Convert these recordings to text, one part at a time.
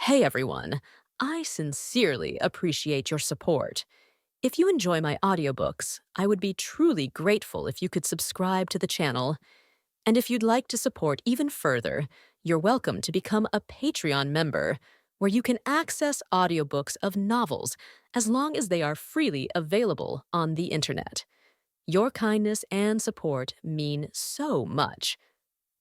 Hey everyone, I sincerely appreciate your support. If you enjoy my audiobooks, I would be truly grateful if you could subscribe to the channel. And if you'd like to support even further, you're welcome to become a Patreon member, where you can access audiobooks of novels as long as they are freely available on the internet. Your kindness and support mean so much.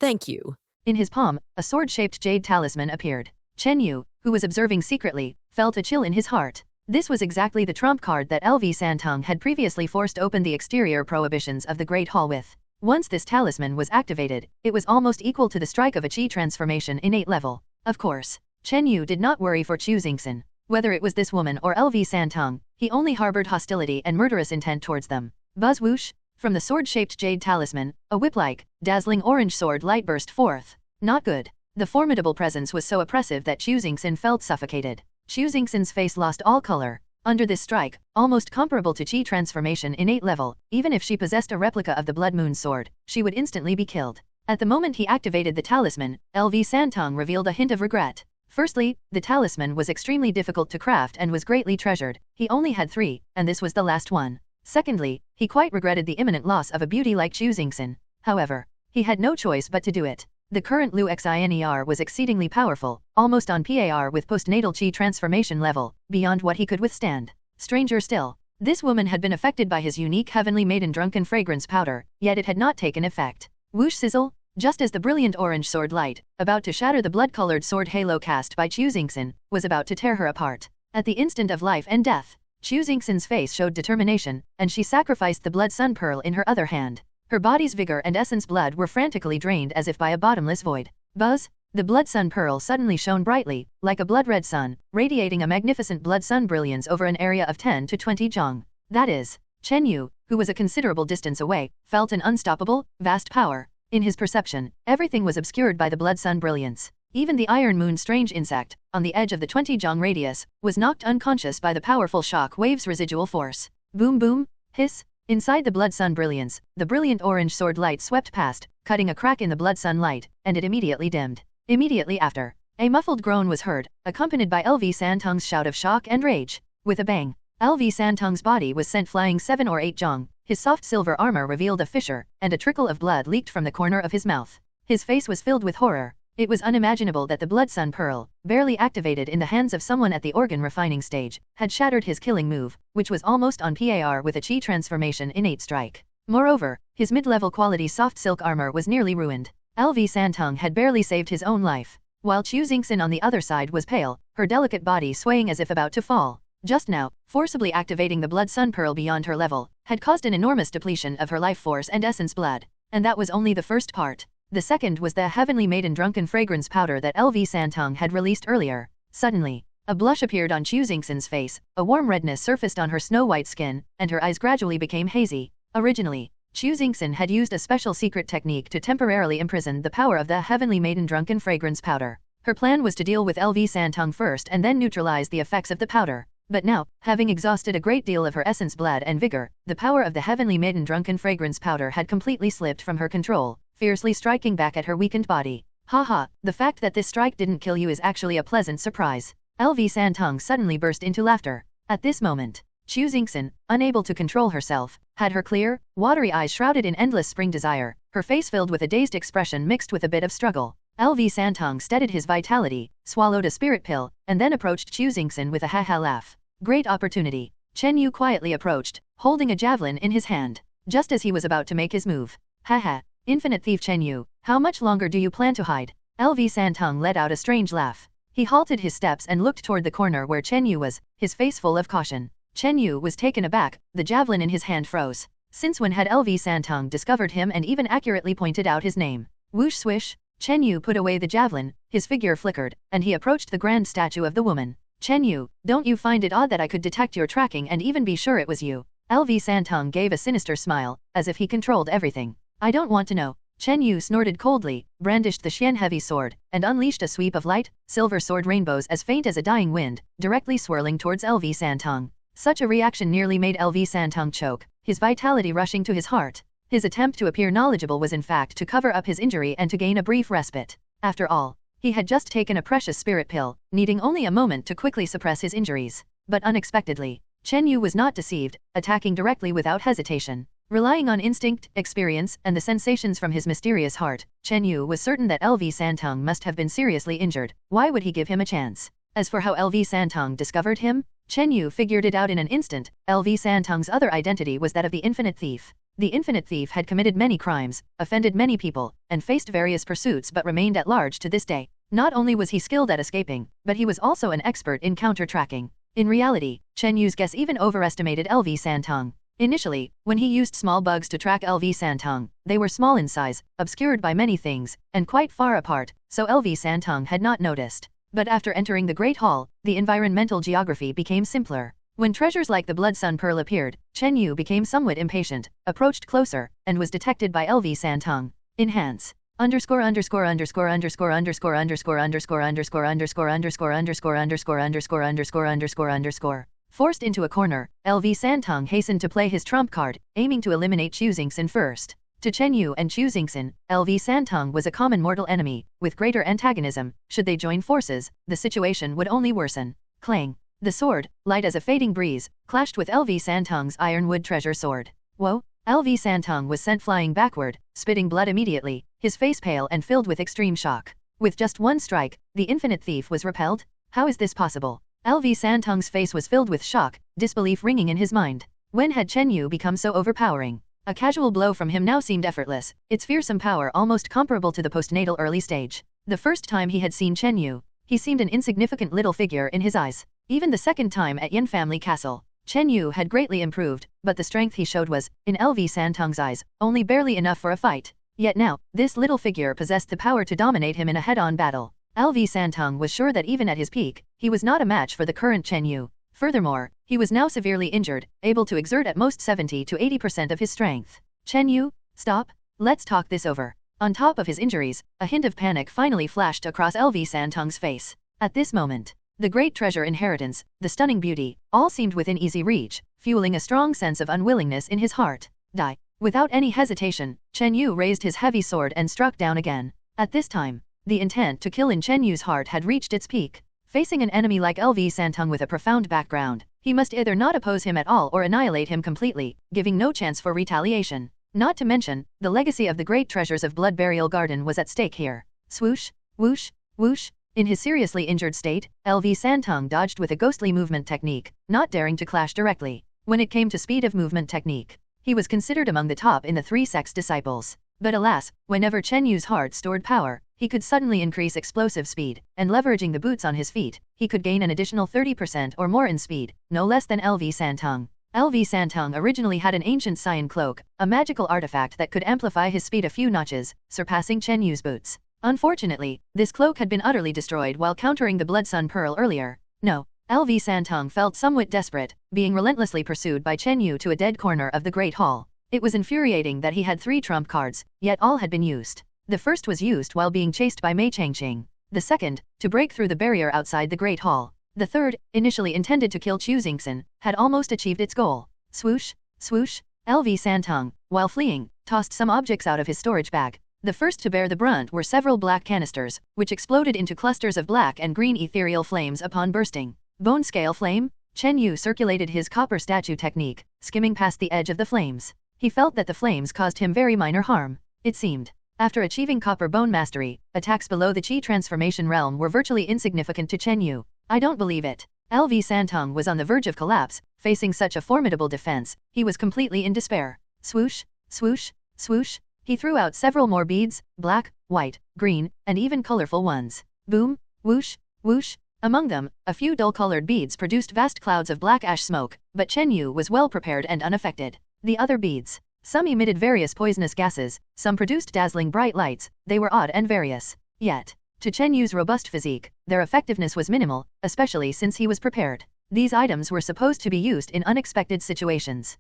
Thank you. In his palm, a sword-shaped jade talisman appeared. Chen Yu, who was observing secretly, felt a chill in his heart. This was exactly the trump card that LV Santong had previously forced open the exterior prohibitions of the Great Hall with. Once this talisman was activated, it was almost equal to the strike of a chi transformation in 8th level. Of course, Chen Yu did not worry for Chu Xingxin. Whether it was this woman or LV Santong, he only harbored hostility and murderous intent towards them. Buzz whoosh! From the sword-shaped jade talisman, a whip-like, dazzling orange sword light burst forth. Not good. The formidable presence was so oppressive that Chu Xingxin felt suffocated. Chu Xingxin's face lost all color. Under this strike, almost comparable to chi transformation in 8th level, even if she possessed a replica of the Blood Moon sword, she would instantly be killed. At the moment he activated the talisman, LV Santong revealed a hint of regret. Firstly, the talisman was extremely difficult to craft and was greatly treasured. He only had 3, and this was the last one. Secondly, he quite regretted the imminent loss of a beauty like Chu Xingxin. However, he had no choice but to do it. The current Lu Xiner was exceedingly powerful, almost on par with postnatal chi transformation level, beyond what he could withstand. Stranger still, this woman had been affected by his unique Heavenly Maiden Drunken Fragrance powder, yet it had not taken effect. Whoosh sizzle! Just as the brilliant orange sword light, about to shatter the blood-colored sword halo cast by Chu Xingxin, was about to tear her apart. At the instant of life and death, Chu Xingxin's face showed determination, and she sacrificed the blood sun pearl in her other hand. Her body's vigor and essence blood were frantically drained as if by a bottomless void. Buzz! The blood sun pearl suddenly shone brightly, like a blood-red sun, radiating a magnificent blood sun brilliance over an area of 10 to 20 jong. That is, Chen Yu, who was a considerable distance away, felt an unstoppable, vast power. In his perception, everything was obscured by the blood sun brilliance. Even the Iron Moon strange insect, on the edge of the 20 jong radius, was knocked unconscious by the powerful shock wave's residual force. Boom boom, hiss! Inside the blood sun brilliance, the brilliant orange sword light swept past, cutting a crack in the blood sun light, and it immediately dimmed. Immediately after, a muffled groan was heard, accompanied by LV Santong's shout of shock and rage. With a bang, LV Santong's body was sent flying 7 or 8 jong. His soft silver armor revealed a fissure, and a trickle of blood leaked from the corner of his mouth. His face was filled with horror. It was unimaginable that the blood sun pearl, barely activated in the hands of someone at the organ refining stage, had shattered his killing move, which was almost on par with a chi transformation innate strike. Moreover, his mid-level quality soft silk armor was nearly ruined. LV Santong had barely saved his own life, while Chu Xingxin on the other side was pale, her delicate body swaying as if about to fall. Just now, forcibly activating the blood sun pearl beyond her level, had caused an enormous depletion of her life force and essence blood. And that was only the first part. The second was the Heavenly Maiden Drunken Fragrance powder that LV Santong had released earlier. Suddenly, a blush appeared on Chu Xingxin's face, a warm redness surfaced on her snow-white skin, and her eyes gradually became hazy. Originally, Chu Xingxin had used a special secret technique to temporarily imprison the power of the Heavenly Maiden Drunken Fragrance powder. Her plan was to deal with LV Santong first and then neutralize the effects of the powder. But now, having exhausted a great deal of her essence blood and vigor, the power of the Heavenly Maiden Drunken Fragrance powder had completely slipped from her control, fiercely striking back at her weakened body. Haha, the fact that this strike didn't kill you is actually a pleasant surprise. LV Santong suddenly burst into laughter. At this moment, Chu Xingxin, unable to control herself, had her clear, watery eyes shrouded in endless spring desire, her face filled with a dazed expression mixed with a bit of struggle. LV Santong steadied his vitality, swallowed a spirit pill, and then approached Chu Xingxin with a ha-ha laugh. Great opportunity. Chen Yu quietly approached, holding a javelin in his hand, just as he was about to make his move. Ha-ha. Infinite thief Chen Yu, how much longer do you plan to hide? LV Santong let out a strange laugh. He halted his steps and looked toward the corner where Chen Yu was, his face full of caution. Chen Yu was taken aback, the javelin in his hand froze. Since when had LV Santong discovered him and even accurately pointed out his name? Whoosh swish! Chen Yu put away the javelin, his figure flickered, and he approached the grand statue of the woman. Chen Yu, don't you find it odd that I could detect your tracking and even be sure it was you? LV Santong gave a sinister smile, as if he controlled everything. I don't want to know. Chen Yu snorted coldly, brandished the Xian heavy sword, and unleashed a sweep of light, silver sword rainbows as faint as a dying wind, directly swirling towards LV Santong. Such a reaction nearly made LV Santong choke, his vitality rushing to his heart. His attempt to appear knowledgeable was in fact to cover up his injury and to gain a brief respite. After all, He had just taken a precious spirit pill, needing only a moment to quickly suppress his injuries. But unexpectedly, Chen Yu was not deceived, attacking directly without hesitation. Relying on instinct, experience, and the sensations from his mysterious heart, Chen Yu was certain that LV Santong must have been seriously injured. Why would he give him a chance? As for how LV Santong discovered him, Chen Yu figured it out in an instant. LV Santong's other identity was that of the Infinite Thief. The Infinite Thief had committed many crimes, offended many people, and faced various pursuits but remained at large to this day. Not only was he skilled at escaping, but he was also an expert in counter-tracking. In reality, Chen Yu's guess even overestimated LV Santong. Initially, when he used small bugs to track LV Santong, they were small in size, obscured by many things, and quite far apart, so LV Santong had not noticed. But after entering the Great Hall, the environmental geography became simpler. When treasures like the Blood Sun Pearl appeared, Chen Yu became somewhat impatient, approached closer, and was detected by LV Santong. Enhance. Underscore underscore underscore underscore underscore underscore underscore underscore underscore underscore underscore underscore underscore underscore underscore underscore. Forced into a corner, LV Santong hastened to play his trump card, aiming to eliminate Chu Xingxin first. To Chen Yu and Chu Xingxin, LV Santong was a common mortal enemy, with greater antagonism. Should they join forces, the situation would only worsen. Clang. The sword, light as a fading breeze, clashed with LV Santong's ironwood treasure sword. Whoa! LV Santong was sent flying backward, spitting blood immediately, his face pale and filled with extreme shock. With just one strike, the Infinite Thief was repelled? How is this possible? LV Santong's face was filled with shock, disbelief ringing in his mind. When had Chen Yu become so overpowering? A casual blow from him now seemed effortless, its fearsome power almost comparable to the postnatal early stage. The first time he had seen Chen Yu, he seemed an insignificant little figure in his eyes. Even the second time at Yin Family Castle, Chen Yu had greatly improved, but the strength he showed was, in LV Santong's eyes, only barely enough for a fight. Yet now, this little figure possessed the power to dominate him in a head-on battle. LV Santong was sure that even at his peak, he was not a match for the current Chen Yu. Furthermore, he was now severely injured, able to exert at most 70 to 80% of his strength. Chen Yu, stop, let's talk this over. On top of his injuries, a hint of panic finally flashed across LV Santong's face. At this moment, the great treasure inheritance, the stunning beauty, all seemed within easy reach, fueling a strong sense of unwillingness in his heart. Die. Without any hesitation, Chen Yu raised his heavy sword and struck down again. At this time, the intent to kill in Chen Yu's heart had reached its peak. Facing an enemy like LV Santong with a profound background, he must either not oppose him at all or annihilate him completely, giving no chance for retaliation. Not to mention, the legacy of the great treasures of Blood Burial Garden was at stake here. Swoosh, whoosh, whoosh. In his seriously injured state, LV Santong dodged with a ghostly movement technique, not daring to clash directly. When it came to speed of movement technique, he was considered among the top in the 3 Sect disciples. But alas, whenever Chen Yu's heart stored power, he could suddenly increase explosive speed, and leveraging the boots on his feet, he could gain an additional 30% or more in speed, no less than LV Santong. LV Santong originally had an ancient cyan cloak, a magical artifact that could amplify his speed a few notches, surpassing Chen Yu's boots. Unfortunately, this cloak had been utterly destroyed while countering the Blood Sun Pearl earlier. No, LV Santong felt somewhat desperate, being relentlessly pursued by Chen Yu to a dead corner of the Great Hall. It was infuriating that he had 3 trump cards, yet all had been used. The first was used while being chased by Mei Changqing. The second, to break through the barrier outside the Great Hall. The third, initially intended to kill Chu Xingxin, had almost achieved its goal. Swoosh, swoosh, LV Santong, while fleeing, tossed some objects out of his storage bag. The first to bear the brunt were several black canisters, which exploded into clusters of black and green ethereal flames upon bursting. Bone scale flame? Chen Yu circulated his copper statue technique, skimming past the edge of the flames. He felt that the flames caused him very minor harm. It seemed. After achieving copper bone mastery, attacks below the Qi transformation realm were virtually insignificant to Chen Yu. I don't believe it. LV Santong was on the verge of collapse, facing such a formidable defense, he was completely in despair. Swoosh, swoosh, swoosh. He threw out several more beads, black, white, green, and even colorful ones. Boom, whoosh, whoosh. Among them, a few dull-colored beads produced vast clouds of black ash smoke, but Chen Yu was well prepared and unaffected. The other beads. Some emitted various poisonous gases, some produced dazzling bright lights, they were odd and various. Yet, to Chen Yu's robust physique, their effectiveness was minimal, especially since he was prepared. These items were supposed to be used in unexpected situations.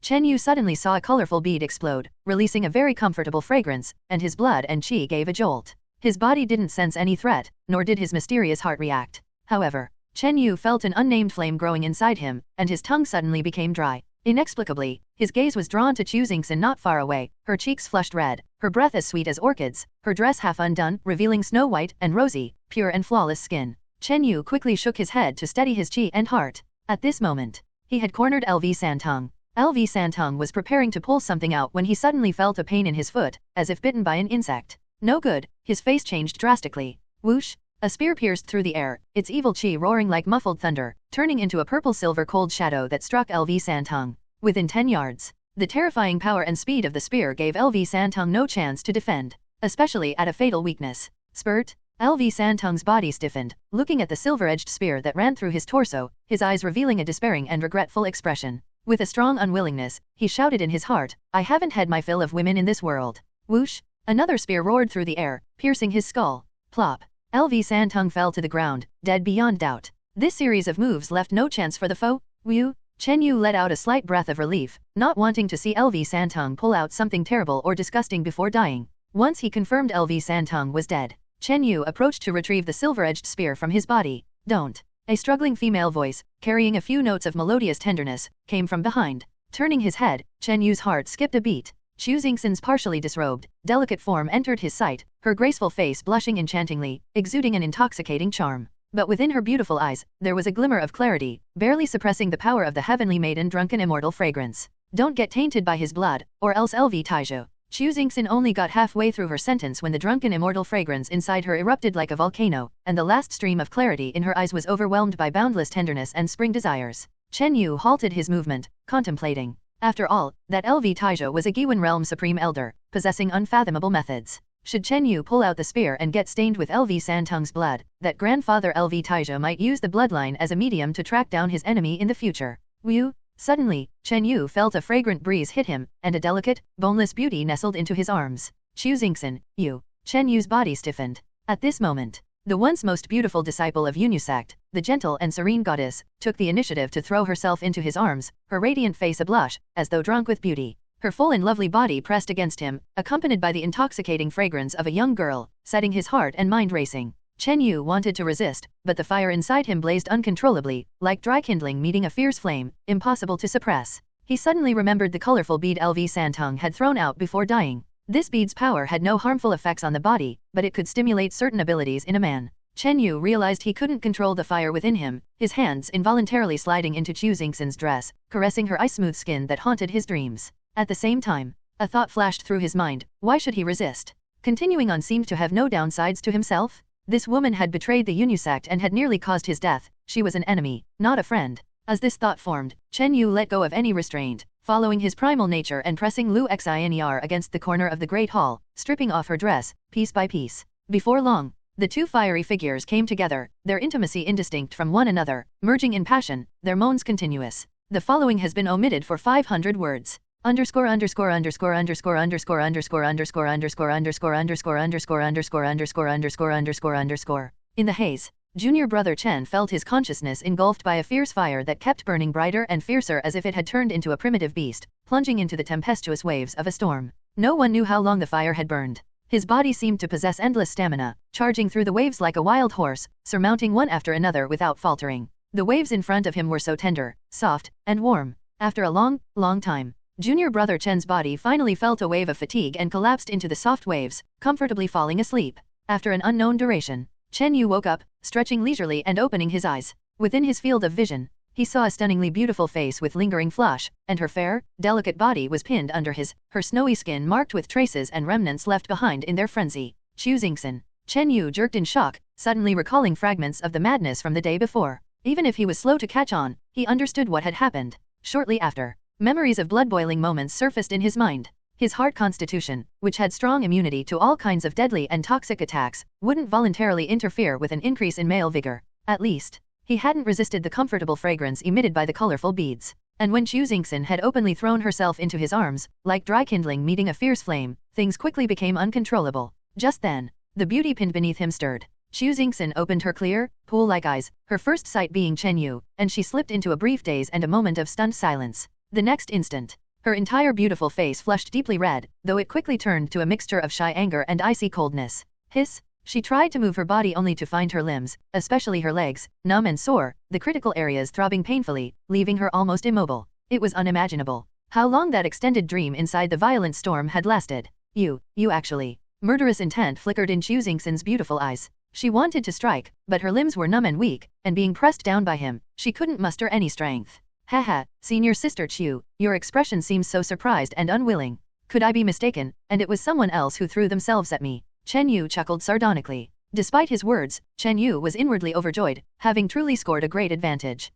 Chen Yu suddenly saw a colorful bead explode, releasing a very comfortable fragrance, and his blood and qi gave a jolt. His body didn't sense any threat, nor did his mysterious heart react. However, Chen Yu felt an unnamed flame growing inside him, and his tongue suddenly became dry. Inexplicably, his gaze was drawn to Chu Xingxin not far away, her cheeks flushed red, her breath as sweet as orchids, her dress half undone, revealing snow-white and rosy, pure and flawless skin. Chen Yu quickly shook his head to steady his chi and heart. At this moment, he had cornered LV Santong. LV Santong was preparing to pull something out when he suddenly felt a pain in his foot, as if bitten by an insect. No good, his face changed drastically. Whoosh! A spear pierced through the air, its evil chi roaring like muffled thunder, turning into a purple-silver cold shadow that struck LV Santong. Within 10 yards, the terrifying power and speed of the spear gave LV Santong no chance to defend, especially at a fatal weakness. Spurt! LV Santong's body stiffened, looking at the silver-edged spear that ran through his torso, his eyes revealing a despairing and regretful expression. With a strong unwillingness, he shouted in his heart, "I haven't had my fill of women in this world." Whoosh! Another spear roared through the air, piercing his skull. Plop! LV Santong fell to the ground, dead beyond doubt. This series of moves left no chance for the foe. Wu! Chen Yu let out a slight breath of relief, not wanting to see LV Santong pull out something terrible or disgusting before dying. Once he confirmed LV Santong was dead, Chen Yu approached to retrieve the silver-edged spear from his body. "Don't." A struggling female voice, carrying a few notes of melodious tenderness, came from behind. Turning his head, Chen Yu's heart skipped a beat. Xu Xingxin's partially disrobed, delicate form entered his sight, her graceful face blushing enchantingly, exuding an intoxicating charm. But within her beautiful eyes, there was a glimmer of clarity, barely suppressing the power of the heavenly maiden drunken immortal fragrance. "Don't get tainted by his blood, or else LV Taizhou." Xu Xingxin only got halfway through her sentence when the drunken immortal fragrance inside her erupted like a volcano, and the last stream of clarity in her eyes was overwhelmed by boundless tenderness and spring desires. Chen Yu halted his movement, contemplating. After all, that LV Taizhou was a Giwen realm supreme elder, possessing unfathomable methods. Should Chen Yu pull out the spear and get stained with LV Santong's blood, that grandfather LV Taizhou might use the bloodline as a medium to track down his enemy in the future. Wu! Suddenly, Chen Yu felt a fragrant breeze hit him, and a delicate, boneless beauty nestled into his arms. Xu Xingxin, you. Chen Yu's body stiffened. At this moment, the once most beautiful disciple of Yunyu Sect, the gentle and serene goddess, took the initiative to throw herself into his arms, her radiant face ablush, as though drunk with beauty. Her full and lovely body pressed against him, accompanied by the intoxicating fragrance of a young girl, setting his heart and mind racing. Chen Yu wanted to resist, but the fire inside him blazed uncontrollably, like dry kindling meeting a fierce flame, impossible to suppress. He suddenly remembered the colorful bead LV Santong had thrown out before dying. This bead's power had no harmful effects on the body, but it could stimulate certain abilities in a man. Chen Yu realized he couldn't control the fire within him, his hands involuntarily sliding into Xu Xingxin's dress, caressing her ice-smooth skin that haunted his dreams. At the same time, a thought flashed through his mind: why should he resist? Continuing on seemed to have no downsides to himself. This woman had betrayed the Yunyu sect and had nearly caused his death. She was an enemy, not a friend. As this thought formed, Chen Yu let go of any restraint, following his primal nature and pressing Lu Xiner against the corner of the Great Hall, stripping off her dress, piece by piece. Before long, the two fiery figures came together, their intimacy indistinct from one another, merging in passion, their moans continuous. The following has been omitted for 500 words. Underscore underscore underscore underscore underscore underscore underscore underscore underscore underscore underscore underscore underscore underscore underscore underscore. In the haze, junior brother Chen felt his consciousness engulfed by a fierce fire that kept burning brighter and fiercer as if it had turned into a primitive beast, plunging into the tempestuous waves of a storm. No one knew how long the fire had burned. His body seemed to possess endless stamina, charging through the waves like a wild horse, surmounting one after another without faltering. The waves in front of him were so tender, soft, and warm. After a long, long time, junior brother Chen's body finally felt a wave of fatigue and collapsed into the soft waves, comfortably falling asleep. After an unknown duration, Chen Yu woke up, stretching leisurely and opening his eyes. Within his field of vision, he saw a stunningly beautiful face with lingering flush, and her fair, delicate body was pinned under his, her snowy skin marked with traces and remnants left behind in their frenzy. Xu Xingxin. Chen Yu jerked in shock, suddenly recalling fragments of the madness from the day before. Even if he was slow to catch on, he understood what had happened. Shortly after, memories of blood-boiling moments surfaced in his mind. His heart constitution, which had strong immunity to all kinds of deadly and toxic attacks, wouldn't voluntarily interfere with an increase in male vigor. At least, he hadn't resisted the comfortable fragrance emitted by the colorful beads. And when Xu Xingxin had openly thrown herself into his arms, like dry kindling meeting a fierce flame, things quickly became uncontrollable. Just then, the beauty pinned beneath him stirred. Xu Xingxin opened her clear, pool-like eyes, her first sight being Chen Yu, and she slipped into a brief daze and a moment of stunned silence. The next instant, her entire beautiful face flushed deeply red, though it quickly turned to a mixture of shy anger and icy coldness. Hiss! She tried to move her body only to find her limbs, especially her legs, numb and sore, the critical areas throbbing painfully, leaving her almost immobile. It was unimaginable how long that extended dream inside the violent storm had lasted. You actually. Murderous intent flickered in Chu Xingxin's beautiful eyes. She wanted to strike, but her limbs were numb and weak, and being pressed down by him, she couldn't muster any strength. Haha, senior sister Chu, your expression seems so surprised and unwilling. Could I be mistaken, and it was someone else who threw themselves at me? Chen Yu chuckled sardonically. Despite his words, Chen Yu was inwardly overjoyed, having truly scored a great advantage.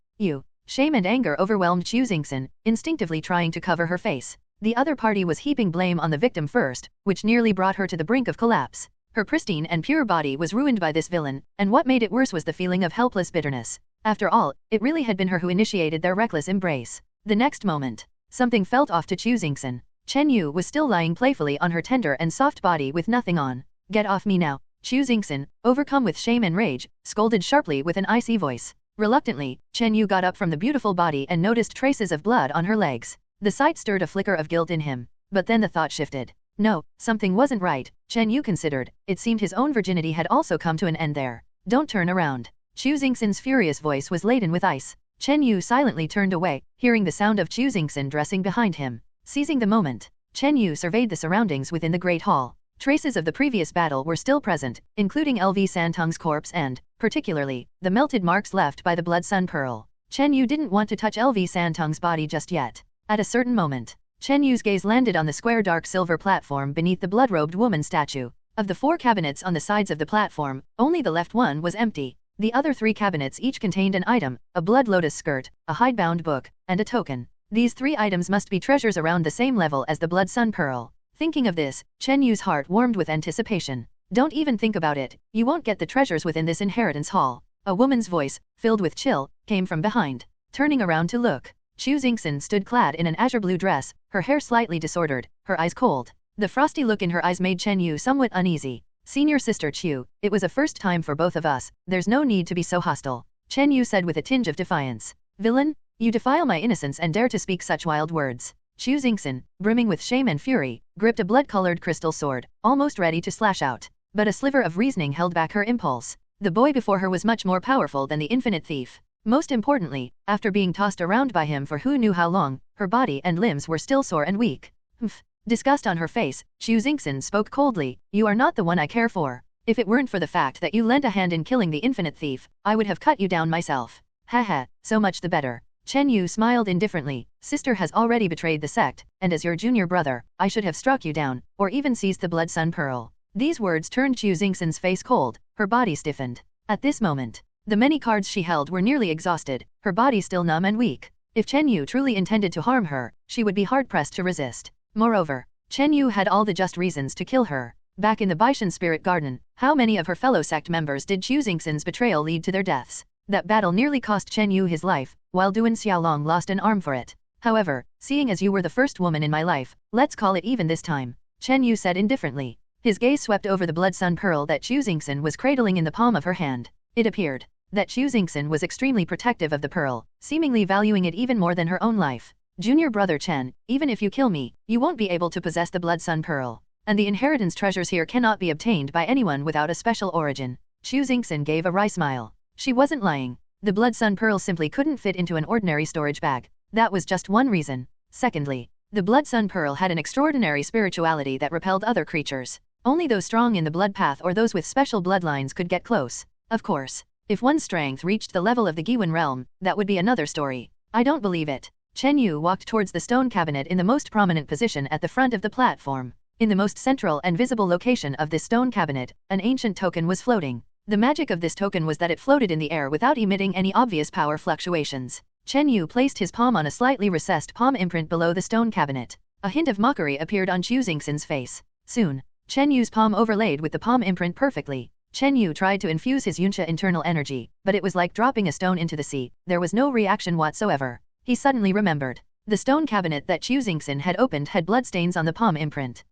Shame and anger overwhelmed Chu Xingxin, instinctively trying to cover her face. The other party was heaping blame on the victim first, which nearly brought her to the brink of collapse. Her pristine and pure body was ruined by this villain, and what made it worse was the feeling of helpless bitterness. After all, it really had been her who initiated their reckless embrace. The next moment, something felt off to Chu Xingxin. Chen Yu was still lying playfully on her tender and soft body with nothing on. Get off me now. Chu Xingxin, overcome with shame and rage, scolded sharply with an icy voice. Reluctantly, Chen Yu got up from the beautiful body and noticed traces of blood on her legs. The sight stirred a flicker of guilt in him. But then the thought shifted. No, something wasn't right, Chen Yu considered. It seemed his own virginity had also come to an end there. Don't turn around. Chu Xingxin's furious voice was laden with ice. Chen Yu silently turned away, hearing the sound of Chu Xingxin dressing behind him. Seizing the moment, Chen Yu surveyed the surroundings within the Great Hall. Traces of the previous battle were still present, including LV Santong's corpse and, particularly, the melted marks left by the Blood Sun Pearl. Chen Yu didn't want to touch LV Santong's body just yet. At a certain moment, Chen Yu's gaze landed on the square dark silver platform beneath the blood-robed woman statue. Of the 4 cabinets on the sides of the platform, only the left one was empty. The other 3 cabinets each contained an item, a blood lotus skirt, a hidebound book, and a token. These 3 items must be treasures around the same level as the Blood Sun Pearl. Thinking of this, Chen Yu's heart warmed with anticipation. Don't even think about it, you won't get the treasures within this inheritance hall. A woman's voice, filled with chill, came from behind. Turning around to look, Chu Xingxin stood clad in an azure blue dress, her hair slightly disordered, her eyes cold. The frosty look in her eyes made Chen Yu somewhat uneasy. Senior sister Chu, it was a first time for both of us, there's no need to be so hostile, Chen Yu said with a tinge of defiance. Villain, you defile my innocence and dare to speak such wild words. Chu Xingxin, brimming with shame and fury, gripped a blood-colored crystal sword, almost ready to slash out. But a sliver of reasoning held back her impulse. The boy before her was much more powerful than the infinite thief. Most importantly, after being tossed around by him for who knew how long, her body and limbs were still sore and weak. Disgust on her face, Chu Xingxin spoke coldly, you are not the one I care for. If it weren't for the fact that you lent a hand in killing the infinite thief, I would have cut you down myself. Haha, so much the better. Chen Yu smiled indifferently. Sister has already betrayed the sect, and as your junior brother, I should have struck you down, or even seized the Blood Sun Pearl. These words turned Chu Xingxin's face cold, her body stiffened. At this moment, the many cards she held were nearly exhausted, her body still numb and weak. If Chen Yu truly intended to harm her, she would be hard-pressed to resist. Moreover, Chen Yu had all the just reasons to kill her. Back in the Baishan Spirit Garden, how many of her fellow sect members did Chu Xingxin's betrayal lead to their deaths? That battle nearly cost Chen Yu his life, while Duan Xiaolong lost an arm for it. However, seeing as you were the first woman in my life, let's call it even this time, Chen Yu said indifferently. His gaze swept over the Blood Sun Pearl that Chu Xingxin was cradling in the palm of her hand. It appeared that Chu Xingxin was extremely protective of the pearl, seemingly valuing it even more than her own life. Junior brother Chen, even if you kill me, you won't be able to possess the Blood Sun Pearl. And the inheritance treasures here cannot be obtained by anyone without a special origin. Chu Xingxin gave a wry smile. She wasn't lying. The Blood Sun Pearl simply couldn't fit into an ordinary storage bag. That was just one reason. Secondly, the Blood Sun Pearl had an extraordinary spirituality that repelled other creatures. Only those strong in the blood path or those with special bloodlines could get close. Of course, if one's strength reached the level of the Giwen realm, that would be another story. I don't believe it. Chen Yu walked towards the stone cabinet in the most prominent position at the front of the platform. In the most central and visible location of this stone cabinet, an ancient token was floating. The magic of this token was that it floated in the air without emitting any obvious power fluctuations. Chen Yu placed his palm on a slightly recessed palm imprint below the stone cabinet. A hint of mockery appeared on Chu Xingxin's face. Soon, Chen Yu's palm overlaid with the palm imprint perfectly. Chen Yu tried to infuse his Yunsha internal energy, but it was like dropping a stone into the sea. There was no reaction whatsoever. He suddenly remembered. The stone cabinet that Chu Xingxin had opened had bloodstains on the palm imprint.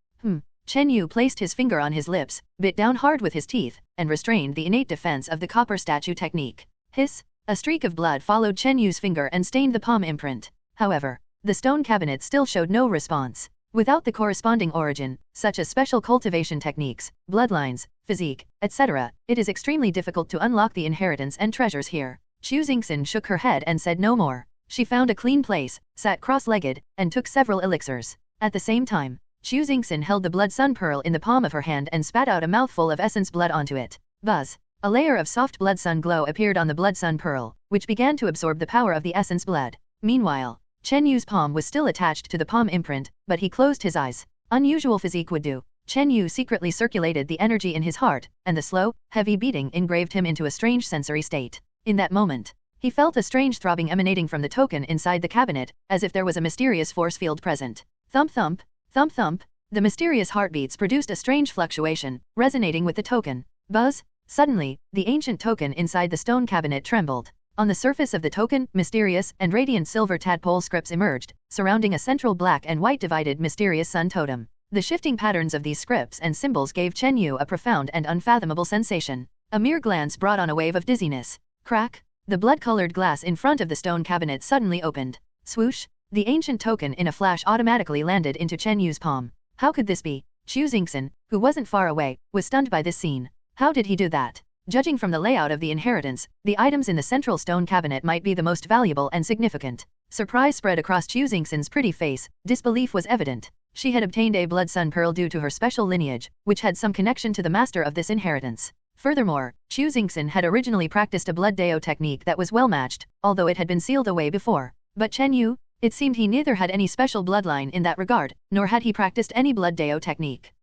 Chen Yu placed his finger on his lips, bit down hard with his teeth, and restrained the innate defense of the copper statue technique. Hiss! A streak of blood followed Chen Yu's finger and stained the palm imprint. However, the stone cabinet still showed no response. Without the corresponding origin, such as special cultivation techniques, bloodlines, physique, etc., it is extremely difficult to unlock the inheritance and treasures here. Chu Xingxin shook her head and said no more. She found a clean place, sat cross-legged, and took several elixirs. At the same time, Xu Xingxin held the blood sun pearl in the palm of her hand and spat out a mouthful of essence blood onto it. Buzz. A layer of soft blood sun glow appeared on the blood sun pearl, which began to absorb the power of the essence blood. Meanwhile, Chen Yu's palm was still attached to the palm imprint, but he closed his eyes. Unusual physique would do. Chen Yu secretly circulated the energy in his heart, and the slow, heavy beating engraved him into a strange sensory state. In that moment, he felt a strange throbbing emanating from the token inside the cabinet, as if there was a mysterious force field present. Thump thump, thump thump, the mysterious heartbeats produced a strange fluctuation, resonating with the token. Buzz. Suddenly, the ancient token inside the stone cabinet trembled. On the surface of the token, mysterious and radiant silver tadpole scripts emerged, surrounding a central black and white divided mysterious sun totem. The shifting patterns of these scripts and symbols gave Chen Yu a profound and unfathomable sensation. A mere glance brought on a wave of dizziness. Crack! The blood-colored glass in front of the stone cabinet suddenly opened. Swoosh! The ancient token in a flash automatically landed into Chen Yu's palm. How could this be? Xu Xingxin, who wasn't far away, was stunned by this scene. How did he do that? Judging from the layout of the inheritance, the items in the central stone cabinet might be the most valuable and significant. Surprise spread across Xu Xingxin's pretty face, disbelief was evident. She had obtained a blood sun pearl due to her special lineage, which had some connection to the master of this inheritance. Furthermore, Xu Xingxin had originally practiced a blood-A technique that was well matched, although it had been sealed away before. But Chen Yu? It seemed he neither had any special bloodline in that regard, nor had he practiced any blood-A technique.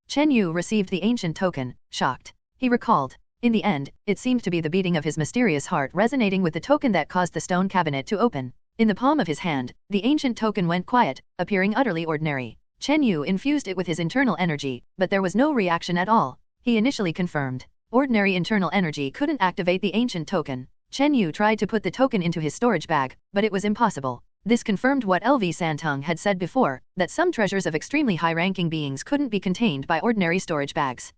Chen Yu received the ancient token, shocked. He recalled. In the end, it seemed to be the beating of his mysterious heart resonating with the token that caused the stone cabinet to open. In the palm of his hand, the ancient token went quiet, appearing utterly ordinary. Chen Yu infused it with his internal energy, but there was no reaction at all. He initially confirmed. Ordinary internal energy couldn't activate the ancient token. Chen Yu tried to put the token into his storage bag, but it was impossible. This confirmed what LV Santong had said before, that some treasures of extremely high-ranking beings couldn't be contained by ordinary storage bags.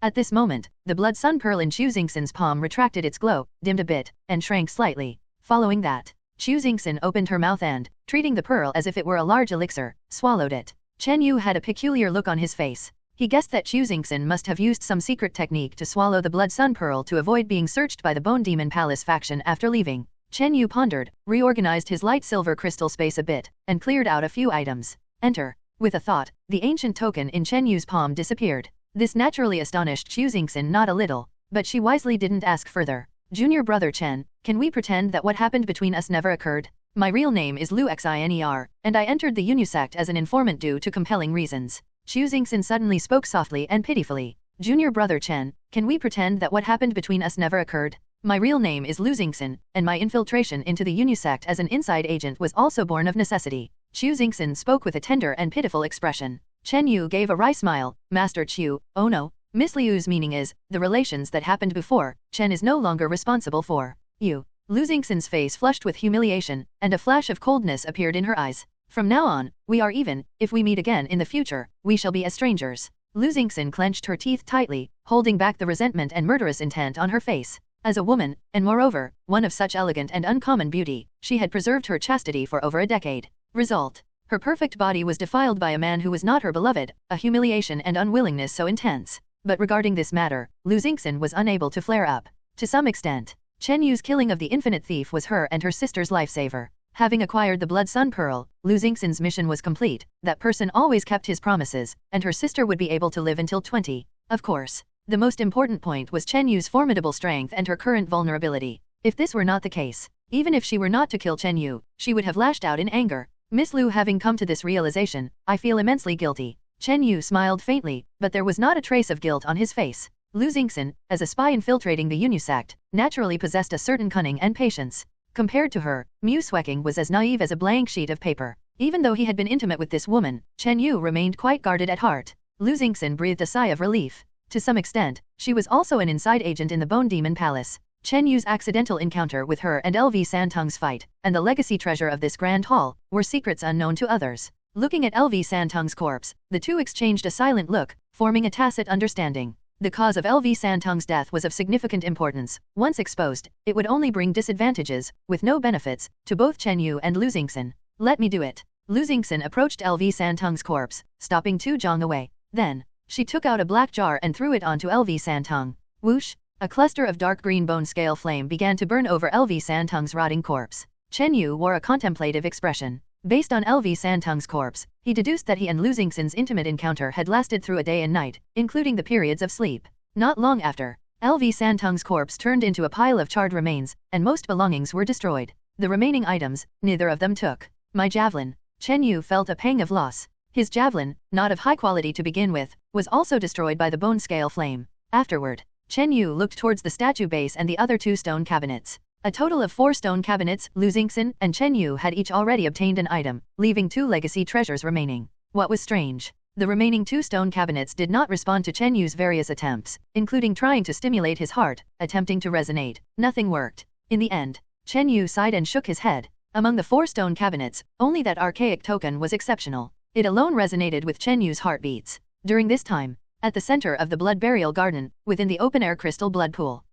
At this moment, the blood sun pearl in Xu Xingxin's palm retracted its glow, dimmed a bit, and shrank slightly. Following that, Xu Xingxin opened her mouth and, treating the pearl as if it were a large elixir, swallowed it. Chen Yu had a peculiar look on his face. He guessed that Xu Xingxin must have used some secret technique to swallow the blood sun pearl to avoid being searched by the Bone Demon Palace faction after leaving. Chen Yu pondered, reorganized his light silver crystal space a bit, and cleared out a few items. Enter. With a thought, the ancient token in Chen Yu's palm disappeared. This naturally astonished Xu Xingxin not a little, but she wisely didn't ask further. Junior brother Chen, can we pretend that what happened between us never occurred? My real name is Lu Xiner, and I entered the Yunyu sect as an informant due to compelling reasons. Xu Xingxin suddenly spoke softly and pitifully. Junior brother Chen, can we pretend that what happened between us never occurred? My real name is Lu Xingxin, and my infiltration into the Yunyu sect as an inside agent was also born of necessity. Xu Xingxin spoke with a tender and pitiful expression. Chen Yu gave a wry smile. Master Chu, oh no. Miss Liu's meaning is, the relations that happened before, Chen is no longer responsible for. You. Lu Xingxin's face flushed with humiliation, and a flash of coldness appeared in her eyes. From now on, we are even. If we meet again in the future, we shall be as strangers. Lu Xingxin clenched her teeth tightly, holding back the resentment and murderous intent on her face. As a woman, and moreover, one of such elegant and uncommon beauty, she had preserved her chastity for over a decade. Result. Her perfect body was defiled by a man who was not her beloved, a humiliation and unwillingness so intense. But regarding this matter, Lu Xingxin was unable to flare up. To some extent, Chen Yu's killing of the infinite thief was her and her sister's lifesaver. Having acquired the blood sun pearl, Lu Xingxin's mission was complete. That person always kept his promises, and her sister would be able to live until 20. Of course. The most important point was Chen Yu's formidable strength and her current vulnerability. If this were not the case, even if she were not to kill Chen Yu, she would have lashed out in anger. Miss Lu, having come to this realization, I feel immensely guilty. Chen Yu smiled faintly, but there was not a trace of guilt on his face. Lu Xingxin, as a spy infiltrating the Yunyu sect, naturally possessed a certain cunning and patience. Compared to her, Mu Sueking was as naive as a blank sheet of paper. Even though he had been intimate with this woman, Chen Yu remained quite guarded at heart. Lu Xingxin breathed a sigh of relief. To some extent, she was also an inside agent in the Bone Demon Palace. Chen Yu's accidental encounter with her and LV Santong's fight, and the legacy treasure of this grand hall, were secrets unknown to others. Looking at LV Santong's corpse, the two exchanged a silent look, forming a tacit understanding. The cause of LV Santong's death was of significant importance. Once exposed, it would only bring disadvantages, with no benefits, to both Chen Yu and Lu Xingxin. Let me do it. Lu Xingxin approached LV Santong's corpse, stopping 2 zhang away. Then, she took out a black jar and threw it onto LV Santong. Whoosh! A cluster of dark green bone scale flame began to burn over LV Santong's rotting corpse. Chen Yu wore a contemplative expression. Based on LV Santung's corpse, he deduced that he and Lu Xingxin's intimate encounter had lasted through a day and night, including the periods of sleep. Not long after, LV Santung's corpse turned into a pile of charred remains, and most belongings were destroyed. The remaining items, neither of them took. My javelin. Chen Yu felt a pang of loss. His javelin, not of high quality to begin with, was also destroyed by the bone scale flame. Afterward, Chen Yu looked towards the statue base and the other 2 stone cabinets. A total of 4 stone cabinets, Lu Xingxin and Chen Yu had each already obtained an item, leaving 2 legacy treasures remaining. What was strange? The remaining 2 stone cabinets did not respond to Chen Yu's various attempts, including trying to stimulate his heart, attempting to resonate. Nothing worked. In the end, Chen Yu sighed and shook his head. Among the 4 stone cabinets, only that archaic token was exceptional. It alone resonated with Chen Yu's heartbeats. During this time, at the center of the blood burial garden, within the open-air crystal blood pool,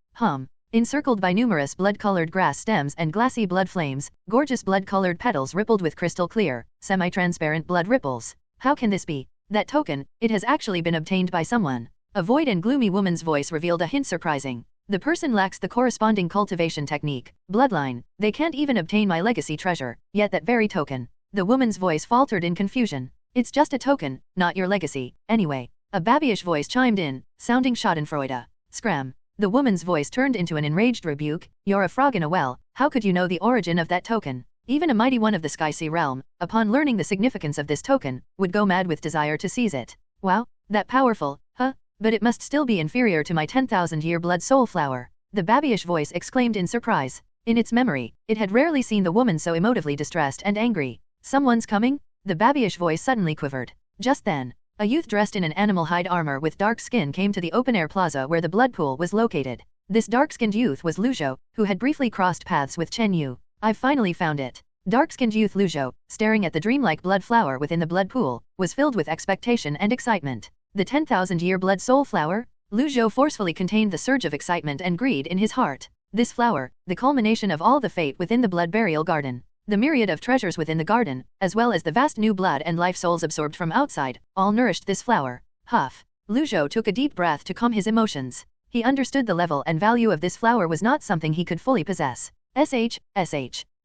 encircled by numerous blood-colored grass stems and glassy blood flames, gorgeous blood-colored petals rippled with crystal-clear, semi-transparent blood ripples. How can this be? That token, it has actually been obtained by someone. A void and gloomy woman's voice revealed a hint surprising. The person lacks the corresponding cultivation technique, bloodline, they can't even obtain my legacy treasure, yet that very token. The woman's voice faltered in confusion. It's just a token, not your legacy, anyway. A babyish voice chimed in, sounding schadenfreude. Scram. The woman's voice turned into an enraged rebuke. You're a frog in a well, how could you know the origin of that token? Even a mighty one of the Sky-Sea realm, upon learning the significance of this token, would go mad with desire to seize it. Wow, that powerful, huh? But it must still be inferior to my 10,000-year blood soul flower. The babyish voice exclaimed in surprise. In its memory, it had rarely seen the woman so emotively distressed and angry. Someone's coming? The babyish voice suddenly quivered. Just then, a youth dressed in an animal hide armor with dark skin came to the open-air plaza where the blood pool was located. This dark-skinned youth was Lu Zhou, who had briefly crossed paths with Chen Yu. I've finally found it. Dark-skinned youth Lu Zhou, staring at the dreamlike blood flower within the blood pool, was filled with expectation and excitement. The 10,000-year blood soul flower? Lu Zhou forcefully contained the surge of excitement and greed in his heart. This flower, the culmination of all the fate within the blood burial garden. The myriad of treasures within the garden, as well as the vast new blood and life souls absorbed from outside, all nourished this flower. Huff. Lu Zhou took a deep breath to calm his emotions. He understood the level and value of this flower was not something he could fully possess. Sh.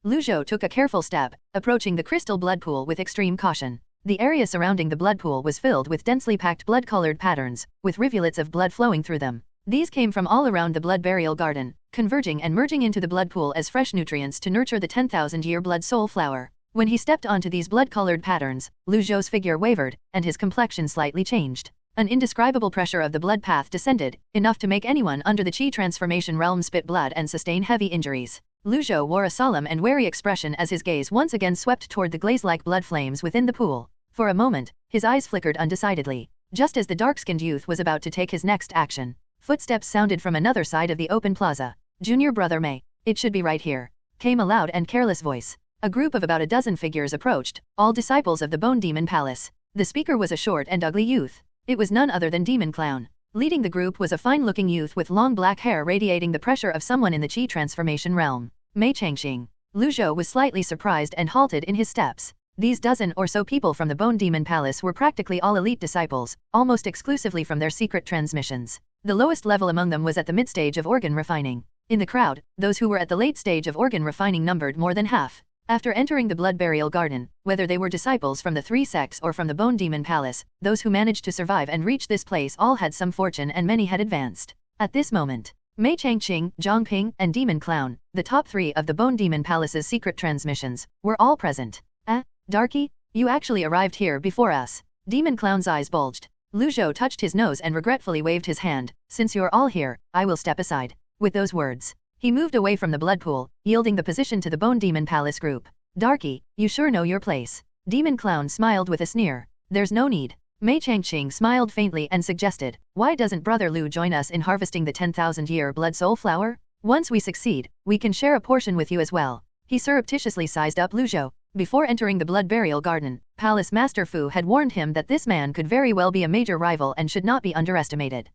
Lu Zhou took a careful step, approaching the crystal blood pool with extreme caution. The area surrounding the blood pool was filled with densely packed blood-colored patterns, with rivulets of blood flowing through them. These came from all around the blood burial garden, converging and merging into the blood pool as fresh nutrients to nurture the 10,000-year blood soul flower. When he stepped onto these blood-colored patterns, Lu Zhou's figure wavered, and his complexion slightly changed. An indescribable pressure of the blood path descended, enough to make anyone under the Qi transformation realm spit blood and sustain heavy injuries. Lu Zhou wore a solemn and wary expression as his gaze once again swept toward the glaze-like blood flames within the pool. For a moment, his eyes flickered undecidedly. Just as the dark-skinned youth was about to take his next action, footsteps sounded from another side of the open plaza. Junior Brother Mei, it should be right here, came a loud and careless voice. A group of about a dozen figures approached, all disciples of the Bone Demon Palace. The speaker was a short and ugly youth. It was none other than Demon Clown. Leading the group was a fine-looking youth with long black hair radiating the pressure of someone in the Qi transformation realm. Mei Changxing. Lu Zhou was slightly surprised and halted in his steps. These dozen or so people from the Bone Demon Palace were practically all elite disciples, almost exclusively from their secret transmissions. The lowest level among them was at the mid-stage of organ refining. In the crowd, those who were at the late stage of organ refining numbered more than half. After entering the blood burial garden, whether they were disciples from the 3 sects or from the Bone Demon Palace, those who managed to survive and reach this place all had some fortune and many had advanced. At this moment, Mei Changqing, Zhang Ping, and Demon Clown, the top 3 of the Bone Demon Palace's secret transmissions, were all present. Darky, you actually arrived here before us. Demon Clown's eyes bulged. Lu Zhou touched his nose and regretfully waved his hand. Since you're all here, I will step aside. With those words, he moved away from the blood pool, yielding the position to the Bone Demon Palace group. Darky, you sure know your place. Demon Clown smiled with a sneer. There's no need. Mei Changqing smiled faintly and suggested, why doesn't Brother Lu join us in harvesting the 10,000-year blood soul flower? Once we succeed, we can share a portion with you as well. He surreptitiously sized up Lu Zhou. Before entering the blood burial garden, Palace Master Fu had warned him that this man could very well be a major rival and should not be underestimated.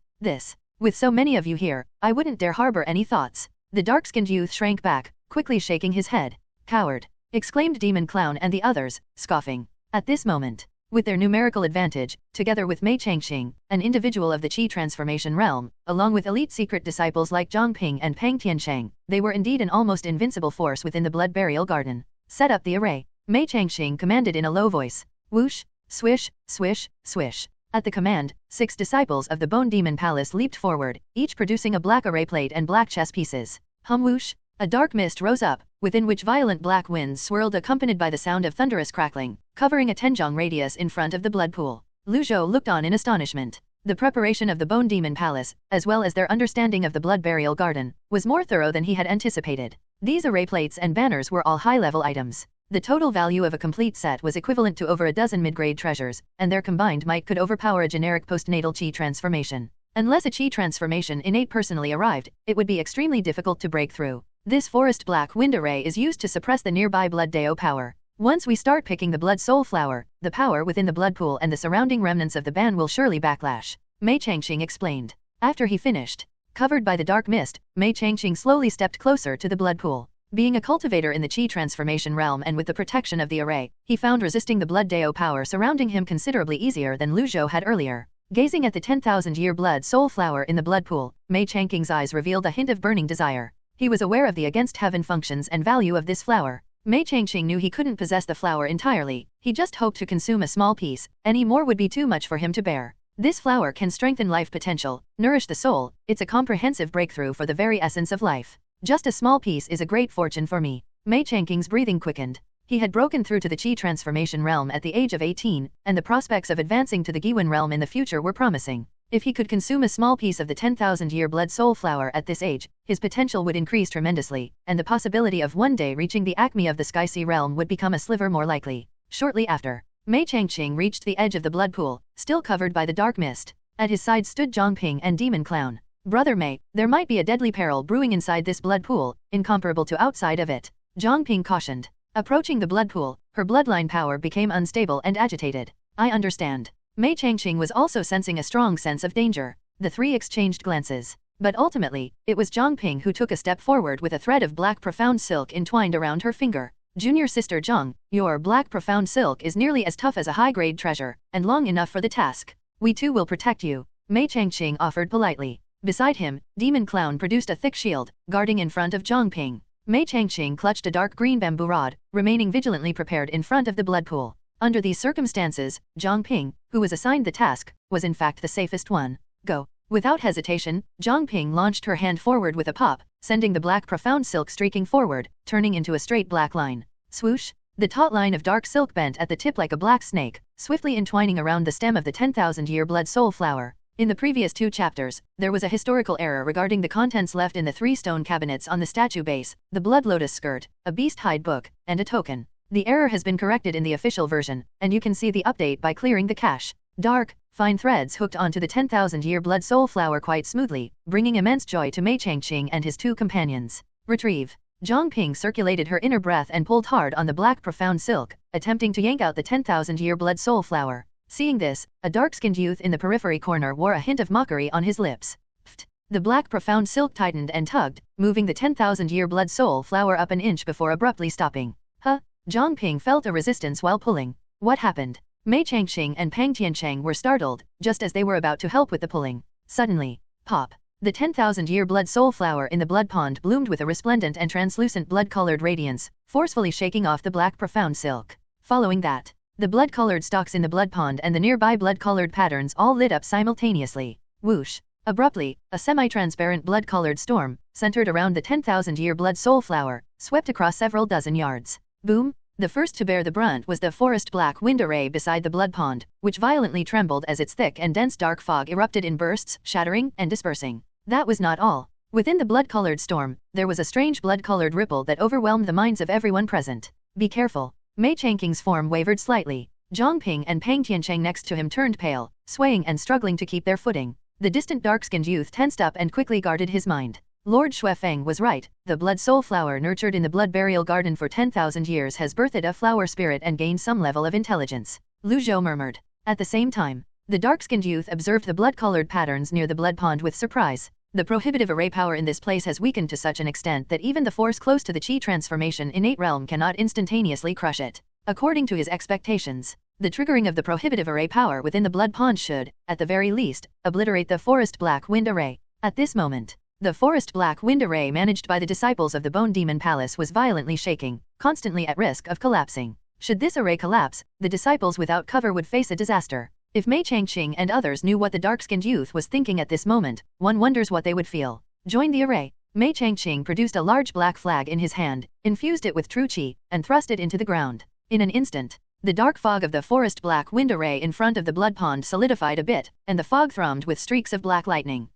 With so many of you here, I wouldn't dare harbor any thoughts. The dark-skinned youth shrank back, quickly shaking his head. Coward! Exclaimed Demon Clown and the others, scoffing. At this moment, with their numerical advantage, together with Mei Changxing, an individual of the Qi transformation realm, along with elite secret disciples like Zhang Ping and Peng Tiansheng, they were indeed an almost invincible force within the blood burial garden. Set up the array. Mei Changxing commanded in a low voice. Whoosh, swish, swish, swish. At the command, 6 disciples of the Bone Demon Palace leaped forward, each producing a black array plate and black chess pieces. Hum whoosh! A dark mist rose up, within which violent black winds swirled accompanied by the sound of thunderous crackling, covering a 10-jong radius in front of the blood pool. Lu Zhou looked on in astonishment. The preparation of the Bone Demon Palace, as well as their understanding of the Blood Burial Garden, was more thorough than he had anticipated. These array plates and banners were all high-level items. The total value of a complete set was equivalent to over a dozen mid-grade treasures, and their combined might could overpower a generic postnatal chi transformation. Unless a chi transformation innate personally arrived, it would be extremely difficult to break through. This forest black wind array is used to suppress the nearby blood-A power. Once we start picking the blood soul flower, the power within the blood pool and the surrounding remnants of the ban will surely backlash, Mei Changxing explained. After he finished, covered by the dark mist, Mei Changxing slowly stepped closer to the blood pool. Being a cultivator in the Qi transformation realm and with the protection of the array, he found resisting the blood-A power surrounding him considerably easier than Lu Zhou had earlier. Gazing at the 10,000-year blood soul flower in the blood pool, Mei Changxing's eyes revealed a hint of burning desire. He was aware of the against heaven functions and value of this flower. Mei Changxing knew he couldn't possess the flower entirely, he just hoped to consume a small piece, any more would be too much for him to bear. This flower can strengthen life potential, nourish the soul, it's a comprehensive breakthrough for the very essence of life. Just a small piece is a great fortune for me. Mei Changxing's breathing quickened. He had broken through to the Qi transformation realm at the age of 18, and the prospects of advancing to the Giwen realm in the future were promising. If he could consume a small piece of the 10,000-year blood soul flower at this age, his potential would increase tremendously, and the possibility of one day reaching the acme of the Sky Sea realm would become a sliver more likely. Shortly after, Mei Changxing reached the edge of the blood pool, still covered by the dark mist. At his side stood Zhongping and Demon Clown. Brother Mei, there might be a deadly peril brewing inside this blood pool, incomparable to outside of it, Zhongping cautioned. Approaching the blood pool, her bloodline power became unstable and agitated. I understand. Mei Changxing was also sensing a strong sense of danger. The three exchanged glances. But ultimately, it was Zhongping who took a step forward with a thread of black profound silk entwined around her finger. Junior sister Zhong, your black profound silk is nearly as tough as a high-grade treasure, and long enough for the task. We too will protect you, Mei Changxing offered politely. Beside him, Demon Clown produced a thick shield, guarding in front of Zhongping. Mei Changxing clutched a dark green bamboo rod, remaining vigilantly prepared in front of the blood pool. Under these circumstances, Zhongping, who was assigned the task, was in fact the safest one. Go. Without hesitation, Zhongping launched her hand forward with a pop, sending the black profound silk streaking forward, turning into a straight black line. Swoosh! The taut line of dark silk bent at the tip like a black snake, swiftly entwining around the stem of the 10,000-year blood soul flower. In the previous 2 chapters, there was a historical error regarding the contents left in the 3 stone cabinets on the statue base, the blood lotus skirt, a beast hide book, and a token. The error has been corrected in the official version, and you can see the update by clearing the cache. Dark, fine threads hooked onto the 10,000-year blood soul flower quite smoothly, bringing immense joy to Mei Changxing and his 2 companions. Retrieve. Zhongping circulated her inner breath and pulled hard on the black profound silk, attempting to yank out the 10,000-year blood soul flower. Seeing this, a dark-skinned youth in the periphery corner wore a hint of mockery on his lips. Pfft! The black profound silk tightened and tugged, moving the 10,000-year blood soul flower up an inch before abruptly stopping. Huh? Zhongping felt a resistance while pulling. What happened? Mei Changxing and Pang Tiancheng were startled, just as they were about to help with the pulling. Suddenly, pop! The 10,000-year blood soul flower in the blood pond bloomed with a resplendent and translucent blood-colored radiance, forcefully shaking off the black profound silk. Following that, the blood-colored stalks in the blood pond and the nearby blood-colored patterns all lit up simultaneously. Whoosh! Abruptly, a semi-transparent blood-colored storm, centered around the 10,000-year blood soul flower, swept across several dozen yards. Boom! The first to bear the brunt was the forest black wind array beside the blood pond, which violently trembled as its thick and dense dark fog erupted in bursts, shattering and dispersing. That was not all. Within the blood-colored storm, there was a strange blood-colored ripple that overwhelmed the minds of everyone present. Be careful. Mei Changxing's form wavered slightly. Zhongping and Pang Tiancheng next to him turned pale, swaying and struggling to keep their footing. The distant dark-skinned youth tensed up and quickly guarded his mind. Lord Xuefeng was right, the blood soul flower nurtured in the blood burial garden for 10,000 years has birthed a flower spirit and gained some level of intelligence. Lu Zhou murmured. At the same time, the dark-skinned youth observed the blood-colored patterns near the blood pond with surprise. The prohibitive array power in this place has weakened to such an extent that even the force close to the Qi transformation innate realm cannot instantaneously crush it. According to his expectations, the triggering of the prohibitive array power within the blood pond should, at the very least, obliterate the forest black wind array. At this moment, the forest black wind array managed by the disciples of the Bone Demon Palace was violently shaking, constantly at risk of collapsing. Should this array collapse, the disciples without cover would face a disaster. If Mei Changqing and others knew what the dark-skinned youth was thinking at this moment, one wonders what they would feel. Join the array. Mei Changqing produced a large black flag in his hand, infused it with true qi, and thrust it into the ground. In an instant, the dark fog of the forest black wind array in front of the blood pond solidified a bit, and the fog thrummed with streaks of black lightning.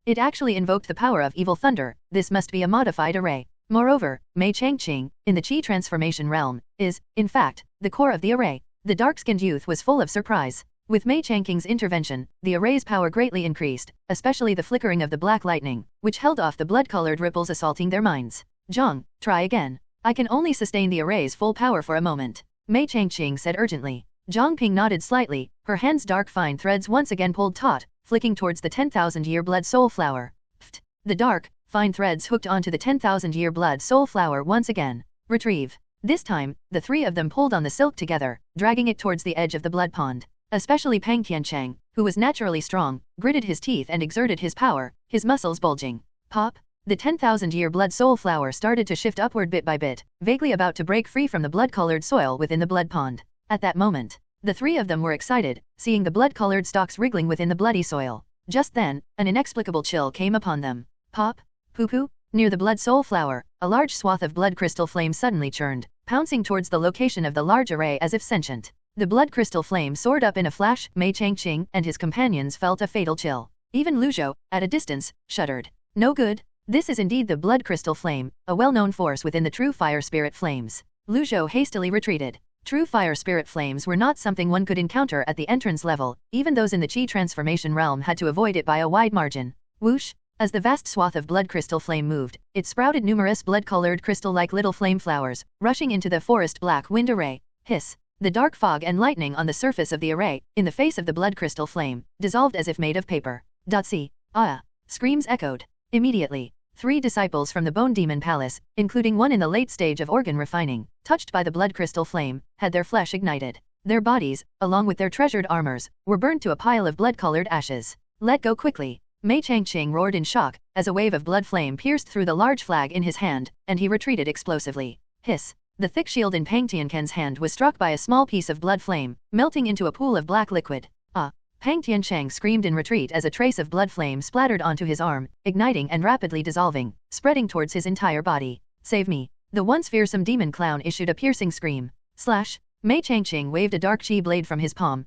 It actually invoked the power of evil thunder. This must be a modified array. Moreover, Mei Changqing, in the qi transformation realm, is, in fact, the core of the array. The dark-skinned youth was full of surprise. With Mei Changqing's intervention, the array's power greatly increased, especially the flickering of the black lightning, which held off the blood-colored ripples assaulting their minds. Zhang, try again. I can only sustain the array's full power for a moment, Mei Changqing said urgently. Zhang Ping nodded slightly, her hands dark fine threads once again pulled taut, flicking towards the 10,000-year blood soul flower. Pfft. The dark, fine threads hooked onto the 10,000-year blood soul flower once again. Retrieve. This time, the three of them pulled on the silk together, dragging it towards the edge of the blood pond. Especially Pang Tiancheng, who was naturally strong, gritted his teeth and exerted his power, his muscles bulging. Pop! The 10,000-year blood soul flower started to shift upward bit by bit, vaguely about to break free from the blood-colored soil within the blood pond. At that moment, the three of them were excited, seeing the blood-colored stalks wriggling within the bloody soil. Just then, an inexplicable chill came upon them. Pop! Poo-poo! Near the blood soul flower, a large swath of blood crystal flame suddenly churned, pouncing towards the location of the large array as if sentient. The blood crystal flame soared up in a flash. Mei Changqing and his companions felt a fatal chill. Even Lu Zhou, at a distance, shuddered. No good. This is indeed the blood crystal flame, a well-known force within the true fire spirit flames. Lu Zhou hastily retreated. True fire spirit flames were not something one could encounter at the entrance level, even those in the qi transformation realm had to avoid it by a wide margin. Whoosh! As the vast swath of blood crystal flame moved, it sprouted numerous blood-colored crystal-like little flame flowers, rushing into the forest black wind array. Hiss! The dark fog and lightning on the surface of the array, in the face of the blood crystal flame, dissolved as if made of paper. "See! Ah!" Screams echoed. Immediately, 3 disciples from the Bone Demon Palace, including one in the late stage of organ refining, touched by the blood crystal flame, had their flesh ignited. Their bodies, along with their treasured armors, were burned to a pile of blood-colored ashes. Let go quickly! Mei Changqing roared in shock, as a wave of blood flame pierced through the large flag in his hand, and he retreated explosively. Hiss! The thick shield in Pang Tianquan's hand was struck by a small piece of blood flame, melting into a pool of black liquid. Ah! Pang Tiancheng screamed in retreat as a trace of blood flame splattered onto his arm, igniting and rapidly dissolving, spreading towards his entire body. Save me! The once fearsome demon clown issued a piercing scream. Slash! Mei Changqing waved a dark qi blade from his palm,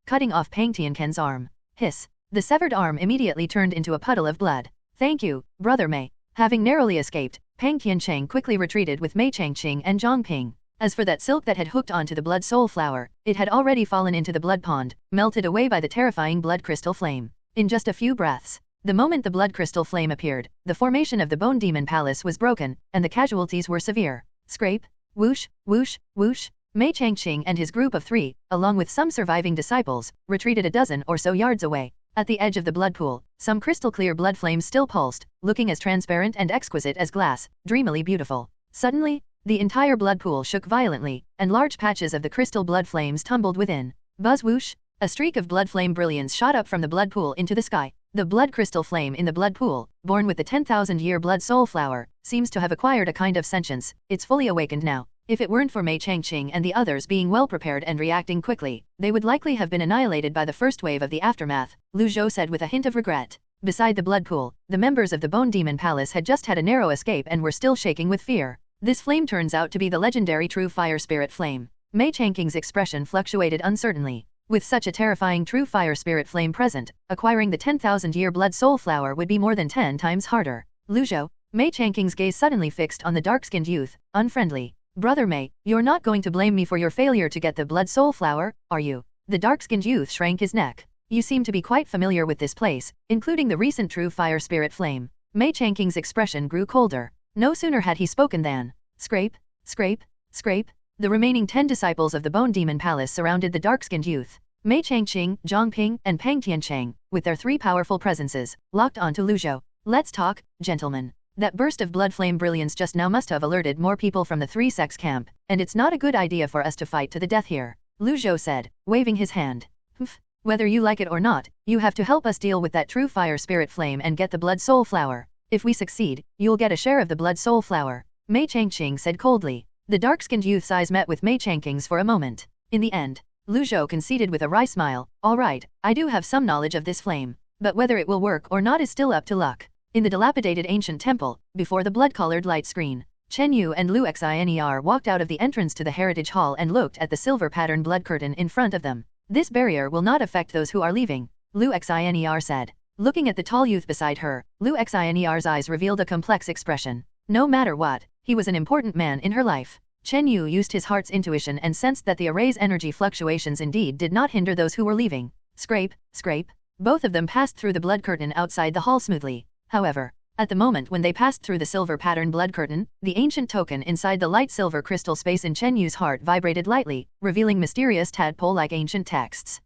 cutting off Pang Tianquan's arm. Hiss! The severed arm immediately turned into a puddle of blood. Thank you, Brother Mei. Having narrowly escaped, Pang Tiancheng quickly retreated with Mei Changqing and Zhang Ping. As for that silk that had hooked onto the blood soul flower, it had already fallen into the blood pond, melted away by the terrifying blood crystal flame. In just a few breaths, the moment the blood crystal flame appeared, the formation of the Bone Demon Palace was broken, and the casualties were severe. Scrape, whoosh, whoosh, whoosh. Mei Changqing and his group of 3, along with some surviving disciples, retreated a dozen or so yards away. At the edge of the blood pool, some crystal-clear blood flames still pulsed, looking as transparent and exquisite as glass, dreamily beautiful. Suddenly, the entire blood pool shook violently, and large patches of the crystal blood flames tumbled within. Buzz whoosh! A streak of blood flame brilliance shot up from the blood pool into the sky. The blood crystal flame in the blood pool, born with the 10,000-year blood soul flower, seems to have acquired a kind of sentience. It's fully awakened now. If it weren't for Mei Changqing and the others being well prepared and reacting quickly, they would likely have been annihilated by the first wave of the aftermath, Lu Zhou said with a hint of regret. Beside the blood pool, the members of the Bone Demon Palace had just had a narrow escape and were still shaking with fear. This flame turns out to be the legendary true fire spirit flame. Mei Changqing's expression fluctuated uncertainly. With such a terrifying true fire spirit flame present, acquiring the 10,000-year blood soul flower would be more than 10 times harder. Lu Zhou, Mei Changqing's gaze suddenly fixed on the dark-skinned youth, unfriendly. Brother Mei, you're not going to blame me for your failure to get the blood soul flower, are you? The dark-skinned youth shrank his neck. You seem to be quite familiar with this place, including the recent true fire spirit flame. Mei Changqing's expression grew colder. No sooner had he spoken than, scrape, scrape, scrape. The remaining 10 disciples of the Bone Demon Palace surrounded the dark-skinned youth. Mei Changqing, Zhang Ping, and Pang Tiancheng, with their 3 powerful presences, locked onto Lu Zhou. Let's talk, gentlemen. That burst of blood flame brilliance just now must have alerted more people from the 3 sects camp, and it's not a good idea for us to fight to the death here, Lu Zhou said, waving his hand. Whether you like it or not, you have to help us deal with that true fire spirit flame and get the blood soul flower. If we succeed, you'll get a share of the blood soul flower, Mei Changqing said coldly. The dark-skinned youth's eyes met with Mei Changqing's for a moment. In the end, Lu Zhou conceded with a wry smile, "All right, I do have some knowledge of this flame, but whether it will work or not is still up to luck." In the dilapidated ancient temple, before the blood-colored light screen, Chen Yu and Lu Xiner walked out of the entrance to the Heritage Hall and looked at the silver-patterned blood curtain in front of them. "This barrier will not affect those who are leaving," Lu Xiner said. Looking at the tall youth beside her, Lu Xiner's eyes revealed a complex expression. No matter what, he was an important man in her life. Chen Yu used his heart's intuition and sensed that the array's energy fluctuations indeed did not hinder those who were leaving. Scrape, scrape. Both of them passed through the blood curtain outside the hall smoothly. However, at the moment when they passed through the silver-patterned blood curtain, the ancient token inside the light silver crystal space in Chen Yu's heart vibrated lightly, revealing mysterious tadpole-like ancient texts.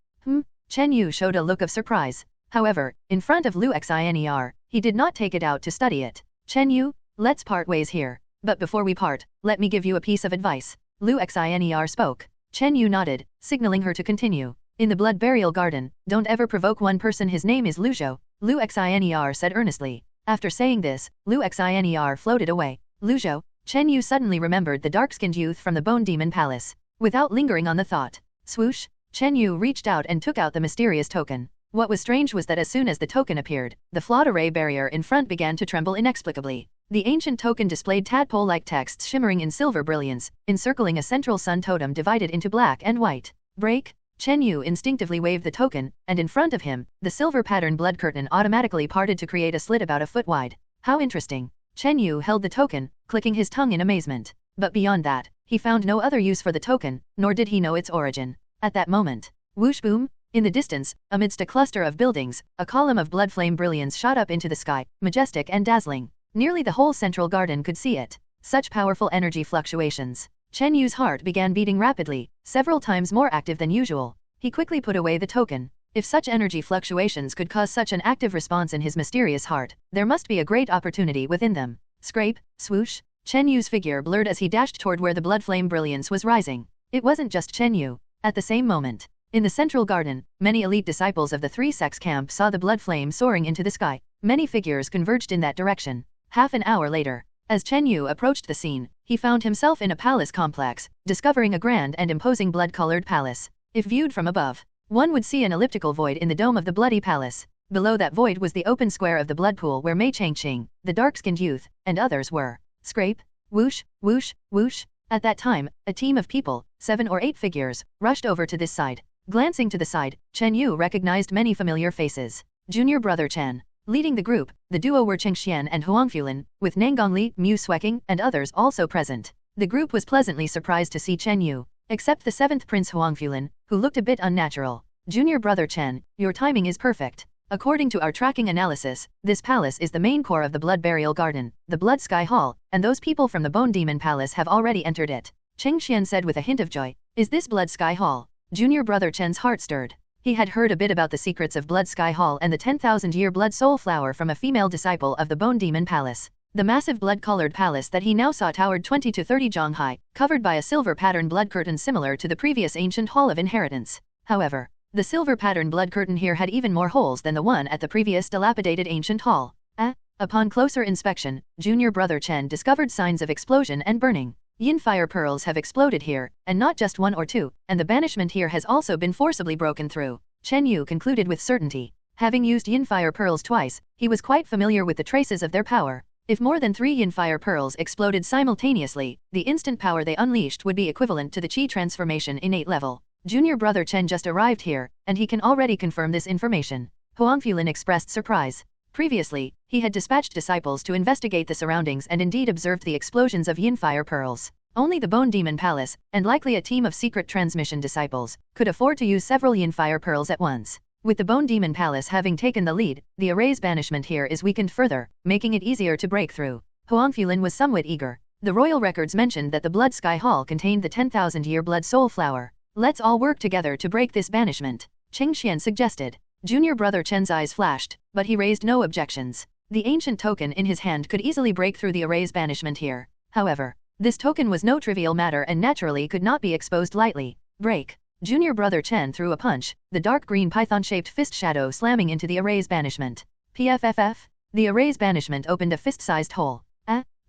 Chen Yu showed a look of surprise. However, in front of Lu Xiner, he did not take it out to study it. "Chen Yu, let's part ways here. But before we part, let me give you a piece of advice." Lu Xiner spoke. Chen Yu nodded, signaling her to continue. "In the blood burial garden, don't ever provoke one person. His name is Lu Zhou," Lu Xiner said earnestly. After saying this, Lu Xiner floated away. "Lu Zhou?" Chen Yu suddenly remembered the dark-skinned youth from the Bone Demon Palace. Without lingering on the thought, swoosh, Chen Yu reached out and took out the mysterious token. What was strange was that as soon as the token appeared, the flawed array barrier in front began to tremble inexplicably. The ancient token displayed tadpole-like texts shimmering in silver brilliance, encircling a central sun totem divided into black and white. "Break?" Chen Yu instinctively waved the token, and in front of him, the silver-patterned blood curtain automatically parted to create a slit about a foot wide. How interesting. Chen Yu held the token, clicking his tongue in amazement. But beyond that, he found no other use for the token, nor did he know its origin. At that moment, whoosh boom, in the distance, amidst a cluster of buildings, a column of blood flame brilliance shot up into the sky, majestic and dazzling. Nearly the whole central garden could see it. Such powerful energy fluctuations. Chen Yu's heart began beating rapidly, several times more active than usual. He quickly put away the token. If such energy fluctuations could cause such an active response in his mysterious heart, there must be a great opportunity within them. Scrape, swoosh. Chen Yu's figure blurred as he dashed toward where the blood flame brilliance was rising. It wasn't just Chen Yu. At the same moment, in the central garden, many elite disciples of the three sects camp saw the blood flame soaring into the sky. Many figures converged in that direction. Half an hour later, as Chen Yu approached the scene, he found himself in a palace complex, discovering a grand and imposing blood-colored palace. If viewed from above, one would see an elliptical void in the dome of the bloody palace. Below that void was the open square of the blood pool where Mei Changqing, the dark-skinned youth, and others were. Scrape, whoosh, whoosh, whoosh. At that time, a team of people, 7 or 8 figures, rushed over to this side. Glancing to the side, Chen Yu recognized many familiar faces. Junior brother Chen. Leading the group, the duo were Chengxian and Huangfulan, with Nangongli, Mu Sueking, and others also present. The group was pleasantly surprised to see Chen Yu, except the 7th Prince Huangfulan, who looked a bit unnatural. "Junior brother Chen, your timing is perfect. According to our tracking analysis, this palace is the main core of the blood burial garden, the Blood Sky Hall, and those people from the Bone Demon Palace have already entered it," Chengxian said with a hint of joy. "Is this Blood Sky Hall?" Junior brother Chen's heart stirred. He had heard a bit about the secrets of Blood Sky Hall and the 10,000-year blood soul flower from a female disciple of the Bone Demon Palace. The massive blood-colored palace that he now saw towered 20 to 30 jong high, covered by a silver-patterned blood curtain similar to the previous ancient Hall of Inheritance. However, the silver-patterned blood curtain here had even more holes than the one at the previous dilapidated ancient hall. Upon closer inspection, Junior brother Chen discovered signs of explosion and burning. Yin fire pearls have exploded here, and not just 1 or 2, and the banishment here has also been forcibly broken through, Chen Yu concluded with certainty. Having used yin fire pearls twice, he was quite familiar with the traces of their power. If more than 3 yin fire pearls exploded simultaneously, the instant power they unleashed would be equivalent to the Qi transformation innate level. Junior brother Chen just arrived here, and he can already confirm this information. Huangfulan expressed surprise. Previously, he had dispatched disciples to investigate the surroundings and indeed observed the explosions of yin fire pearls. Only the Bone Demon Palace, and likely a team of secret transmission disciples, could afford to use several yin fire pearls at once. With the Bone Demon Palace having taken the lead, the array's banishment here is weakened further, making it easier to break through. Huangfulan was somewhat eager. The royal records mentioned that the Blood Sky Hall contained the 10,000-year blood soul flower. "Let's all work together to break this banishment," Chengxian suggested. Junior brother Chen's eyes flashed, but he raised no objections. The ancient token in his hand could easily break through the array's banishment here. However, this token was no trivial matter and naturally could not be exposed lightly. Break. Junior brother Chen threw a punch, the dark green python-shaped fist shadow slamming into the array's banishment. PFFF. The array's banishment opened a fist-sized hole.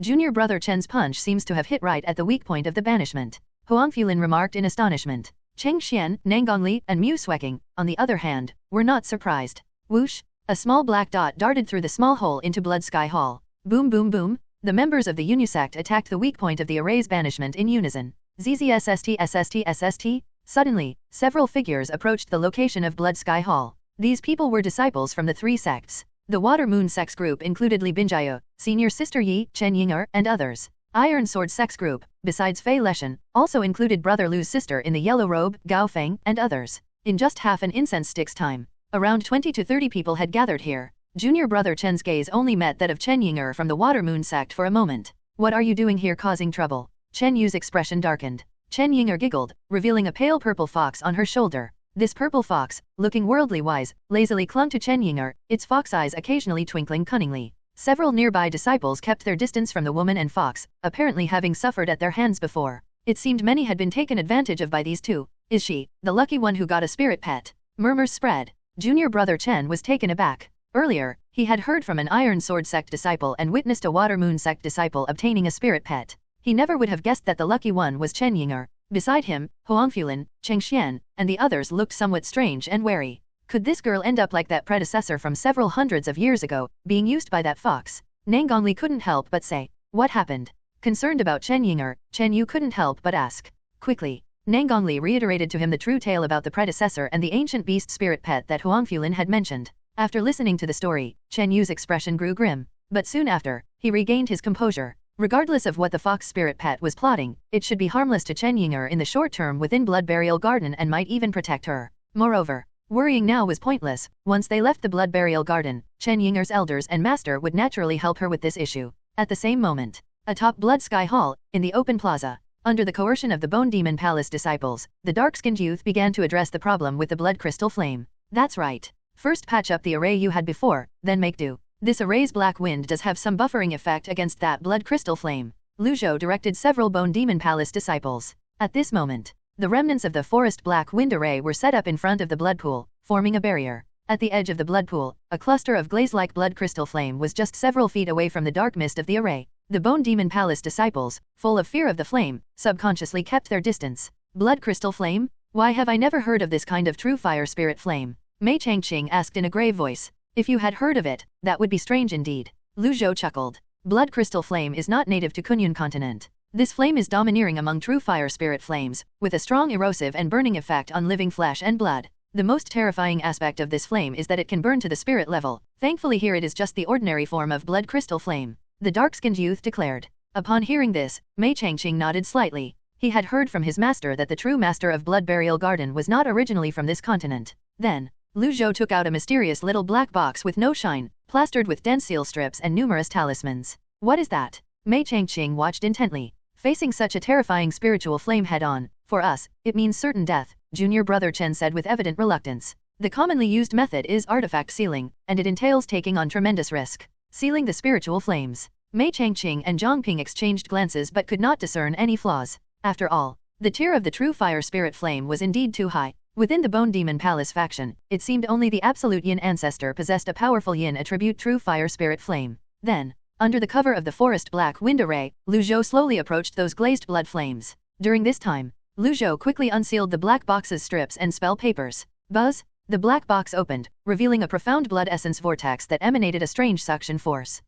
Junior brother Chen's punch seems to have hit right at the weak point of the banishment. Huang Fulin remarked in astonishment. Cheng Xian, Nangongli, and Mu Sueking, on the other hand, were not surprised. Whoosh! A small black dot darted through the small hole into Blood Sky Hall. Boom boom boom! The members of the Unisect attacked the weak point of the array's banishment in unison. ZZSST. Suddenly, several figures approached the location of Blood Sky Hall. These people were disciples from the three sects. The Water Moon Sects group included Li Binjaya, Senior Sister Yi, Chen Ying'er, and others. Iron Sword Sects group, besides Fei Leshan, also included Brother Lu's sister in the yellow robe, Gao Feng, and others. In just half an incense stick's time, around 20 to 30 people had gathered here. Junior brother Chen's gaze only met that of Chen Ying'er from the Water Moon Sect for a moment. What are you doing here causing trouble? Chen Yu's expression darkened. Chen Ying'er giggled, revealing a pale purple fox on her shoulder. This purple fox, looking worldly wise, lazily clung to Chen Ying'er, its fox eyes occasionally twinkling cunningly. Several nearby disciples kept their distance from the woman and fox, apparently having suffered at their hands before. It seemed many had been taken advantage of by these two. Is she, the lucky one who got a spirit pet? Murmurs spread. Junior brother Chen was taken aback. Earlier, he had heard from an Iron Sword Sect disciple and witnessed a Water Moon Sect disciple obtaining a spirit pet. He never would have guessed that the lucky one was Chen Ying'er. Beside him, Huang Fulin, Cheng Xian, and the others looked somewhat strange and wary. Could this girl end up like that predecessor from several hundreds of years ago, being used by that fox? Nangongli couldn't help but say, what happened? Concerned about Chen Ying'er, Chen Yu couldn't help but ask. Quickly, Nangongli reiterated to him the true tale about the predecessor and the ancient beast spirit pet that Huang Fulin had mentioned. After listening to the story, Chen Yu's expression grew grim. But soon after, he regained his composure. Regardless of what the fox spirit pet was plotting, it should be harmless to Chen Ying'er in the short term within Blood Burial Garden and might even protect her. Moreover, worrying now was pointless. Once they left the Blood Burial Garden, Chen Ying'er's elders and master would naturally help her with this issue. At the same moment, atop Blood Sky Hall, in the open plaza, under the coercion of the Bone Demon Palace disciples, the dark-skinned youth began to address the problem with the blood crystal flame. That's right. First patch up the array you had before, then make do. This array's black wind does have some buffering effect against that blood crystal flame. Lu Zhou directed several Bone Demon Palace disciples. At this moment, the remnants of the forest black wind array were set up in front of the blood pool, forming a barrier. At the edge of the blood pool, a cluster of glaze-like blood crystal flame was just several feet away from the dark mist of the array. The Bone Demon Palace disciples, full of fear of the flame, subconsciously kept their distance. Blood crystal flame? Why have I never heard of this kind of true fire spirit flame? Mei Changqing asked in a grave voice. If you had heard of it, that would be strange indeed. Lu Zhou chuckled. Blood crystal flame is not native to Kunlun continent. This flame is domineering among true fire spirit flames, with a strong erosive and burning effect on living flesh and blood. The most terrifying aspect of this flame is that it can burn to the spirit level. Thankfully here it is just the ordinary form of blood crystal flame, the dark-skinned youth declared. Upon hearing this, Mei Changqing nodded slightly. He had heard from his master that the true master of Blood Burial Garden was not originally from this continent. Then, Lu Zhou took out a mysterious little black box with no shine, plastered with dense seal strips and numerous talismans. What is that? Mei Changqing watched intently. Facing such a terrifying spiritual flame head-on, for us, it means certain death, Junior brother Chen said with evident reluctance. The commonly used method is artifact sealing, and it entails taking on tremendous risk. Sealing the spiritual flames. Mei Changqing and Zhang Ping exchanged glances but could not discern any flaws. After all, the tier of the true fire spirit flame was indeed too high. Within the Bone Demon Palace faction, it seemed only the absolute Yin ancestor possessed a powerful Yin attribute true fire spirit flame. Then, under the cover of the forest black wind array, Lu Zhou slowly approached those glazed blood flames. During this time, Lu Zhou quickly unsealed the black box's strips and spell papers. Buzz! The black box opened, revealing a profound blood essence vortex that emanated a strange suction force.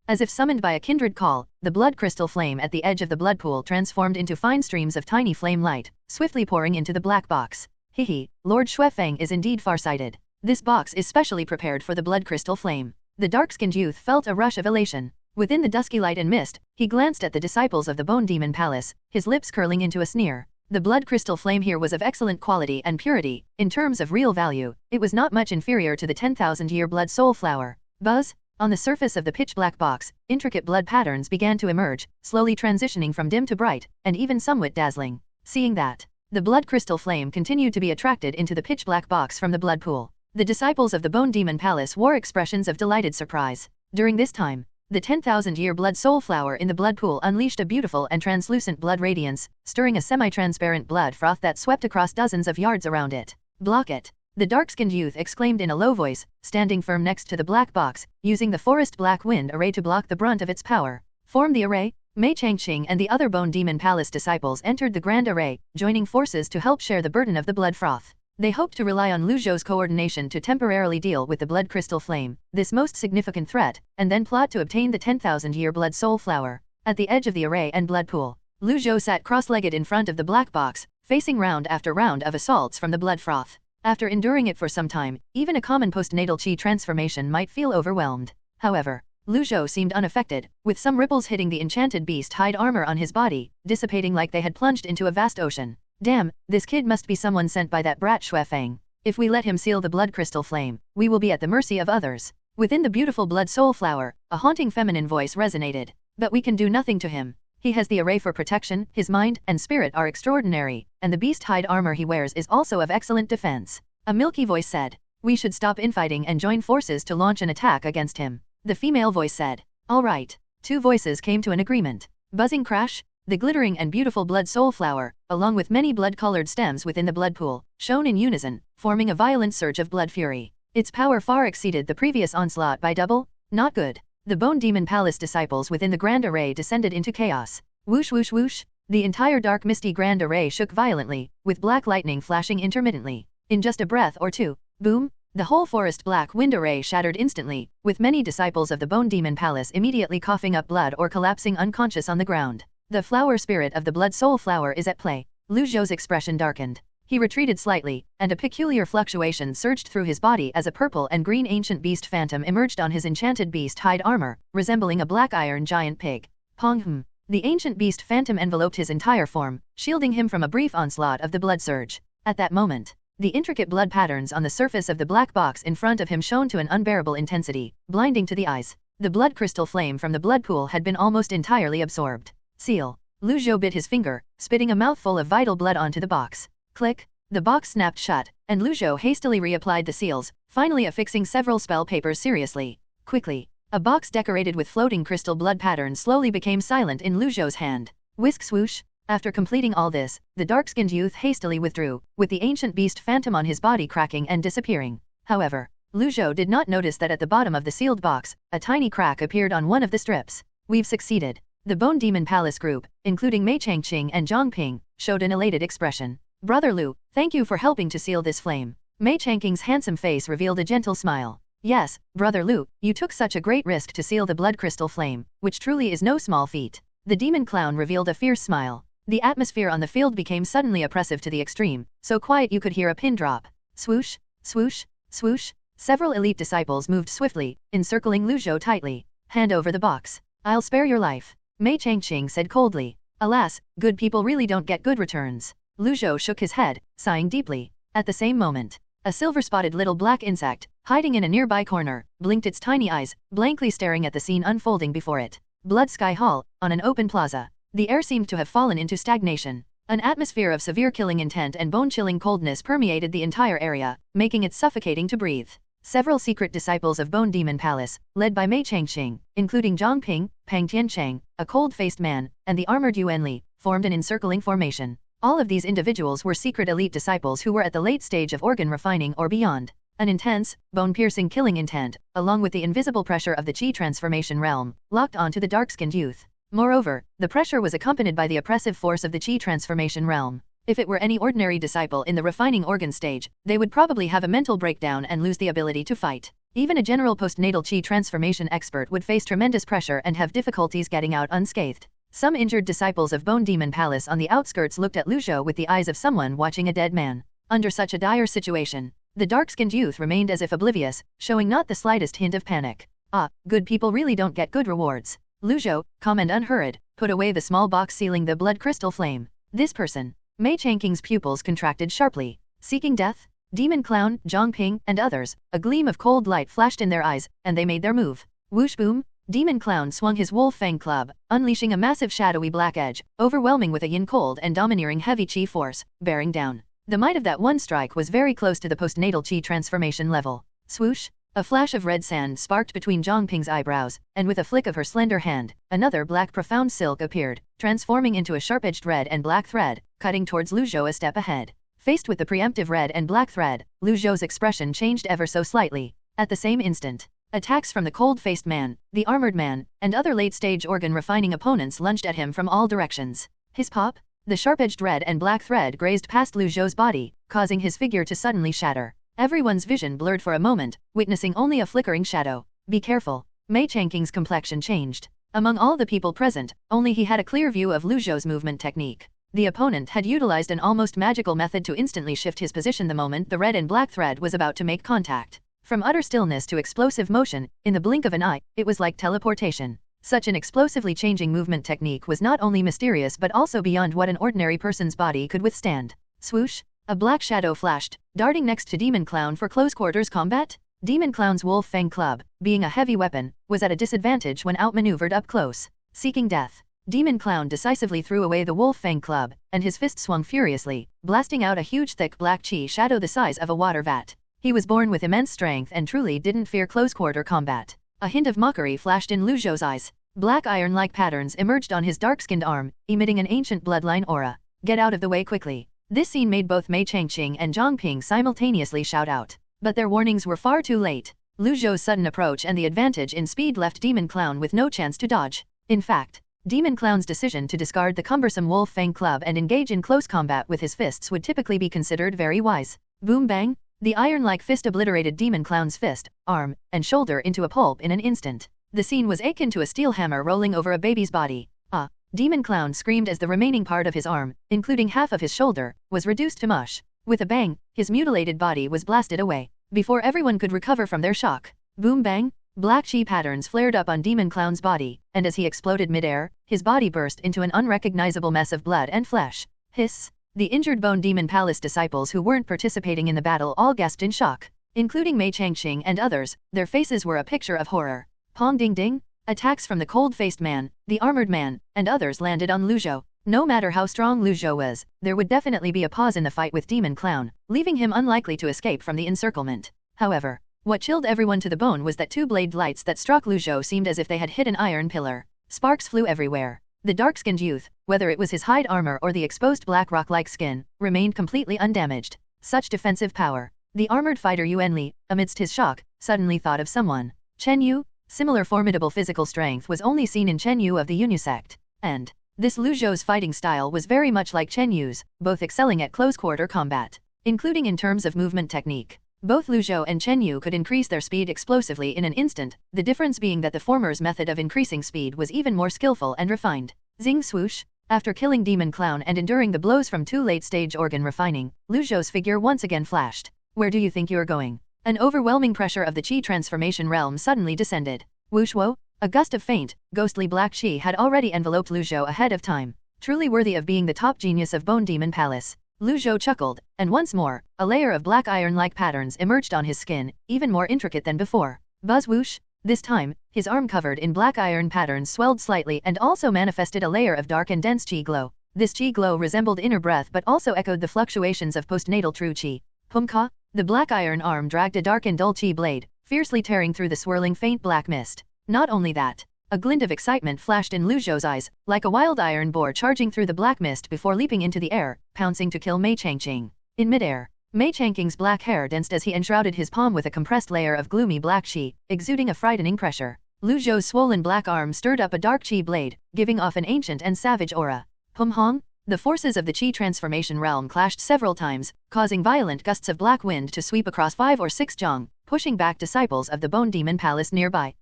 As if summoned by a kindred call, the blood crystal flame at the edge of the blood pool transformed into fine streams of tiny flame light, swiftly pouring into the black box. Hehe, Lord Xuefeng is indeed farsighted. This box is specially prepared for the blood crystal flame. The dark-skinned youth felt a rush of elation. Within the dusky light and mist, he glanced at the disciples of the Bone Demon Palace, his lips curling into a sneer. The blood crystal flame here was of excellent quality and purity. In terms of real value, it was not much inferior to the 10,000-year blood soul flower. Buzz! On the surface of the pitch-black box, intricate blood patterns began to emerge, slowly transitioning from dim to bright, and even somewhat dazzling. Seeing that, the blood crystal flame continued to be attracted into the pitch-black box from the blood pool. The disciples of the Bone Demon Palace wore expressions of delighted surprise. During this time, the 10,000-year blood soul flower in the blood pool unleashed a beautiful and translucent blood radiance, stirring a semi-transparent blood froth that swept across dozens of yards around it. Block it! The dark-skinned youth exclaimed in a low voice, standing firm next to the black box, using the forest black wind array to block the brunt of its power. Form the array. Mei Changqing and the other Bone Demon Palace disciples entered the grand array, joining forces to help share the burden of the blood froth. They hoped to rely on Lu Zhou's coordination to temporarily deal with the blood crystal flame, this most significant threat, and then plot to obtain the 10,000-year blood soul flower. At the edge of the array and blood pool, Lu Zhou sat cross-legged in front of the black box, facing round after round of assaults from the blood froth. After enduring it for some time, even a common postnatal chi transformation might feel overwhelmed. However, Lu Zhou seemed unaffected, with some ripples hitting the enchanted beast hide armor on his body, dissipating like they had plunged into a vast ocean. Damn, this kid must be someone sent by that brat Xue Feng. If we let him seal the blood crystal flame, we will be at the mercy of others. Within the beautiful blood soul flower, a haunting feminine voice resonated. But we can do nothing to him. He has the array for protection, his mind and spirit are extraordinary, and the beast hide armor he wears is also of excellent defense. A milky voice said, we should stop infighting and join forces to launch an attack against him. The female voice said, all right. Two voices came to an agreement. Buzzing crash, the glittering and beautiful blood soul flower, along with many blood-colored stems within the blood pool, shone in unison, forming a violent surge of blood fury. Its power far exceeded the previous onslaught by double. Not good. The Bone Demon Palace disciples within the grand array descended into chaos. Whoosh whoosh whoosh, the entire dark misty grand array shook violently, with black lightning flashing intermittently. In just a breath or two, boom, the whole forest black wind array shattered instantly, with many disciples of the Bone Demon Palace immediately coughing up blood or collapsing unconscious on the ground. The flower spirit of the blood soul flower is at play. Lu Zhou's expression darkened. He retreated slightly, and a peculiar fluctuation surged through his body as a purple and green ancient beast phantom emerged on his enchanted beast hide armor, resembling a black iron giant pig. Pong. The ancient beast phantom enveloped his entire form, shielding him from a brief onslaught of the blood surge. At that moment, the intricate blood patterns on the surface of the black box in front of him shone to an unbearable intensity, blinding to the eyes. The blood crystal flame from the blood pool had been almost entirely absorbed. Seal. Lu Zhou bit his finger, spitting a mouthful of vital blood onto the box. Click. The box snapped shut, and Lu Zhou hastily reapplied the seals, finally affixing several spell papers seriously. Quickly, a box decorated with floating crystal blood patterns slowly became silent in Lu Zhou's hand. Whisk swoosh. After completing all this, the dark-skinned youth hastily withdrew, with the ancient beast phantom on his body cracking and disappearing. However, Lu Zhou did not notice that at the bottom of the sealed box, a tiny crack appeared on one of the strips. We've succeeded. The Bone Demon Palace group, including Mei Changqing and Zhang Ping, showed an elated expression. Brother Lu, thank you for helping to seal this flame. Mei Changqing's handsome face revealed a gentle smile. Yes, Brother Lu, you took such a great risk to seal the blood crystal flame, which truly is no small feat. The demon clown revealed a fierce smile. The atmosphere on the field became suddenly oppressive to the extreme, so quiet you could hear a pin drop. Swoosh, swoosh, swoosh. Several elite disciples moved swiftly, encircling Lu Zhou tightly. Hand over the box. I'll spare your life. Mei Changqing said coldly. Alas, good people really don't get good returns. Lu Zhou shook his head, sighing deeply. At the same moment, a silver-spotted little black insect, hiding in a nearby corner, blinked its tiny eyes, blankly staring at the scene unfolding before it. Blood Sky Hall, on an open plaza. The air seemed to have fallen into stagnation. An atmosphere of severe killing intent and bone-chilling coldness permeated the entire area, making it suffocating to breathe. Several secret disciples of Bone Demon Palace, led by Mei Changqing, including Zhang Ping, Pang Tiancheng, a cold-faced man, and the armored Yuan Li, formed an encircling formation. All of these individuals were secret elite disciples who were at the late stage of organ refining or beyond. An intense, bone-piercing killing intent, along with the invisible pressure of the chi transformation realm, locked onto the dark-skinned youth. Moreover, the pressure was accompanied by the oppressive force of the chi transformation realm. If it were any ordinary disciple in the refining organ stage, they would probably have a mental breakdown and lose the ability to fight. Even a general postnatal chi transformation expert would face tremendous pressure and have difficulties getting out unscathed. Some injured disciples of Bone Demon Palace on the outskirts looked at Lu Zhou with the eyes of someone watching a dead man. Under such a dire situation, the dark-skinned youth remained as if oblivious, showing not the slightest hint of panic. Ah, good people really don't get good rewards. Lu Zhou, calm and unhurried, put away the small box sealing the blood crystal flame. This person. Mei Changqing's pupils contracted sharply. Seeking death? Demon Clown, Zhang Ping, and others, a gleam of cold light flashed in their eyes, and they made their move. Whoosh boom! Demon Clown swung his wolf fang club, unleashing a massive shadowy black edge, overwhelming with a yin cold and domineering heavy chi force, bearing down. The might of that one strike was very close to the postnatal chi transformation level. Swoosh! A flash of red sand sparked between Zhang Ping's eyebrows, and with a flick of her slender hand, another black profound silk appeared, transforming into a sharp-edged red and black thread, cutting towards Lu Zhou a step ahead. Faced with the preemptive red and black thread, Lu Zhou's expression changed ever so slightly. At the same instant, Attacks from the cold-faced man, the armored man, and other late-stage organ-refining opponents lunged at him from all directions. His pop? The sharp-edged red and black thread grazed past Lu Zhou's body, causing his figure to suddenly shatter. Everyone's vision blurred for a moment, witnessing only a flickering shadow. Be careful. Mei Changqing's complexion changed. Among all the people present, only he had a clear view of Lu Zhou's movement technique. The opponent had utilized an almost magical method to instantly shift his position the moment the red and black thread was about to make contact. From utter stillness to explosive motion, in the blink of an eye, it was like teleportation. Such an explosively changing movement technique was not only mysterious but also beyond what an ordinary person's body could withstand. Swoosh! A black shadow flashed, darting next to Demon Clown for close quarters combat. Demon Clown's Wolf Fang Club, being a heavy weapon, was at a disadvantage when outmaneuvered up close. Seeking death, Demon Clown decisively threw away the Wolf Fang Club, and his fist swung furiously, blasting out a huge thick black chi shadow the size of a water vat. He was born with immense strength and truly didn't fear close-quarter combat. A hint of mockery flashed in Lu Zhou's eyes. Black iron-like patterns emerged on his dark-skinned arm, emitting an ancient bloodline aura. Get out of the way quickly. This scene made both Mei Changqing and Zhang Ping simultaneously shout out. But their warnings were far too late. Lu Zhou's sudden approach and the advantage in speed left Demon Clown with no chance to dodge. In fact, Demon Clown's decision to discard the cumbersome Wolf Fang Club and engage in close combat with his fists would typically be considered very wise. Boom bang! The iron-like fist obliterated Demon Clown's fist, arm, and shoulder into a pulp in an instant. The scene was akin to a steel hammer rolling over a baby's body. Ah! Demon Clown screamed as the remaining part of his arm, including half of his shoulder, was reduced to mush. With a bang, his mutilated body was blasted away. Before everyone could recover from their shock, boom bang! Black chi patterns flared up on Demon Clown's body, and as he exploded midair, his body burst into an unrecognizable mess of blood and flesh. Hiss! The injured Bone Demon Palace disciples who weren't participating in the battle all gasped in shock, including Mei Changqing and others. Their faces were a picture of horror. Pong ding ding! Attacks from the cold-faced man, the armored man, and others landed on Lu Zhou. No matter how strong Lu Zhou was, there would definitely be a pause in the fight with Demon Clown, leaving him unlikely to escape from the encirclement. However, what chilled everyone to the bone was that two blade lights that struck Lu Zhou seemed as if they had hit an iron pillar. Sparks flew everywhere. The dark-skinned youth, whether it was his hide armor or the exposed black rock-like skin, remained completely undamaged. Such defensive power. The armored fighter Yuan Li, amidst his shock, suddenly thought of someone. Chen Yu? Similar formidable physical strength was only seen in Chen Yu of the Yu sect. And this Lu Zhou's fighting style was very much like Chen Yu's, both excelling at close-quarter combat, including in terms of movement technique. Both Lu Zhou and Chen Yu could increase their speed explosively in an instant, the difference being that the former's method of increasing speed was even more skillful and refined. Zing swoosh! After killing Demon Clown and enduring the blows from two late-stage organ refining, Lu Zhou's figure once again flashed. Where do you think you're going? An overwhelming pressure of the Qi transformation realm suddenly descended. Whoosh whoa! A gust of faint, ghostly black Qi had already enveloped Lu Zhou ahead of time. Truly worthy of being the top genius of Bone Demon Palace. Lu Zhou chuckled, and once more, a layer of black iron-like patterns emerged on his skin, even more intricate than before. Buzz whoosh! This time, his arm covered in black iron patterns swelled slightly and also manifested a layer of dark and dense Qi glow. This Qi glow resembled inner breath but also echoed the fluctuations of postnatal true Qi. Pumka! The black iron arm dragged a dark and dull Qi blade, fiercely tearing through the swirling faint black mist. Not only that, a glint of excitement flashed in Lu Zhou's eyes, like a wild iron boar charging through the black mist before leaping into the air, pouncing to kill Mei Changqing. In midair, Mei Changqing's black hair danced as he enshrouded his palm with a compressed layer of gloomy black Qi, exuding a frightening pressure. Lu Zhou's swollen black arm stirred up a dark Qi blade, giving off an ancient and savage aura. Pum hong! The forces of the Qi transformation realm clashed several times, causing violent gusts of black wind to sweep across 5 or 6 zhang, pushing back disciples of the Bone Demon Palace nearby.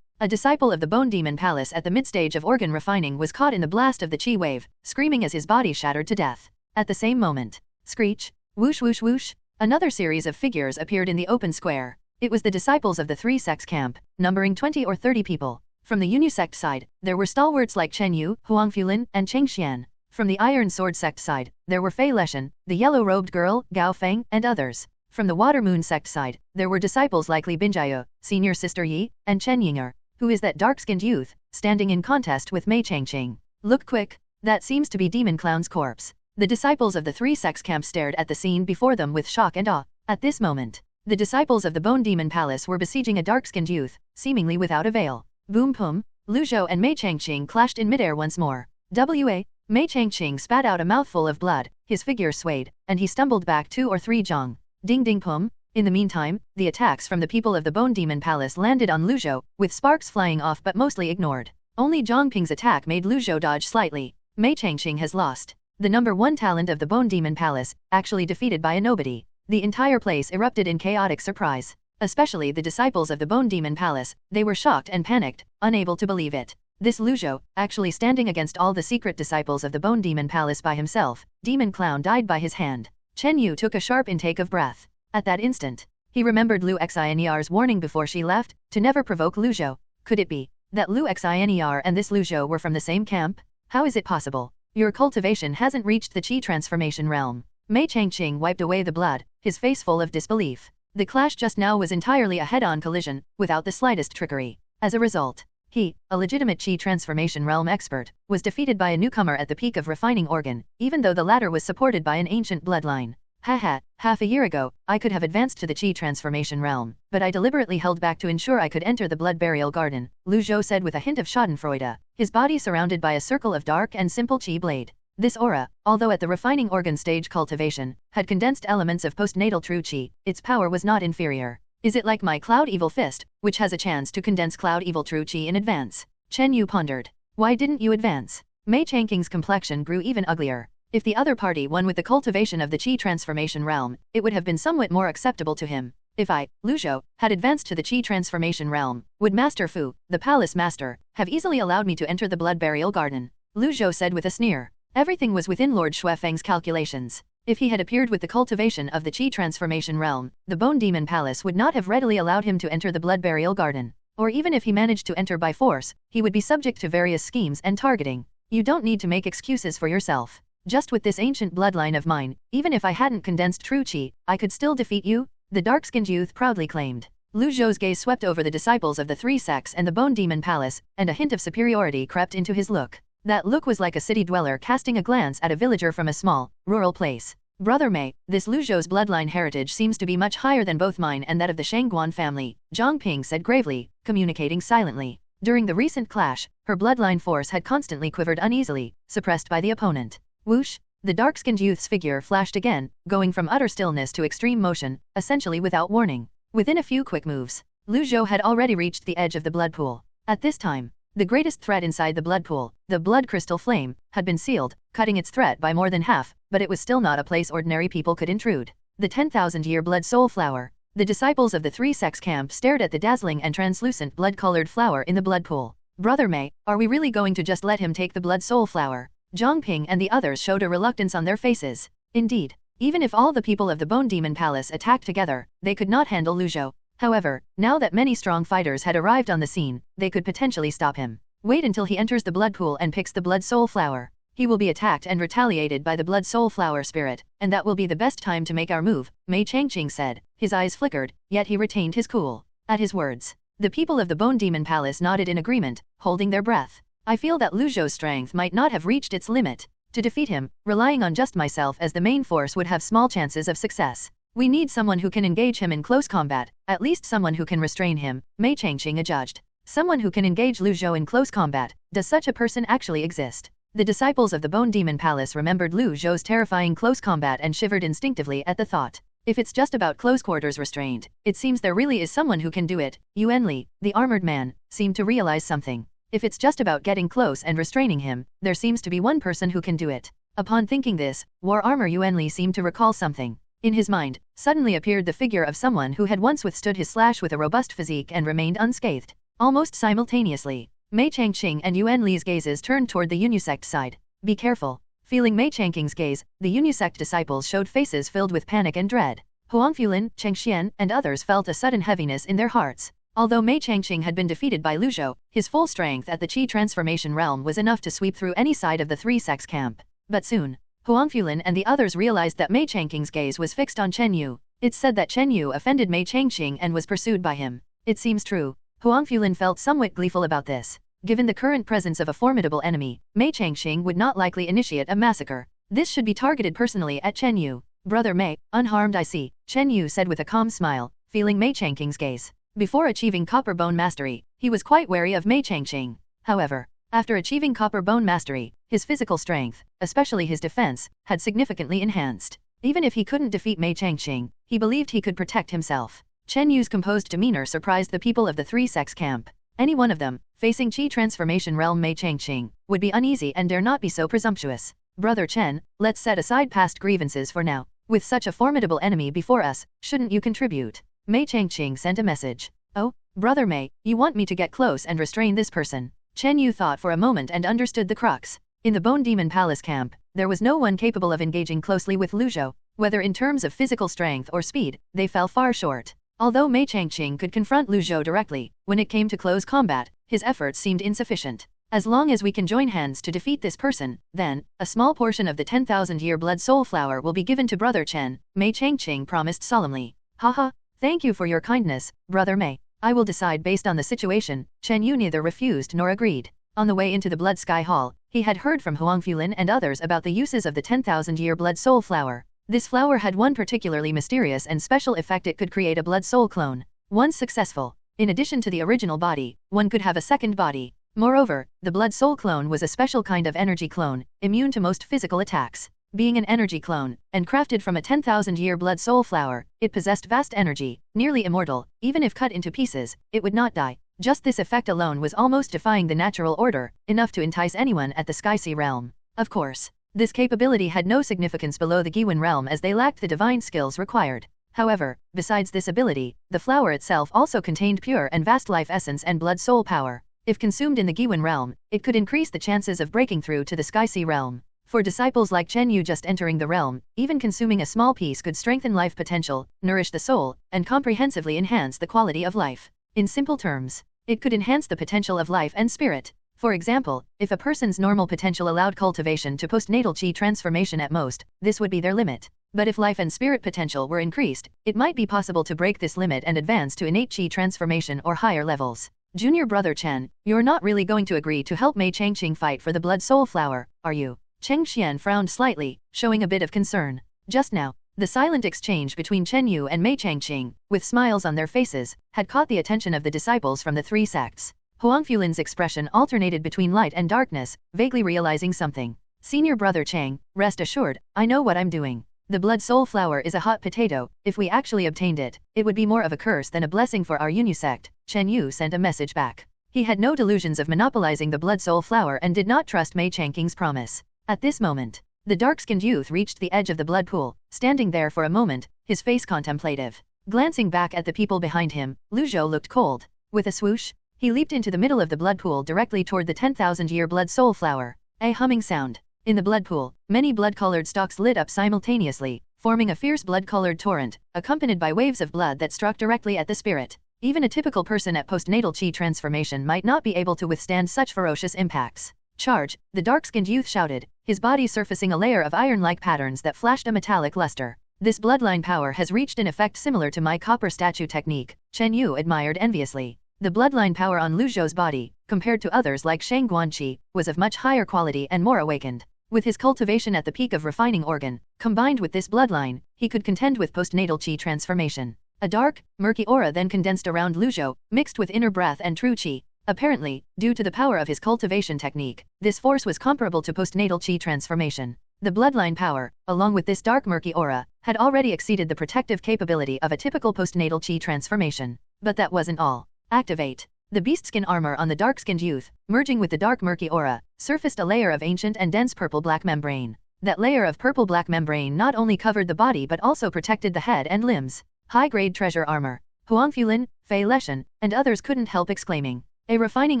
A disciple of the Bone Demon Palace at the mid-stage of organ refining was caught in the blast of the Qi wave, screaming as his body shattered to death. At the same moment, screech, whoosh whoosh whoosh, another series of figures appeared in the open square. It was the disciples of the three sects camp, numbering 20 or 30 people. From the Yu sect side, there were stalwarts like Chen Yu, Huang Fulin, and Cheng Xian. From the Iron Sword sect side, there were Fei Leshan, the yellow-robed girl, Gao Feng, and others. From the Water Moon sect side, there were disciples like Li Binjiao, Senior Sister Yi, and Chen Yinger. Who is that dark-skinned youth, standing in contest with Mei Changqing? Look quick, that seems to be Demon Clown's corpse. The disciples of the three sects camp stared at the scene before them with shock and awe. At this moment, the disciples of the Bone Demon Palace were besieging a dark-skinned youth, seemingly without avail. Boom pum, Lu Zhou and Mei Changqing clashed in midair once more. Mei Changqing spat out a mouthful of blood, his figure swayed, and he stumbled back 2 or 3 zhang. Ding ding pum, In the meantime, the attacks from the people of the Bone Demon Palace landed on Lu Zhou, with sparks flying off but mostly ignored. Only Zhang Ping's attack made Lu Zhou dodge slightly. Mei Changqing has lost. The number 1 talent of the Bone Demon Palace, actually defeated by a nobody. The entire place erupted in chaotic surprise. Especially the disciples of the Bone Demon Palace, they were shocked and panicked, unable to believe it. This Lu Zhou, actually standing against all the secret disciples of the Bone Demon Palace by himself, Demon Clown died by his hand. Chen Yu took a sharp intake of breath. At that instant, he remembered Lu Xinr's warning before she left, to never provoke Lu Zhou. Could it be that Lu Xinr and this Lu Zhou were from the same camp? How is it possible? Your cultivation hasn't reached the Qi transformation realm. Mei Changqing wiped away the blood, his face full of disbelief. The clash just now was entirely a head-on collision, without the slightest trickery. As a result, he, a legitimate Qi transformation realm expert, was defeated by a newcomer at the peak of refining organ, even though the latter was supported by an ancient bloodline. Haha, half a year ago, I could have advanced to the Qi transformation realm, but I deliberately held back to ensure I could enter the blood burial garden, Lu Zhou said with a hint of schadenfreude, his body surrounded by a circle of dark and simple Qi blade. This aura, although at the refining organ stage cultivation, had condensed elements of postnatal true Qi, its power was not inferior. Is it like my Cloud Evil Fist, which has a chance to condense Cloud Evil true Qi in advance? Chen Yu pondered. Why didn't you advance? Mei Changqing's complexion grew even uglier. If the other party won with the cultivation of the Qi transformation realm, it would have been somewhat more acceptable to him. If I, Lu Zhou, had advanced to the Qi transformation realm, would Master Fu, the palace master, have easily allowed me to enter the blood burial garden? Lu Zhou said with a sneer. Everything was within Lord Xuefeng's calculations. If he had appeared with the cultivation of the Qi transformation realm, the Bone Demon Palace would not have readily allowed him to enter the blood burial garden. Or even if he managed to enter by force, he would be subject to various schemes and targeting. You don't need to make excuses for yourself. Just with this ancient bloodline of mine, even if I hadn't condensed true Qi, I could still defeat you, the dark-skinned youth proudly claimed. Lu Zhou's gaze swept over the disciples of the 3 sects and the Bone Demon Palace, and a hint of superiority crept into his look. That look was like a city dweller casting a glance at a villager from a small, rural place. Brother Mei, this Lu Zhou's bloodline heritage seems to be much higher than both mine and that of the Shangguan family, Zhang Ping said gravely, communicating silently. During the recent clash, her bloodline force had constantly quivered uneasily, suppressed by the opponent. Whoosh! The dark-skinned youth's figure flashed again, going from utter stillness to extreme motion, essentially without warning. Within a few quick moves, Lu Zhou had already reached the edge of the blood pool. At this time, the greatest threat inside the blood pool, the blood crystal flame, had been sealed, cutting its threat by more than half, but it was still not a place ordinary people could intrude. The 10,000-year blood soul flower. The disciples of the 3 sects camp stared at the dazzling and translucent blood-colored flower in the blood pool. Brother Mei, are we really going to just let him take the blood soul flower? Zhang Ping and the others showed a reluctance on their faces. Indeed, even if all the people of the Bone Demon Palace attacked together, they could not handle Lu Zhou. However, now that many strong fighters had arrived on the scene, they could potentially stop him. Wait until he enters the blood pool and picks the blood soul flower. He will be attacked and retaliated by the blood soul flower spirit, and that will be the best time to make our move, Mei Changqing said. His eyes flickered, yet he retained his cool. At his words, the people of the Bone Demon Palace nodded in agreement, holding their breath. I feel that Lu Zhou's strength might not have reached its limit. To defeat him, relying on just myself as the main force would have small chances of success. We need someone who can engage him in close combat, at least someone who can restrain him, Mei Changqing adjudged. Someone who can engage Lu Zhou in close combat, does such a person actually exist? The disciples of the Bone Demon Palace remembered Lu Zhou's terrifying close combat and shivered instinctively at the thought. If it's just about close quarters restraint, it seems there really is someone who can do it. Yuan Li, the armored man, seemed to realize something. If it's just about getting close and restraining him, there seems to be one person who can do it. Upon thinking this, War Armor Yuan Li seemed to recall something. In his mind, suddenly appeared the figure of someone who had once withstood his slash with a robust physique and remained unscathed. Almost simultaneously, Mei Changqing and Yuan Li's gazes turned toward the Unisect side. Be careful. Feeling Mei Changqing's gaze, the Unisect disciples showed faces filled with panic and dread. Huangfulin, Cheng Xian, and others felt a sudden heaviness in their hearts. Although Mei Changqing had been defeated by Lu Zhou, his full strength at the Qi transformation realm was enough to sweep through any side of the 3 sects camp. But soon, Huangfulin and the others realized that Mei Changqing's gaze was fixed on Chen Yu. It's said that Chen Yu offended Mei Changqing and was pursued by him. It seems true. Huangfulin felt somewhat gleeful about this. Given the current presence of a formidable enemy, Mei Changqing would not likely initiate a massacre. This should be targeted personally at Chen Yu. Brother Mei, unharmed I see, Chen Yu said with a calm smile, feeling Mei Changqing's gaze. Before achieving Copper Bone Mastery, he was quite wary of Mei Changqing. However, after achieving Copper Bone Mastery, his physical strength, especially his defense, had significantly enhanced. Even if he couldn't defeat Mei Changqing, he believed he could protect himself. Chen Yu's composed demeanor surprised the people of the three sects camp. Any one of them, facing Qi transformation realm Mei Changqing, would be uneasy and dare not be so presumptuous. Brother Chen, let's set aside past grievances for now. With such a formidable enemy before us, shouldn't you contribute? Mei Changqing sent a message. Oh, Brother Mei, you want me to get close and restrain this person? Chen Yu thought for a moment and understood the crux. In the Bone Demon Palace camp, there was no one capable of engaging closely with Lu Zhou. Whether in terms of physical strength or speed, they fell far short. Although Mei Changqing could confront Lu Zhou directly, when it came to close combat, his efforts seemed insufficient. As long as we can join hands to defeat this person, then, a small portion of the 10,000-year blood soul flower will be given to Brother Chen, Mei Changqing promised solemnly. Haha, thank you for your kindness, Brother Mei. I will decide based on the situation. Chen Yu neither refused nor agreed. On the way into the Blood Sky Hall, he had heard from Huang Fulin and others about the uses of the 10,000-year blood soul flower. This flower had one particularly mysterious and special effect: it could create a blood soul clone. Once successful, in addition to the original body, one could have a second body. Moreover, the blood soul clone was a special kind of energy clone, immune to most physical attacks. Being an energy clone, and crafted from a 10,000-year blood soul flower, it possessed vast energy, nearly immortal. Even if cut into pieces, it would not die. Just this effect alone was almost defying the natural order, enough to entice anyone at the Sky Sea realm. Of course, this capability had no significance below the Giwen realm as they lacked the divine skills required. However, besides this ability, the flower itself also contained pure and vast life essence and blood soul power. If consumed in the Giwen realm, it could increase the chances of breaking through to the Sky Sea realm. For disciples like Chen Yu just entering the realm, even consuming a small piece could strengthen life potential, nourish the soul, and comprehensively enhance the quality of life. In simple terms, it could enhance the potential of life and spirit. For example, if a person's normal potential allowed cultivation to postnatal Qi transformation at most, this would be their limit. But if life and spirit potential were increased, it might be possible to break this limit and advance to innate Qi transformation or higher levels. Junior Brother Chen, you're not really going to agree to help Mei Changqing fight for the blood soul flower, are you? Cheng Xian frowned slightly, showing a bit of concern. Just now, the silent exchange between Chen Yu and Mei Changqing, with smiles on their faces, had caught the attention of the disciples from the three sects. Huang Fulin's expression alternated between light and darkness, vaguely realizing something. Senior Brother Chang, rest assured, I know what I'm doing. The blood soul flower is a hot potato. If we actually obtained it, it would be more of a curse than a blessing for our unisect. Chen Yu sent a message back. He had no delusions of monopolizing the blood soul flower and did not trust Mei Changqing's promise. At this moment, the dark-skinned youth reached the edge of the blood pool, standing there for a moment, his face contemplative. Glancing back at the people behind him, Lu Zhou looked cold. With a swoosh, he leaped into the middle of the blood pool directly toward the 10,000-year blood soul flower. A humming sound. In the blood pool, many blood-colored stalks lit up simultaneously, forming a fierce blood-colored torrent, accompanied by waves of blood that struck directly at the spirit. Even a typical person at postnatal Qi transformation might not be able to withstand such ferocious impacts. Charge, the dark-skinned youth shouted, his body surfacing a layer of iron-like patterns that flashed a metallic luster. This bloodline power has reached an effect similar to my copper statue technique, Chen Yu admired enviously. The bloodline power on Lu Zhou's body, compared to others like Shang Guanqi, was of much higher quality and more awakened. With his cultivation at the peak of refining organ, combined with this bloodline, he could contend with postnatal Qi transformation. A dark, murky aura then condensed around Lu Zhou, mixed with inner breath and true Qi. Apparently, due to the power of his cultivation technique, this force was comparable to postnatal Qi transformation. The bloodline power, along with this dark murky aura, had already exceeded the protective capability of a typical postnatal Qi transformation. But that wasn't all. Activate. The beast-skin armor on the dark-skinned youth, merging with the dark murky aura, surfaced a layer of ancient and dense purple-black membrane. That layer of purple-black membrane not only covered the body but also protected the head and limbs. High-grade treasure armor. Huang Fulin, Fei Leshan, and others couldn't help exclaiming. A refining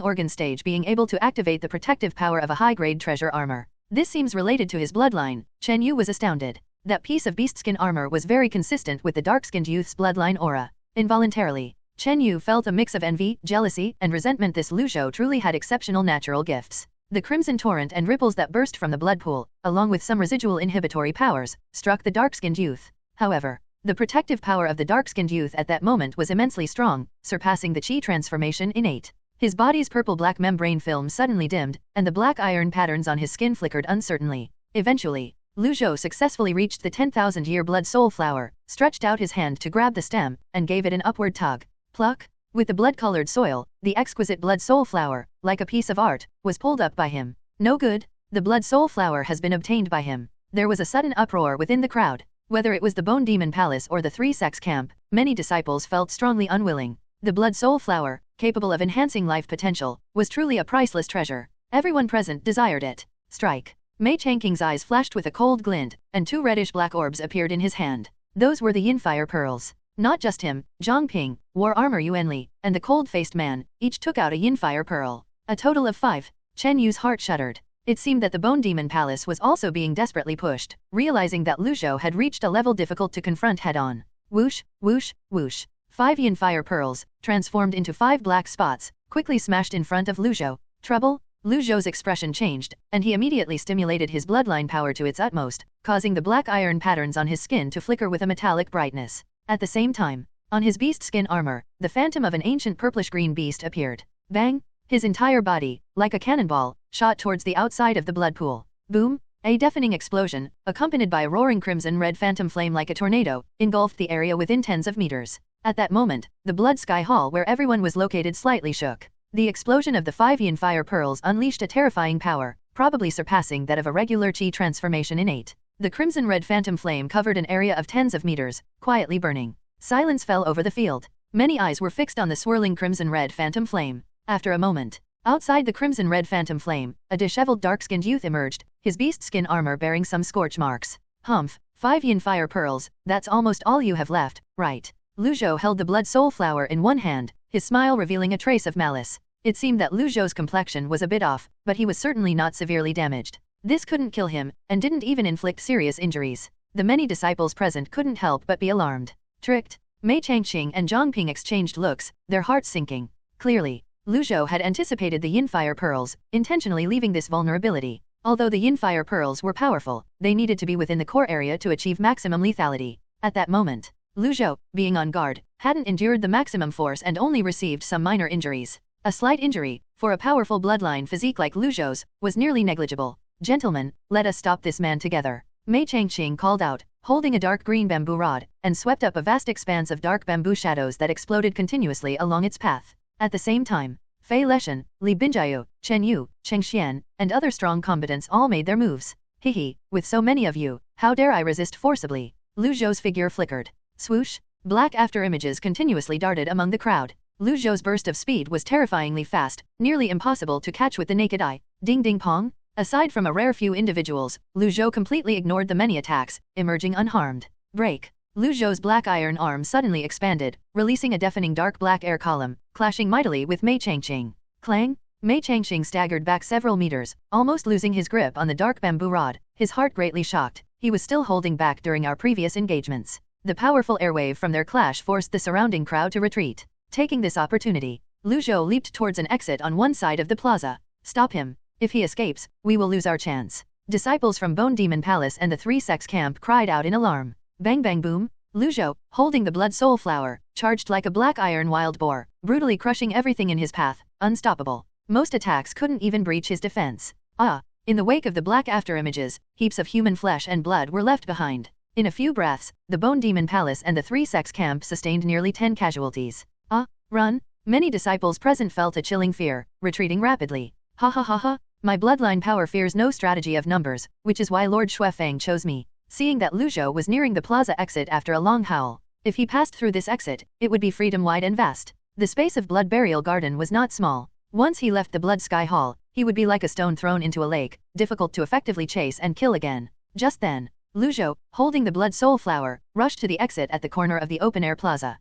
organ stage being able to activate the protective power of a high-grade treasure armor. This seems related to his bloodline. Chen Yu was astounded. That piece of beast-skin armor was very consistent with the dark-skinned youth's bloodline aura. Involuntarily, Chen Yu felt a mix of envy, jealousy, and resentment. This Lu Zhou truly had exceptional natural gifts. The crimson torrent and ripples that burst from the blood pool, along with some residual inhibitory powers, struck the dark-skinned youth. However, the protective power of the dark-skinned youth at that moment was immensely strong, surpassing the Qi transformation innate. His body's purple-black membrane film suddenly dimmed, and the black iron patterns on his skin flickered uncertainly. Eventually, Lu Zhou successfully reached the 10,000-year blood soul flower, stretched out his hand to grab the stem, and gave it an upward tug. Pluck! With the blood-colored soil, the exquisite blood soul flower, like a piece of art, was pulled up by him. No good! The blood soul flower has been obtained by him. There was a sudden uproar within the crowd. Whether it was the Bone Demon Palace or the Three Sects camp, many disciples felt strongly unwilling. The Blood Soul Flower, capable of enhancing life potential, was truly a priceless treasure. Everyone present desired it. Strike. Mei Changqing's eyes flashed with a cold glint, and two reddish-black orbs appeared in his hand. Those were the Yin Fire Pearls. Not just him, Zhang Ping, War Armor Yuanli, and the cold-faced man, each took out a Yin Fire Pearl. A total of 5. Chen Yu's heart shuddered. It seemed that the Bone Demon Palace was also being desperately pushed, realizing that Lu Zhou had reached a level difficult to confront head-on. Whoosh, whoosh, whoosh. 5 Yin Fire Pearls, transformed into 5 black spots, quickly smashed in front of Lu Zhou. Trouble? Lu Zhou's expression changed, and he immediately stimulated his bloodline power to its utmost, causing the black iron patterns on his skin to flicker with a metallic brightness. At the same time, on his beast skin armor, the phantom of an ancient purplish-green beast appeared. Bang! His entire body, like a cannonball, shot towards the outside of the blood pool. Boom! A deafening explosion, accompanied by a roaring crimson-red phantom flame like a tornado, engulfed the area within tens of meters. At that moment, the Blood Sky Hall where everyone was located slightly shook. The explosion of the 5 Yin Fire Pearls unleashed a terrifying power, probably surpassing that of a regular Qi transformation in 8. The crimson-red phantom flame covered an area of tens of meters, quietly burning. Silence fell over the field. Many eyes were fixed on the swirling crimson-red phantom flame. After a moment, outside the crimson-red phantom flame, a disheveled dark-skinned youth emerged, his beast skin armor bearing some scorch marks. Humph, 5 Yin Fire Pearls, that's almost all you have left, right? Lu Zhou held the Blood Soul Flower in one hand, his smile revealing a trace of malice. It seemed that Lu Zhou's complexion was a bit off, but he was certainly not severely damaged. This couldn't kill him, and didn't even inflict serious injuries. The many disciples present couldn't help but be alarmed. Tricked? Mei Changqing and Zhang Ping exchanged looks, their hearts sinking. Clearly, Lu Zhou had anticipated the Yin Fire Pearls, intentionally leaving this vulnerability. Although the Yin Fire Pearls were powerful, they needed to be within the core area to achieve maximum lethality. At that moment, Lu Zhou, being on guard, hadn't endured the maximum force and only received some minor injuries. A slight injury, for a powerful bloodline physique like Lu Zhou's, was nearly negligible. Gentlemen, let us stop this man together. Mei Changqing called out, holding a dark green bamboo rod, and swept up a vast expanse of dark bamboo shadows that exploded continuously along its path. At the same time, Fei Leshan, Li Binjiu, Chen Yu, Cheng Xian, and other strong combatants all made their moves. Hehe, with so many of you, how dare I resist forcibly? Lu Zhou's figure flickered. Swoosh! Black after-images continuously darted among the crowd. Lu Zhou's burst of speed was terrifyingly fast, nearly impossible to catch with the naked eye. Ding ding pong! Aside from a rare few individuals, Lu Zhou completely ignored the many attacks, emerging unharmed. Break! Lu Zhou's black iron arm suddenly expanded, releasing a deafening dark black air column, clashing mightily with Mei Changqing. Clang! Mei Changqing staggered back several meters, almost losing his grip on the dark bamboo rod, his heart greatly shocked. He was still holding back during our previous engagements. The powerful airwave from their clash forced the surrounding crowd to retreat. Taking this opportunity, Lu Zhou leaped towards an exit on one side of the plaza. Stop him. If he escapes, we will lose our chance. Disciples from Bone Demon Palace and the Three Sects camp cried out in alarm. Bang bang boom! Lu Zhou, holding the Blood Soul Flower, charged like a black iron wild boar, brutally crushing everything in his path, unstoppable. Most attacks couldn't even breach his defense. In the wake of the black after-images, heaps of human flesh and blood were left behind. In a few breaths, the Bone Demon Palace and the Three Sects camp sustained nearly 10 casualties. Run! Many disciples present felt a chilling fear, retreating rapidly. Ha ha ha ha! My bloodline power fears no strategy of numbers, which is why Lord Xuefeng chose me. Seeing that Lu Zhou was nearing the plaza exit after a long howl. If he passed through this exit, it would be freedom wide and vast. The space of Blood Burial Garden was not small. Once he left the Blood Sky Hall, he would be like a stone thrown into a lake, difficult to effectively chase and kill again. Just then, Lu Zhou, holding the Blood Soul Flower, rushed to the exit at the corner of the open-air plaza.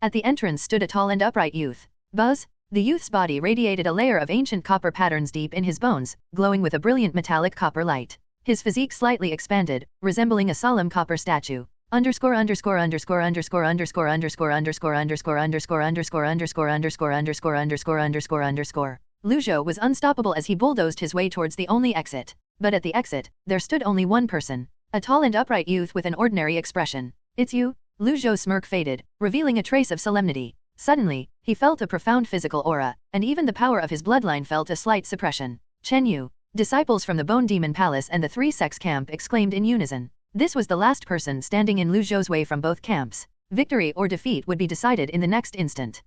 At the entrance stood a tall and upright youth. Buzz! The youth's body radiated a layer of ancient copper patterns deep in his bones, glowing with a brilliant metallic copper light. His physique slightly expanded, resembling a solemn copper statue. Underscore underscore underscore underscore underscore underscore underscore underscore underscore underscore underscore underscore underscore underscore underscore underscore. Lu Zhou was unstoppable as he bulldozed his way towards the only exit. But at the exit, there stood only one person. A tall and upright youth with an ordinary expression. It's you? Lu Zhou's smirk faded, revealing a trace of solemnity. Suddenly, he felt a profound physical aura, and even the power of his bloodline felt a slight suppression. Chen Yu. Disciples from the Bone Demon Palace and the Three Sects camp exclaimed in unison. This was the last person standing in Lu Zhou's way from both camps. Victory or defeat would be decided in the next instant.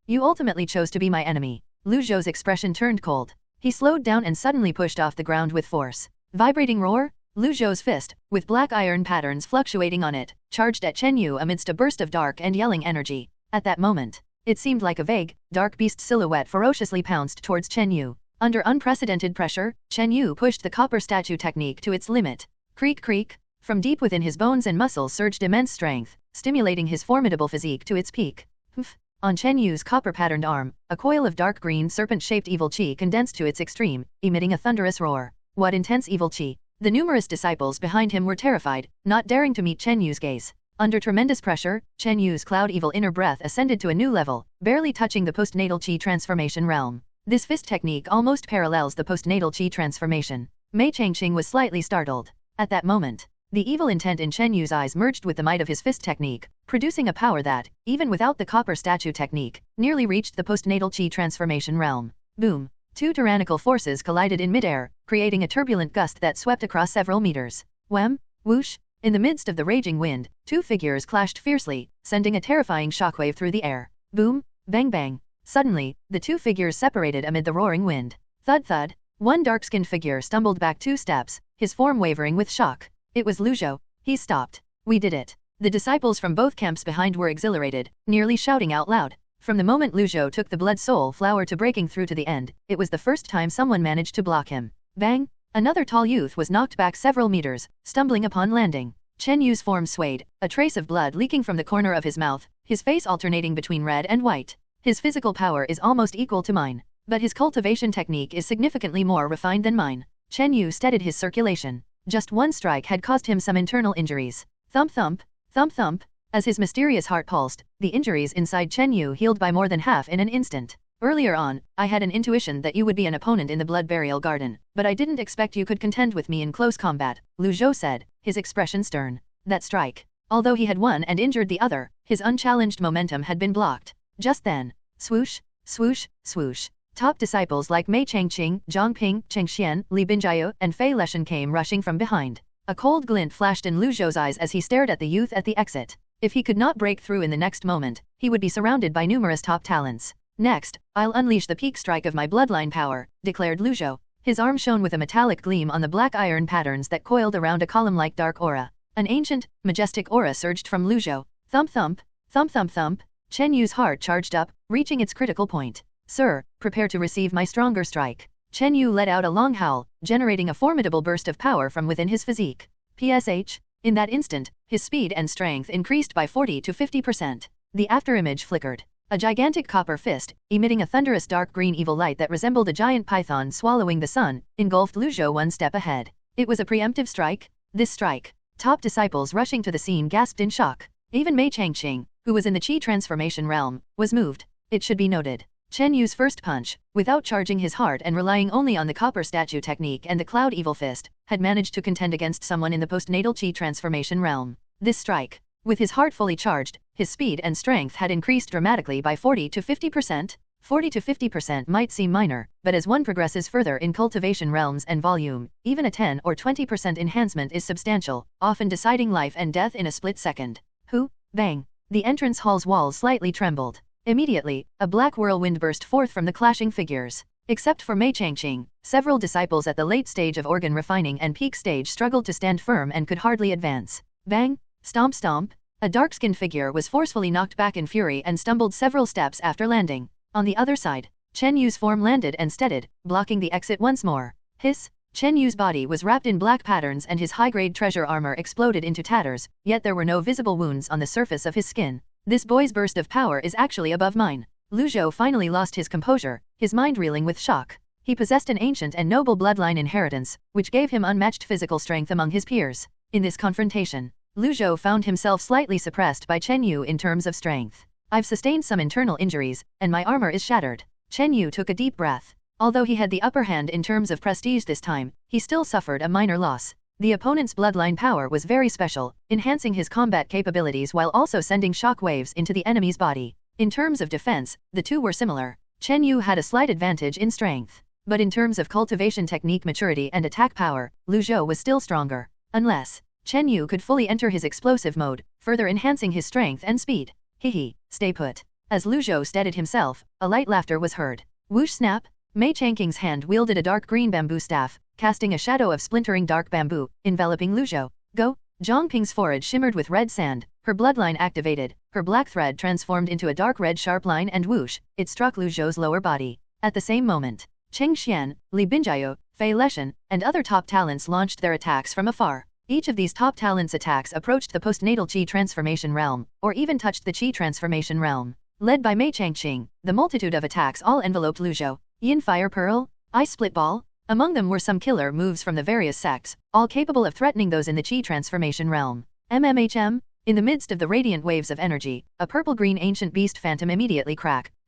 You ultimately chose to be my enemy. Lu Zhou's expression turned cold. He slowed down and suddenly pushed off the ground with force. Vibrating roar? Lu Zhou's fist, with black iron patterns fluctuating on it, charged at Chen Yu amidst a burst of dark and yelling energy. At that moment, it seemed like a vague, dark beast silhouette ferociously pounced towards Chen Yu. Under unprecedented pressure, Chen Yu pushed the copper statue technique to its limit. Creak creak. From deep within his bones and muscles surged immense strength, stimulating his formidable physique to its peak. Humph. On Chen Yu's copper-patterned arm, a coil of dark green serpent-shaped evil chi condensed to its extreme, emitting a thunderous roar. What intense evil chi! The numerous disciples behind him were terrified, not daring to meet Chen Yu's gaze. Under tremendous pressure, Chen Yu's cloud evil inner breath ascended to a new level, barely touching the postnatal chi transformation realm. This fist technique almost parallels the postnatal chi transformation. Mei Changqing was slightly startled. At that moment, the evil intent in Chen Yu's eyes merged with the might of his fist technique, producing a power that, even without the copper statue technique, nearly reached the postnatal chi transformation realm. Boom! Two tyrannical forces collided in midair, creating a turbulent gust that swept across several meters. Wham! Whoosh! In the midst of the raging wind, two figures clashed fiercely, sending a terrifying shockwave through the air. Boom! Bang bang! Suddenly, the two figures separated amid the roaring wind. Thud thud! One dark-skinned figure stumbled back 2 steps, his form wavering with shock. It was Lu Zhou. He stopped. We did it. The disciples from both camps behind were exhilarated, nearly shouting out loud. From the moment Lu Zhou took the blood soul flower to breaking through to the end, it was the first time someone managed to block him. Bang! Another tall youth was knocked back several meters, stumbling upon landing. Chen Yu's form swayed, a trace of blood leaking from the corner of his mouth, his face alternating between red and white. His physical power is almost equal to mine, but his cultivation technique is significantly more refined than mine. Chen Yu steadied his circulation. Just one strike had caused him some internal injuries. Thump thump, thump thump. As his mysterious heart pulsed, the injuries inside Chen Yu healed by more than half in an instant. Earlier on, I had an intuition that you would be an opponent in the blood burial garden, but I didn't expect you could contend with me in close combat, Lu Zhou said, his expression stern. That strike. Although he had won and injured the other, his unchallenged momentum had been blocked. Just then, swoosh, swoosh, swoosh. Top disciples like Mei Changqing, Zhang Ping, Cheng Xian, Li Binjiao, and Fei Leshan came rushing from behind. A cold glint flashed in Lu Zhou's eyes as he stared at the youth at the exit. If he could not break through in the next moment, he would be surrounded by numerous top talents. Next, I'll unleash the peak strike of my bloodline power, declared Lu Zhou. His arm shone with a metallic gleam on the black iron patterns that coiled around a column-like dark aura. An ancient, majestic aura surged from Lu Zhou. Thump thump, thump thump thump. Chen Yu's heart charged up, reaching its critical point. Sir, prepare to receive my stronger strike. Chen Yu let out a long howl, generating a formidable burst of power from within his physique. PSH. In that instant, his speed and strength increased by 40 to 50%. The afterimage flickered. A gigantic copper fist, emitting a thunderous dark green evil light that resembled a giant python swallowing the sun, engulfed Lu Zhou one step ahead. It was a preemptive strike. This strike. Top disciples rushing to the scene gasped in shock. Even Mei Changqing, who was in the Qi transformation realm, was moved. It should be noted. Chen Yu's first punch, without charging his heart and relying only on the copper statue technique and the cloud evil fist, had managed to contend against someone in the postnatal Qi transformation realm. This strike, with his heart fully charged, his speed and strength had increased dramatically by 40 to 50%. 40 to 50% might seem minor, but as one progresses further in cultivation realms and volume, even a 10 or 20% enhancement is substantial, often deciding life and death in a split second. Hu, bang. The entrance hall's walls slightly trembled. Immediately, a black whirlwind burst forth from the clashing figures. Except for Mei Changqing, several disciples at the late stage of organ refining and peak stage struggled to stand firm and could hardly advance. Bang! Stomp stomp! A dark-skinned figure was forcefully knocked back in fury and stumbled several steps after landing. On the other side, Chen Yu's form landed and steadied, blocking the exit once more. Hiss! Chen Yu's body was wrapped in black patterns and his high-grade treasure armor exploded into tatters, yet there were no visible wounds on the surface of his skin. This boy's burst of power is actually above mine. Lu Zhou finally lost his composure, his mind reeling with shock. He possessed an ancient and noble bloodline inheritance, which gave him unmatched physical strength among his peers. In this confrontation, Lu Zhou found himself slightly suppressed by Chen Yu in terms of strength. I've sustained some internal injuries, and my armor is shattered. Chen Yu took a deep breath. Although he had the upper hand in terms of prestige this time, he still suffered a minor loss. The opponent's bloodline power was very special, enhancing his combat capabilities while also sending shock waves into the enemy's body. In terms of defense, the two were similar. Chen Yu had a slight advantage in strength. But in terms of cultivation technique maturity and attack power, Lu Zhou was still stronger. Unless Chen Yu could fully enter his explosive mode, further enhancing his strength and speed. Hehe, stay put. As Lu Zhou steadied himself, a light laughter was heard. Whoosh snap! Mei Changqing's hand wielded a dark green bamboo staff, casting a shadow of splintering dark bamboo, enveloping Lu Zhou. Go! Zhang Ping's forehead shimmered with red sand, her bloodline activated, her black thread transformed into a dark red sharp line and whoosh, it struck Lu Zhou's lower body. At the same moment, Cheng Xian, Li Binjiao, Fei Leshan, and other top talents launched their attacks from afar. Each of these top talents' attacks approached the postnatal Qi transformation realm, or even touched the Qi transformation realm. Led by Mei Changqing, the multitude of attacks all enveloped Lu Zhou. Yin Fire Pearl, Ice Split Ball. Among them were some killer moves from the various sects, all capable of threatening those in the Qi transformation realm. MMHM. In the midst of the radiant waves of energy, a purple-green ancient beast phantom immediately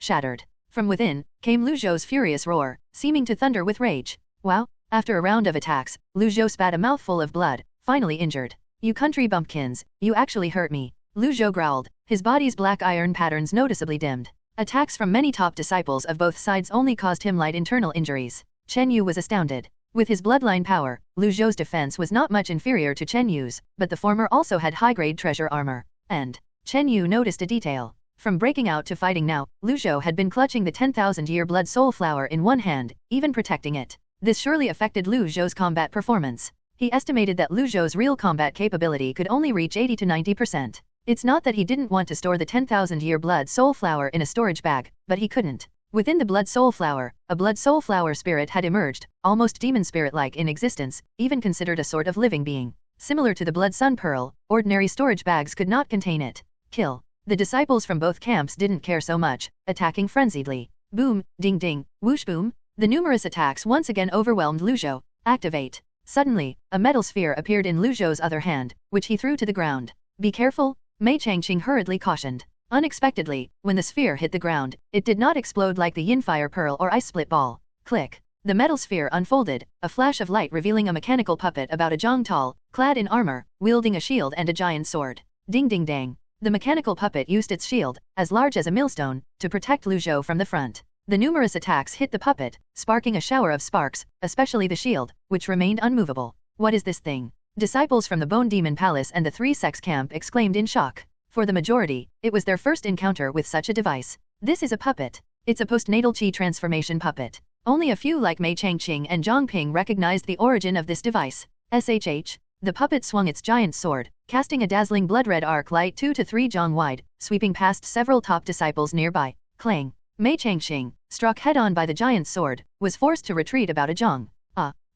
shattered. From within, came Lu Zhou's furious roar, seeming to thunder with rage. Wow! After a round of attacks, Lu Zhou spat a mouthful of blood, finally injured. You country bumpkins, you actually hurt me. Lu Zhou growled, his body's black iron patterns noticeably dimmed. Attacks from many top disciples of both sides only caused him light internal injuries. Chen Yu was astounded. With his bloodline power, Lu Zhou's defense was not much inferior to Chen Yu's, but the former also had high-grade treasure armor. And Chen Yu noticed a detail. From breaking out to fighting now, Lu Zhou had been clutching the 10,000-year blood soul flower in one hand, even protecting it. This surely affected Lu Zhou's combat performance. He estimated that Lu Zhou's real combat capability could only reach 80 to 90%. It's not that he didn't want to store the 10,000-year blood soul flower in a storage bag, but he couldn't. Within the blood soul flower, a blood soul flower spirit had emerged, almost demon spirit-like in existence, even considered a sort of living being. Similar to the blood sun pearl, ordinary storage bags could not contain it. Kill. The disciples from both camps didn't care so much, attacking frenziedly. Boom, ding ding, whoosh boom. The numerous attacks once again overwhelmed Lu Zhou. Activate. Suddenly, a metal sphere appeared in Lu Zhou's other hand, which he threw to the ground. Be careful, Mei Changqing hurriedly cautioned. Unexpectedly, when the sphere hit the ground, it did not explode like the Yin Fire Pearl or Ice Split Ball. Click. The metal sphere unfolded, a flash of light revealing a mechanical puppet about a zhang tall, clad in armor, wielding a shield and a giant sword. Ding ding dang. The mechanical puppet used its shield, as large as a millstone, to protect Lu Zhou from the front. The numerous attacks hit the puppet, sparking a shower of sparks, especially the shield, which remained unmovable. What is this thing? Disciples from the Bone Demon Palace and the Three Sects camp exclaimed in shock. For the majority, it was their first encounter with such a device. This is a puppet. It's a postnatal Qi transformation puppet. Only a few like Mei Changqing and Zhang Ping recognized the origin of this device. SHH. The puppet swung its giant sword, casting a dazzling blood-red arc light 2 to 3 zhang wide, sweeping past several top disciples nearby. Clang. Mei Changqing, struck head-on by the giant sword, was forced to retreat about a zhang.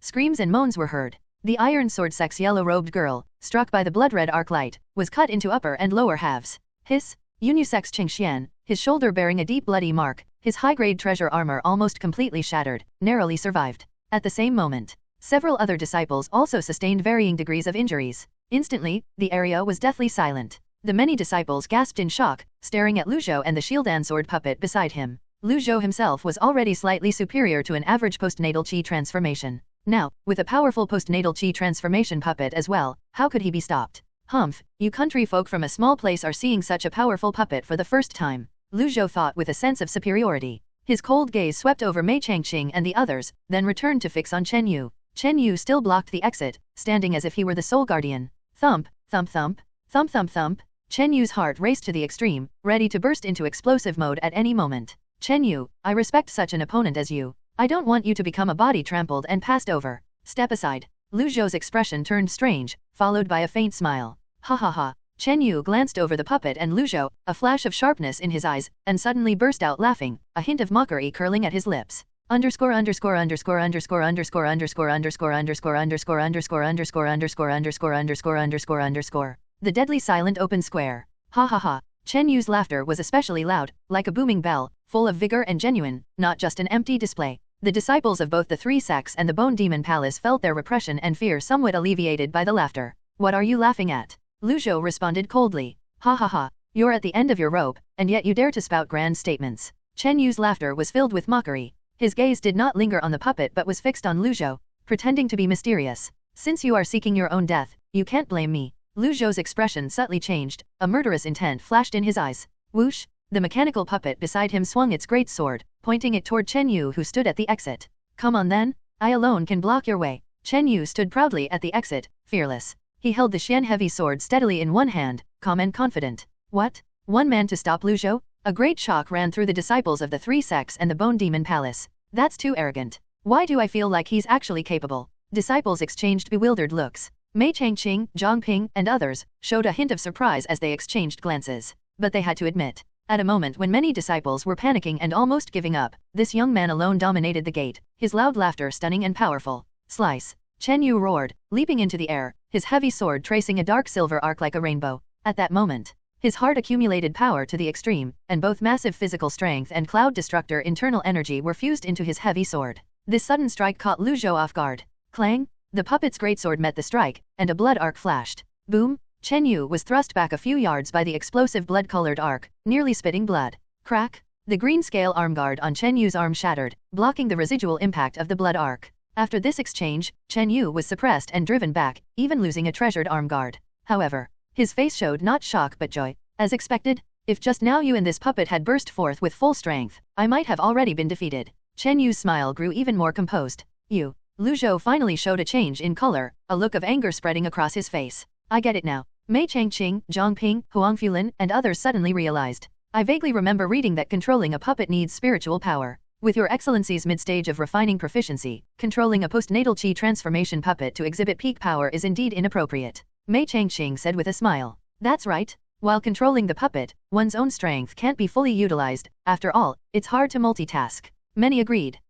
Screams and moans were heard. The Iron Sword Sect's yellow-robed girl, struck by the blood-red arc light, was cut into upper and lower halves. Hiss. Unisex Cheng Xian, his shoulder bearing a deep bloody mark, his high-grade treasure armor almost completely shattered, narrowly survived. At the same moment, several other disciples also sustained varying degrees of injuries. Instantly, the area was deathly silent. The many disciples gasped in shock, staring at Lu Zhou and the shield-and sword puppet beside him. Lu Zhou himself was already slightly superior to an average postnatal Qi transformation. Now, with a powerful postnatal Qi transformation puppet as well, how could he be stopped? Humph, you country folk from a small place are seeing such a powerful puppet for the first time, Lu Zhou thought with a sense of superiority. His cold gaze swept over Mei Changqing and the others, then returned to fix on Chen Yu. Chen Yu still blocked the exit, standing as if he were the sole guardian. Thump, thump thump, thump thump thump. Chen Yu's heart raced to the extreme, ready to burst into explosive mode at any moment. Chen Yu, I respect such an opponent as you. I don't want you to become a body trampled and passed over. Step aside. Lu Zhou's expression turned strange, followed by a faint smile. Ha ha ha. Chen Yu glanced over the puppet and Lu Zhou, a flash of sharpness in his eyes, and suddenly burst out laughing, a hint of mockery curling at his lips. Underscore underscore underscore underscore underscore underscore underscore underscore underscore underscore underscore underscore underscore underscore underscore underscore. The deadly silent open square. Ha ha ha. Chen Yu's laughter was especially loud, like a booming bell, full of vigor and genuine, not just an empty display. The disciples of both the Three Sects and the Bone Demon Palace felt their repression and fear somewhat alleviated by the laughter. What are you laughing at? Lu Zhou responded coldly. Ha ha ha. You're at the end of your rope, and yet you dare to spout grand statements. Chen Yu's laughter was filled with mockery. His gaze did not linger on the puppet but was fixed on Lu Zhou, pretending to be mysterious. Since you are seeking your own death, you can't blame me. Lu Zhou's expression subtly changed, a murderous intent flashed in his eyes. Whoosh! The mechanical puppet beside him swung its great sword, pointing it toward Chen Yu who stood at the exit. Come on then, I alone can block your way. Chen Yu stood proudly at the exit, fearless. He held the Xian heavy sword steadily in one hand, calm and confident. What? One man to stop Lu Zhou? A great shock ran through the disciples of the Three Sects and the Bone Demon Palace. That's too arrogant. Why do I feel like he's actually capable? Disciples exchanged bewildered looks. Mei Changqing, Zhang Ping, and others showed a hint of surprise as they exchanged glances. But they had to admit, at a moment when many disciples were panicking and almost giving up, this young man alone dominated the gate, his loud laughter stunning and powerful. Slice! Chen Yu roared, leaping into the air, his heavy sword tracing a dark silver arc like a rainbow. At that moment, his heart accumulated power to the extreme, and both massive physical strength and cloud destructor internal energy were fused into his heavy sword. This sudden strike caught Lu Zhou off guard. Clang! The puppet's greatsword met the strike, and a blood arc flashed. Boom! Chen Yu was thrust back a few yards by the explosive blood-colored arc, nearly spitting blood. Crack! The green scale arm guard on Chen Yu's arm shattered, blocking the residual impact of the blood arc. After this exchange, Chen Yu was suppressed and driven back, even losing a treasured arm guard. However, his face showed not shock but joy. As expected, if just now you and this puppet had burst forth with full strength, I might have already been defeated. Chen Yu's smile grew even more composed. You. Lu Zhou finally showed a change in color, a look of anger spreading across his face. I get it now. Mei Changqing, Zhang Ping, Huang Fulin, and others suddenly realized. I vaguely remember reading that controlling a puppet needs spiritual power. With your excellency's mid-stage of refining proficiency, controlling a postnatal chi transformation puppet to exhibit peak power is indeed inappropriate. Mei Changqing said with a smile. That's right. While controlling the puppet, one's own strength can't be fully utilized. After all, it's hard to multitask. Many agreed.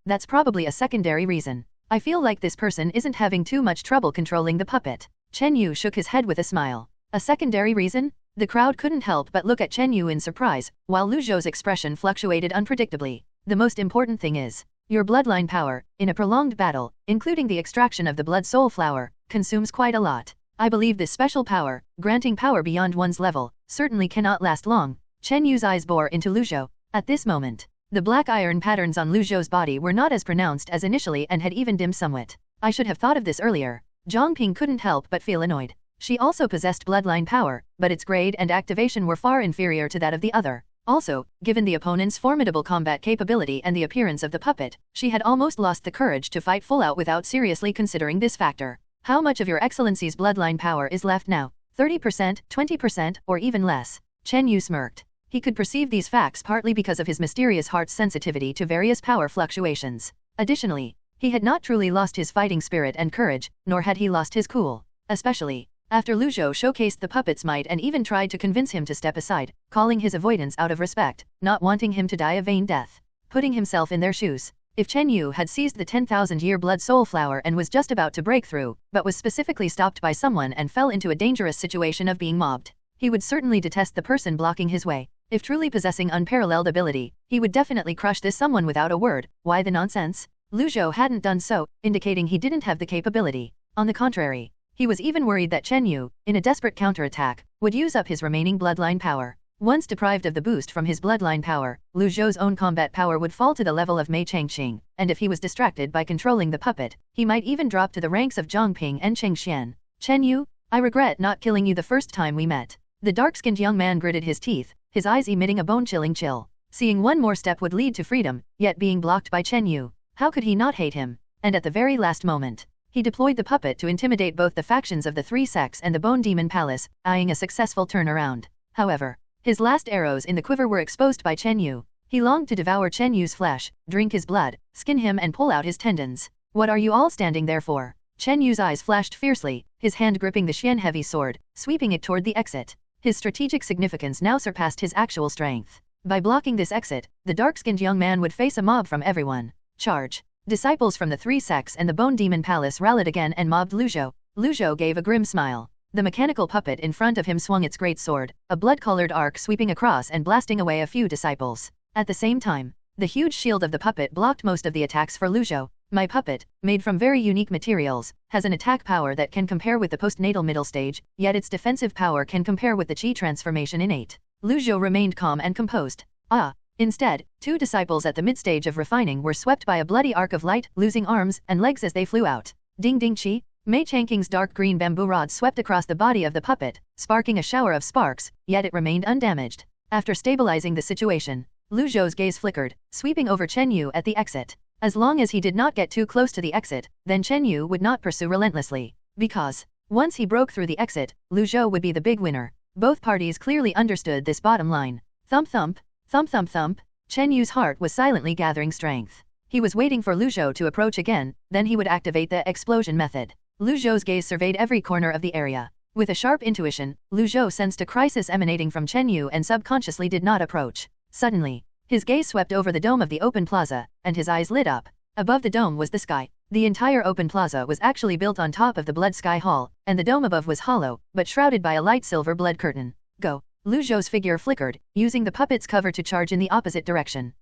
That's probably a secondary reason. I feel like this person isn't having too much trouble controlling the puppet. Chen Yu shook his head with a smile. A secondary reason? The crowd couldn't help but look at Chen Yu in surprise, while Lu Zhou's expression fluctuated unpredictably. The most important thing is, your bloodline power, in a prolonged battle, including the extraction of the blood soul flower, consumes quite a lot. I believe this special power, granting power beyond one's level, certainly cannot last long. Chen Yu's eyes bore into Lu Zhou. At this moment, the black iron patterns on Lu Zhou's body were not as pronounced as initially and had even dimmed somewhat. I should have thought of this earlier. Zhang Ping couldn't help but feel annoyed. She also possessed bloodline power, but its grade and activation were far inferior to that of the other. Also, given the opponent's formidable combat capability and the appearance of the puppet, she had almost lost the courage to fight full out without seriously considering this factor. How much of your excellency's bloodline power is left now? 30%, 20%, or even less? Chen Yu smirked. He could perceive these facts partly because of his mysterious heart's sensitivity to various power fluctuations. Additionally, he had not truly lost his fighting spirit and courage, nor had he lost his cool. Especially, after Lu Zhou showcased the puppet's might and even tried to convince him to step aside, calling his avoidance out of respect, not wanting him to die a vain death. Putting himself in their shoes. If Chen Yu had seized the 10,000-year blood soul flower and was just about to break through, but was specifically stopped by someone and fell into a dangerous situation of being mobbed, he would certainly detest the person blocking his way. If truly possessing unparalleled ability, he would definitely crush this someone without a word. Why the nonsense? Lu Zhou hadn't done so, indicating he didn't have the capability. On the contrary, he was even worried that Chen Yu, in a desperate counterattack, would use up his remaining bloodline power. Once deprived of the boost from his bloodline power, Lu Zhou's own combat power would fall to the level of Mei Changqing, and if he was distracted by controlling the puppet, he might even drop to the ranks of Zhang Ping and Cheng Xian. Chen Yu, I regret not killing you the first time we met. The dark-skinned young man gritted his teeth, his eyes emitting a bone-chilling chill. Seeing one more step would lead to freedom, yet being blocked by Chen Yu. How could he not hate him? And at the very last moment, he deployed the puppet to intimidate both the factions of the three sects and the Bone Demon Palace, eyeing a successful turnaround. However, his last arrows in the quiver were exposed by Chen Yu. He longed to devour Chen Yu's flesh, drink his blood, skin him and pull out his tendons. What are you all standing there for? Chen Yu's eyes flashed fiercely, his hand gripping the Xian heavy sword, sweeping it toward the exit. His strategic significance now surpassed his actual strength. By blocking this exit, the dark-skinned young man would face a mob from everyone. Charge! Disciples from the three sects and the Bone Demon Palace rallied again and mobbed Lu Zhou. Lu Zhou gave a grim smile. The mechanical puppet in front of him swung its great sword, a blood-colored arc sweeping across and blasting away a few disciples. At the same time, the huge shield of the puppet blocked most of the attacks for Lu Zhou. My puppet, made from very unique materials, has an attack power that can compare with the postnatal middle stage, yet its defensive power can compare with the chi transformation innate. Lu Zhou remained calm and composed. Instead, two disciples at the mid-stage of refining were swept by a bloody arc of light, losing arms and legs as they flew out. Ding ding chi! Mei Changqing's dark green bamboo rod swept across the body of the puppet, sparking a shower of sparks, yet it remained undamaged. After stabilizing the situation, Lu Zhou's gaze flickered, sweeping over Chen Yu at the exit. As long as he did not get too close to the exit, then Chen Yu would not pursue relentlessly. Because, once he broke through the exit, Lu Zhou would be the big winner. Both parties clearly understood this bottom line. Thump thump, thump thump thump, Chen Yu's heart was silently gathering strength. He was waiting for Lu Zhou to approach again, then he would activate the explosion method. Lu Zhou's gaze surveyed every corner of the area. With a sharp intuition, Lu Zhou sensed a crisis emanating from Chen Yu and subconsciously did not approach. Suddenly, his gaze swept over the dome of the open plaza, and his eyes lit up. Above the dome was the sky. The entire open plaza was actually built on top of the Blood Sky Hall, and the dome above was hollow, but shrouded by a light silver blood curtain. Go! Lu Zhou's figure flickered, using the puppet's cover to charge in the opposite direction.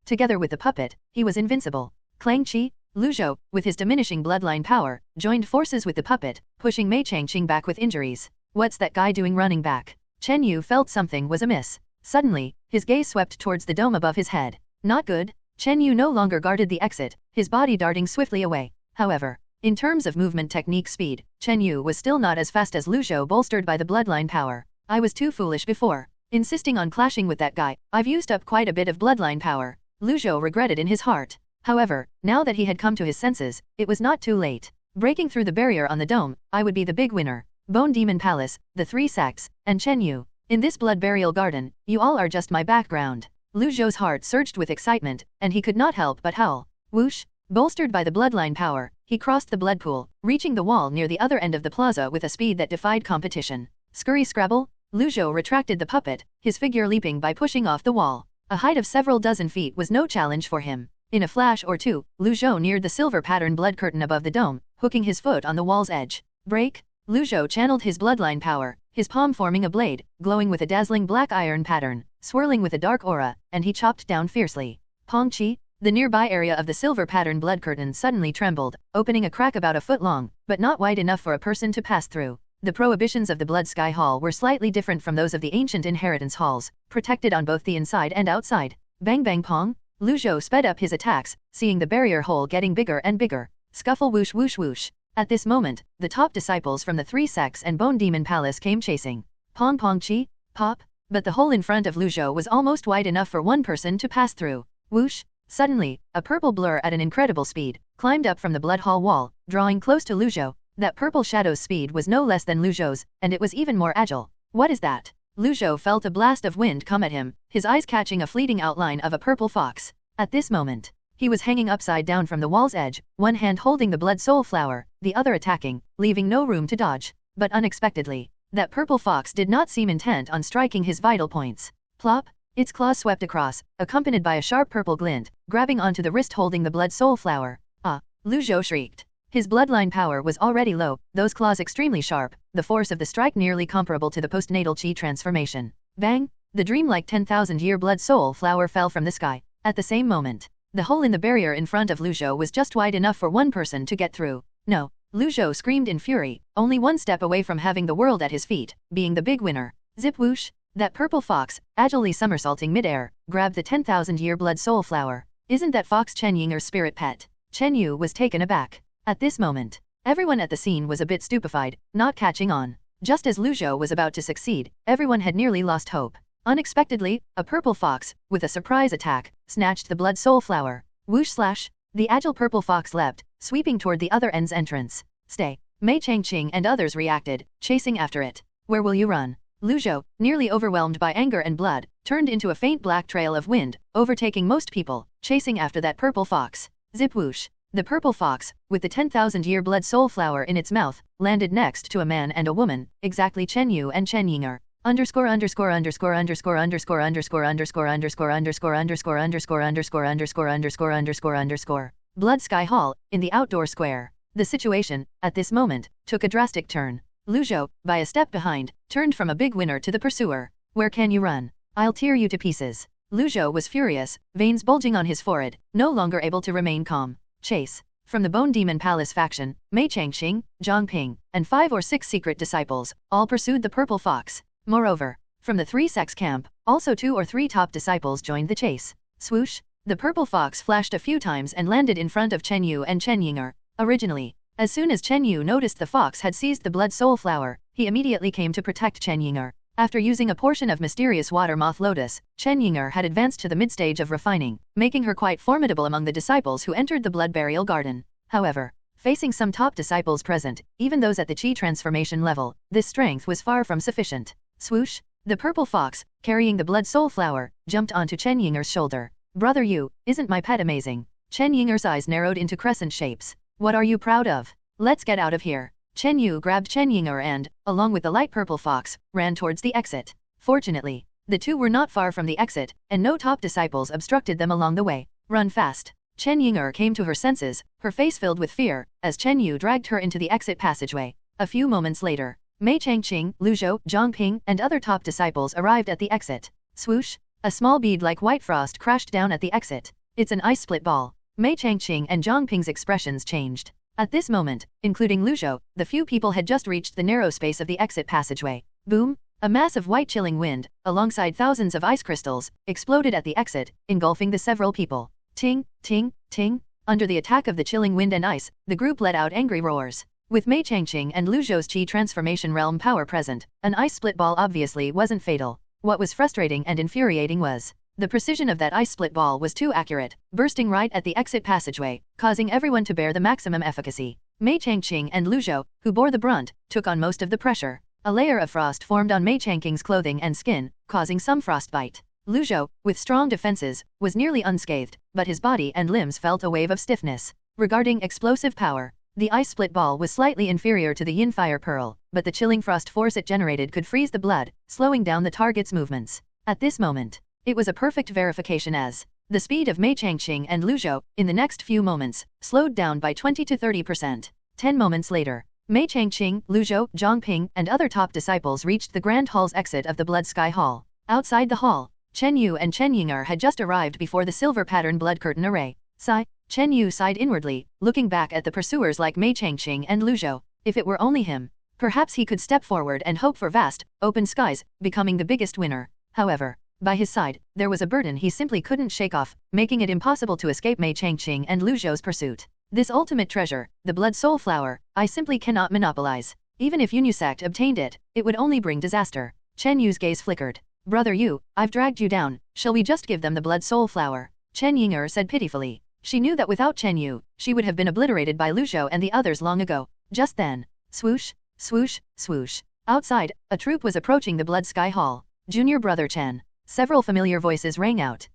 Together with the puppet, he was invincible. Clang Chi, Lu Zhou, with his diminishing bloodline power, joined forces with the puppet, pushing Mei Changqing back with injuries. What's that guy doing running back? Chen Yu felt something was amiss. Suddenly, his gaze swept towards the dome above his head. Not good. Chen Yu no longer guarded the exit, his body darting swiftly away. However, in terms of movement technique speed, Chen Yu was still not as fast as Lu Zhou, bolstered by the bloodline power. I was too foolish before. Insisting on clashing with that guy, I've used up quite a bit of bloodline power. Lu Zhou regretted in his heart. However, now that he had come to his senses, it was not too late. Breaking through the barrier on the dome, I would be the big winner. Bone Demon Palace, the 3 sects, and Chen Yu. In this blood burial garden, you all are just my background. Lu Zhou's heart surged with excitement, and he could not help but howl. Whoosh! Bolstered by the bloodline power, he crossed the blood pool, reaching the wall near the other end of the plaza with a speed that defied competition. Scurry scrabble! Lu Zhou retracted the puppet, his figure leaping by pushing off the wall. A height of several dozen feet was no challenge for him. In a flash or two, Lu Zhou neared the silver pattern blood curtain above the dome, hooking his foot on the wall's edge. Break! Lu Zhou channeled his bloodline power, his palm forming a blade, glowing with a dazzling black iron pattern, swirling with a dark aura, and he chopped down fiercely. Pong Chi! The nearby area of the silver pattern blood curtain suddenly trembled, opening a crack about a foot long, but not wide enough for a person to pass through. The prohibitions of the Blood Sky Hall were slightly different from those of the ancient inheritance halls, protected on both the inside and outside. Bang bang pong! Lu Zhou sped up his attacks, seeing the barrier hole getting bigger and bigger. Scuffle whoosh whoosh whoosh. At this moment, the top disciples from the 3 sects and Bone Demon Palace came chasing. Pong pong chi, pop! But the hole in front of Lu Zhou was almost wide enough for one person to pass through. Whoosh! Suddenly, a purple blur at an incredible speed climbed up from the blood hall wall, drawing close to Lu Zhou. That purple shadow's speed was no less than Lu Zhou's, and it was even more agile. What is that? Lu Zhou felt a blast of wind come at him, his eyes catching a fleeting outline of a purple fox. At this moment, he was hanging upside down from the wall's edge, one hand holding the blood soul flower, the other attacking, leaving no room to dodge. But unexpectedly, that purple fox did not seem intent on striking his vital points. Plop! Its claws swept across, accompanied by a sharp purple glint, grabbing onto the wrist holding the blood soul flower. Ah! Lu Zhou shrieked. His bloodline power was already low, those claws extremely sharp, the force of the strike nearly comparable to the postnatal chi transformation. Bang! The dreamlike 10,000-year blood soul flower fell from the sky. At the same moment, the hole in the barrier in front of Lu Zhou was just wide enough for one person to get through. No! Lu Zhou screamed in fury, only one step away from having the world at his feet, being the big winner. Zip whoosh! That purple fox, agilely somersaulting mid-air, grabbed the 10,000-year blood soul flower. Isn't that fox Chen Ying'er's spirit pet? Chen Yu was taken aback. At this moment, everyone at the scene was a bit stupefied, not catching on. Just as Lu Zhou was about to succeed, everyone had nearly lost hope. Unexpectedly, a purple fox, with a surprise attack, snatched the blood soul flower. Whoosh slash! The agile purple fox leapt, sweeping toward the other end's entrance. Stay! Mei Changqing and others reacted, chasing after it. Where will you run? Lu Zhou, nearly overwhelmed by anger and blood, turned into a faint black trail of wind, overtaking most people, chasing after that purple fox. Zip whoosh! The purple fox, with the 10,000-year blood soul flower in its mouth, landed next to a man and a woman, exactly Chen Yu and Chen Ying'er. Underscore underscore underscore underscore underscore underscore underscore underscore underscore underscore underscore underscore underscore underscore underscore underscore. Blood Sky Hall, in the outdoor square. The situation, at this moment, took a drastic turn. Lu Zhou, by a step behind, turned from a big winner to the pursuer. Where can you run? I'll tear you to pieces. Lu Zhou was furious, veins bulging on his forehead, no longer able to remain calm. Chase. From the Bone Demon Palace faction, Mei Changqing, Zhang Ping, and 5 or 6 secret disciples, all pursued the purple fox. Moreover, from the 3 sects camp, also 2 or 3 top disciples joined the chase. Swoosh! The purple fox flashed a few times and landed in front of Chen Yu and Chen Ying'er. Originally, as soon as Chen Yu noticed the fox had seized the blood soul flower, he immediately came to protect Chen Ying'er. After using a portion of mysterious water moth lotus, Chen Ying'er had advanced to the mid-stage of refining, making her quite formidable among the disciples who entered the blood burial garden. However, facing some top disciples present, even those at the chi transformation level, this strength was far from sufficient. Swoosh! The purple fox, carrying the blood soul flower, jumped onto Chen Ying'er's shoulder. Brother Yu, isn't my pet amazing? Chen Ying'er's eyes narrowed into crescent shapes. What are you proud of? Let's get out of here. Chen Yu grabbed Chen Ying'er and, along with the light purple fox, ran towards the exit. Fortunately, the two were not far from the exit, and no top disciples obstructed them along the way. Run fast. Chen Ying'er came to her senses, her face filled with fear, as Chen Yu dragged her into the exit passageway. A few moments later, Mei Changqing, Lu Zhou, Zhang Ping, and other top disciples arrived at the exit. Swoosh! A small bead like white frost crashed down at the exit. It's an ice split ball. Mei Changqing and Zhang Ping's expressions changed. At this moment, including Lu Zhou, the few people had just reached the narrow space of the exit passageway. Boom! A mass of white chilling wind, alongside thousands of ice crystals, exploded at the exit, engulfing the several people. Ting, ting, ting. Under the attack of the chilling wind and ice, the group let out angry roars. With Mei Changqing and Lu Zhou's Qi transformation realm power present, an ice split ball obviously wasn't fatal. What was frustrating and infuriating was the precision of that ice split ball was too accurate, bursting right at the exit passageway, causing everyone to bear the maximum efficacy. Mei Changqing and Lu Zhou, who bore the brunt, took on most of the pressure. A layer of frost formed on Mei Changqing's clothing and skin, causing some frostbite. Lu Zhou, with strong defenses, was nearly unscathed, but his body and limbs felt a wave of stiffness. Regarding explosive power, the ice split ball was slightly inferior to the yin fire pearl, but the chilling frost force it generated could freeze the blood, slowing down the target's movements. At this moment, it was a perfect verification as the speed of Mei Changqing and Lu Zhou, in the next few moments, slowed down by 20 to 30%. 10 moments later, Mei Changqing, Lu Zhou, Zhang Ping, and other top disciples reached the Grand Hall's exit of the Blood Sky Hall. Outside the hall, Chen Yu and Chen Ying'er had just arrived before the silver pattern blood curtain array. Sigh. Chen Yu sighed inwardly, looking back at the pursuers like Mei Changqing and Lu Zhou. If it were only him, perhaps he could step forward and hope for vast, open skies, becoming the biggest winner. However, by his side, there was a burden he simply couldn't shake off, making it impossible to escape Mei Changqing and Lu Zhou's pursuit. This ultimate treasure, the Blood Soul Flower, I simply cannot monopolize. Even if Sect obtained it, it would only bring disaster. Chen Yu's gaze flickered. Brother Yu, I've dragged you down, shall we just give them the Blood Soul Flower? Chen Ying'er said pitifully. She knew that without Chen Yu, she would have been obliterated by Lu Zhou and the others long ago. Just then, swoosh, swoosh, swoosh. Outside, a troop was approaching the Blood Sky Hall. Junior Brother Chen. Several familiar voices rang out.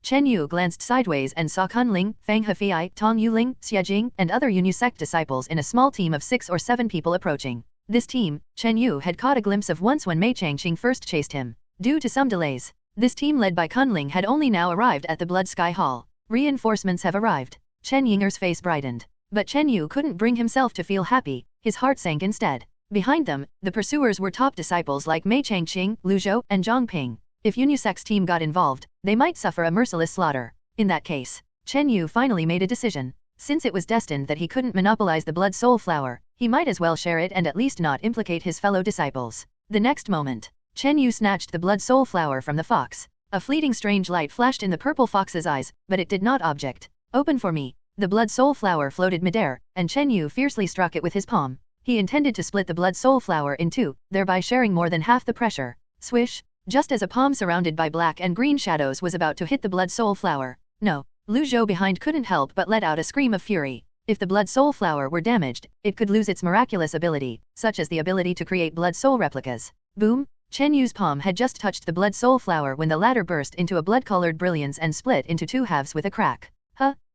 Chen Yu glanced sideways and saw Kunling, Fang Hefei, Tong Yuling, Xiajing, and other Sect disciples in a small team of 6 or 7 people approaching. This team, Chen Yu had caught a glimpse of once when Mei Changqing first chased him. Due to some delays, this team led by Kunling had only now arrived at the Blood Sky Hall. Reinforcements have arrived. Chen Ying'er's face brightened. But Chen Yu couldn't bring himself to feel happy, his heart sank instead. Behind them, the pursuers were top disciples like Mei Changqing, Lu Zhou, and Zhang Ping. If Sect's team got involved, they might suffer a merciless slaughter. In that case, Chen Yu finally made a decision. Since it was destined that he couldn't monopolize the Blood Soul Flower, he might as well share it and at least not implicate his fellow disciples. The next moment, Chen Yu snatched the Blood Soul Flower from the fox. A fleeting strange light flashed in the purple fox's eyes, but it did not object. Open for me. The Blood Soul Flower floated midair, and Chen Yu fiercely struck it with his palm. He intended to split the Blood Soul Flower in two, thereby sharing more than half the pressure. Swish! Just as a palm surrounded by black and green shadows was about to hit the Blood Soul Flower. No. Lu Zhou behind couldn't help but let out a scream of fury. If the Blood Soul Flower were damaged, it could lose its miraculous ability, such as the ability to create Blood Soul replicas. Boom! Chen Yu's palm had just touched the Blood Soul Flower when the latter burst into a blood-colored brilliance and split into 2 halves with a crack.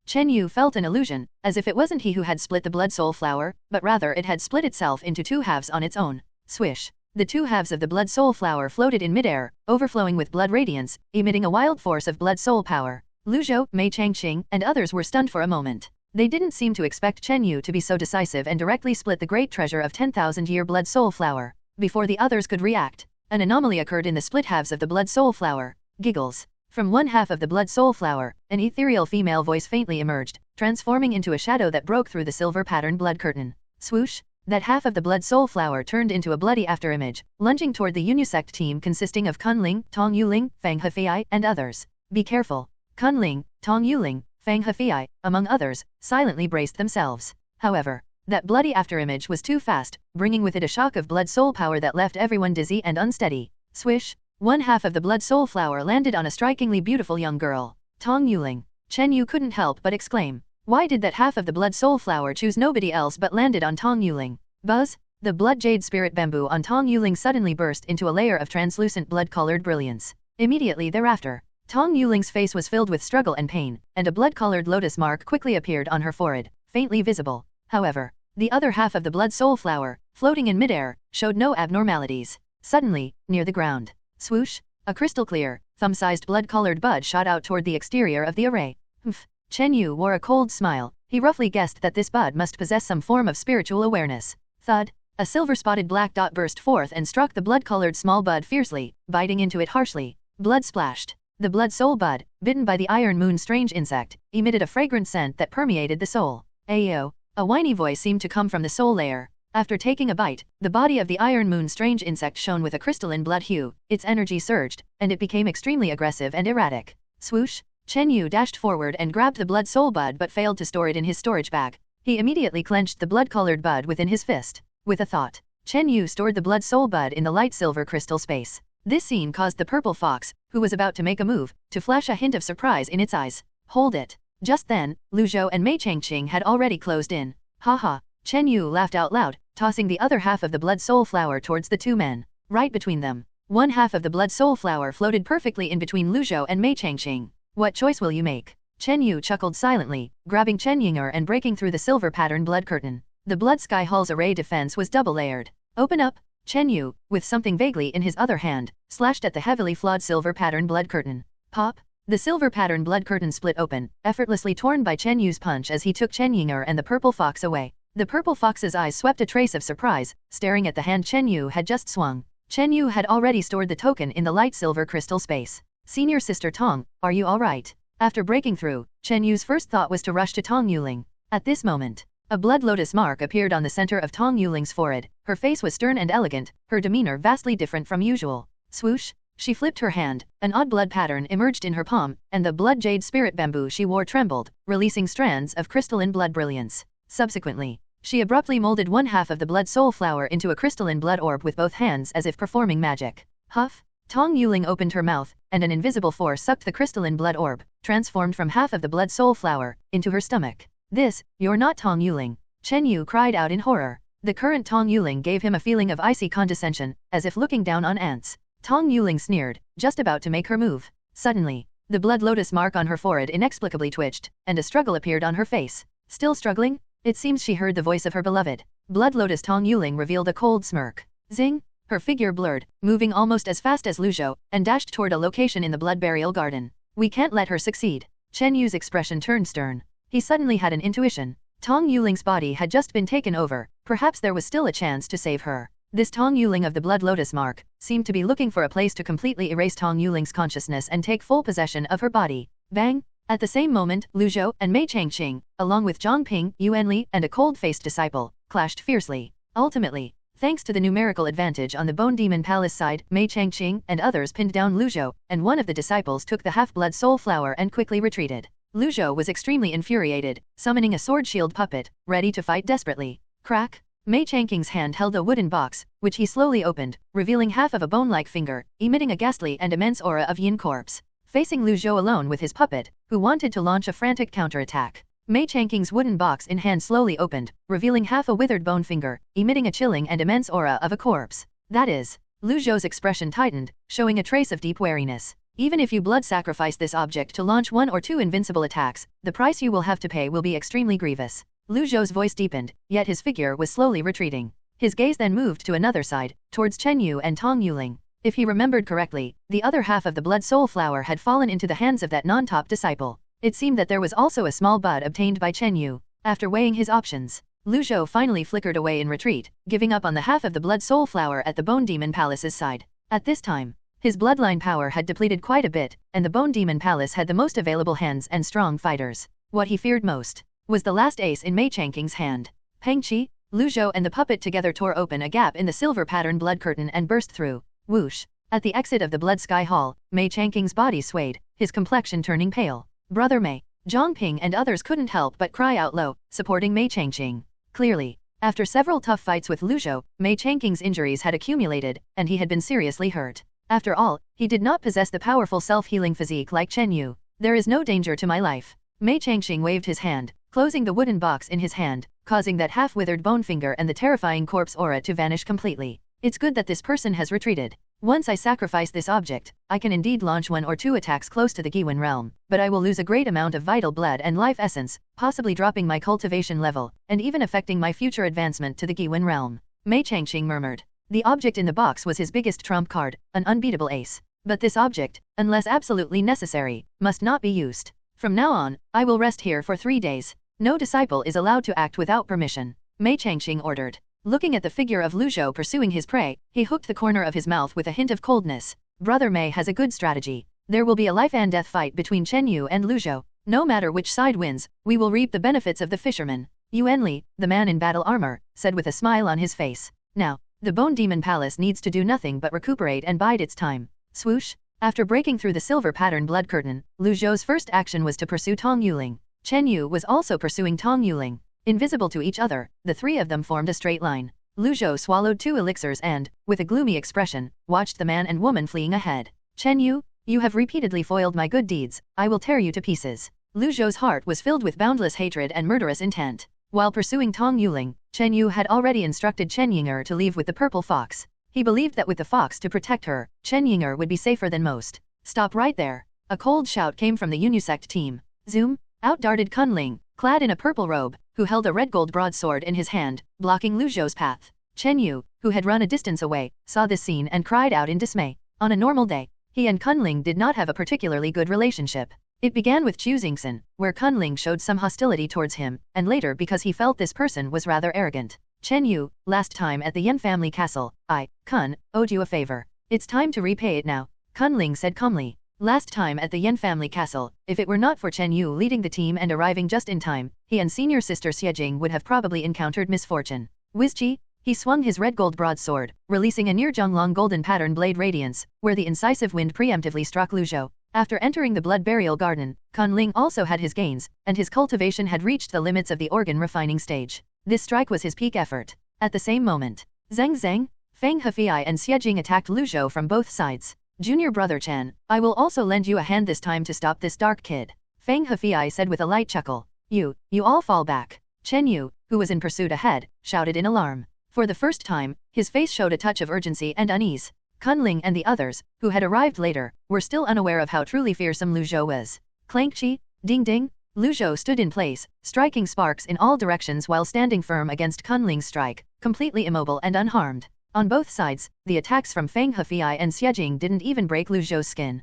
Chen Yu felt an illusion, as if it wasn't he who had split the Blood Soul Flower, but rather it had split itself into 2 halves on its own. Swish! The 2 halves of the Blood Soul Flower floated in midair, overflowing with blood radiance, emitting a wild force of Blood Soul power. Lu Zhou, Mei Changqing, and others were stunned for a moment. They didn't seem to expect Chen Yu to be so decisive and directly split the great treasure of 10,000-year Blood Soul Flower. Before the others could react, an anomaly occurred in the split halves of the Blood Soul Flower. Giggles. From one half of the Blood Soul Flower, an ethereal female voice faintly emerged, transforming into a shadow that broke through the silver pattern blood curtain. Swoosh! That half of the Blood Soul Flower turned into a bloody afterimage, lunging toward the Sect team consisting of Kunling, Tong Yuling, Fang Hefei, and others. Be careful. Kunling, Tong Yuling, Fang Hefei, among others, silently braced themselves. However, that bloody afterimage was too fast, bringing with it a shock of Blood Soul power that left everyone dizzy and unsteady. Swish! One half of the Blood Soul Flower landed on a strikingly beautiful young girl. Tong Yuling. Chen Yu couldn't help but exclaim. Why did that half of the Blood Soul Flower choose nobody else but landed on Tong Yuling? Buzz! The Blood Jade Spirit Bamboo on Tong Yuling suddenly burst into a layer of translucent blood-colored brilliance. Immediately thereafter, Tong Yuling's face was filled with struggle and pain, and a blood-colored lotus mark quickly appeared on her forehead, faintly visible. However, the other half of the blood soul flower, floating in midair, showed no abnormalities. Suddenly, near the ground, swoosh, a crystal-clear, thumb-sized blood-colored bud shot out toward the exterior of the array. Humph. Chen Yu wore a cold smile. He roughly guessed that this bud must possess some form of spiritual awareness. Thud. A silver-spotted black dot burst forth and struck the blood-colored small bud fiercely, biting into it harshly. Blood splashed. The blood soul bud, bitten by the iron moon strange insect, emitted a fragrant scent that permeated the soul. Ayo. A whiny voice seemed to come from the soul layer. After taking a bite, the body of the iron moon strange insect shone with a crystalline blood hue, its energy surged, and it became extremely aggressive and erratic. Swoosh. Chen Yu dashed forward and grabbed the blood soul bud but failed to store it in his storage bag. He immediately clenched the blood-colored bud within his fist. With a thought, Chen Yu stored the blood soul bud in the light silver crystal space. This scene caused the purple fox, who was about to make a move, to flash a hint of surprise in its eyes. Hold it. Just then, Lu Zhou and Mei Changqing had already closed in. Haha. Chen Yu laughed out loud, tossing the other half of the blood soul flower towards the two men. Right between them, one half of the blood soul flower floated perfectly in between Lu Zhou and Mei Changqing. What choice will you make? Chen Yu chuckled silently, grabbing Chen Yinger and breaking through the silver pattern blood curtain. The blood sky hall's array defense was double-layered. Open up! Chen Yu, with something vaguely in his other hand, slashed at the heavily flawed silver pattern blood curtain. Pop! The silver pattern blood curtain split open, effortlessly torn by Chen Yu's punch as he took Chen Yinger and the purple fox away. The purple fox's eyes swept a trace of surprise, staring at the hand Chen Yu had just swung. Chen Yu had already stored the token in the light silver crystal space. Senior Sister Tong, are you alright? After breaking through, Chen Yu's first thought was to rush to Tong Yuling. At this moment, a blood lotus mark appeared on the center of Tong Yuling's forehead. Her face was stern and elegant, her demeanor vastly different from usual. Swoosh! She flipped her hand, an odd blood pattern emerged in her palm, and the blood jade spirit bamboo she wore trembled, releasing strands of crystalline blood brilliance. Subsequently, she abruptly molded one half of the blood soul flower into a crystalline blood orb with both hands as if performing magic. Huff! Tong Yuling opened her mouth, and an invisible force sucked the crystalline blood orb, transformed from half of the blood soul flower, into her stomach. This, you're not Tong Yuling. Chen Yu cried out in horror. The current Tong Yuling gave him a feeling of icy condescension, as if looking down on ants. Tong Yuling sneered, just about to make her move. Suddenly, the blood lotus mark on her forehead inexplicably twitched, and a struggle appeared on her face. Still struggling? It seems she heard the voice of her beloved. Blood lotus Tong Yuling revealed a cold smirk. Zing! Her figure blurred, moving almost as fast as Lu Zhou, and dashed toward a location in the blood burial garden. We can't let her succeed. Chen Yu's expression turned stern. He suddenly had an intuition. Tong Yuling's body had just been taken over, perhaps there was still a chance to save her. This Tong Yuling of the blood lotus mark seemed to be looking for a place to completely erase Tong Yuling's consciousness and take full possession of her body. Bang! At the same moment, Lu Zhou and Mei Changqing, along with Zhang Ping, Yuan Li, and a cold-faced disciple, clashed fiercely. Ultimately, thanks to the numerical advantage on the Bone Demon Palace side, Mei Changqing and others pinned down Lu Zhou, and one of the disciples took the half-blood soul flower and quickly retreated. Lu Zhou was extremely infuriated, summoning a sword shield puppet, ready to fight desperately. Crack! Mei Changqing's hand held a wooden box, which he slowly opened, revealing half of a bone-like finger, emitting a ghastly and immense aura of yin corpse. Facing Lu Zhou alone with his puppet, who wanted to launch a frantic counterattack, Mei Changqing's wooden box in hand slowly opened, revealing half a withered bone finger, emitting a chilling and immense aura of a corpse. That is, Lu Zhou's expression tightened, showing a trace of deep wariness. Even if you blood sacrifice this object to launch one or two invincible attacks, the price you will have to pay will be extremely grievous. Lu Zhou's voice deepened, yet his figure was slowly retreating. His gaze then moved to another side, towards Chen Yu and Tong Yuling. If he remembered correctly, the other half of the blood soul flower had fallen into the hands of that non-top disciple. It seemed that there was also a small bud obtained by Chen Yu. After weighing his options, Lu Zhou finally flickered away in retreat, giving up on the half of the blood soul flower at the Bone Demon Palace's side. At this time, his bloodline power had depleted quite a bit, and the Bone Demon Palace had the most available hands and strong fighters. What he feared most was the last ace in Mei Changqing's hand. Peng Qi, Lu Zhou and the puppet together tore open a gap in the silver pattern blood curtain and burst through. Whoosh! At the exit of the blood sky hall, Mei Changqing's body swayed, his complexion turning pale. Brother Mei, Zhang Ping and others couldn't help but cry out low, supporting Mei Changqing. Clearly, after several tough fights with Lu Zhou, Mei Changqing's injuries had accumulated, and he had been seriously hurt. After all, he did not possess the powerful self-healing physique like Chen Yu. There is no danger to my life. Mei Changqing waved his hand, closing the wooden box in his hand, causing that half-withered bone finger and the terrifying corpse aura to vanish completely. It's good that this person has retreated. Once I sacrifice this object, I can indeed launch 1 or 2 attacks close to the Giwen realm, but I will lose a great amount of vital blood and life essence, possibly dropping my cultivation level, and even affecting my future advancement to the Giwen realm. Mei Changqing murmured. The object in the box was his biggest trump card, an unbeatable ace. But this object, unless absolutely necessary, must not be used. From now on, I will rest here for 3 days. No disciple is allowed to act without permission, Mei Changqing ordered. Looking at the figure of Lu Zhou pursuing his prey, he hooked the corner of his mouth with a hint of coldness. Brother Mei has a good strategy. There will be a life and death fight between Chen Yu and Lu Zhou. No matter which side wins, we will reap the benefits of the fisherman. Yuan Li, the man in battle armor, said with a smile on his face. Now, the Bone Demon Palace needs to do nothing but recuperate and bide its time. Swoosh! After breaking through the silver pattern blood curtain, Lu Zhou's first action was to pursue Tong Yuling. Chen Yu was also pursuing Tong Yuling. Invisible to each other, the 3 of them formed a straight line. Lu Zhou swallowed 2 elixirs and, with a gloomy expression, watched the man and woman fleeing ahead. Chen Yu, you have repeatedly foiled my good deeds, I will tear you to pieces. Lu Zhou's heart was filled with boundless hatred and murderous intent. While pursuing Tong Yuling, Chen Yu had already instructed Chen Yinger to leave with the purple fox. He believed that with the fox to protect her, Chen Yinger would be safer than most. Stop right there. A cold shout came from the Unisect team. Zoom! Out darted Kunling, clad in a purple robe, who held a red gold broadsword in his hand, blocking Lu Zhou's path. Chen Yu, who had run a distance away, saw this scene and cried out in dismay. On a normal day, he and Kunling did not have a particularly good relationship. It began with Chu Xingxin, where Kunling showed some hostility towards him, and later because he felt this person was rather arrogant. Chen Yu, last time at the Yan family castle, I, Kun, owed you a favor. It's time to repay it now, Kunling said calmly. Last time at the Yan family castle, if it were not for Chen Yu leading the team and arriving just in time, he and senior sister Xiejing would have probably encountered misfortune. Whizchi! He swung his red gold broadsword, releasing a near Zhonglong golden pattern blade radiance, where the incisive wind preemptively struck Lu Zhou. After entering the blood burial garden, Kunling also had his gains, and his cultivation had reached the limits of the organ refining stage. This strike was his peak effort. At the same moment, Zheng Zheng, Feng Hefei and Xiejing attacked Lu Zhou from both sides. Junior brother Chen, I will also lend you a hand this time to stop this dark kid, Feng Hefei said with a light chuckle. You all fall back. Chen Yu, who was in pursuit ahead, shouted in alarm. For the first time, his face showed a touch of urgency and unease. Kunling and the others, who had arrived later, were still unaware of how truly fearsome Lu Zhou was. Clankchi, ding ding, Lu Zhou stood in place, striking sparks in all directions while standing firm against Kunling's strike, completely immobile and unharmed. On both sides, the attacks from Feng Hefei and Xiejing didn't even break Lu Zhou's skin.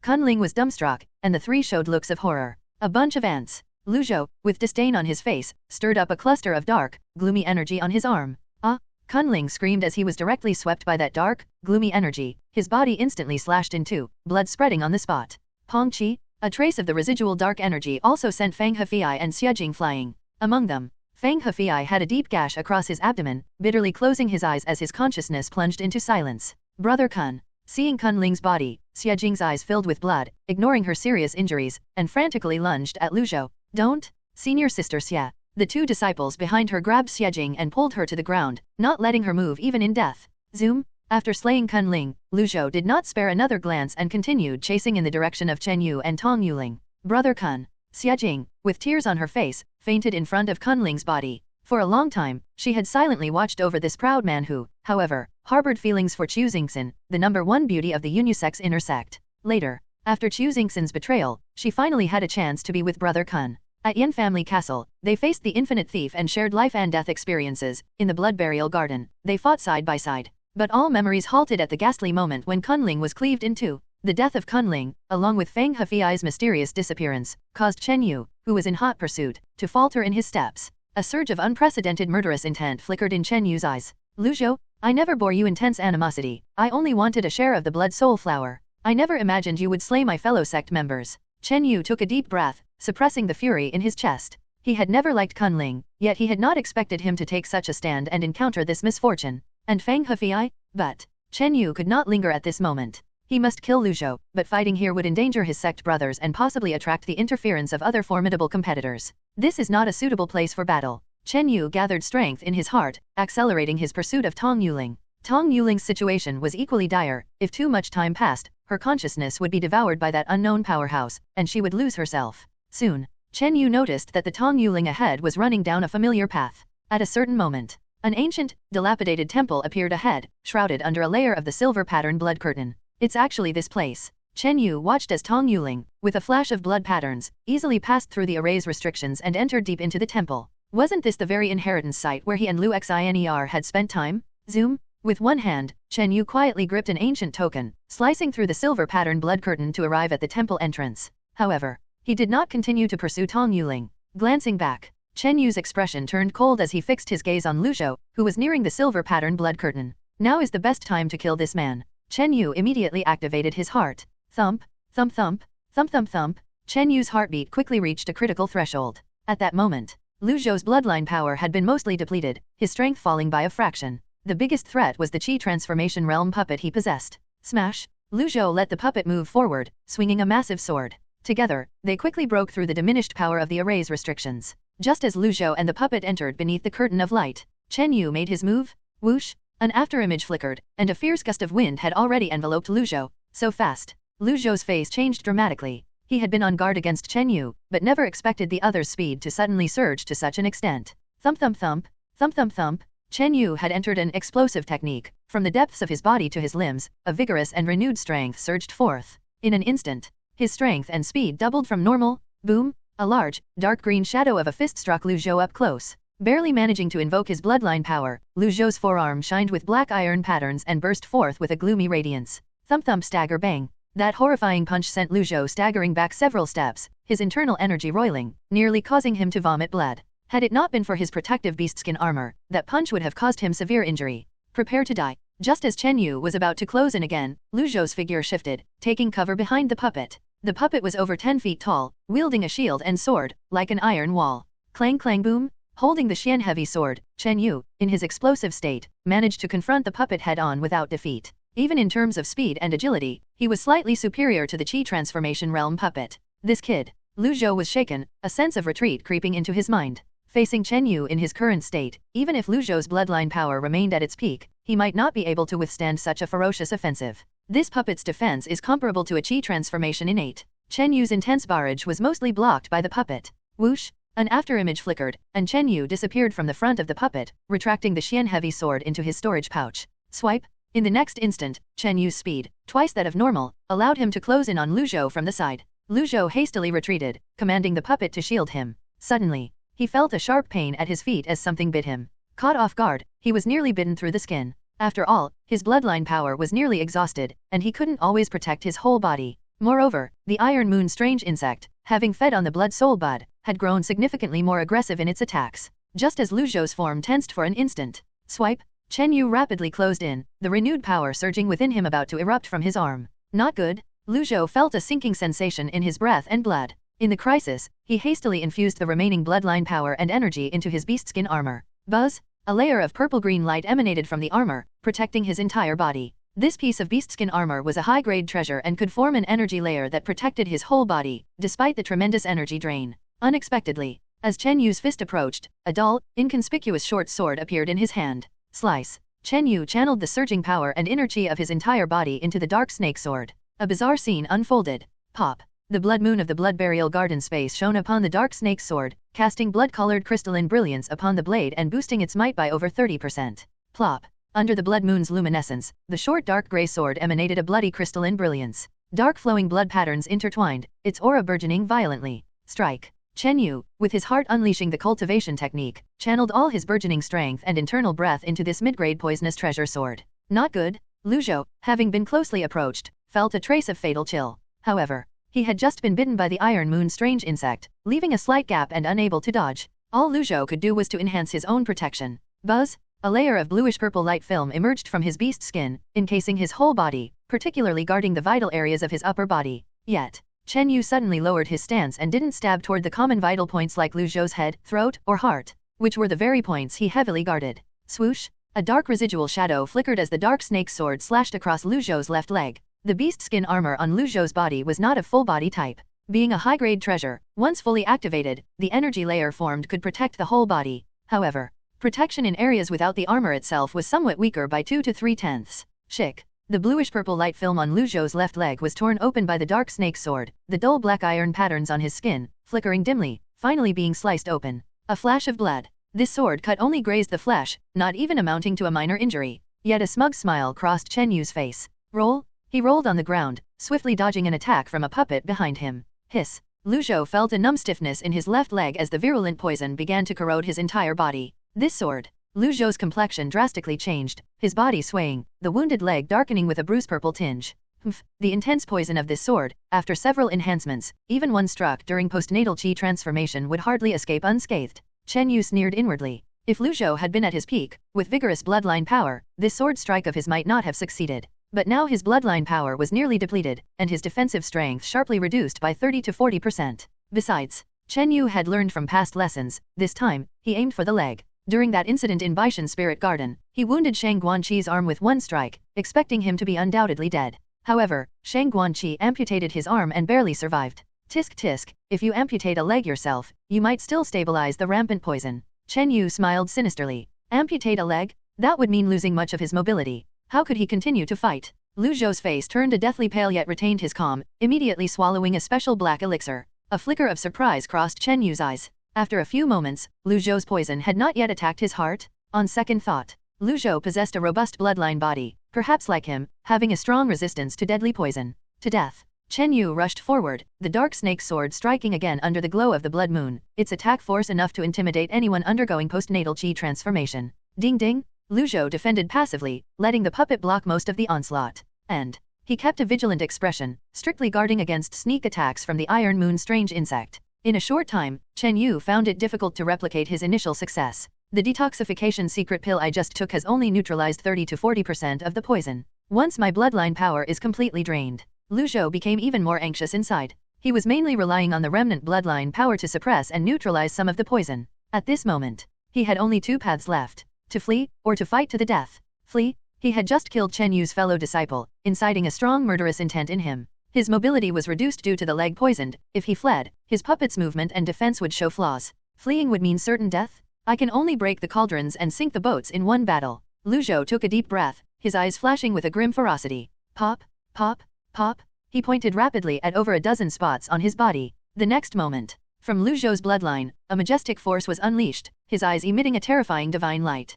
Kunling was dumbstruck, and the 3 showed looks of horror. A bunch of ants. Lu Zhou, with disdain on his face, stirred up a cluster of dark, gloomy energy on his arm. Ah! Kunling screamed as he was directly swept by that dark, gloomy energy, his body instantly slashed in 2, blood spreading on the spot. Pongqi, a trace of the residual dark energy also sent Feng Hefei and Xiejing flying. Among them, Feng Hefei had a deep gash across his abdomen, bitterly closing his eyes as his consciousness plunged into silence. Brother Kun. Seeing Kunling's body, Xiejing's eyes filled with blood, ignoring her serious injuries, and frantically lunged at Lu Zhou. Don't! Senior sister Xia. The 2 disciples behind her grabbed Xiejing and pulled her to the ground, not letting her move even in death. Zoom! After slaying Kunling, Lu Zhou did not spare another glance and continued chasing in the direction of Chen Yu and Tong Yuling. Brother Kun. Xiejing, with tears on her face, fainted in front of Kunling's body. For a long time, she had silently watched over this proud man who, however, harbored feelings for Chu Xingxin, the #1 beauty of the unisex inner sect. Later, after Chu Xingxin's betrayal, she finally had a chance to be with Brother Kun. At Yan family castle, they faced the infinite thief and shared life and death experiences. In the blood burial garden, they fought side by side. But all memories halted at the ghastly moment when Kunling was cleaved in 2. The death of Kunling, along with Feng Hefei's mysterious disappearance, caused Chen Yu, who was in hot pursuit, to falter in his steps. A surge of unprecedented murderous intent flickered in Chen Yu's eyes. Lu Zhou, I never bore you intense animosity. I only wanted a share of the blood soul flower. I never imagined you would slay my fellow sect members. Chen Yu took a deep breath, suppressing the fury in his chest. He had never liked Kunling, yet he had not expected him to take such a stand and encounter this misfortune. And Feng Hefei? But Chen Yu could not linger at this moment. He must kill Lu Zhou, but fighting here would endanger his sect brothers and possibly attract the interference of other formidable competitors. This is not a suitable place for battle. Chen Yu gathered strength in his heart, accelerating his pursuit of Tong Yuling. Tong Yuling's situation was equally dire. If too much time passed, her consciousness would be devoured by that unknown powerhouse, and she would lose herself. Soon, Chen Yu noticed that the Tong Yuling ahead was running down a familiar path. At a certain moment, An ancient, dilapidated temple appeared ahead, shrouded under a layer of the silver pattern blood curtain. It's actually this place. Chen Yu watched as Tong Yuling, with a flash of blood patterns, easily passed through the array's restrictions and entered deep into the temple. Wasn't this the very inheritance site where he and Lu Xiner had spent time? Zoom. With one hand, Chen Yu quietly gripped an ancient token, slicing through the silver pattern blood curtain to arrive at the temple entrance. However, he did not continue to pursue Tong Yuling. Glancing back, Chen Yu's expression turned cold as he fixed his gaze on Lu Zhou, who was nearing the silver pattern blood curtain. Now is the best time to kill this man. Chen Yu immediately activated his heart. Thump, thump thump, thump thump thump. Chen Yu's heartbeat quickly reached a critical threshold. At that moment, Lu Zhou's bloodline power had been mostly depleted, his strength falling by a fraction. The biggest threat was the Qi transformation realm puppet he possessed. Smash! Lu Zhou let the puppet move forward, swinging a massive sword. Together, they quickly broke through the diminished power of the array's restrictions. Just as Lu Zhou and the puppet entered beneath the curtain of light, Chen Yu made his move. Whoosh! An afterimage flickered, and a fierce gust of wind had already enveloped Lu Zhou. So fast. Lu Zhou's face changed dramatically. He had been on guard against Chen Yu, but never expected the other's speed to suddenly surge to such an extent. Thump thump thump, thump thump thump. Chen Yu had entered an explosive technique. From the depths of his body to his limbs, a vigorous and renewed strength surged forth. In an instant, his strength and speed doubled from normal. Boom! A large, dark green shadow of a fist struck Lu Zhou up close. Barely managing to invoke his bloodline power, Lu Zhou's forearm shined with black iron patterns and burst forth with a gloomy radiance. Thump thump stagger bang. That horrifying punch sent Lu Zhou staggering back several steps, his internal energy roiling, nearly causing him to vomit blood. Had it not been for his protective beastskin armor, that punch would have caused him severe injury. Prepare to die. Just as Chen Yu was about to close in again, Lu Zhou's figure shifted, taking cover behind the puppet. The puppet was over 10 feet tall, wielding a shield and sword, like an iron wall. Clang clang boom. Holding the Xian heavy sword, Chen Yu, in his explosive state, managed to confront the puppet head-on without defeat. Even in terms of speed and agility, he was slightly superior to the Qi transformation realm puppet. This kid. Lu Zhou was shaken, a sense of retreat creeping into his mind. Facing Chen Yu in his current state, even if Lu Zhou's bloodline power remained at its peak, he might not be able to withstand such a ferocious offensive. This puppet's defense is comparable to a Qi transformation innate. Chen Yu's intense barrage was mostly blocked by the puppet. Whoosh! An afterimage flickered, and Chen Yu disappeared from the front of the puppet, retracting the Xian heavy sword into his storage pouch. Swipe! In the next instant, Chen Yu's speed, twice that of normal, allowed him to close in on Lu Zhou from the side. Lu Zhou hastily retreated, commanding the puppet to shield him. Suddenly, he felt a sharp pain at his feet as something bit him. Caught off guard, he was nearly bitten through the skin. After all, his bloodline power was nearly exhausted, and he couldn't always protect his whole body. Moreover, the Iron Moon strange insect, having fed on the blood soul bud, had grown significantly more aggressive in its attacks. Just as Lu Zhou's form tensed for an instant. Swipe! Chen Yu rapidly closed in, the renewed power surging within him about to erupt from his arm. Not good. Lu Zhou felt a sinking sensation in his breath and blood. In the crisis, he hastily infused the remaining bloodline power and energy into his beastskin armor. Buzz! A layer of purple-green light emanated from the armor, protecting his entire body. This piece of beastskin armor was a high-grade treasure and could form an energy layer that protected his whole body, despite the tremendous energy drain. Unexpectedly, as Chen Yu's fist approached, a dull, inconspicuous short sword appeared in his hand. Slice. Chen Yu channeled the surging power and inner qi of his entire body into the dark snake sword. A bizarre scene unfolded. Pop. The blood moon of the blood burial garden space shone upon the dark snake sword, casting blood-colored crystalline brilliance upon the blade and boosting its might by over 30%. Plop. Under the blood moon's luminescence, the short dark gray sword emanated a bloody crystalline brilliance. Dark flowing blood patterns intertwined, its aura burgeoning violently. Strike. Chen Yu, with his heart unleashing the cultivation technique, channeled all his burgeoning strength and internal breath into this mid-grade poisonous treasure sword. Not good. Lu Zhou, having been closely approached, felt a trace of fatal chill. However, he had just been bitten by the Iron Moon strange insect, leaving a slight gap and unable to dodge. All Lu Zhou could do was to enhance his own protection. Buzz! A layer of bluish-purple light film emerged from his beast skin, encasing his whole body, particularly guarding the vital areas of his upper body. Yet, Chen Yu suddenly lowered his stance and didn't stab toward the common vital points like Lu Zhou's head, throat, or heart, which were the very points he heavily guarded. Swoosh! A dark residual shadow flickered as the dark snake sword slashed across Lu Zhou's left leg. The beast skin armor on Lu Zhou's body was not of full body type. Being a high-grade treasure, once fully activated, the energy layer formed could protect the whole body. However, protection in areas without the armor itself was somewhat weaker by 2 to 3/10. Shick. The bluish-purple light film on Lu Zhou's left leg was torn open by the dark snake sword, the dull black iron patterns on his skin, flickering dimly, finally being sliced open. A flash of blood. This sword cut only grazed the flesh, not even amounting to a minor injury. Yet a smug smile crossed Chen Yu's face. Roll? He rolled on the ground, swiftly dodging an attack from a puppet behind him. Hiss. Lu Zhou felt a numb stiffness in his left leg as the virulent poison began to corrode his entire body. This sword. Lu Zhou's complexion drastically changed, his body swaying, the wounded leg darkening with a bruise-purple tinge. Humph, the intense poison of this sword, after several enhancements, even one struck during postnatal chi transformation would hardly escape unscathed. Chen Yu sneered inwardly. If Lu Zhou had been at his peak, with vigorous bloodline power, this sword strike of his might not have succeeded. But now his bloodline power was nearly depleted, and his defensive strength sharply reduced by 30 to 40%. Besides, Chen Yu had learned from past lessons. This time, he aimed for the leg. During that incident in Baishan Spirit Garden, he wounded Shang Guanqi's arm with one strike, expecting him to be undoubtedly dead. However, Shang Guanqi amputated his arm and barely survived. Tisk tisk, if you amputate a leg yourself, you might still stabilize the rampant poison. Chen Yu smiled sinisterly. Amputate a leg? That would mean losing much of his mobility. How could he continue to fight? Lu Zhou's face turned a deathly pale yet retained his calm, immediately swallowing a special black elixir. A flicker of surprise crossed Chen Yu's eyes. After a few moments, Lu Zhou's poison had not yet attacked his heart. On second thought, Lu Zhou possessed a robust bloodline body, perhaps like him, having a strong resistance to deadly poison. To death. Chen Yu rushed forward, the dark snake sword striking again under the glow of the blood moon, its attack force enough to intimidate anyone undergoing postnatal chi transformation. Ding ding! Lu Zhou defended passively, letting the puppet block most of the onslaught. And he kept a vigilant expression, strictly guarding against sneak attacks from the Iron Moon strange insect. In a short time, Chen Yu found it difficult to replicate his initial success. The detoxification secret pill I just took has only neutralized 30 to 40% of the poison. Once my bloodline power is completely drained, Lu Zhou became even more anxious inside. He was mainly relying on the remnant bloodline power to suppress and neutralize some of the poison. At this moment, he had only two paths left: to flee, or to fight to the death. Flee? He had just killed Chen Yu's fellow disciple, inciting a strong murderous intent in him. His mobility was reduced due to the leg poisoned. If he fled, his puppet's movement and defense would show flaws. Fleeing would mean certain death? I can only break the cauldrons and sink the boats in one battle. Lu Zhou took a deep breath, his eyes flashing with a grim ferocity. Pop, pop, pop. He pointed rapidly at over a dozen spots on his body. The next moment, from Lu Zhou's bloodline, a majestic force was unleashed, his eyes emitting a terrifying divine light.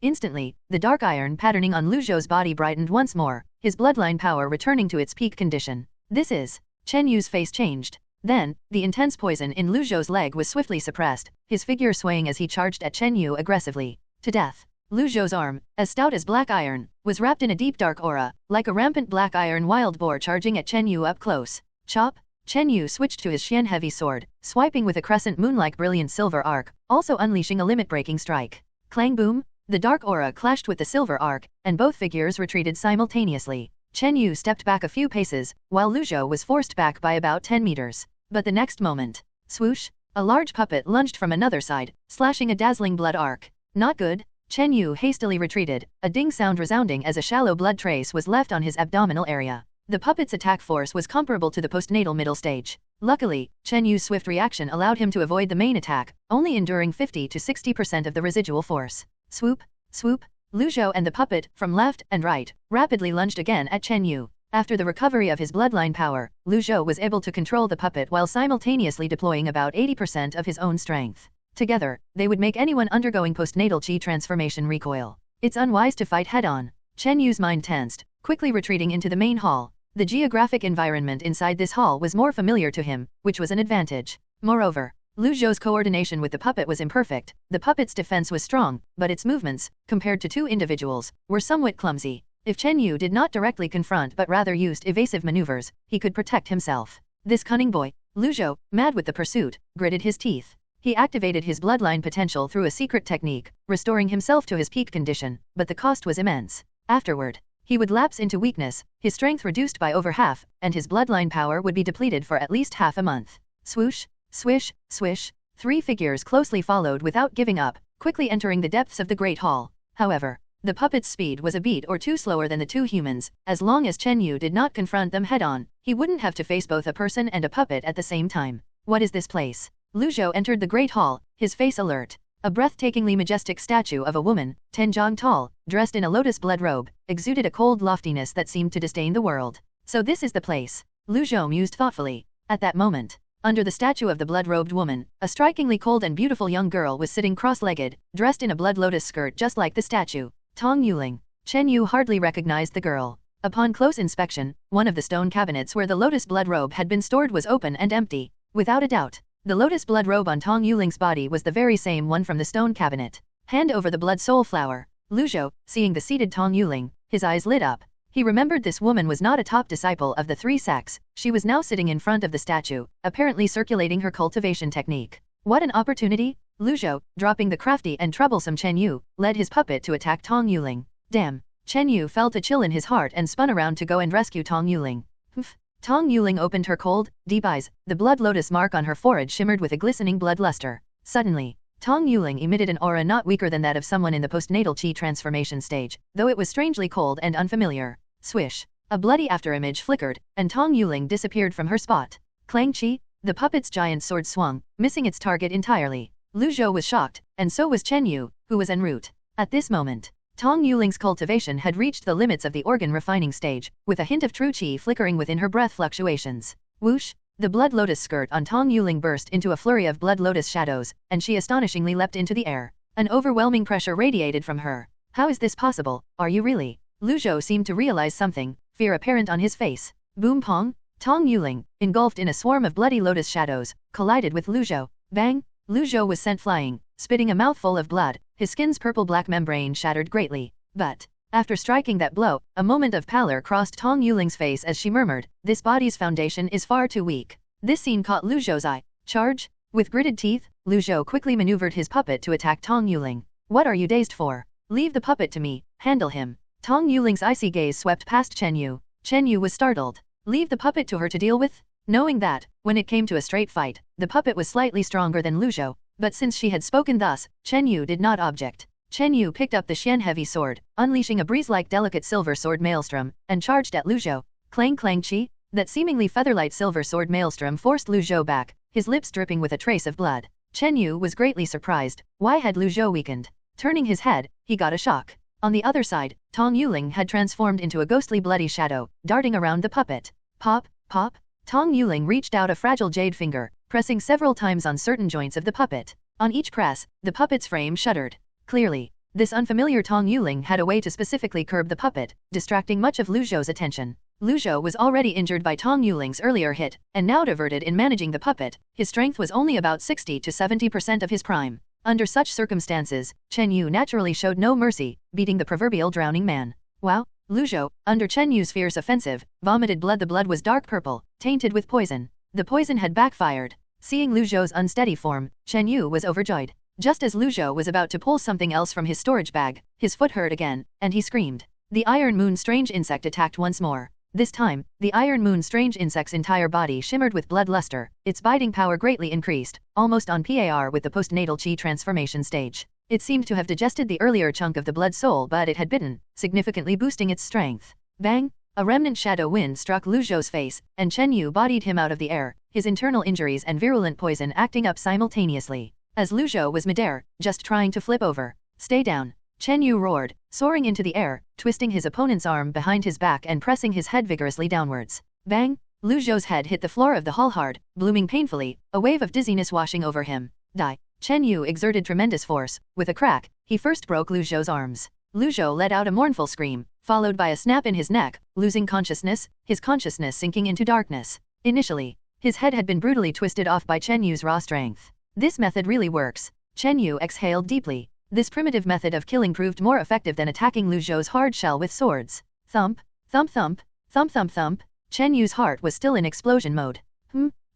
Instantly, the dark iron patterning on Lu Zhou's body brightened once more, his bloodline power returning to its peak condition. This is... Chen Yu's face changed. Then, the intense poison in Lu Zhou's leg was swiftly suppressed, his figure swaying as he charged at Chen Yu aggressively. To death. Lu Zhou's arm, as stout as black iron, was wrapped in a deep dark aura, like a rampant black iron wild boar charging at Chen Yu up close. Chop! Chen Yu switched to his Xian heavy sword, swiping with a crescent moon-like brilliant silver arc, also unleashing a limit-breaking strike. Clang boom! The dark aura clashed with the silver arc, and both figures retreated simultaneously. Chen Yu stepped back a few paces, while Lu Zhou was forced back by about 10 meters. But the next moment, swoosh! A large puppet lunged from another side, slashing a dazzling blood arc. Not good. Chen Yu hastily retreated, a ding sound resounding as a shallow blood trace was left on his abdominal area. The puppet's attack force was comparable to the postnatal middle stage. Luckily, Chen Yu's swift reaction allowed him to avoid the main attack, only enduring 50 to 60% of the residual force. Swoop, swoop. Lu Zhou and the puppet, from left and right, rapidly lunged again at Chen Yu. After the recovery of his bloodline power, Lu Zhou was able to control the puppet while simultaneously deploying about 80% of his own strength. Together, they would make anyone undergoing postnatal chi transformation recoil. It's unwise to fight head-on. Chen Yu's mind tensed, quickly retreating into the main hall. The geographic environment inside this hall was more familiar to him, which was an advantage. Moreover, Lu Zhou's coordination with the puppet was imperfect. The puppet's defense was strong, but its movements, compared to two individuals, were somewhat clumsy. If Chen Yu did not directly confront but rather used evasive maneuvers, he could protect himself. This cunning boy, Lu Zhou, mad with the pursuit, gritted his teeth. He activated his bloodline potential through a secret technique, restoring himself to his peak condition, but the cost was immense. Afterward, he would lapse into weakness, his strength reduced by over half, and his bloodline power would be depleted for at least half a month. Swoosh, swish, swish. 3 figures closely followed without giving up, quickly entering the depths of the Great Hall. However, the puppet's speed was a beat or two slower than the two humans. As long as Chen Yu did not confront them head-on, he wouldn't have to face both a person and a puppet at the same time. What is this place? Lu Zhou entered the Great Hall, his face alert. A breathtakingly majestic statue of a woman, 10 jong tall, dressed in a lotus blood robe, exuded a cold loftiness that seemed to disdain the world. So this is the place. Lu Zhou mused thoughtfully. At that moment, Under the statue of the blood-robed woman, a strikingly cold and beautiful young girl was sitting cross-legged, dressed in a blood lotus skirt just like the statue. Tong Yuling. Chen Yu hardly recognized the girl. Upon close inspection, one of the stone cabinets where the lotus blood robe had been stored was open and empty. Without a doubt, the lotus blood robe on Tong Yuling's body was the very same one from the stone cabinet. Hand over the blood soul flower. Lu Zhou, seeing the seated Tong Yuling, his eyes lit up. He remembered this woman was not a top disciple of the three sects. She was now sitting in front of the statue, apparently circulating her cultivation technique. What an opportunity! Lu Zhou, dropping the crafty and troublesome Chen Yu, led his puppet to attack Tong Yuling. Damn! Chen Yu felt a chill in his heart and spun around to go and rescue Tong Yuling. Humph! Tong Yuling opened her cold, deep eyes. The blood lotus mark on her forehead shimmered with a glistening blood luster. Suddenly, Tong Yuling emitted an aura not weaker than that of someone in the postnatal chi transformation stage, though it was strangely cold and unfamiliar. Swish! A bloody afterimage flickered, and Tong Yuling disappeared from her spot. Clang chi! The puppet's giant sword swung, missing its target entirely. Lu Zhou was shocked, and so was Chen Yu, who was en route. At this moment, Tong Yuling's cultivation had reached the limits of the organ refining stage, with a hint of true chi flickering within her breath fluctuations. Whoosh! The blood lotus skirt on Tong Yuling burst into a flurry of blood lotus shadows, and she astonishingly leapt into the air. An overwhelming pressure radiated from her. How is this possible? Are you really? Lu Zhou seemed to realize something, fear apparent on his face. Boom pong! Tong Yuling, engulfed in a swarm of bloody lotus shadows, collided with Lu Zhou. Bang! Lu Zhou was sent flying, spitting a mouthful of blood. His skin's purple-black membrane shattered greatly. But, after striking that blow, a moment of pallor crossed Tong Yuling's face as she murmured, "This body's foundation is far too weak." This scene caught Lu Zhou's eye. Charge! With gritted teeth, Lu Zhou quickly maneuvered his puppet to attack Tong Yuling. What are you dazed for? Leave the puppet to me. Handle him. Tong Yuling's icy gaze swept past Chen Yu. Chen Yu was startled. Leave the puppet to her to deal with? Knowing that, when it came to a straight fight, the puppet was slightly stronger than Lu Zhou. But since she had spoken thus, Chen Yu did not object. Chen Yu picked up the Xian heavy sword, unleashing a breeze-like delicate silver sword maelstrom, and charged at Lu Zhou. Clang clang chi! That seemingly feather-light silver sword maelstrom forced Lu Zhou back, his lips dripping with a trace of blood. Chen Yu was greatly surprised. Why had Lu Zhou weakened? Turning his head, he got a shock. On the other side, Tong Yuling had transformed into a ghostly bloody shadow, darting around the puppet. Pop, pop! Tong Yuling reached out a fragile jade finger, pressing several times on certain joints of the puppet. On each press, the puppet's frame shuddered. Clearly, this unfamiliar Tong Yuling had a way to specifically curb the puppet, distracting much of Lu Zhou's attention. Lu Zhou was already injured by Tong Yuling's earlier hit, and now diverted in managing the puppet. His strength was only about 60 to 70% of his prime. Under such circumstances, Chen Yu naturally showed no mercy, beating the proverbial drowning man. Wow! Lu Zhou, under Chen Yu's fierce offensive, vomited blood. The blood was dark purple, tainted with poison. The poison had backfired. Seeing Lu Zhou's unsteady form, Chen Yu was overjoyed. Just as Lu Zhou was about to pull something else from his storage bag, his foot hurt again, and he screamed. The Iron Moon strange insect attacked once more. This time, the Iron Moon strange insect's entire body shimmered with blood luster, its biting power greatly increased, almost on par with the postnatal chi transformation stage. It seemed to have digested the earlier chunk of the blood soul, but it had bitten, significantly boosting its strength. Bang! A remnant shadow wind struck Lu Zhou's face, and Chen Yu bodied him out of the air, his internal injuries and virulent poison acting up simultaneously. As Lu Zhou was midair, just trying to flip over. Stay down! Chen Yu roared, soaring into the air, twisting his opponent's arm behind his back and pressing his head vigorously downwards. Bang! Lu Zhou's head hit the floor of the hall hard, blooming painfully, a wave of dizziness washing over him. Die! Chen Yu exerted tremendous force. With a crack, he first broke Lu Zhou's arms. Lu Zhou let out a mournful scream, followed by a snap in his neck, losing consciousness, his consciousness sinking into darkness. Initially, his head had been brutally twisted off by Chen Yu's raw strength. This method really works. Chen Yu exhaled deeply. This primitive method of killing proved more effective than attacking Lu Zhou's hard shell with swords. Thump, thump thump, thump thump thump. Chen Yu's heart was still in explosion mode.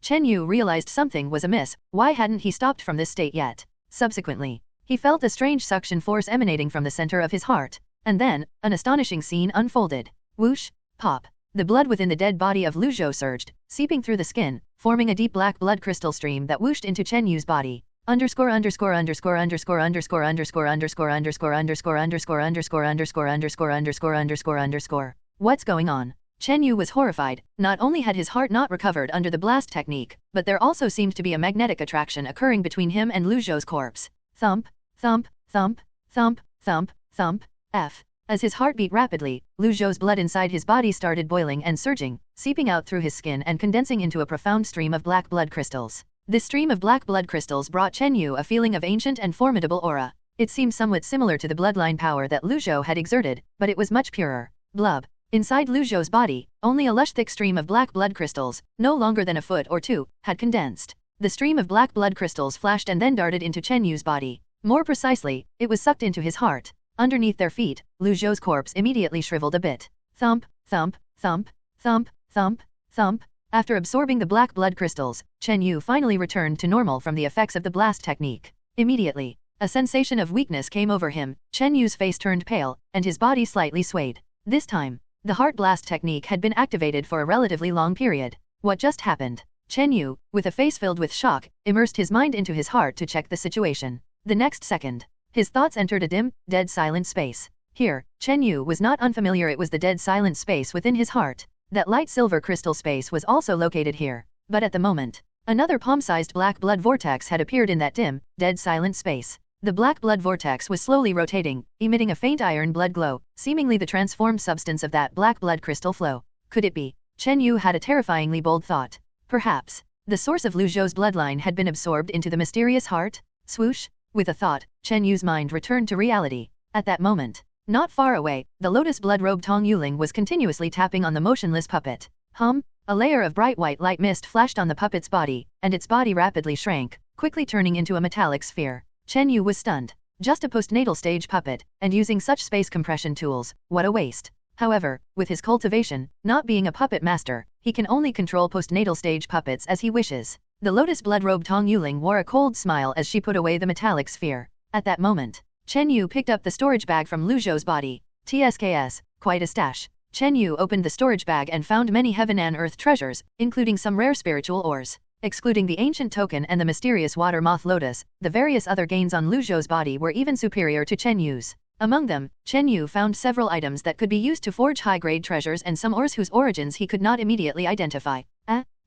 Chen Yu realized something was amiss. Why hadn't he stopped from this state yet? Subsequently, he felt a strange suction force emanating from the center of his heart. And then, an astonishing scene unfolded. Whoosh, pop. The blood within the dead body of Lu Zhou surged, seeping through the skin, forming a deep black blood crystal stream that whooshed into Chen Yu's body. Underscore underscore underscore underscore underscore underscore underscore underscore underscore underscore underscore underscore underscore underscore underscore underscore. What's going on? Chen Yu was horrified. Not only had his heart not recovered under the blast technique, but there also seemed to be a magnetic attraction occurring between him and Lu Zhou's corpse. Thump, thump, thump, thump, thump, thump. F. As his heart beat rapidly, Lu Zhou's blood inside his body started boiling and surging, seeping out through his skin and condensing into a profound stream of black blood crystals. This stream of black blood crystals brought Chen Yu a feeling of ancient and formidable aura. It seemed somewhat similar to the bloodline power that Lu Zhou had exerted, but it was much purer. Blub. Inside Lu Zhou's body, only a lush thick stream of black blood crystals, no longer than a foot or two, had condensed. The stream of black blood crystals flashed and then darted into Chen Yu's body. More precisely, it was sucked into his heart. Underneath their feet, Lu Zhou's corpse immediately shriveled a bit. Thump, thump, thump, thump, thump, thump. After absorbing the black blood crystals, Chen Yu finally returned to normal from the effects of the blast technique. Immediately, a sensation of weakness came over him, Chen Yu's face turned pale, and his body slightly swayed. This time, the heart blast technique had been activated for a relatively long period. What just happened? Chen Yu, with a face filled with shock, immersed his mind into his heart to check the situation. The next second, his thoughts entered a dim, dead silent space. Here, Chen Yu was not unfamiliar. It was the dead silent space within his heart. That light silver crystal space was also located here. But at the moment, another palm-sized black blood vortex had appeared in that dim, dead silent space. The black blood vortex was slowly rotating, emitting a faint iron blood glow, seemingly the transformed substance of that black blood crystal flow. Could it be? Chen Yu had a terrifyingly bold thought. Perhaps, the source of Lu Zhou's bloodline had been absorbed into the mysterious heart? Swoosh! With a thought, Chen Yu's mind returned to reality. At that moment, not far away, the lotus blood-robed Tong Yuling was continuously tapping on the motionless puppet. A layer of bright white light mist flashed on the puppet's body, and its body rapidly shrank, quickly turning into a metallic sphere. Chen Yu was stunned. Just a postnatal stage puppet, and using such space compression tools, what a waste. However, with his cultivation, not being a puppet master, he can only control postnatal stage puppets as he wishes. The lotus blood-robed Tong Yuling wore a cold smile as she put away the metallic sphere. At that moment, Chen Yu picked up the storage bag from Lu Zhou's body. TSKS, quite a stash. Chen Yu opened the storage bag and found many heaven and earth treasures, including some rare spiritual ores. Excluding the ancient token and the mysterious water moth lotus, the various other gains on Lu Zhou's body were even superior to Chen Yu's. Among them, Chen Yu found several items that could be used to forge high-grade treasures and some ores whose origins he could not immediately identify.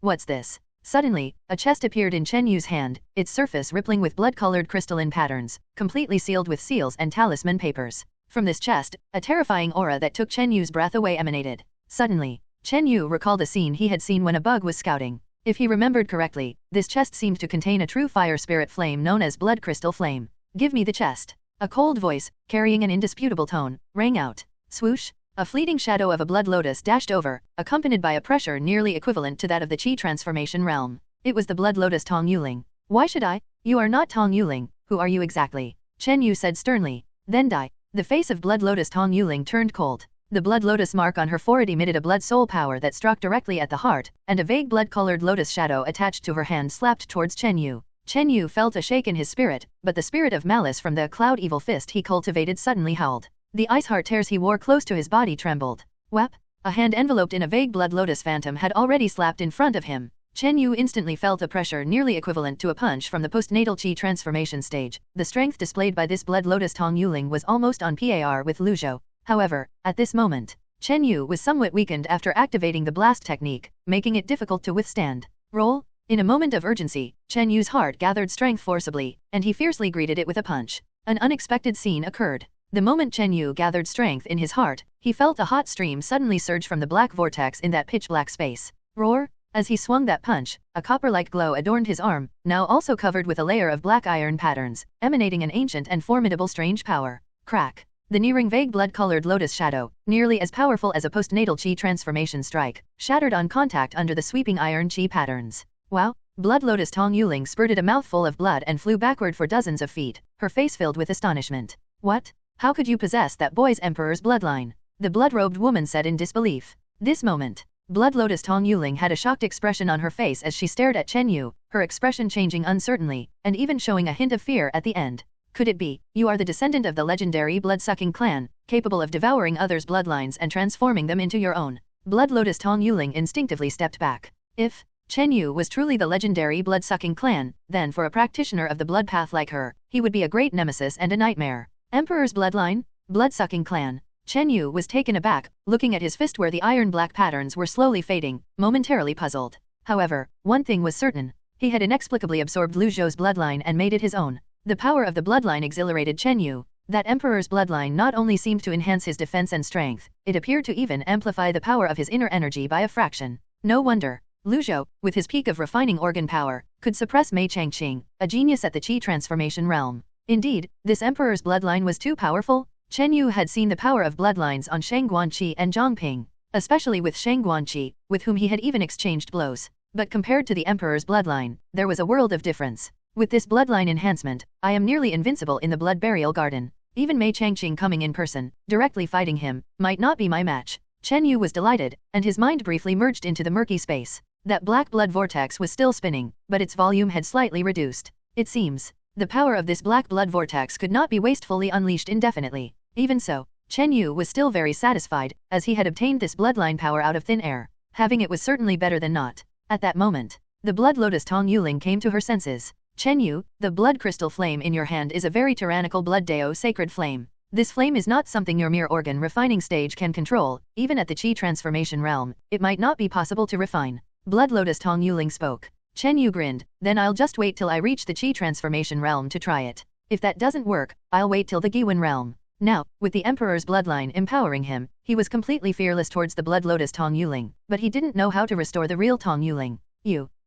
What's this? Suddenly, a chest appeared in Chen Yu's hand, its surface rippling with blood-colored crystalline patterns, completely sealed with seals and talisman papers. From this chest, a terrifying aura that took Chen Yu's breath away emanated. Suddenly, Chen Yu recalled a scene he had seen when a bug was scouting. If he remembered correctly, this chest seemed to contain a true fire spirit flame known as blood crystal flame. Give me the chest. A cold voice, carrying an indisputable tone, rang out. Swoosh! A fleeting shadow of a blood lotus dashed over, accompanied by a pressure nearly equivalent to that of the Qi transformation realm. It was the blood lotus Tong Yuling. Why should I? You are not Tong Yuling. Who are you exactly? Chen Yu said sternly. Then die. The face of blood lotus Tong Yuling turned cold. The blood lotus mark on her forehead emitted a blood soul power that struck directly at the heart, and a vague blood-colored lotus shadow attached to her hand slapped towards Chen Yu. Chen Yu felt a shake in his spirit, but the spirit of malice from the cloud evil fist he cultivated suddenly howled. The ice heart tears he wore close to his body trembled. Whap! A hand enveloped in a vague blood lotus phantom had already slapped in front of him. Chen Yu instantly felt a pressure nearly equivalent to a punch from the postnatal Qi transformation stage. The strength displayed by this blood lotus Tong Yuling was almost on par with Lu Zhou. However, at this moment, Chen Yu was somewhat weakened after activating the blast technique, making it difficult to withstand. Roll! In a moment of urgency, Chen Yu's heart gathered strength forcibly, and he fiercely greeted it with a punch. An unexpected scene occurred. The moment Chen Yu gathered strength in his heart, he felt a hot stream suddenly surge from the black vortex in that pitch-black space. Roar! As he swung that punch, a copper-like glow adorned his arm, now also covered with a layer of black iron patterns, emanating an ancient and formidable strange power. Crack! The nearing vague blood-colored lotus shadow, nearly as powerful as a postnatal Qi transformation strike, shattered on contact under the sweeping iron Qi patterns. Wow! Blood lotus Tong Yuling spurted a mouthful of blood and flew backward for dozens of feet, her face filled with astonishment. What? How could you possess that boy's emperor's bloodline? The blood-robed woman said in disbelief. This moment, blood lotus Tong Yuling had a shocked expression on her face as she stared at Chen Yu, her expression changing uncertainly, and even showing a hint of fear at the end. Could it be, you are the descendant of the legendary blood-sucking clan, capable of devouring others' bloodlines and transforming them into your own? Blood lotus Tong Yuling instinctively stepped back. If Chen Yu was truly the legendary blood-sucking clan, then for a practitioner of the blood path like her, he would be a great nemesis and a nightmare. Emperor's bloodline? Blood-sucking clan? Chen Yu was taken aback, looking at his fist where the iron-black patterns were slowly fading, momentarily puzzled. However, one thing was certain. He had inexplicably absorbed Lu Zhou's bloodline and made it his own. The power of the bloodline exhilarated Chen Yu. That Emperor's bloodline not only seemed to enhance his defense and strength, it appeared to even amplify the power of his inner energy by a fraction. No wonder Lu Zhou, with his peak of refining organ power, could suppress Mei Changqing, a genius at the Qi transformation realm. Indeed, this Emperor's bloodline was too powerful. Chen Yu had seen the power of bloodlines on Shang Guanqi and Zhang Ping, especially with Shang Guanqi, with whom he had even exchanged blows. But compared to the Emperor's bloodline, there was a world of difference. With this bloodline enhancement, I am nearly invincible in the blood burial garden. Even Mei Changqing coming in person, directly fighting him, might not be my match. Chen Yu was delighted, and his mind briefly merged into the murky space. That black blood vortex was still spinning, but its volume had slightly reduced. It seems the power of this black blood vortex could not be wastefully unleashed indefinitely. Even so, Chen Yu was still very satisfied, as he had obtained this bloodline power out of thin air. Having it was certainly better than not. At that moment, the blood lotus Tong Yuling came to her senses. Chen Yu, the blood crystal flame in your hand is a very tyrannical blood-Dao sacred flame. This flame is not something your mere organ refining stage can control. Even at the Qi transformation realm, it might not be possible to refine. Blood lotus Tong Yuling spoke. Chen Yu grinned, then I'll just wait till I reach the Qi transformation realm to try it. If that doesn't work, I'll wait till the Giwen realm. Now, with the Emperor's bloodline empowering him, he was completely fearless towards the blood lotus Tong Yuling, but he didn't know how to restore the real Tong Yuling.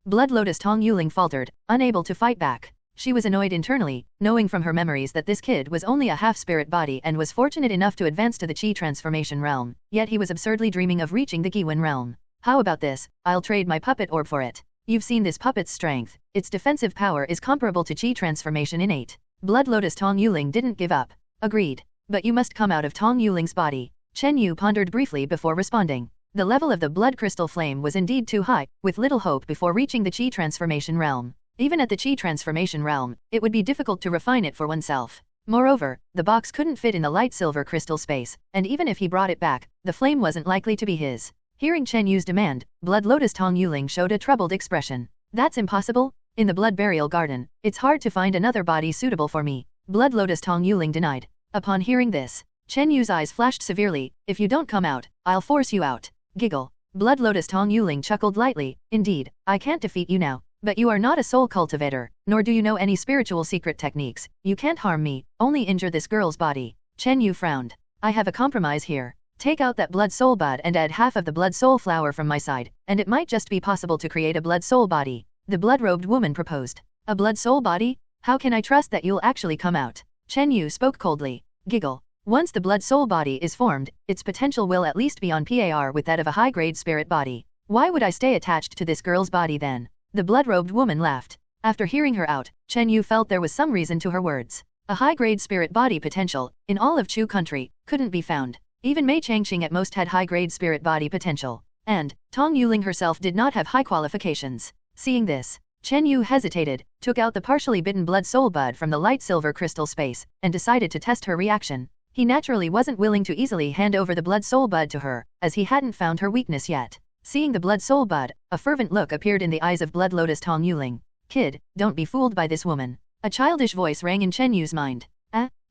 Blood lotus Tong Yuling faltered, unable to fight back. She was annoyed internally, knowing from her memories that this kid was only a half-spirit body and was fortunate enough to advance to the Qi transformation realm, yet he was absurdly dreaming of reaching the Giwen realm. How about this? I'll trade my puppet orb for it. You've seen this puppet's strength. Its defensive power is comparable to Qi transformation innate. Blood lotus Tong Yuling didn't give up. Agreed. But you must come out of Tong Yuling's body. Chen Yu pondered briefly before responding. The level of the blood crystal flame was indeed too high, with little hope before reaching the Qi transformation realm. Even at the Qi transformation realm, it would be difficult to refine it for oneself. Moreover, the box couldn't fit in the light silver crystal space, and even if he brought it back, the flame wasn't likely to be his. Hearing Chen Yu's demand, Blood Lotus Tong Yuling showed a troubled expression. That's impossible. In the blood burial garden, it's hard to find another body suitable for me. Blood Lotus Tong Yuling denied. Upon hearing this, Chen Yu's eyes flashed severely. If you don't come out, I'll force you out. Giggle. Blood Lotus Tong Yuling chuckled lightly. Indeed, I can't defeat you now. But you are not a soul cultivator, nor do you know any spiritual secret techniques. You can't harm me, only injure this girl's body. Chen Yu frowned. I have a compromise here. Take out that blood soul bud and add half of the blood soul flower from my side, and it might just be possible to create a blood soul body. The blood-robed woman proposed. A blood soul body? How can I trust that you'll actually come out? Chen Yu spoke coldly. Giggle. Once the blood soul body is formed, its potential will at least be on par with that of a high-grade spirit body. Why would I stay attached to this girl's body then? The blood-robed woman laughed. After hearing her out, Chen Yu felt there was some reason to her words. A high-grade spirit body potential, in all of Chu country, couldn't be found. Even Mei Changqing at most had high-grade spirit body potential. And, Tong Yuling herself did not have high qualifications. Seeing this, Chen Yu hesitated, took out the partially bitten blood soul bud from the light silver crystal space, and decided to test her reaction. He naturally wasn't willing to easily hand over the blood soul bud to her, as he hadn't found her weakness yet. Seeing the blood soul bud, a fervent look appeared in the eyes of Blood Lotus Tong Yuling. Kid, don't be fooled by this woman. A childish voice rang in Chen Yu's mind.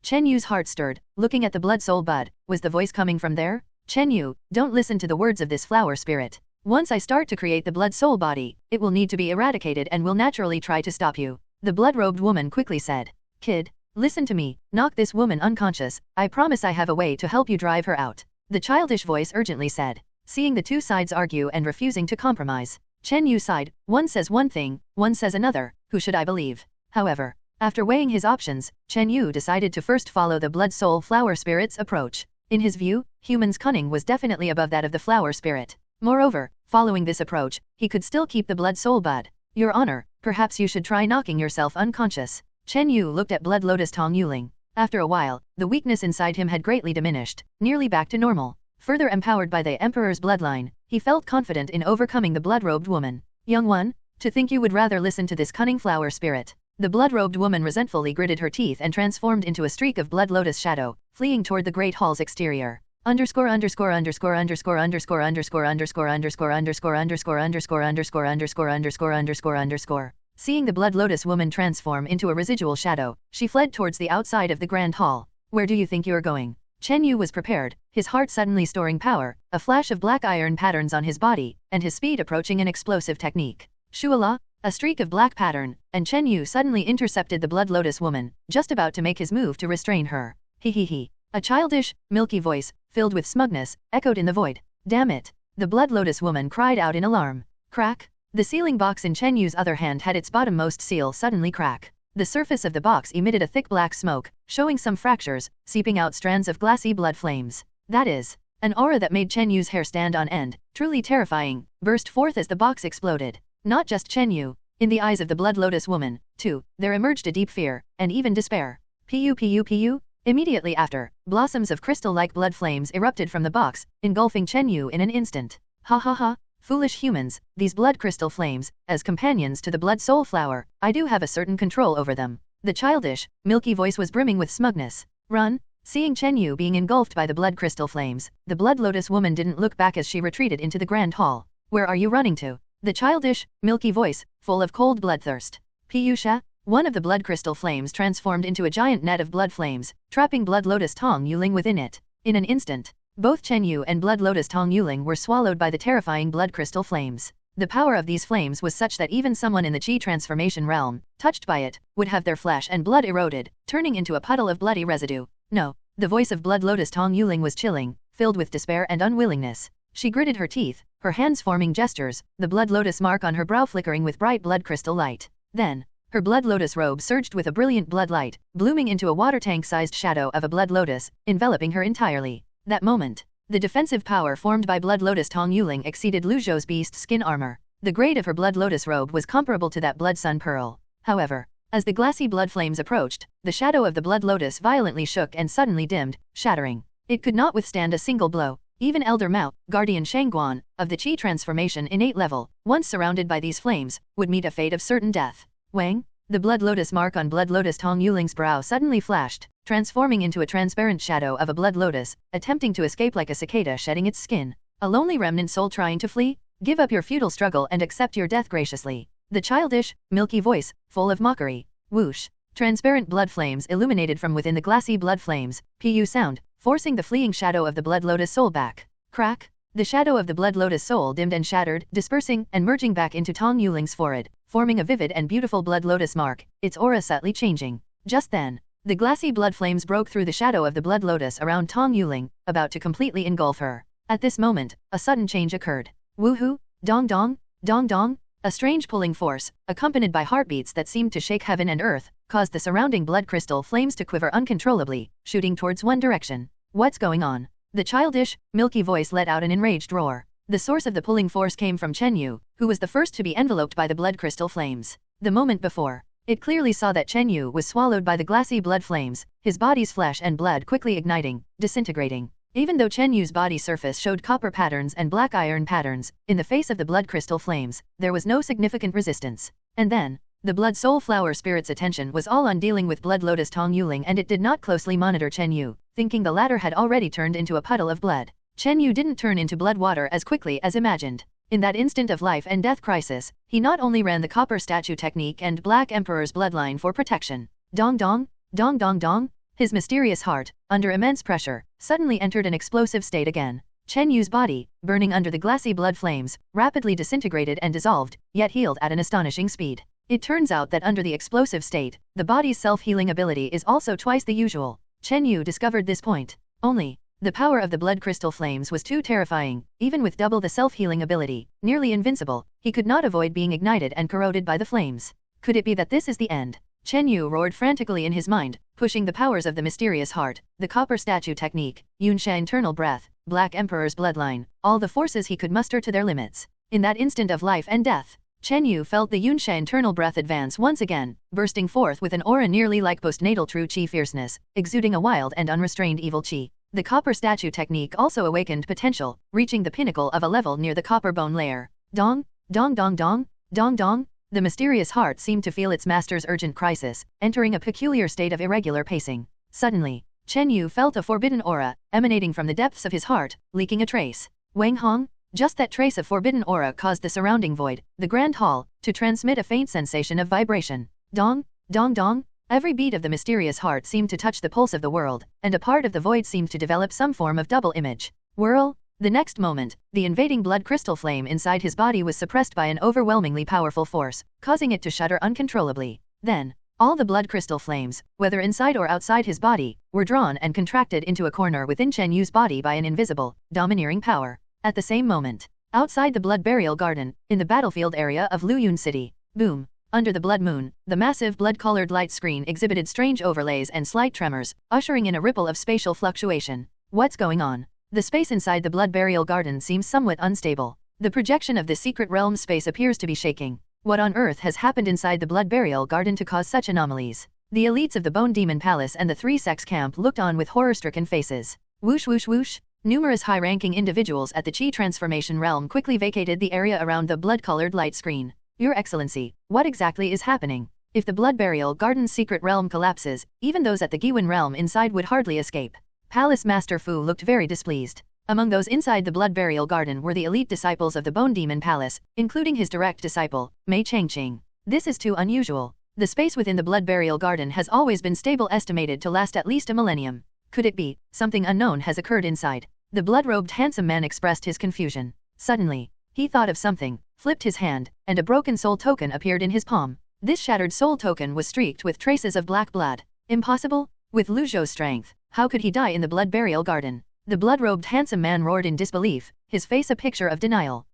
Chen Yu's heart stirred, looking at the blood soul bud. Was the voice coming from there? Chen Yu, don't listen to the words of this flower spirit. Once I start to create the blood soul body, it will need to be eradicated and will naturally try to stop you. The blood-robed woman quickly said. Kid, listen to me, knock this woman unconscious. I promise I have a way to help you drive her out. The childish voice urgently said. Seeing the two sides argue and refusing to compromise, Chen Yu sighed. One says one thing, one says another. Who should I believe? However, after weighing his options, Chen Yu decided to first follow the blood soul flower spirit's approach. In his view, humans' cunning was definitely above that of the flower spirit. Moreover, following this approach, he could still keep the blood soul bud. Your honor, perhaps you should try knocking yourself unconscious. Chen Yu looked at Blood Lotus Tong Yuling. After a while, the weakness inside him had greatly diminished, nearly back to normal. Further empowered by the Emperor's bloodline, he felt confident in overcoming the blood-robed woman. Young one, to think you would rather listen to this cunning flower spirit. The blood-robed woman resentfully gritted her teeth and transformed into a streak of blood lotus shadow, fleeing toward the great hall's exterior. Underscore underscore underscore underscore underscore underscore underscore underscore underscore underscore underscore underscore underscore underscore underscore underscore. Seeing the blood lotus woman transform into a residual shadow, she fled towards the outside of the grand hall. Where do you think you're going? Chen Yu was prepared, his heart suddenly storing power, a flash of black iron patterns on his body, and his speed approaching an explosive technique. Shuala, a streak of black pattern, and Chen Yu suddenly intercepted the blood lotus woman, just about to make his move to restrain her. He he he. A childish, milky voice, filled with smugness, echoed in the void. Damn it! The Blood Lotus woman cried out in alarm. Crack! The sealing box in Chen Yu's other hand had its bottommost seal suddenly crack. The surface of the box emitted a thick black smoke, showing some fractures, seeping out strands of glassy blood flames. That is, an aura that made Chen Yu's hair stand on end, truly terrifying, burst forth as the box exploded. Not just Chen Yu. In the eyes of the Blood Lotus woman, too, there emerged a deep fear, and even despair. Pu. Immediately after, blossoms of crystal-like blood flames erupted from the box, engulfing Chen Yu in an instant. Ha ha ha. Foolish humans, these blood crystal flames, as companions to the blood soul flower, I do have a certain control over them. The childish, milky voice was brimming with smugness. Run! Seeing Chen Yu being engulfed by the blood crystal flames, the Blood Lotus woman didn't look back as she retreated into the grand hall. Where are you running to? The childish, milky voice, full of cold bloodthirst. Piyusha? One of the blood crystal flames transformed into a giant net of blood flames, trapping Blood Lotus Tong Yuling within it. In an instant, both Chen Yu and Blood Lotus Tong Yuling were swallowed by the terrifying blood crystal flames. The power of these flames was such that even someone in the Qi transformation realm, touched by it, would have their flesh and blood eroded, turning into a puddle of bloody residue. No. The voice of Blood Lotus Tong Yuling was chilling, filled with despair and unwillingness. She gritted her teeth, her hands forming gestures, the blood lotus mark on her brow flickering with bright blood crystal light. Then, her blood lotus robe surged with a brilliant blood light, blooming into a water tank-sized shadow of a blood lotus, enveloping her entirely. That moment, the defensive power formed by Blood Lotus Tong Yuling exceeded Lu Zhou's beast skin armor. The grade of her blood lotus robe was comparable to that blood sun pearl. However, as the glassy blood flames approached, the shadow of the blood lotus violently shook and suddenly dimmed, shattering. It could not withstand a single blow. Even Elder Mao, Guardian Shangguan, of the Qi transformation innate level, once surrounded by these flames, would meet a fate of certain death. Wang? The blood lotus mark on Blood Lotus Tong Yuling's brow suddenly flashed, transforming into a transparent shadow of a blood lotus, attempting to escape like a cicada shedding its skin. A lonely remnant soul trying to flee? Give up your futile struggle and accept your death graciously. The childish, milky voice, full of mockery. Whoosh. Transparent blood flames illuminated from within the glassy blood flames, pu sound, forcing the fleeing shadow of the Blood Lotus soul back. Crack. The shadow of the Blood Lotus soul dimmed and shattered, dispersing and merging back into Tong Yuling's forehead, forming a vivid and beautiful blood lotus mark, its aura subtly changing. Just then, the glassy blood flames broke through the shadow of the blood lotus around Tong Yuling, about to completely engulf her. At this moment, a sudden change occurred. Woohoo! Dong dong! Dong dong! A strange pulling force, accompanied by heartbeats that seemed to shake heaven and earth, caused the surrounding blood crystal flames to quiver uncontrollably, shooting towards one direction. What's going on? The childish, milky voice let out an enraged roar. The source of the pulling force came from Chen Yu, who was the first to be enveloped by the blood crystal flames. The moment before, it clearly saw that Chen Yu was swallowed by the glassy blood flames, his body's flesh and blood quickly igniting, disintegrating. Even though Chen Yu's body surface showed copper patterns and black iron patterns, in the face of the blood crystal flames, there was no significant resistance. And then, the blood soul flower spirit's attention was all on dealing with Blood Lotus Tong Yuling, and it did not closely monitor Chen Yu, thinking the latter had already turned into a puddle of blood. Chen Yu didn't turn into blood water as quickly as imagined. In that instant of life and death crisis, he not only ran the copper statue technique and Black Emperor's bloodline for protection. Dong dong, dong dong dong. His mysterious heart, under immense pressure, suddenly entered an explosive state again. Chen Yu's body, burning under the glassy blood flames, rapidly disintegrated and dissolved, yet healed at an astonishing speed. It turns out that under the explosive state, the body's self-healing ability is also twice the usual. Chen Yu discovered this point. Only, the power of the blood crystal flames was too terrifying. Even with double the self-healing ability, nearly invincible, he could not avoid being ignited and corroded by the flames. Could it be that this is the end? Chen Yu roared frantically in his mind, pushing the powers of the mysterious heart, the copper statue technique, Yunsha internal breath, Black Emperor's bloodline, all the forces he could muster to their limits. In that instant of life and death, Chen Yu felt the Yunsha internal breath advance once again, bursting forth with an aura nearly like postnatal true Qi fierceness, exuding a wild and unrestrained evil Qi. The copper statue technique also awakened potential, reaching the pinnacle of a level near the copper bone layer. Dong, dong dong dong, dong dong. The mysterious heart seemed to feel its master's urgent crisis, entering a peculiar state of irregular pacing. Suddenly, Chen Yu felt a forbidden aura, emanating from the depths of his heart, leaking a trace. Wang Hong? Just that trace of forbidden aura caused the surrounding void, the grand hall, to transmit a faint sensation of vibration. Dong, dong dong. Every beat of the mysterious heart seemed to touch the pulse of the world, and a part of the void seemed to develop some form of double image. Whirl! The next moment, the invading blood crystal flame inside his body was suppressed by an overwhelmingly powerful force, causing it to shudder uncontrollably. Then, All the blood crystal flames, whether inside or outside his body, were drawn and contracted into a corner within Chen Yu's body by an invisible, domineering power. At the same moment, outside the blood burial garden, in the battlefield area of Luyun City, boom! Under the blood moon, the massive blood-colored light screen exhibited strange overlays and slight tremors, ushering in a ripple of spatial fluctuation. What's going on? The space inside the blood burial garden seems somewhat unstable. The projection of the secret realm space appears to be shaking. What on earth has happened inside the blood burial garden to cause such anomalies? The elites of the Bone Demon Palace and the three sects camp looked on with horror-stricken faces. Whoosh whoosh whoosh! Numerous high-ranking individuals at the Qi transformation realm quickly vacated the area around the blood-colored light screen. Your Excellency, what exactly is happening? If the blood burial garden's secret realm collapses, even those at the Giwen realm inside would hardly escape. Palace Master Fu looked very displeased. Among those inside the blood burial garden were the elite disciples of the Bone Demon Palace, including his direct disciple, Mei Changqing. This is too unusual. The space within the blood burial garden has always been stable, estimated to last at least a millennium. Could it be something unknown has occurred inside? The blood-robed handsome man expressed his confusion. Suddenly, he thought of something, flipped his hand, and a broken soul token appeared in his palm. This shattered soul token was streaked with traces of black blood. Impossible? With Lu Zhou's strength, how could he die in the blood burial garden? The blood-robed handsome man roared in disbelief, his face a picture of denial.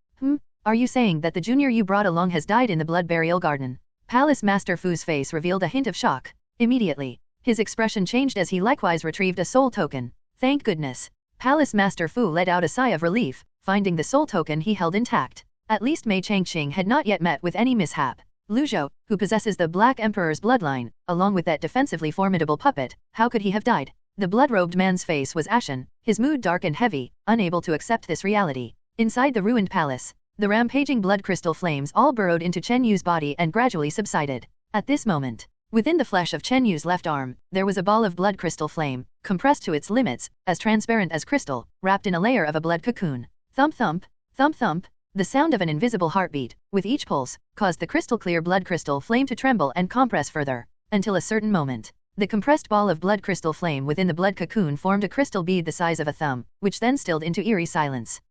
Are you saying that the junior you brought along has died in the blood burial garden? Palace Master Fu's face revealed a hint of shock. Immediately, his expression changed as he likewise retrieved a soul token. Thank goodness. Palace Master Fu let out a sigh of relief, finding the soul token he held intact. At least Mei Changqing had not yet met with any mishap. Lu Zhou, who possesses the Black Emperor's bloodline, along with that defensively formidable puppet, how could he have died? The blood-robed man's face was ashen, his mood dark and heavy, unable to accept this reality. Inside the ruined palace, the rampaging blood crystal flames all burrowed into Chen Yu's body and gradually subsided. At this moment, within the flesh of Chen Yu's left arm, there was a ball of blood crystal flame, compressed to its limits, as transparent as crystal, wrapped in a layer of a blood cocoon. Thump thump, thump thump. The sound of an invisible heartbeat, with each pulse, caused the crystal-clear blood crystal flame to tremble and compress further, until a certain moment. The compressed ball of blood crystal flame within the blood cocoon formed a crystal bead the size of a thumb, which then stilled into eerie silence.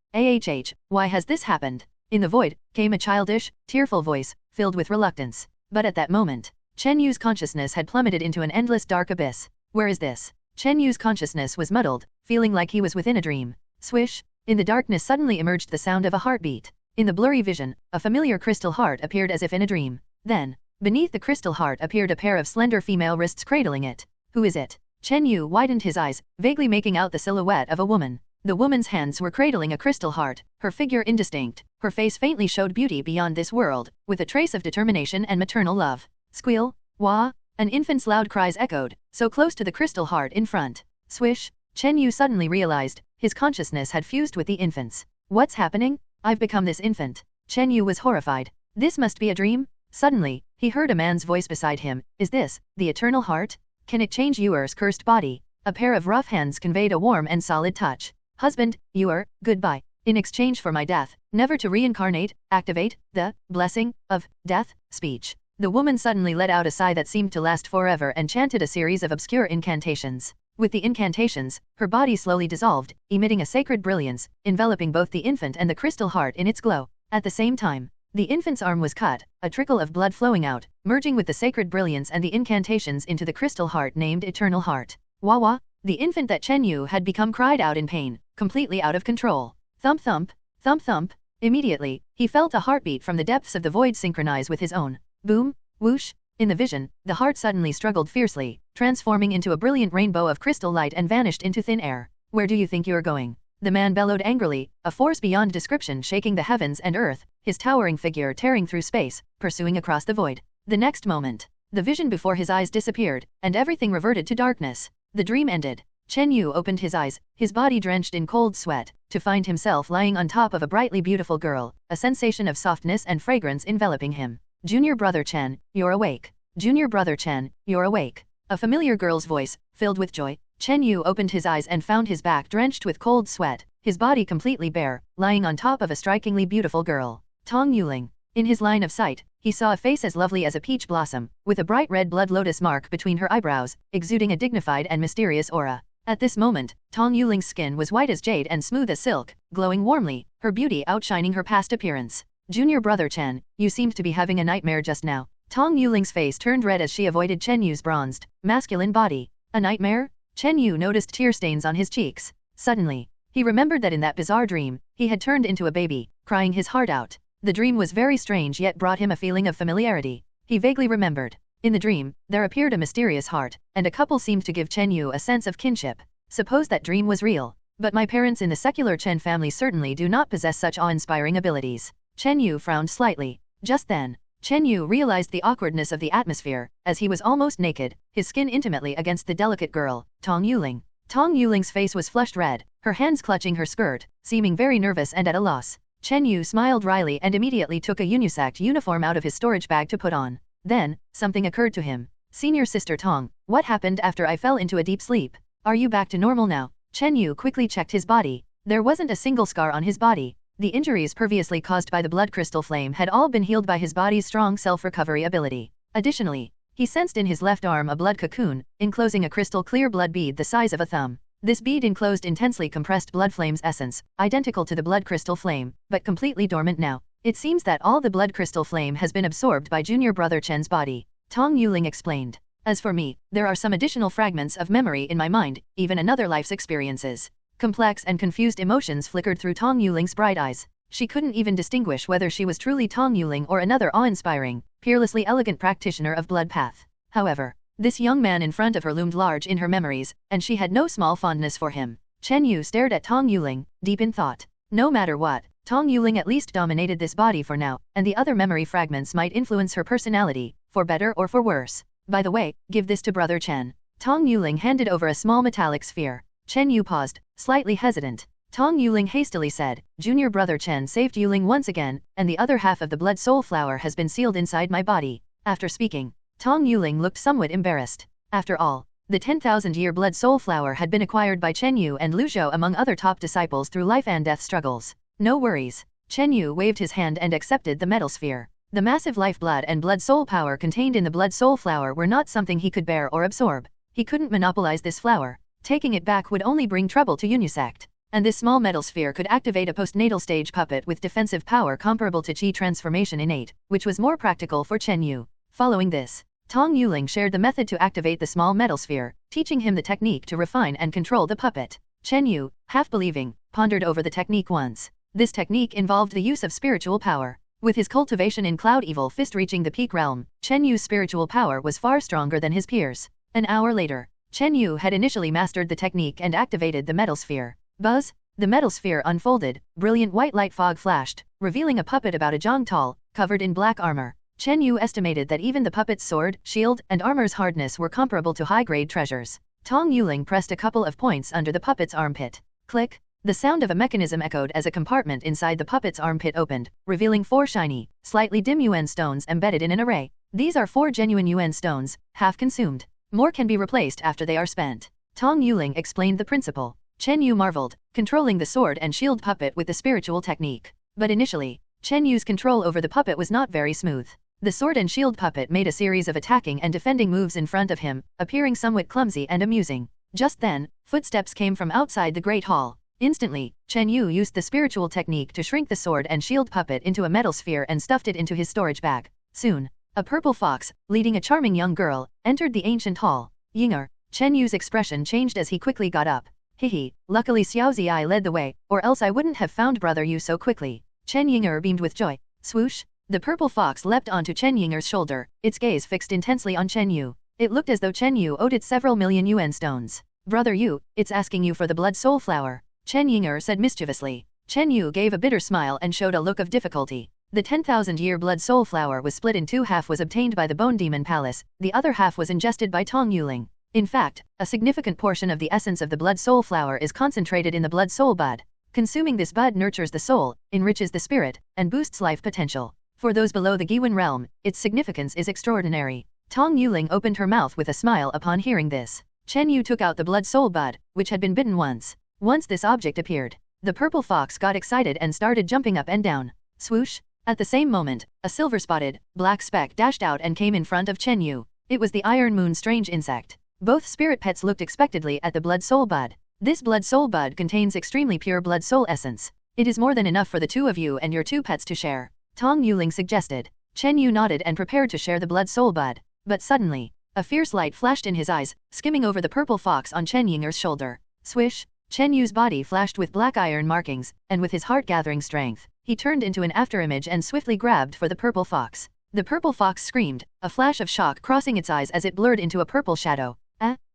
Why has this happened? In the void, came a childish, tearful voice, filled with reluctance. But at that moment, Chen Yu's consciousness had plummeted into an endless dark abyss. Where is this? Chen Yu's consciousness was muddled, feeling like he was within a dream. Swish! In the darkness suddenly emerged the sound of a heartbeat. In the blurry vision, a familiar crystal heart appeared as if in a dream. Then, beneath the crystal heart appeared a pair of slender female wrists cradling it. Who is it? Chen Yu widened his eyes, vaguely making out the silhouette of a woman. The woman's hands were cradling a crystal heart, her figure indistinct, her face faintly showed beauty beyond this world, with a trace of determination and maternal love. Squeal! Wah! An infant's loud cries echoed, so close to the crystal heart in front. Swish! Chen Yu suddenly realized, his consciousness had fused with the infant's. What's happening? I've become this infant. Chen Yu was horrified. This must be a dream? Suddenly, he heard a man's voice beside him. Is this the eternal heart? Can it change Yuer's cursed body? A pair of rough hands conveyed a warm and solid touch. Husband, Yuer, goodbye. In exchange for my death, never to reincarnate, activate the blessing of death speech. The woman suddenly let out a sigh that seemed to last forever and chanted a series of obscure incantations. With the incantations, her body slowly dissolved, emitting a sacred brilliance, enveloping both the infant and the crystal heart in its glow. At the same time, the infant's arm was cut, a trickle of blood flowing out, merging with the sacred brilliance and the incantations into the crystal heart named Eternal Heart. Wah wah! The infant that Chen Yu had become cried out in pain, completely out of control. Thump thump, thump thump. Immediately, he felt a heartbeat from the depths of the void synchronize with his own. Boom, whoosh. In the vision, the heart suddenly struggled fiercely, transforming into a brilliant rainbow of crystal light and vanished into thin air. Where do you think you're going? The man bellowed angrily, a force beyond description shaking the heavens and earth, his towering figure tearing through space, pursuing across the void. The next moment, the vision before his eyes disappeared, and everything reverted to darkness. The dream ended. Chen Yu opened his eyes, his body drenched in cold sweat, to find himself lying on top of a brightly beautiful girl, a sensation of softness and fragrance enveloping him. Junior brother Chen, you're awake. Junior brother Chen, you're awake. A familiar girl's voice, filled with joy. Chen Yu opened his eyes and found his back drenched with cold sweat, his body completely bare, lying on top of a strikingly beautiful girl. Tong Yuling. In his line of sight, he saw a face as lovely as a peach blossom, with a bright red blood lotus mark between her eyebrows, exuding a dignified and mysterious aura. At this moment, Tong Yuling's skin was white as jade and smooth as silk, glowing warmly, her beauty outshining her past appearance. Junior brother Chen, you seemed to be having a nightmare just now. Tong Yuling's face turned red as she avoided Chen Yu's bronzed, masculine body. A nightmare? Chen Yu noticed tear stains on his cheeks. Suddenly, he remembered that in that bizarre dream, he had turned into a baby, crying his heart out. The dream was very strange yet brought him a feeling of familiarity. He vaguely remembered. In the dream, there appeared a mysterious heart, and a couple seemed to give Chen Yu a sense of kinship. Suppose that dream was real. But my parents in the secular Chen family certainly do not possess such awe-inspiring abilities. Chen Yu frowned slightly. Just then, Chen Yu realized the awkwardness of the atmosphere, as he was almost naked, his skin intimately against the delicate girl, Tong Yuling. Tong Yuling's face was flushed red, her hands clutching her skirt, seeming very nervous and at a loss. Chen Yu smiled wryly and immediately took a Unisect uniform out of his storage bag to put on. Then, something occurred to him. Senior Sister Tong, what happened after I fell into a deep sleep? Are you back to normal now? Chen Yu quickly checked his body. There wasn't a single scar on his body. The injuries previously caused by the blood crystal flame had all been healed by his body's strong self-recovery ability. Additionally, he sensed in his left arm a blood cocoon, enclosing a crystal-clear blood bead the size of a thumb. This bead enclosed intensely compressed blood flame's essence, identical to the blood crystal flame, but completely dormant now. It seems that all the blood crystal flame has been absorbed by junior brother Chen's body, Tong Yuling explained. As for me, there are some additional fragments of memory in my mind, even another life's experiences. Complex and confused emotions flickered through Tong Yuling's bright eyes. She couldn't even distinguish whether she was truly Tong Yuling or another awe-inspiring, peerlessly elegant practitioner of blood path. However, this young man in front of her loomed large in her memories, and she had no small fondness for him. Chen Yu stared at Tong Yuling, deep in thought. No matter what, Tong Yuling at least dominated this body for now, and the other memory fragments might influence her personality, for better or for worse. By the way, give this to Brother Chen. Tong Yuling handed over a small metallic sphere. Chen Yu paused, slightly hesitant. Tong Yuling hastily said, Junior Brother Chen saved Yuling once again, and the other half of the blood soul flower has been sealed inside my body. After speaking, Tong Yuling looked somewhat embarrassed. After all, the 10,000-year blood soul flower had been acquired by Chen Yu and Lu Zhou among other top disciples through life and death struggles. No worries. Chen Yu waved his hand and accepted the metal sphere. The massive lifeblood and blood soul power contained in the blood soul flower were not something he could bear or absorb. He couldn't monopolize this flower. Taking it back would only bring trouble to Unisect. And this small metal sphere could activate a postnatal stage puppet with defensive power comparable to Qi transformation innate, which was more practical for Chen Yu. Following this, Tong Yuling shared the method to activate the small metal sphere, teaching him the technique to refine and control the puppet. Chen Yu, half believing, pondered over the technique once. This technique involved the use of spiritual power. With his cultivation in Cloud Evil Fist reaching the peak realm, Chen Yu's spiritual power was far stronger than his peers. An hour later, Chen Yu had initially mastered the technique and activated the metal sphere. Buzz! The metal sphere unfolded, brilliant white light fog flashed, revealing a puppet about a zhang tall, covered in black armor. Chen Yu estimated that even the puppet's sword, shield, and armor's hardness were comparable to high-grade treasures. Tong Yuling pressed a couple of points under the puppet's armpit. Click! The sound of a mechanism echoed as a compartment inside the puppet's armpit opened, revealing 4 shiny, slightly dim yuan stones embedded in an array. These are 4 genuine yuan stones, half consumed. More can be replaced after they are spent. Tong Yuling explained the principle. Chen Yu marveled, controlling the sword and shield puppet with the spiritual technique. But initially, Chen Yu's control over the puppet was not very smooth. The sword and shield puppet made a series of attacking and defending moves in front of him, appearing somewhat clumsy and amusing. Just then, footsteps came from outside the Great Hall. Instantly, Chen Yu used the spiritual technique to shrink the sword and shield puppet into a metal sphere and stuffed it into his storage bag. Soon, a purple fox, leading a charming young girl, entered the ancient hall. Yinger. Chen Yu's expression changed as he quickly got up. Hihi, luckily Xiao Ziyi led the way, or else I wouldn't have found Brother Yu so quickly. Chen Yinger beamed with joy. Swoosh! The purple fox leapt onto Chen Yinger's shoulder, its gaze fixed intensely on Chen Yu. It looked as though Chen Yu owed it several million yuan stones. Brother Yu, it's asking you for the blood soul flower, Chen Yinger said mischievously. Chen Yu gave a bitter smile and showed a look of difficulty. The 10,000-year blood soul flower was split in two. Half was obtained by the Bone Demon Palace, the other half was ingested by Tong Yuling. In fact, a significant portion of the essence of the blood soul flower is concentrated in the blood soul bud. Consuming this bud nurtures the soul, enriches the spirit, and boosts life potential. For those below the Giwen realm, its significance is extraordinary. Tong Yuling opened her mouth with a smile upon hearing this. Chen Yu took out the blood soul bud, which had been bitten once. Once this object appeared, the purple fox got excited and started jumping up and down. Swoosh! At the same moment, a silver-spotted, black speck dashed out and came in front of Chen Yu. It was the Iron Moon strange insect. Both spirit pets looked expectantly at the blood soul bud. This blood soul bud contains extremely pure blood soul essence. It is more than enough for the two of you and your 2 pets to share, Tong Yuling suggested. Chen Yu nodded and prepared to share the blood soul bud. But suddenly, a fierce light flashed in his eyes, skimming over the purple fox on Chen Yinger's shoulder. Swish! Chen Yu's body flashed with black iron markings, and with his heart gathering strength, he turned into an afterimage and swiftly grabbed for the purple fox. The purple fox screamed, a flash of shock crossing its eyes as it blurred into a purple shadow.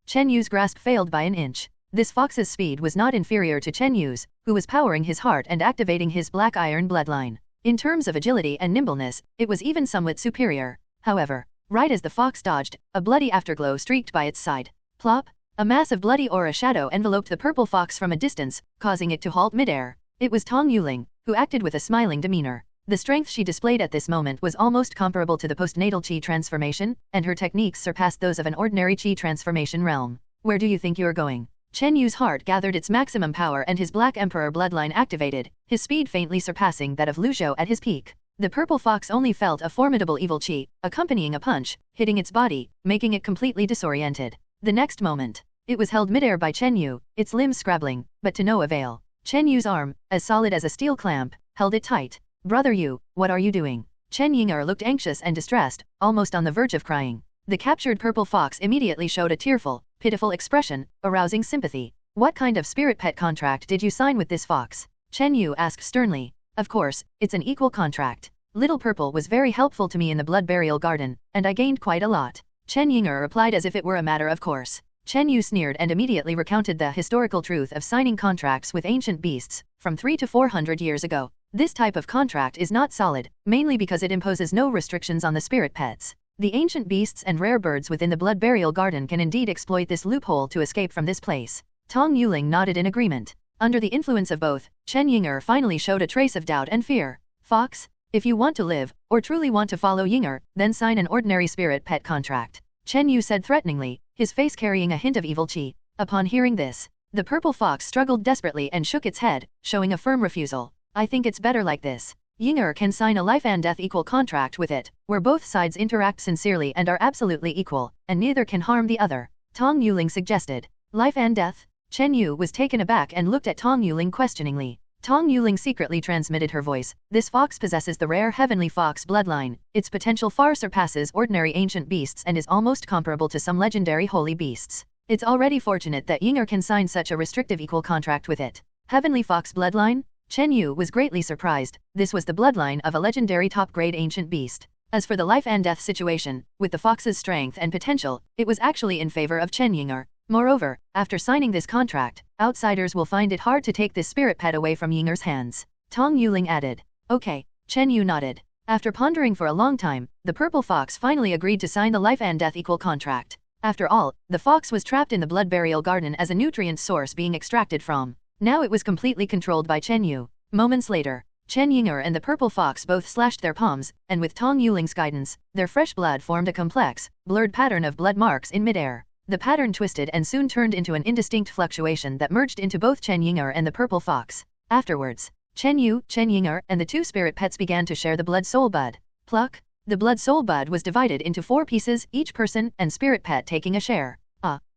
Chen Yu's grasp failed by an inch. This fox's speed was not inferior to Chen Yu's, who was powering his heart and activating his black iron bloodline. In terms of agility and nimbleness, it was even somewhat superior. However, right as the fox dodged, a bloody afterglow streaked by its side. Plop! A mass of bloody aura shadow enveloped the purple fox from a distance, causing it to halt midair. It was Tong Yuling, who acted with a smiling demeanor. The strength she displayed at this moment was almost comparable to the postnatal chi transformation, and her techniques surpassed those of an ordinary chi transformation realm. Where do you think you're going? Chen Yu's heart gathered its maximum power and his Black Emperor bloodline activated, his speed faintly surpassing that of Lu Zhou at his peak. The purple fox only felt a formidable evil chi, accompanying a punch, hitting its body, making it completely disoriented. The next moment, it was held midair by Chen Yu, its limbs scrabbling, but to no avail. Chen Yu's arm, as solid as a steel clamp, held it tight. Brother Yu, what are you doing? Chen Yinger looked anxious and distressed, almost on the verge of crying. The captured purple fox immediately showed a tearful, pitiful expression, arousing sympathy. What kind of spirit pet contract did you sign with this fox? Chen Yu asked sternly. Of course, it's an equal contract. Little Purple was very helpful to me in the blood burial garden, and I gained quite a lot. Chen Yinger replied as if it were a matter of course. Chen Yu sneered and immediately recounted the historical truth of signing contracts with ancient beasts, from 300 to 400 years ago. This type of contract is not solid, mainly because it imposes no restrictions on the spirit pets. The ancient beasts and rare birds within the blood burial garden can indeed exploit this loophole to escape from this place. Tong Yuling nodded in agreement. Under the influence of both, Chen Yinger finally showed a trace of doubt and fear. Fox, if you want to live, or truly want to follow Yinger, then sign an ordinary spirit pet contract. Chen Yu said threateningly, his face carrying a hint of evil chi. Upon hearing this, the purple fox struggled desperately and shook its head, showing a firm refusal. I think it's better like this. Yinger can sign a life and death equal contract with it, where both sides interact sincerely and are absolutely equal, and neither can harm the other. Tong Yuling suggested. Life and death? Chen Yu was taken aback and looked at Tong Yuling questioningly. Tong Yuling secretly transmitted her voice. This fox possesses the rare heavenly fox bloodline. Its potential far surpasses ordinary ancient beasts and is almost comparable to some legendary holy beasts. It's already fortunate that Yinger can sign such a restrictive equal contract with it. Heavenly fox bloodline? Chen Yu was greatly surprised. This was the bloodline of a legendary top-grade ancient beast. As for the life and death situation, with the fox's strength and potential, it was actually in favor of Chen Yinger. Moreover, after signing this contract, outsiders will find it hard to take this spirit pet away from Yinger's hands. Tong Yuling added. Okay, Chen Yu nodded. After pondering for a long time, the purple fox finally agreed to sign the life and death equal contract. After all, the fox was trapped in the blood burial garden as a nutrient source being extracted from. Now it was completely controlled by Chen Yu. Moments later, Chen Yinger and the purple fox both slashed their palms, and with Tong Yuling's guidance, their fresh blood formed a complex, blurred pattern of blood marks in midair. The pattern twisted and soon turned into an indistinct fluctuation that merged into both Chen Yinger and the purple fox. Afterwards, Chen Yu, Chen Yinger, and the two spirit pets began to share the blood soul bud. Pluck! The blood soul bud was divided into 4 pieces, each person and spirit pet taking a share.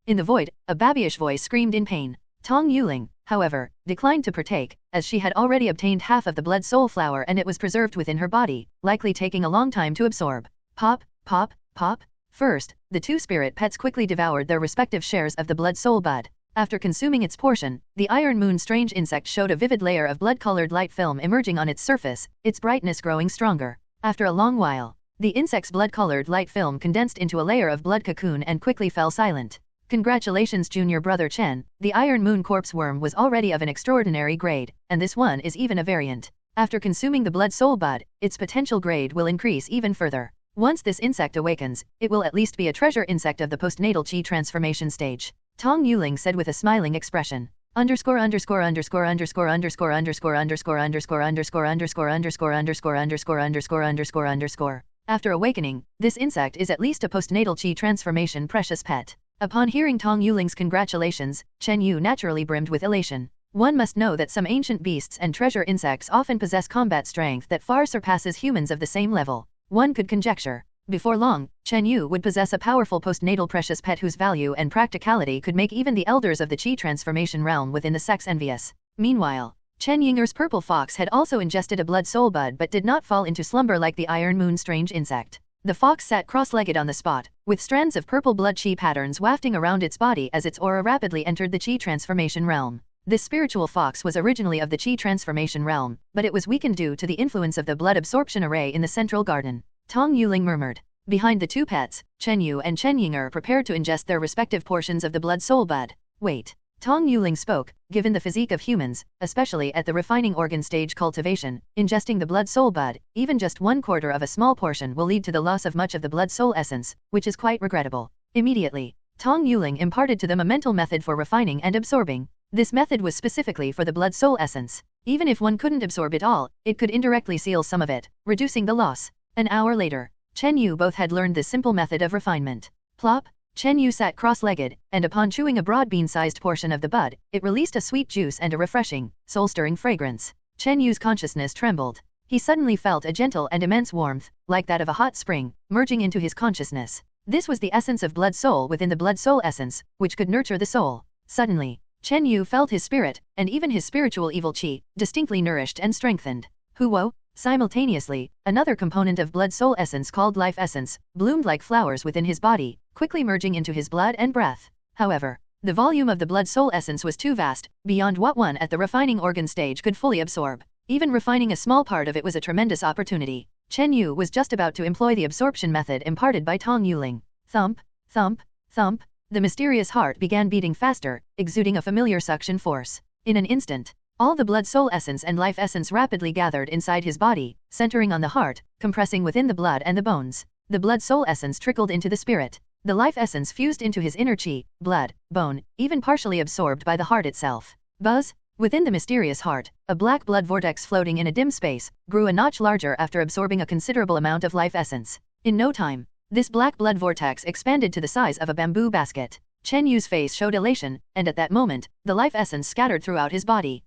In the void, a babyish voice screamed in pain. Tong Yuling, however, declined to partake, as she had already obtained half of the blood soul flower and it was preserved within her body, likely taking a long time to absorb. Pop, pop, pop. First, the two spirit pets quickly devoured their respective shares of the blood soul bud. After consuming its portion, the iron moon strange insect showed a vivid layer of blood-colored light film emerging on its surface, its brightness growing stronger. After a long while, the insect's blood-colored light film condensed into a layer of blood cocoon and quickly fell silent. Congratulations, junior brother Chen, the iron moon corpse worm was already of an extraordinary grade, and this one is even a variant. After consuming the blood soul bud, its potential grade will increase even further. Once this insect awakens, it will at least be a treasure insect of the postnatal chi transformation stage. Tong Yuling said with a smiling expression. Underscore underscore underscore underscore underscore underscore underscore underscore underscore underscore underscore underscore underscore underscore underscore underscore. After awakening, this insect is at least a postnatal chi transformation precious pet. Upon hearing Tong Yuling's congratulations, Chen Yu naturally brimmed with elation. One must know that some ancient beasts and treasure insects often possess combat strength that far surpasses humans of the same level. One could conjecture. Before long, Chen Yu would possess a powerful postnatal precious pet whose value and practicality could make even the elders of the chi transformation realm within the sects envious. Meanwhile, Chen Yinger's purple fox had also ingested a blood soul bud but did not fall into slumber like the Iron Moon strange insect. The fox sat cross-legged on the spot, with strands of purple blood chi patterns wafting around its body as its aura rapidly entered the chi transformation realm. This spiritual fox was originally of the chi transformation realm, but it was weakened due to the influence of the blood absorption array in the central garden. Tong Yuling murmured. Behind the two pets, Chen Yu and Chen Yinger prepared to ingest their respective portions of the blood soul bud. Wait. Tong Yuling spoke, given the physique of humans, especially at the refining organ stage cultivation, ingesting the blood soul bud, even just 1/4 of a small portion will lead to the loss of much of the blood soul essence, which is quite regrettable. Immediately, Tong Yuling imparted to them a mental method for refining and absorbing. This method was specifically for the blood soul essence. Even if one couldn't absorb it all, it could indirectly seal some of it, reducing the loss. An hour later, Chen Yu both had learned this simple method of refinement. Plop! Chen Yu sat cross-legged, and upon chewing a broad bean-sized portion of the bud, it released a sweet juice and a refreshing, soul-stirring fragrance. Chen Yu's consciousness trembled. He suddenly felt a gentle and immense warmth, like that of a hot spring, merging into his consciousness. This was the essence of blood soul within the blood soul essence, which could nurture the soul. Suddenly, Chen Yu felt his spirit, and even his spiritual evil qi, distinctly nourished and strengthened. Huo! Simultaneously, another component of blood soul essence called life essence, bloomed like flowers within his body, quickly merging into his blood and breath. However, the volume of the blood soul essence was too vast, beyond what one at the refining organ stage could fully absorb. Even refining a small part of it was a tremendous opportunity. Chen Yu was just about to employ the absorption method imparted by Tong Yuling. Thump, thump, thump. The mysterious heart began beating faster, exuding a familiar suction force. In an instant, all the blood soul essence and life essence rapidly gathered inside his body, centering on the heart, compressing within the blood and the bones. The blood soul essence trickled into the spirit. The life essence fused into his inner chi, blood, bone, even partially absorbed by the heart itself. Buzz! Within the mysterious heart, a black blood vortex floating in a dim space, grew a notch larger after absorbing a considerable amount of life essence. In no time, this black blood vortex expanded to the size of a bamboo basket. Chen Yu's face showed elation, and at that moment, the life essence scattered throughout his body.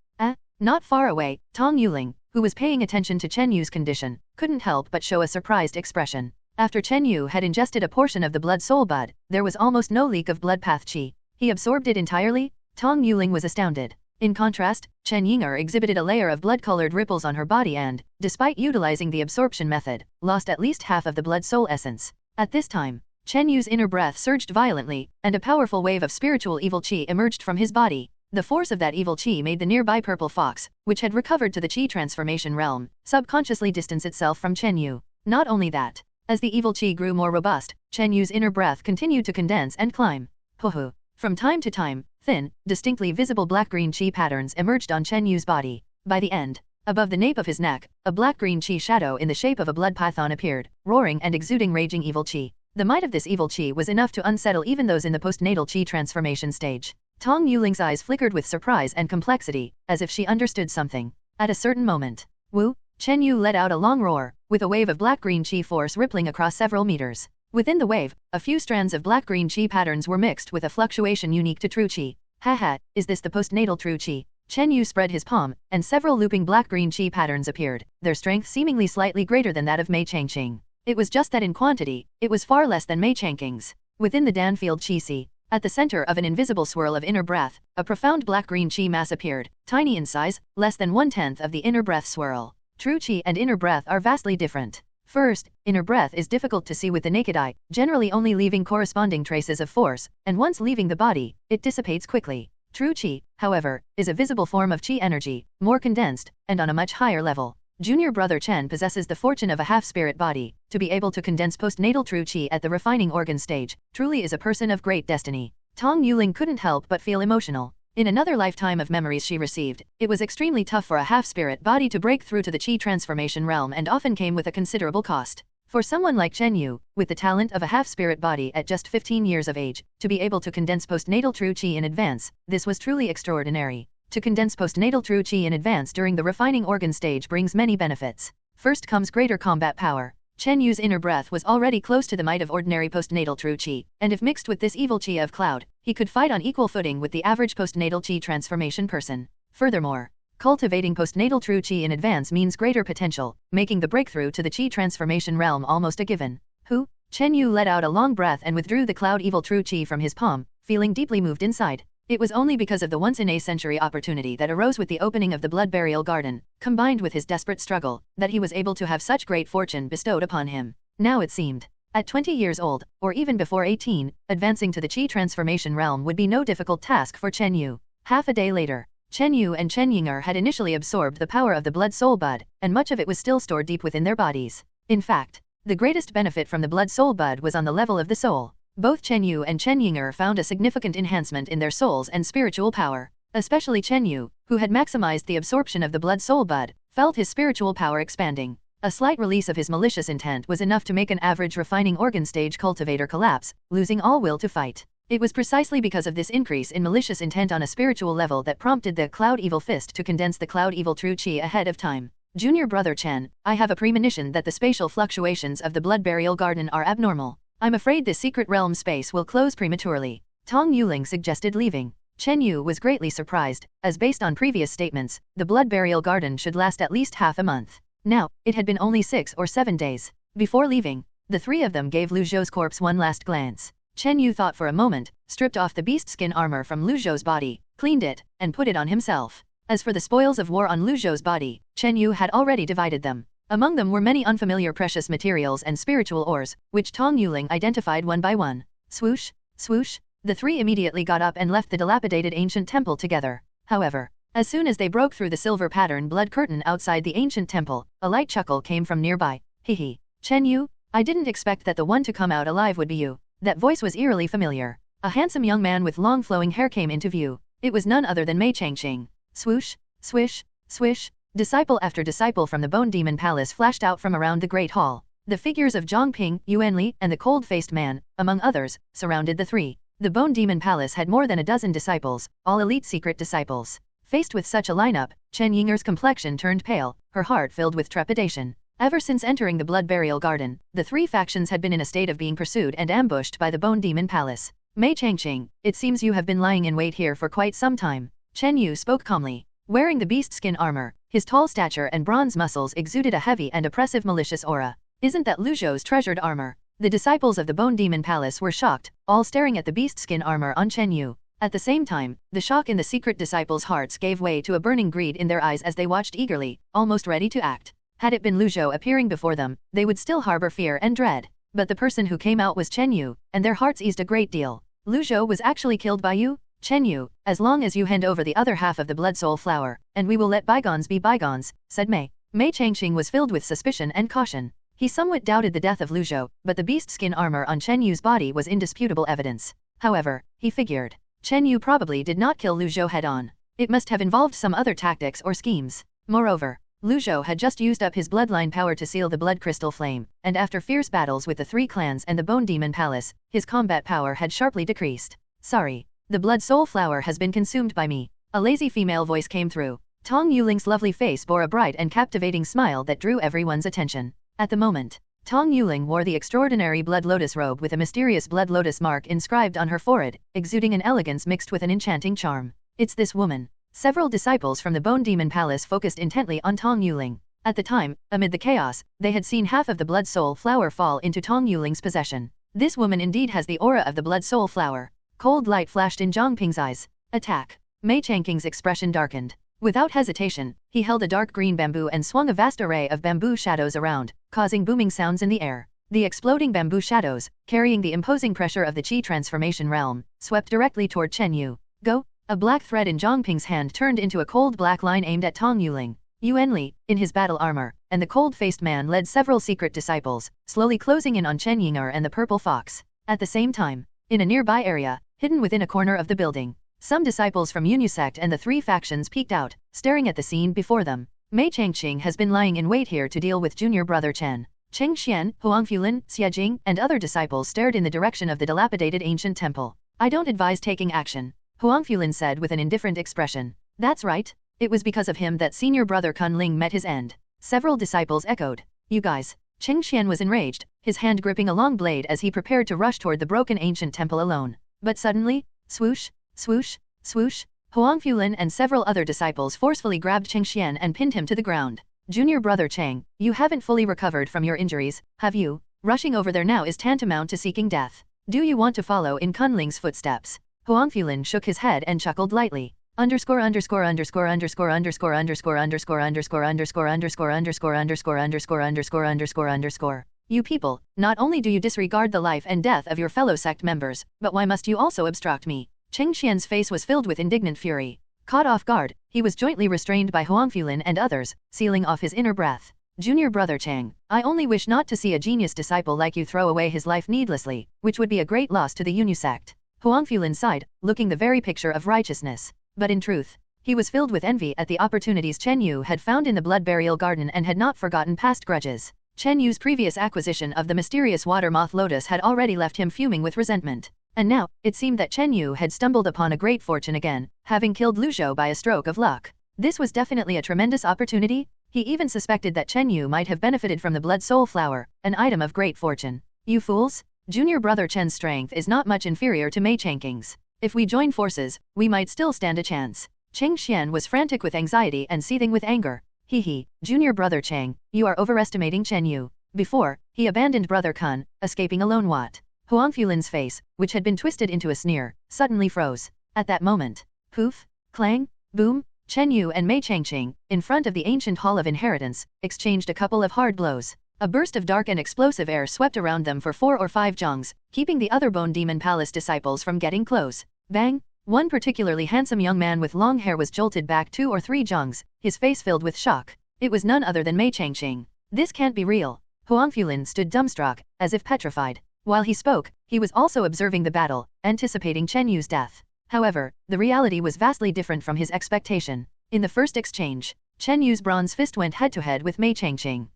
Not far away, Tong Yuling, who was paying attention to Chen Yu's condition, couldn't help but show a surprised expression. After Chen Yu had ingested a portion of the blood soul bud, there was almost no leak of blood path qi. He absorbed it entirely? Tong Yuling was astounded. In contrast, Chen Yinger exhibited a layer of blood-colored ripples on her body and, despite utilizing the absorption method, lost at least half of the blood soul essence. At this time, Chen Yu's inner breath surged violently, and a powerful wave of spiritual evil qi emerged from his body. The force of that evil qi made the nearby purple fox, which had recovered to the qi transformation realm, subconsciously distance itself from Chen Yu. Not only that, as the evil qi grew more robust, Chen Yu's inner breath continued to condense and climb. Puhu. From time to time, thin, distinctly visible black-green qi patterns emerged on Chen Yu's body. By the end, above the nape of his neck, a black-green qi shadow in the shape of a blood python appeared, roaring and exuding raging evil qi. The might of this evil qi was enough to unsettle even those in the postnatal qi transformation stage. Tong Yuling's eyes flickered with surprise and complexity, as if she understood something. At a certain moment, Wu, Chen Yu let out a long roar, with a wave of black-green qi force rippling across several meters. Within the wave, a few strands of black-green qi patterns were mixed with a fluctuation unique to true qi. Haha, is this the postnatal true qi? Chen Yu spread his palm, and several looping black-green qi patterns appeared, their strength seemingly slightly greater than that of Mei Changqing. It was just that in quantity, it was far less than Mei Changqing's. Within the Danfield qi si, at the center of an invisible swirl of inner breath, a profound black-green qi mass appeared, tiny in size, less than 1/10 of the inner breath swirl. True qi and inner breath are vastly different. First, inner breath is difficult to see with the naked eye, generally only leaving corresponding traces of force, and once leaving the body, it dissipates quickly. True qi, however, is a visible form of qi energy, more condensed, and on a much higher level. Junior brother Chen possesses the fortune of a half-spirit body. To be able to condense postnatal true qi at the refining organ stage, truly is a person of great destiny. Tong Yuling couldn't help but feel emotional. In another lifetime of memories she received, it was extremely tough for a half-spirit body to break through to the qi transformation realm and often came with a considerable cost. For someone like Chen Yu, with the talent of a half-spirit body at just 15 years of age, to be able to condense postnatal true qi in advance, this was truly extraordinary. To condense postnatal true qi in advance during the refining organ stage brings many benefits. First comes greater combat power. Chen Yu's inner breath was already close to the might of ordinary postnatal true qi, and if mixed with this evil qi of cloud, he could fight on equal footing with the average postnatal qi transformation person. Furthermore, cultivating postnatal true qi in advance means greater potential, making the breakthrough to the qi transformation realm almost a given. Who? Chen Yu let out a long breath and withdrew the cloud evil true qi from his palm, feeling deeply moved inside. It was only because of the once-in-a-century opportunity that arose with the opening of the Blood Burial Garden, combined with his desperate struggle, that he was able to have such great fortune bestowed upon him. Now it seemed. At 20 years old, or even before 18, advancing to the Qi transformation realm would be no difficult task for Chen Yu. Half a day later, Chen Yu and Chen Ying'er had initially absorbed the power of the Blood Soul Bud, and much of it was still stored deep within their bodies. In fact, the greatest benefit from the Blood Soul Bud was on the level of the soul. Both Chen Yu and Chen Ying'er found a significant enhancement in their souls and spiritual power. Especially Chen Yu, who had maximized the absorption of the Blood Soul Bud, felt his spiritual power expanding. A slight release of his malicious intent was enough to make an average refining organ stage cultivator collapse, losing all will to fight. It was precisely because of this increase in malicious intent on a spiritual level that prompted the Cloud Evil Fist to condense the Cloud Evil True Qi ahead of time. Junior Brother Chen, I have a premonition that the spatial fluctuations of the Blood Burial Garden are abnormal. I'm afraid this secret realm space will close prematurely. Tong Yuling suggested leaving. Chen Yu was greatly surprised, as based on previous statements, the Blood Burial Garden should last at least half a month. Now, it had been only 6 or 7 days. Before leaving, the three of them gave Lu Zhou's corpse one last glance. Chen Yu thought for a moment, stripped off the beast skin armor from Lu Zhou's body, cleaned it, and put it on himself. As for the spoils of war on Lu Zhou's body, Chen Yu had already divided them. Among them were many unfamiliar precious materials and spiritual ores, which Tong Yuling identified one by one. Swoosh, swoosh, the three immediately got up and left the dilapidated ancient temple together. However, as soon as they broke through the silver pattern blood curtain outside the ancient temple, a light chuckle came from nearby. Hehe. Chen Yu, I didn't expect that the one to come out alive would be you. That voice was eerily familiar. A handsome young man with long flowing hair came into view. It was none other than Mei Changqing. Swoosh, swish, swish. Disciple after disciple from the Bone Demon Palace flashed out from around the Great Hall. The figures of Zhang Ping, Yuan Li, and the cold-faced man, among others, surrounded the three. The Bone Demon Palace had more than a dozen disciples, all elite secret disciples. Faced with such a lineup, Chen Ying'er's complexion turned pale, her heart filled with trepidation. Ever since entering the Blood Burial Garden, the three factions had been in a state of being pursued and ambushed by the Bone Demon Palace. Mei Changqing, it seems you have been lying in wait here for quite some time. Chen Yu spoke calmly. Wearing the beast skin armor, his tall stature and bronze muscles exuded a heavy and oppressive malicious aura. Isn't that Lu Zhou's treasured armor? The disciples of the Bone Demon Palace were shocked, all staring at the beast skin armor on Chen Yu. At the same time, the shock in the secret disciples' hearts gave way to a burning greed in their eyes as they watched eagerly, almost ready to act. Had it been Lu Zhou appearing before them, they would still harbor fear and dread. But the person who came out was Chen Yu, and their hearts eased a great deal. Lu Zhou was actually killed by you? Chen Yu, as long as you hand over the other half of the Blood Soul Flower, and we will let bygones be bygones, said Mei. Mei Changqing was filled with suspicion and caution. He somewhat doubted the death of Lu Zhou, but the beast skin armor on Chen Yu's body was indisputable evidence. However, he figured, Chen Yu probably did not kill Lu Zhou head-on. It must have involved some other tactics or schemes. Moreover, Lu Zhou had just used up his bloodline power to seal the blood crystal flame, and after fierce battles with the three clans and the Bone Demon Palace, his combat power had sharply decreased. Sorry. The Blood Soul Flower has been consumed by me. A lazy female voice came through. Tong Yuling's lovely face bore a bright and captivating smile that drew everyone's attention. At the moment, Tong Yuling wore the extraordinary blood lotus robe with a mysterious blood lotus mark inscribed on her forehead, exuding an elegance mixed with an enchanting charm. It's this woman. Several disciples from the Bone Demon Palace focused intently on Tong Yuling. At the time, amid the chaos, they had seen half of the Blood Soul Flower fall into Tong Yuling's possession. This woman indeed has the aura of the Blood Soul Flower. Cold light flashed in Zhang Ping's eyes. Attack. Mei Changqing's expression darkened. Without hesitation, he held a dark green bamboo and swung a vast array of bamboo shadows around, causing booming sounds in the air. The exploding bamboo shadows, carrying the imposing pressure of the Qi transformation realm, swept directly toward Chen Yu. Go! A black thread in Zhang Ping's hand turned into a cold black line aimed at Tong Yuling. Yuan Li, in his battle armor, and the cold-faced man led several secret disciples, slowly closing in on Chen Ying'er and the purple fox. At the same time, in a nearby area, hidden within a corner of the building, some disciples from Sect and the three factions peeked out, staring at the scene before them. Mei Changqing has been lying in wait here to deal with junior brother Chen. Cheng Xian, Huangfulin, Xiajing, and other disciples stared in the direction of the dilapidated ancient temple. I don't advise taking action, Huangfulin said with an indifferent expression. That's right. It was because of him that senior brother Kun Ling met his end. Several disciples echoed. You guys. Cheng Xian was enraged, his hand gripping a long blade as he prepared to rush toward the broken ancient temple alone. But suddenly, swoosh, swoosh, swoosh, Huangfulin and several other disciples forcefully grabbed Cheng Xian and pinned him to the ground. Junior brother Cheng, you haven't fully recovered from your injuries, have you? Rushing over there now is tantamount to seeking death. Do you want to follow in Kun Ling's footsteps? Huang Fulin shook his head and chuckled lightly. Underscore underscore underscore underscore underscore underscore underscore underscore underscore underscore underscore underscore underscore underscore underscore underscore. You people, not only do you disregard the life and death of your fellow sect members, but why must you also obstruct me? Cheng Xian's face was filled with indignant fury. Caught off guard, he was jointly restrained by Huang Fulin and others, sealing off his inner breath. Junior brother Cheng, I only wish not to see a genius disciple like you throw away his life needlessly, which would be a great loss to the Yunyu sect. Huang Fulin sighed, looking the very picture of righteousness. But in truth, he was filled with envy at the opportunities Chen Yu had found in the blood burial garden and had not forgotten past grudges. Chen Yu's previous acquisition of the mysterious water moth lotus had already left him fuming with resentment. And now, it seemed that Chen Yu had stumbled upon a great fortune again, having killed Lu Zhou by a stroke of luck. This was definitely a tremendous opportunity. He even suspected that Chen Yu might have benefited from the blood soul flower, an item of great fortune. You fools! Junior brother Chen's strength is not much inferior to Mei Changqing's. If we join forces, we might still stand a chance. Cheng Xian was frantic with anxiety and seething with anger. Hee, junior brother Cheng, you are overestimating Chen Yu. Before, he abandoned brother Kun, escaping alone what? Huang Fulin's face, which had been twisted into a sneer, suddenly froze. At that moment, poof, clang, boom, Chen Yu and Mei Changqing, in front of the ancient Hall of Inheritance, exchanged a couple of hard blows. A burst of dark and explosive air swept around them for 4 or 5 zhongs, keeping the other Bone Demon Palace disciples from getting close. Bang! One particularly handsome young man with long hair was jolted back 2 or 3 zhongs, his face filled with shock. It was none other than Mei Changqing. This can't be real. Huang Fulin stood dumbstruck, as if petrified. While he spoke, he was also observing the battle, anticipating Chen Yu's death. However, the reality was vastly different from his expectation. In the first exchange, Chen Yu's bronze fist went head-to-head with Mei Changqing.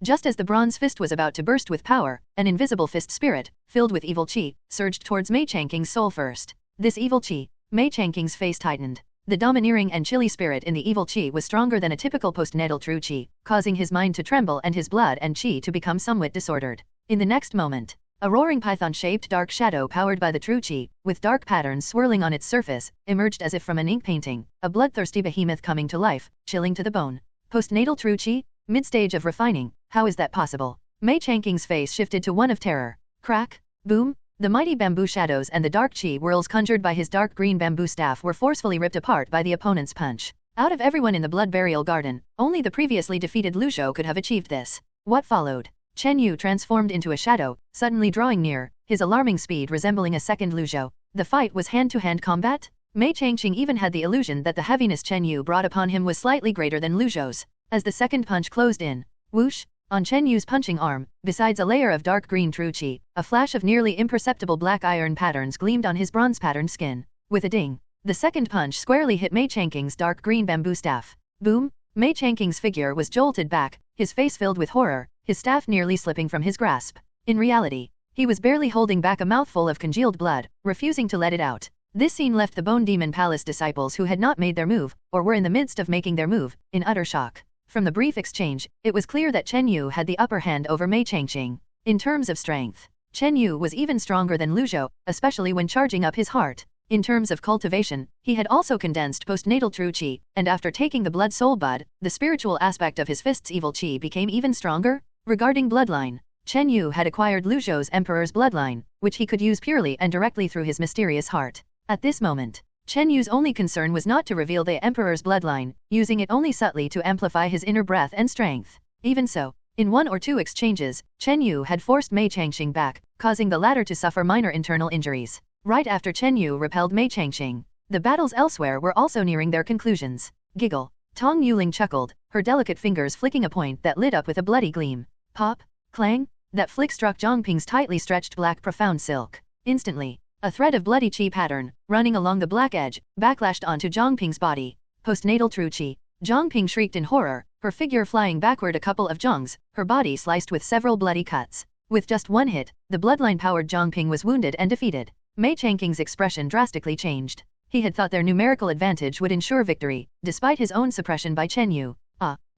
Just as the bronze fist was about to burst with power, an invisible fist spirit, filled with evil qi, surged towards Mei Changqing's soul first. This evil qi, Mei Changqing's face tightened. The domineering and chilly spirit in the evil qi was stronger than a typical postnatal true qi, causing his mind to tremble and his blood and qi to become somewhat disordered. In the next moment, a roaring python-shaped dark shadow powered by the true qi, with dark patterns swirling on its surface, emerged as if from an ink painting, a bloodthirsty behemoth coming to life, chilling to the bone. Postnatal true qi? Mid-stage of refining, how is that possible? Mei Changqing's face shifted to one of terror. Crack, boom, the mighty bamboo shadows and the dark qi whirls conjured by his dark green bamboo staff were forcefully ripped apart by the opponent's punch. Out of everyone in the blood burial garden, only the previously defeated Lu Zhou could have achieved this. What followed? Chen Yu transformed into a shadow, suddenly drawing near, his alarming speed resembling a second Lu Zhou. The fight was hand-to-hand combat? Mei Changqing even had the illusion that the heaviness Chen Yu brought upon him was slightly greater than Lu Zhou's. As the second punch closed in, whoosh, on Chen Yu's punching arm, besides a layer of dark green true qi, a flash of nearly imperceptible black iron patterns gleamed on his bronze-patterned skin. With a ding, the second punch squarely hit Mei Changqing's dark green bamboo staff. Boom! Mei Changqing's figure was jolted back, his face filled with horror, his staff nearly slipping from his grasp. In reality, he was barely holding back a mouthful of congealed blood, refusing to let it out. This scene left the Bone Demon Palace disciples who had not made their move, or were in the midst of making their move, in utter shock. From the brief exchange, it was clear that Chen Yu had the upper hand over Mei Changqing. In terms of strength, Chen Yu was even stronger than Lu Zhou, especially when charging up his heart. In terms of cultivation, he had also condensed postnatal true qi, and after taking the blood soul bud, the spiritual aspect of his fist's evil qi became even stronger. Regarding bloodline, Chen Yu had acquired Lu Zhou's emperor's bloodline, which he could use purely and directly through his mysterious heart. At this moment, Chen Yu's only concern was not to reveal the emperor's bloodline, using it only subtly to amplify his inner breath and strength. Even so, in 1 or 2 exchanges, Chen Yu had forced Mei Changqing back, causing the latter to suffer minor internal injuries. Right after Chen Yu repelled Mei Changqing, the battles elsewhere were also nearing their conclusions. Giggle. Tong Yuling chuckled, her delicate fingers flicking a point that lit up with a bloody gleam. Pop, clang, that flick struck Zhongping's tightly stretched black profound silk. Instantly, a thread of bloody qi pattern, running along the black edge, backlashed onto Zhongping's body. Postnatal true qi. Zhongping shrieked in horror, her figure flying backward a couple of zhongs, her body sliced with several bloody cuts. With just one hit, the bloodline-powered Zhongping was wounded and defeated. Mei Changqing's expression drastically changed. He had thought their numerical advantage would ensure victory, despite his own suppression by Chen Yu.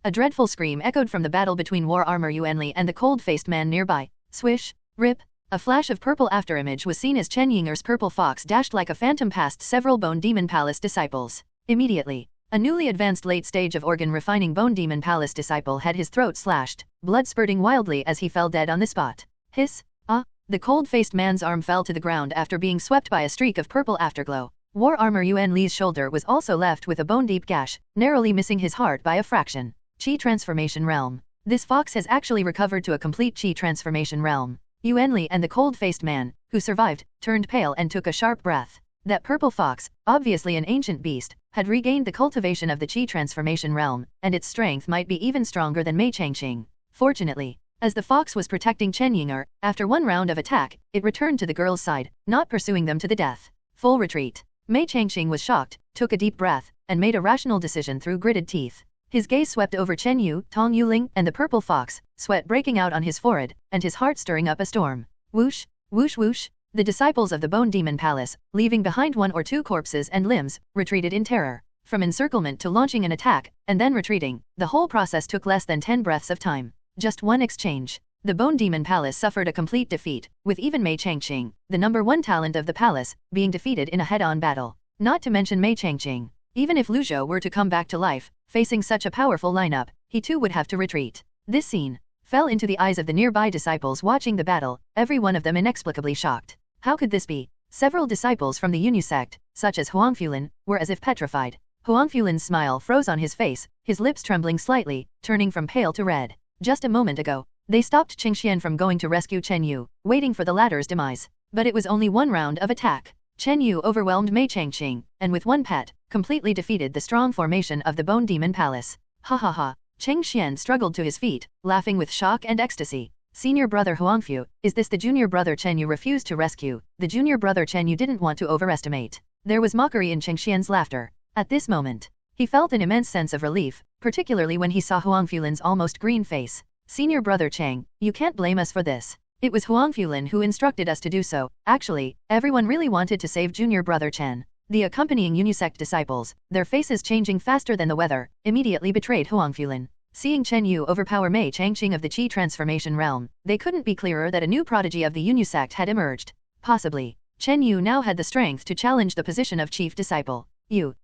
A dreadful scream echoed from the battle between War Armor Yuanli and the cold-faced man nearby. Swish, rip. A flash of purple afterimage was seen as Chen Yinger's purple fox dashed like a phantom past several Bone Demon Palace disciples. Immediately, a newly advanced late stage of organ refining Bone Demon Palace disciple had his throat slashed, blood spurting wildly as he fell dead on the spot. Hiss, The cold-faced man's arm fell to the ground after being swept by a streak of purple afterglow. War armor Yuan Li's shoulder was also left with a bone-deep gash, narrowly missing his heart by a fraction. Qi transformation realm. This fox has actually recovered to a complete Qi transformation realm. Yuan Li and the cold-faced man, who survived, turned pale and took a sharp breath. That purple fox, obviously an ancient beast, had regained the cultivation of the Qi transformation realm, and its strength might be even stronger than Mei Changqing. Fortunately, as the fox was protecting Chen Yinger, after one round of attack, it returned to the girl's side, not pursuing them to the death. Full retreat. Mei Changqing was shocked, took a deep breath, and made a rational decision through gritted teeth. His gaze swept over Chen Yu, Tong Yuling, and the purple fox, sweat breaking out on his forehead, and his heart stirring up a storm. Whoosh, whoosh whoosh. The disciples of the Bone Demon Palace, leaving behind one or two corpses and limbs, retreated in terror. From encirclement to launching an attack, and then retreating, the whole process took less than 10 breaths of time. Just one exchange. The Bone Demon Palace suffered a complete defeat, with even Mei Changqing, the #1 talent of the palace, being defeated in a head-on battle. Not to mention Mei Changqing. Even if Lu Zhou were to come back to life, facing such a powerful lineup, he too would have to retreat. This scene fell into the eyes of the nearby disciples watching the battle, every one of them inexplicably shocked. How could this be? Several disciples from the Yu sect, such as Huangfulan, were as if petrified. Huangfulan's smile froze on his face, his lips trembling slightly, turning from pale to red. Just a moment ago, they stopped Qingxian from going to rescue Chen Yu, waiting for the latter's demise. But it was only one round of attack. Chen Yu overwhelmed Mei Changqing, and with one pat, completely defeated the strong formation of the Bone Demon Palace. Ha ha ha. Qingxian struggled to his feet, laughing with shock and ecstasy. Senior brother Huangfu, is this the junior brother Chen Yu refused to rescue? The junior brother Chen Yu didn't want to overestimate. There was mockery in Qingxian's laughter. At this moment, he felt an immense sense of relief, particularly when he saw Huangfulan's almost green face. Senior brother Chang, you can't blame us for this. It was Huangfulan who instructed us to do so. Actually, everyone really wanted to save junior brother Chen. The accompanying Unisect disciples, their faces changing faster than the weather, immediately betrayed Huangfulan. Seeing Chen Yu overpower Mei Changqing of the Qi transformation realm, they couldn't be clearer that a new prodigy of the Unisect had emerged. Possibly, Chen Yu now had the strength to challenge the position of chief disciple. You.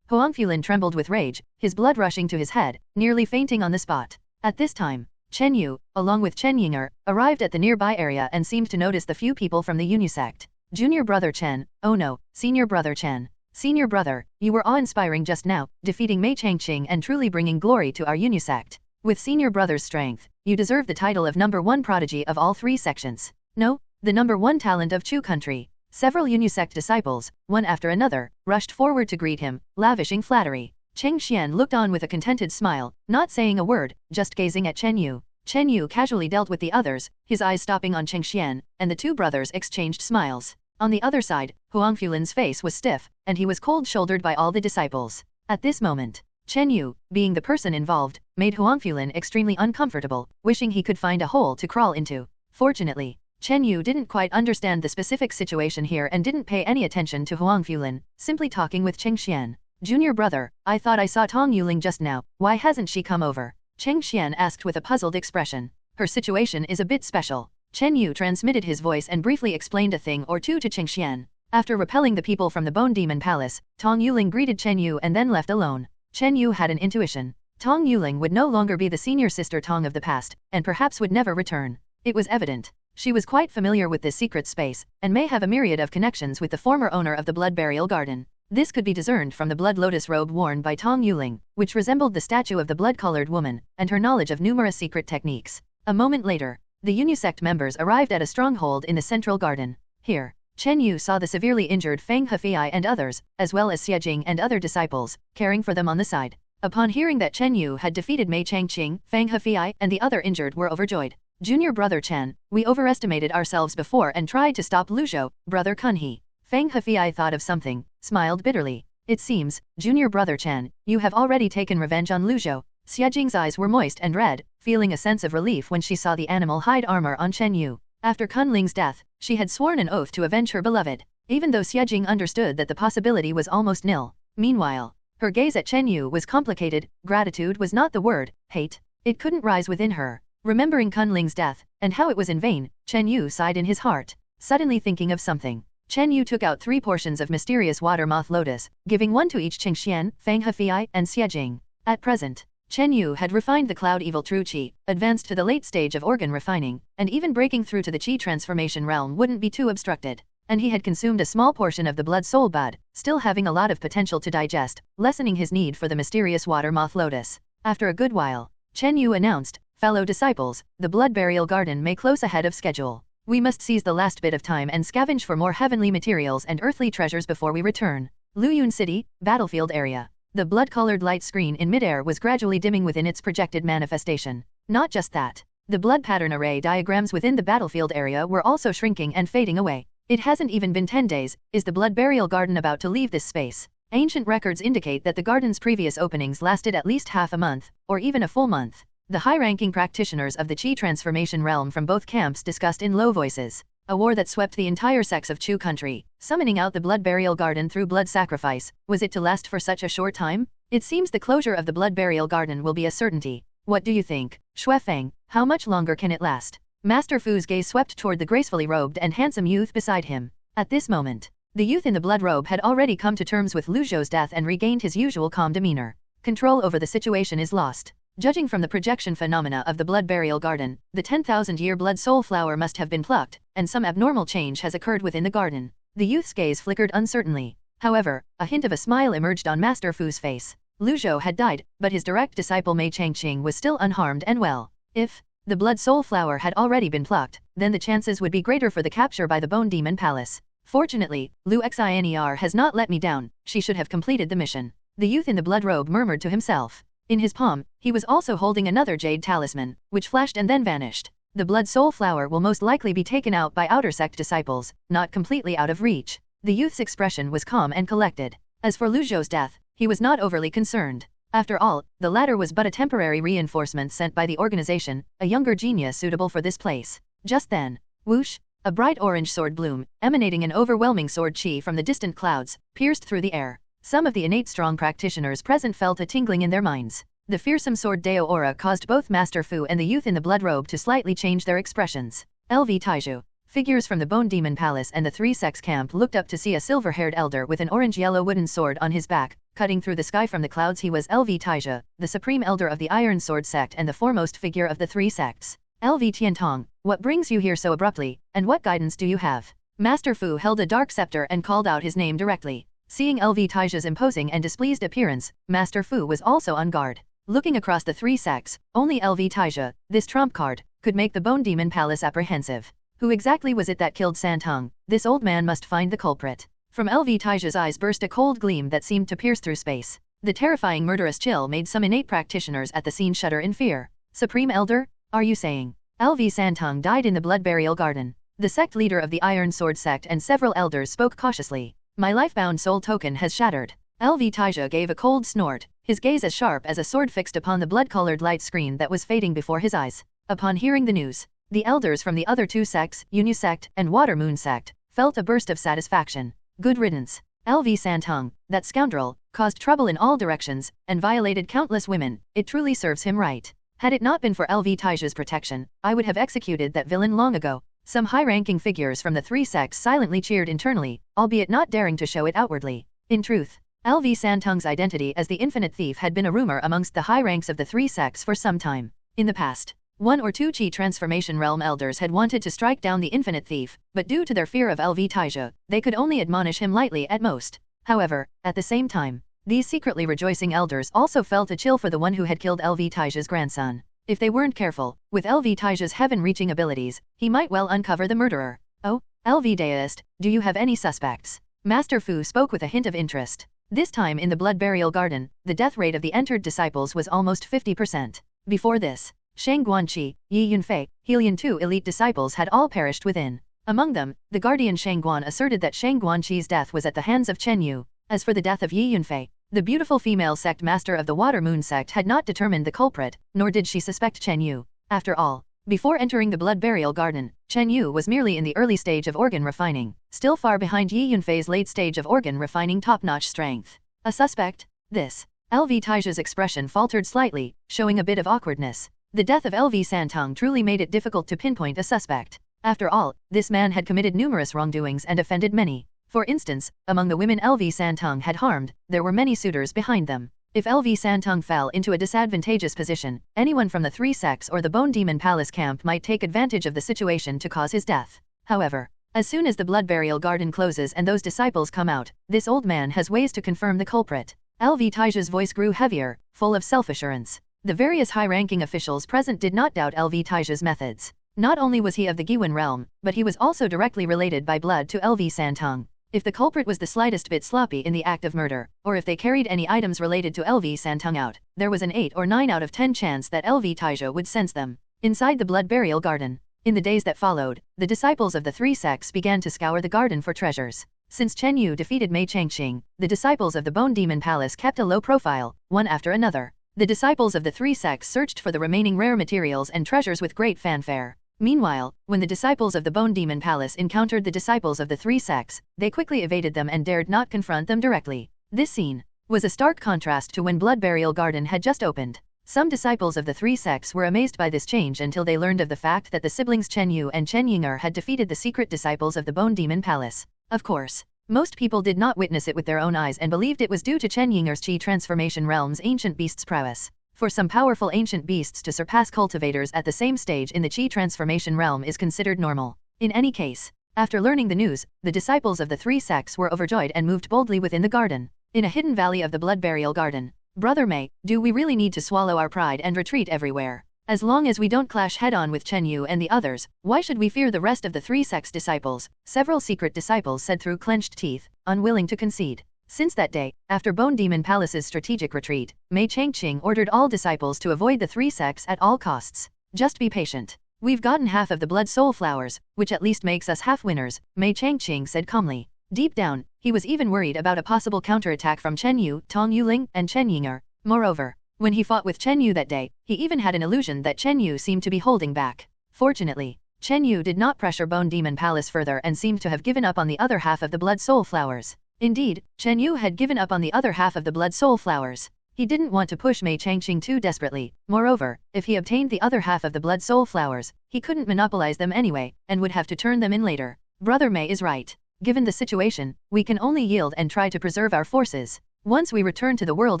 Huangfulan trembled with rage, his blood rushing to his head, nearly fainting on the spot. At this time, Chen Yu, along with Chen Yinger, arrived at the nearby area and seemed to notice the few people from the Unisect. Junior brother Chen, oh no, senior brother Chen. Senior brother, you were awe-inspiring just now, defeating Mei Changqing and truly bringing glory to our Unisect. With senior brother's strength, you deserve the title of #1 prodigy of all 3 sections. No, the #1 talent of Chu country. Several Unisect disciples, one after another, rushed forward to greet him, lavishing flattery. Qingxian looked on with a contented smile, not saying a word, just gazing at Chen Yu. Chen Yu casually dealt with the others, his eyes stopping on Qingxian, and the two brothers exchanged smiles. On the other side, Huangfulan's face was stiff, and he was cold-shouldered by all the disciples. At this moment, Chen Yu, being the person involved, made Huangfulan extremely uncomfortable, wishing he could find a hole to crawl into. Fortunately, Chen Yu didn't quite understand the specific situation here and didn't pay any attention to Huangfulan, simply talking with Qingxian. Junior brother, I thought I saw Tong Yuling just now, why hasn't she come over? Qingxian asked with a puzzled expression. Her situation is a bit special. Chen Yu transmitted his voice and briefly explained a thing or two to Qingxian. After repelling the people from the Bone Demon Palace, Tong Yuling greeted Chen Yu and then left alone. Chen Yu had an intuition. Tong Yuling would no longer be the senior sister Tong of the past, and perhaps would never return. It was evident. She was quite familiar with this secret space, and may have a myriad of connections with the former owner of the Blood Burial Garden. This could be discerned from the blood lotus robe worn by Tong Yuling, which resembled the statue of the blood-colored woman, and her knowledge of numerous secret techniques. A moment later, the Unisect members arrived at a stronghold in the central garden. Here, Chen Yu saw the severely injured Feng Hefei and others, as well as Xie and other disciples, caring for them on the side. Upon hearing that Chen Yu had defeated Mei Changqing, Feng Hefei and the other injured were overjoyed. Junior brother Chen, we overestimated ourselves before and tried to stop Lu Zhou, brother Kunhe. Feng Hefei thought of something, smiled bitterly. It seems, junior brother Chen, you have already taken revenge on Lu Zhou. Xie eyes were moist and red, feeling a sense of relief when she saw the animal hide armor on Chen Yu. After Kunling's death, she had sworn an oath to avenge her beloved, even though Xie understood that the possibility was almost nil. Meanwhile, her gaze at Chen Yu was complicated. Gratitude was not the word, hate. It couldn't rise within her. Remembering Kunling's death, and how it was in vain, Chen Yu sighed in his heart, suddenly thinking of something. Chen Yu took out 3 portions of mysterious water moth lotus, giving one to each Qingxian, Feng Hefei, and Xie. At present, Chen Yu had refined the cloud evil true qi, advanced to the late stage of organ refining, and even breaking through to the qi transformation realm wouldn't be too obstructed. And he had consumed a small portion of the blood soul bud, still having a lot of potential to digest, lessening his need for the mysterious water moth lotus. After a good while, Chen Yu announced, "Fellow disciples, the blood burial garden may close ahead of schedule. We must seize the last bit of time and scavenge for more heavenly materials and earthly treasures before we return." Luyun City, battlefield area. The blood-colored light screen in midair was gradually dimming within its projected manifestation. Not just that. The blood pattern array diagrams within the battlefield area were also shrinking and fading away. It hasn't even been 10 days, is the blood burial garden about to leave this space? Ancient records indicate that the garden's previous openings lasted at least half a month, or even a full month. The high-ranking practitioners of the Qi transformation realm from both camps discussed in low voices. A war that swept the entire sects of Chu country, summoning out the blood burial garden through blood sacrifice, was it to last for such a short time? It seems the closure of the blood burial garden will be a certainty. What do you think, Xuefeng? How much longer can it last? Master Fu's gaze swept toward the gracefully robed and handsome youth beside him. At this moment, the youth in the blood robe had already come to terms with Lu Zhou's death and regained his usual calm demeanor. Control over the situation is lost. Judging from the projection phenomena of the blood burial garden, the 10,000-year blood soul flower must have been plucked, and some abnormal change has occurred within the garden. The youth's gaze flickered uncertainly. However, a hint of a smile emerged on Master Fu's face. Lu Zhou had died, but his direct disciple Mei Changqing was still unharmed and well. If the blood soul flower had already been plucked, then the chances would be greater for the capture by the Bone Demon Palace. Fortunately, Lu Xiner has not let me down. She should have completed the mission. The youth in the blood robe murmured to himself. In his palm, he was also holding another jade talisman, which flashed and then vanished. The blood soul flower will most likely be taken out by outer sect disciples, not completely out of reach. The youth's expression was calm and collected. As for Lu Zhou's death, he was not overly concerned. After all, the latter was but a temporary reinforcement sent by the organization, a younger genius suitable for this place. Just then, whoosh, a bright orange sword bloom, emanating an overwhelming sword chi from the distant clouds, pierced through the air. Some of the innate strong practitioners present felt a tingling in their minds. The fearsome sword Dao aura caused both Master Fu and the youth in the blood robe to slightly change their expressions. LV Taiju. Figures from the Bone Demon Palace and the Three Sects camp looked up to see a silver-haired elder with an orange-yellow wooden sword on his back, cutting through the sky from the clouds. He was LV Taiju, the supreme elder of the Iron Sword sect and the foremost figure of the three sects. LV Tiantong, what brings you here so abruptly, and what guidance do you have? Master Fu held a dark scepter and called out his name directly. Seeing LV Taiju's imposing and displeased appearance, Master Fu was also on guard. Looking across the three sects, only LV Taiju, this trump card, could make the Bone Demon Palace apprehensive. Who exactly was it that killed Santong? This old man must find the culprit. From LV Taiju's eyes burst a cold gleam that seemed to pierce through space. The terrifying murderous chill made some innate practitioners at the scene shudder in fear. Supreme Elder? Are you saying LV Santong died in the blood burial garden? The sect leader of the Iron Sword sect and several elders spoke cautiously. My life-bound soul token has shattered. LV Taiju gave a cold snort, his gaze as sharp as a sword fixed upon the blood-colored light screen that was fading before his eyes. Upon hearing the news, the elders from the other two sects, Yunyu sect and Water Moon sect, felt a burst of satisfaction. Good riddance. LV Santong, that scoundrel, caused trouble in all directions, and violated countless women. It truly serves him right. Had it not been for LV Taiju's protection, I would have executed that villain long ago. Some high-ranking figures from the three sects silently cheered internally, albeit not daring to show it outwardly. In truth, LV Santong's identity as the Infinite Thief had been a rumor amongst the high ranks of the three sects for some time. In the past, one or two Qi Transformation Realm elders had wanted to strike down the Infinite Thief, but due to their fear of LV Taiju, they could only admonish him lightly at most. However, at the same time, these secretly rejoicing elders also felt a chill for the one who had killed LV Taiju's grandson. If they weren't careful, with LV Taiju's heaven-reaching abilities, he might well uncover the murderer. Oh, LV Deist, do you have any suspects? Master Fu spoke with a hint of interest. This time in the blood burial garden, the death rate of the entered disciples was almost 50%. Before this, Shang Guanqi, Yi Yunfei, Helian 2 elite disciples had all perished within. Among them, the guardian Shang Guan asserted that Shang Guanqi's death was at the hands of Chen Yu. As for the death of Yi Yunfei, the beautiful female sect master of the Water Moon sect had not determined the culprit, nor did she suspect Chen Yu. After all, before entering the blood burial garden, Chen Yu was merely in the early stage of organ refining, still far behind Yi Yunfei's late stage of organ refining top-notch strength. A suspect? This. LV Taiju's expression faltered slightly, showing a bit of awkwardness. The death of LV Santong truly made it difficult to pinpoint a suspect. After all, this man had committed numerous wrongdoings and offended many. For instance, among the women LV Santong had harmed, there were many suitors behind them. If LV Santong fell into a disadvantageous position, anyone from the three sects or the Bone Demon Palace camp might take advantage of the situation to cause his death. However, as soon as the blood burial garden closes and those disciples come out, this old man has ways to confirm the culprit. LV Taija's voice grew heavier, full of self-assurance. The various high-ranking officials present did not doubt LV Taija's methods. Not only was he of the Giwen realm, but he was also directly related by blood to LV Santong. If the culprit was the slightest bit sloppy in the act of murder, or if they carried any items related to LV Santong out, there was an 8 or 9 out of 10 chance that LV Taija would sense them. Inside the blood burial garden. In the days that followed, the disciples of the three sects began to scour the garden for treasures. Since Chen Yu defeated Mei Changqing, the disciples of the Bone Demon Palace kept a low profile, one after another. The disciples of the three sects searched for the remaining rare materials and treasures with great fanfare. Meanwhile, when the disciples of the Bone Demon Palace encountered the disciples of the three sects, they quickly evaded them and dared not confront them directly. This scene was a stark contrast to when Blood Burial Garden had just opened. Some disciples of the three sects were amazed by this change until they learned of the fact that the siblings Chen Yu and Chen Yinger had defeated the secret disciples of the Bone Demon Palace. Of course, most people did not witness it with their own eyes and believed it was due to Chen Yinger's Qi transformation realm's ancient beast's prowess. For some powerful ancient beasts to surpass cultivators at the same stage in the Qi transformation realm is considered normal. In any case, after learning the news, the disciples of the three sects were overjoyed and moved boldly within the garden. In a hidden valley of the Blood Burial Garden, Brother Mei, do we really need to swallow our pride and retreat everywhere? As long as we don't clash head-on with Chen Yu and the others, why should we fear the rest of the three sects disciples? Several secret disciples said through clenched teeth, unwilling to concede. Since that day, after Bone Demon Palace's strategic retreat, Mei Changqing ordered all disciples to avoid the three sects at all costs. Just be patient. We've gotten half of the blood soul flowers, which at least makes us half winners, Mei Changqing said calmly. Deep down, he was even worried about a possible counterattack from Chen Yu, Tong Yuling, and Chen Yinger. Moreover, when he fought with Chen Yu that day, he even had an illusion that Chen Yu seemed to be holding back. Fortunately, Chen Yu did not pressure Bone Demon Palace further and seemed to have given up on the other half of the blood soul flowers. Indeed, Chen Yu had given up on the other half of the blood soul flowers. He didn't want to push Mei Changqing too desperately. Moreover, if he obtained the other half of the blood soul flowers, he couldn't monopolize them anyway, and would have to turn them in later. Brother Mei is right. Given the situation, we can only yield and try to preserve our forces. Once we return to the world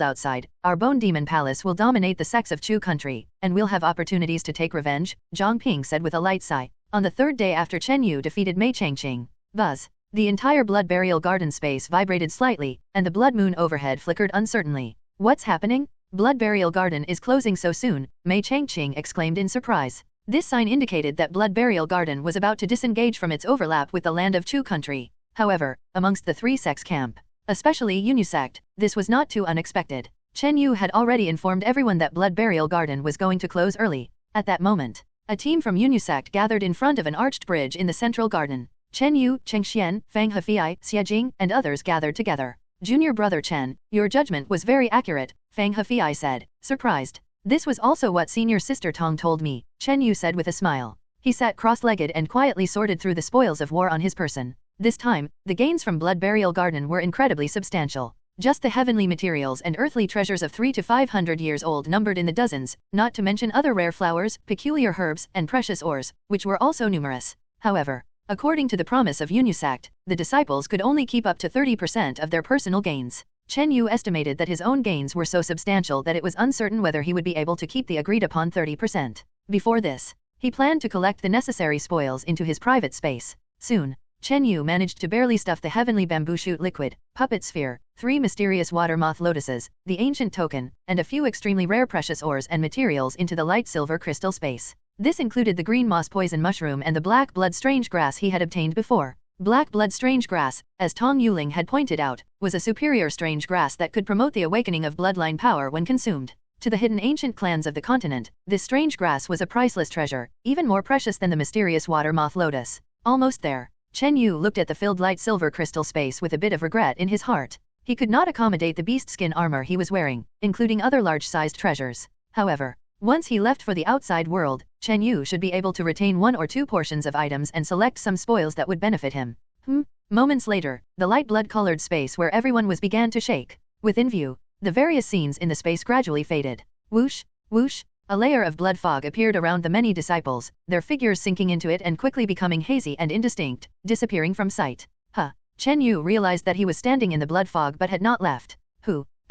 outside, our Bone Demon Palace will dominate the sects of Chu country, and we'll have opportunities to take revenge, Zhang Ping said with a light sigh. On the third day after Chen Yu defeated Mei Changqing, buzz. The entire blood burial garden space vibrated slightly, and the blood moon overhead flickered uncertainly. What's happening? Blood burial garden is closing so soon, Mei Changqing exclaimed in surprise. This sign indicated that blood burial garden was about to disengage from its overlap with the land of Chu country. However, amongst the three sects camp, especially Yunyu sect, this was not too unexpected. Chen Yu had already informed everyone that blood burial garden was going to close early. At that moment, a team from Yunyu sect gathered in front of an arched bridge in the central garden. Chen Yu, Cheng Xian, Fang Hefei, Xie Jing, and others gathered together. Junior brother Chen, your judgment was very accurate, Fang Hefei said, surprised. This was also what senior sister Tong told me, Chen Yu said with a smile. He sat cross-legged and quietly sorted through the spoils of war on his person. This time, the gains from Blood Burial Garden were incredibly substantial. Just the heavenly materials and earthly treasures of 300 to 500 years old numbered in the dozens, not to mention other rare flowers, peculiar herbs, and precious ores, which were also numerous. However, according to the promise of Yunyu sect, the disciples could only keep up to 30% of their personal gains. Chen Yu estimated that his own gains were so substantial that it was uncertain whether he would be able to keep the agreed upon 30%. Before this, he planned to collect the necessary spoils into his private space. Soon, Chen Yu managed to barely stuff the heavenly bamboo shoot liquid, puppet sphere, 3 mysterious water moth lotuses, the ancient token, and a few extremely rare precious ores and materials into the light silver crystal space. This included the green moss poison mushroom and the black blood strange grass he had obtained before. Black blood strange grass, as Tong Yuling had pointed out, was a superior strange grass that could promote the awakening of bloodline power when consumed. To the hidden ancient clans of the continent, this strange grass was a priceless treasure, even more precious than the mysterious water moth lotus. Almost there, Chen Yu looked at the filled light silver crystal space with a bit of regret in his heart. He could not accommodate the beast skin armor he was wearing, including other large-sized treasures. However, once he left for the outside world, Chen Yu should be able to retain 1 or 2 portions of items and select some spoils that would benefit him. Moments later, the light blood-colored space where everyone was began to shake. Within view, the various scenes in the space gradually faded. Whoosh, whoosh, a layer of blood fog appeared around the many disciples, their figures sinking into it and quickly becoming hazy and indistinct, disappearing from sight. Chen Yu realized that he was standing in the blood fog but had not left.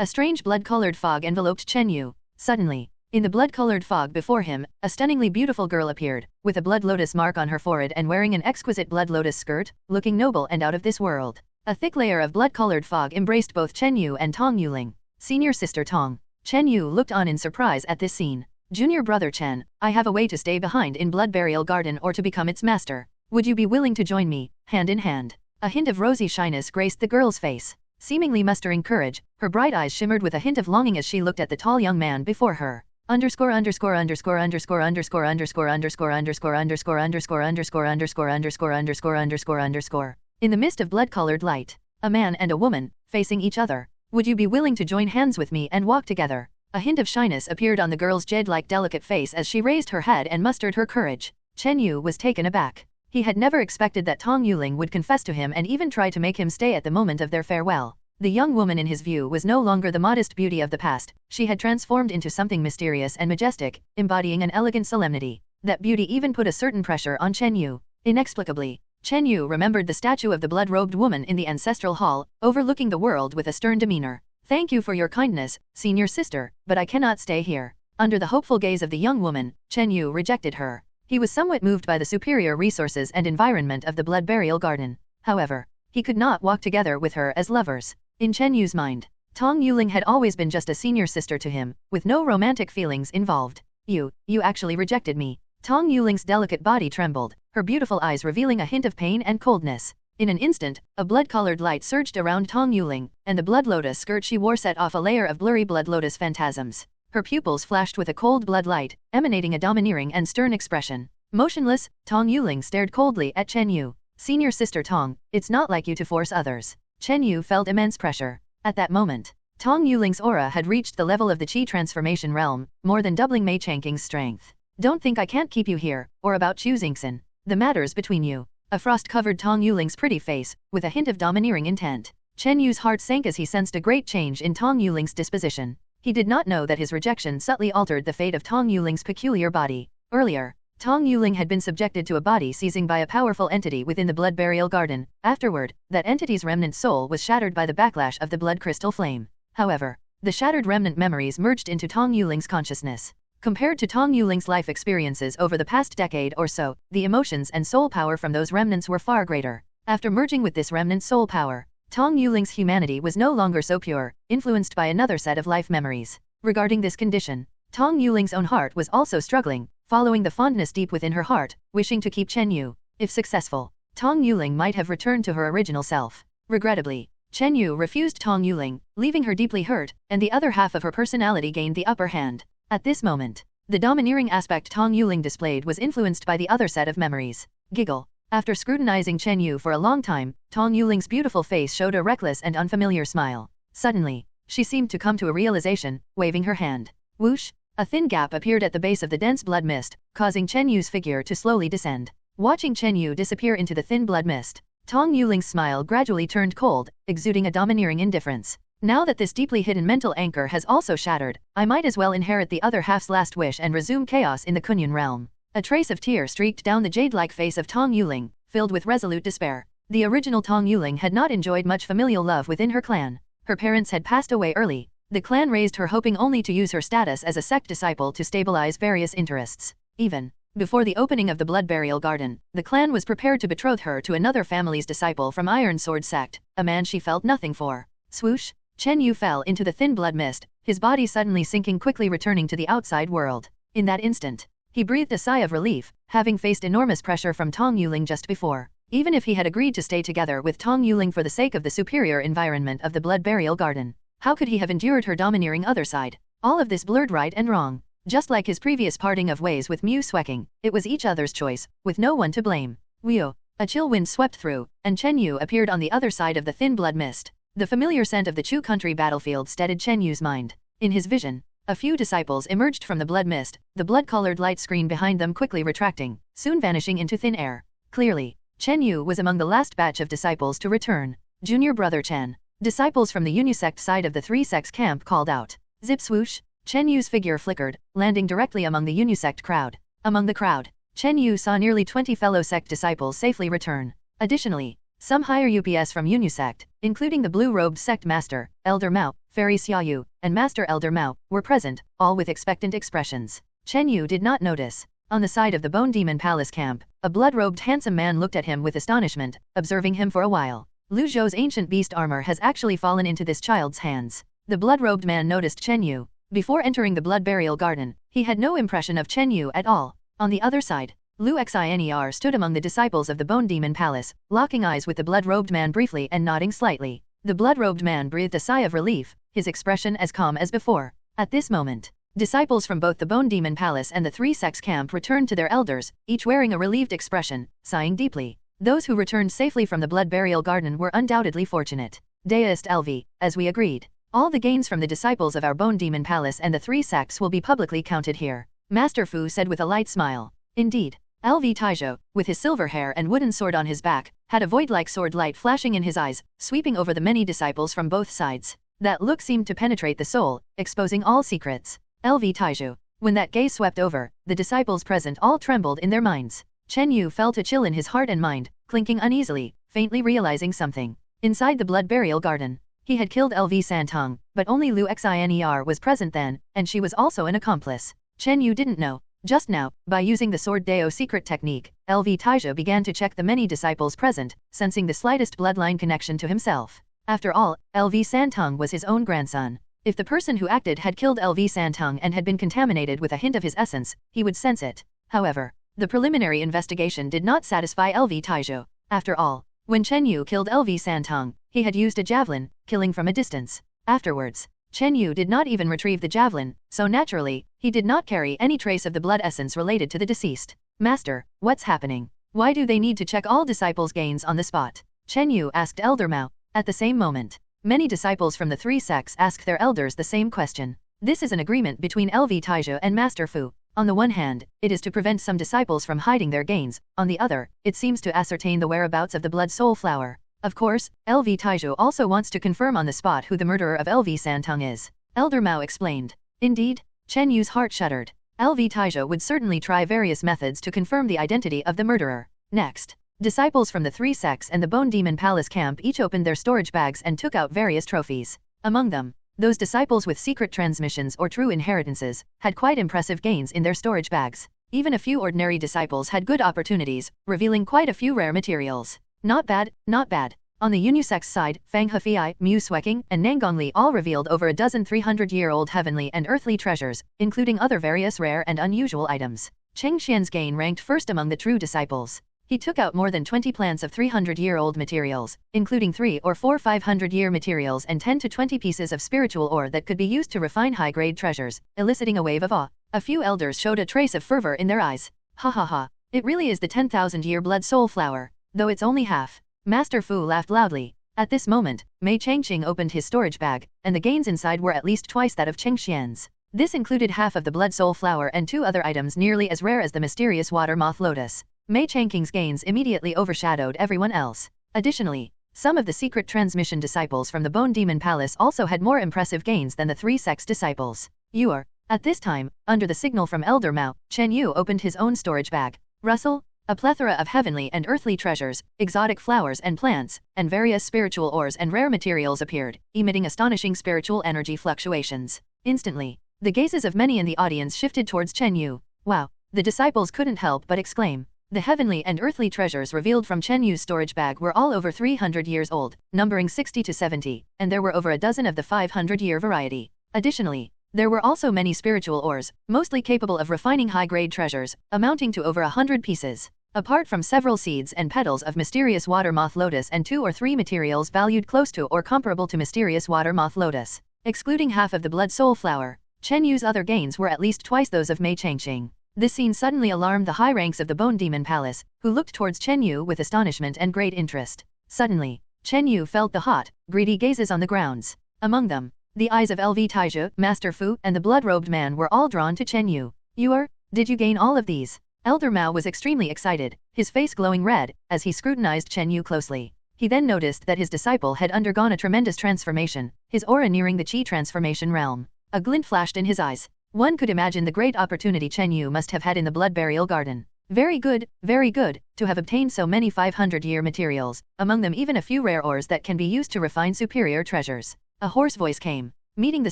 A strange blood-colored fog enveloped Chen Yu. Suddenly, in the blood-colored fog before him, a stunningly beautiful girl appeared, with a blood lotus mark on her forehead and wearing an exquisite blood lotus skirt, looking noble and out of this world. A thick layer of blood-colored fog embraced both Chen Yu and Tong Yuling. Senior sister Tong. Chen Yu looked on in surprise at this scene. Junior brother Chen, I have a way to stay behind in Blood Burial Garden or to become its master. Would you be willing to join me, hand in hand? A hint of rosy shyness graced the girl's face. Seemingly mustering courage, her bright eyes shimmered with a hint of longing as she looked at the tall young man before her. Underscore underscore underscore underscore underscore underscore underscore underscore underscore underscore underscore underscore underscore underscore underscore underscore. In the mist of blood-colored light, a man and a woman, facing each other. Would you be willing to join hands with me and walk together? A hint of shyness appeared on the girl's jade-like delicate face as she raised her head and mustered her courage. Chen Yu was taken aback. He had never expected that Tong Yuling would confess to him and even try to make him stay at the moment of their farewell. The young woman in his view was no longer the modest beauty of the past, she had transformed into something mysterious and majestic, embodying an elegant solemnity. That beauty even put a certain pressure on Chen Yu. Inexplicably, Chen Yu remembered the statue of the blood-robed woman in the ancestral hall, overlooking the world with a stern demeanor. Thank you for your kindness, senior sister, but I cannot stay here. Under the hopeful gaze of the young woman, Chen Yu rejected her. He was somewhat moved by the superior resources and environment of the Blood Burial Garden. However, he could not walk together with her as lovers. In Chen Yu's mind, Tong Yuling had always been just a senior sister to him, with no romantic feelings involved. You actually rejected me. Tong Yuling's delicate body trembled, her beautiful eyes revealing a hint of pain and coldness. In an instant, a blood-colored light surged around Tong Yuling, and the blood lotus skirt she wore set off a layer of blurry blood lotus phantasms. Her pupils flashed with a cold blood light, emanating a domineering and stern expression. Motionless, Tong Yuling stared coldly at Chen Yu. Senior sister Tong, it's not like you to force others. Chen Yu felt immense pressure. At that moment, Tong Yuling's aura had reached the level of the Qi transformation realm, more than doubling Mei Changqing's strength. Don't think I can't keep you here, or about Chu Xingxin. The matter's between you. A frost covered Tong Yuling's pretty face, with a hint of domineering intent. Chen Yu's heart sank as he sensed a great change in Tong Yuling's disposition. He did not know that his rejection subtly altered the fate of Tong Yuling's peculiar body. Earlier, Tong Yuling had been subjected to a body seizing by a powerful entity within the Blood Burial Garden. Afterward, that entity's remnant soul was shattered by the backlash of the blood crystal flame. However, the shattered remnant memories merged into Tong Yuling's consciousness. Compared to Tong Yuling's life experiences over the past decade or so, the emotions and soul power from those remnants were far greater. After merging with this remnant soul power, Tong Yuling's humanity was no longer so pure, influenced by another set of life memories. Regarding this condition, Tong Yuling's own heart was also struggling, following the fondness deep within her heart, wishing to keep Chen Yu. If successful, Tong Yuling might have returned to her original self. Regrettably, Chen Yu refused Tong Yuling, leaving her deeply hurt, and the other half of her personality gained the upper hand. At this moment, the domineering aspect Tong Yuling displayed was influenced by the other set of memories. Giggle. After scrutinizing Chen Yu for a long time, Tong Yuling's beautiful face showed a reckless and unfamiliar smile. Suddenly, she seemed to come to a realization, waving her hand. Whoosh! A thin gap appeared at the base of the dense blood mist, causing Chen Yu's figure to slowly descend. Watching Chen Yu disappear into the thin blood mist, Tong Yuling's smile gradually turned cold, exuding a domineering indifference. Now that this deeply hidden mental anchor has also shattered, I might as well inherit the other half's last wish and resume chaos in the Kunyun realm. A trace of tear streaked down the jade-like face of Tong Yuling, filled with resolute despair. The original Tong Yuling had not enjoyed much familial love within her clan. Her parents had passed away early. The clan raised her hoping only to use her status as a sect disciple to stabilize various interests. Even before the opening of the Blood Burial Garden, the clan was prepared to betroth her to another family's disciple from Iron Sword Sect, a man she felt nothing for. Swoosh! Chen Yu fell into the thin blood mist, his body suddenly sinking, quickly returning to the outside world. In that instant, he breathed a sigh of relief, having faced enormous pressure from Tong Yuling just before. Even if he had agreed to stay together with Tong Yuling for the sake of the superior environment of the Blood Burial Garden, how could he have endured her domineering other side? All of this blurred right and wrong. Just like his previous parting of ways with Mu Swecking, it was each other's choice, with no one to blame. Whew! A chill wind swept through, and Chen Yu appeared on the other side of the thin blood mist. The familiar scent of the Chu country battlefield steadied Chen Yu's mind. In his vision, a few disciples emerged from the blood mist, the blood-colored light screen behind them quickly retracting, soon vanishing into thin air. Clearly, Chen Yu was among the last batch of disciples to return. Junior brother Chen. Disciples from the Unisect side of the Three Sects camp called out. Zip swoosh! Chen Yu's figure flickered, landing directly among the Unisect crowd. Among the crowd, Chen Yu saw nearly 20 fellow sect disciples safely return. Additionally, Some higher UPS from Yunyu sect, including the blue-robed sect master, Elder Mao, Fairy Xiaoyu, and Master Elder Mao, were present, all with expectant expressions. Chen Yu did not notice. On the side of the Bone Demon Palace camp, a blood-robed handsome man looked at him with astonishment, observing him for a while. Lu Zhou's ancient beast armor has actually fallen into this child's hands. The blood-robed man noticed Chen Yu. Before entering the blood burial garden, he had no impression of Chen Yu at all. On the other side, Lu Xiner stood among the disciples of the Bone Demon Palace, locking eyes with the blood-robed man briefly and nodding slightly. The blood-robed man breathed a sigh of relief, his expression as calm as before. At this moment, disciples from both the Bone Demon Palace and the Three Sects camp returned to their elders, each wearing a relieved expression, sighing deeply. Those who returned safely from the blood burial garden were undoubtedly fortunate. Deist LV, as we agreed. All the gains from the disciples of our Bone Demon Palace and the Three Sects will be publicly counted here. Master Fu said with a light smile. Indeed. LV Taizhou, with his silver hair and wooden sword on his back, had a void-like sword light flashing in his eyes, sweeping over the many disciples from both sides. That look seemed to penetrate the soul, exposing all secrets. LV Taizhou. When that gaze swept over, the disciples present all trembled in their minds. Chen Yu felt a chill in his heart and mind, clinking uneasily, faintly realizing something. Inside the blood burial garden, he had killed LV Santong, but only Lu Xiner was present then, and she was also an accomplice. Chen Yu didn't know. Just now, by using the sword.A secret technique, LV Taizhou began to check the many disciples present, sensing the slightest bloodline connection to himself. After all, LV Santong was his own grandson. If the person who acted had killed LV Santong and had been contaminated with a hint of his essence, he would sense it. However, the preliminary investigation did not satisfy LV Taizhou. After all, when Chen Yu killed LV Santong, he had used a javelin, killing from a distance. Afterwards, Chen Yu did not even retrieve the javelin, so naturally, he did not carry any trace of the blood essence related to the deceased. Master, what's happening? Why do they need to check all disciples' gains on the spot? Chen Yu asked Elder Mao. At the same moment, many disciples from the Three Sects asked their elders the same question. This is an agreement between LV Taizhou and Master Fu. On the one hand, it is to prevent some disciples from hiding their gains, on the other, it seems to ascertain the whereabouts of the blood soul flower. Of course, LV Taizhou also wants to confirm on the spot who the murderer of LV Santong is. Elder Mao explained. Indeed, Chen Yu's heart shuddered. LV Taizhou would certainly try various methods to confirm the identity of the murderer. Next, disciples from the Three Sects and the Bone Demon Palace camp each opened their storage bags and took out various trophies. Among them, those disciples with secret transmissions or true inheritances had quite impressive gains in their storage bags. Even a few ordinary disciples had good opportunities, revealing quite a few rare materials. Not bad, not bad. On the Yunyu sect's side, Fang Hefei, Mu Sueking, and Nangongli all revealed over a dozen 300-year-old heavenly and earthly treasures, including other various rare and unusual items. Cheng Xian's gain ranked first among the true disciples. He took out more than 20 plants of 300-year-old materials, including 3 or 4 500-year materials and 10 to 20 pieces of spiritual ore that could be used to refine high-grade treasures, eliciting a wave of awe. A few elders showed a trace of fervor in their eyes. Ha ha ha. It really is the 10,000-year blood soul flower. Though it's only half. Master Fu laughed loudly. At this moment, Mei Changqing opened his storage bag, and the gains inside were at least twice that of Cheng Xian's. This included half of the blood soul flower and 2 other items nearly as rare as the mysterious water moth lotus. Mei Changqing's gains immediately overshadowed everyone else. Additionally, some of the secret transmission disciples from the Bone Demon Palace also had more impressive gains than the Three Sects disciples. You are. At this time, under the signal from Elder Mao, Chen Yu opened his own storage bag. Russell? A plethora of heavenly and earthly treasures, exotic flowers and plants, and various spiritual ores and rare materials appeared, emitting astonishing spiritual energy fluctuations. Instantly, the gazes of many in the audience shifted towards Chen Yu. Wow! The disciples couldn't help but exclaim. The heavenly and earthly treasures revealed from Chen Yu's storage bag were all over 300 years old, numbering 60 to 70, and there were over a dozen of the 500-year variety. Additionally, there were also many spiritual ores, mostly capable of refining high-grade treasures, amounting to over 100 pieces. Apart from several seeds and petals of mysterious water moth lotus and 2 or 3 materials valued close to or comparable to mysterious water moth lotus, excluding half of the blood soul flower, Chen Yu's other gains were at least twice those of Mei Changqing. This scene suddenly alarmed the high ranks of the Bone Demon Palace, who looked towards Chen Yu with astonishment and great interest. Suddenly, Chen Yu felt the hot, greedy gazes on the grounds. Among them, the eyes of LV Taizhou, Master Fu, and the blood-robed man were all drawn to Chen Yu. Did you gain all of these? Elder Mao was extremely excited, his face glowing red, as he scrutinized Chen Yu closely. He then noticed that his disciple had undergone a tremendous transformation, his aura nearing the Qi transformation realm. A glint flashed in his eyes. One could imagine the great opportunity Chen Yu must have had in the blood burial garden. Very good, to have obtained so many 500-year materials, among them even a few rare ores that can be used to refine superior treasures. A hoarse voice came. Meeting the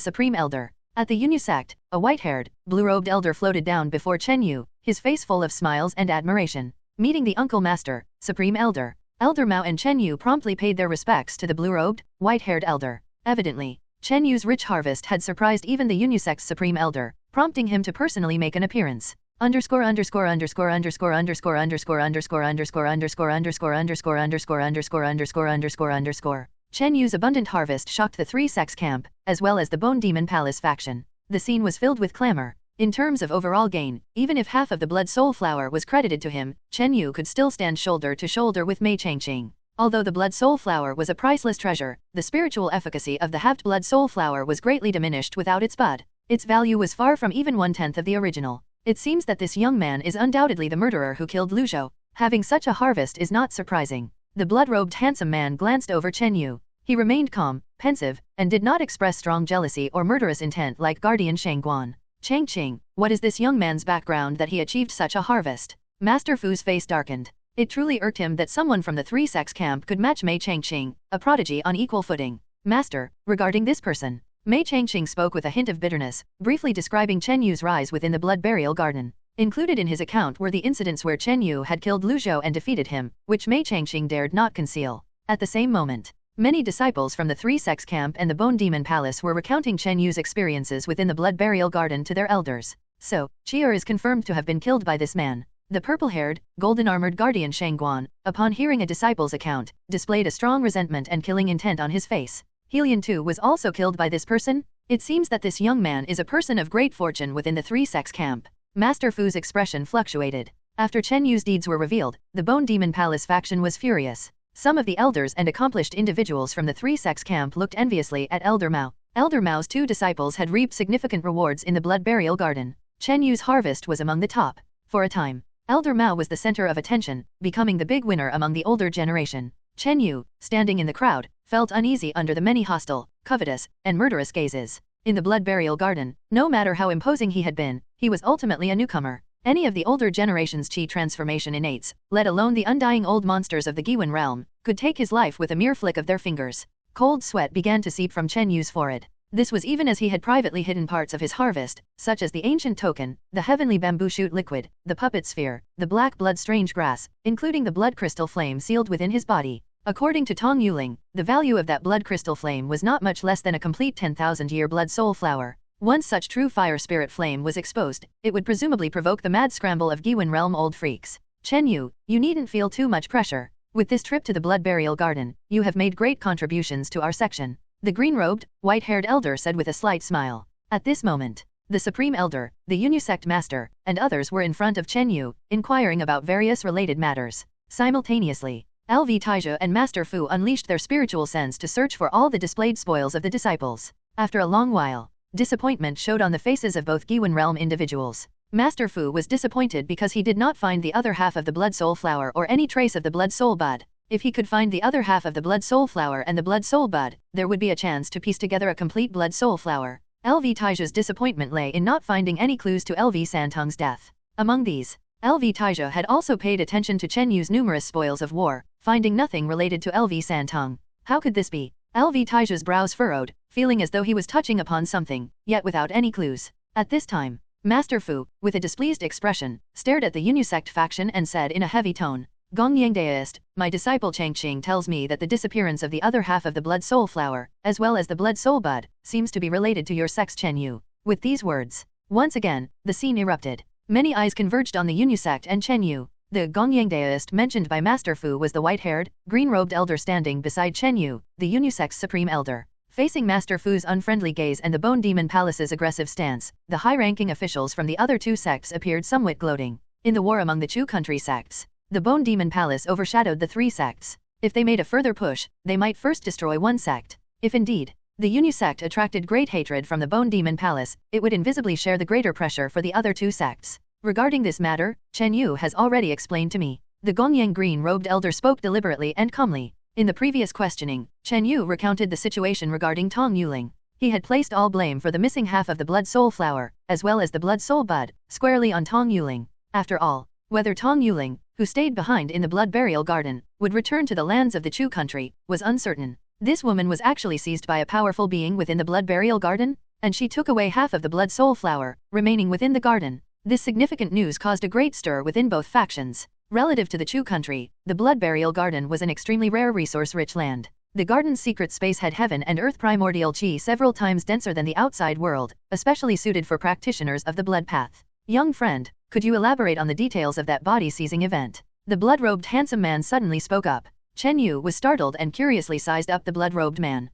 Supreme Elder. At the Yunyu sect, a white-haired, blue-robed elder floated down before Chen Yu, his face full of smiles and admiration. Meeting the Uncle Master, Supreme Elder. Elder Mao and Chen Yu promptly paid their respects to the blue-robed, white-haired elder. Evidently, Chen Yu's rich harvest had surprised even the Yunyu sect's Supreme Elder, prompting him to personally make an appearance. Underscore underscore underscore underscore underscore underscore underscore underscore underscore underscore underscore underscore underscore underscore underscore underscore. Chen Yu's abundant harvest shocked the three sects camp, as well as the Bone Demon Palace faction. The scene was filled with clamor. In terms of overall gain, even if half of the Blood Soul Flower was credited to him, Chen Yu could still stand shoulder to shoulder with Mei Changqing. Although the Blood Soul Flower was a priceless treasure, the spiritual efficacy of the halved Blood Soul Flower was greatly diminished without its bud. Its value was far from even 1/10 of the original. It seems that this young man is undoubtedly the murderer who killed Lu Zhou. Having such a harvest is not surprising. The blood-robed handsome man glanced over Chen Yu. He remained calm, pensive, and did not express strong jealousy or murderous intent like Guardian Shangguan. Changqing, what is this young man's background that he achieved such a harvest? Master Fu's face darkened. It truly irked him that someone from the three sects camp could match Mei Changqing, a prodigy on equal footing. Master, regarding this person. Mei Changqing spoke with a hint of bitterness, briefly describing Chen Yu's rise within the blood burial garden. Included in his account were the incidents where Chen Yu had killed Lu Zhou and defeated him, which Mei Changqing dared not conceal. At the same moment, many disciples from the three sects camp and the Bone Demon Palace were recounting Chen Yu's experiences within the blood burial garden to their elders. So, Chi'er is confirmed to have been killed by this man. The purple-haired, golden-armored guardian Shangguan, upon hearing a disciple's account, displayed a strong resentment and killing intent on his face. Helian too was also killed by this person? It seems that this young man is a person of great fortune within the three sects camp. Master Fu's expression fluctuated. After Chen Yu's deeds were revealed, the Bone Demon Palace faction was furious. Some of the elders and accomplished individuals from the three sects camp looked enviously at Elder Mao. Elder Mao's two disciples had reaped significant rewards in the blood burial garden. Chen Yu's harvest was among the top. For a time, Elder Mao was the center of attention, becoming the big winner among the older generation. Chen Yu, standing in the crowd, felt uneasy under the many hostile, covetous, and murderous gazes. In the blood burial garden, no matter how imposing he had been, he was ultimately a newcomer. Any of the older generation's chi transformation innates, let alone the undying old monsters of the Giwen realm, could take his life with a mere flick of their fingers. Cold sweat began to seep from Chen Yu's forehead. This was even as he had privately hidden parts of his harvest, such as the ancient token, the heavenly bamboo shoot liquid, the puppet sphere, the black blood strange grass, including the blood crystal flame sealed within his body. According to Tong Yuling, the value of that blood crystal flame was not much less than a complete 10,000-year blood soul flower. Once such true fire spirit flame was exposed, it would presumably provoke the mad scramble of Giwen realm old freaks. Chen Yu, you needn't feel too much pressure. With this trip to the blood burial garden, you have made great contributions to our section. The green-robed, white-haired elder said with a slight smile. At this moment, the Supreme Elder, the Yunyu sect master, and others were in front of Chen Yu, inquiring about various related matters. Simultaneously, LV Taizhe and Master Fu unleashed their spiritual sense to search for all the displayed spoils of the disciples. After a long while, disappointment showed on the faces of both Giwen realm individuals. Master Fu was disappointed because he did not find the other half of the Blood Soul Flower or any trace of the Blood Soul Bud. If he could find the other half of the Blood Soul Flower and the Blood Soul Bud, there would be a chance to piece together a complete Blood Soul Flower. LV Taizhe's disappointment lay in not finding any clues to LV Santong's death. Among these, LV Taizhe had also paid attention to Chen Yu's numerous spoils of war, finding nothing related to LV Santong. How could this be? LV Taizhe's brows furrowed, feeling as though he was touching upon something, yet without any clues. At this time, Master Fu, with a displeased expression, stared at the Yunyu sect faction and said in a heavy tone, Gongyang deadliest, my disciple Changqing tells me that the disappearance of the other half of the Blood Soul Flower, as well as the Blood Soul Bud, seems to be related to your sect's Chen Yu. With these words, once again, the scene erupted. Many eyes converged on the Yunyu sect and Chen Yu. The Gongyang deadliest mentioned by Master Fu was the white-haired, green-robed elder standing beside Chen Yu, the Yunyu sect's supreme elder. Facing Master Fu's unfriendly gaze and the Bone Demon Palace's aggressive stance, the high-ranking officials from the other two sects appeared somewhat gloating. In the war among the Chu country sects, the Bone Demon Palace overshadowed the three sects. If they made a further push, they might first destroy one sect. If indeed, the Yunyu sect attracted great hatred from the Bone Demon Palace, it would invisibly share the greater pressure for the other two sects. Regarding this matter, Chen Yu has already explained to me. The Gongyang green-robed elder spoke deliberately and calmly. In the previous questioning, Chen Yu recounted the situation regarding Tong Yuling. He had placed all blame for the missing half of the Blood Soul Flower, as well as the Blood Soul Bud, squarely on Tong Yuling. After all, Whether Tong Yuling, who stayed behind in the blood burial garden, would return to the lands of the Chu country, was uncertain. This woman was actually seized by a powerful being within the blood burial garden, and she took away half of the blood soul flower, remaining within the garden. This significant news caused a great stir within both factions. Relative to the Chu country, the blood burial garden was an extremely rare resource-rich land. The garden's secret space had heaven and earth primordial chi several times denser than the outside world, especially suited for practitioners of the blood path. Young friend, could you elaborate on the details of that body-seizing event? The blood-robed handsome man suddenly spoke up. Chen Yu was startled and curiously sized up the blood-robed man.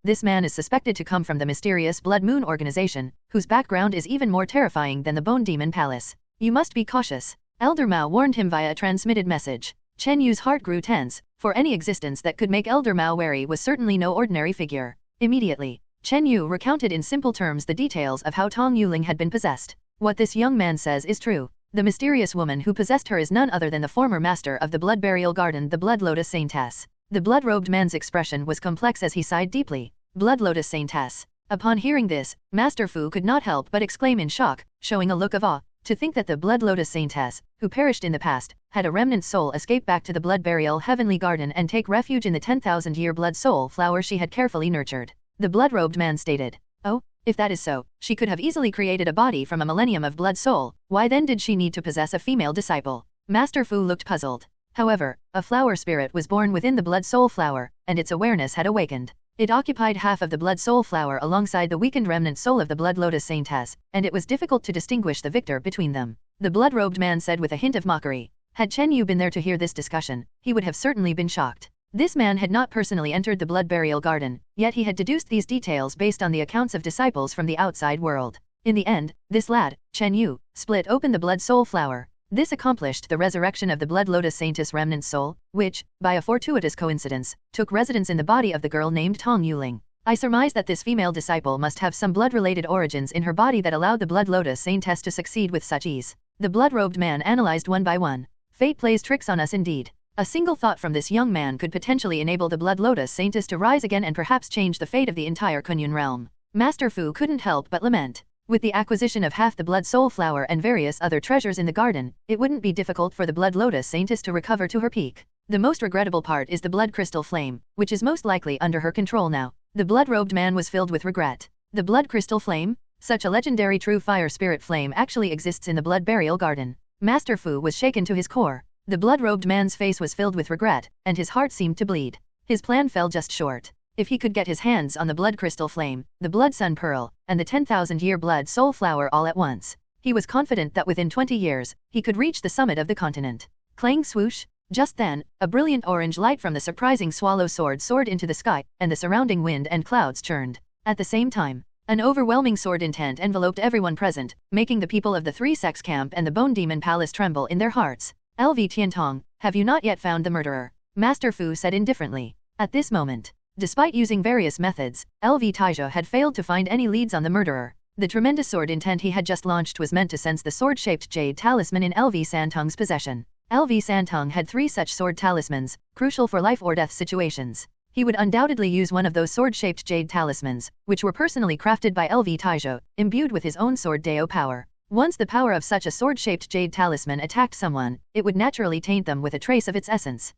This man is suspected to come from the mysterious Blood Moon organization, whose background is even more terrifying than the Bone Demon Palace. You must be cautious. Elder Mao warned him via a transmitted message. Chen Yu's heart grew tense, for any existence that could make Elder Mao wary was certainly no ordinary figure. Immediately, Chen Yu recounted in simple terms the details of how Tong Yuling had been possessed. What this young man says is true. The mysterious woman who possessed her is none other than the former master of the blood burial garden, the Blood Lotus Saintess. The blood-robed man's expression was complex as he sighed deeply. Blood Lotus Saintess. Upon hearing this, Master Fu could not help but exclaim in shock, showing a look of awe. To think that the Blood Lotus Saintess, who perished in the past, had a remnant soul escape back to the blood burial heavenly garden and take refuge in the 10,000-year blood soul flower she had carefully nurtured. The blood-robed man stated. Oh, if that is so, she could have easily created a body from a millennium of blood soul. Why then did she need to possess a female disciple? Master Fu looked puzzled. However, a flower spirit was born within the blood soul flower, and its awareness had awakened. It occupied half of the blood soul flower alongside the weakened remnant soul of the Blood Lotus Saintess, and it was difficult to distinguish the victor between them. The blood-robed man said with a hint of mockery. Had Chen Yu been there to hear this discussion, he would have certainly been shocked. This man had not personally entered the blood burial garden, yet he had deduced these details based on the accounts of disciples from the outside world. In the end, this lad, Chen Yu, split open the blood soul flower. This accomplished the resurrection of the Blood Lotus Saintess remnant soul, which, by a fortuitous coincidence, took residence in the body of the girl named Tong Yuling. I surmise that this female disciple must have some blood-related origins in her body that allowed the Blood Lotus Saintess to succeed with such ease. The blood-robed man analyzed one by one. Fate plays tricks on us indeed. A single thought from this young man could potentially enable the Blood Lotus Saintess to rise again and perhaps change the fate of the entire Kunyun realm. Master Fu couldn't help but lament. With the acquisition of half the blood soul flower and various other treasures in the garden, it wouldn't be difficult for the Blood Lotus Saintess to recover to her peak. The most regrettable part is the blood crystal flame, which is most likely under her control now. The blood-robed man was filled with regret. The blood crystal flame? Such a legendary true fire spirit flame actually exists in the blood burial garden. Master Fu was shaken to his core. The blood-robed man's face was filled with regret, and his heart seemed to bleed. His plan fell just short. If he could get his hands on the blood crystal flame, the blood sun pearl, and the 10,000-year blood soul flower all at once, he was confident that within 20 years, he could reach the summit of the continent. Clang swoosh! Just then, a brilliant orange light from the surprising swallow sword soared into the sky, and the surrounding wind and clouds churned. At the same time, an overwhelming sword intent enveloped everyone present, making the people of the Three Sects camp and the Bone Demon Palace tremble in their hearts. LV Tiantong, have you not yet found the murderer? Master Fu said indifferently. At this moment, despite using various methods, LV Taizha had failed to find any leads on the murderer. The tremendous sword intent he had just launched was meant to sense the sword-shaped jade talisman in LV Santong's possession. LV Santong had 3 such sword talismans, crucial for life or death situations. He would undoubtedly use one of those sword-shaped jade talismans, which were personally crafted by LV Taizha, imbued with his own sword.A power. Once the power of such a sword-shaped jade talisman attacked someone, it would naturally taint them with a trace of its essence.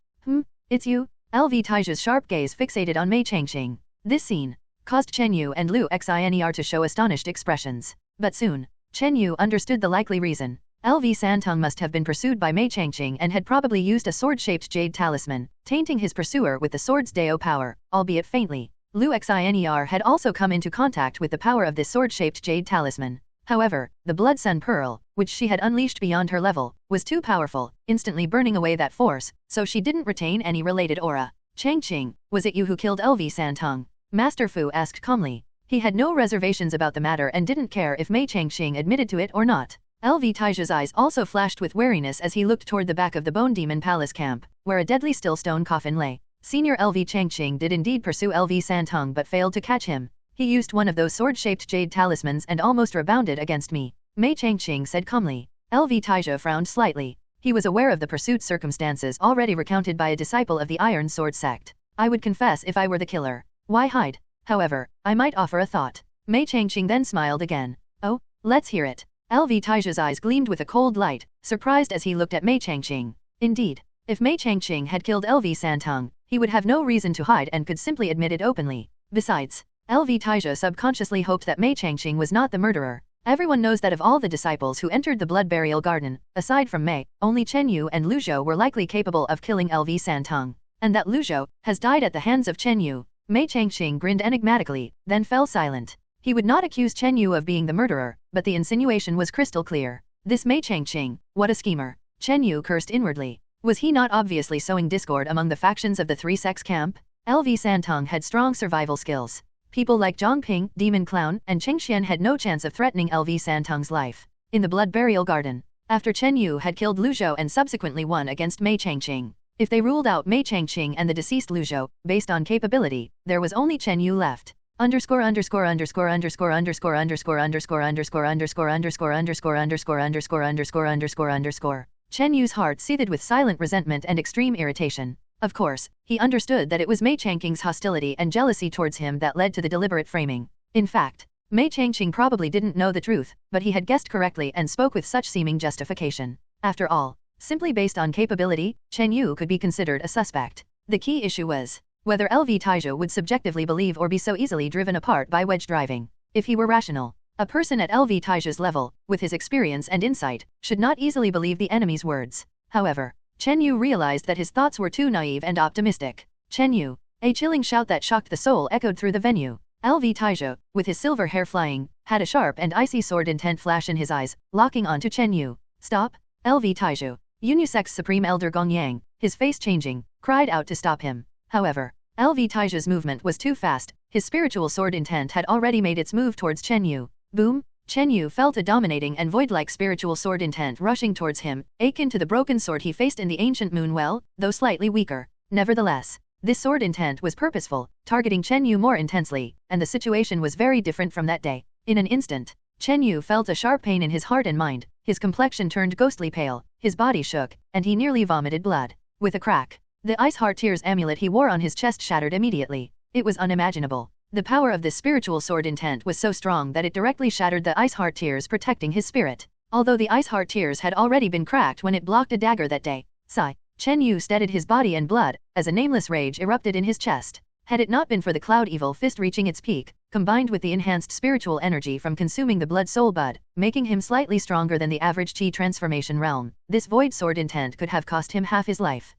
It's you? LV Taizha's sharp gaze fixated on Mei Changqing. This scene caused Chen Yu and Lu Xiner to show astonished expressions. But soon, Chen Yu understood the likely reason. LV Santong must have been pursued by Mei Changqing and had probably used a sword-shaped jade talisman, tainting his pursuer with the sword's Dao power, albeit faintly. Lu Xiner had also come into contact with the power of this sword-shaped jade talisman. However, the Blood Sun Pearl, which she had unleashed beyond her level, was too powerful, instantly burning away that force, so she didn't retain any related aura. Changqing, was it you who killed LV Santong? Master Fu asked calmly. He had no reservations about the matter and didn't care if Mei Changqing admitted to it or not. LV Taizha's eyes also flashed with wariness as he looked toward the back of the Bone Demon Palace camp, where a deadly still stone coffin lay. Senior LV Changqing did indeed pursue LV Santong but failed to catch him. He used one of those sword-shaped jade talismans and almost rebounded against me. Mei Changqing said calmly. LV Taizha frowned slightly. He was aware of the pursuit circumstances already recounted by a disciple of the Iron Sword sect. I would confess if I were the killer. Why hide? However, I might offer a thought. Mei Changqing then smiled again. Oh, let's hear it. LV Taiju's eyes gleamed with a cold light, surprised as he looked at Mei Changqing. Indeed, if Mei Changqing had killed LV Santong, he would have no reason to hide and could simply admit it openly. Besides, LV Taiju subconsciously hoped that Mei Changqing was not the murderer. Everyone knows that of all the disciples who entered the blood burial garden, aside from Mei, only Chen Yu and Lu Zhou were likely capable of killing LV Santong, and that Lu Zhou has died at the hands of Chen Yu. Mei Changqing grinned enigmatically, then fell silent. He would not accuse Chen Yu of being the murderer, but the insinuation was crystal clear. This Mei Changqing, what a schemer. Chen Yu cursed inwardly. Was he not obviously sowing discord among the factions of the three sects camp? LV Santong had strong survival skills. People like Zhang Ping, Demon Clown, and Cheng Xian had no chance of threatening LV Santong's life. In the blood burial garden, after Chen Yu had killed Lu Zhou and subsequently won against Mei Changqing, if they ruled out Mei Changqing and the deceased Lu Zhou, based on capability, there was only Chen Yu left. Underscore underscore underscore underscore underscore underscore underscore underscore underscore underscore underscore underscore underscore underscore underscore underscore. Chen Yu's heart seethed with silent resentment and extreme irritation. Of course, he understood that it was Mei Changqing's hostility and jealousy towards him that led to the deliberate framing. In fact, Mei Changqing probably didn't know the truth, but he had guessed correctly and spoke with such seeming justification. After all, simply based on capability, Chen Yu could be considered a suspect. The key issue was whether LV Taiju would subjectively believe or be so easily driven apart by wedge driving. If he were rational, a person at LV Taiju's level, with his experience and insight, should not easily believe the enemy's words. However, Chen Yu realized that his thoughts were too naive and optimistic. Chen Yu, a chilling shout that shocked the soul echoed through the venue. LV Taiju, with his silver hair flying, had a sharp and icy sword intent flash in his eyes, locking onto Chen Yu. Stop! LV Taiju, Yunyu Sect's Supreme Elder Gong Yang, his face changing, cried out to stop him. However, LV Taiju's movement was too fast. His spiritual sword intent had already made its move towards Chen Yu. Boom! Chen Yu felt a dominating and void-like spiritual sword intent rushing towards him, akin to the broken sword he faced in the ancient moon well, though slightly weaker. Nevertheless, this sword intent was purposeful, targeting Chen Yu more intensely, and the situation was very different from that day. In an instant, Chen Yu felt a sharp pain in his heart and mind, his complexion turned ghostly pale, his body shook, and he nearly vomited blood. With a crack, the Ice Heart Tears amulet he wore on his chest shattered immediately. It was unimaginable. The power of this spiritual sword intent was so strong that it directly shattered the Ice Heart Tears protecting his spirit. Although the Ice Heart Tears had already been cracked when it blocked a dagger that day. Sigh. Chen Yu steadied his body and blood, as a nameless rage erupted in his chest. Had it not been for the Cloud Evil Fist reaching its peak, combined with the enhanced spiritual energy from consuming the Blood Soul Bud, making him slightly stronger than the average Qi transformation realm, this void sword intent could have cost him half his life.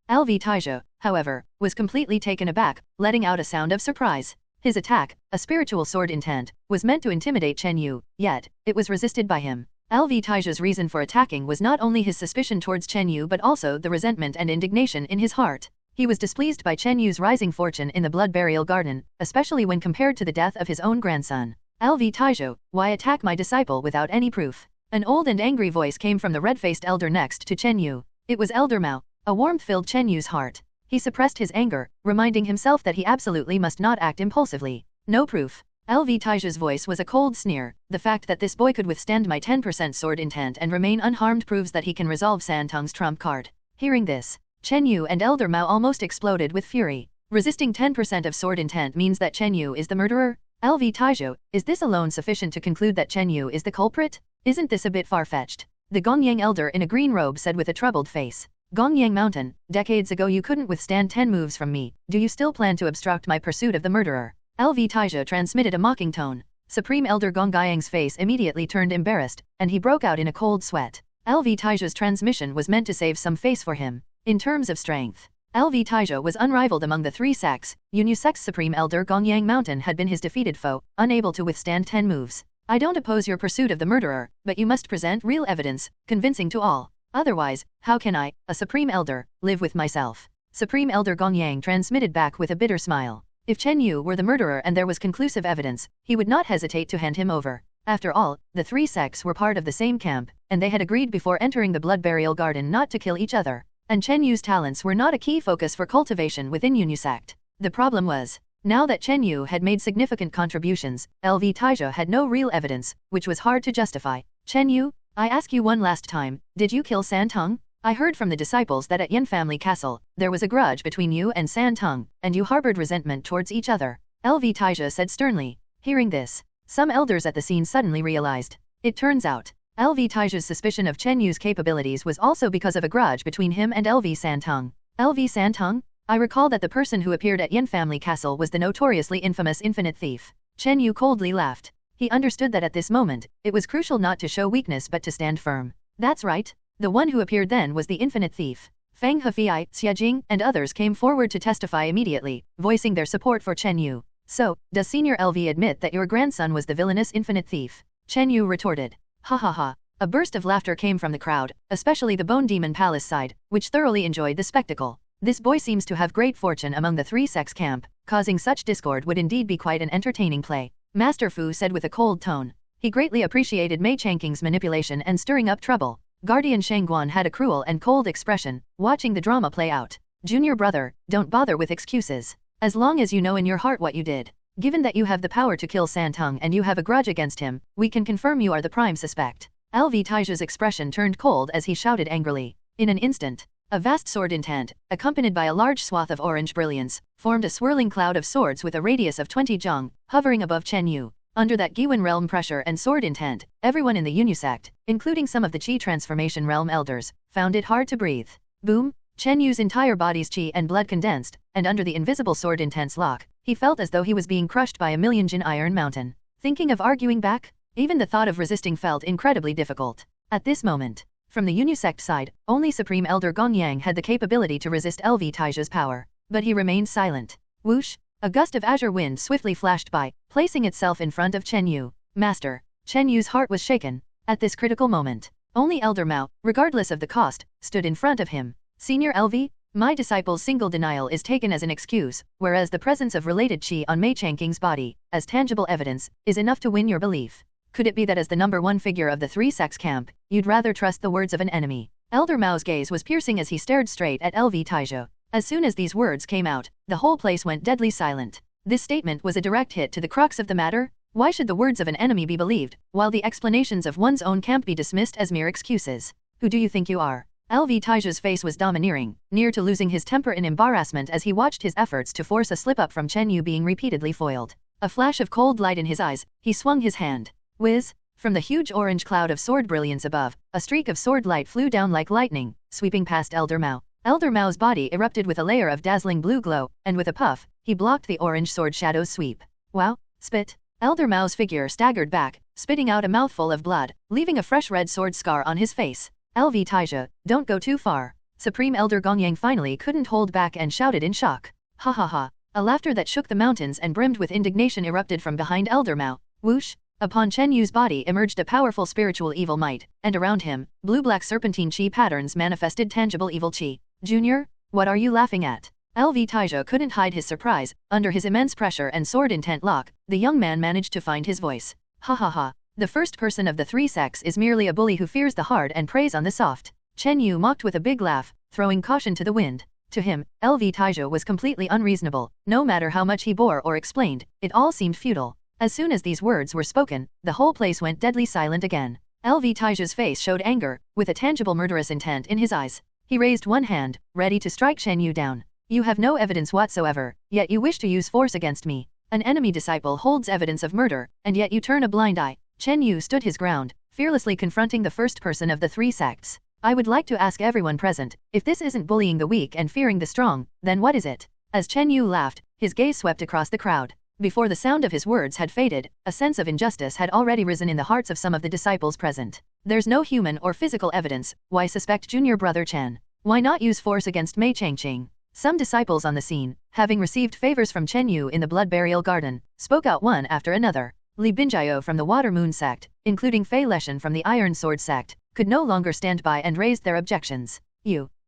LV Taiju, however, was completely taken aback, letting out a sound of surprise. His attack, a spiritual sword intent, was meant to intimidate Chen Yu, yet, it was resisted by him. LV Taiju's reason for attacking was not only his suspicion towards Chen Yu but also the resentment and indignation in his heart. He was displeased by Chen Yu's rising fortune in the blood burial garden, especially when compared to the death of his own grandson. LV Taiju, why attack my disciple without any proof? An old and angry voice came from the red-faced elder next to Chen Yu. It was Elder Mao. A warmth filled Chen Yu's heart. He suppressed his anger, reminding himself that he absolutely must not act impulsively. No proof. LV Taiju's voice was a cold sneer. The fact that this boy could withstand my 10% sword intent and remain unharmed proves that he can resolve Santong's trump card. Hearing this, Chen Yu and Elder Mao almost exploded with fury. Resisting 10% of sword intent means that Chen Yu is the murderer? LV Taiju, is this alone sufficient to conclude that Chen Yu is the culprit? Isn't this a bit far-fetched? The Gongyang elder in a green robe said with a troubled face. Gongyang Mountain, decades ago you couldn't withstand 10 moves from me. Do you still plan to obstruct my pursuit of the murderer? LV Taiju transmitted a mocking tone. Supreme Elder Gongyang's face immediately turned embarrassed, and he broke out in a cold sweat. LV Taiju's transmission was meant to save some face for him. In terms of strength, LV Taiju was unrivaled among the three sects. Yunyu Sect's Supreme Elder Gongyang Mountain had been his defeated foe, unable to withstand 10 moves. I don't oppose your pursuit of the murderer, but you must present real evidence, convincing to all. Otherwise, how can I, a Supreme Elder, live with myself? Supreme Elder Gongyang transmitted back with a bitter smile. If Chen Yu were the murderer and there was conclusive evidence, he would not hesitate to hand him over. After all, the three sects were part of the same camp, and they had agreed before entering the blood burial garden not to kill each other. And Chen Yu's talents were not a key focus for cultivation within Yunyu Sect. The problem was, now that Chen Yu had made significant contributions, LV Taiju had no real evidence, which was hard to justify. Chen Yu, I ask you one last time, did you kill Santong? I heard from the disciples that at Yin Family Castle, there was a grudge between you and Santong, and you harbored resentment towards each other. LV Taiju said sternly. Hearing this, some elders at the scene suddenly realized. It turns out, LV Taiju's suspicion of Chen Yu's capabilities was also because of a grudge between him and LV Santong. LV Santong? I recall that the person who appeared at Yin Family Castle was the notoriously infamous Infinite Thief. Chen Yu coldly laughed. He understood that at this moment, it was crucial not to show weakness but to stand firm. That's right. The one who appeared then was the Infinite Thief. Feng Hefei, Xie Jing, and others came forward to testify immediately, voicing their support for Chen Yu. So, does Senior LV admit that your grandson was the villainous Infinite Thief? Chen Yu retorted. Ha ha ha. A burst of laughter came from the crowd, especially the Bone Demon Palace side, which thoroughly enjoyed the spectacle. This boy seems to have great fortune among the three sects camp, causing such discord would indeed be quite an entertaining play. Master Fu said with a cold tone. He greatly appreciated Mei Changqing's manipulation and stirring up trouble. Guardian Shangguan had a cruel and cold expression, watching the drama play out. Junior brother, don't bother with excuses. As long as you know in your heart what you did. Given that you have the power to kill Santong and you have a grudge against him, we can confirm you are the prime suspect. LV Taiju's expression turned cold as he shouted angrily. In an instant, a vast sword intent, accompanied by a large swath of orange brilliance, formed a swirling cloud of swords with a radius of 20 zhang, hovering above Chen Yu. Under that Giwen realm pressure and sword intent, everyone in the Unisect, including some of the Qi transformation realm elders, found it hard to breathe. Boom! Chen Yu's entire body's Qi and blood condensed, and under the invisible sword intense lock, he felt as though he was being crushed by a million Jin iron mountain. Thinking of arguing back? Even the thought of resisting felt incredibly difficult. At this moment, from the Unisect side, only Supreme Elder Gongyang had the capability to resist LV Taiju's power. But he remained silent. Whoosh! A gust of azure wind swiftly flashed by, placing itself in front of Chen Yu. Master. Chen Yu's heart was shaken. At this critical moment, only Elder Mao, regardless of the cost, stood in front of him. Senior LV? My disciple's single denial is taken as an excuse, whereas the presence of related Qi on Mei Changqing's body, as tangible evidence, is enough to win your belief. Could it be that as the number one figure of the three sects camp, you'd rather trust the words of an enemy? Elder Mao's gaze was piercing as he stared straight at LV Taizhu. As soon as these words came out, the whole place went deadly silent. This statement was a direct hit to the crux of the matter. Why should the words of an enemy be believed, while the explanations of one's own camp be dismissed as mere excuses? Who do you think you are? LV Taiju's face was domineering, near to losing his temper in embarrassment as he watched his efforts to force a slip-up from Chen Yu being repeatedly foiled. A flash of cold light in his eyes, he swung his hand. Whiz! From the huge orange cloud of sword brilliance above, a streak of sword light flew down like lightning, sweeping past Elder Mao. Elder Mao's body erupted with a layer of dazzling blue glow, and with a puff, he blocked the orange sword shadow's sweep. Wow! Spit! Elder Mao's figure staggered back, spitting out a mouthful of blood, leaving a fresh red sword scar on his face. LV Taizhu, don't go too far. Supreme Elder Gongyang finally couldn't hold back and shouted in shock. Ha ha ha! A laughter that shook the mountains and brimmed with indignation erupted from behind Elder Mao. Whoosh! Upon Chen Yu's body emerged a powerful spiritual evil might, and around him, blue-black serpentine Qi patterns manifested tangible evil Qi. Junior? What are you laughing at? LV Taizhu couldn't hide his surprise. Under his immense pressure and sword intent lock, the young man managed to find his voice. Ha ha ha. The first person of the three sects is merely a bully who fears the hard and preys on the soft. Chen Yu mocked with a big laugh, throwing caution to the wind. To him, LV Taizhu was completely unreasonable. No matter how much he bore or explained, it all seemed futile. As soon as these words were spoken, the whole place went deadly silent again. LV Taiju's face showed anger, with a tangible murderous intent in his eyes. He raised one hand, ready to strike Chen Yu down. You have no evidence whatsoever, yet you wish to use force against me. An enemy disciple holds evidence of murder, and yet you turn a blind eye. Chen Yu stood his ground, fearlessly confronting the first person of the three sects. I would like to ask everyone present, if this isn't bullying the weak and fearing the strong, then what is it? As Chen Yu laughed, his gaze swept across the crowd. Before the sound of his words had faded, a sense of injustice had already risen in the hearts of some of the disciples present. There's no human or physical evidence, why suspect junior brother Chen? Why not use force against Mei Changqing? Some disciples on the scene, having received favors from Chen Yu in the Blood Burial Garden, spoke out one after another. Li Binjiao from the Water Moon sect, including Fei Leshan from the Iron Sword sect, could no longer stand by and raised their objections.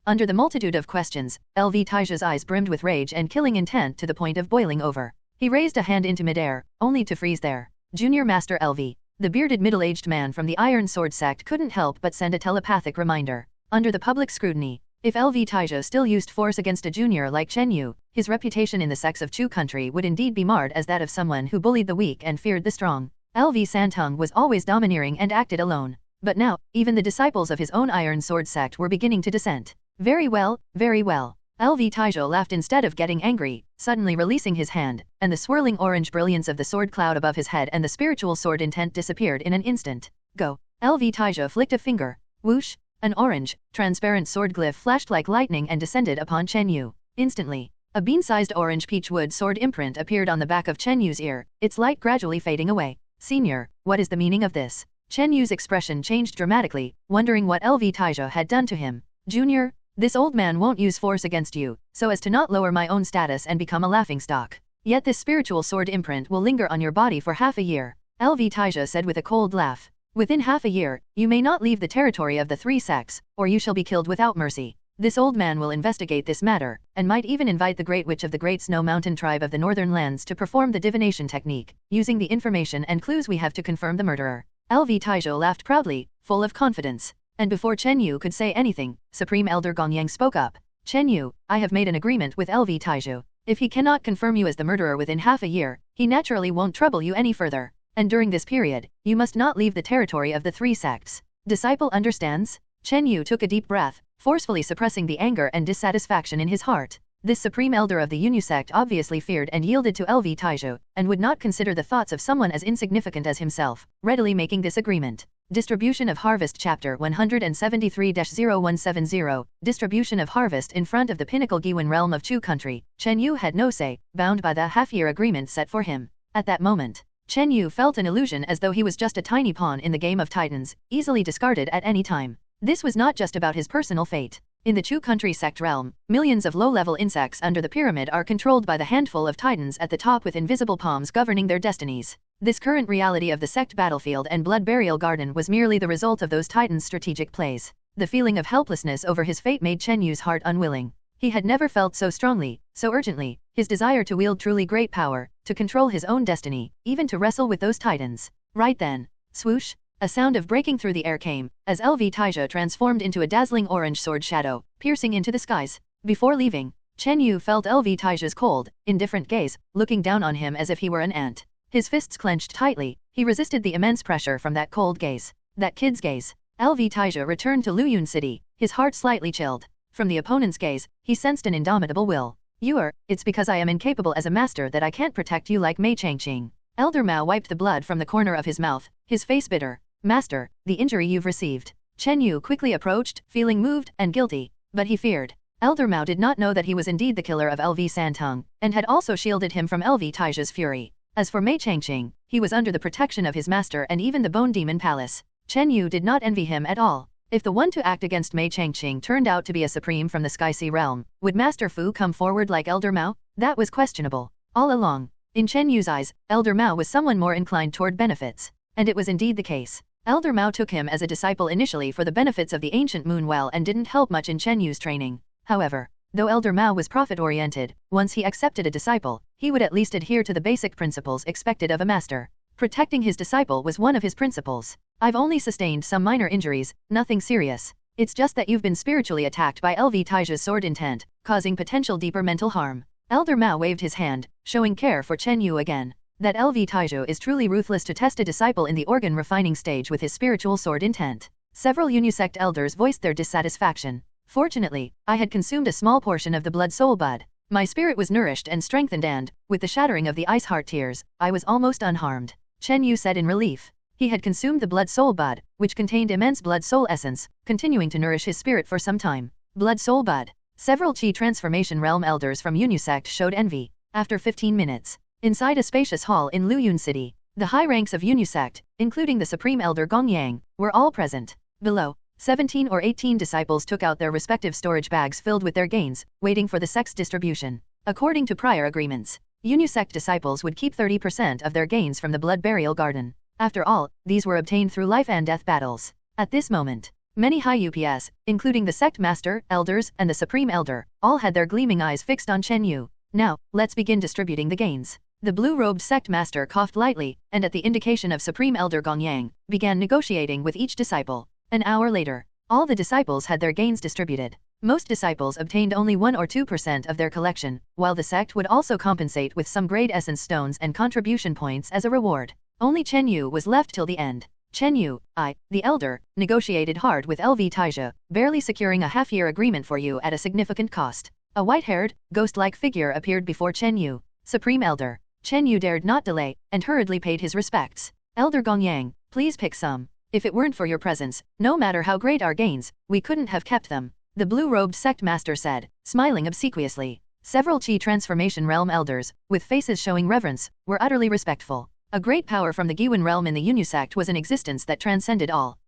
Under the multitude of questions, LV Taiju's eyes brimmed with rage and killing intent to the point of boiling over. He raised a hand into midair, only to freeze there. Junior Master LV. The bearded middle-aged man from the Iron Sword sect couldn't help but send a telepathic reminder. Under the public scrutiny, if LV Taizhu still used force against a junior like Chen Yu, his reputation in the sects of Chu country would indeed be marred as that of someone who bullied the weak and feared the strong. LV Santong was always domineering and acted alone. But now, even the disciples of his own Iron Sword sect were beginning to dissent. Very well, very well. LV Taizhu laughed instead of getting angry, suddenly releasing his hand, and the swirling orange brilliance of the sword cloud above his head and the spiritual sword intent disappeared in an instant. Go. LV Taija flicked a finger. Whoosh! An orange, transparent sword glyph flashed like lightning and descended upon Chen Yu. Instantly, a bean-sized orange peachwood sword imprint appeared on the back of Chen Yu's ear, its light gradually fading away. Senior, what is the meaning of this? Chen Yu's expression changed dramatically, wondering what LV Taija had done to him. Junior, this old man won't use force against you, so as to not lower my own status and become a laughingstock. Yet this spiritual sword imprint will linger on your body for half a year, LV Taija said with a cold laugh. Within half a year, you may not leave the territory of the 3 sects, or you shall be killed without mercy. This old man will investigate this matter, and might even invite the Great Witch of the Great Snow Mountain tribe of the Northern Lands to perform the divination technique, using the information and clues we have to confirm the murderer. LV Taija laughed proudly, full of confidence. And before Chen Yu could say anything, Supreme Elder Gongyang spoke up. Chen Yu, I have made an agreement with LV Taija. If he cannot confirm you as the murderer within half a year, he naturally won't trouble you any further. And during this period, you must not leave the territory of the 3 sects. Disciple understands? Chen Yu took a deep breath, forcefully suppressing the anger and dissatisfaction in his heart. This supreme elder of the Yunyu sect obviously feared and yielded to LV Taija, and would not consider the thoughts of someone as insignificant as himself, readily making this agreement. Distribution of Harvest Chapter 173-0170, Distribution of Harvest in front of the pinnacle Giwen realm of Chu country, Chen Yu had no say, bound by the half-year agreement set for him. At that moment, Chen Yu felt an illusion as though he was just a tiny pawn in the game of titans, easily discarded at any time. This was not just about his personal fate. In the Chu country sect realm, millions of low-level insects under the pyramid are controlled by the handful of titans at the top with invisible palms governing their destinies. This current reality of the sect battlefield and blood burial garden was merely the result of those titans' strategic plays. The feeling of helplessness over his fate made Chen Yu's heart unwilling. He had never felt so strongly, so urgently, his desire to wield truly great power, to control his own destiny, even to wrestle with those titans. Right then, swoosh, a sound of breaking through the air came, as LV Taija transformed into a dazzling orange sword shadow, piercing into the skies. Before leaving, Chen Yu felt LV Taija's cold, indifferent gaze, looking down on him as if he were an ant. His fists clenched tightly, he resisted the immense pressure from that cold gaze. That kid's gaze. LV Taija returned to Luyun City, his heart slightly chilled. From the opponent's gaze, he sensed an indomitable will. It's because I am incapable as a master that I can't protect you like Mei Changqing. Elder Mao wiped the blood from the corner of his mouth, his face bitter. Master, the injury you've received. Chen Yu quickly approached, feeling moved and guilty, but he feared. Elder Mao did not know that he was indeed the killer of LV Santong, and had also shielded him from LV Taija's fury. As for Mei Changqing, he was under the protection of his master and even the Bone Demon Palace. Chen Yu did not envy him at all. If the one to act against Mei Changqing turned out to be a supreme from the Sky Sea realm, would Master Fu come forward like Elder Mao? That was questionable. All along, in Chen Yu's eyes, Elder Mao was someone more inclined toward benefits. And it was indeed the case. Elder Mao took him as a disciple initially for the benefits of the ancient moon well and didn't help much in Chen Yu's training. However, though Elder Mao was profit-oriented, once he accepted a disciple, he would at least adhere to the basic principles expected of a master. Protecting his disciple was one of his principles. I've only sustained some minor injuries, nothing serious. It's just that you've been spiritually attacked by LV Taija's sword intent, causing potential deeper mental harm. Elder Mao waved his hand, showing care for Chen Yu again. That LV Taija is truly ruthless to test a disciple in the organ refining stage with his spiritual sword intent. Several Yunyu sect elders voiced their dissatisfaction. Fortunately, I had consumed a small portion of the blood soul bud. My spirit was nourished and strengthened and, with the shattering of the ice heart tears, I was almost unharmed. Chen Yu said in relief. He had consumed the blood soul bud, which contained immense blood soul essence, continuing to nourish his spirit for some time. Blood soul bud. Several Qi transformation realm elders from Yunyu sect showed envy. After 15 minutes, inside a spacious hall in Luyun City, the high ranks of Yunyu sect, including the Supreme Elder Gongyang, were all present. Below, 17 or 18 disciples took out their respective storage bags filled with their gains, waiting for the sect's distribution. According to prior agreements, Yunyu sect disciples would keep 30% of their gains from the blood burial garden. After all, these were obtained through life and death battles. At this moment, many high UPS, including the sect master, elders, and the Supreme Elder, all had their gleaming eyes fixed on Chen Yu. Now, let's begin distributing the gains. The blue-robed sect master coughed lightly, and at the indication of Supreme Elder Gongyang, began negotiating with each disciple. An hour later, all the disciples had their gains distributed. Most disciples obtained only 1 or 2% of their collection, while the sect would also compensate with some grade essence stones and contribution points as a reward. Only Chen Yu was left till the end. Chen Yu, the elder, negotiated hard with LV Taija, barely securing a half-year agreement for you at a significant cost. A white-haired, ghost-like figure appeared before Chen Yu. Supreme Elder. Chen Yu dared not delay, and hurriedly paid his respects. Elder Gongyang, please pick some. If it weren't for your presence, no matter how great our gains, we couldn't have kept them. The blue-robed sect master said, smiling obsequiously. Several Qi transformation realm elders, with faces showing reverence, were utterly respectful. A great power from the Giwen realm in the Yunyu sect was an existence that transcended all.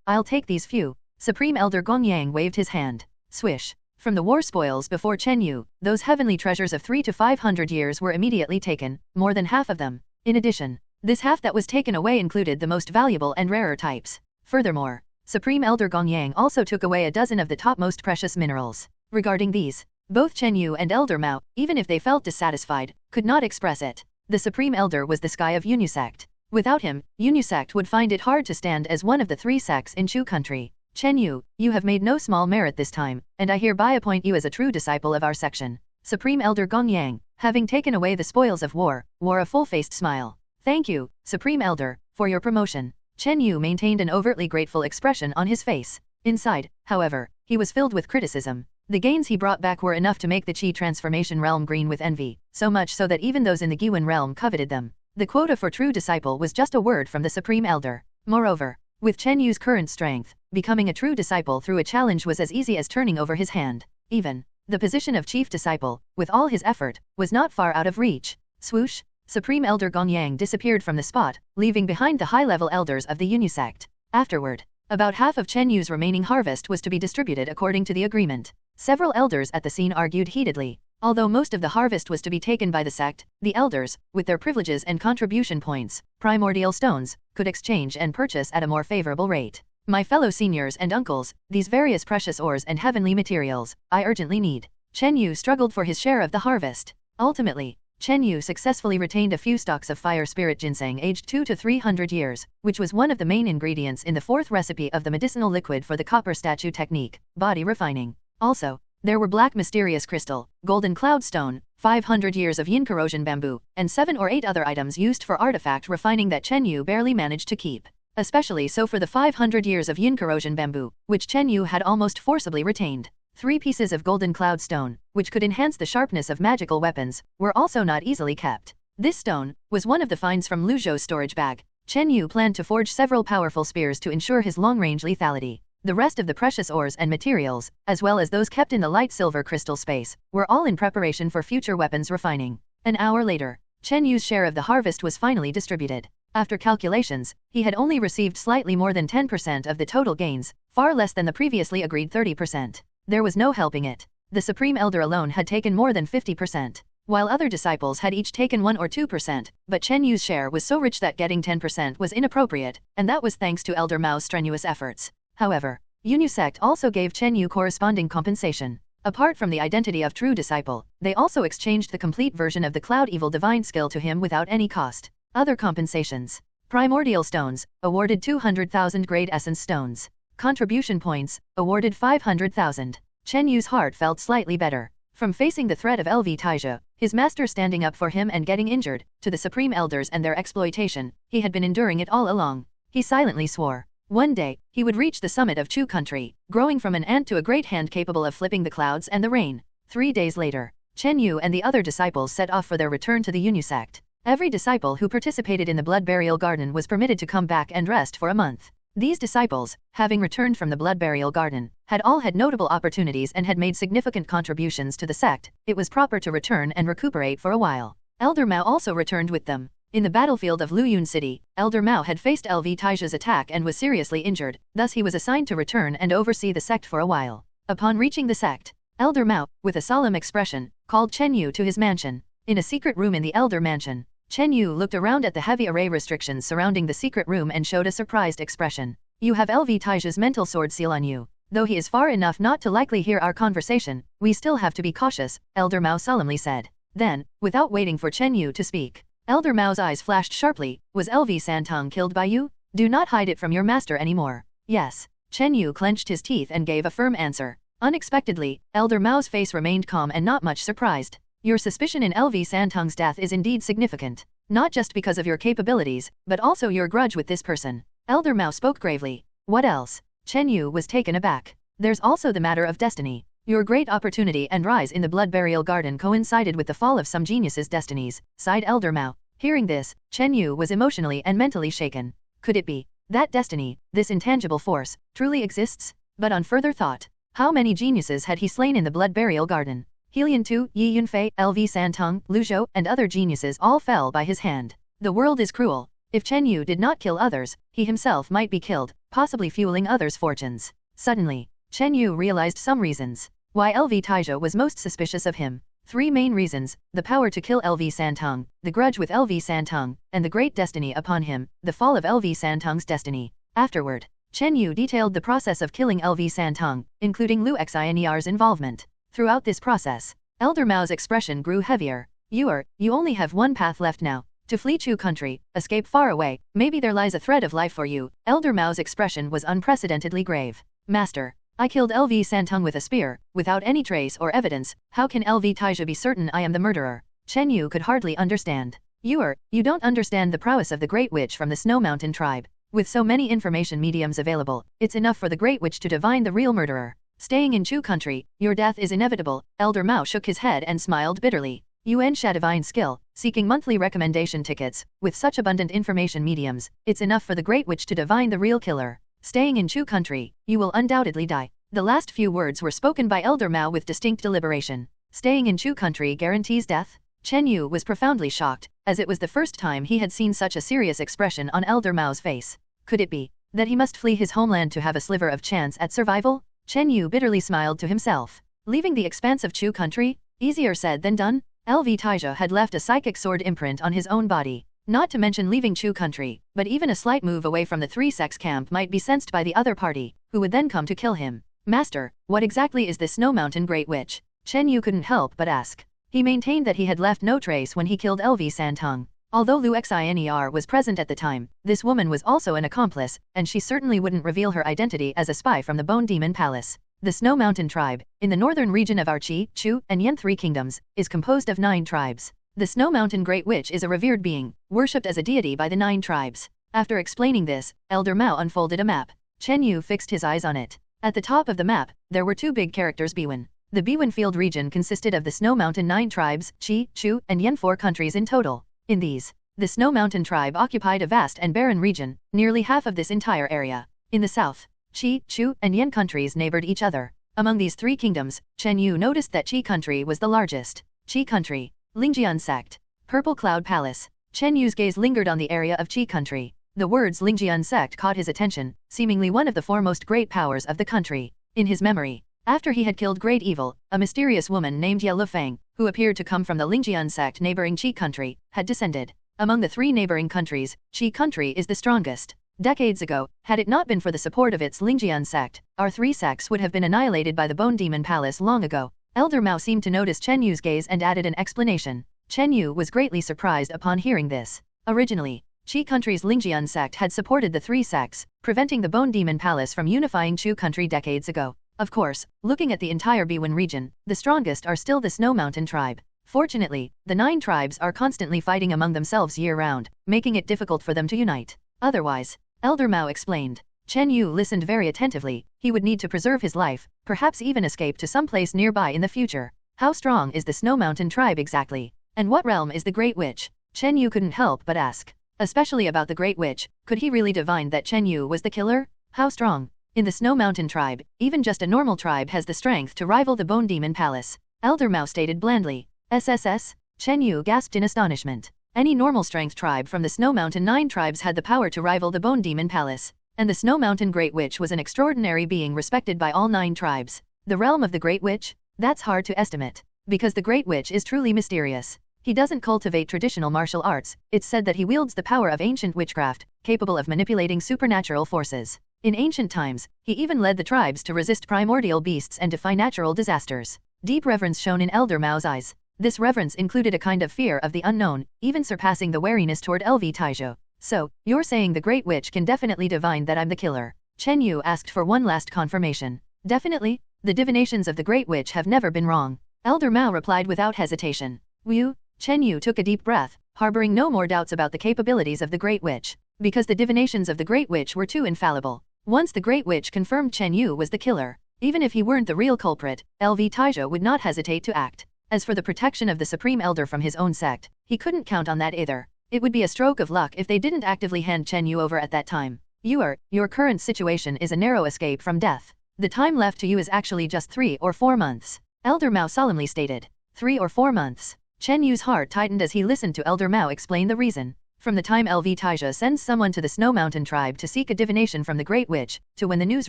I'll take these few. Supreme Elder Gongyang waved his hand. Swish. From the war spoils before Chen Yu, those heavenly treasures of 300 to 500 years were immediately taken, more than half of them. In addition, this half that was taken away included the most valuable and rarer types. Furthermore, Supreme Elder Gongyang also took away a dozen of the topmost precious minerals. Regarding these, both Chen Yu and Elder Mao, even if they felt dissatisfied, could not express it. The Supreme Elder was the sky of Yunyu sect. Without him, Yunyu sect would find it hard to stand as one of the 3 sects in Chu country. Chen Yu, you have made no small merit this time, and I hereby appoint you as a true disciple of our section. Supreme Elder Gongyang, having taken away the spoils of war, wore a full-faced smile. Thank you, Supreme Elder, for your promotion. Chen Yu maintained an overtly grateful expression on his face. Inside, however, he was filled with criticism. The gains he brought back were enough to make the Qi transformation realm green with envy, so much so that even those in the Giwen realm coveted them. The quota for true disciple was just a word from the Supreme Elder. Moreover, with Chen Yu's current strength, becoming a true disciple through a challenge was as easy as turning over his hand. Even the position of chief disciple, with all his effort, was not far out of reach. Swoosh! Supreme Elder Gongyang disappeared from the spot, leaving behind the high-level elders of the Yunyu sect. Afterward, about half of Chen Yu's remaining harvest was to be distributed according to the agreement. Several elders at the scene argued heatedly. Although most of the harvest was to be taken by the sect, the elders, with their privileges and contribution points, primordial stones, could exchange and purchase at a more favorable rate. My fellow seniors and uncles, these various precious ores and heavenly materials, I urgently need. Chen Yu struggled for his share of the harvest. Ultimately, Chen Yu successfully retained a few stalks of fire spirit ginseng aged 200 to 300 years, which was one of the main ingredients in the 4th recipe of the medicinal liquid for the copper statue technique, body refining. Also, there were black mysterious crystal, golden cloud stone, 500 years of yin corrosion bamboo, and 7 or 8 other items used for artifact refining that Chen Yu barely managed to keep. Especially so for the 500 years of yin corrosion bamboo, which Chen Yu had almost forcibly retained. 3 pieces of golden cloud stone, which could enhance the sharpness of magical weapons, were also not easily kept. This stone was one of the finds from Lu Zhou's storage bag. Chen Yu planned to forge several powerful spears to ensure his long-range lethality. The rest of the precious ores and materials, as well as those kept in the light silver crystal space, were all in preparation for future weapons refining. An hour later, Chen Yu's share of the harvest was finally distributed. After calculations, he had only received slightly more than 10% of the total gains, far less than the previously agreed 30%. There was no helping it. The Supreme Elder alone had taken more than 50%, while other disciples had each taken 1 or 2%, but Chen Yu's share was so rich that getting 10% was inappropriate, and that was thanks to Elder Mao's strenuous efforts. However, Yunyu sect also gave Chen Yu corresponding compensation. Apart from the identity of true disciple, they also exchanged the complete version of the Cloud Evil Divine skill to him without any cost. Other compensations. Primordial stones, awarded 200,000 grade essence stones. Contribution points, awarded 500,000. Chen Yu's heart felt slightly better. From facing the threat of LV Taija, his master standing up for him and getting injured, to the Supreme Elders and their exploitation, he had been enduring it all along. He silently swore. One day, he would reach the summit of Chu country, growing from an ant to a great hand capable of flipping the clouds and the rain. 3 days later, Chen Yu and the other disciples set off for their return to the Yunyu sect. Every disciple who participated in the blood burial garden was permitted to come back and rest for a month. These disciples, having returned from the blood burial garden, had all had notable opportunities and had made significant contributions to the sect. It was proper to return and recuperate for a while. Elder Mao also returned with them. In the battlefield of Luyun City, Elder Mao had faced LV Taija's attack and was seriously injured, thus he was assigned to return and oversee the sect for a while. Upon reaching the sect, Elder Mao, with a solemn expression, called Chen Yu to his mansion. In a secret room in the Elder Mansion, Chen Yu looked around at the heavy array restrictions surrounding the secret room and showed a surprised expression. You have LV Taija's mental sword seal on you. Though he is far enough not to likely hear our conversation, we still have to be cautious, Elder Mao solemnly said. Then, without waiting for Chen Yu to speak, Elder Mao's eyes flashed sharply. Was LV Santong killed by you? Do not hide it from your master anymore. Yes. Chen Yu clenched his teeth and gave a firm answer. Unexpectedly, Elder Mao's face remained calm and not much surprised. Your suspicion in LV Santong's death is indeed significant. Not just because of your capabilities, but also your grudge with this person. Elder Mao spoke gravely. What else? Chen Yu was taken aback. There's also the matter of destiny. Your great opportunity and rise in the blood burial garden coincided with the fall of some geniuses' destinies, sighed Elder Mao. Hearing this, Chen Yu was emotionally and mentally shaken. Could it be? That destiny, this intangible force, truly exists? But on further thought, how many geniuses had he slain in the blood burial garden? Helian Tu, Yi Yunfei, LV Santong, Lu Zhou, and other geniuses all fell by his hand. The world is cruel. If Chen Yu did not kill others, he himself might be killed, possibly fueling others' fortunes. Suddenly, Chen Yu realized some reasons why LV Taizhou was most suspicious of him. 3 main reasons: the power to kill LV Santong, the grudge with LV Santong, and the great destiny upon him, the fall of LV Santong's destiny. Afterward, Chen Yu detailed the process of killing LV Santong, including Lu Xinr's involvement. Throughout this process, Elder Mao's expression grew heavier. You only have one path left now. To flee Chu country, escape far away, maybe there lies a thread of life for you. Elder Mao's expression was unprecedentedly grave. Master, I killed LV Santong with a spear, without any trace or evidence. How can LV Taizhou be certain I am the murderer? Chen Yu could hardly understand. You don't understand the prowess of the Great Witch from the Snow Mountain tribe. With so many information mediums available, it's enough for the Great Witch to divine the real murderer. Staying in Chu country, your death is inevitable. Elder Mao shook his head and smiled bitterly. Yuan Sha divine skill, seeking monthly recommendation tickets, with such abundant information mediums, it's enough for the Great Witch to divine the real killer. Staying in Chu country, you will undoubtedly die. The last few words were spoken by Elder Mao with distinct deliberation. Staying in Chu country guarantees death? Chen Yu was profoundly shocked, as it was the first time he had seen such a serious expression on Elder Mao's face. Could it be that he must flee his homeland to have a sliver of chance at survival? Chen Yu bitterly smiled to himself. Leaving the expanse of Chu country? Easier said than done? LV Taizhou had left a psychic sword imprint on his own body. Not to mention leaving Chu country, but even a slight move away from the 3 sects camp might be sensed by the other party, who would then come to kill him. Master, what exactly is this Snow Mountain Great Witch? Chen Yu couldn't help but ask. He maintained that he had left no trace when he killed LV Santong. Although Lu Xinr was present at the time, this woman was also an accomplice, and she certainly wouldn't reveal her identity as a spy from the Bone Demon Palace. The Snow Mountain tribe, in the northern region of our Qi, Chu, and Yan 3 kingdoms, is composed of 9 tribes. The Snow Mountain Great Witch is a revered being, worshipped as a deity by the 9 tribes. After explaining this, Elder Mao unfolded a map. Chen Yu fixed his eyes on it. At the top of the map, there were 2 big characters Biwen. The Biwen field region consisted of the Snow Mountain 9 tribes, Qi, Chu, and Yan 4 countries in total. In these, the Snow Mountain tribe occupied a vast and barren region, nearly half of this entire area. In the south, Qi, Chu, and Yan countries neighbored each other. Among these 3 kingdoms, Chen Yu noticed that Qi country was the largest. Qi country, Lingjian sect, Purple Cloud Palace. Chen Yu's gaze lingered on the area of Qi country. The words Lingjian sect caught his attention, seemingly one of the foremost great powers of the country. In his memory, after he had killed great evil, a mysterious woman named Ye Lufeng, who appeared to come from the Lingjian sect neighboring Qi country, had descended. Among the 3 neighboring countries, Qi country is the strongest. Decades ago, had it not been for the support of its Lingjian sect, our 3 sects would have been annihilated by the Bone Demon Palace long ago. Elder Mao seemed to notice Chen Yu's gaze and added an explanation. Chen Yu was greatly surprised upon hearing this. Originally, Qi country's Lingjian sect had supported the 3 sects, preventing the Bone Demon Palace from unifying Chu country decades ago. Of course, looking at the entire Biwen region, the strongest are still the Snow Mountain tribe. Fortunately, the 9 tribes are constantly fighting among themselves year-round, making it difficult for them to unite. Otherwise, Elder Mao explained. Chen Yu listened very attentively. He would need to preserve his life, perhaps even escape to some place nearby in the future. How strong is the Snow Mountain tribe exactly? And what realm is the Great Witch? Chen Yu couldn't help but ask. Especially about the Great Witch, could he really divine that Chen Yu was the killer? How strong? In the Snow Mountain tribe, even just a normal tribe has the strength to rival the Bone Demon Palace. Elder Mao stated blandly. SSS? Chen Yu gasped in astonishment. Any normal strength tribe from the Snow Mountain 9 tribes had the power to rival the Bone Demon Palace. And the Snow Mountain Great Witch was an extraordinary being respected by all 9 tribes. The realm of the Great Witch? That's hard to estimate. Because the Great Witch is truly mysterious. He doesn't cultivate traditional martial arts. It's said that he wields the power of ancient witchcraft, capable of manipulating supernatural forces. In ancient times, he even led the tribes to resist primordial beasts and defy natural disasters. Deep reverence shone in Elder Mao's eyes. This reverence included a kind of fear of the unknown, even surpassing the wariness toward LV Taizhou. So, you're saying the Great Witch can definitely divine that I'm the killer? Chen Yu asked for one last confirmation. Definitely? The divinations of the Great Witch have never been wrong. Elder Mao replied without hesitation. Wu? Chen Yu took a deep breath, harboring no more doubts about the capabilities of the Great Witch. Because the divinations of the Great Witch were too infallible. Once the Great Witch confirmed Chen Yu was the killer, even if he weren't the real culprit, LV Taizhou would not hesitate to act. As for the protection of the Supreme Elder from his own sect, he couldn't count on that either. It would be a stroke of luck if they didn't actively hand Chen Yu over at that time. Your current situation is a narrow escape from death. The time left to you is actually just 3 or 4 months. Elder Mao solemnly stated. 3 or 4 months. Chen Yu's heart tightened as he listened to Elder Mao explain the reason. From the time LV Taija sends someone to the Snow Mountain tribe to seek a divination from the Great Witch, to when the news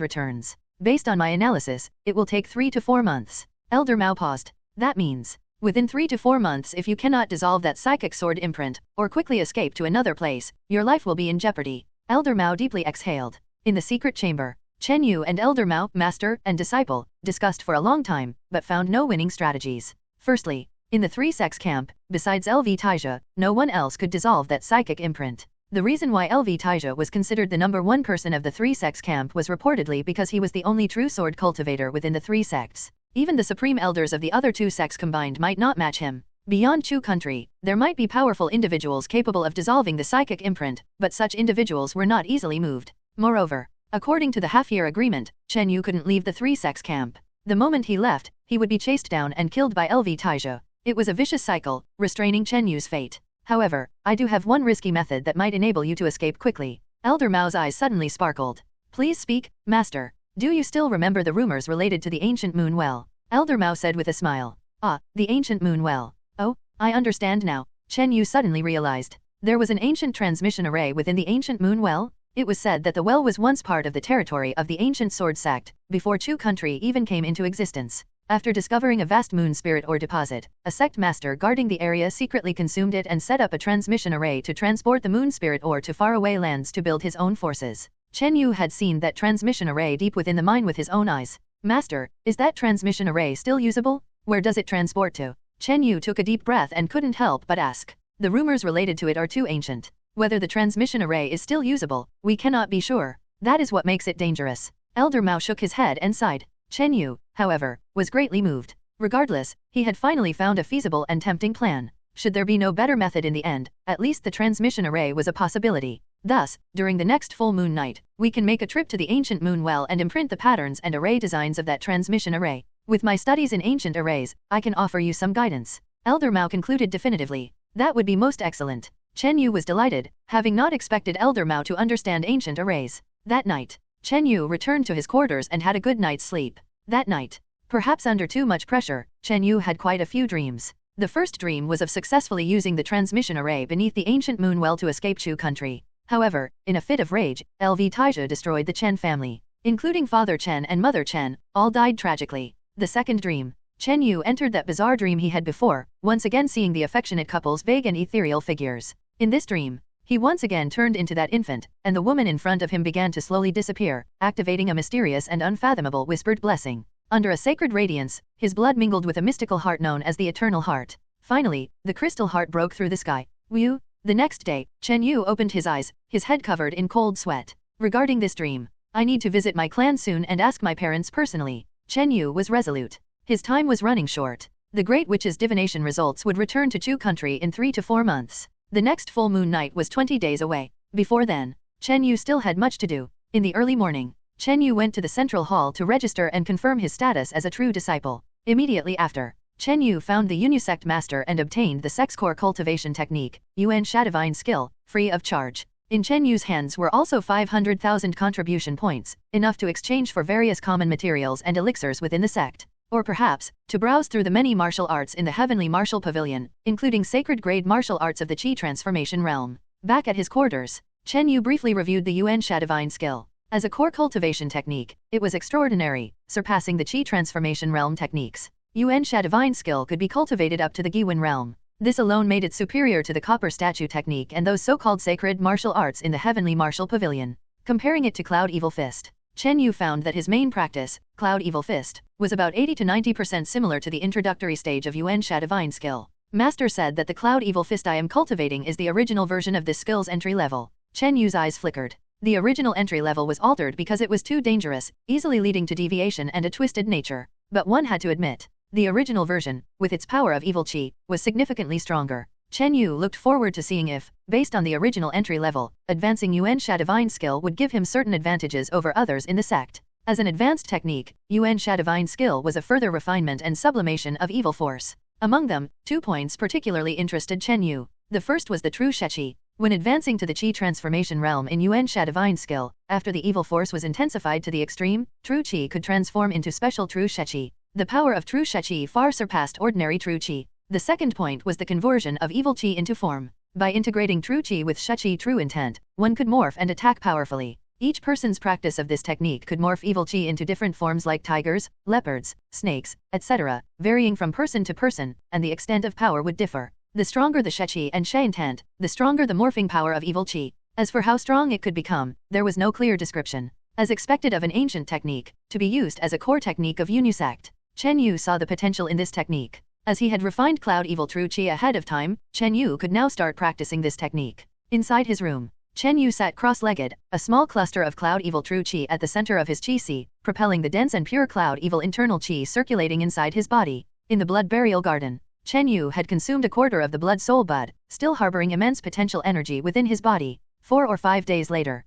returns. Based on my analysis, it will take 3 to 4 months. Elder Mao paused. That means, within 3 to 4 months, if you cannot dissolve that psychic sword imprint, or quickly escape to another place, your life will be in jeopardy. Elder Mao deeply exhaled. In the secret chamber, Chen Yu and Elder Mao, master and disciple, discussed for a long time, but found no winning strategies. Firstly, in the 3 sects camp, besides LV Taija, no one else could dissolve that psychic imprint. The reason why LV Taija was considered the number 1 person of the 3 sects camp was reportedly because he was the only true sword cultivator within the 3 sects. Even the supreme elders of the other 2 sects combined might not match him. Beyond Chu country, there might be powerful individuals capable of dissolving the psychic imprint, but such individuals were not easily moved. Moreover, according to the half-year agreement, Chen Yu couldn't leave the 3 sects camp. The moment he left, he would be chased down and killed by LV Taija. It was a vicious cycle, restraining Chen Yu's fate. However, I do have one risky method that might enable you to escape quickly. Elder Mao's eyes suddenly sparkled. Please speak, Master. Do you still remember the rumors related to the ancient moon well? Elder Mao said with a smile. Ah, the ancient moon well. Oh, I understand now. Chen Yu suddenly realized. There was an ancient transmission array within the ancient moon well? It was said that the well was once part of the territory of the ancient sword sect, before Chu country even came into existence. After discovering a vast moon spirit ore deposit, a sect master guarding the area secretly consumed it and set up a transmission array to transport the moon spirit ore to faraway lands to build his own forces. Chen Yu had seen that transmission array deep within the mine with his own eyes. Master, is that transmission array still usable? Where does it transport to? Chen Yu took a deep breath and couldn't help but ask. The rumors related to it are too ancient. Whether the transmission array is still usable, we cannot be sure. That is what makes it dangerous. Elder Mao shook his head and sighed. Chen Yu, however, was greatly moved. Regardless, he had finally found a feasible and tempting plan. Should there be no better method in the end, at least the transmission array was a possibility. Thus, during the next full moon night, we can make a trip to the ancient moon well and imprint the patterns and array designs of that transmission array. With my studies in ancient arrays, I can offer you some guidance. Elder Mao concluded definitively. That would be most excellent. Chen Yu was delighted, having not expected Elder Mao to understand ancient arrays. That night, Chen Yu returned to his quarters and had a good night's sleep. That night, perhaps under too much pressure, Chen Yu had quite a few dreams. The first dream was of successfully using the transmission array beneath the ancient moon well to escape Chu country. However, in a fit of rage, LV Taija destroyed the Chen family, including Father Chen and Mother Chen, all died tragically. The second dream, Chen Yu entered that bizarre dream he had before, once again seeing the affectionate couple's vague and ethereal figures. In this dream, he once again turned into that infant, and the woman in front of him began to slowly disappear, activating a mysterious and unfathomable whispered blessing. Under a sacred radiance, his blood mingled with a mystical heart known as the Eternal Heart. Finally, the crystal heart broke through the sky. Wu. The next day, Chen Yu opened his eyes, his head covered in cold sweat. Regarding this dream, I need to visit my clan soon and ask my parents personally. Chen Yu was resolute. His time was running short. The Great Witch's divination results would return to Chu country in 3 to 4 months. The next full moon night was 20 days away. Before then, Chen Yu still had much to do. In the early morning, Chen Yu went to the central hall to register and confirm his status as a true disciple. Immediately after, Chen Yu found the Unisect master and obtained the sex core cultivation technique, earth-shattering skill, free of charge. In Chen Yu's hands were also 500,000 contribution points, enough to exchange for various common materials and elixirs within the sect. Or perhaps, to browse through the many martial arts in the Heavenly Martial Pavilion, including sacred-grade martial arts of the Qi transformation realm. Back at his quarters, Chen Yu briefly reviewed the earth-shattering skill. As a core cultivation technique, it was extraordinary, surpassing the Qi transformation realm techniques. Earth-shattering skill could be cultivated up to the Giwen realm. This alone made it superior to the copper statue technique and those so-called sacred martial arts in the Heavenly Martial Pavilion. Comparing it to Cloud Evil Fist, Chen Yu found that his main practice, Cloud Evil Fist, was about 80 to 90% similar to the introductory stage of earth-shattering skill. Master said that the Cloud Evil Fist I am cultivating is the original version of this skill's entry level. Chen Yu's eyes flickered. The original entry level was altered because it was too dangerous, easily leading to deviation and a twisted nature. But one had to admit, the original version, with its power of evil Qi, was significantly stronger. Chen Yu looked forward to seeing if, based on the original entry level, advancing earth-shattering skill would give him certain advantages over others in the sect. As an advanced technique, earth-shattering skill was a further refinement and sublimation of evil force. Among them, 2 points particularly interested Chen Yu. The first was the true Sheqi. When advancing to the Qi transformation realm in Yuan Sha divine skill, after the evil force was intensified to the extreme, true Qi could transform into special true She Qi. The power of true She Qi far surpassed ordinary true Qi. The second point was the conversion of evil Qi into form. By integrating true Qi with She Qi true intent, one could morph and attack powerfully. Each person's practice of this technique could morph evil Qi into different forms like tigers, leopards, snakes, etc., varying from person to person, and the extent of power would differ. The stronger the She Qi and She intent, the stronger the morphing power of evil Qi. As for how strong it could become, there was no clear description. As expected of an ancient technique, to be used as a core technique of Yunyu sect, Chen Yu saw the potential in this technique. As he had refined Cloud Evil True Qi ahead of time, Chen Yu could now start practicing this technique. Inside his room, Chen Yu sat cross-legged, a small cluster of Cloud Evil True Qi at the center of his Qi Sea, propelling the dense and pure Cloud Evil internal Qi circulating inside his body. In the blood burial garden, Chen Yu had consumed a quarter of the blood soul bud, still harboring immense potential energy within his body. 4 or 5 days later,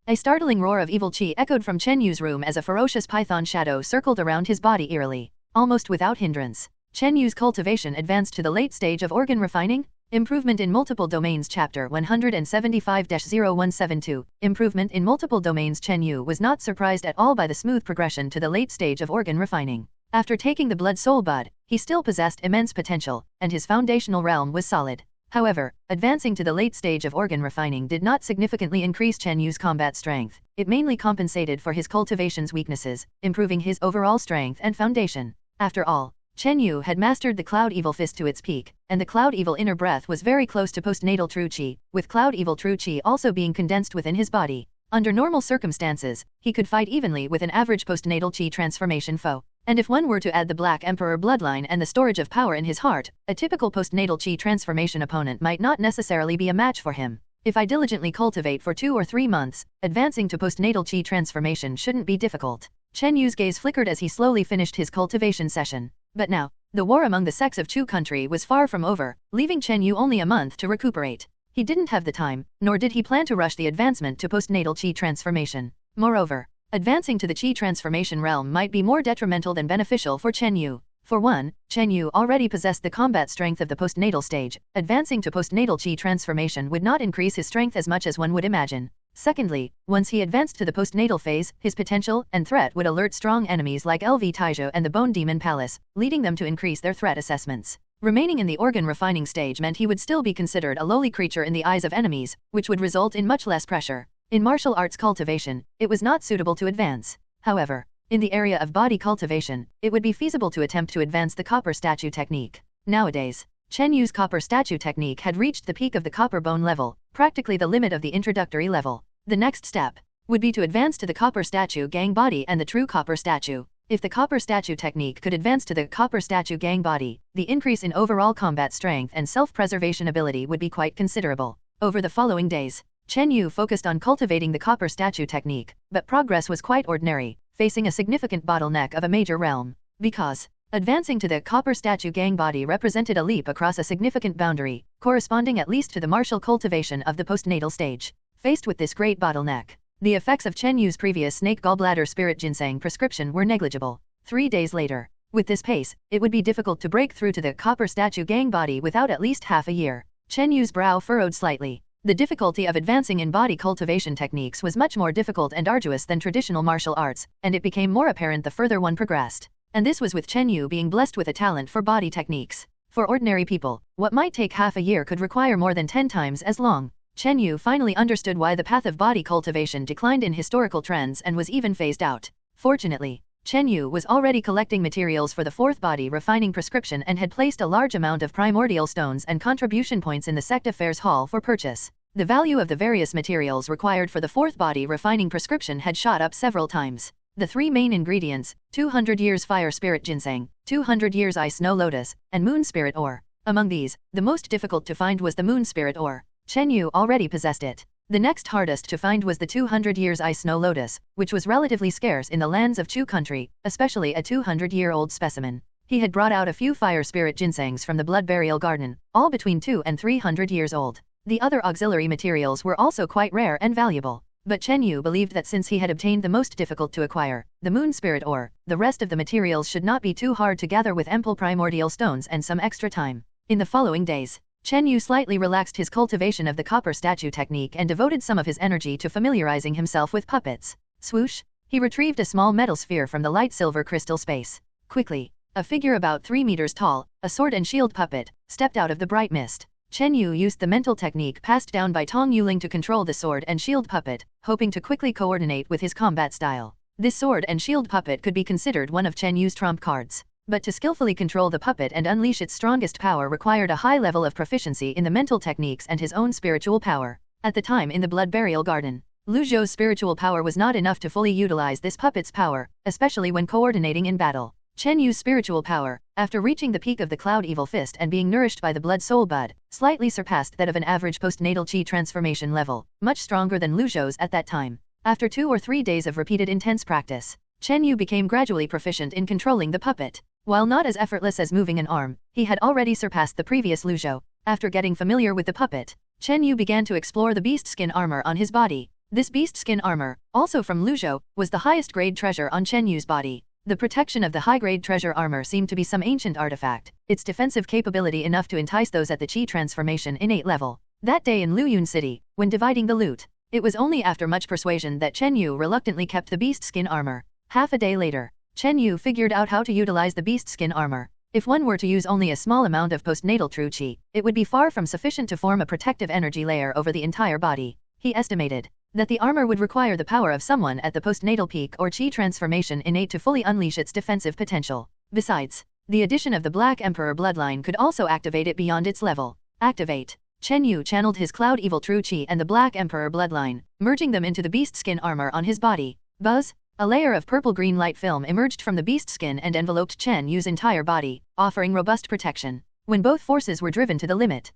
a startling roar of evil Qi echoed from Chen Yu's room as a ferocious python shadow circled around his body eerily. Almost without hindrance, Chen Yu's cultivation advanced to the late stage of organ refining. Improvement in Multiple Domains Chapter 175-0172 Improvement in Multiple Domains. Chen Yu was not surprised at all by the smooth progression to the late stage of organ refining. After taking the blood soul bud, he still possessed immense potential, and his foundational realm was solid. However, advancing to the late stage of organ refining did not significantly increase Chen Yu's combat strength. It mainly compensated for his cultivation's weaknesses, improving his overall strength and foundation. After all, Chen Yu had mastered the Cloud Evil Fist to its peak, and the Cloud Evil Inner Breath was very close to postnatal True Qi, with Cloud Evil True Qi also being condensed within his body. Under normal circumstances, he could fight evenly with an average postnatal Qi transformation foe. And if one were to add the Black Emperor bloodline and the storage of power in his heart, a typical postnatal Qi transformation opponent might not necessarily be a match for him. If I diligently cultivate for 2 or 3 months, advancing to postnatal Qi transformation shouldn't be difficult. Chen Yu's gaze flickered as he slowly finished his cultivation session. But now, the war among the sects of Chu country was far from over, leaving Chen Yu only a month to recuperate. He didn't have the time, nor did he plan to rush the advancement to postnatal Qi transformation. Moreover, advancing to the Qi transformation realm might be more detrimental than beneficial for Chen Yu. For one, Chen Yu already possessed the combat strength of the postnatal stage. Advancing to postnatal Qi transformation would not increase his strength as much as one would imagine. Secondly, once he advanced to the postnatal phase, his potential and threat would alert strong enemies like LV Taizhou and the Bone Demon Palace, leading them to increase their threat assessments. Remaining in the organ refining stage meant he would still be considered a lowly creature in the eyes of enemies, which would result in much less pressure. In martial arts cultivation, it was not suitable to advance. However, in the area of body cultivation, it would be feasible to attempt to advance the copper statue technique. Nowadays, Chen Yu's copper statue technique had reached the peak of the copper bone level, practically the limit of the introductory level. The next step would be to advance to the copper statue gang body and the true copper statue. If the copper statue technique could advance to the copper statue gang body, the increase in overall combat strength and self-preservation ability would be quite considerable. Over the following days, Chen Yu focused on cultivating the copper statue technique, but progress was quite ordinary, facing a significant bottleneck of a major realm. Because advancing to the copper statue gang body represented a leap across a significant boundary, corresponding at least to the martial cultivation of the postnatal stage. Faced with this great bottleneck, the effects of Chen Yu's previous snake gallbladder spirit ginseng prescription were negligible. 3 days later, with this pace, it would be difficult to break through to the copper statue gang body without at least half a year. Chen Yu's brow furrowed slightly. The difficulty of advancing in body cultivation techniques was much more difficult and arduous than traditional martial arts, and it became more apparent the further one progressed. And this was with Chen Yu being blessed with a talent for body techniques. For ordinary people, what might take half a year could require more than 10 times as long. Chen Yu finally understood why the path of body cultivation declined in historical trends and was even phased out. Fortunately, Chen Yu was already collecting materials for the 4th body refining prescription and had placed a large amount of primordial stones and contribution points in the sect affairs hall for purchase. The value of the various materials required for the 4th body refining prescription had shot up several times. The 3 main ingredients, 200 years fire spirit ginseng, 200 years ice snow lotus, and moon spirit ore. Among these, the most difficult to find was the moon spirit ore. Chen Yu already possessed it. The next hardest to find was the 200 years ice snow lotus, which was relatively scarce in the lands of Chu country, especially a 200-year-old specimen. He had brought out a few fire spirit ginsengs from the blood burial garden, all between 200 and 300 years old. The other auxiliary materials were also quite rare and valuable. But Chen Yu believed that since he had obtained the most difficult to acquire, the moon spirit ore, the rest of the materials should not be too hard to gather with ample primordial stones and some extra time. In the following days, Chen Yu slightly relaxed his cultivation of the copper statue technique and devoted some of his energy to familiarizing himself with puppets. Swoosh! He retrieved a small metal sphere from the light silver crystal space. Quickly, a figure about 3 meters tall, a sword and shield puppet, stepped out of the bright mist. Chen Yu used the mental technique passed down by Tong Yuling to control the sword and shield puppet, hoping to quickly coordinate with his combat style. This sword and shield puppet could be considered one of Chen Yu's trump cards. But to skillfully control the puppet and unleash its strongest power required a high level of proficiency in the mental techniques and his own spiritual power. At the time in the Blood Burial Garden, Lu Zhou's spiritual power was not enough to fully utilize this puppet's power, especially when coordinating in battle. Chen Yu's spiritual power, after reaching the peak of the Cloud Evil Fist and being nourished by the Blood Soul Bud, slightly surpassed that of an average postnatal Qi transformation level, much stronger than Lu Zhou's at that time. After 2 or 3 days of repeated intense practice, Chen Yu became gradually proficient in controlling the puppet. While not as effortless as moving an arm, he had already surpassed the previous Lu Zhou. After getting familiar with the puppet, Chen Yu began to explore the beast skin armor on his body. This beast skin armor, also from Lu Zhou, was the highest grade treasure on Chen Yu's body. The protection of the high-grade treasure armor seemed to be some ancient artifact, its defensive capability enough to entice those at the Qi transformation innate level. That day in Luyun City, when dividing the loot, it was only after much persuasion that Chen Yu reluctantly kept the beast skin armor. Half a day later, Chen Yu figured out how to utilize the beast skin armor. If one were to use only a small amount of postnatal true Qi, it would be far from sufficient to form a protective energy layer over the entire body. He estimated that the armor would require the power of someone at the postnatal peak or Qi transformation innate to fully unleash its defensive potential. Besides, the addition of the Black Emperor bloodline could also activate it beyond its level. Activate. Chen Yu channeled his Cloud Evil True Qi and the Black Emperor bloodline, merging them into the beast skin armor on his body. Buzz! A layer of purple-green light film emerged from the beast skin and enveloped Chen Yu's entire body, offering robust protection. When both forces were driven to the limit,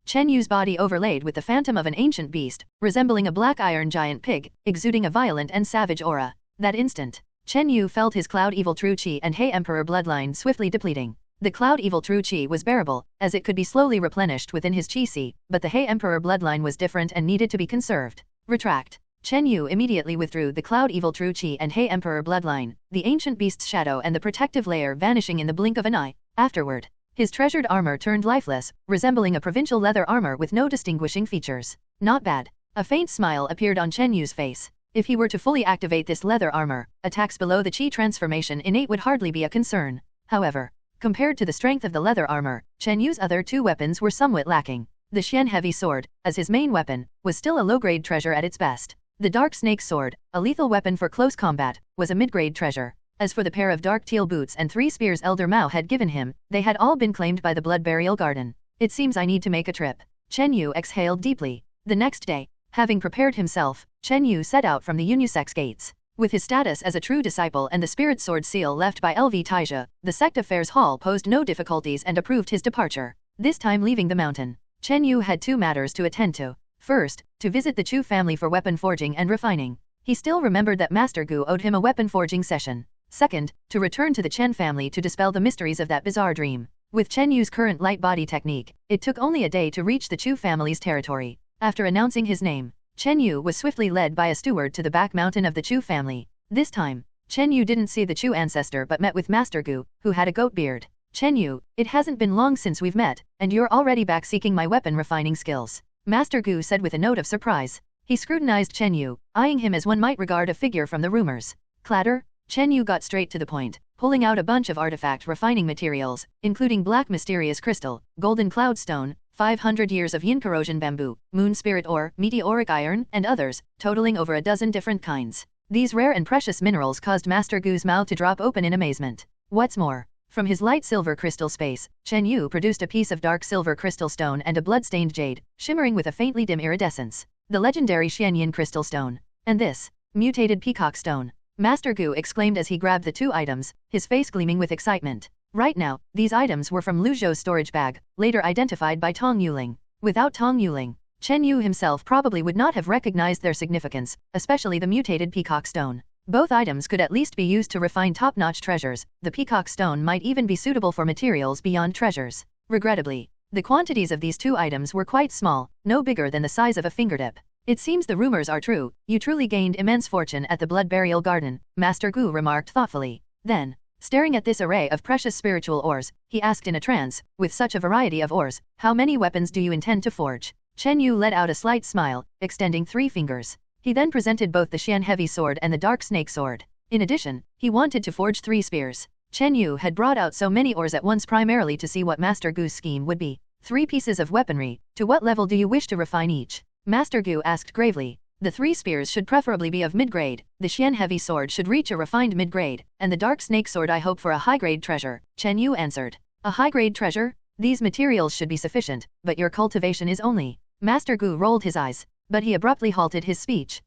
Chen Yu's body overlaid with the phantom of an ancient beast, resembling a black iron giant pig, exuding a violent and savage aura. That instant, Chen Yu felt his Cloud Evil True Qi and Hei Emperor bloodline swiftly depleting. The Cloud Evil True Qi was bearable, as it could be slowly replenished within his Qi Si, but the Hei Emperor bloodline was different and needed to be conserved. Retract. Chen Yu immediately withdrew the Cloud Evil True Qi and Hei Emperor bloodline, the ancient beast's shadow and the protective layer vanishing in the blink of an eye. Afterward, his treasured armor turned lifeless, resembling a provincial leather armor with no distinguishing features. Not bad. A faint smile appeared on Chen Yu's face. If he were to fully activate this leather armor, attacks below the Qi transformation innate would hardly be a concern. However, compared to the strength of the leather armor, Chen Yu's other 2 weapons were somewhat lacking. The Xian heavy sword, as his main weapon, was still a low-grade treasure at its best. The Dark Snake Sword, a lethal weapon for close combat, was a mid-grade treasure. As for the pair of dark teal boots and 3 spears Elder Mao had given him, they had all been claimed by the Blood Burial Garden. It seems I need to make a trip. Chen Yu exhaled deeply. The next day, having prepared himself, Chen Yu set out from the Unisex gates. With his status as a true disciple and the spirit sword seal left by LV Taija, the Sect Affairs Hall posed no difficulties and approved his departure. This time leaving the mountain, Chen Yu had 2 matters to attend to. First, to visit the Chu family for weapon forging and refining. He still remembered that Master Gu owed him a weapon forging session. Second, to return to the Chen family to dispel the mysteries of that bizarre dream. With Chen Yu's current light body technique, it took only a day to reach the Chu family's territory. After announcing his name, Chen Yu was swiftly led by a steward to the back mountain of the Chu family. This time, Chen Yu didn't see the Chu ancestor but met with Master Gu, who had a goat beard. Chen Yu, it hasn't been long since we've met, and you're already back seeking my weapon refining skills. Master Gu said with a note of surprise. He scrutinized Chen Yu, eyeing him as one might regard a figure from the rumors. Clatter? Chen Yu got straight to the point, pulling out a bunch of artifact refining materials, including black mysterious crystal, golden cloud stone, 500 years of yin corrosion bamboo, moon spirit ore, meteoric iron, and others, totaling over a dozen different kinds. These rare and precious minerals caused Master Gu's mouth to drop open in amazement. What's more, from his light silver crystal space, Chen Yu produced a piece of dark silver crystal stone and a blood-stained jade, shimmering with a faintly dim iridescence. The legendary Xianyin crystal stone. And this, mutated peacock stone. Master Gu exclaimed as he grabbed the 2 items, his face gleaming with excitement. Right now, these items were from Lu Zhou's storage bag, later identified by Tong Yuling. Without Tong Yuling, Chen Yu himself probably would not have recognized their significance, especially the mutated peacock stone. Both items could at least be used to refine top-notch treasures. The peacock stone might even be suitable for materials beyond treasures. Regrettably, the quantities of these 2 items were quite small, no bigger than the size of a fingertip. It seems the rumors are true. You truly gained immense fortune at the Blood Burial Garden, Master Gu remarked thoughtfully. Then, Staring at this array of precious spiritual ores, he asked in a trance, with such a variety of ores, how many weapons do you intend to forge? Chen Yu let out a slight smile, extending 3 fingers. He then presented both the Xian heavy sword and the dark snake sword. In addition, he wanted to forge 3 spears. Chen Yu had brought out so many ores at once primarily to see what Master Gu's scheme would be. 3 pieces of weaponry, to what level do you wish to refine each? Master Gu asked gravely. The 3 spears should preferably be of mid-grade, the Xian heavy sword should reach a refined mid-grade, and the dark snake sword I hope for a high-grade treasure, Chen Yu answered. A high-grade treasure? These materials should be sufficient, but your cultivation is only. Master Gu rolled his eyes, but he abruptly halted his speech.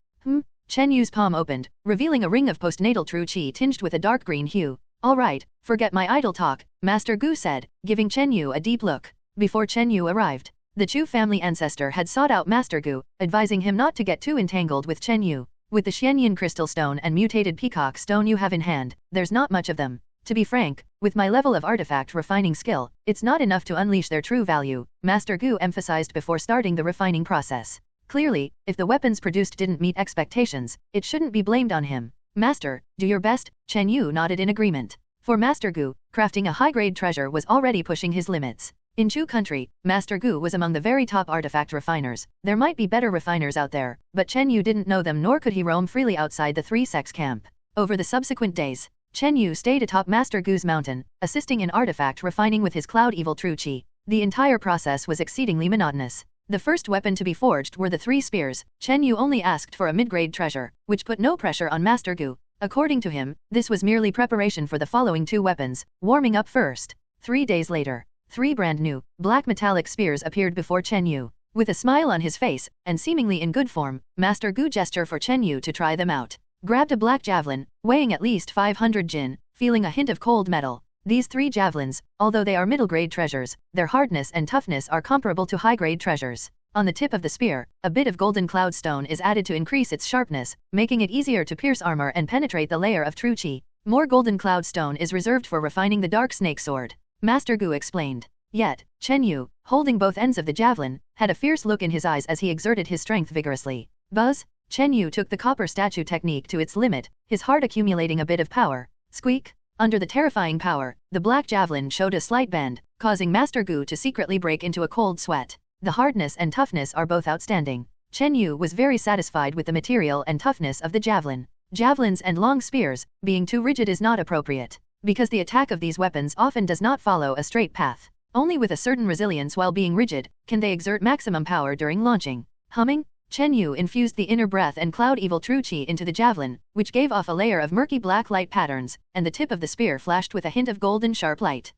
Chen Yu's palm opened, revealing a ring of postnatal true qi tinged with a dark green hue. All right, forget my idle talk, Master Gu said, giving Chen Yu a deep look. Before Chen Yu arrived, the Chu family ancestor had sought out Master Gu, advising him not to get too entangled with Chen Yu. With the Xianyin crystal stone and mutated peacock stone you have in hand, there's not much of them. To be frank, with my level of artifact refining skill, it's not enough to unleash their true value, Master Gu emphasized before starting the refining process. Clearly, if the weapons produced didn't meet expectations, it shouldn't be blamed on him. Master, do your best, Chen Yu nodded in agreement. For Master Gu, crafting a high-grade treasure was already pushing his limits. In Chu country, Master Gu was among the very top artifact refiners. There might be better refiners out there, but Chen Yu didn't know them nor could he roam freely outside the 3 sects camp. Over the subsequent days, Chen Yu stayed atop Master Gu's mountain, assisting in artifact refining with his cloud evil true qi. The entire process was exceedingly monotonous. The first weapon to be forged were the 3 spears. Chen Yu only asked for a mid-grade treasure, which put no pressure on Master Gu. According to him, this was merely preparation for the following 2 weapons, warming up first. 3 days later, 3 brand new, black metallic spears appeared before Chen Yu. With a smile on his face, and seemingly in good form, Master Gu gestured for Chen Yu to try them out. Grabbed a black javelin, weighing at least 500 jin, feeling a hint of cold metal. These 3 javelins, although they are middle-grade treasures, their hardness and toughness are comparable to high-grade treasures. On the tip of the spear, a bit of golden cloud stone is added to increase its sharpness, making it easier to pierce armor and penetrate the layer of true qi. More golden cloud stone is reserved for refining the dark snake sword. Master Gu explained. Yet, Chen Yu, holding both ends of the javelin, had a fierce look in his eyes as he exerted his strength vigorously. Buzz! Chen Yu took the copper statue technique to its limit, his heart accumulating a bit of power. Squeak! Under the terrifying power, the black javelin showed a slight bend, causing Master Gu to secretly break into a cold sweat. The hardness and toughness are both outstanding. Chen Yu was very satisfied with the material and toughness of the javelin. Javelins and long spears, being too rigid is not appropriate, because the attack of these weapons often does not follow a straight path. Only with a certain resilience while being rigid, can they exert maximum power during launching. Humming, Chen Yu infused the inner breath and cloud evil true qi into the javelin, which gave off a layer of murky black light patterns, and the tip of the spear flashed with a hint of golden sharp light.